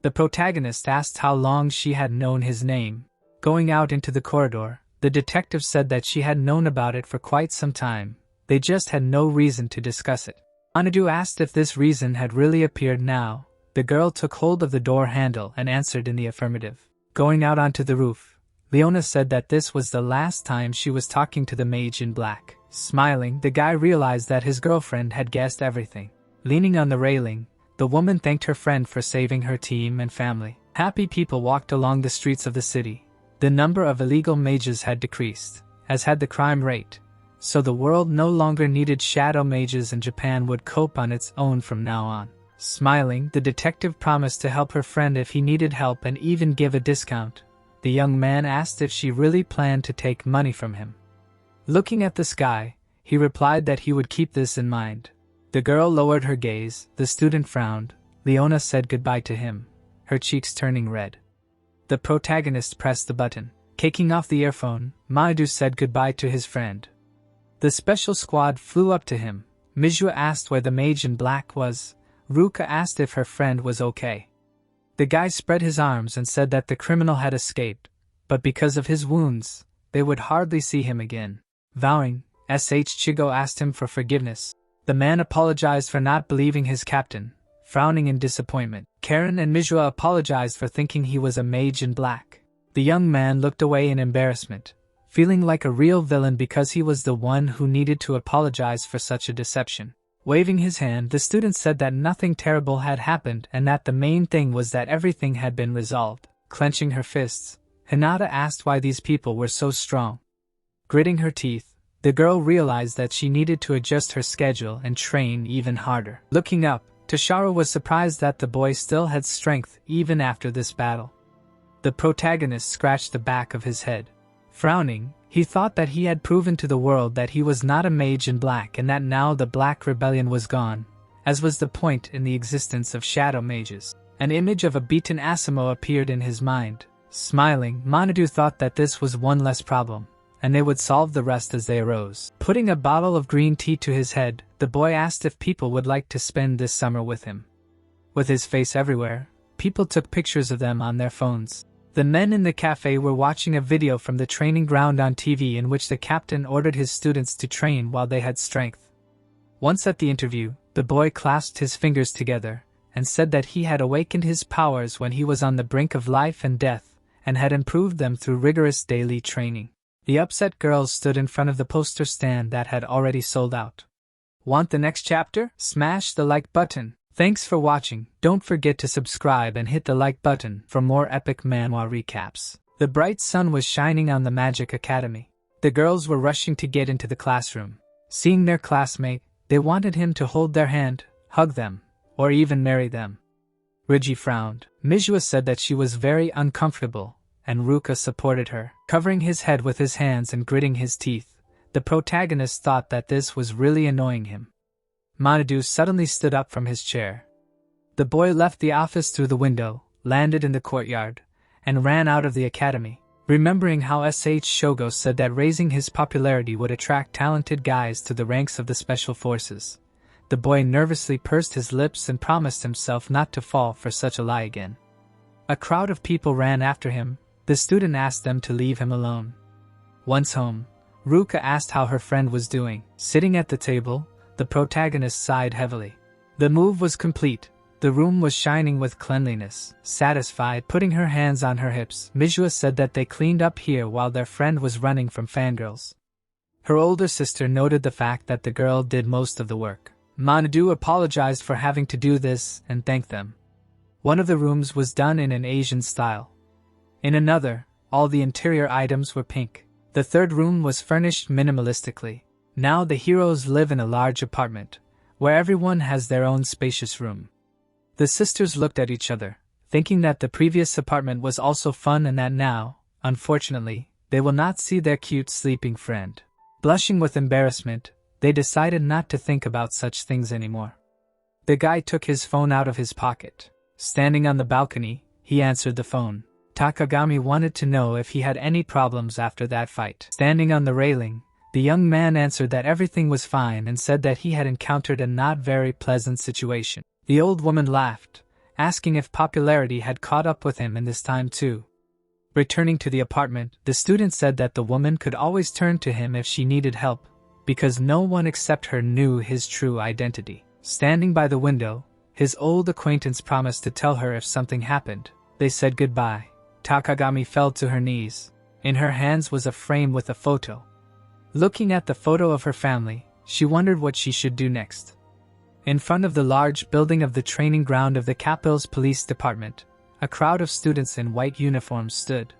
Speaker 1: The protagonist asked how long she had known his name. Going out into the corridor, the detective said that she had known about it for quite some time. They just had no reason to discuss it. Manhwa asked if this reason had really appeared now. The girl took hold of the door handle and answered in the affirmative. Going out onto the roof, Leona said that this was the last time she was talking to the mage in black. Smiling, the guy realized that his girlfriend had guessed everything. Leaning on the railing, the woman thanked her friend for saving her team and family. Happy people walked along the streets of the city. The number of illegal mages had decreased, as had the crime rate. So the world no longer needed shadow mages and Japan would cope on its own from now on. Smiling, the detective promised to help her friend if he needed help and even give a discount. The young man asked if she really planned to take money from him. Looking at the sky, he replied that he would keep this in mind. The girl lowered her gaze, the student frowned. Leona said goodbye to him, her cheeks turning red. The protagonist pressed the button. Taking off the earphone, Manhwa said goodbye to his friend. The special squad flew up to him. Manhwa asked where the mage in black was. Ruka asked if her friend was okay. The guy spread his arms and said that the criminal had escaped, but because of his wounds, they would hardly see him again. Vowing, Chigo asked him for forgiveness. The man apologized for not believing his captain, frowning in disappointment. Karen and Manhwa apologized for thinking he was a mage in black. The young man looked away in embarrassment, feeling like a real villain because he was the one who needed to apologize for such a deception. Waving his hand, the student said that nothing terrible had happened and that the main thing was that everything had been resolved. Clenching her fists, Hinata asked why these people were so strong. Gritting her teeth, the girl realized that she needed to adjust her schedule and train even harder. Looking up, Toshiro was surprised that the boy still had strength even after this battle. The protagonist scratched the back of his head. Frowning, he thought that he had proven to the world that he was not a mage in black and that now the Black Rebellion was gone, as was the point in the existence of shadow mages. An image of a beaten Asimo appeared in his mind. Smiling, Manadu thought that this was one less problem, and they would solve the rest as they arose. Putting a bottle of green tea to his head, the boy asked if people would like to spend this summer with him. With his face everywhere, people took pictures of them on their phones. The men in the cafe were watching a video from the training ground on TV in which the captain ordered his students to train while they had strength. Once at the interview, the boy clasped his fingers together and said that he had awakened his powers when he was on the brink of life and death and had improved them through rigorous daily training. The upset girls stood in front of the poster stand that had already sold out. Want the next chapter? Smash the like button. Thanks for watching. Don't forget to subscribe and hit the like button for more epic manhwa recaps. The bright sun was shining on the Magic Academy. The girls were rushing to get into the classroom. Seeing their classmate, they wanted him to hold their hand, hug them, or even marry them. Rigi frowned. Manhwa said that she was very uncomfortable, and Ruka supported her. Covering his head with his hands and gritting his teeth, the protagonist thought that this was really annoying him. Manadu suddenly stood up from his chair. The boy left the office through the window, landed in the courtyard, and ran out of the academy. Remembering how SH Shogo said that raising his popularity would attract talented guys to the ranks of the special forces, the boy nervously pursed his lips and promised himself not to fall for such a lie again. A crowd of people ran after him. The student asked them to leave him alone. Once home, Ruka asked how her friend was doing. Sitting at the table, the protagonist sighed heavily. The move was complete. The room was shining with cleanliness. Satisfied, putting her hands on her hips, Manhwa said that they cleaned up here while their friend was running from fangirls. Her older sister noted the fact that the girl did most of the work. Manadu apologized for having to do this and thanked them. One of the rooms was done in an Asian style. In another, all the interior items were pink. The third room was furnished minimalistically. Now the heroes live in a large apartment, where everyone has their own spacious room. The sisters looked at each other, thinking that the previous apartment was also fun and that now, unfortunately, they will not see their cute sleeping friend. Blushing with embarrassment, they decided not to think about such things anymore. The guy took his phone out of his pocket. Standing on the balcony, he answered the phone. Takagami wanted to know if he had any problems after that fight. Standing on the railing, the young man answered that everything was fine and said that he had encountered a not very pleasant situation. The old woman laughed, asking if popularity had caught up with him in this time too. Returning to the apartment, the student said that the woman could always turn to him if she needed help, because no one except her knew his true identity. Standing by the window, his old acquaintance promised to tell her if something happened. They said goodbye. Takagami fell to her knees. In her hands was a frame with a photo. Looking at the photo of her family, she wondered what she should do next. In front of the large building of the training ground of the capital's police department, a crowd of students in white uniforms stood.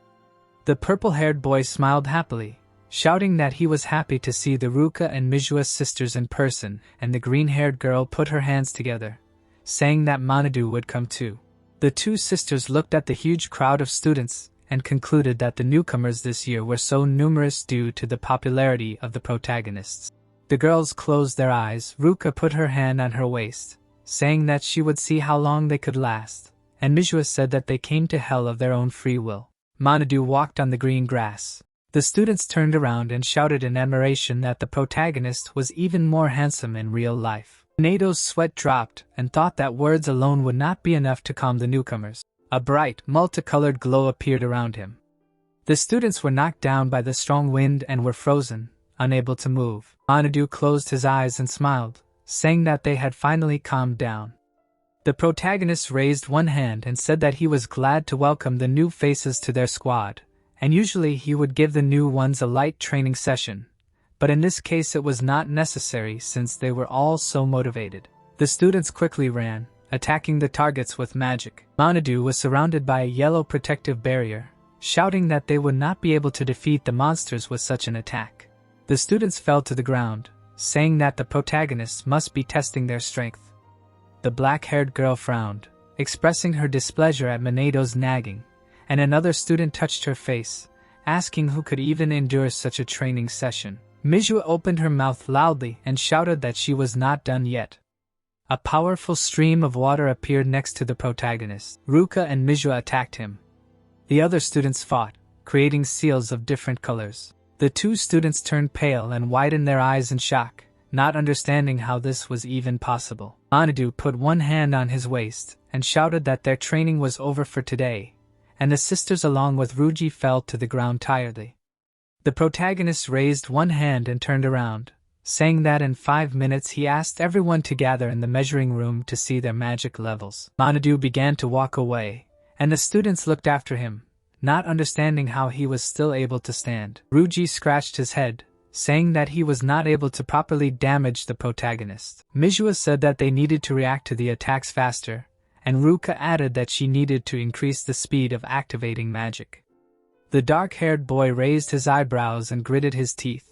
Speaker 1: The purple-haired boy smiled happily, shouting that he was happy to see the Ruka and Manhwa sisters in person, and the green-haired girl put her hands together, saying that Manadu would come too. The two sisters looked at the huge crowd of students and concluded that the newcomers this year were so numerous due to the popularity of the protagonists. The girls closed their eyes. Ruka put her hand on her waist, saying that she would see how long they could last, and Manhwa said that they came to hell of their own free will. Manadu walked on the green grass. The students turned around and shouted in admiration that the protagonist was even more handsome in real life. Nado's sweat dropped and thought that words alone would not be enough to calm the newcomers. A bright, multicolored glow appeared around him. The students were knocked down by the strong wind and were frozen, unable to move. Manadu closed his eyes and smiled, saying that they had finally calmed down. The protagonist raised one hand and said that he was glad to welcome the new faces to their squad, and usually he would give the new ones a light training session, but in this case it was not necessary since they were all so motivated. The students quickly ran, attacking the targets with magic. Manadu was surrounded by a yellow protective barrier, shouting that they would not be able to defeat the monsters with such an attack. The students fell to the ground, saying that the protagonists must be testing their strength. The black-haired girl frowned, expressing her displeasure at Minado's nagging, and another student touched her face, asking who could even endure such a training session. Manhwa opened her mouth loudly and shouted that she was not done yet. A powerful stream of water appeared next to the protagonist. Ruka and Manhwa attacked him. The other students fought, creating seals of different colors. The two students turned pale and widened their eyes in shock, not understanding how this was even possible. Manhwa put one hand on his waist and shouted that their training was over for today, and the sisters along with Ruji fell to the ground tiredly. The protagonist raised one hand and turned around, saying that in 5 minutes he asked everyone to gather in the measuring room to see their magic levels. Manhwa began to walk away, and the students looked after him, not understanding how he was still able to stand. Ruji scratched his head, saying that he was not able to properly damage the protagonist. Manhwa said that they needed to react to the attacks faster, and Ruka added that she needed to increase the speed of activating magic. The dark-haired boy raised his eyebrows and gritted his teeth,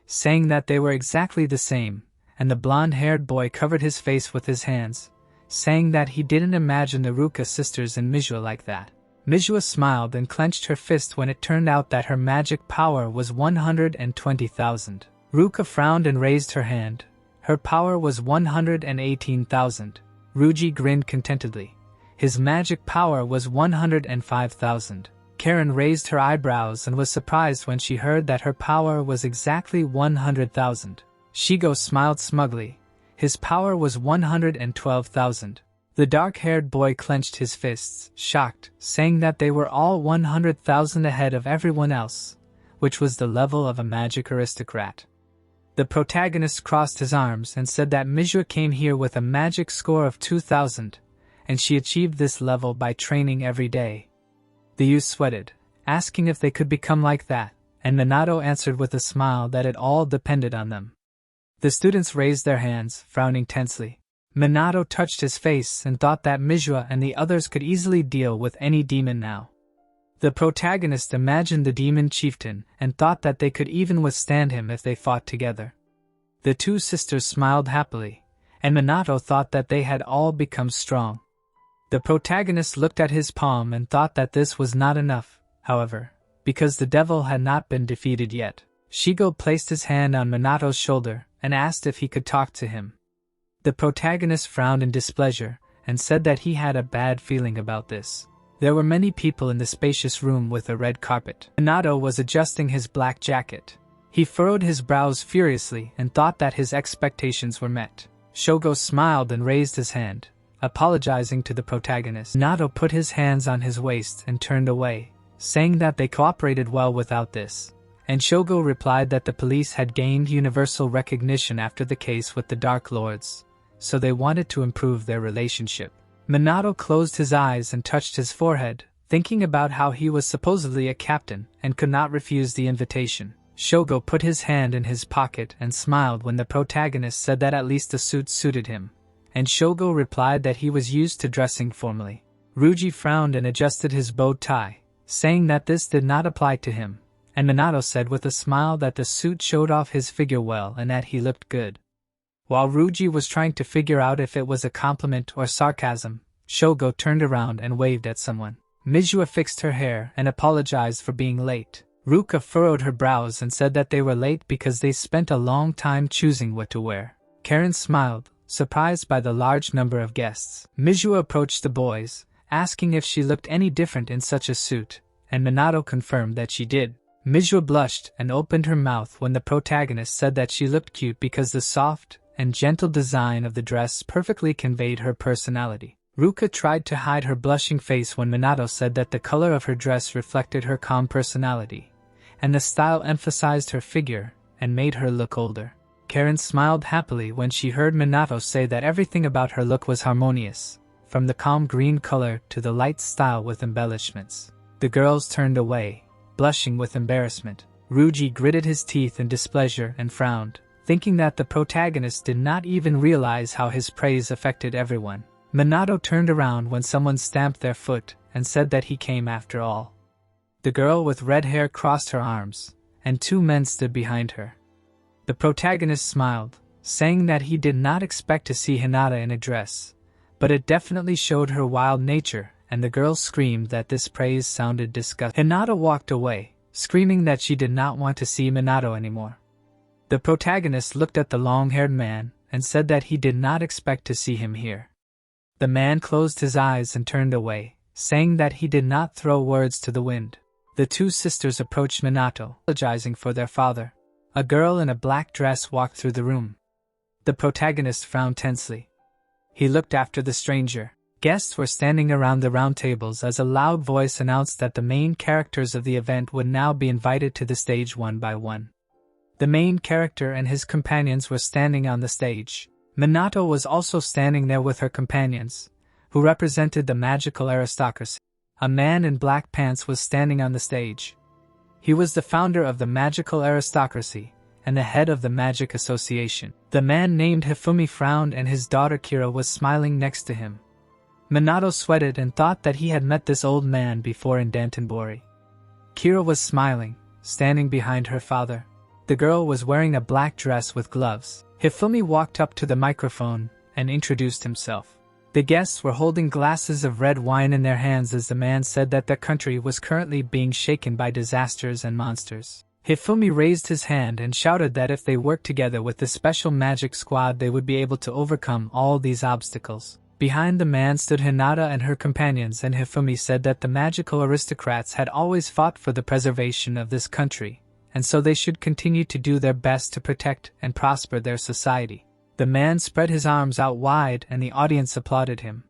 Speaker 1: saying that they were exactly the same, and the blonde-haired boy covered his face with his hands, saying that he didn't imagine the Ruka sisters and Manhwa like that. Manhwa smiled and clenched her fist when it turned out that her magic power was 120,000. Ruka frowned and raised her hand. Her power was 118,000. Ruji grinned contentedly. His magic power was 105,000. Karen raised her eyebrows and was surprised when she heard that her power was exactly 100,000. Shigo smiled smugly. His power was 112,000. The dark-haired boy clenched his fists, shocked, saying that they were all 100,000 ahead of everyone else, which was the level of a magic aristocrat. The protagonist crossed his arms and said that Manhwa came here with a magic score of 2,000, and she achieved this level by training every day. The youth sweated, asking if they could become like that, and Minato answered with a smile that it all depended on them. The students raised their hands, frowning tensely. Minato touched his face and thought that Manhwa and the others could easily deal with any demon now. The protagonist imagined the demon chieftain and thought that they could even withstand him if they fought together. The two sisters smiled happily, and Minato thought that they had all become strong. The protagonist looked at his palm and thought that this was not enough, however, because the devil had not been defeated yet. Shigo placed his hand on Minato's shoulder and asked if he could talk to him. The protagonist frowned in displeasure and said that he had a bad feeling about this. There were many people in the spacious room with a red carpet. Minato was adjusting his black jacket. He furrowed his brows furiously and thought that his expectations were met. Shogo smiled and raised his hand, apologizing to the protagonist. Minato put his hands on his waist and turned away, saying that they cooperated well without this. And Shogo replied that the police had gained universal recognition after the case with the Dark Lords, so they wanted to improve their relationship. Minato closed his eyes and touched his forehead, thinking about how he was supposedly a captain and could not refuse the invitation. Shogo put his hand in his pocket and smiled when the protagonist said that at least the suit suited him, and Shogo replied that he was used to dressing formally. Ruji frowned and adjusted his bow tie, saying that this did not apply to him, and Minato said with a smile that the suit showed off his figure well and that he looked good. While Ruji was trying to figure out if it was a compliment or sarcasm, Shogo turned around and waved at someone. Manhwa fixed her hair and apologized for being late. Ruka furrowed her brows and said that they were late because they spent a long time choosing what to wear. Karen smiled, surprised by the large number of guests. Manhwa approached the boys, asking if she looked any different in such a suit, and Minato confirmed that she did. Manhwa blushed and opened her mouth when the protagonist said that she looked cute because the soft and gentle design of the dress perfectly conveyed her personality. Ruka tried to hide her blushing face when Minato said that the color of her dress reflected her calm personality, and the style emphasized her figure and made her look older. Karen smiled happily when she heard Minato say that everything about her look was harmonious, from the calm green color to the light style with embellishments. The girls turned away, blushing with embarrassment. Ruji gritted his teeth in displeasure and frowned, thinking that the protagonist did not even realize how his praise affected everyone. Minato turned around when someone stamped their foot and said that he came after all. The girl with red hair crossed her arms, and two men stood behind her. The protagonist smiled, saying that he did not expect to see Hinata in a dress, but it definitely showed her wild nature, and the girl screamed that this praise sounded disgusting. Hinata walked away, screaming that she did not want to see Minato anymore. The protagonist looked at the long-haired man and said that he did not expect to see him here. The man closed his eyes and turned away, saying that he did not throw words to the wind. The two sisters approached Minato, apologizing for their father. A girl in a black dress walked through the room. The protagonist frowned tensely. He looked after the stranger. Guests were standing around the round tables as a loud voice announced that the main characters of the event would now be invited to the stage one by one. The main character and his companions were standing on the stage. Minato was also standing there with her companions, who represented the magical aristocracy. A man in black pants was standing on the stage. He was the founder of the magical aristocracy and the head of the Magic Association. The man named Hifumi frowned and his daughter Kira was smiling next to him. Minato sweated and thought that he had met this old man before in Dantonbori. Kira was smiling, standing behind her father. The girl was wearing a black dress with gloves. Hifumi walked up to the microphone and introduced himself. The guests were holding glasses of red wine in their hands as the man said that their country was currently being shaken by disasters and monsters. Hifumi raised his hand and shouted that if they worked together with the special magic squad they would be able to overcome all these obstacles. Behind the man stood Hinata and her companions, and Hifumi said that the magical aristocrats had always fought for the preservation of this country, and so they should continue to do their best to protect and prosper their society. The man spread his arms out wide and the audience applauded him.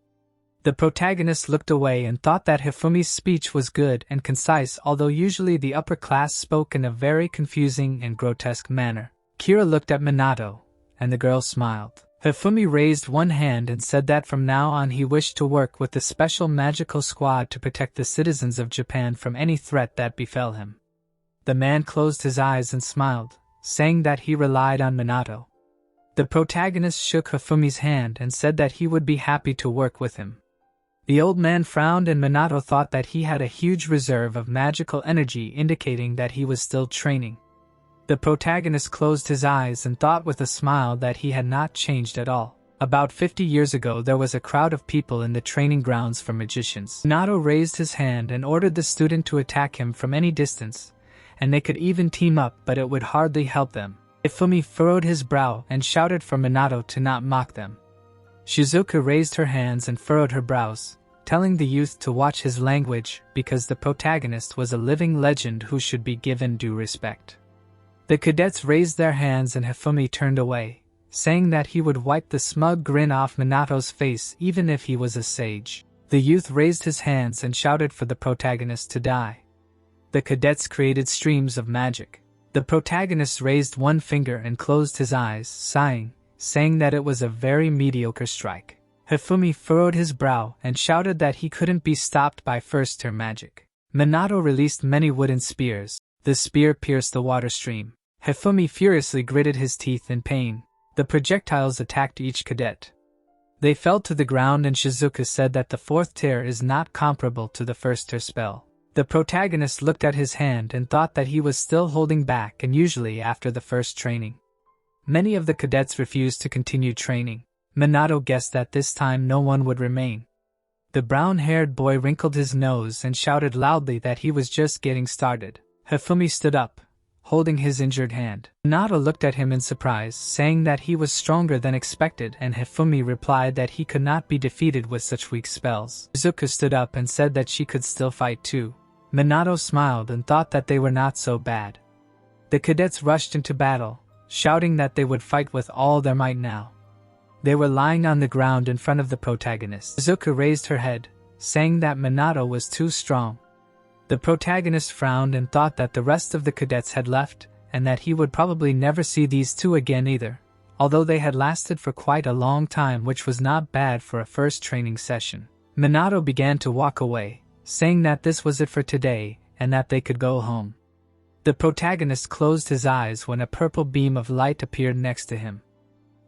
Speaker 1: The protagonist looked away and thought that Hifumi's speech was good and concise, although usually the upper class spoke in a very confusing and grotesque manner. Kira looked at Minato, and the girl smiled. Hifumi raised one hand and said that from now on he wished to work with the special magical squad to protect the citizens of Japan from any threat that befell him. The man closed his eyes and smiled, saying that he relied on Minato. The protagonist shook Hifumi's hand and said that he would be happy to work with him. The old man frowned and Minato thought that he had a huge reserve of magical energy, indicating that he was still training. The protagonist closed his eyes and thought with a smile that he had not changed at all. About 50 years ago there was a crowd of people in the training grounds for magicians. Minato raised his hand and ordered the student to attack him from any distance, and they could even team up, but it would hardly help them. Hifumi furrowed his brow and shouted for Minato to not mock them. Shizuka raised her hands and furrowed her brows, telling the youth to watch his language because the protagonist was a living legend who should be given due respect. The cadets raised their hands and Hifumi turned away, saying that he would wipe the smug grin off Minato's face even if he was a sage. The youth raised his hands and shouted for the protagonist to die. The cadets created streams of magic. The protagonist raised one finger and closed his eyes, sighing, saying that it was a very mediocre strike. Hifumi furrowed his brow and shouted that he couldn't be stopped by first-term magic. Minato released many wooden spears. The spear pierced the water stream. Hifumi furiously gritted his teeth in pain. The projectiles attacked each cadet. They fell to the ground and Shizuka said that the fourth tier is not comparable to the first tier spell. The protagonist looked at his hand and thought that he was still holding back, and usually after the first training. Many of the cadets refused to continue training. Minato guessed that this time no one would remain. The brown-haired boy wrinkled his nose and shouted loudly that he was just getting started. Hifumi stood up, holding his injured hand. Minato looked at him in surprise, saying that he was stronger than expected, and Hifumi replied that he could not be defeated with such weak spells. Shizuka stood up and said that she could still fight too. Minato smiled and thought that they were not so bad. The cadets rushed into battle, shouting that they would fight with all their might now. They were lying on the ground in front of the protagonist. Shizuka raised her head, saying that Minato was too strong. The protagonist frowned and thought that the rest of the cadets had left, and that he would probably never see these two again either, although they had lasted for quite a long time, which was not bad for a first training session. Minato began to walk away, saying that this was it for today, and that they could go home. The protagonist closed his eyes when a purple beam of light appeared next to him.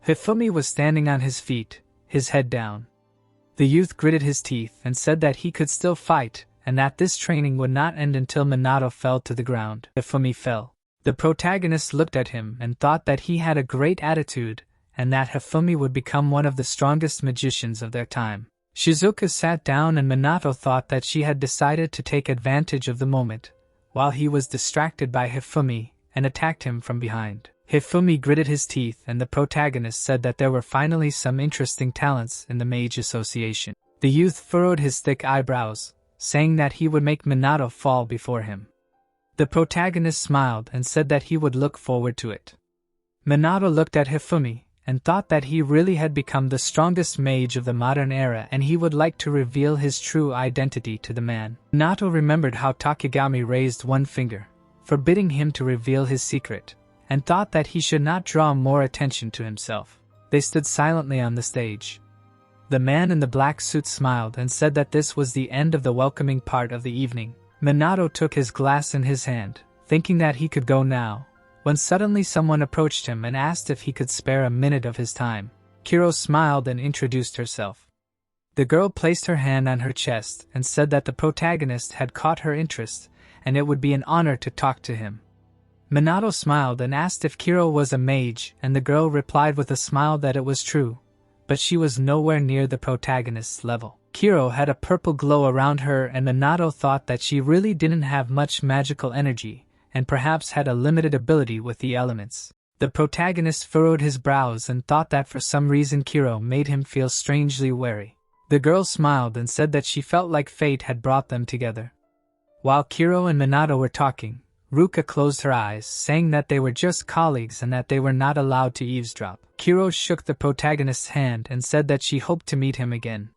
Speaker 1: Hifumi was standing on his feet, his head down. The youth gritted his teeth and said that he could still fight, and that this training would not end until Minato fell to the ground. Hifumi fell. The protagonist looked at him and thought that he had a great attitude, and that Hifumi would become one of the strongest magicians of their time. Shizuka sat down and Minato thought that she had decided to take advantage of the moment, while he was distracted by Hifumi, and attacked him from behind. Hifumi gritted his teeth and the protagonist said that there were finally some interesting talents in the Mage Association. The youth furrowed his thick eyebrows, saying that he would make Minato fall before him. The protagonist smiled and said that he would look forward to it. Minato looked at Hifumi and thought that he really had become the strongest mage of the modern era and he would like to reveal his true identity to the man. Minato remembered how Takagami raised one finger, forbidding him to reveal his secret, and thought that he should not draw more attention to himself. They stood silently on the stage. The man in the black suit smiled and said that this was the end of the welcoming part of the evening. Minato took his glass in his hand, thinking that he could go now, when suddenly someone approached him and asked if he could spare a minute of his time. Kiro smiled and introduced herself. The girl placed her hand on her chest and said that the protagonist had caught her interest, and it would be an honor to talk to him. Minato smiled and asked if Kiro was a mage, and the girl replied with a smile that it was true, but she was nowhere near the protagonist's level. Kiro had a purple glow around her and Minato thought that she really didn't have much magical energy, and perhaps had a limited ability with the elements. The protagonist furrowed his brows and thought that for some reason Kiro made him feel strangely wary. The girl smiled and said that she felt like fate had brought them together. While Kiro and Minato were talking, Ruka closed her eyes, saying that they were just colleagues and that they were not allowed to eavesdrop. Kiro shook the protagonist's hand and said that she hoped to meet him again.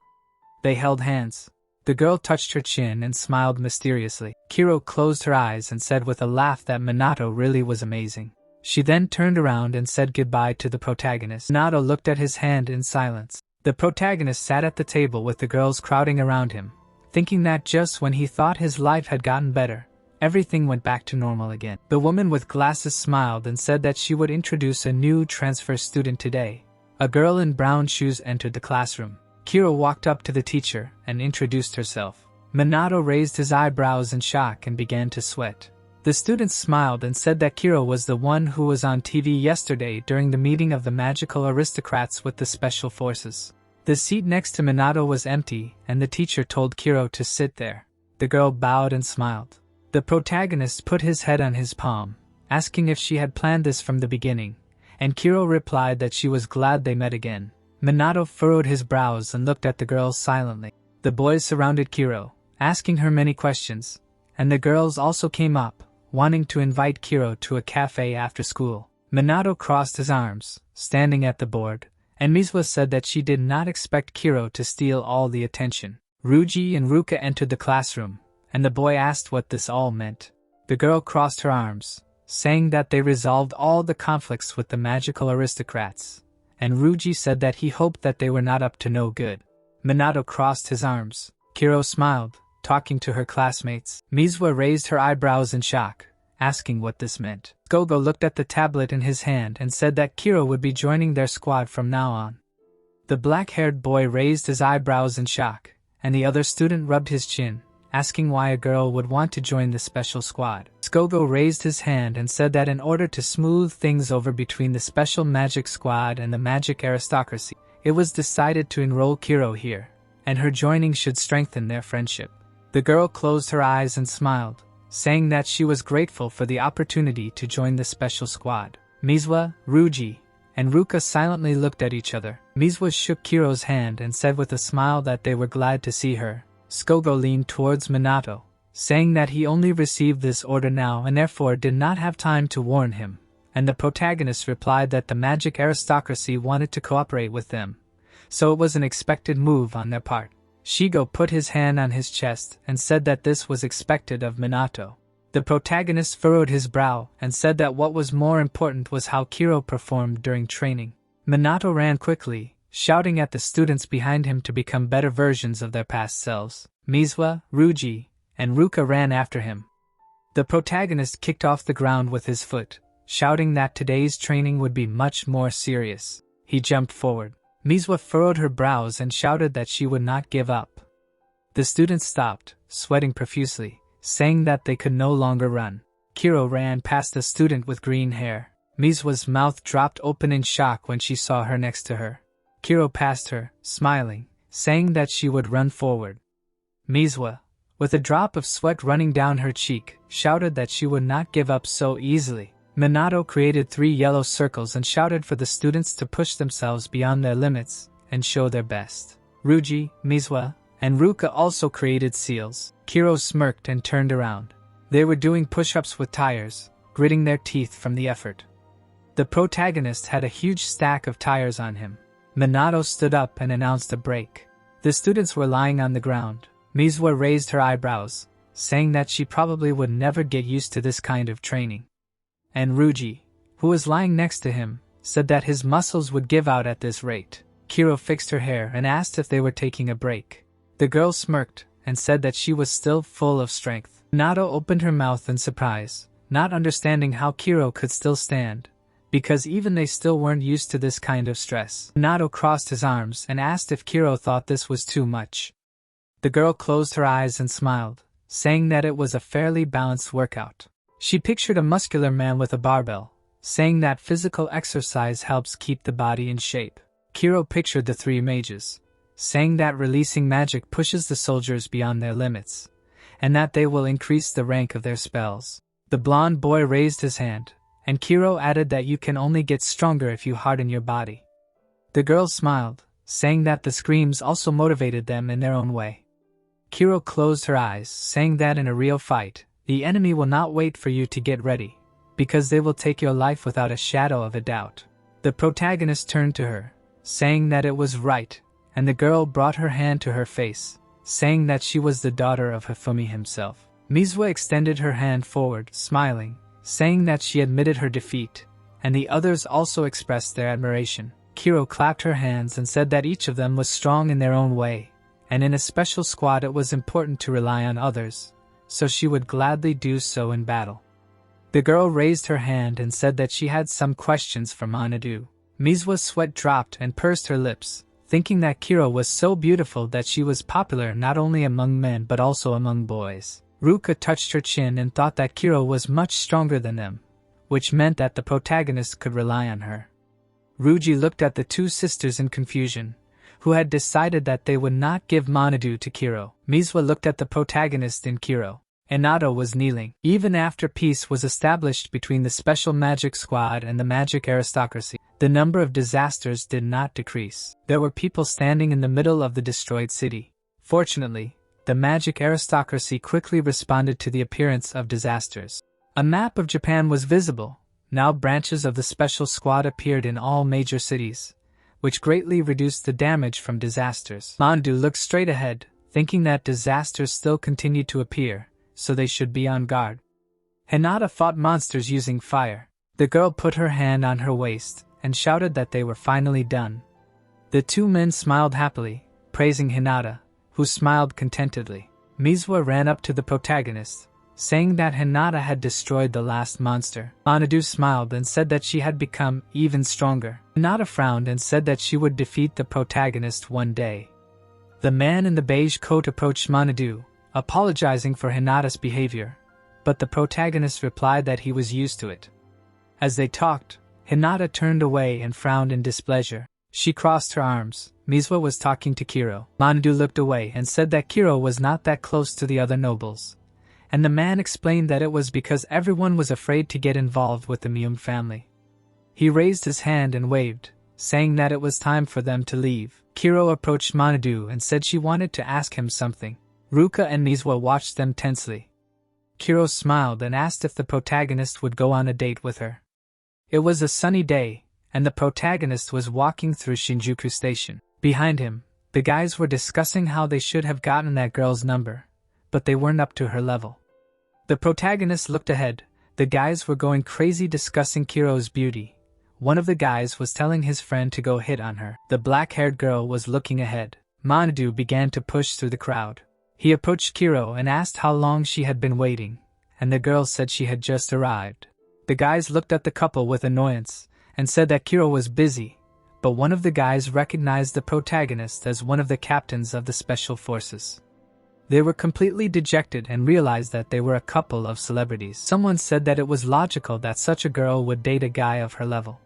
Speaker 1: They held hands. The girl touched her chin and smiled mysteriously. Kiro closed her eyes and said with a laugh that Minato really was amazing. She then turned around and said goodbye to the protagonist. Minato looked at his hand in silence. The protagonist sat at the table with the girls crowding around him, thinking that just when he thought his life had gotten better, everything went back to normal again. The woman with glasses smiled and said that she would introduce a new transfer student today. A girl in brown shoes entered the classroom. Kiro walked up to the teacher and introduced herself. Minato raised his eyebrows in shock and began to sweat. The students smiled and said that Kiro was the one who was on TV yesterday during the meeting of the magical aristocrats with the special forces. The seat next to Minato was empty and the teacher told Kiro to sit there. The girl bowed and smiled. The protagonist put his head on his palm, asking if she had planned this from the beginning, and Kiro replied that she was glad they met again. Minato furrowed his brows and looked at the girls silently. The boys surrounded Kiro, asking her many questions, and the girls also came up, wanting to invite Kiro to a cafe after school. Minato crossed his arms, standing at the board, and Mizwa said that she did not expect Kiro to steal all the attention. Ruji and Ruka entered the classroom, and the boy asked what this all meant. The girl crossed her arms, saying that they resolved all the conflicts with the magical aristocrats, and Ruji said that he hoped that they were not up to no good. Minato crossed his arms. Kiro smiled, talking to her classmates. Mizwa raised her eyebrows in shock, asking what this meant. Gogo looked at the tablet in his hand and said that Kiro would be joining their squad from now on. The black-haired boy raised his eyebrows in shock, and the other student rubbed his chin, asking why a girl would want to join the special squad. Skogo raised his hand and said that in order to smooth things over between the special magic squad and the magic aristocracy, it was decided to enroll Kiro here, and her joining should strengthen their friendship. The girl closed her eyes and smiled, saying that she was grateful for the opportunity to join the special squad. Mizwa, Ruji, and Ruka silently looked at each other. Mizwa shook Kiro's hand and said with a smile that they were glad to see her. Skogo leaned towards Minato, saying that he only received this order now and therefore did not have time to warn him, and the protagonist replied that the magic aristocracy wanted to cooperate with them, so it was an expected move on their part. Shigo put his hand on his chest and said that this was expected of Minato. The protagonist furrowed his brow and said that what was more important was how Kiro performed during training. Minato ran quickly, shouting at the students behind him to become better versions of their past selves. Mizwa, Ruji, and Ruka ran after him. The protagonist kicked off the ground with his foot, shouting that today's training would be much more serious. He jumped forward. Mizwa furrowed her brows and shouted that she would not give up. The students stopped, sweating profusely, saying that they could no longer run. Kiro ran past a student with green hair. Mizwa's mouth dropped open in shock when she saw her next to her. Kiro passed her, smiling, saying that she would run forward. Mizwa, with a drop of sweat running down her cheek, shouted that she would not give up so easily. Minato created 3 yellow circles and shouted for the students to push themselves beyond their limits and show their best. Ryuji, Mizwa, and Ruka also created seals. Kiro smirked and turned around. They were doing push-ups with tires, gritting their teeth from the effort. The protagonist had a huge stack of tires on him. Minato stood up and announced a break. The students were lying on the ground. Mizwa raised her eyebrows, saying that she probably would never get used to this kind of training. And Ryuji, who was lying next to him, said that his muscles would give out at this rate. Kiro fixed her hair and asked if they were taking a break. The girl smirked and said that she was still full of strength. Minato opened her mouth in surprise, not understanding how Kiro could still stand, because even they still weren't used to this kind of stress. Minato crossed his arms and asked if Kiro thought this was too much. The girl closed her eyes and smiled, saying that it was a fairly balanced workout. She pictured a muscular man with a barbell, saying that physical exercise helps keep the body in shape. Kiro pictured the 3 mages, saying that releasing magic pushes the soldiers beyond their limits, and that they will increase the rank of their spells. The blonde boy raised his hand, and Kiro added that you can only get stronger if you harden your body. The girl smiled, saying that the screams also motivated them in their own way. Kiro closed her eyes, saying that in a real fight, the enemy will not wait for you to get ready, because they will take your life without a shadow of a doubt. The protagonist turned to her, saying that it was right, and the girl brought her hand to her face, saying that she was the daughter of Hifumi himself. Mizwa extended her hand forward, smiling, saying that she admitted her defeat, and the others also expressed their admiration. Kiro clapped her hands and said that each of them was strong in their own way, and in a special squad it was important to rely on others, so she would gladly do so in battle. The girl raised her hand and said that she had some questions for Manhwa. Mizwa's sweat dropped and pursed her lips, thinking that Kiro was so beautiful that she was popular not only among men but also among boys. Ruka touched her chin and thought that Kiro was much stronger than them, which meant that the protagonist could rely on her. Ryuji looked at the 2 sisters in confusion, who had decided that they would not give Manhwa to Kiro. Mizwa looked at the protagonist in Kiro. Minato was kneeling. Even after peace was established between the Special Magic Squad and the Magic Aristocracy, the number of disasters did not decrease. There were people standing in the middle of the destroyed city. Fortunately, the Magic Aristocracy quickly responded to the appearance of disasters. A map of Japan was visible. Now branches of the Special Squad appeared in all major cities, which greatly reduced the damage from disasters. Mandu looked straight ahead, thinking that disasters still continued to appear, so they should be on guard. Hinata fought monsters using fire. The girl put her hand on her waist and shouted that they were finally done. The 2 men smiled happily, praising Hinata, who smiled contentedly. Mizwa ran up to the protagonist, saying that Hinata had destroyed the last monster. Manhwa smiled and said that she had become even stronger. Hinata frowned and said that she would defeat the protagonist one day. The man in the beige coat approached Manhwa, apologizing for Hinata's behavior, but the protagonist replied that he was used to it. As they talked, Hinata turned away and frowned in displeasure. She crossed her arms. Mizwa was talking to Kiro. Manhwa looked away and said that Kiro was not that close to the other nobles, and the man explained that it was because everyone was afraid to get involved with the Mium family. He raised his hand and waved, saying that it was time for them to leave. Kiro approached Manhwa and said she wanted to ask him something. Ruka and Mizwa watched them tensely. Kiro smiled and asked if the protagonist would go on a date with her. It was a sunny day, and the protagonist was walking through Shinjuku Station. Behind him, the guys were discussing how they should have gotten that girl's number, but they weren't up to her level. The protagonist looked ahead. The guys were going crazy discussing Kiro's beauty. One of the guys was telling his friend to go hit on her. The black-haired girl was looking ahead. Manhwa began to push through the crowd. He approached Kiro and asked how long she had been waiting, and the girl said she had just arrived. The guys looked at the couple with annoyance and said that Kiro was busy, but one of the guys recognized the protagonist as one of the captains of the special forces. They were completely dejected and realized that they were a couple of celebrities. Someone said that it was logical that such a girl would date a guy of her level.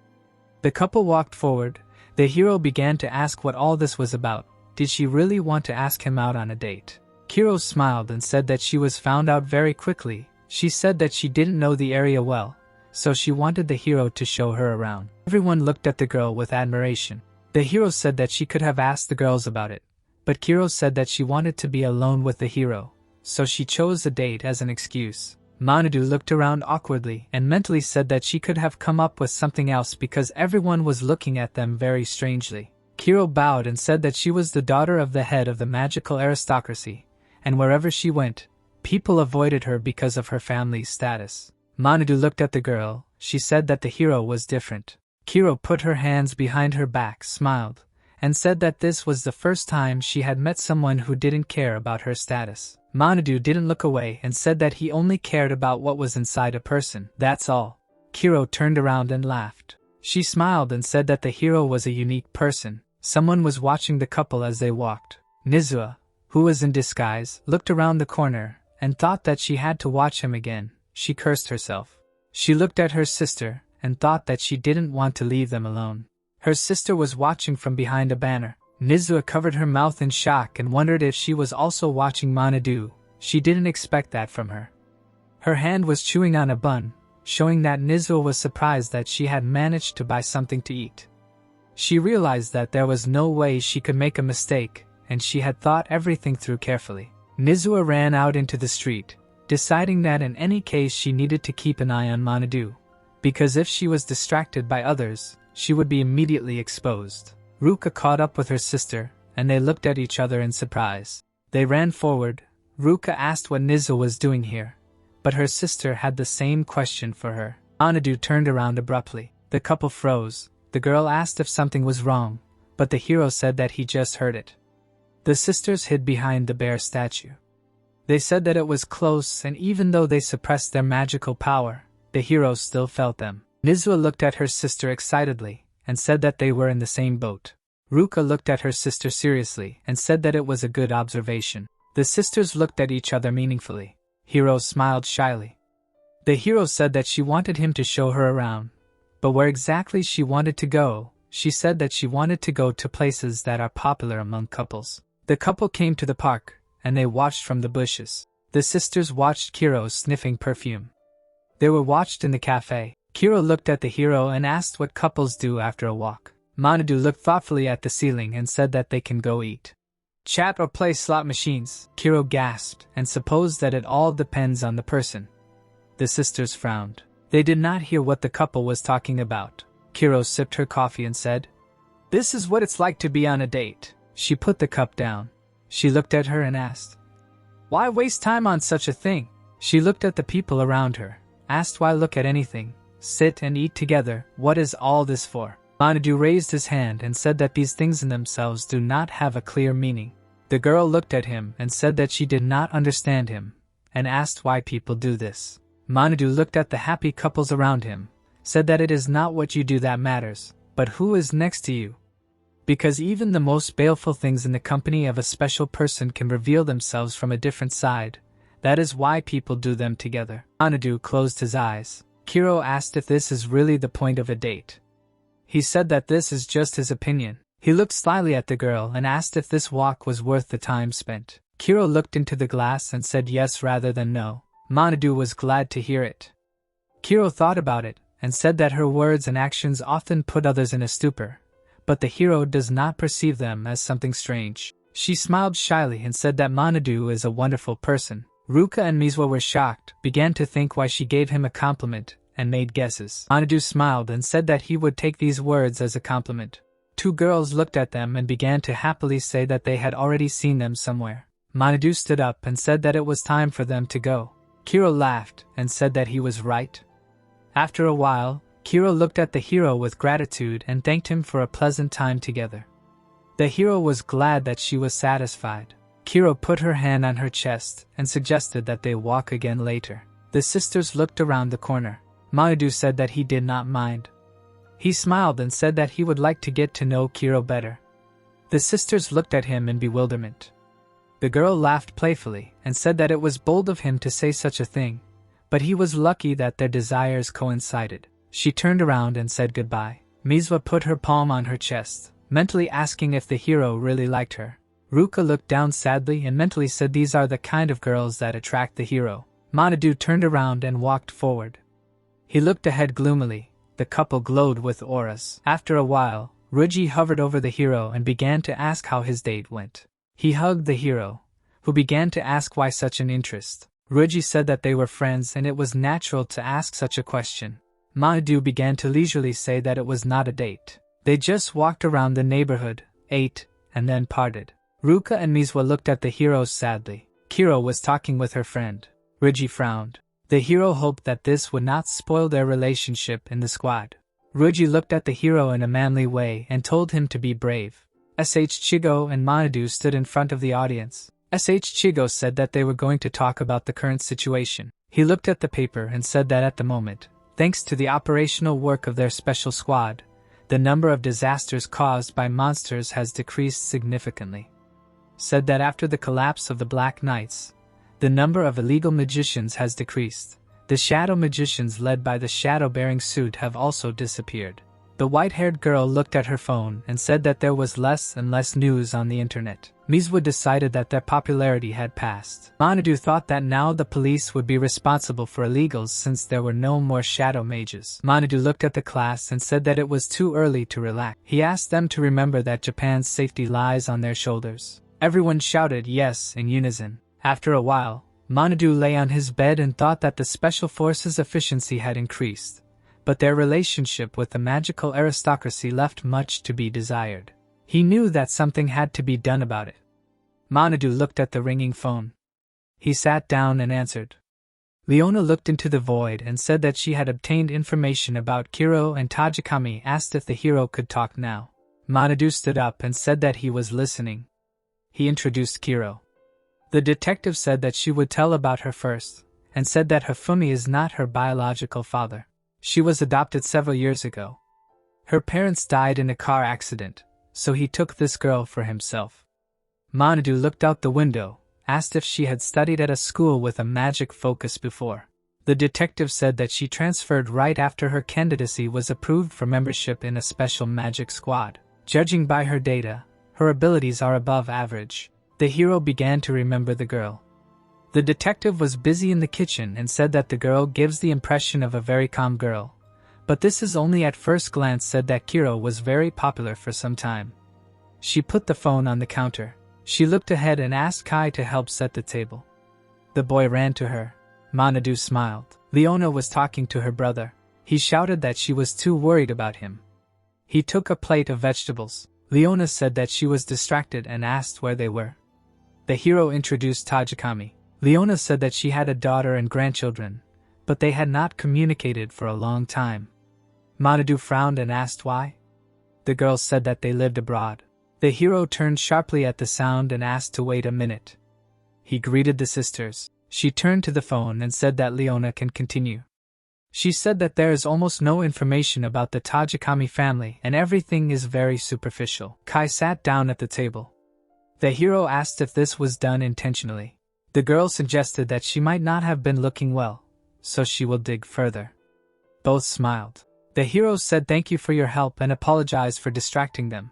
Speaker 1: The couple walked forward. The hero began to ask what all this was about. Did she really want to ask him out on a date? Kiro smiled and said that she was found out very quickly. She said that she didn't know the area well, so she wanted the hero to show her around. Everyone looked at the girl with admiration. The hero said that she could have asked the girls about it, but Kiro said that she wanted to be alone with the hero, so she chose the date as an excuse. Manhwa looked around awkwardly and mentally said that she could have come up with something else because everyone was looking at them very strangely. Kiro bowed and said that she was the daughter of the head of the magical aristocracy, and wherever she went, people avoided her because of her family's status. Manhwa looked at the girl. She said that the hero was different. Kiro put her hands behind her back, smiled, and said that this was the first time she had met someone who didn't care about her status. Manhwa didn't look away and said that he only cared about what was inside a person. That's all. Kiro turned around and laughed. She smiled and said that the hero was a unique person. Someone was watching the couple as they walked. Nizua, who was in disguise, looked around the corner and thought that she had to watch him again. She cursed herself. She looked at her sister and thought that she didn't want to leave them alone. Her sister was watching from behind a banner. Nizua covered her mouth in shock and wondered if she was also watching Manhwa. She didn't expect that from her. Her hand was chewing on a bun, showing that Nizua was surprised that she had managed to buy something to eat. She realized that there was no way she could make a mistake, and she had thought everything through carefully. Nizua ran out into the street, deciding that in any case she needed to keep an eye on Manhwa, because if she was distracted by others, she would be immediately exposed. Ruka caught up with her sister, and they looked at each other in surprise. They ran forward. Ruka asked what Nizua was doing here, but her sister had the same question for her. Manhwa turned around abruptly. The couple froze. The girl asked if something was wrong, but the hero said that he just heard it. The sisters hid behind the bear statue. They said that it was close, and even though they suppressed their magical power, the hero still felt them. Nizua looked at her sister excitedly and said that they were in the same boat. Ruka looked at her sister seriously and said that it was a good observation. The sisters looked at each other meaningfully. Hero smiled shyly. The hero said that she wanted him to show her around, but where exactly she wanted to go, she said that she wanted to go to places that are popular among couples. The couple came to the park, and they watched from the bushes. The sisters watched Kiro sniffing perfume. They were watched in the cafe. Kiro looked at the hero and asked what couples do after a walk. Manhwa looked thoughtfully at the ceiling and said that they can go eat, chat or play slot machines. Kiro gasped and supposed that it all depends on the person. The sisters frowned. They did not hear what the couple was talking about. Kiro sipped her coffee and said, "This is what it's like to be on a date." She put the cup down. She looked at her and asked, "Why waste time on such a thing?" She looked at the people around her, asked why look at anything, sit and eat together, what is all this for? Manhwa raised his hand and said that these things in themselves do not have a clear meaning. The girl looked at him and said that she did not understand him, and asked why people do this. Manhwa looked at the happy couples around him, said that it is not what you do that matters, but who is next to you. Because even the most baleful things in the company of a special person can reveal themselves from a different side. That is why people do them together. Manhwa closed his eyes. Kiro asked if this is really the point of a date. He said that this is just his opinion. He looked slyly at the girl and asked if this walk was worth the time spent. Kiro looked into the glass and said yes rather than no. Manhwa was glad to hear it. Kiro thought about it and said that her words and actions often put others in a stupor, but the hero does not perceive them as something strange. She smiled shyly and said that Manhwa is a wonderful person. Ruka and Mizwa were shocked, began to think why she gave him a compliment, and made guesses. Manhwa smiled and said that he would take these words as a compliment. Two girls looked at them and began to happily say that they had already seen them somewhere. Manhwa stood up and said that it was time for them to go. Kiro laughed and said that he was right. After a while, Kiro looked at the hero with gratitude and thanked him for a pleasant time together. The hero was glad that she was satisfied. Kiro put her hand on her chest and suggested that they walk again later. The sisters looked around the corner. Manhwa said that he did not mind. He smiled and said that he would like to get to know Kiro better. The sisters looked at him in bewilderment. The girl laughed playfully and said that it was bold of him to say such a thing, but he was lucky that their desires coincided. She turned around and said goodbye. Manhwa put her palm on her chest, mentally asking if the hero really liked her. Ruka looked down sadly and mentally said these are the kind of girls that attract the hero. Manhwa turned around and walked forward. He looked ahead gloomily. The couple glowed with auras. After a while, Ruji hovered over the hero and began to ask how his date went. He hugged the hero, who began to ask why such an interest. Ruji said that they were friends and it was natural to ask such a question. Manhwa began to leisurely say that it was not a date. They just walked around the neighborhood, ate, and then parted. Ruka and Manhwa looked at the heroes sadly. Kiro was talking with her friend. Ruji frowned. The hero hoped that this would not spoil their relationship in the squad. Ruji looked at the hero in a manly way and told him to be brave. Chigo and Manhwa stood in front of the audience. Chigo said that they were going to talk about the current situation. He looked at the paper and said that at the moment, thanks to the operational work of their special squad, the number of disasters caused by monsters has decreased significantly. Said that after the collapse of the Black Knights, the number of illegal magicians has decreased. The shadow magicians led by the shadow-bearing suit have also disappeared. The white-haired girl looked at her phone and said that there was less and less news on the internet. Manhwa decided that their popularity had passed. Manhwa thought that now the police would be responsible for illegals since there were no more shadow mages. Manhwa looked at the class and said that it was too early to relax. He asked them to remember that Japan's safety lies on their shoulders. Everyone shouted yes in unison. After a while, Manhwa lay on his bed and thought that the special forces' efficiency had increased, but their relationship with the magical aristocracy left much to be desired. He knew that something had to be done about it. Manhwa looked at the ringing phone. He sat down and answered. Leona looked into the void and said that she had obtained information about Kiro, and Tajikami asked if the hero could talk now. Manhwa stood up and said that he was listening. He introduced Kiro. The detective said that she would tell about her first, and said that Hifumi is not her biological father. She was adopted several years ago. Her parents died in a car accident, so he took this girl for himself. Manhwa looked out the window, asked if she had studied at a school with a magic focus before. The detective said that she transferred right after her candidacy was approved for membership in a special magic squad. Judging by her data, her abilities are above average. The hero began to remember the girl. The detective was busy in the kitchen and said that the girl gives the impression of a very calm girl, but this is only at first glance. Said that Kiro was very popular for some time. She put the phone on the counter. She looked ahead and asked Kai to help set the table. The boy ran to her. Manhwa smiled. Leona was talking to her brother. He shouted that she was too worried about him. He took a plate of vegetables. Leona said that she was distracted and asked where they were. The hero introduced Tajikami. Leona said that she had a daughter and grandchildren, but they had not communicated for a long time. Manhwa frowned and asked why. The girl said that they lived abroad. The hero turned sharply at the sound and asked to wait a minute. He greeted the sisters. She turned to the phone and said that Leona can continue. She said that there is almost no information about the Tajikami family and everything is very superficial. Kai sat down at the table. The hero asked if this was done intentionally. The girl suggested that she might not have been looking well, so she will dig further. Both smiled. The hero said thank you for your help and apologized for distracting them.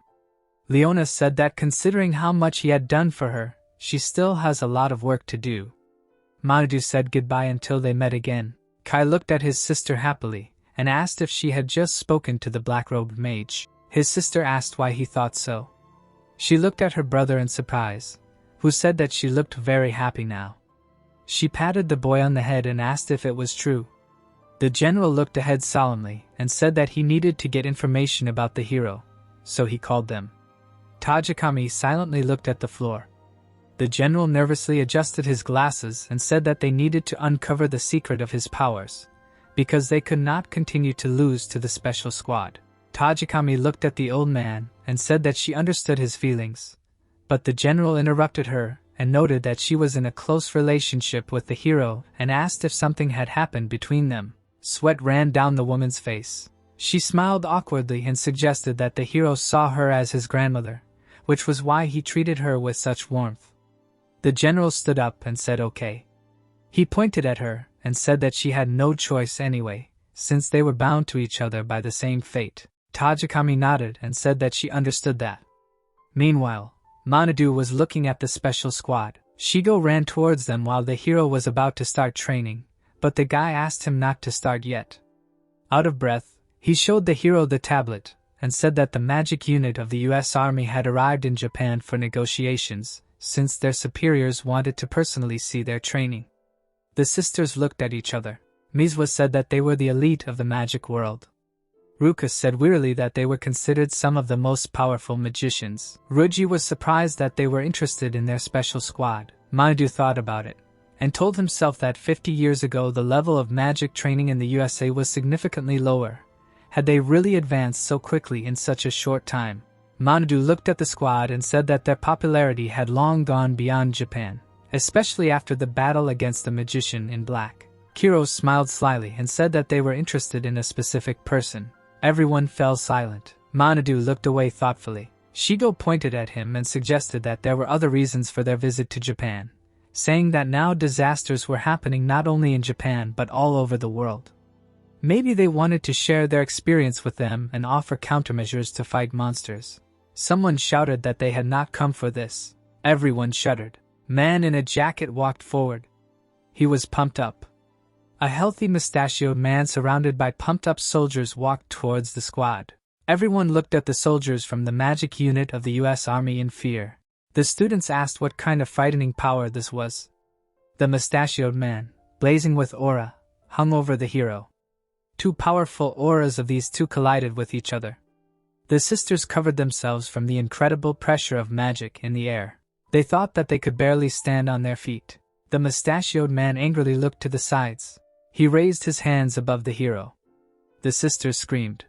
Speaker 1: Leona said that considering how much he had done for her, she still has a lot of work to do. Manhwa said goodbye until they met again. Kai looked at his sister happily and asked if she had just spoken to the black-robed mage. His sister asked why he thought so. She looked at her brother in surprise, who said that she looked very happy now. She patted the boy on the head and asked if it was true. The general looked ahead solemnly and said that he needed to get information about the hero, so he called them. Tajikami silently looked at the floor. The general nervously adjusted his glasses and said that they needed to uncover the secret of his powers, because they could not continue to lose to the special squad. Tajikami looked at the old man and said that she understood his feelings, but the general interrupted her and noted that she was in a close relationship with the hero and asked if something had happened between them. Sweat ran down the woman's face. She smiled awkwardly and suggested that the hero saw her as his grandmother, which was why he treated her with such warmth. The general stood up and said okay. He pointed at her and said that she had no choice anyway, since they were bound to each other by the same fate. Tajikami nodded and said that she understood that. Meanwhile, Manadu was looking at the special squad. Shigo ran towards them while the hero was about to start training, but the guy asked him not to start yet. Out of breath, he showed the hero the tablet and said that the magic unit of the US Army had arrived in Japan for negotiations, since their superiors wanted to personally see their training. The sisters looked at each other. Manhwa said that they were the elite of the magic world. Ruka said wearily that they were considered some of the most powerful magicians. Ruji was surprised that they were interested in their special squad. Manadu thought about it, and told himself that 50 years ago the level of magic training in the USA was significantly lower. Had they really advanced so quickly in such a short time? Manadu looked at the squad and said that their popularity had long gone beyond Japan, especially after the battle against the magician in black. Kiro smiled slyly and said that they were interested in a specific person. Everyone fell silent. Manadu looked away thoughtfully. Shigo pointed at him and suggested that there were other reasons for their visit to Japan, saying that now disasters were happening not only in Japan but all over the world. Maybe they wanted to share their experience with them and offer countermeasures to fight monsters. Someone shouted that they had not come for this. Everyone shuddered. Man in a jacket walked forward. He was pumped up. A healthy mustachioed man surrounded by pumped-up soldiers walked towards the squad. Everyone looked at the soldiers from the magic unit of the US Army in fear. The students asked what kind of frightening power this was. The mustachioed man, blazing with aura, hung over the hero. Two powerful auras of these two collided with each other. The sisters covered themselves from the incredible pressure of magic in the air. They thought that they could barely stand on their feet. The mustachioed man angrily looked to the sides. He raised his hands above the hero. The sisters screamed.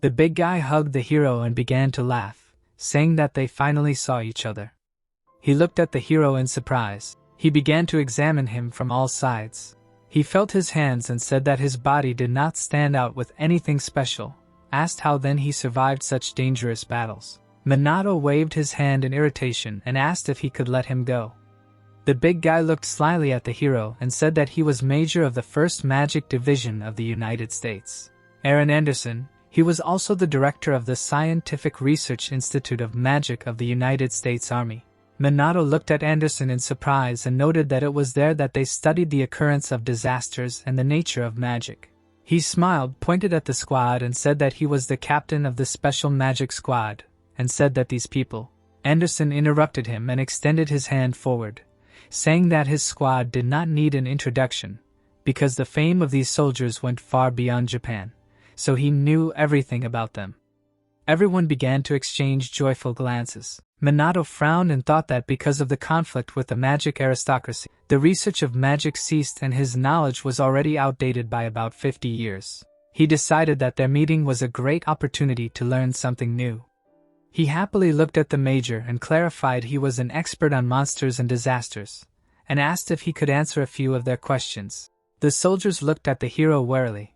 Speaker 1: The big guy hugged the hero and began to laugh, saying that they finally saw each other. He looked at the hero in surprise. He began to examine him from all sides. He felt his hands and said that his body did not stand out with anything special, asked how then he survived such dangerous battles. Minato waved his hand in irritation and asked if he could let him go. The big guy looked slyly at the hero and said that he was Major of the 1st Magic Division of the United States. Aaron Anderson, he was also the director of the Scientific Research Institute of Magic of the United States Army. Minato looked at Anderson in surprise and noted that it was there that they studied the occurrence of disasters and the nature of magic. He smiled, pointed at the squad and said that he was the captain of the Special Magic Squad, and said that these people. Anderson interrupted him and extended his hand forward, saying that his squad did not need an introduction, because the fame of these soldiers went far beyond Japan, so he knew everything about them. Everyone began to exchange joyful glances. Minato frowned and thought that because of the conflict with the magic aristocracy, the research of magic ceased and his knowledge was already outdated by about 50 years. He decided that their meeting was a great opportunity to learn something new. He happily looked at the major and clarified he was an expert on monsters and disasters, and asked if he could answer a few of their questions. The soldiers looked at the hero warily.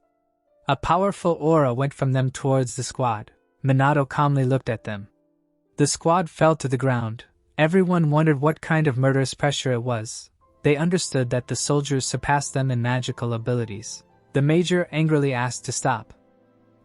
Speaker 1: A powerful aura went from them towards the squad. Minato calmly looked at them. The squad fell to the ground. Everyone wondered what kind of murderous pressure it was. They understood that the soldiers surpassed them in magical abilities. The major angrily asked to stop.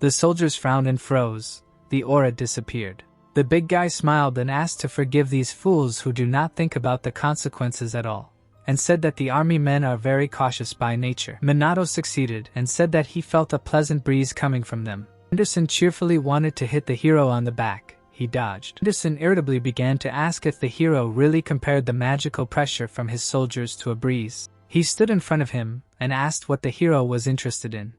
Speaker 1: The soldiers frowned and froze. The aura disappeared. The big guy smiled and asked to forgive these fools who do not think about the consequences at all, and said that the army men are very cautious by nature. Minato succeeded and said that he felt a pleasant breeze coming from them. Anderson cheerfully wanted to hit the hero on the back. He dodged. Anderson irritably began to ask if the hero really compared the magical pressure from his soldiers to a breeze. He stood in front of him and asked what the hero was interested in.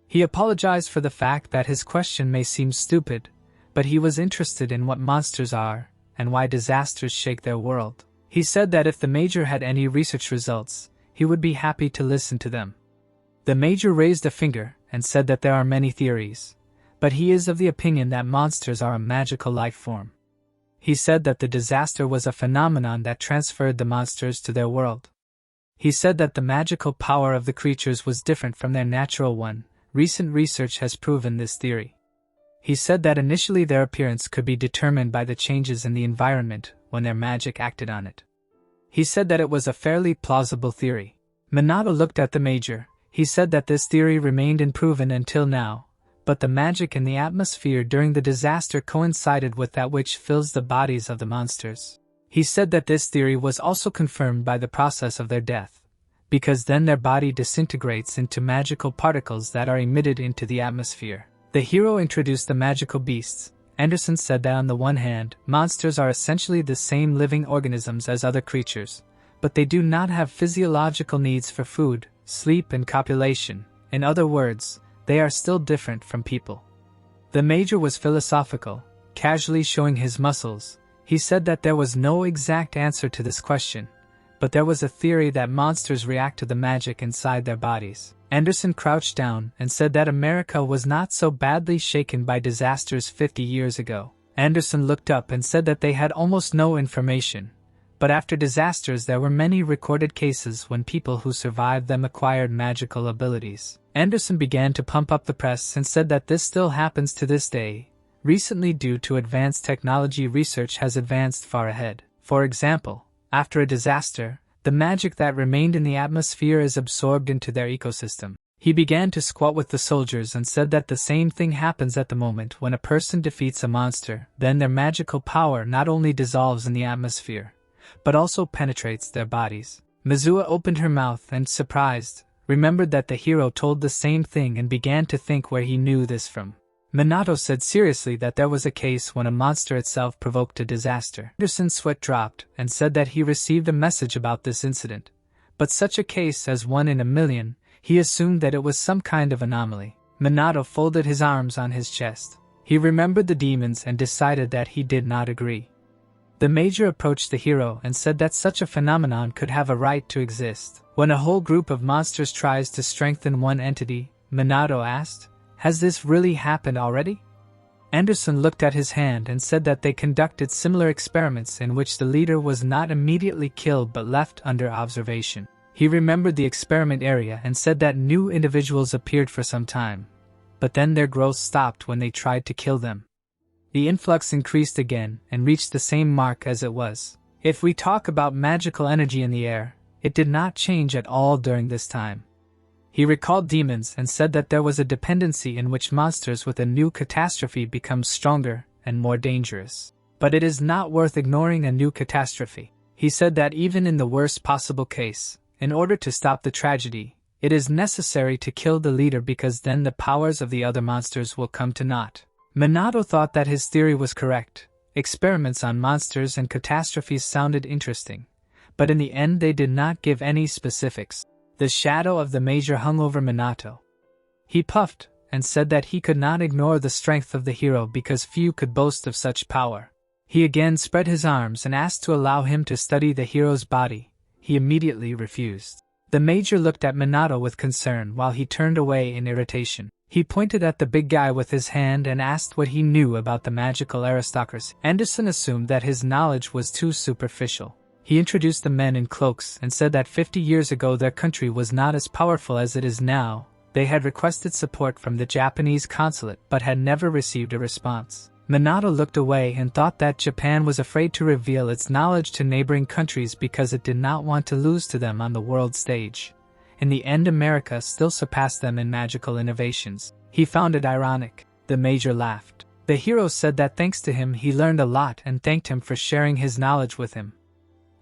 Speaker 1: He apologized for the fact that his question may seem stupid, but he was interested in what monsters are and why disasters shake their world. He said that if the major had any research results, he would be happy to listen to them. The major raised a finger and said that there are many theories, but he is of the opinion that monsters are a magical life form. He said that the disaster was a phenomenon that transferred the monsters to their world. He said that the magical power of the creatures was different from their natural one. Recent research has proven this theory. He said that initially their appearance could be determined by the changes in the environment when their magic acted on it. He said that it was a fairly plausible theory. Minato looked at the Major. He said that this theory remained unproven until now, but the magic in the atmosphere during the disaster coincided with that which fills the bodies of the monsters. He said that this theory was also confirmed by the process of their death, because then their body disintegrates into magical particles that are emitted into the atmosphere. The hero introduced the magical beasts. Anderson said that on the one hand, monsters are essentially the same living organisms as other creatures, but they do not have physiological needs for food, sleep, and copulation. In other words, they are still different from people. The Major was philosophical, casually showing his muscles. He said that there was no exact answer to this question, but there was a theory that monsters react to the magic inside their bodies. Anderson crouched down and said that America was not so badly shaken by disasters 50 years ago. Anderson looked up and said that they had almost no information, but after disasters there were many recorded cases when people who survived them acquired magical abilities. Anderson began to pump up the press and said that this still happens to this day. Recently, due to advanced technology, research has advanced far ahead. For example, after a disaster, the magic that remained in the atmosphere is absorbed into their ecosystem. He began to squat with the soldiers and said that the same thing happens at the moment when a person defeats a monster. Then their magical power not only dissolves in the atmosphere, but also penetrates their bodies. Mizua opened her mouth and, surprised, remembered that the hero told the same thing and began to think where he knew this from. Minato said seriously that there was a case when a monster itself provoked a disaster. Anderson's sweat dropped and said that he received a message about this incident, but such a case as 1 in a million, he assumed that it was some kind of anomaly. Minato folded his arms on his chest. He remembered the demons and decided that he did not agree. The Major approached the hero and said that such a phenomenon could have a right to exist. When a whole group of monsters tries to strengthen one entity, Minato asked, "Has this really happened already?" Anderson looked at his hand and said that they conducted similar experiments in which the leader was not immediately killed but left under observation. He remembered the experiment area and said that new individuals appeared for some time, but then their growth stopped when they tried to kill them. The influx increased again and reached the same mark as it was. If we talk about magical energy in the air, it did not change at all during this time. He recalled demons and said that there was a dependency in which monsters with a new catastrophe become stronger and more dangerous. But it is not worth ignoring a new catastrophe. He said that even in the worst possible case, in order to stop the tragedy, it is necessary to kill the leader because then the powers of the other monsters will come to naught. Minato thought that his theory was correct. Experiments on monsters and catastrophes sounded interesting, but in the end they did not give any specifics. The shadow of the Major hung over Minato. He puffed and said that he could not ignore the strength of the hero because few could boast of such power. He again spread his arms and asked to allow him to study the hero's body. He immediately refused. The Major looked at Minato with concern while he turned away in irritation. He pointed at the big guy with his hand and asked what he knew about the magical aristocracy. Anderson assumed that his knowledge was too superficial. He introduced the men in cloaks and said that 50 years ago their country was not as powerful as it is now. They had requested support from the Japanese consulate but had never received a response. Minato looked away and thought that Japan was afraid to reveal its knowledge to neighboring countries because it did not want to lose to them on the world stage. In the end, America still surpassed them in magical innovations. He found it ironic. The Major laughed. The hero said that thanks to him he learned a lot and thanked him for sharing his knowledge with him.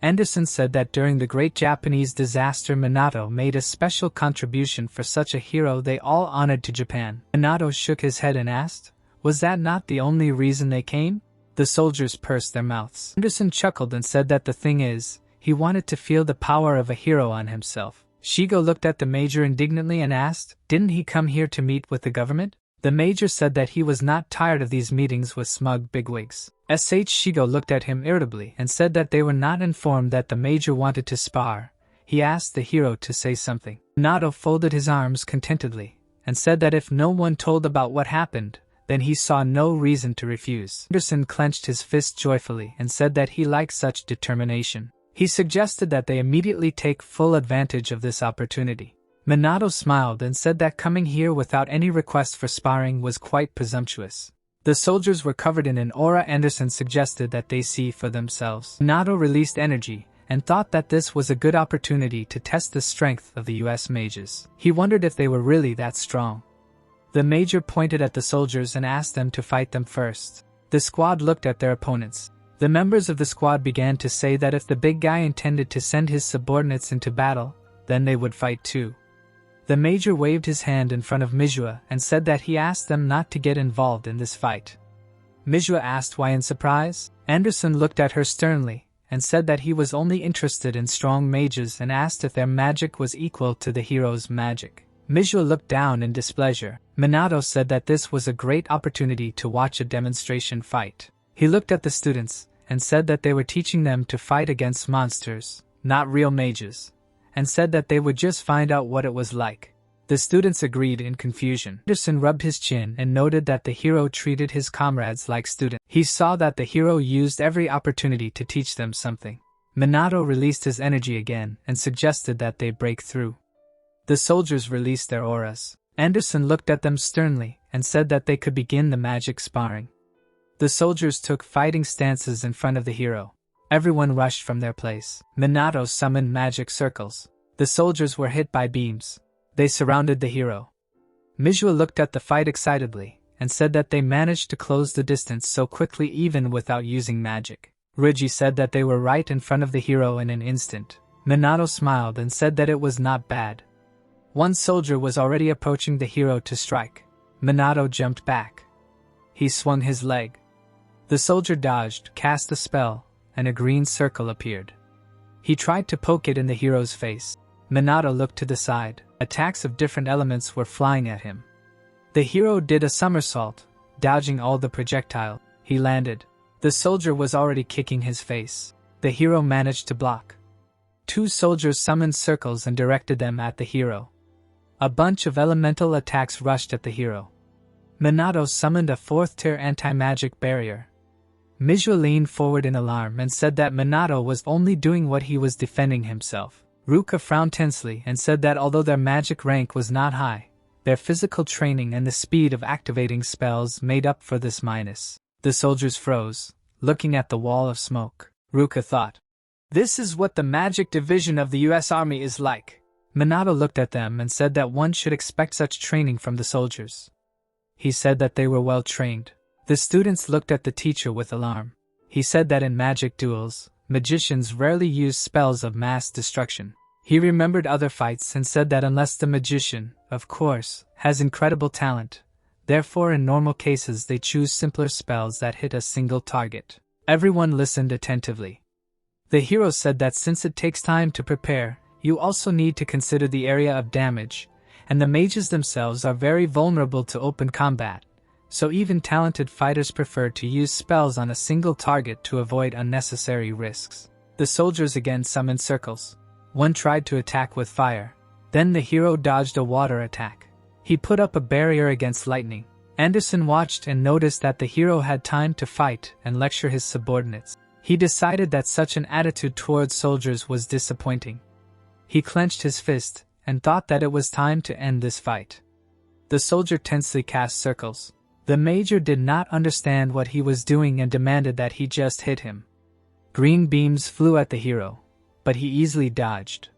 Speaker 1: Anderson said that during the Great Japanese Disaster Minato made a special contribution for such a hero they all honored to Japan. Minato shook his head and asked, "Was that not the only reason they came?" The soldiers pursed their mouths. Anderson chuckled and said that the thing is, he wanted to feel the power of a hero on himself. Shigo looked at the Major indignantly and asked, "Didn't he come here to meet with the government?" The Major said that he was not tired of these meetings with smug bigwigs. Shigo looked at him irritably and said that they were not informed that the Major wanted to spar. He asked the hero to say something. Minato folded his arms contentedly and said that if no one told about what happened, then he saw no reason to refuse. Anderson clenched his fist joyfully and said that he liked such determination. He suggested that they immediately take full advantage of this opportunity. Minato smiled and said that coming here without any request for sparring was quite presumptuous. The soldiers were covered in an aura. Anderson suggested that they see for themselves. Minato released energy and thought that this was a good opportunity to test the strength of the US mages. He wondered if they were really that strong. The major pointed at the soldiers and asked them to fight them first. The squad looked at their opponents. The members of the squad began to say that if the big guy intended to send his subordinates into battle, then they would fight too. The major waved his hand in front of Manhwa and said that he asked them not to get involved in this fight. Manhwa asked why in surprise. Anderson looked at her sternly and said that he was only interested in strong mages and asked if their magic was equal to the hero's magic. Manhwa looked down in displeasure. Minato said that this was a great opportunity to watch a demonstration fight. He looked at the students and said that they were teaching them to fight against monsters, not real mages, and said that they would just find out what it was like. The students agreed in confusion. Anderson rubbed his chin and noted that the hero treated his comrades like students. He saw that the hero used every opportunity to teach them something. Minato released his energy again and suggested that they break through. The soldiers released their auras. Anderson looked at them sternly and said that they could begin the magic sparring. The soldiers took fighting stances in front of the hero. Everyone rushed from their place. Minato summoned magic circles. The soldiers were hit by beams. They surrounded the hero. Manhwa looked at the fight excitedly and said that they managed to close the distance so quickly even without using magic. Rigi said that they were right in front of the hero in an instant. Minato smiled and said that it was not bad. One soldier was already approaching the hero to strike. Minato jumped back. He swung his leg. The soldier dodged, cast a spell, and a green circle appeared. He tried to poke it in the hero's face. Minato looked to the side. Attacks of different elements were flying at him. The hero did a somersault, dodging all the projectile. He landed. The soldier was already kicking his face. The hero managed to block. Two soldiers summoned circles and directed them at the hero. A bunch of elemental attacks rushed at the hero. Minato summoned a fourth-tier anti-magic barrier. Manhwa leaned forward in alarm and said that Minato was only doing what he was defending himself. Ruka frowned tensely and said that although their magic rank was not high, their physical training and the speed of activating spells made up for this minus. The soldiers froze, looking at the wall of smoke. Ruka thought, "This is what the magic division of the US Army is like." Minato looked at them and said that one should expect such training from the soldiers. He said that they were well trained. The students looked at the teacher with alarm. He said that in magic duels, magicians rarely use spells of mass destruction. He remembered other fights and said that unless the magician, of course, has incredible talent, therefore in normal cases they choose simpler spells that hit a single target. Everyone listened attentively. The hero said that since it takes time to prepare, you also need to consider the area of damage, and the mages themselves are very vulnerable to open combat, so even talented fighters prefer to use spells on a single target to avoid unnecessary risks. The soldiers again summoned circles. One tried to attack with fire. Then the hero dodged a water attack. He put up a barrier against lightning. Anderson watched and noticed that the hero had time to fight and lecture his subordinates. He decided that such an attitude towards soldiers was disappointing. He clenched his fist and thought that it was time to end this fight. The soldier tensely cast circles. The major did not understand what he was doing and demanded that he just hit him. Green beams flew at the hero, but he easily dodged.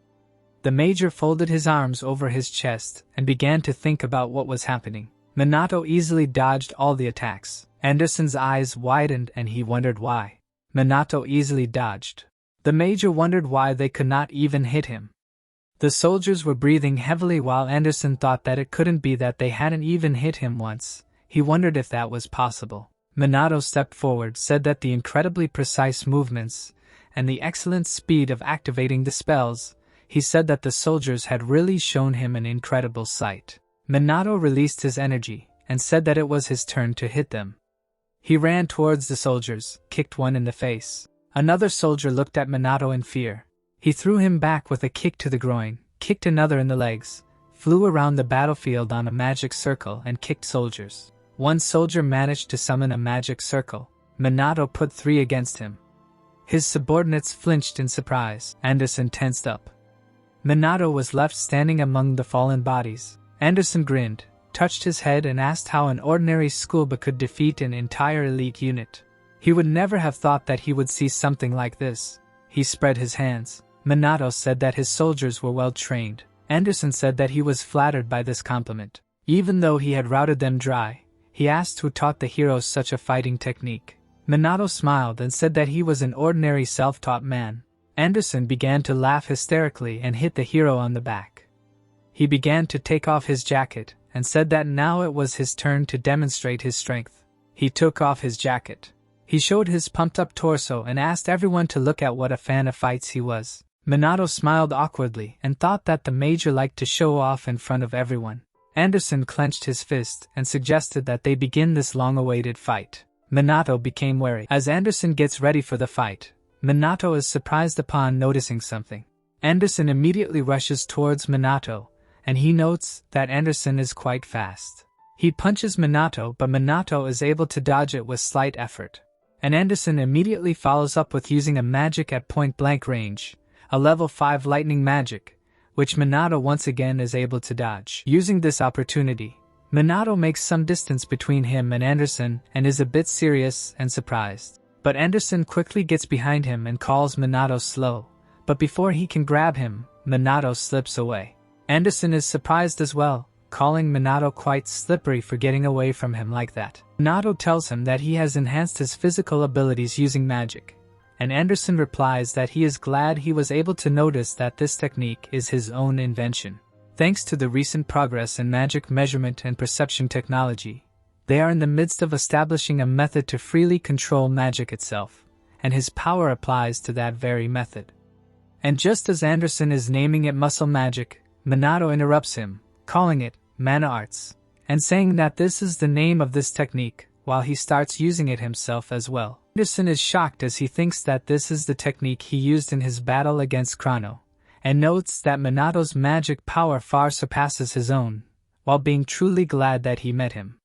Speaker 1: The major folded his arms over his chest and began to think about what was happening. Minato easily dodged all the attacks. Anderson's eyes widened and he wondered why. Minato easily dodged. The major wondered why they could not even hit him. The soldiers were breathing heavily while Anderson thought that it couldn't be that they hadn't even hit him once. He wondered if that was possible. Minato stepped forward, said that the incredibly precise movements and the excellent speed of activating the spells, he said that the soldiers had really shown him an incredible sight. Minato released his energy and said that it was his turn to hit them. He ran towards the soldiers, kicked one in the face. Another soldier looked at Minato in fear. He threw him back with a kick to the groin, kicked another in the legs, flew around the battlefield on a magic circle and kicked soldiers. One soldier managed to summon a magic circle. Minato put 3 against him. His subordinates flinched in surprise. Anderson tensed up. Minato was left standing among the fallen bodies. Anderson grinned, touched his head and asked how an ordinary schoolboy could defeat an entire elite unit. He would never have thought that he would see something like this. He spread his hands. Minato said that his soldiers were well trained. Anderson said that he was flattered by this compliment. Even though he had routed them dry, he asked who taught the heroes such a fighting technique. Minato smiled and said that he was an ordinary self-taught man. Anderson began to laugh hysterically and hit the hero on the back. He began to take off his jacket and said that now it was his turn to demonstrate his strength. He took off his jacket. He showed his pumped-up torso and asked everyone to look at what a fan of fights he was. Minato smiled awkwardly and thought that the Major liked to show off in front of everyone. Anderson clenched his fist and suggested that they begin this long-awaited fight. Minato became wary. As Anderson gets ready for the fight, Minato is surprised upon noticing something. Anderson immediately rushes towards Minato, and he notes that Anderson is quite fast. He punches Minato, but Minato is able to dodge it with slight effort. And Anderson immediately follows up with using a magic at point-blank range, a level 5 lightning magic, which Minato once again is able to dodge. Using this opportunity, Minato makes some distance between him and Anderson and is a bit serious and surprised. But Anderson quickly gets behind him and calls Minato slow, but before he can grab him, Minato slips away. Anderson is surprised as well, calling Minato quite slippery for getting away from him like that. Minato tells him that he has enhanced his physical abilities using magic, and Anderson replies that he is glad he was able to notice that this technique is his own invention. Thanks to the recent progress in magic measurement and perception technology, they are in the midst of establishing a method to freely control magic itself, and his power applies to that very method. And just as Anderson is naming it muscle magic, Minato interrupts him, calling it mana arts, and saying that this is the name of this technique, while he starts using it himself as well. Anderson is shocked as he thinks that this is the technique he used in his battle against Chrono, and notes that Minato's magic power far surpasses his own, while being truly glad that he met him.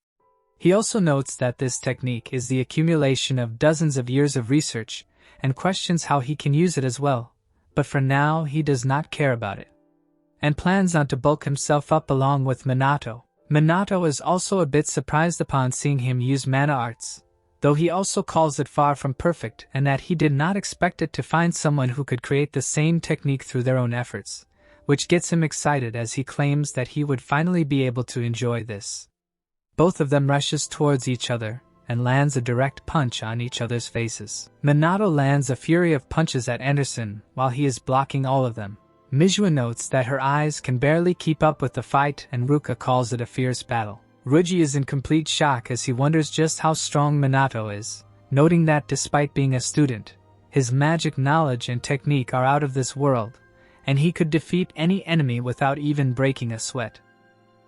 Speaker 1: He also notes that this technique is the accumulation of dozens of years of research, and questions how he can use it as well, but for now he does not care about it, and plans on to bulk himself up along with Minato. Minato is also a bit surprised upon seeing him use mana arts, though he also calls it far from perfect and that he did not expect it to find someone who could create the same technique through their own efforts, which gets him excited as he claims that he would finally be able to enjoy this. Both of them rushes towards each other and lands a direct punch on each other's faces. Minato lands a fury of punches at Anderson while he is blocking all of them. Manhwa notes that her eyes can barely keep up with the fight and Ruka calls it a fierce battle. Ruji is in complete shock as he wonders just how strong Minato is, noting that despite being a student, his magic knowledge and technique are out of this world, and he could defeat any enemy without even breaking a sweat.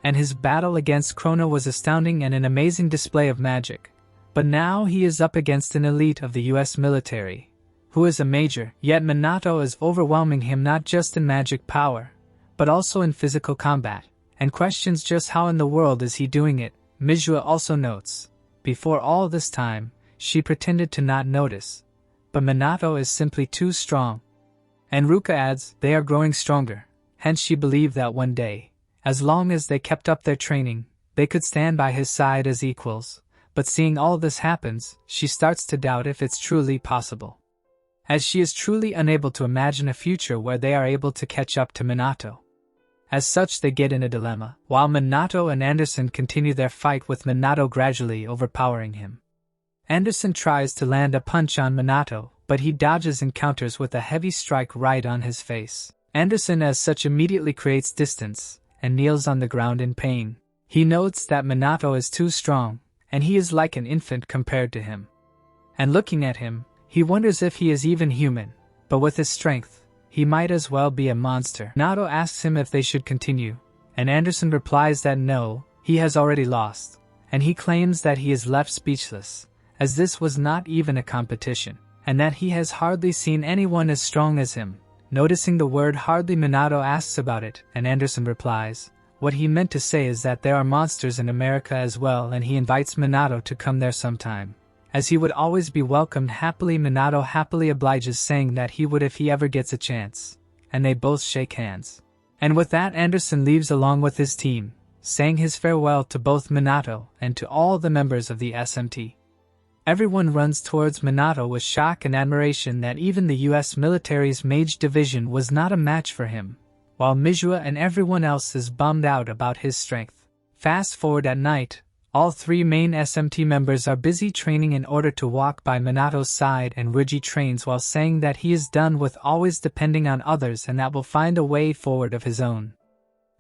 Speaker 1: And his battle against Chrono was astounding and an amazing display of magic, but now he is up against an elite of the US military, who is a major, yet Minato is overwhelming him not just in magic power, but also in physical combat, and questions just how in the world is he doing it. Manhwa also notes, before all this time, she pretended to not notice, but Minato is simply too strong. And Ruka adds, they are growing stronger, hence she believed that one day, as long as they kept up their training, they could stand by his side as equals, but seeing all this happens, she starts to doubt if it's truly possible, as she is truly unable to imagine a future where they are able to catch up to Minato. As such, they get in a dilemma, while Minato and Anderson continue their fight with Minato gradually overpowering him. Anderson tries to land a punch on Minato, but he dodges and counters with a heavy strike right on his face. Anderson as such immediately creates distance, and kneels on the ground in pain. He notes that Minato is too strong, and he is like an infant compared to him. And looking at him, he wonders if he is even human, but with his strength, he might as well be a monster. Minato asks him if they should continue, and Anderson replies that no, he has already lost, and he claims that he is left speechless, as this was not even a competition, and that he has hardly seen anyone as strong as him. Noticing the word hardly, Minato asks about it, and Anderson replies, what he meant to say is that there are monsters in America as well, and he invites Minato to come there sometime, as he would always be welcomed happily. Minato happily obliges, saying that he would if he ever gets a chance, and they both shake hands. And with that, Anderson leaves along with his team, saying his farewell to both Minato and to all the members of the SMT. Everyone runs towards Minato with shock and admiration that even the US military's Mage division was not a match for him, while Manhwa and everyone else is bummed out about his strength. Fast forward at night, all three main SMT members are busy training in order to walk by Minato's side, and Ryuji trains while saying that he is done with always depending on others and that will find a way forward of his own.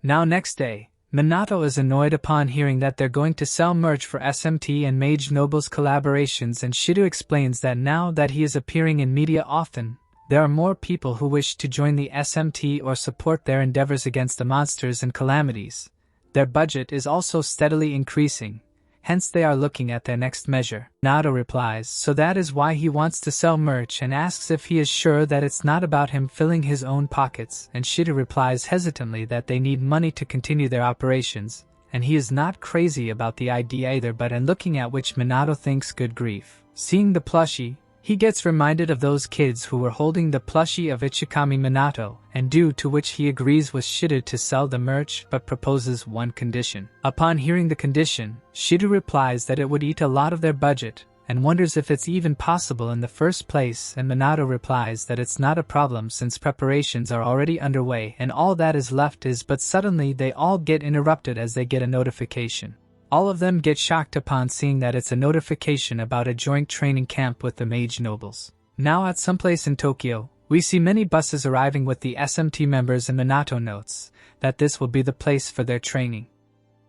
Speaker 1: Now next day, Minato is annoyed upon hearing that they're going to sell merch for SMT and Mage Nobles collaborations, and Shido explains that now that he is appearing in media often, there are more people who wish to join the SMT or support their endeavors against the monsters and calamities. Their budget is also steadily increasing, hence they are looking at their next measure. Minato replies, so that is why he wants to sell merch, and asks if he is sure that it's not about him filling his own pockets, and Shido replies hesitantly that they need money to continue their operations, and he is not crazy about the idea either, but and looking at which Minato thinks good grief. Seeing the plushie, he gets reminded of those kids who were holding the plushie of Ichikami Minato, and due to which he agrees with Shido to sell the merch but proposes one condition. Upon hearing the condition, Shido replies that it would eat a lot of their budget, and wonders if it's even possible in the first place, and Minato replies that it's not a problem since preparations are already underway and all that is left is, but suddenly they all get interrupted as they get a notification. All of them get shocked upon seeing that it's a notification about a joint training camp with the Mage Nobles. Now at some place in Tokyo, we see many buses arriving with the SMT members, and Minato notes that this will be the place for their training.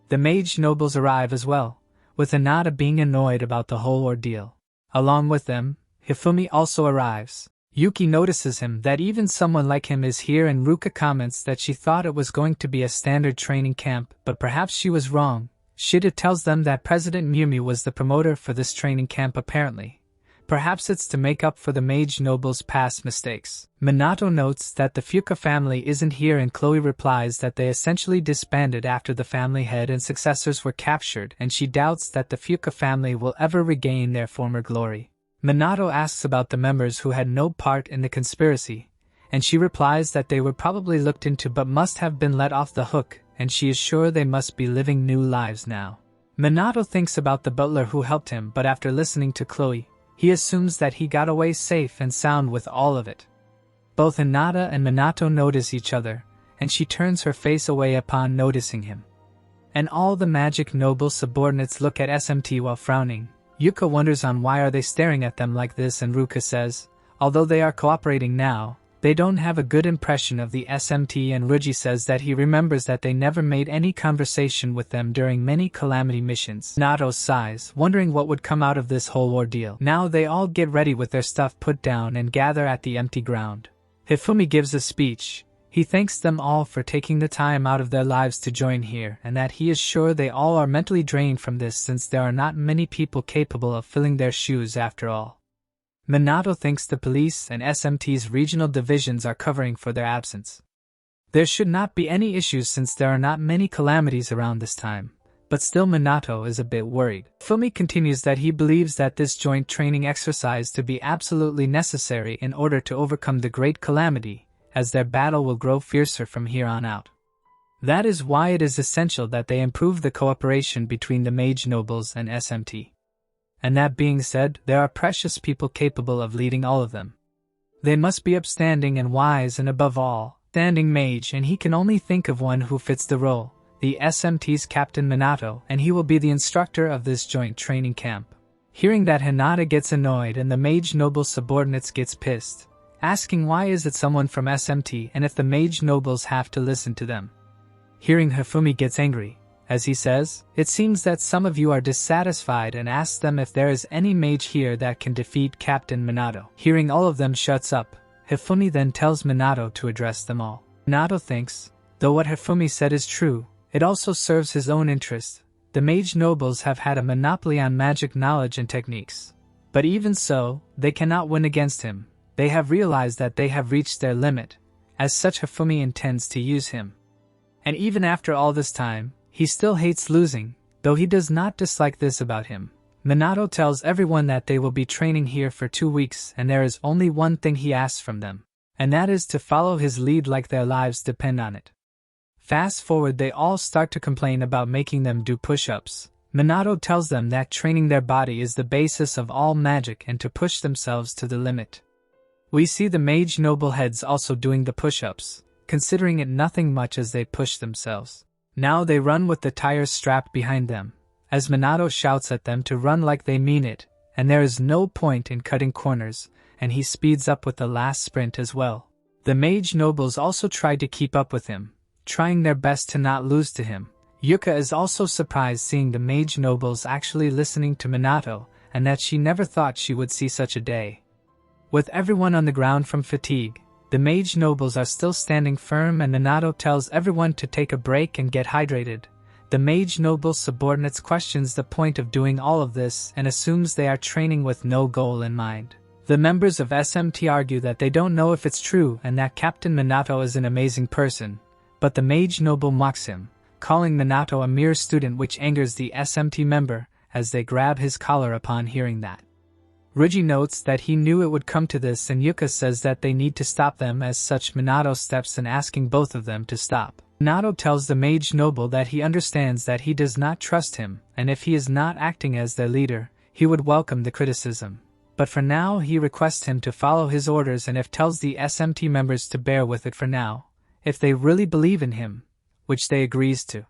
Speaker 1: The Mage Nobles arrive as well, with Hinata being annoyed about the whole ordeal. Along with them, Hifumi also arrives. Yuki notices him that even someone like him is here, and Ruka comments that she thought it was going to be a standard training camp, but perhaps she was wrong. Shido tells them that President Miumi was the promoter for this training camp apparently. Perhaps it's to make up for the Mage Nobles' past mistakes. Minato notes that the Fuka family isn't here, and Chloe replies that they essentially disbanded after the family head and successors were captured, and she doubts that the Fuka family will ever regain their former glory. Minato asks about the members who had no part in the conspiracy, and she replies that they were probably looked into but must have been let off the hook, and she is sure they must be living new lives now. Minato thinks about the butler who helped him, but after listening to Chloe, he assumes that he got away safe and sound with all of it. Both Hinata and Minato notice each other, and she turns her face away upon noticing him. And all the Magic Noble subordinates look at SMT while frowning. Yuka wonders on why are they staring at them like this, and Ruka says, although they are cooperating now, they don't have a good impression of the SMT, and Ryuji says that he remembers that they never made any conversation with them during many calamity missions. Minato sighs, wondering what would come out of this whole ordeal. Now they all get ready with their stuff put down and gather at the empty ground. Hifumi gives a speech. He thanks them all for taking the time out of their lives to join here, and that he is sure they all are mentally drained from this since there are not many people capable of filling their shoes after all. Minato thinks the police and SMT's regional divisions are covering for their absence. There should not be any issues since there are not many calamities around this time, but still Minato is a bit worried. Fumi continues that he believes that this joint training exercise to be absolutely necessary in order to overcome the great calamity, as their battle will grow fiercer from here on out. That is why it is essential that they improve the cooperation between the Mage Nobles and SMT. And that being said, there are precious people capable of leading all of them. They must be upstanding and wise, and above all, standing mage, and he can only think of one who fits the role, the SMT's Captain Minato, and he will be the instructor of this joint training camp. Hearing that, Hinata gets annoyed and the Mage Noble subordinates gets pissed, asking why is it someone from SMT and if the Mage Nobles have to listen to them. Hearing Hifumi gets angry, as he says, it seems that some of you are dissatisfied, and asks them if there is any mage here that can defeat Captain Minato. Hearing all of them shuts up, Hifumi then tells Minato to address them all. Minato thinks, though what Hifumi said is true, it also serves his own interest. The Mage Nobles have had a monopoly on magic knowledge and techniques. But even so, they cannot win against him. They have realized that they have reached their limit. As such, Hifumi intends to use him. And even after all this time, he still hates losing, though he does not dislike this about him. Minato tells everyone that they will be training here for 2 weeks, and there is only one thing he asks from them, and that is to follow his lead like their lives depend on it. Fast forward, they all start to complain about making them do push-ups. Minato tells them that training their body is the basis of all magic and to push themselves to the limit. We see the mage noble heads also doing the push-ups, considering it nothing much as they push themselves. Now they run with the tires strapped behind them, as Minato shouts at them to run like they mean it, and there is no point in cutting corners, and he speeds up with the last sprint as well. The mage nobles also try to keep up with him, trying their best to not lose to him. Yuka is also surprised seeing the mage nobles actually listening to Minato, and that she never thought she would see such a day. With everyone on the ground from fatigue, the mage nobles are still standing firm and Minato tells everyone to take a break and get hydrated. The mage noble subordinates questions the point of doing all of this and assumes they are training with no goal in mind. The members of SMT argue that they don't know if it's true and that Captain Minato is an amazing person, but the mage noble mocks him, calling Minato a mere student, which angers the SMT member as they grab his collar upon hearing that. Ryuji notes that he knew it would come to this and Yuka says that they need to stop them. As such, Minato steps in asking both of them to stop. Minato tells the mage noble that he understands that he does not trust him, and if he is not acting as their leader, he would welcome the criticism. But for now he requests him to follow his orders and tells the SMT members to bear with it for now, if they really believe in him, which they agrees to.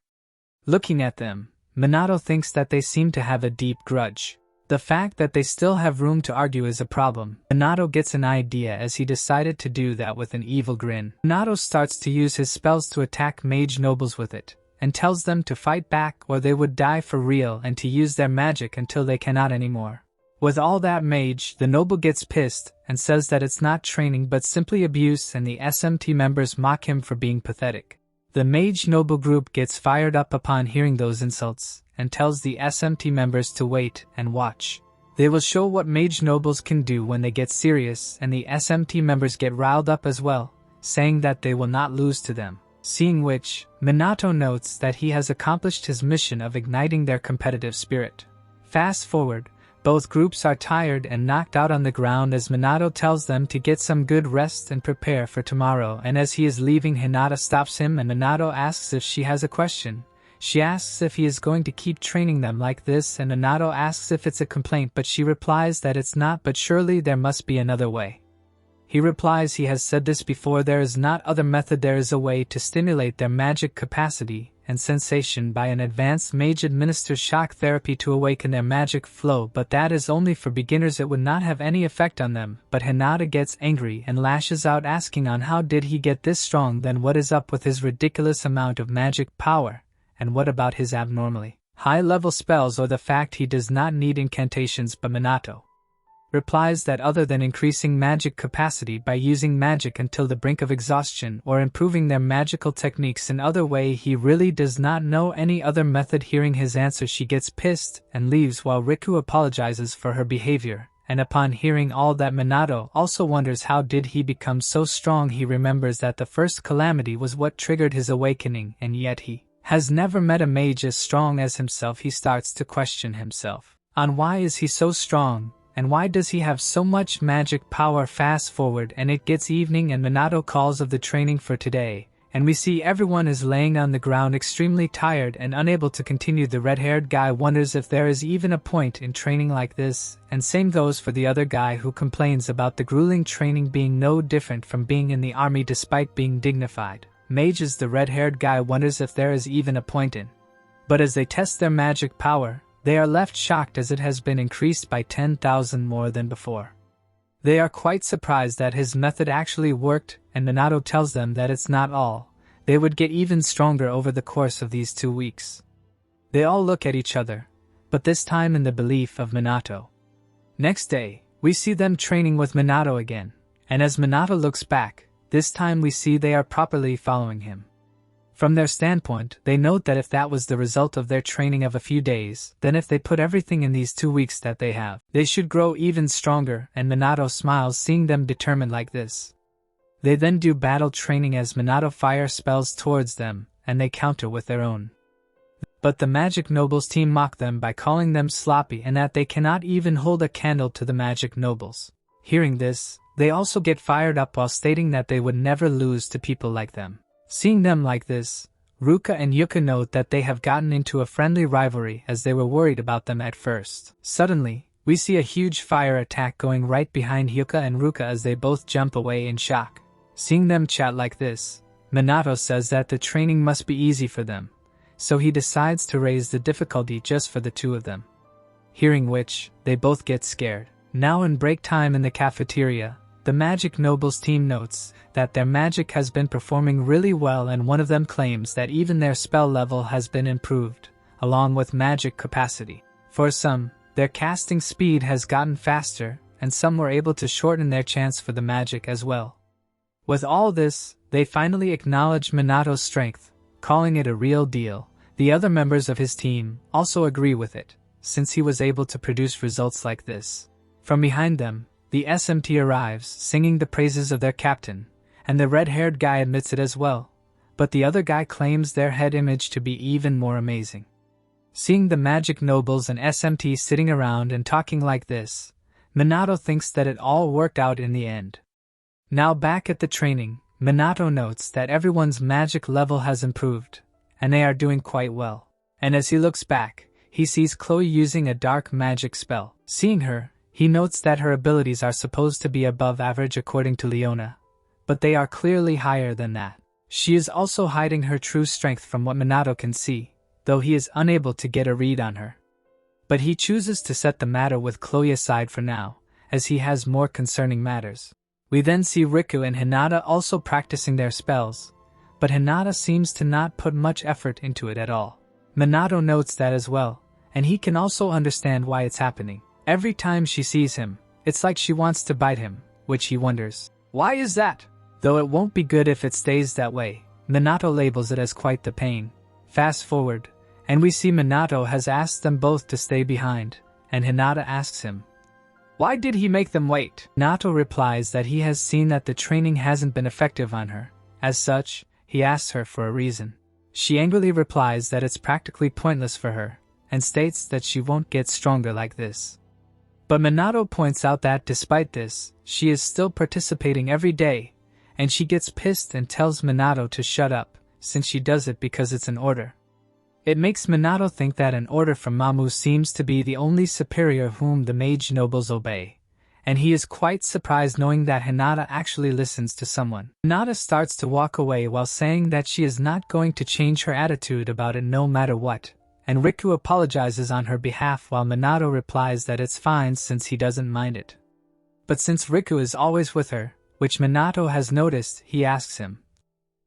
Speaker 1: Looking at them, Minato thinks that they seem to have a deep grudge. The fact that they still have room to argue is a problem. Minato gets an idea as he decided to do that with an evil grin. Minato starts to use his spells to attack mage nobles with it, and tells them to fight back or they would die for real and to use their magic until they cannot anymore. With all that mage, the noble gets pissed and says that it's not training but simply abuse, and the SMT members mock him for being pathetic. The mage noble group gets fired up upon hearing those insults, and tells the SMT members to wait and watch. They will show what mage nobles can do when they get serious, and the SMT members get riled up as well, saying that they will not lose to them. Seeing which, Minato notes that he has accomplished his mission of igniting their competitive spirit. Fast forward, both groups are tired and knocked out on the ground as Minato tells them to get some good rest and prepare for tomorrow, and as he is leaving, Hinata stops him and Minato asks if she has a question. She asks if he is going to keep training them like this, and Minato asks if it's a complaint, but she replies that it's not, but surely there must be another way. He replies he has said this before, there is not other method, there is a way to stimulate their magic capacity and sensation by an advanced mage administers shock therapy to awaken their magic flow, but that is only for beginners, it would not have any effect on them. But Hinata gets angry and lashes out asking on how did he get this strong, then what is up with his ridiculous amount of magic power, and what about his abnormally high-level spells or the fact he does not need incantations, but Minato replies that other than increasing magic capacity by using magic until the brink of exhaustion or improving their magical techniques in other way, he really does not know any other method. Hearing his answer, she gets pissed and leaves while Riku apologizes for her behavior, and upon hearing all that, Minato also wonders how did he become so strong. He remembers that the first calamity was what triggered his awakening, and yet he has never met a mage as strong as himself. He starts to question himself on why is he so strong, and why does he have so much magic power? Fast forward and it gets evening and Minato calls of the training for today, and we see everyone is laying on the ground extremely tired and unable to continue. The red-haired guy wonders if there is even a point in training like this, and same goes for the other guy who complains about the grueling training being no different from being in the army despite being dignified. Mages, the red-haired guy wonders if there is even a point in. But as they test their magic power, they are left shocked as it has been increased by 10,000 more than before. They are quite surprised that his method actually worked, and Minato tells them that it's not all. They would get even stronger over the course of these 2 weeks. They all look at each other, but this time in the belief of Minato. Next day, we see them training with Minato again, and as Minato looks back, this time we see they are properly following him. From their standpoint, they note that if that was the result of their training of a few days, then if they put everything in these 2 weeks that they have, they should grow even stronger, and Minato smiles seeing them determined like this. They then do battle training as Minato fire spells towards them, and they counter with their own. But the Magic Nobles team mock them by calling them sloppy and that they cannot even hold a candle to the Magic Nobles. Hearing this, they also get fired up while stating that they would never lose to people like them. Seeing them like this, Ruka and Yuka note that they have gotten into a friendly rivalry as they were worried about them at first. Suddenly, we see a huge fire attack going right behind Yuka and Ruka as they both jump away in shock. Seeing them chat like this, Minato says that the training must be easy for them, so he decides to raise the difficulty just for the two of them. Hearing which, they both get scared. Now in break time in the cafeteria, the Magic Nobles team notes that their magic has been performing really well, and one of them claims that even their spell level has been improved, along with magic capacity. For some, their casting speed has gotten faster, and some were able to shorten their chance for the magic as well. With all this, they finally acknowledge Minato's strength, calling it a real deal. The other members of his team also agree with it, since he was able to produce results like this. From behind them, the SMT arrives, singing the praises of their captain, and the red-haired guy admits it as well, but the other guy claims their head image to be even more amazing. Seeing the Magic Nobles and SMT sitting around and talking like this, Minato thinks that it all worked out in the end. Now back at the training, Minato notes that everyone's magic level has improved, and they are doing quite well. And as he looks back, he sees Chloe using a dark magic spell. Seeing her, he notes that her abilities are supposed to be above average according to Leona, but they are clearly higher than that. She is also hiding her true strength from what Minato can see, though he is unable to get a read on her. But he chooses to set the matter with Chloe aside for now, as he has more concerning matters. We then see Riku and Hinata also practicing their spells, but Hinata seems to not put much effort into it at all. Minato notes that as well, and he can also understand why it's happening. Every time she sees him, it's like she wants to bite him, which he wonders, why is that? Though it won't be good if it stays that way, Minato labels it as quite the pain. Fast forward, and we see Minato has asked them both to stay behind, and Hinata asks him, why did he make them wait? Minato replies that he has seen that the training hasn't been effective on her. As such, he asks her for a reason. She angrily replies that it's practically pointless for her, and states that she won't get stronger like this. But Minato points out that despite this, she is still participating every day, and she gets pissed and tells Minato to shut up, since she does it because it's an order. It makes Minato think that an order from Mamu seems to be the only superior whom the Mage Nobles obey, and he is quite surprised knowing that Hinata actually listens to someone. Hinata starts to walk away while saying that she is not going to change her attitude about it no matter what, and Riku apologizes on her behalf while Minato replies that it's fine since he doesn't mind it. But since Riku is always with her, which Minato has noticed, he asks him,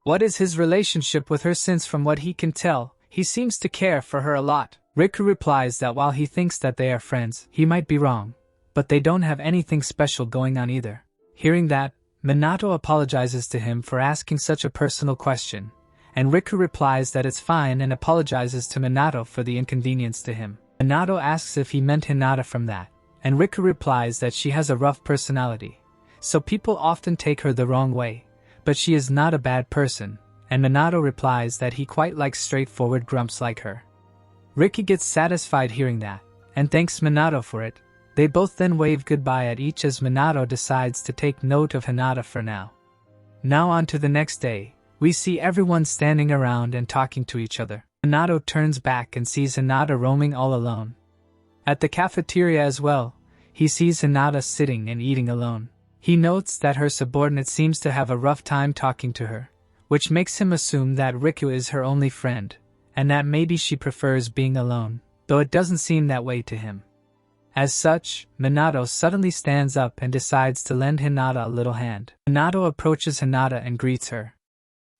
Speaker 1: what is his relationship with her, since from what he can tell, he seems to care for her a lot. Riku replies that while he thinks that they are friends, he might be wrong, but they don't have anything special going on either. Hearing that, Minato apologizes to him for asking such a personal question, and Riku replies that it's fine and apologizes to Minato for the inconvenience to him. Minato asks if he meant Hinata from that, and Riku replies that she has a rough personality, so people often take her the wrong way, but she is not a bad person, and Minato replies that he quite likes straightforward grumps like her. Ricky gets satisfied hearing that, and thanks Minato for it. They both then wave goodbye at each as Minato decides to take note of Hinata for now. Now on to the next day, we see everyone standing around and talking to each other. Minato turns back and sees Hinata roaming all alone. At the cafeteria as well, he sees Hinata sitting and eating alone. He notes that her subordinate seems to have a rough time talking to her, which makes him assume that Riku is her only friend, and that maybe she prefers being alone, though it doesn't seem that way to him. As such, Minato suddenly stands up and decides to lend Hinata a little hand. Minato approaches Hinata and greets her.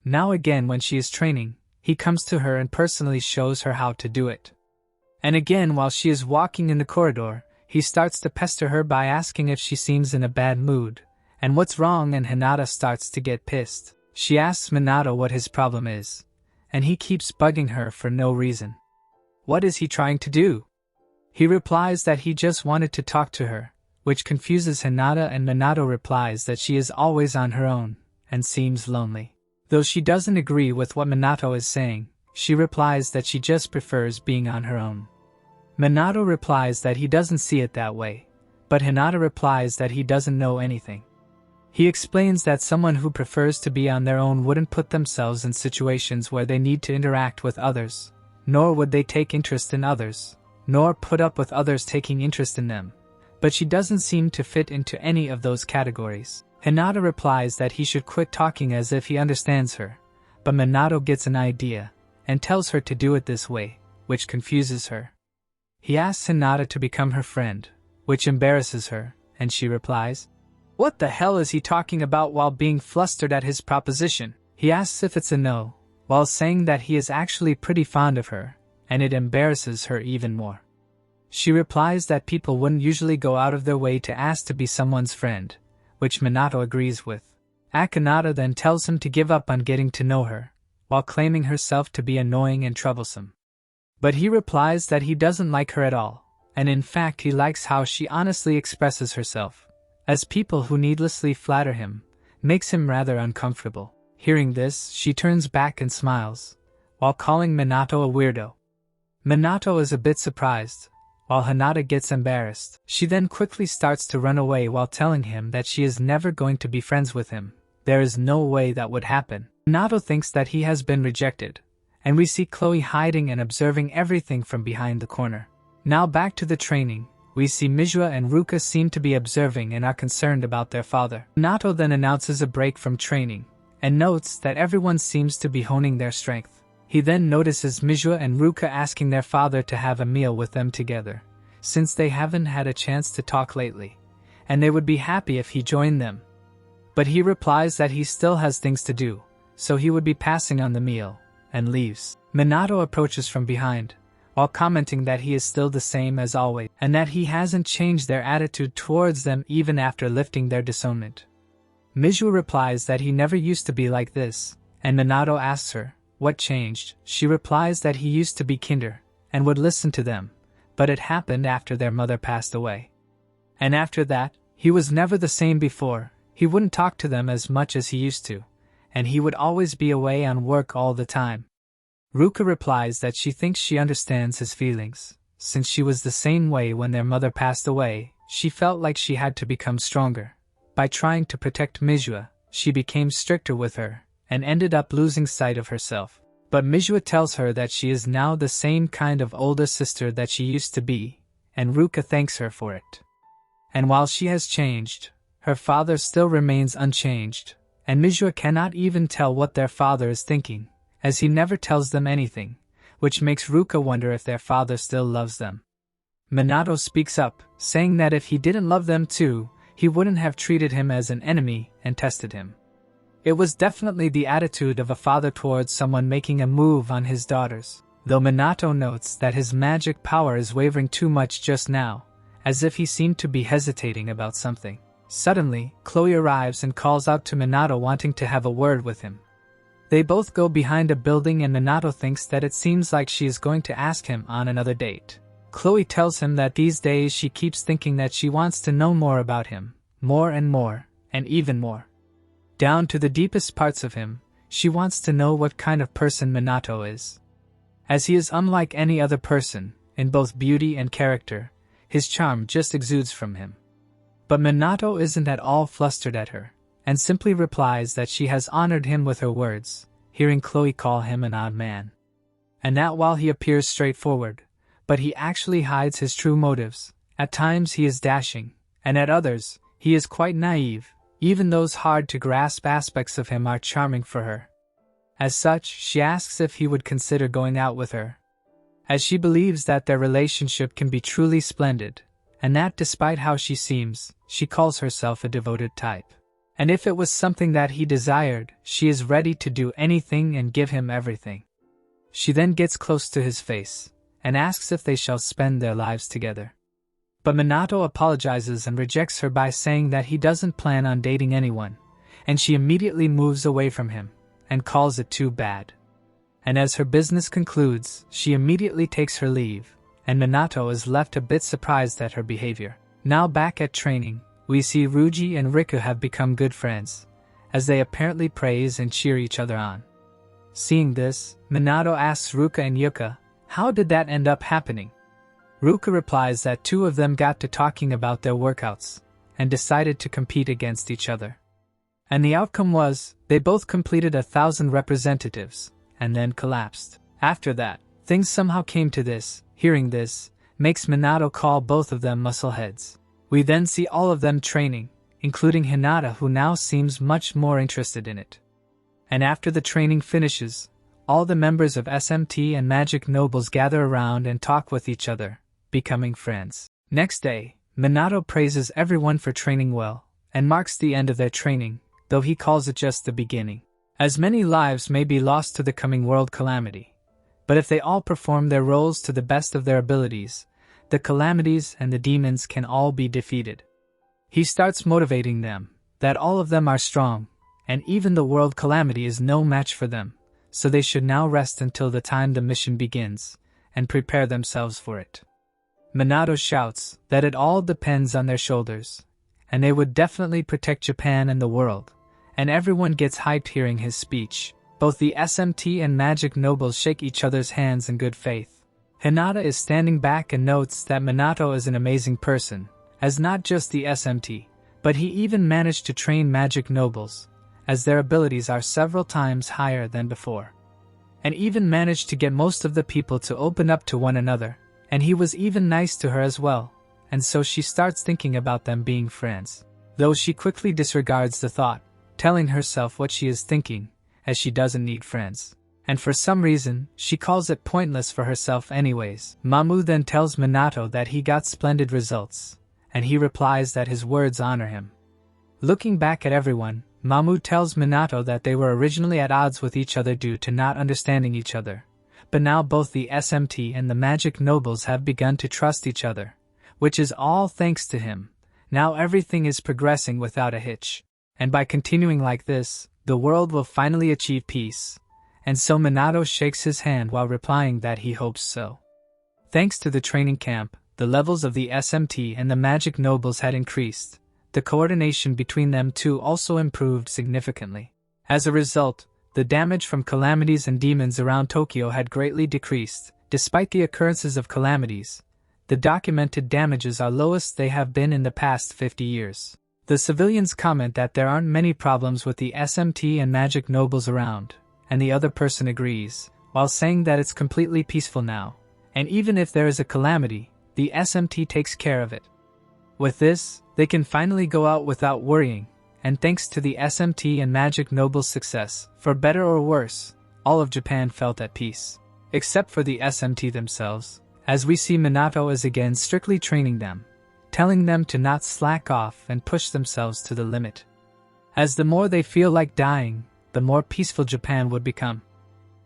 Speaker 1: Now again when she is training, he comes to her and personally shows her how to do it. And again while she is walking in the corridor, he starts to pester her by asking if she seems in a bad mood, and what's wrong, and Hinata starts to get pissed. She asks Minato what his problem is, and he keeps bugging her for no reason. What is he trying to do? He replies that he just wanted to talk to her, which confuses Hinata, and Minato replies that she is always on her own, and seems lonely. Though she doesn't agree with what Minato is saying, she replies that she just prefers being on her own. Minato replies that he doesn't see it that way, but Hinata replies that he doesn't know anything. He explains that someone who prefers to be on their own wouldn't put themselves in situations where they need to interact with others, nor would they take interest in others, nor put up with others taking interest in them. But she doesn't seem to fit into any of those categories. Hinata replies that he should quit talking as if he understands her, but Minato gets an idea, and tells her to do it this way, which confuses her. He asks Hinata to become her friend, which embarrasses her, and she replies, "What the hell is he talking about?" while being flustered at his proposition. He asks if it's a no, while saying that he is actually pretty fond of her, and it embarrasses her even more. She replies that people wouldn't usually go out of their way to ask to be someone's friend, which Minato agrees with. Hinata then tells him to give up on getting to know her, while claiming herself to be annoying and troublesome. But he replies that he doesn't like her at all, and in fact he likes how she honestly expresses herself, as people who needlessly flatter him makes him rather uncomfortable. Hearing this, she turns back and smiles, while calling Minato a weirdo. Minato is a bit surprised, while Hinata gets embarrassed. She then quickly starts to run away while telling him that she is never going to be friends with him. There is no way that would happen. Minato thinks that he has been rejected, and we see Chloe hiding and observing everything from behind the corner. Now back to the training, we see Manhwa and Ruka seem to be observing and are concerned about their father. Minato then announces a break from training, and notes that everyone seems to be honing their strength. He then notices Manhwa and Ruka asking their father to have a meal with them together, since they haven't had a chance to talk lately, and they would be happy if he joined them. But he replies that he still has things to do, so he would be passing on the meal, and leaves. Minato approaches from behind, while commenting that he is still the same as always, and that he hasn't changed their attitude towards them even after lifting their disownment. Manhwa replies that he never used to be like this, and Minato asks her, what changed? She replies that he used to be kinder, and would listen to them, but it happened after their mother passed away. And after that, he was never the same before. He wouldn't talk to them as much as he used to, and he would always be away on work all the time. Ruka replies that she thinks she understands his feelings. Since she was the same way when their mother passed away, she felt like she had to become stronger. By trying to protect Manhwa, she became stricter with her, and ended up losing sight of herself. But Manhwa tells her that she is now the same kind of older sister that she used to be, and Ruka thanks her for it. And while she has changed, her father still remains unchanged, and Manhwa cannot even tell what their father is thinking, as he never tells them anything, which makes Ruka wonder if their father still loves them. Minato speaks up, saying that if he didn't love them too, he wouldn't have treated him as an enemy and tested him. It was definitely the attitude of a father towards someone making a move on his daughters, though Minato notes that his magic power is wavering too much just now, as if he seemed to be hesitating about something. Suddenly, Chloe arrives and calls out to Minato wanting to have a word with him. They both go behind a building and Minato thinks that it seems like she is going to ask him on another date. Chloe tells him that these days she keeps thinking that she wants to know more about him, more and more, and even more. Down to the deepest parts of him, she wants to know what kind of person Minato is. As he is unlike any other person, in both beauty and character, his charm just exudes from him. But Minato isn't at all flustered at her, and simply replies that she has honored him with her words, hearing Chloe call him an odd man. And that while he appears straightforward, but he actually hides his true motives. At times he is dashing, and at others, he is quite naive. Even those hard-to-grasp aspects of him are charming for her. As such, she asks if he would consider going out with her, as she believes that their relationship can be truly splendid, and that despite how she seems, she calls herself a devoted type. And if it was something that he desired, she is ready to do anything and give him everything. She then gets close to his face, and asks if they shall spend their lives together. But Minato apologizes and rejects her by saying that he doesn't plan on dating anyone, and she immediately moves away from him, and calls it too bad. And as her business concludes, she immediately takes her leave, and Minato is left a bit surprised at her behavior. Now back at training, we see Ryuji and Riku have become good friends, as they apparently praise and cheer each other on. Seeing this, Minato asks Ruka and Yuka, how did that end up happening? Ruka replies that two of them got to talking about their workouts, and decided to compete against each other. And the outcome was, they both completed 1,000 representatives, and then collapsed. After that, things somehow came to this. Hearing this, makes Minato call both of them muscleheads. We then see all of them training, including Hinata, who now seems much more interested in it. And after the training finishes, all the members of SMT and magic nobles gather around and talk with each other, becoming friends. Next day, Minato praises everyone for training well, and marks the end of their training, though he calls it just the beginning. As many lives may be lost to the coming world calamity, but if they all perform their roles to the best of their abilities, the calamities and the demons can all be defeated. He starts motivating them, that all of them are strong, and even the world calamity is no match for them, so they should now rest until the time the mission begins, and prepare themselves for it. Minato shouts that it all depends on their shoulders, and they would definitely protect Japan and the world, and everyone gets hyped hearing his speech. Both the SMT and magic nobles shake each other's hands in good faith. Hinata is standing back and notes that Minato is an amazing person, as not just the SMT, but he even managed to train magic nobles, as their abilities are several times higher than before. And even managed to get most of the people to open up to one another, and he was even nice to her as well, and so she starts thinking about them being friends. Though she quickly disregards the thought, telling herself what she is thinking, as she doesn't need friends. And for some reason, she calls it pointless for herself anyways. Mamu then tells Minato that he got splendid results, and he replies that his words honor him. Looking back at everyone, Mamu tells Minato that they were originally at odds with each other due to not understanding each other, but now both the SMT and the magic nobles have begun to trust each other, which is all thanks to him. Now everything is progressing without a hitch, and by continuing like this, the world will finally achieve peace. And so Minato shakes his hand while replying that he hopes so. Thanks to the training camp, the levels of the SMT and the magic nobles had increased. The coordination between them two also improved significantly. As a result, the damage from calamities and demons around Tokyo had greatly decreased. Despite the occurrences of calamities, the documented damages are lowest they have been in the past 50 years. The civilians comment that there aren't many problems with the SMT and magic nobles around, and the other person agrees, while saying that it's completely peaceful now, and even if there is a calamity, the SMT takes care of it. With this, they can finally go out without worrying, and thanks to the SMT and magic nobles' success, for better or worse, all of Japan felt at peace. Except for the SMT themselves, as we see Minato is again strictly training them, telling them to not slack off and push themselves to the limit. As the more they feel like dying, the more peaceful Japan would become.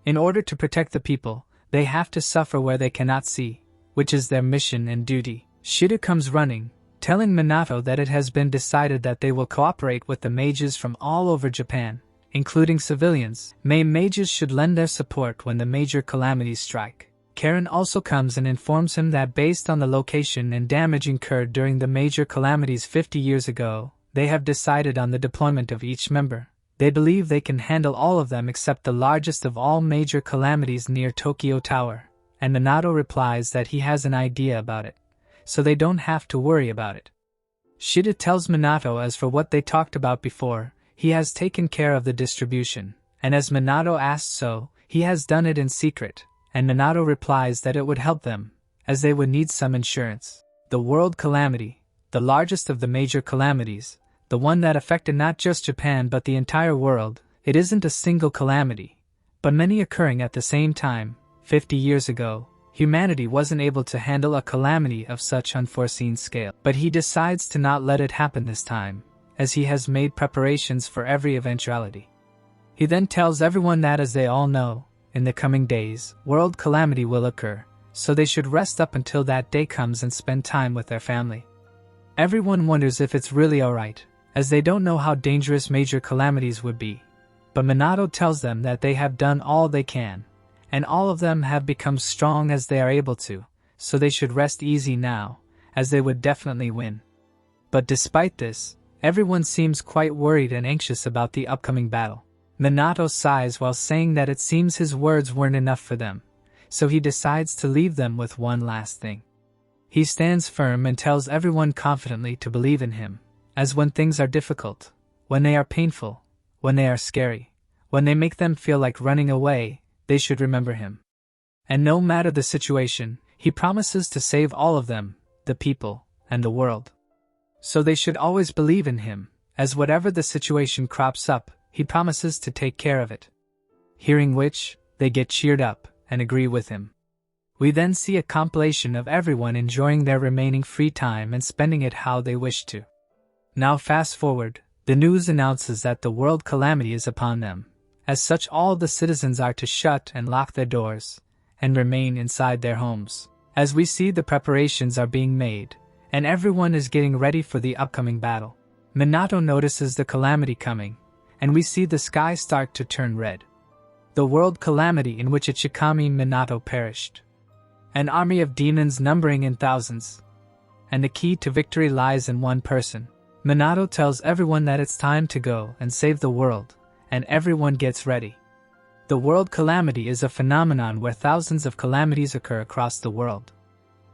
Speaker 1: In order to protect the people, they have to suffer where they cannot see, which is their mission and duty. Shida comes running, telling Minato that it has been decided that they will cooperate with the mages from all over Japan, including civilians. Mages should lend their support when the major calamities strike. Karen also comes and informs him that based on the location and damage incurred during the major calamities 50 years ago, they have decided on the deployment of each member. They believe they can handle all of them except the largest of all major calamities near Tokyo Tower, and Minato replies that he has an idea about it, so they don't have to worry about it. Shida tells Minato as for what they talked about before, he has taken care of the distribution, and as Minato asked so, he has done it in secret, and Minato replies that it would help them, as they would need some insurance. The world calamity, the largest of the major calamities, the one that affected not just Japan but the entire world, it isn't a single calamity, but many occurring at the same time. 50 years ago, humanity wasn't able to handle a calamity of such unforeseen scale. But he decides to not let it happen this time, as he has made preparations for every eventuality. He then tells everyone that as they all know, in the coming days, world calamity will occur, so they should rest up until that day comes and spend time with their family. Everyone wonders if it's really alright, as they don't know how dangerous major calamities would be. But Minato tells them that they have done all they can, and all of them have become strong as they are able to, so they should rest easy now, as they would definitely win. But despite this, everyone seems quite worried and anxious about the upcoming battle. Minato sighs while saying that it seems his words weren't enough for them, so he decides to leave them with one last thing. He stands firm and tells everyone confidently to believe in him, as when things are difficult, When they are painful, when they are scary, when they make them feel like running away, they should remember him. And no matter the situation, he promises to save all of them, the people, and the world. So they should always believe in him, as whatever the situation crops up, he promises to take care of it. Hearing which, they get cheered up, and agree with him. We then see a compilation of everyone enjoying their remaining free time and spending it how they wish to. Now fast forward, the news announces that the world calamity is upon them. As such, all the citizens are to shut and lock their doors, and remain inside their homes. As we see, the preparations are being made, and everyone is getting ready for the upcoming battle. Minato notices the calamity coming, and we see the sky start to turn red. The world calamity in which Ichikami Minato perished. An army of demons numbering in thousands. And the key to victory lies in one person. Minato tells everyone that it's time to go and save the world, and everyone gets ready. The world calamity is a phenomenon where thousands of calamities occur across the world.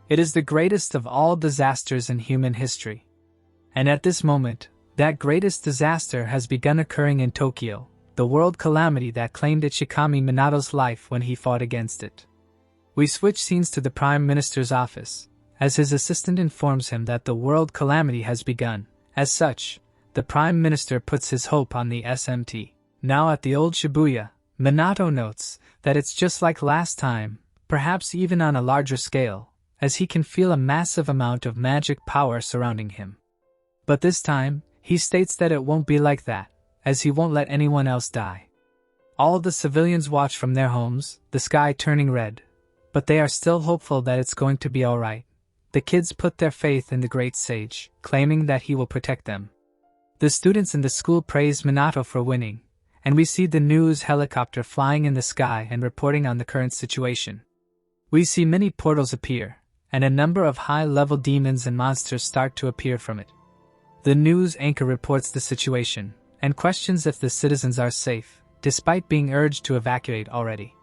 Speaker 1: It is the greatest of all disasters in human history. And at this moment, that greatest disaster has begun occurring in Tokyo, the world calamity that claimed Ichikami Minato's life when he fought against it. We switch scenes to the Prime Minister's office, as his assistant informs him that the world calamity has begun. As such, the Prime Minister puts his hope on the SMT. Now at the old Shibuya, Minato notes that it's just like last time, perhaps even on a larger scale, as he can feel a massive amount of magic power surrounding him. But this time, he states that it won't be like that, as he won't let anyone else die. All the civilians watch from their homes, the sky turning red, but they are still hopeful that it's going to be alright. The kids put their faith in the great sage, claiming that he will protect them. The students in the school praise Minato for winning, and we see the news helicopter flying in the sky and reporting on the current situation. We see many portals appear, and a number of high-level demons and monsters start to appear from it. The news anchor reports the situation, and questions if the citizens are safe, despite being urged to evacuate already.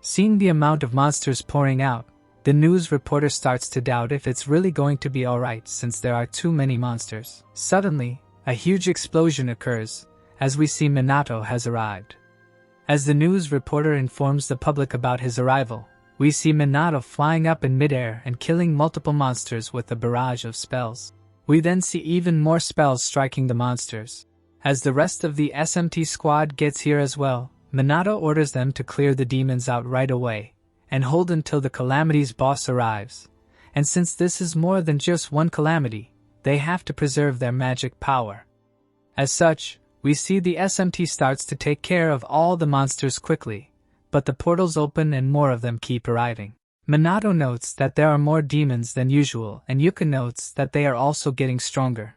Speaker 1: Seeing the amount of monsters pouring out, the news reporter starts to doubt if it's really going to be alright since there are too many monsters. Suddenly, a huge explosion occurs, as we see Minato has arrived. As the news reporter informs the public about his arrival, we see Minato flying up in midair and killing multiple monsters with a barrage of spells. We then see even more spells striking the monsters. As the rest of the SMT squad gets here as well, Minato orders them to clear the demons out right away, and hold until the calamity's boss arrives. And since this is more than just one calamity, they have to preserve their magic power. As such, we see the SMT starts to take care of all the monsters quickly, but the portals open and more of them keep arriving. Minato notes that there are more demons than usual, and Yuka notes that they are also getting stronger.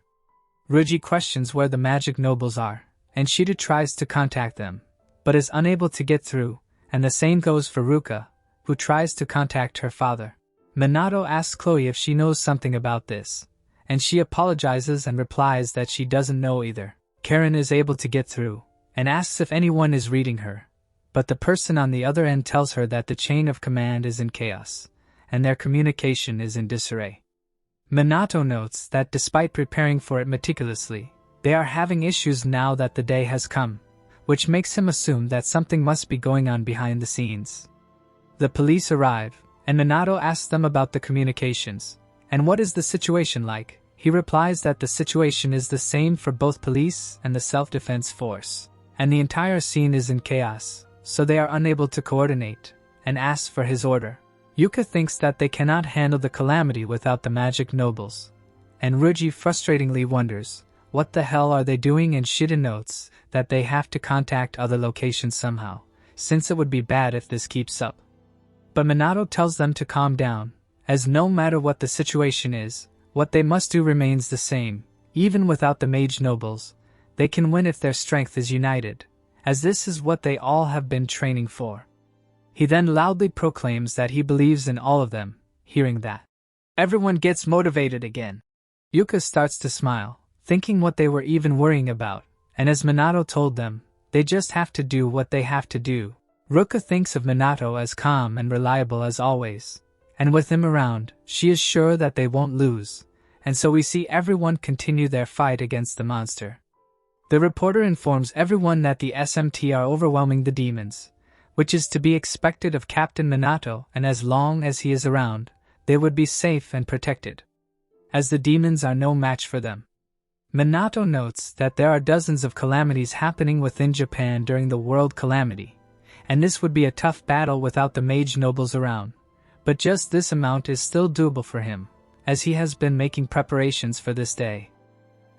Speaker 1: Ruji questions where the magic nobles are, and Shida tries to contact them, but is unable to get through, and the same goes for Ruka, who tries to contact her father. Minato asks Chloe if she knows something about this, and she apologizes and replies that she doesn't know either. Karen is able to get through, and asks if anyone is reading her, but the person on the other end tells her that the chain of command is in chaos, and their communication is in disarray. Minato notes that despite preparing for it meticulously, they are having issues now that the day has come, which makes him assume that something must be going on behind the scenes. The police arrive, and Minato asks them about the communications, and what is the situation like. He replies that the situation is the same for both police and the self-defense force, and the entire scene is in chaos, so they are unable to coordinate, and asks for his order. Yuka thinks that they cannot handle the calamity without the magic nobles, and Ruji frustratingly wonders, what the hell are they doing, and Shida notes that they have to contact other locations somehow, since it would be bad if this keeps up. But Minato tells them to calm down, as no matter what the situation is, what they must do remains the same. Even without the mage nobles, they can win if their strength is united, as this is what they all have been training for. He then loudly proclaims that he believes in all of them. Hearing that, everyone gets motivated again. Yuka starts to smile, thinking what they were even worrying about, and as Minato told them, they just have to do what they have to do. Ruka thinks of Minato as calm and reliable as always, and with him around, she is sure that they won't lose, and so we see everyone continue their fight against the monster. The reporter informs everyone that the SMT are overwhelming the demons, which is to be expected of Captain Minato, and as long as he is around, they would be safe and protected, as the demons are no match for them. Minato notes that there are dozens of calamities happening within Japan during the World Calamity, and this would be a tough battle without the mage nobles around, but just this amount is still doable for him, as he has been making preparations for this day.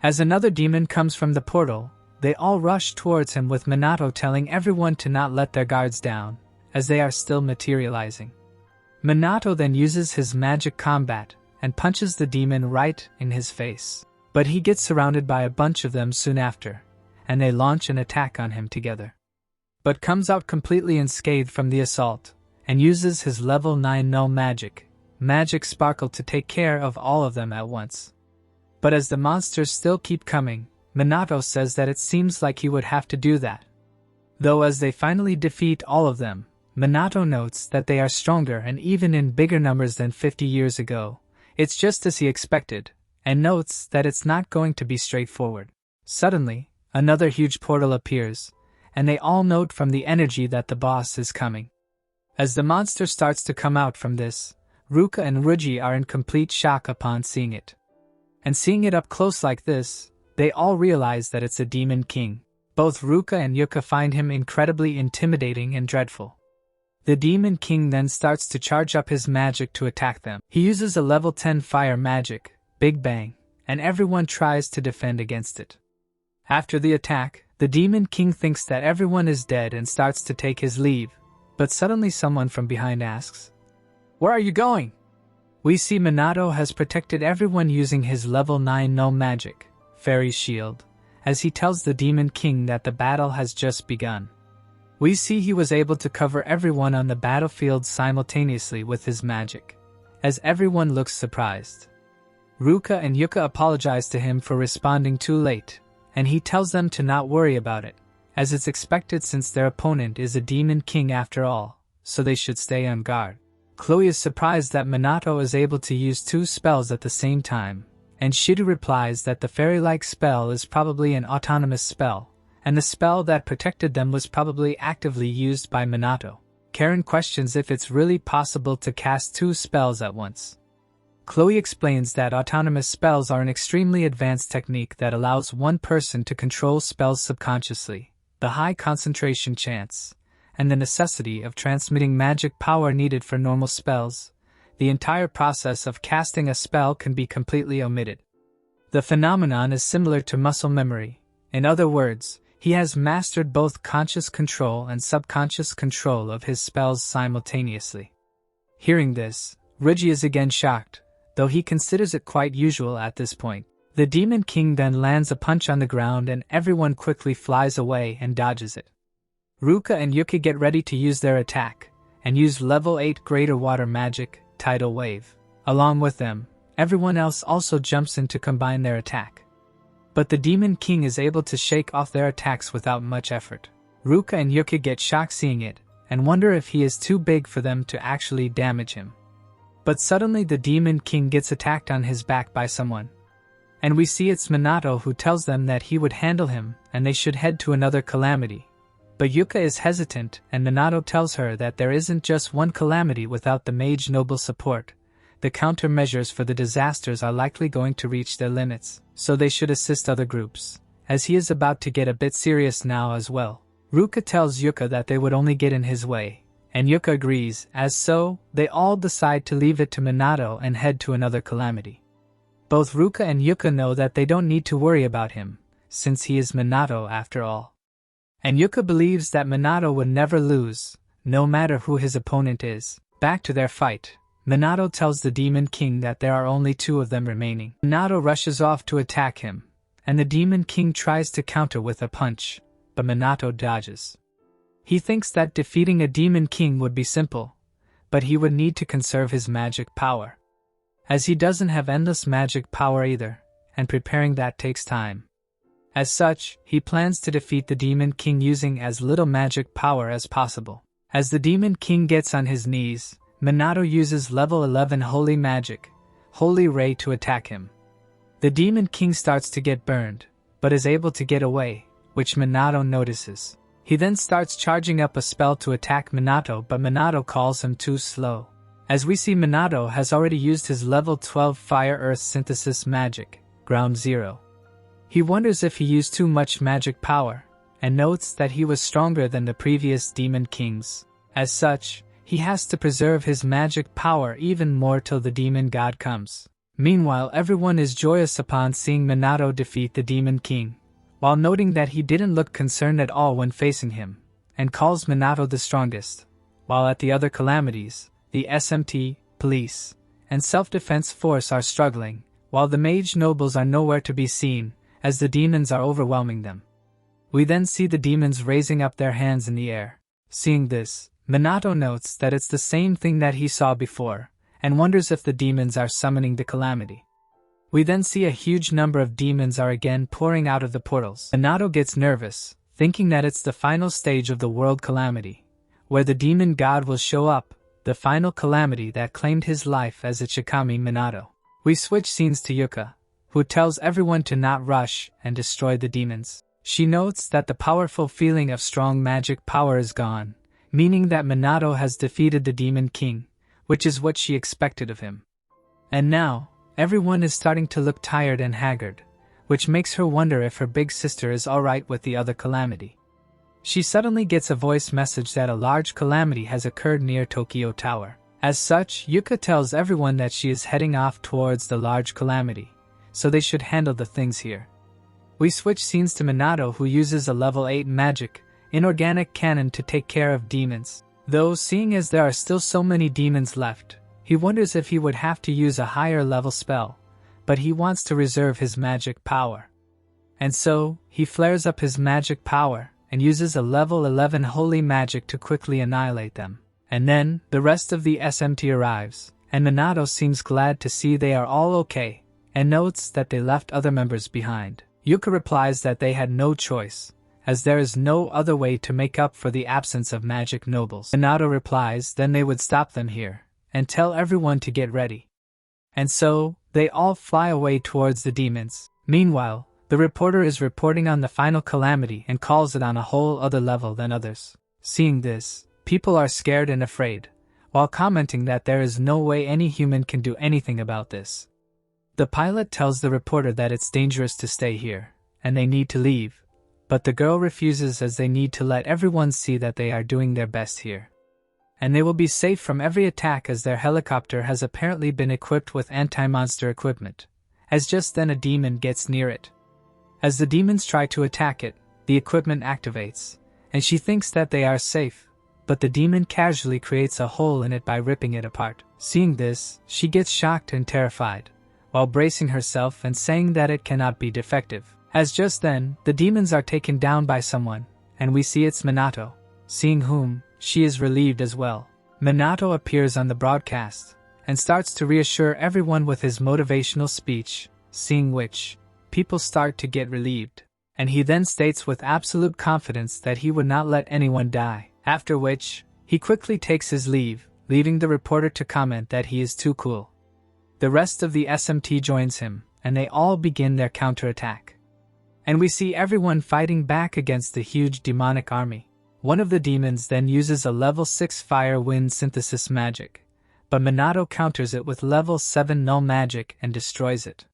Speaker 1: As another demon comes from the portal, they all rush towards him with Minato telling everyone to not let their guards down, as they are still materializing. Minato then uses his magic combat and punches the demon right in his face, but he gets surrounded by a bunch of them soon after, and they launch an attack on him together, but comes out completely unscathed from the assault, and uses his level 9 no magic sparkle to take care of all of them at once. But as the monsters still keep coming, Minato says that it seems like he would have to do that. Though as they finally defeat all of them, Minato notes that they are stronger and even in bigger numbers than 50 years ago. It's just as he expected, and notes that it's not going to be straightforward. Suddenly, another huge portal appears, and they all note from the energy that the boss is coming. As the monster starts to come out from this, Ruka and Ruji are in complete shock upon seeing it. And seeing it up close like this, they all realize that it's a demon king. Both Ruka and Yuka find him incredibly intimidating and dreadful. The demon king then starts to charge up his magic to attack them. He uses a level 10 fire magic, Big Bang, and everyone tries to defend against it. After the attack, the demon king thinks that everyone is dead and starts to take his leave, but suddenly someone from behind asks, "Where are you going?" We see Minato has protected everyone using his level 9 no magic, Fairy Shield, as he tells the Demon King that the battle has just begun. We see he was able to cover everyone on the battlefield simultaneously with his magic, as everyone looks surprised. Ruka and Yuka apologize to him for responding too late, and he tells them to not worry about it, as it's expected since their opponent is a Demon King after all, so they should stay on guard. Chloe is surprised that Minato is able to use 2 spells at the same time, and Shiru replies that the fairy-like spell is probably an autonomous spell, and the spell that protected them was probably actively used by Minato. Karen questions if it's really possible to cast 2 spells at once. Chloe explains that autonomous spells are an extremely advanced technique that allows one person to control spells subconsciously, the high concentration chance, and the necessity of transmitting magic power needed for normal spells. The entire process of casting a spell can be completely omitted. The phenomenon is similar to muscle memory. In other words, he has mastered both conscious control and subconscious control of his spells simultaneously. Hearing this, Ruji is again shocked, though he considers it quite usual at this point. The Demon King then lands a punch on the ground and everyone quickly flies away and dodges it. Ruka and Yuki get ready to use their attack, and use level 8 Greater Water Magic, Tidal Wave. Along with them, everyone else also jumps in to combine their attack. But the Demon King is able to shake off their attacks without much effort. Ruka and Yuki get shocked seeing it, and wonder if he is too big for them to actually damage him. But suddenly the Demon King gets attacked on his back by someone. And we see it's Minato who tells them that he would handle him and they should head to another calamity. But Yuka is hesitant, and Minato tells her that there isn't just one calamity without the Mage Noble support. The countermeasures for the disasters are likely going to reach their limits, so they should assist other groups, as he is about to get a bit serious now as well. Ruka tells Yuka that they would only get in his way, and Yuka agrees, as so, they all decide to leave it to Minato and head to another calamity. Both Ruka and Yuka know that they don't need to worry about him, since he is Minato after all. And Yuka believes that Minato would never lose, no matter who his opponent is. Back to their fight, Minato tells the Demon King that there are only 2 of them remaining. Minato rushes off to attack him, and the Demon King tries to counter with a punch, but Minato dodges. He thinks that defeating a Demon King would be simple, but he would need to conserve his magic power, as he doesn't have endless magic power either, and preparing that takes time. As such, he plans to defeat the Demon King using as little magic power as possible. As the Demon King gets on his knees, Minato uses level 11 Holy Magic, Holy Ray to attack him. The Demon King starts to get burned, but is able to get away, which Minato notices. He then starts charging up a spell to attack Minato, but Minato calls him too slow. As we see, Minato has already used his level 12 Fire-Earth Synthesis magic, Ground Zero. He wonders if he used too much magic power, and notes that he was stronger than the previous Demon Kings. As such, he has to preserve his magic power even more till the Demon God comes. Meanwhile, everyone is joyous upon seeing Minato defeat the Demon King, while noting that he didn't look concerned at all when facing him, and calls Minato the strongest, while at the other calamities, the SMT, police, and self-defense force are struggling, while the mage nobles are nowhere to be seen, as the demons are overwhelming them. We then see the demons raising up their hands in the air. Seeing this, Minato notes that it's the same thing that he saw before, and wonders if the demons are summoning the calamity. We then see a huge number of demons are again pouring out of the portals. Minato gets nervous, thinking that it's the final stage of the world calamity, where the demon god will show up, the final calamity that claimed his life as Ichikami Minato. We switch scenes to Yuka, who tells everyone to not rush and destroy the demons. She notes that the powerful feeling of strong magic power is gone, meaning that Minato has defeated the Demon King, which is what she expected of him. And now, everyone is starting to look tired and haggard, which makes her wonder if her big sister is alright with the other calamity. She suddenly gets a voice message that a large calamity has occurred near Tokyo Tower. As such, Yuka tells everyone that she is heading off towards the large calamity, so they should handle the things here. We switch scenes to Minato, who uses a level 8 magic, inorganic cannon to take care of demons. Though, seeing as there are still so many demons left, he wonders if he would have to use a higher level spell, but he wants to reserve his magic power. And so, he flares up his magic power, and uses a level 11 holy magic to quickly annihilate them. And then, the rest of the SMT arrives, and Minato seems glad to see they are all okay, and notes that they left other members behind. Yuka replies that they had no choice, as there is no other way to make up for the absence of magic nobles. Minato replies then they would stop them here, and tell everyone to get ready. And so, they all fly away towards the demons. Meanwhile, the reporter is reporting on the final calamity and calls it on a whole other level than others. Seeing this, people are scared and afraid, while commenting that there is no way any human can do anything about this. The pilot tells the reporter that it's dangerous to stay here, and they need to leave, but the girl refuses as they need to let everyone see that they are doing their best here. And they will be safe from every attack as their helicopter has apparently been equipped with anti-monster equipment, as just then a demon gets near it. As the demons try to attack it, the equipment activates, and she thinks that they are safe, but the demon casually creates a hole in it by ripping it apart. Seeing this, she gets shocked and terrified, while bracing herself and saying that it cannot be defective. As just then, the demons are taken down by someone, and we see it's Minato, seeing whom, she is relieved as well. Minato appears on the broadcast, and starts to reassure everyone with his motivational speech, seeing which, people start to get relieved, and he then states with absolute confidence that he would not let anyone die, after which, he quickly takes his leave, leaving the reporter to comment that he is too cool. The rest of the SMT joins him, and they all begin their counterattack. And we see everyone fighting back against the huge demonic army. One of the demons then uses a level 6 fire wind synthesis magic, but Minato counters it with level 7 null magic and destroys it.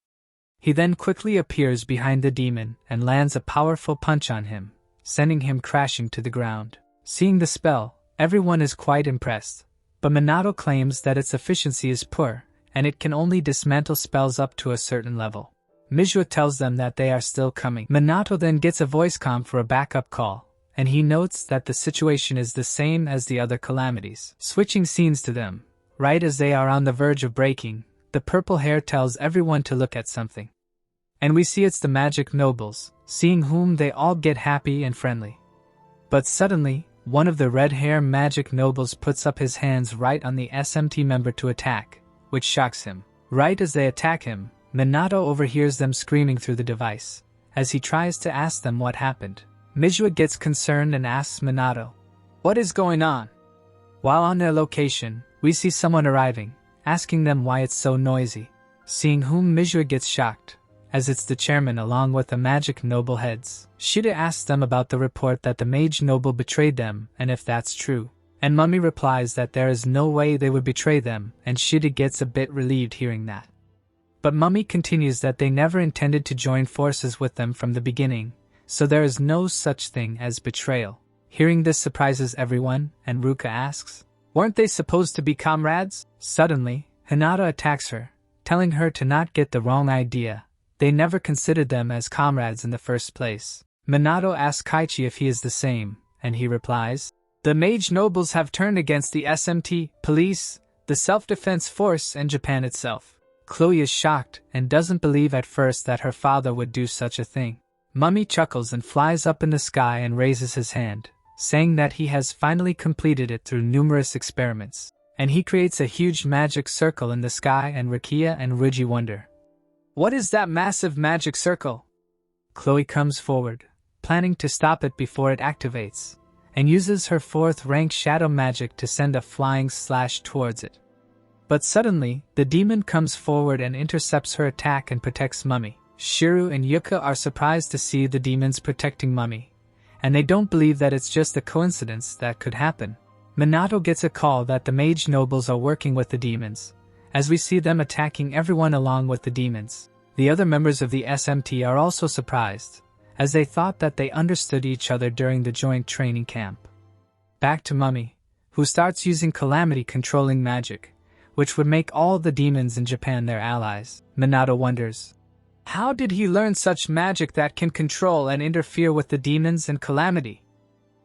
Speaker 1: He then quickly appears behind the demon and lands a powerful punch on him, sending him crashing to the ground. Seeing the spell, everyone is quite impressed, but Minato claims that its efficiency is poor, and it can only dismantle spells up to a certain level. Mage tells them that they are still coming. Minato then gets a voice comm for a backup call, and he notes that the situation is the same as the other calamities. Switching scenes to them, right as they are on the verge of breaking, the purple hair tells everyone to look at something. And we see it's the magic nobles, seeing whom they all get happy and friendly. But suddenly, one of the red hair magic nobles puts up his hands right on the SMT member to attack, which shocks him. Right as they attack him, Minato overhears them screaming through the device, as he tries to ask them what happened. Mage gets concerned and asks Minato, "What is going on?" While on their location, we see someone arriving, asking them why it's so noisy. Seeing whom Mage gets shocked, as it's the chairman along with the magic noble heads. Shida asks them about the report that the mage noble betrayed them and if that's true. And Mummy replies that there is no way they would betray them, and Shida gets a bit relieved hearing that. But Mummy continues that they never intended to join forces with them from the beginning, so there is no such thing as betrayal. Hearing this surprises everyone, and Ruka asks, "Weren't they supposed to be comrades?" Suddenly, Hinata attacks her, telling her to not get the wrong idea. They never considered them as comrades in the first place. Minato asks Kaichi if he is the same, and he replies, "The mage nobles have turned against the SMT, police, the self-defense force, and Japan itself." Chloe is shocked and doesn't believe at first that her father would do such a thing. Mummy chuckles and flies up in the sky and raises his hand, saying that he has finally completed it through numerous experiments. And he creates a huge magic circle in the sky, and Rukia and Ruji wonder, "What is that massive magic circle?" Chloe comes forward, planning to stop it before it activates, and uses her 4th rank shadow magic to send a flying slash towards it. But suddenly, the demon comes forward and intercepts her attack and protects Mummy. Shiru and Yuka are surprised to see the demons protecting Mummy, and they don't believe that it's just a coincidence that could happen. Minato gets a call that the mage nobles are working with the demons, as we see them attacking everyone along with the demons. The other members of the SMT are also surprised, as they thought that they understood each other during the joint training camp. Back to Mummy, who starts using calamity controlling magic, which would make all the demons in Japan their allies. Minato wonders, how did he learn such magic that can control and interfere with the demons and calamity?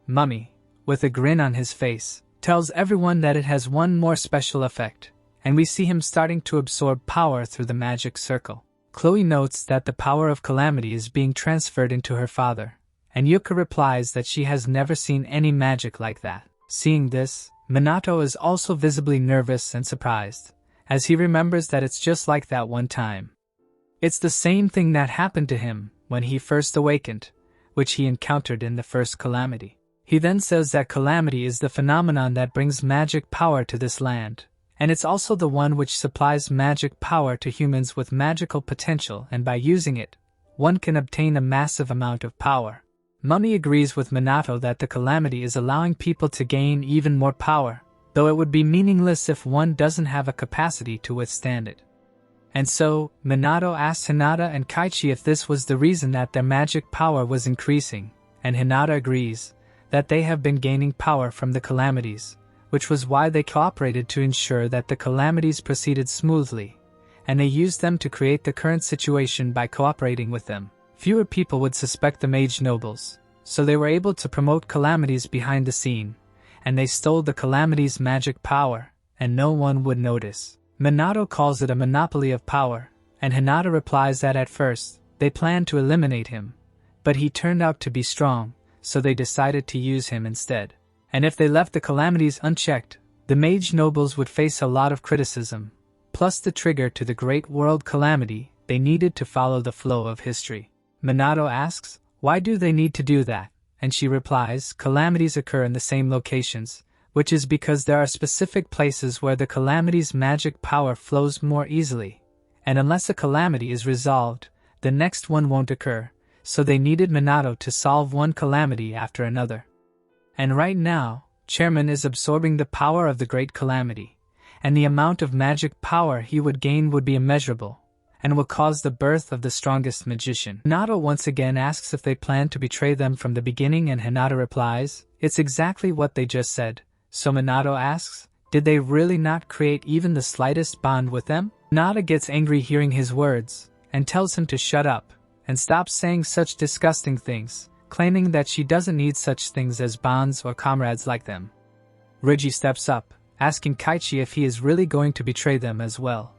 Speaker 1: Mummy, with a grin on his face, tells everyone that it has one more special effect, and we see him starting to absorb power through the magic circle. Chloe notes that the power of calamity is being transferred into her father, and Yuka replies that she has never seen any magic like that. Seeing this, Minato is also visibly nervous and surprised, as he remembers that it's just like that one time. It's the same thing that happened to him when he first awakened, which he encountered in the first calamity. He then says that calamity is the phenomenon that brings magic power to this land, and it's also the one which supplies magic power to humans with magical potential, and by using it, one can obtain a massive amount of power. Mummy agrees with Minato that the calamity is allowing people to gain even more power, though it would be meaningless if one doesn't have a capacity to withstand it. And so, Minato asks Hinata and Kaichi if this was the reason that their magic power was increasing, and Hinata agrees that they have been gaining power from the calamities, which was why they cooperated to ensure that the calamities proceeded smoothly, and they used them to create the current situation by cooperating with them. Fewer people would suspect the mage nobles, so they were able to promote calamities behind the scene, and they stole the calamities' magic power, and no one would notice. Minato calls it a monopoly of power, and Hinata replies that at first, they planned to eliminate him, but he turned out to be strong, so they decided to use him instead. And if they left the calamities unchecked, the mage nobles would face a lot of criticism, plus the trigger to the great world calamity. They needed to follow the flow of history. Minato asks, why do they need to do that? And she replies, calamities occur in the same locations, which is because there are specific places where the calamity's magic power flows more easily, and unless a calamity is resolved, the next one won't occur, so they needed Minato to solve one calamity after another. And right now, Chairman is absorbing the power of the great calamity, and the amount of magic power he would gain would be immeasurable, and will cause the birth of the strongest magician. Minato once again asks if they plan to betray them from the beginning, and Hinata replies, it's exactly what they just said. So Minato asks, did they really not create even the slightest bond with them? Hinata gets angry hearing his words, and tells him to shut up, and stop saying such disgusting things, claiming that she doesn't need such things as bonds or comrades like them. Rigi steps up, asking Kaichi if he is really going to betray them as well.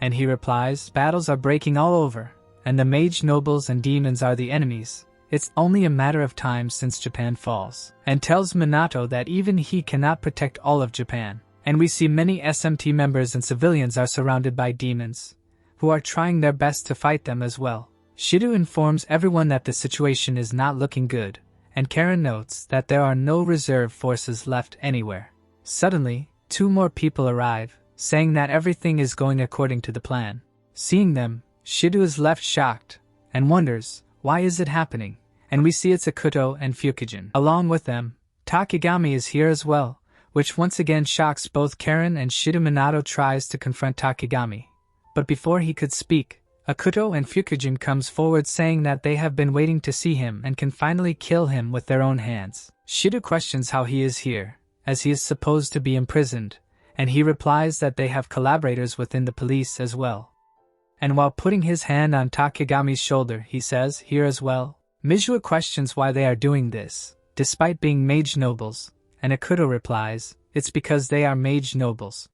Speaker 1: And he replies, battles are breaking all over, and the mage nobles and demons are the enemies. It's only a matter of time since Japan falls, and tells Minato that even he cannot protect all of Japan. And we see many SMT members and civilians are surrounded by demons, who are trying their best to fight them as well. Shido informs everyone that the situation is not looking good, and Karen notes that there are no reserve forces left anywhere. Suddenly, 2 more people arrive, saying that everything is going according to the plan. Seeing them, Shido is left shocked, and wonders, why is it happening? And we see it's Akuto and Fukugen. Along with them, Takigami is here as well, which once again shocks both Karen and Shido. Minato tries to confront Takigami, but before he could speak, Akuto and Fukugen comes forward saying that they have been waiting to see him and can finally kill him with their own hands. Shido questions how he is here, as he is supposed to be imprisoned, and he replies that they have collaborators within the police as well. And while putting his hand on Takigami's shoulder, he says, here as well. Manhwa questions why they are doing this, despite being mage nobles, and Akuto replies, it's because they are mage nobles.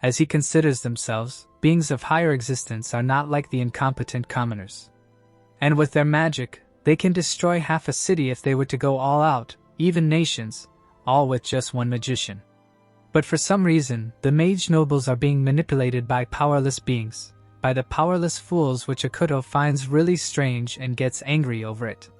Speaker 1: As he considers themselves, beings of higher existence are not like the incompetent commoners. And with their magic, they can destroy half a city if they were to go all out, even nations, all with just one magician. But for some reason, the mage nobles are being manipulated by powerless beings, by the powerless fools, which Akuto finds really strange and gets angry over it.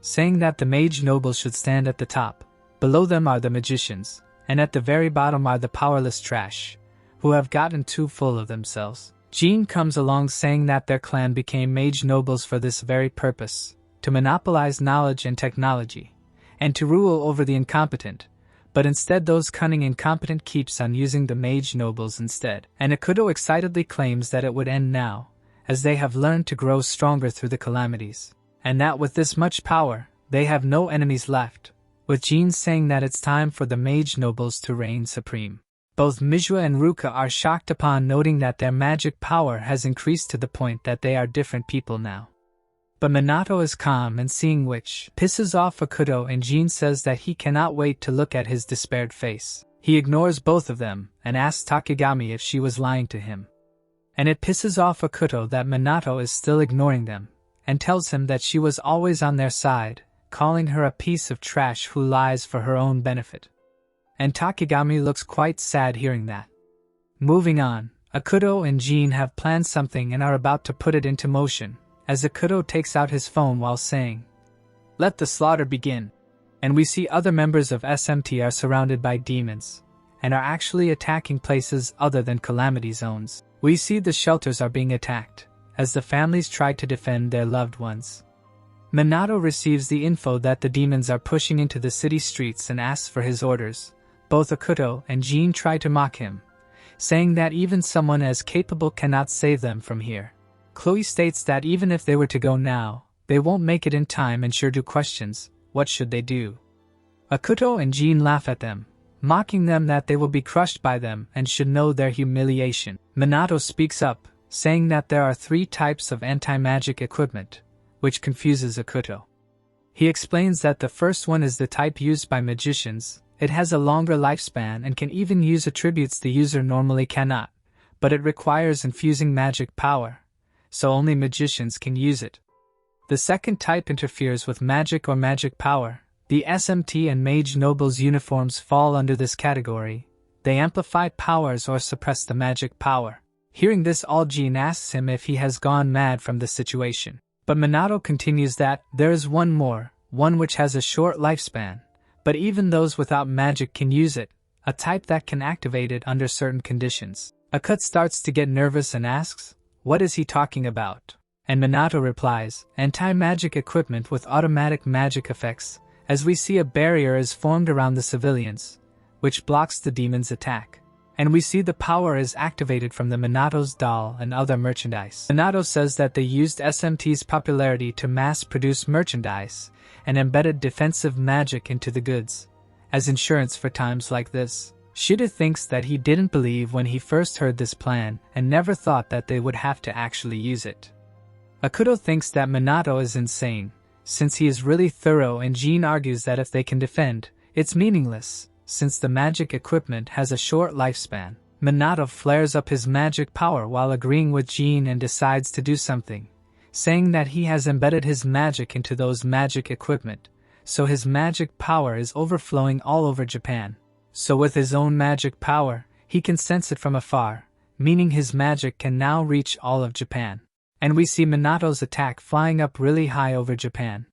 Speaker 1: Saying that the mage nobles should stand at the top, below them are the magicians, and at the very bottom are the powerless trash, who have gotten too full of themselves. Jean comes along saying that their clan became mage nobles for this very purpose, to monopolize knowledge and technology, and to rule over the incompetent, but instead those cunning incompetent keeps on using the mage nobles instead. And Akuto excitedly claims that it would end now, as they have learned to grow stronger through the calamities, and that with this much power, they have no enemies left, with Jean saying that it's time for the mage nobles to reign supreme. Both Manhwa and Ruka are shocked upon noting that their magic power has increased to the point that they are different people now. But Minato is calm, and seeing which pisses off Akuto, and Jean says that he cannot wait to look at his despaired face. He ignores both of them and asks Takigami if she was lying to him. And it pisses off Akuto that Minato is still ignoring them, and tells him that she was always on their side, calling her a piece of trash who lies for her own benefit. And Takigami looks quite sad hearing that. Moving on, Akuto and Jean have planned something and are about to put it into motion, as Akuto takes out his phone while saying, "Let the slaughter begin." And we see other members of SMT are surrounded by demons, and are actually attacking places other than calamity zones. We see the shelters are being attacked, as the families try to defend their loved ones. Minato receives the info that the demons are pushing into the city streets and asks for his orders. Both Akuto and Jean try to mock him, saying that even someone as capable cannot save them from here. Chloe states that even if they were to go now, they won't make it in time, and Shirdu questions, what should they do? Akuto and Jean laugh at them, mocking them that they will be crushed by them and should know their humiliation. Minato speaks up, saying that there are 3 types of anti-magic equipment, which confuses Akuto. He explains that the first one is the type used by magicians. It has a longer lifespan and can even use attributes the user normally cannot, but it requires infusing magic power, so only magicians can use it. The second type interferes with magic or magic power. The SMT and Mage Nobles uniforms fall under this category. They amplify powers or suppress the magic power. Hearing this, Jean asks him if he has gone mad from the situation. But Minato continues that there is one more, one which has a short lifespan, but even those without magic can use it, a type that can activate it under certain conditions. Akut starts to get nervous and asks, what is he talking about? And Minato replies, anti-magic equipment with automatic magic effects, as we see a barrier is formed around the civilians, which blocks the demon's attack. And we see the power is activated from the Minato's doll and other merchandise. Minato says that they used SMT's popularity to mass-produce merchandise and embedded defensive magic into the goods, as insurance for times like this. Shida thinks that he didn't believe when he first heard this plan and never thought that they would have to actually use it. Akuto thinks that Minato is insane, since he is really thorough, and Jean argues that if they can defend, it's meaningless, since the magic equipment has a short lifespan. Minato flares up his magic power while agreeing with Jean and decides to do something, saying that he has embedded his magic into those magic equipment, so his magic power is overflowing all over Japan. So with his own magic power, he can sense it from afar, meaning his magic can now reach all of Japan. And we see Minato's attack flying up really high over Japan.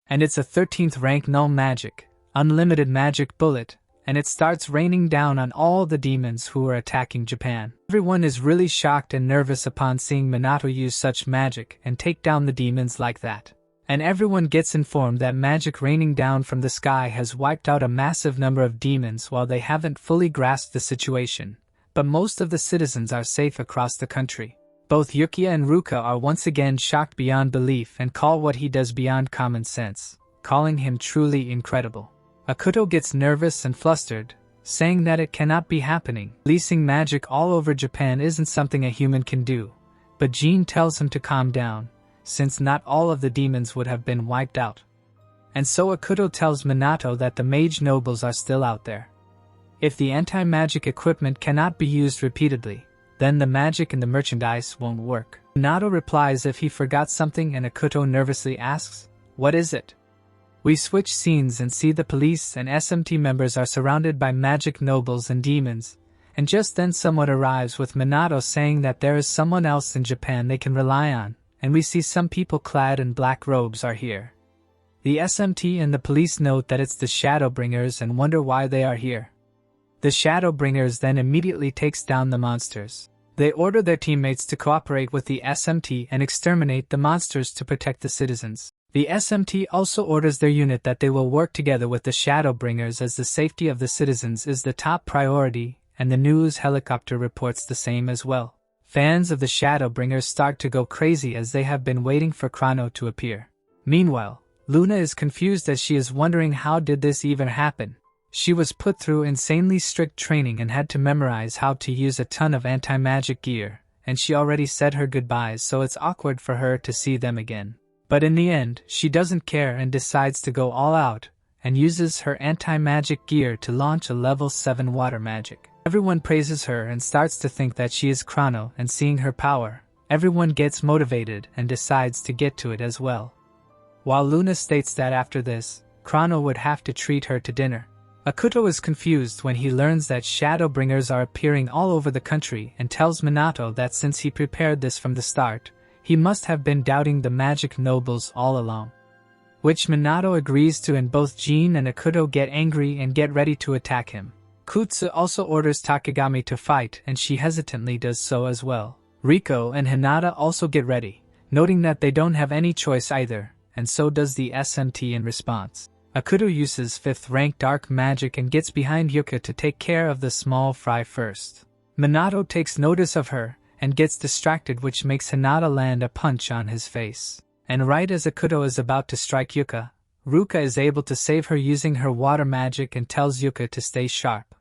Speaker 1: And it's a 13th rank null magic, unlimited magic bullet, and it starts raining down on all the demons who are attacking Japan. Everyone is really shocked and nervous upon seeing Minato use such magic and take down the demons like that. And everyone gets informed that magic raining down from the sky has wiped out a massive number of demons while they haven't fully grasped the situation, but most of the citizens are safe across the country. Both Yukia and Ruka are once again shocked beyond belief and call what he does beyond common sense, calling him truly incredible. Akuto gets nervous and flustered, saying that it cannot be happening. Releasing magic all over Japan isn't something a human can do, but Jin tells him to calm down, since not all of the demons would have been wiped out. And so Akuto tells Minato that the mage nobles are still out there. If the anti-magic equipment cannot be used repeatedly, then the magic in the merchandise won't work. Minato replies if he forgot something and Akuto nervously asks, "What is it?" We switch scenes and see the police and SMT members are surrounded by magic nobles and demons, and just then someone arrives with Minato saying that there is someone else in Japan they can rely on, and we see some people clad in black robes are here. The SMT and the police note that it's the Shadowbringers and wonder why they are here. The Shadowbringers then immediately takes down the monsters. They order their teammates to cooperate with the SMT and exterminate the monsters to protect the citizens. The SMT also orders their unit that they will work together with the Shadowbringers as the safety of the citizens is the top priority, and the news helicopter reports the same as well. Fans of the Shadowbringers start to go crazy as they have been waiting for Chrono to appear. Meanwhile, Luna is confused as she is wondering how did this even happen. She was put through insanely strict training and had to memorize how to use a ton of anti-magic gear, and she already said her goodbyes, so it's awkward for her to see them again. But in the end, she doesn't care and decides to go all out, and uses her anti-magic gear to launch a level 7 water magic. Everyone praises her and starts to think that she is Chrono, and seeing her power, everyone gets motivated and decides to get to it as well. While Luna states that after this, Chrono would have to treat her to dinner. Akuto is confused when he learns that Shadowbringers are appearing all over the country and tells Minato that since he prepared this from the start, he must have been doubting the magic nobles all along. Which Minato agrees to, and both Jin and Akuto get angry and get ready to attack him. Kutsu also orders Takagami to fight and she hesitantly does so as well. Riko and Hinata also get ready, noting that they don't have any choice either, and so does the SMT in response. Akuto uses 5th rank dark magic and gets behind Yuka to take care of the small fry first. Minato takes notice of her and gets distracted, which makes Hinata land a punch on his face. And right as Akuto is about to strike Yuka, Ruka is able to save her using her water magic and tells Yuka to stay sharp.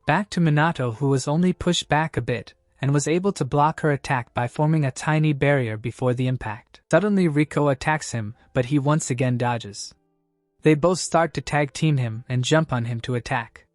Speaker 1: Back to Minato, who was only pushed back a bit and was able to block her attack by forming a tiny barrier before the impact. Suddenly Riko attacks him, but he once again dodges. They both start to tag team him and jump on him to attack.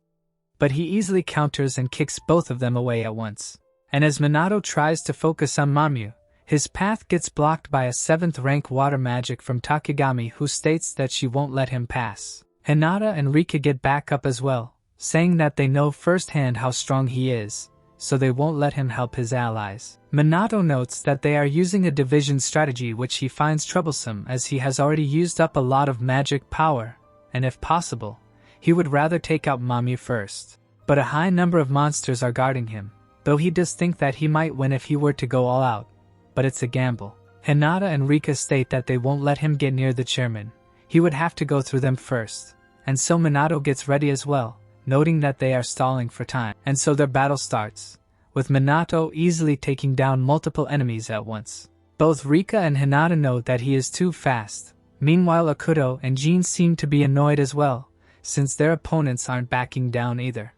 Speaker 1: But he easily counters and kicks both of them away at once. And as Minato tries to focus on Mamu, his path gets blocked by a 7th rank water magic from Takagami, who states that she won't let him pass. Hinata and Rika get back up as well, saying that they know firsthand how strong he is, so they won't let him help his allies. Minato notes that they are using a division strategy, which he finds troublesome as he has already used up a lot of magic power, and if possible, he would rather take out Mamu first. But a high number of monsters are guarding him, though he does think that he might win if he were to go all out, but it's a gamble. Hinata and Rika state that they won't let him get near the chairman. He would have to go through them first, and so Minato gets ready as well, noting that they are stalling for time, and so their battle starts, with Minato easily taking down multiple enemies at once. Both Rika and Hinata note that he is too fast. Meanwhile, Akuto and Jin seem to be annoyed as well, since their opponents aren't backing down either.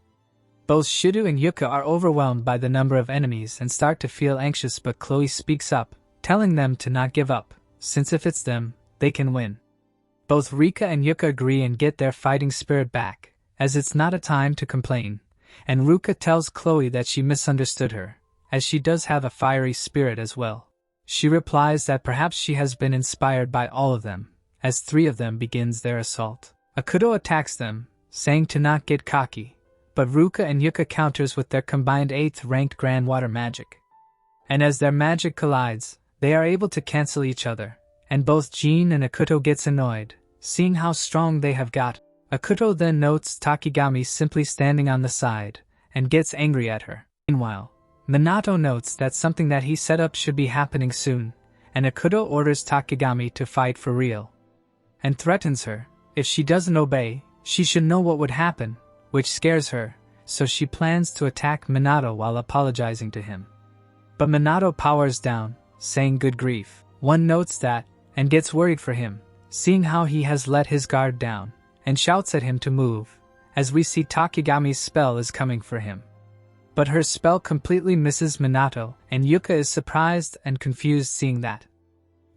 Speaker 1: Both Shido and Yuka are overwhelmed by the number of enemies and start to feel anxious, but Chloe speaks up, telling them to not give up, since if it's them, they can win. Both Rika and Yuka agree and get their fighting spirit back, as it's not a time to complain, and Ruka tells Chloe that she misunderstood her, as she does have a fiery spirit as well. She replies that perhaps she has been inspired by all of them, as 3 of them begins their assault. Akuto attacks them, saying to not get cocky, but Ruka and Yuka counters with their combined 8th ranked Grand Water magic. And as their magic collides, they are able to cancel each other, and both Jin and Akuto gets annoyed, seeing how strong they have got. Akuto then notes Takigami simply standing on the side, and gets angry at her. Meanwhile, Minato notes that something that he set up should be happening soon, and Akuto orders Takigami to fight for real, and threatens her. If she doesn't obey, she should know what would happen, which scares her, so she plans to attack Minato while apologizing to him. But Minato powers down, saying good grief. One notes that, and gets worried for him, seeing how he has let his guard down, and shouts at him to move, as we see Takigami's spell is coming for him. But her spell completely misses Minato, and Yuka is surprised and confused seeing that.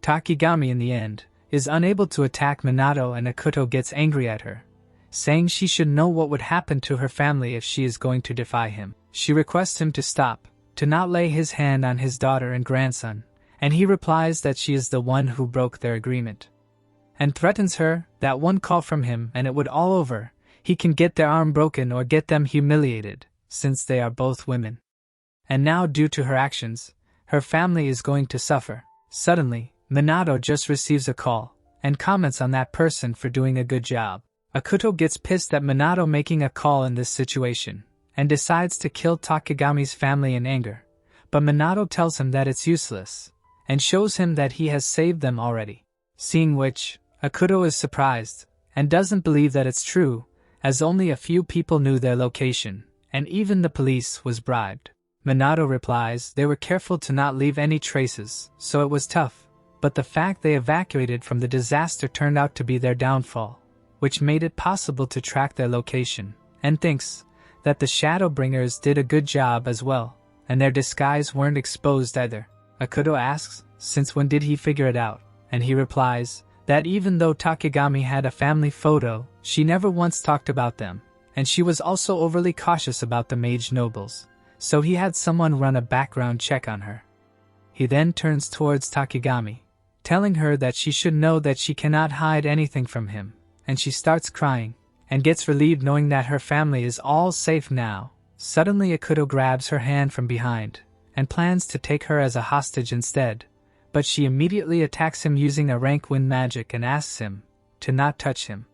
Speaker 1: Takigami in the end is unable to attack Minato, and Akuto gets angry at her, saying she should know what would happen to her family if she is going to defy him. She requests him to stop, to not lay his hand on his daughter and grandson, and he replies that she is the one who broke their agreement, and threatens her that one call from him and it would all over. He can get their arm broken or get them humiliated, since they are both women. And now, due to her actions, her family is going to suffer. Suddenly, Minato just receives a call, and comments on that person for doing a good job. Akuto gets pissed at Minato making a call in this situation, and decides to kill Takigami's family in anger, but Minato tells him that it's useless, and shows him that he has saved them already. Seeing which, Akuto is surprised, and doesn't believe that it's true, as only a few people knew their location, and even the police was bribed. Minato replies they were careful to not leave any traces, so it was tough, but the fact they evacuated from the disaster turned out to be their downfall, which made it possible to track their location, and thinks that the Shadowbringers did a good job as well, and their disguise weren't exposed either. Akuto asks, since when did he figure it out, and he replies that even though Takigami had a family photo, she never once talked about them, and she was also overly cautious about the mage nobles, so he had someone run a background check on her. He then turns towards Takigami, telling her that she should know that she cannot hide anything from him, and she starts crying, and gets relieved knowing that her family is all safe now. Suddenly Akuto grabs her hand from behind, and plans to take her as a hostage instead, but she immediately attacks him using a rank wind magic and asks him to not touch him.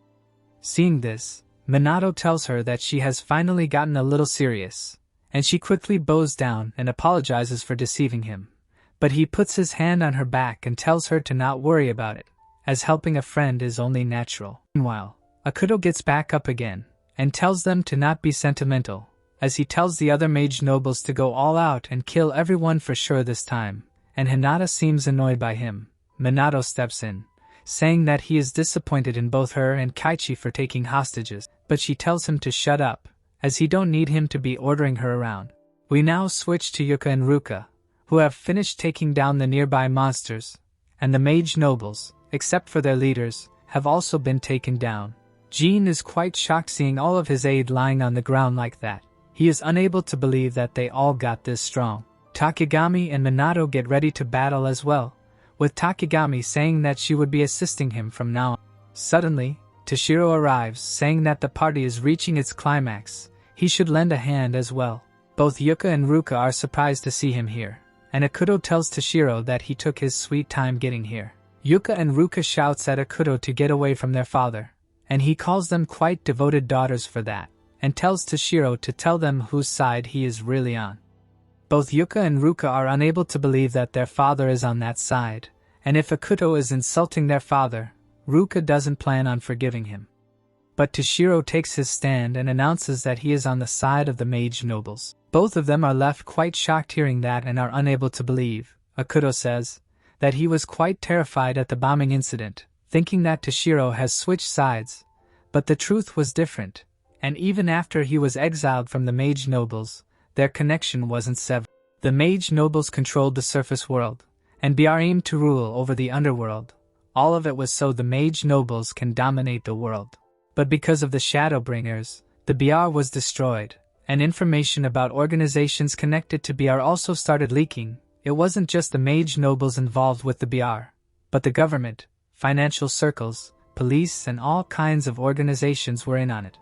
Speaker 1: Seeing this, Minato tells her that she has finally gotten a little serious, and she quickly bows down and apologizes for deceiving him. But he puts his hand on her back and tells her to not worry about it, as helping a friend is only natural. Meanwhile, Akuto gets back up again, and tells them to not be sentimental, as he tells the other mage nobles to go all out and kill everyone for sure this time, and Hinata seems annoyed by him. Minato steps in, saying that he is disappointed in both her and Kaichi for taking hostages, but she tells him to shut up, as he don't need him to be ordering her around. We now switch to Yuka and Ruka, who have finished taking down the nearby monsters, and the mage nobles, except for their leaders, have also been taken down. Jean is quite shocked seeing all of his aid lying on the ground like that. He is unable to believe that they all got this strong. Takigami and Minato get ready to battle as well, with Takigami saying that she would be assisting him from now on. Suddenly, Toshiro arrives, saying that the party is reaching its climax. He should lend a hand as well. Both Yuka and Ruka are surprised to see him here, and Akuto tells Toshiro that he took his sweet time getting here. Yuka and Ruka shouts at Akuto to get away from their father, and he calls them quite devoted daughters for that, and tells Toshiro to tell them whose side he is really on. Both Yuka and Ruka are unable to believe that their father is on that side, and if Akuto is insulting their father, Ruka doesn't plan on forgiving him. But Toshiro takes his stand and announces that he is on the side of the mage nobles. Both of them are left quite shocked hearing that and are unable to believe. Akuto says that he was quite terrified at the bombing incident, thinking that Toshiro has switched sides, but the truth was different, and even after he was exiled from the mage nobles, their connection wasn't severed. The mage nobles controlled the surface world, and BR aimed to rule over the underworld. All of it was so the mage nobles can dominate the world. But because of the Shadowbringers, the BR was destroyed, and information about organizations connected to BR also started leaking. It wasn't just the mage nobles involved with the BR, but the government, financial circles, police and all kinds of organizations were in on it.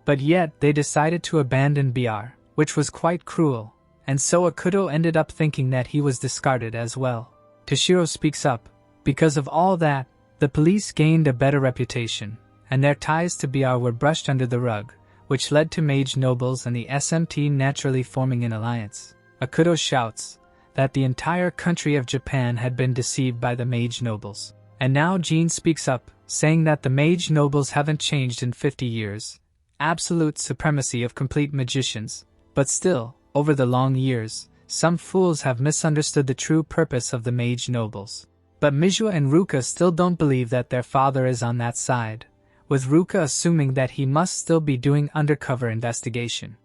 Speaker 1: But yet they decided to abandon BR, which was quite cruel, and so Akuto ended up thinking that he was discarded as well. Toshiro speaks up. Because of all that, the police gained a better reputation, and their ties to BR were brushed under the rug, which led to Mage nobles and the SMT naturally forming an alliance. Akuto shouts that the entire country of Japan had been deceived by the Mage nobles. And now Jean speaks up, saying that the Mage nobles haven't changed in 50 years. Absolute supremacy of complete magicians. But still, over the long years, some fools have misunderstood the true purpose of the Mage nobles. But Manhwa and Ruka still don't believe that their father is on that side, with Ruka assuming that he must still be doing undercover investigation.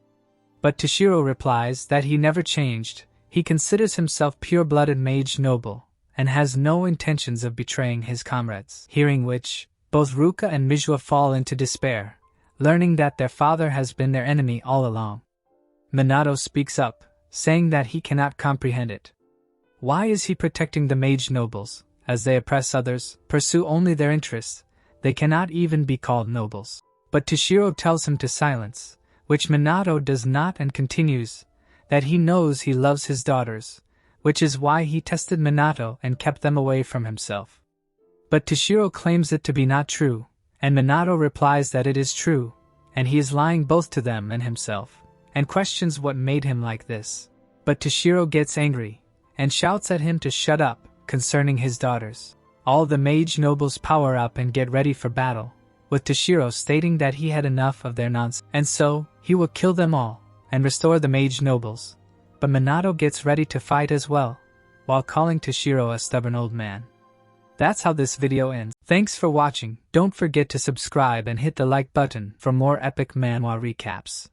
Speaker 1: But Toshiro replies that he never changed. He considers himself pure-blooded Mage noble, and has no intentions of betraying his comrades. Hearing which, both Ruka and Manhwa fall into despair, learning that their father has been their enemy all along. Minato speaks up, saying that he cannot comprehend it. Why is he protecting the Mage nobles? As they oppress others, pursue only their interests, they cannot even be called nobles. But Toshiro tells him to silence, which Minato does not, and continues that he knows he loves his daughters, which is why he tested Minato and kept them away from himself. But Toshiro claims it to be not true, and Minato replies that it is true, and he is lying both to them and himself, and questions what made him like this. But Toshiro gets angry, and shouts at him to shut up concerning his daughters. All the Mage nobles power up and get ready for battle, with Toshiro stating that he had enough of their nonsense, and so he will kill them all and restore the Mage nobles. But Minato gets ready to fight as well, while calling Toshiro a stubborn old man. That's how this video ends. Thanks for watching. Don't forget to subscribe and hit the like button for more epic manhwa recaps.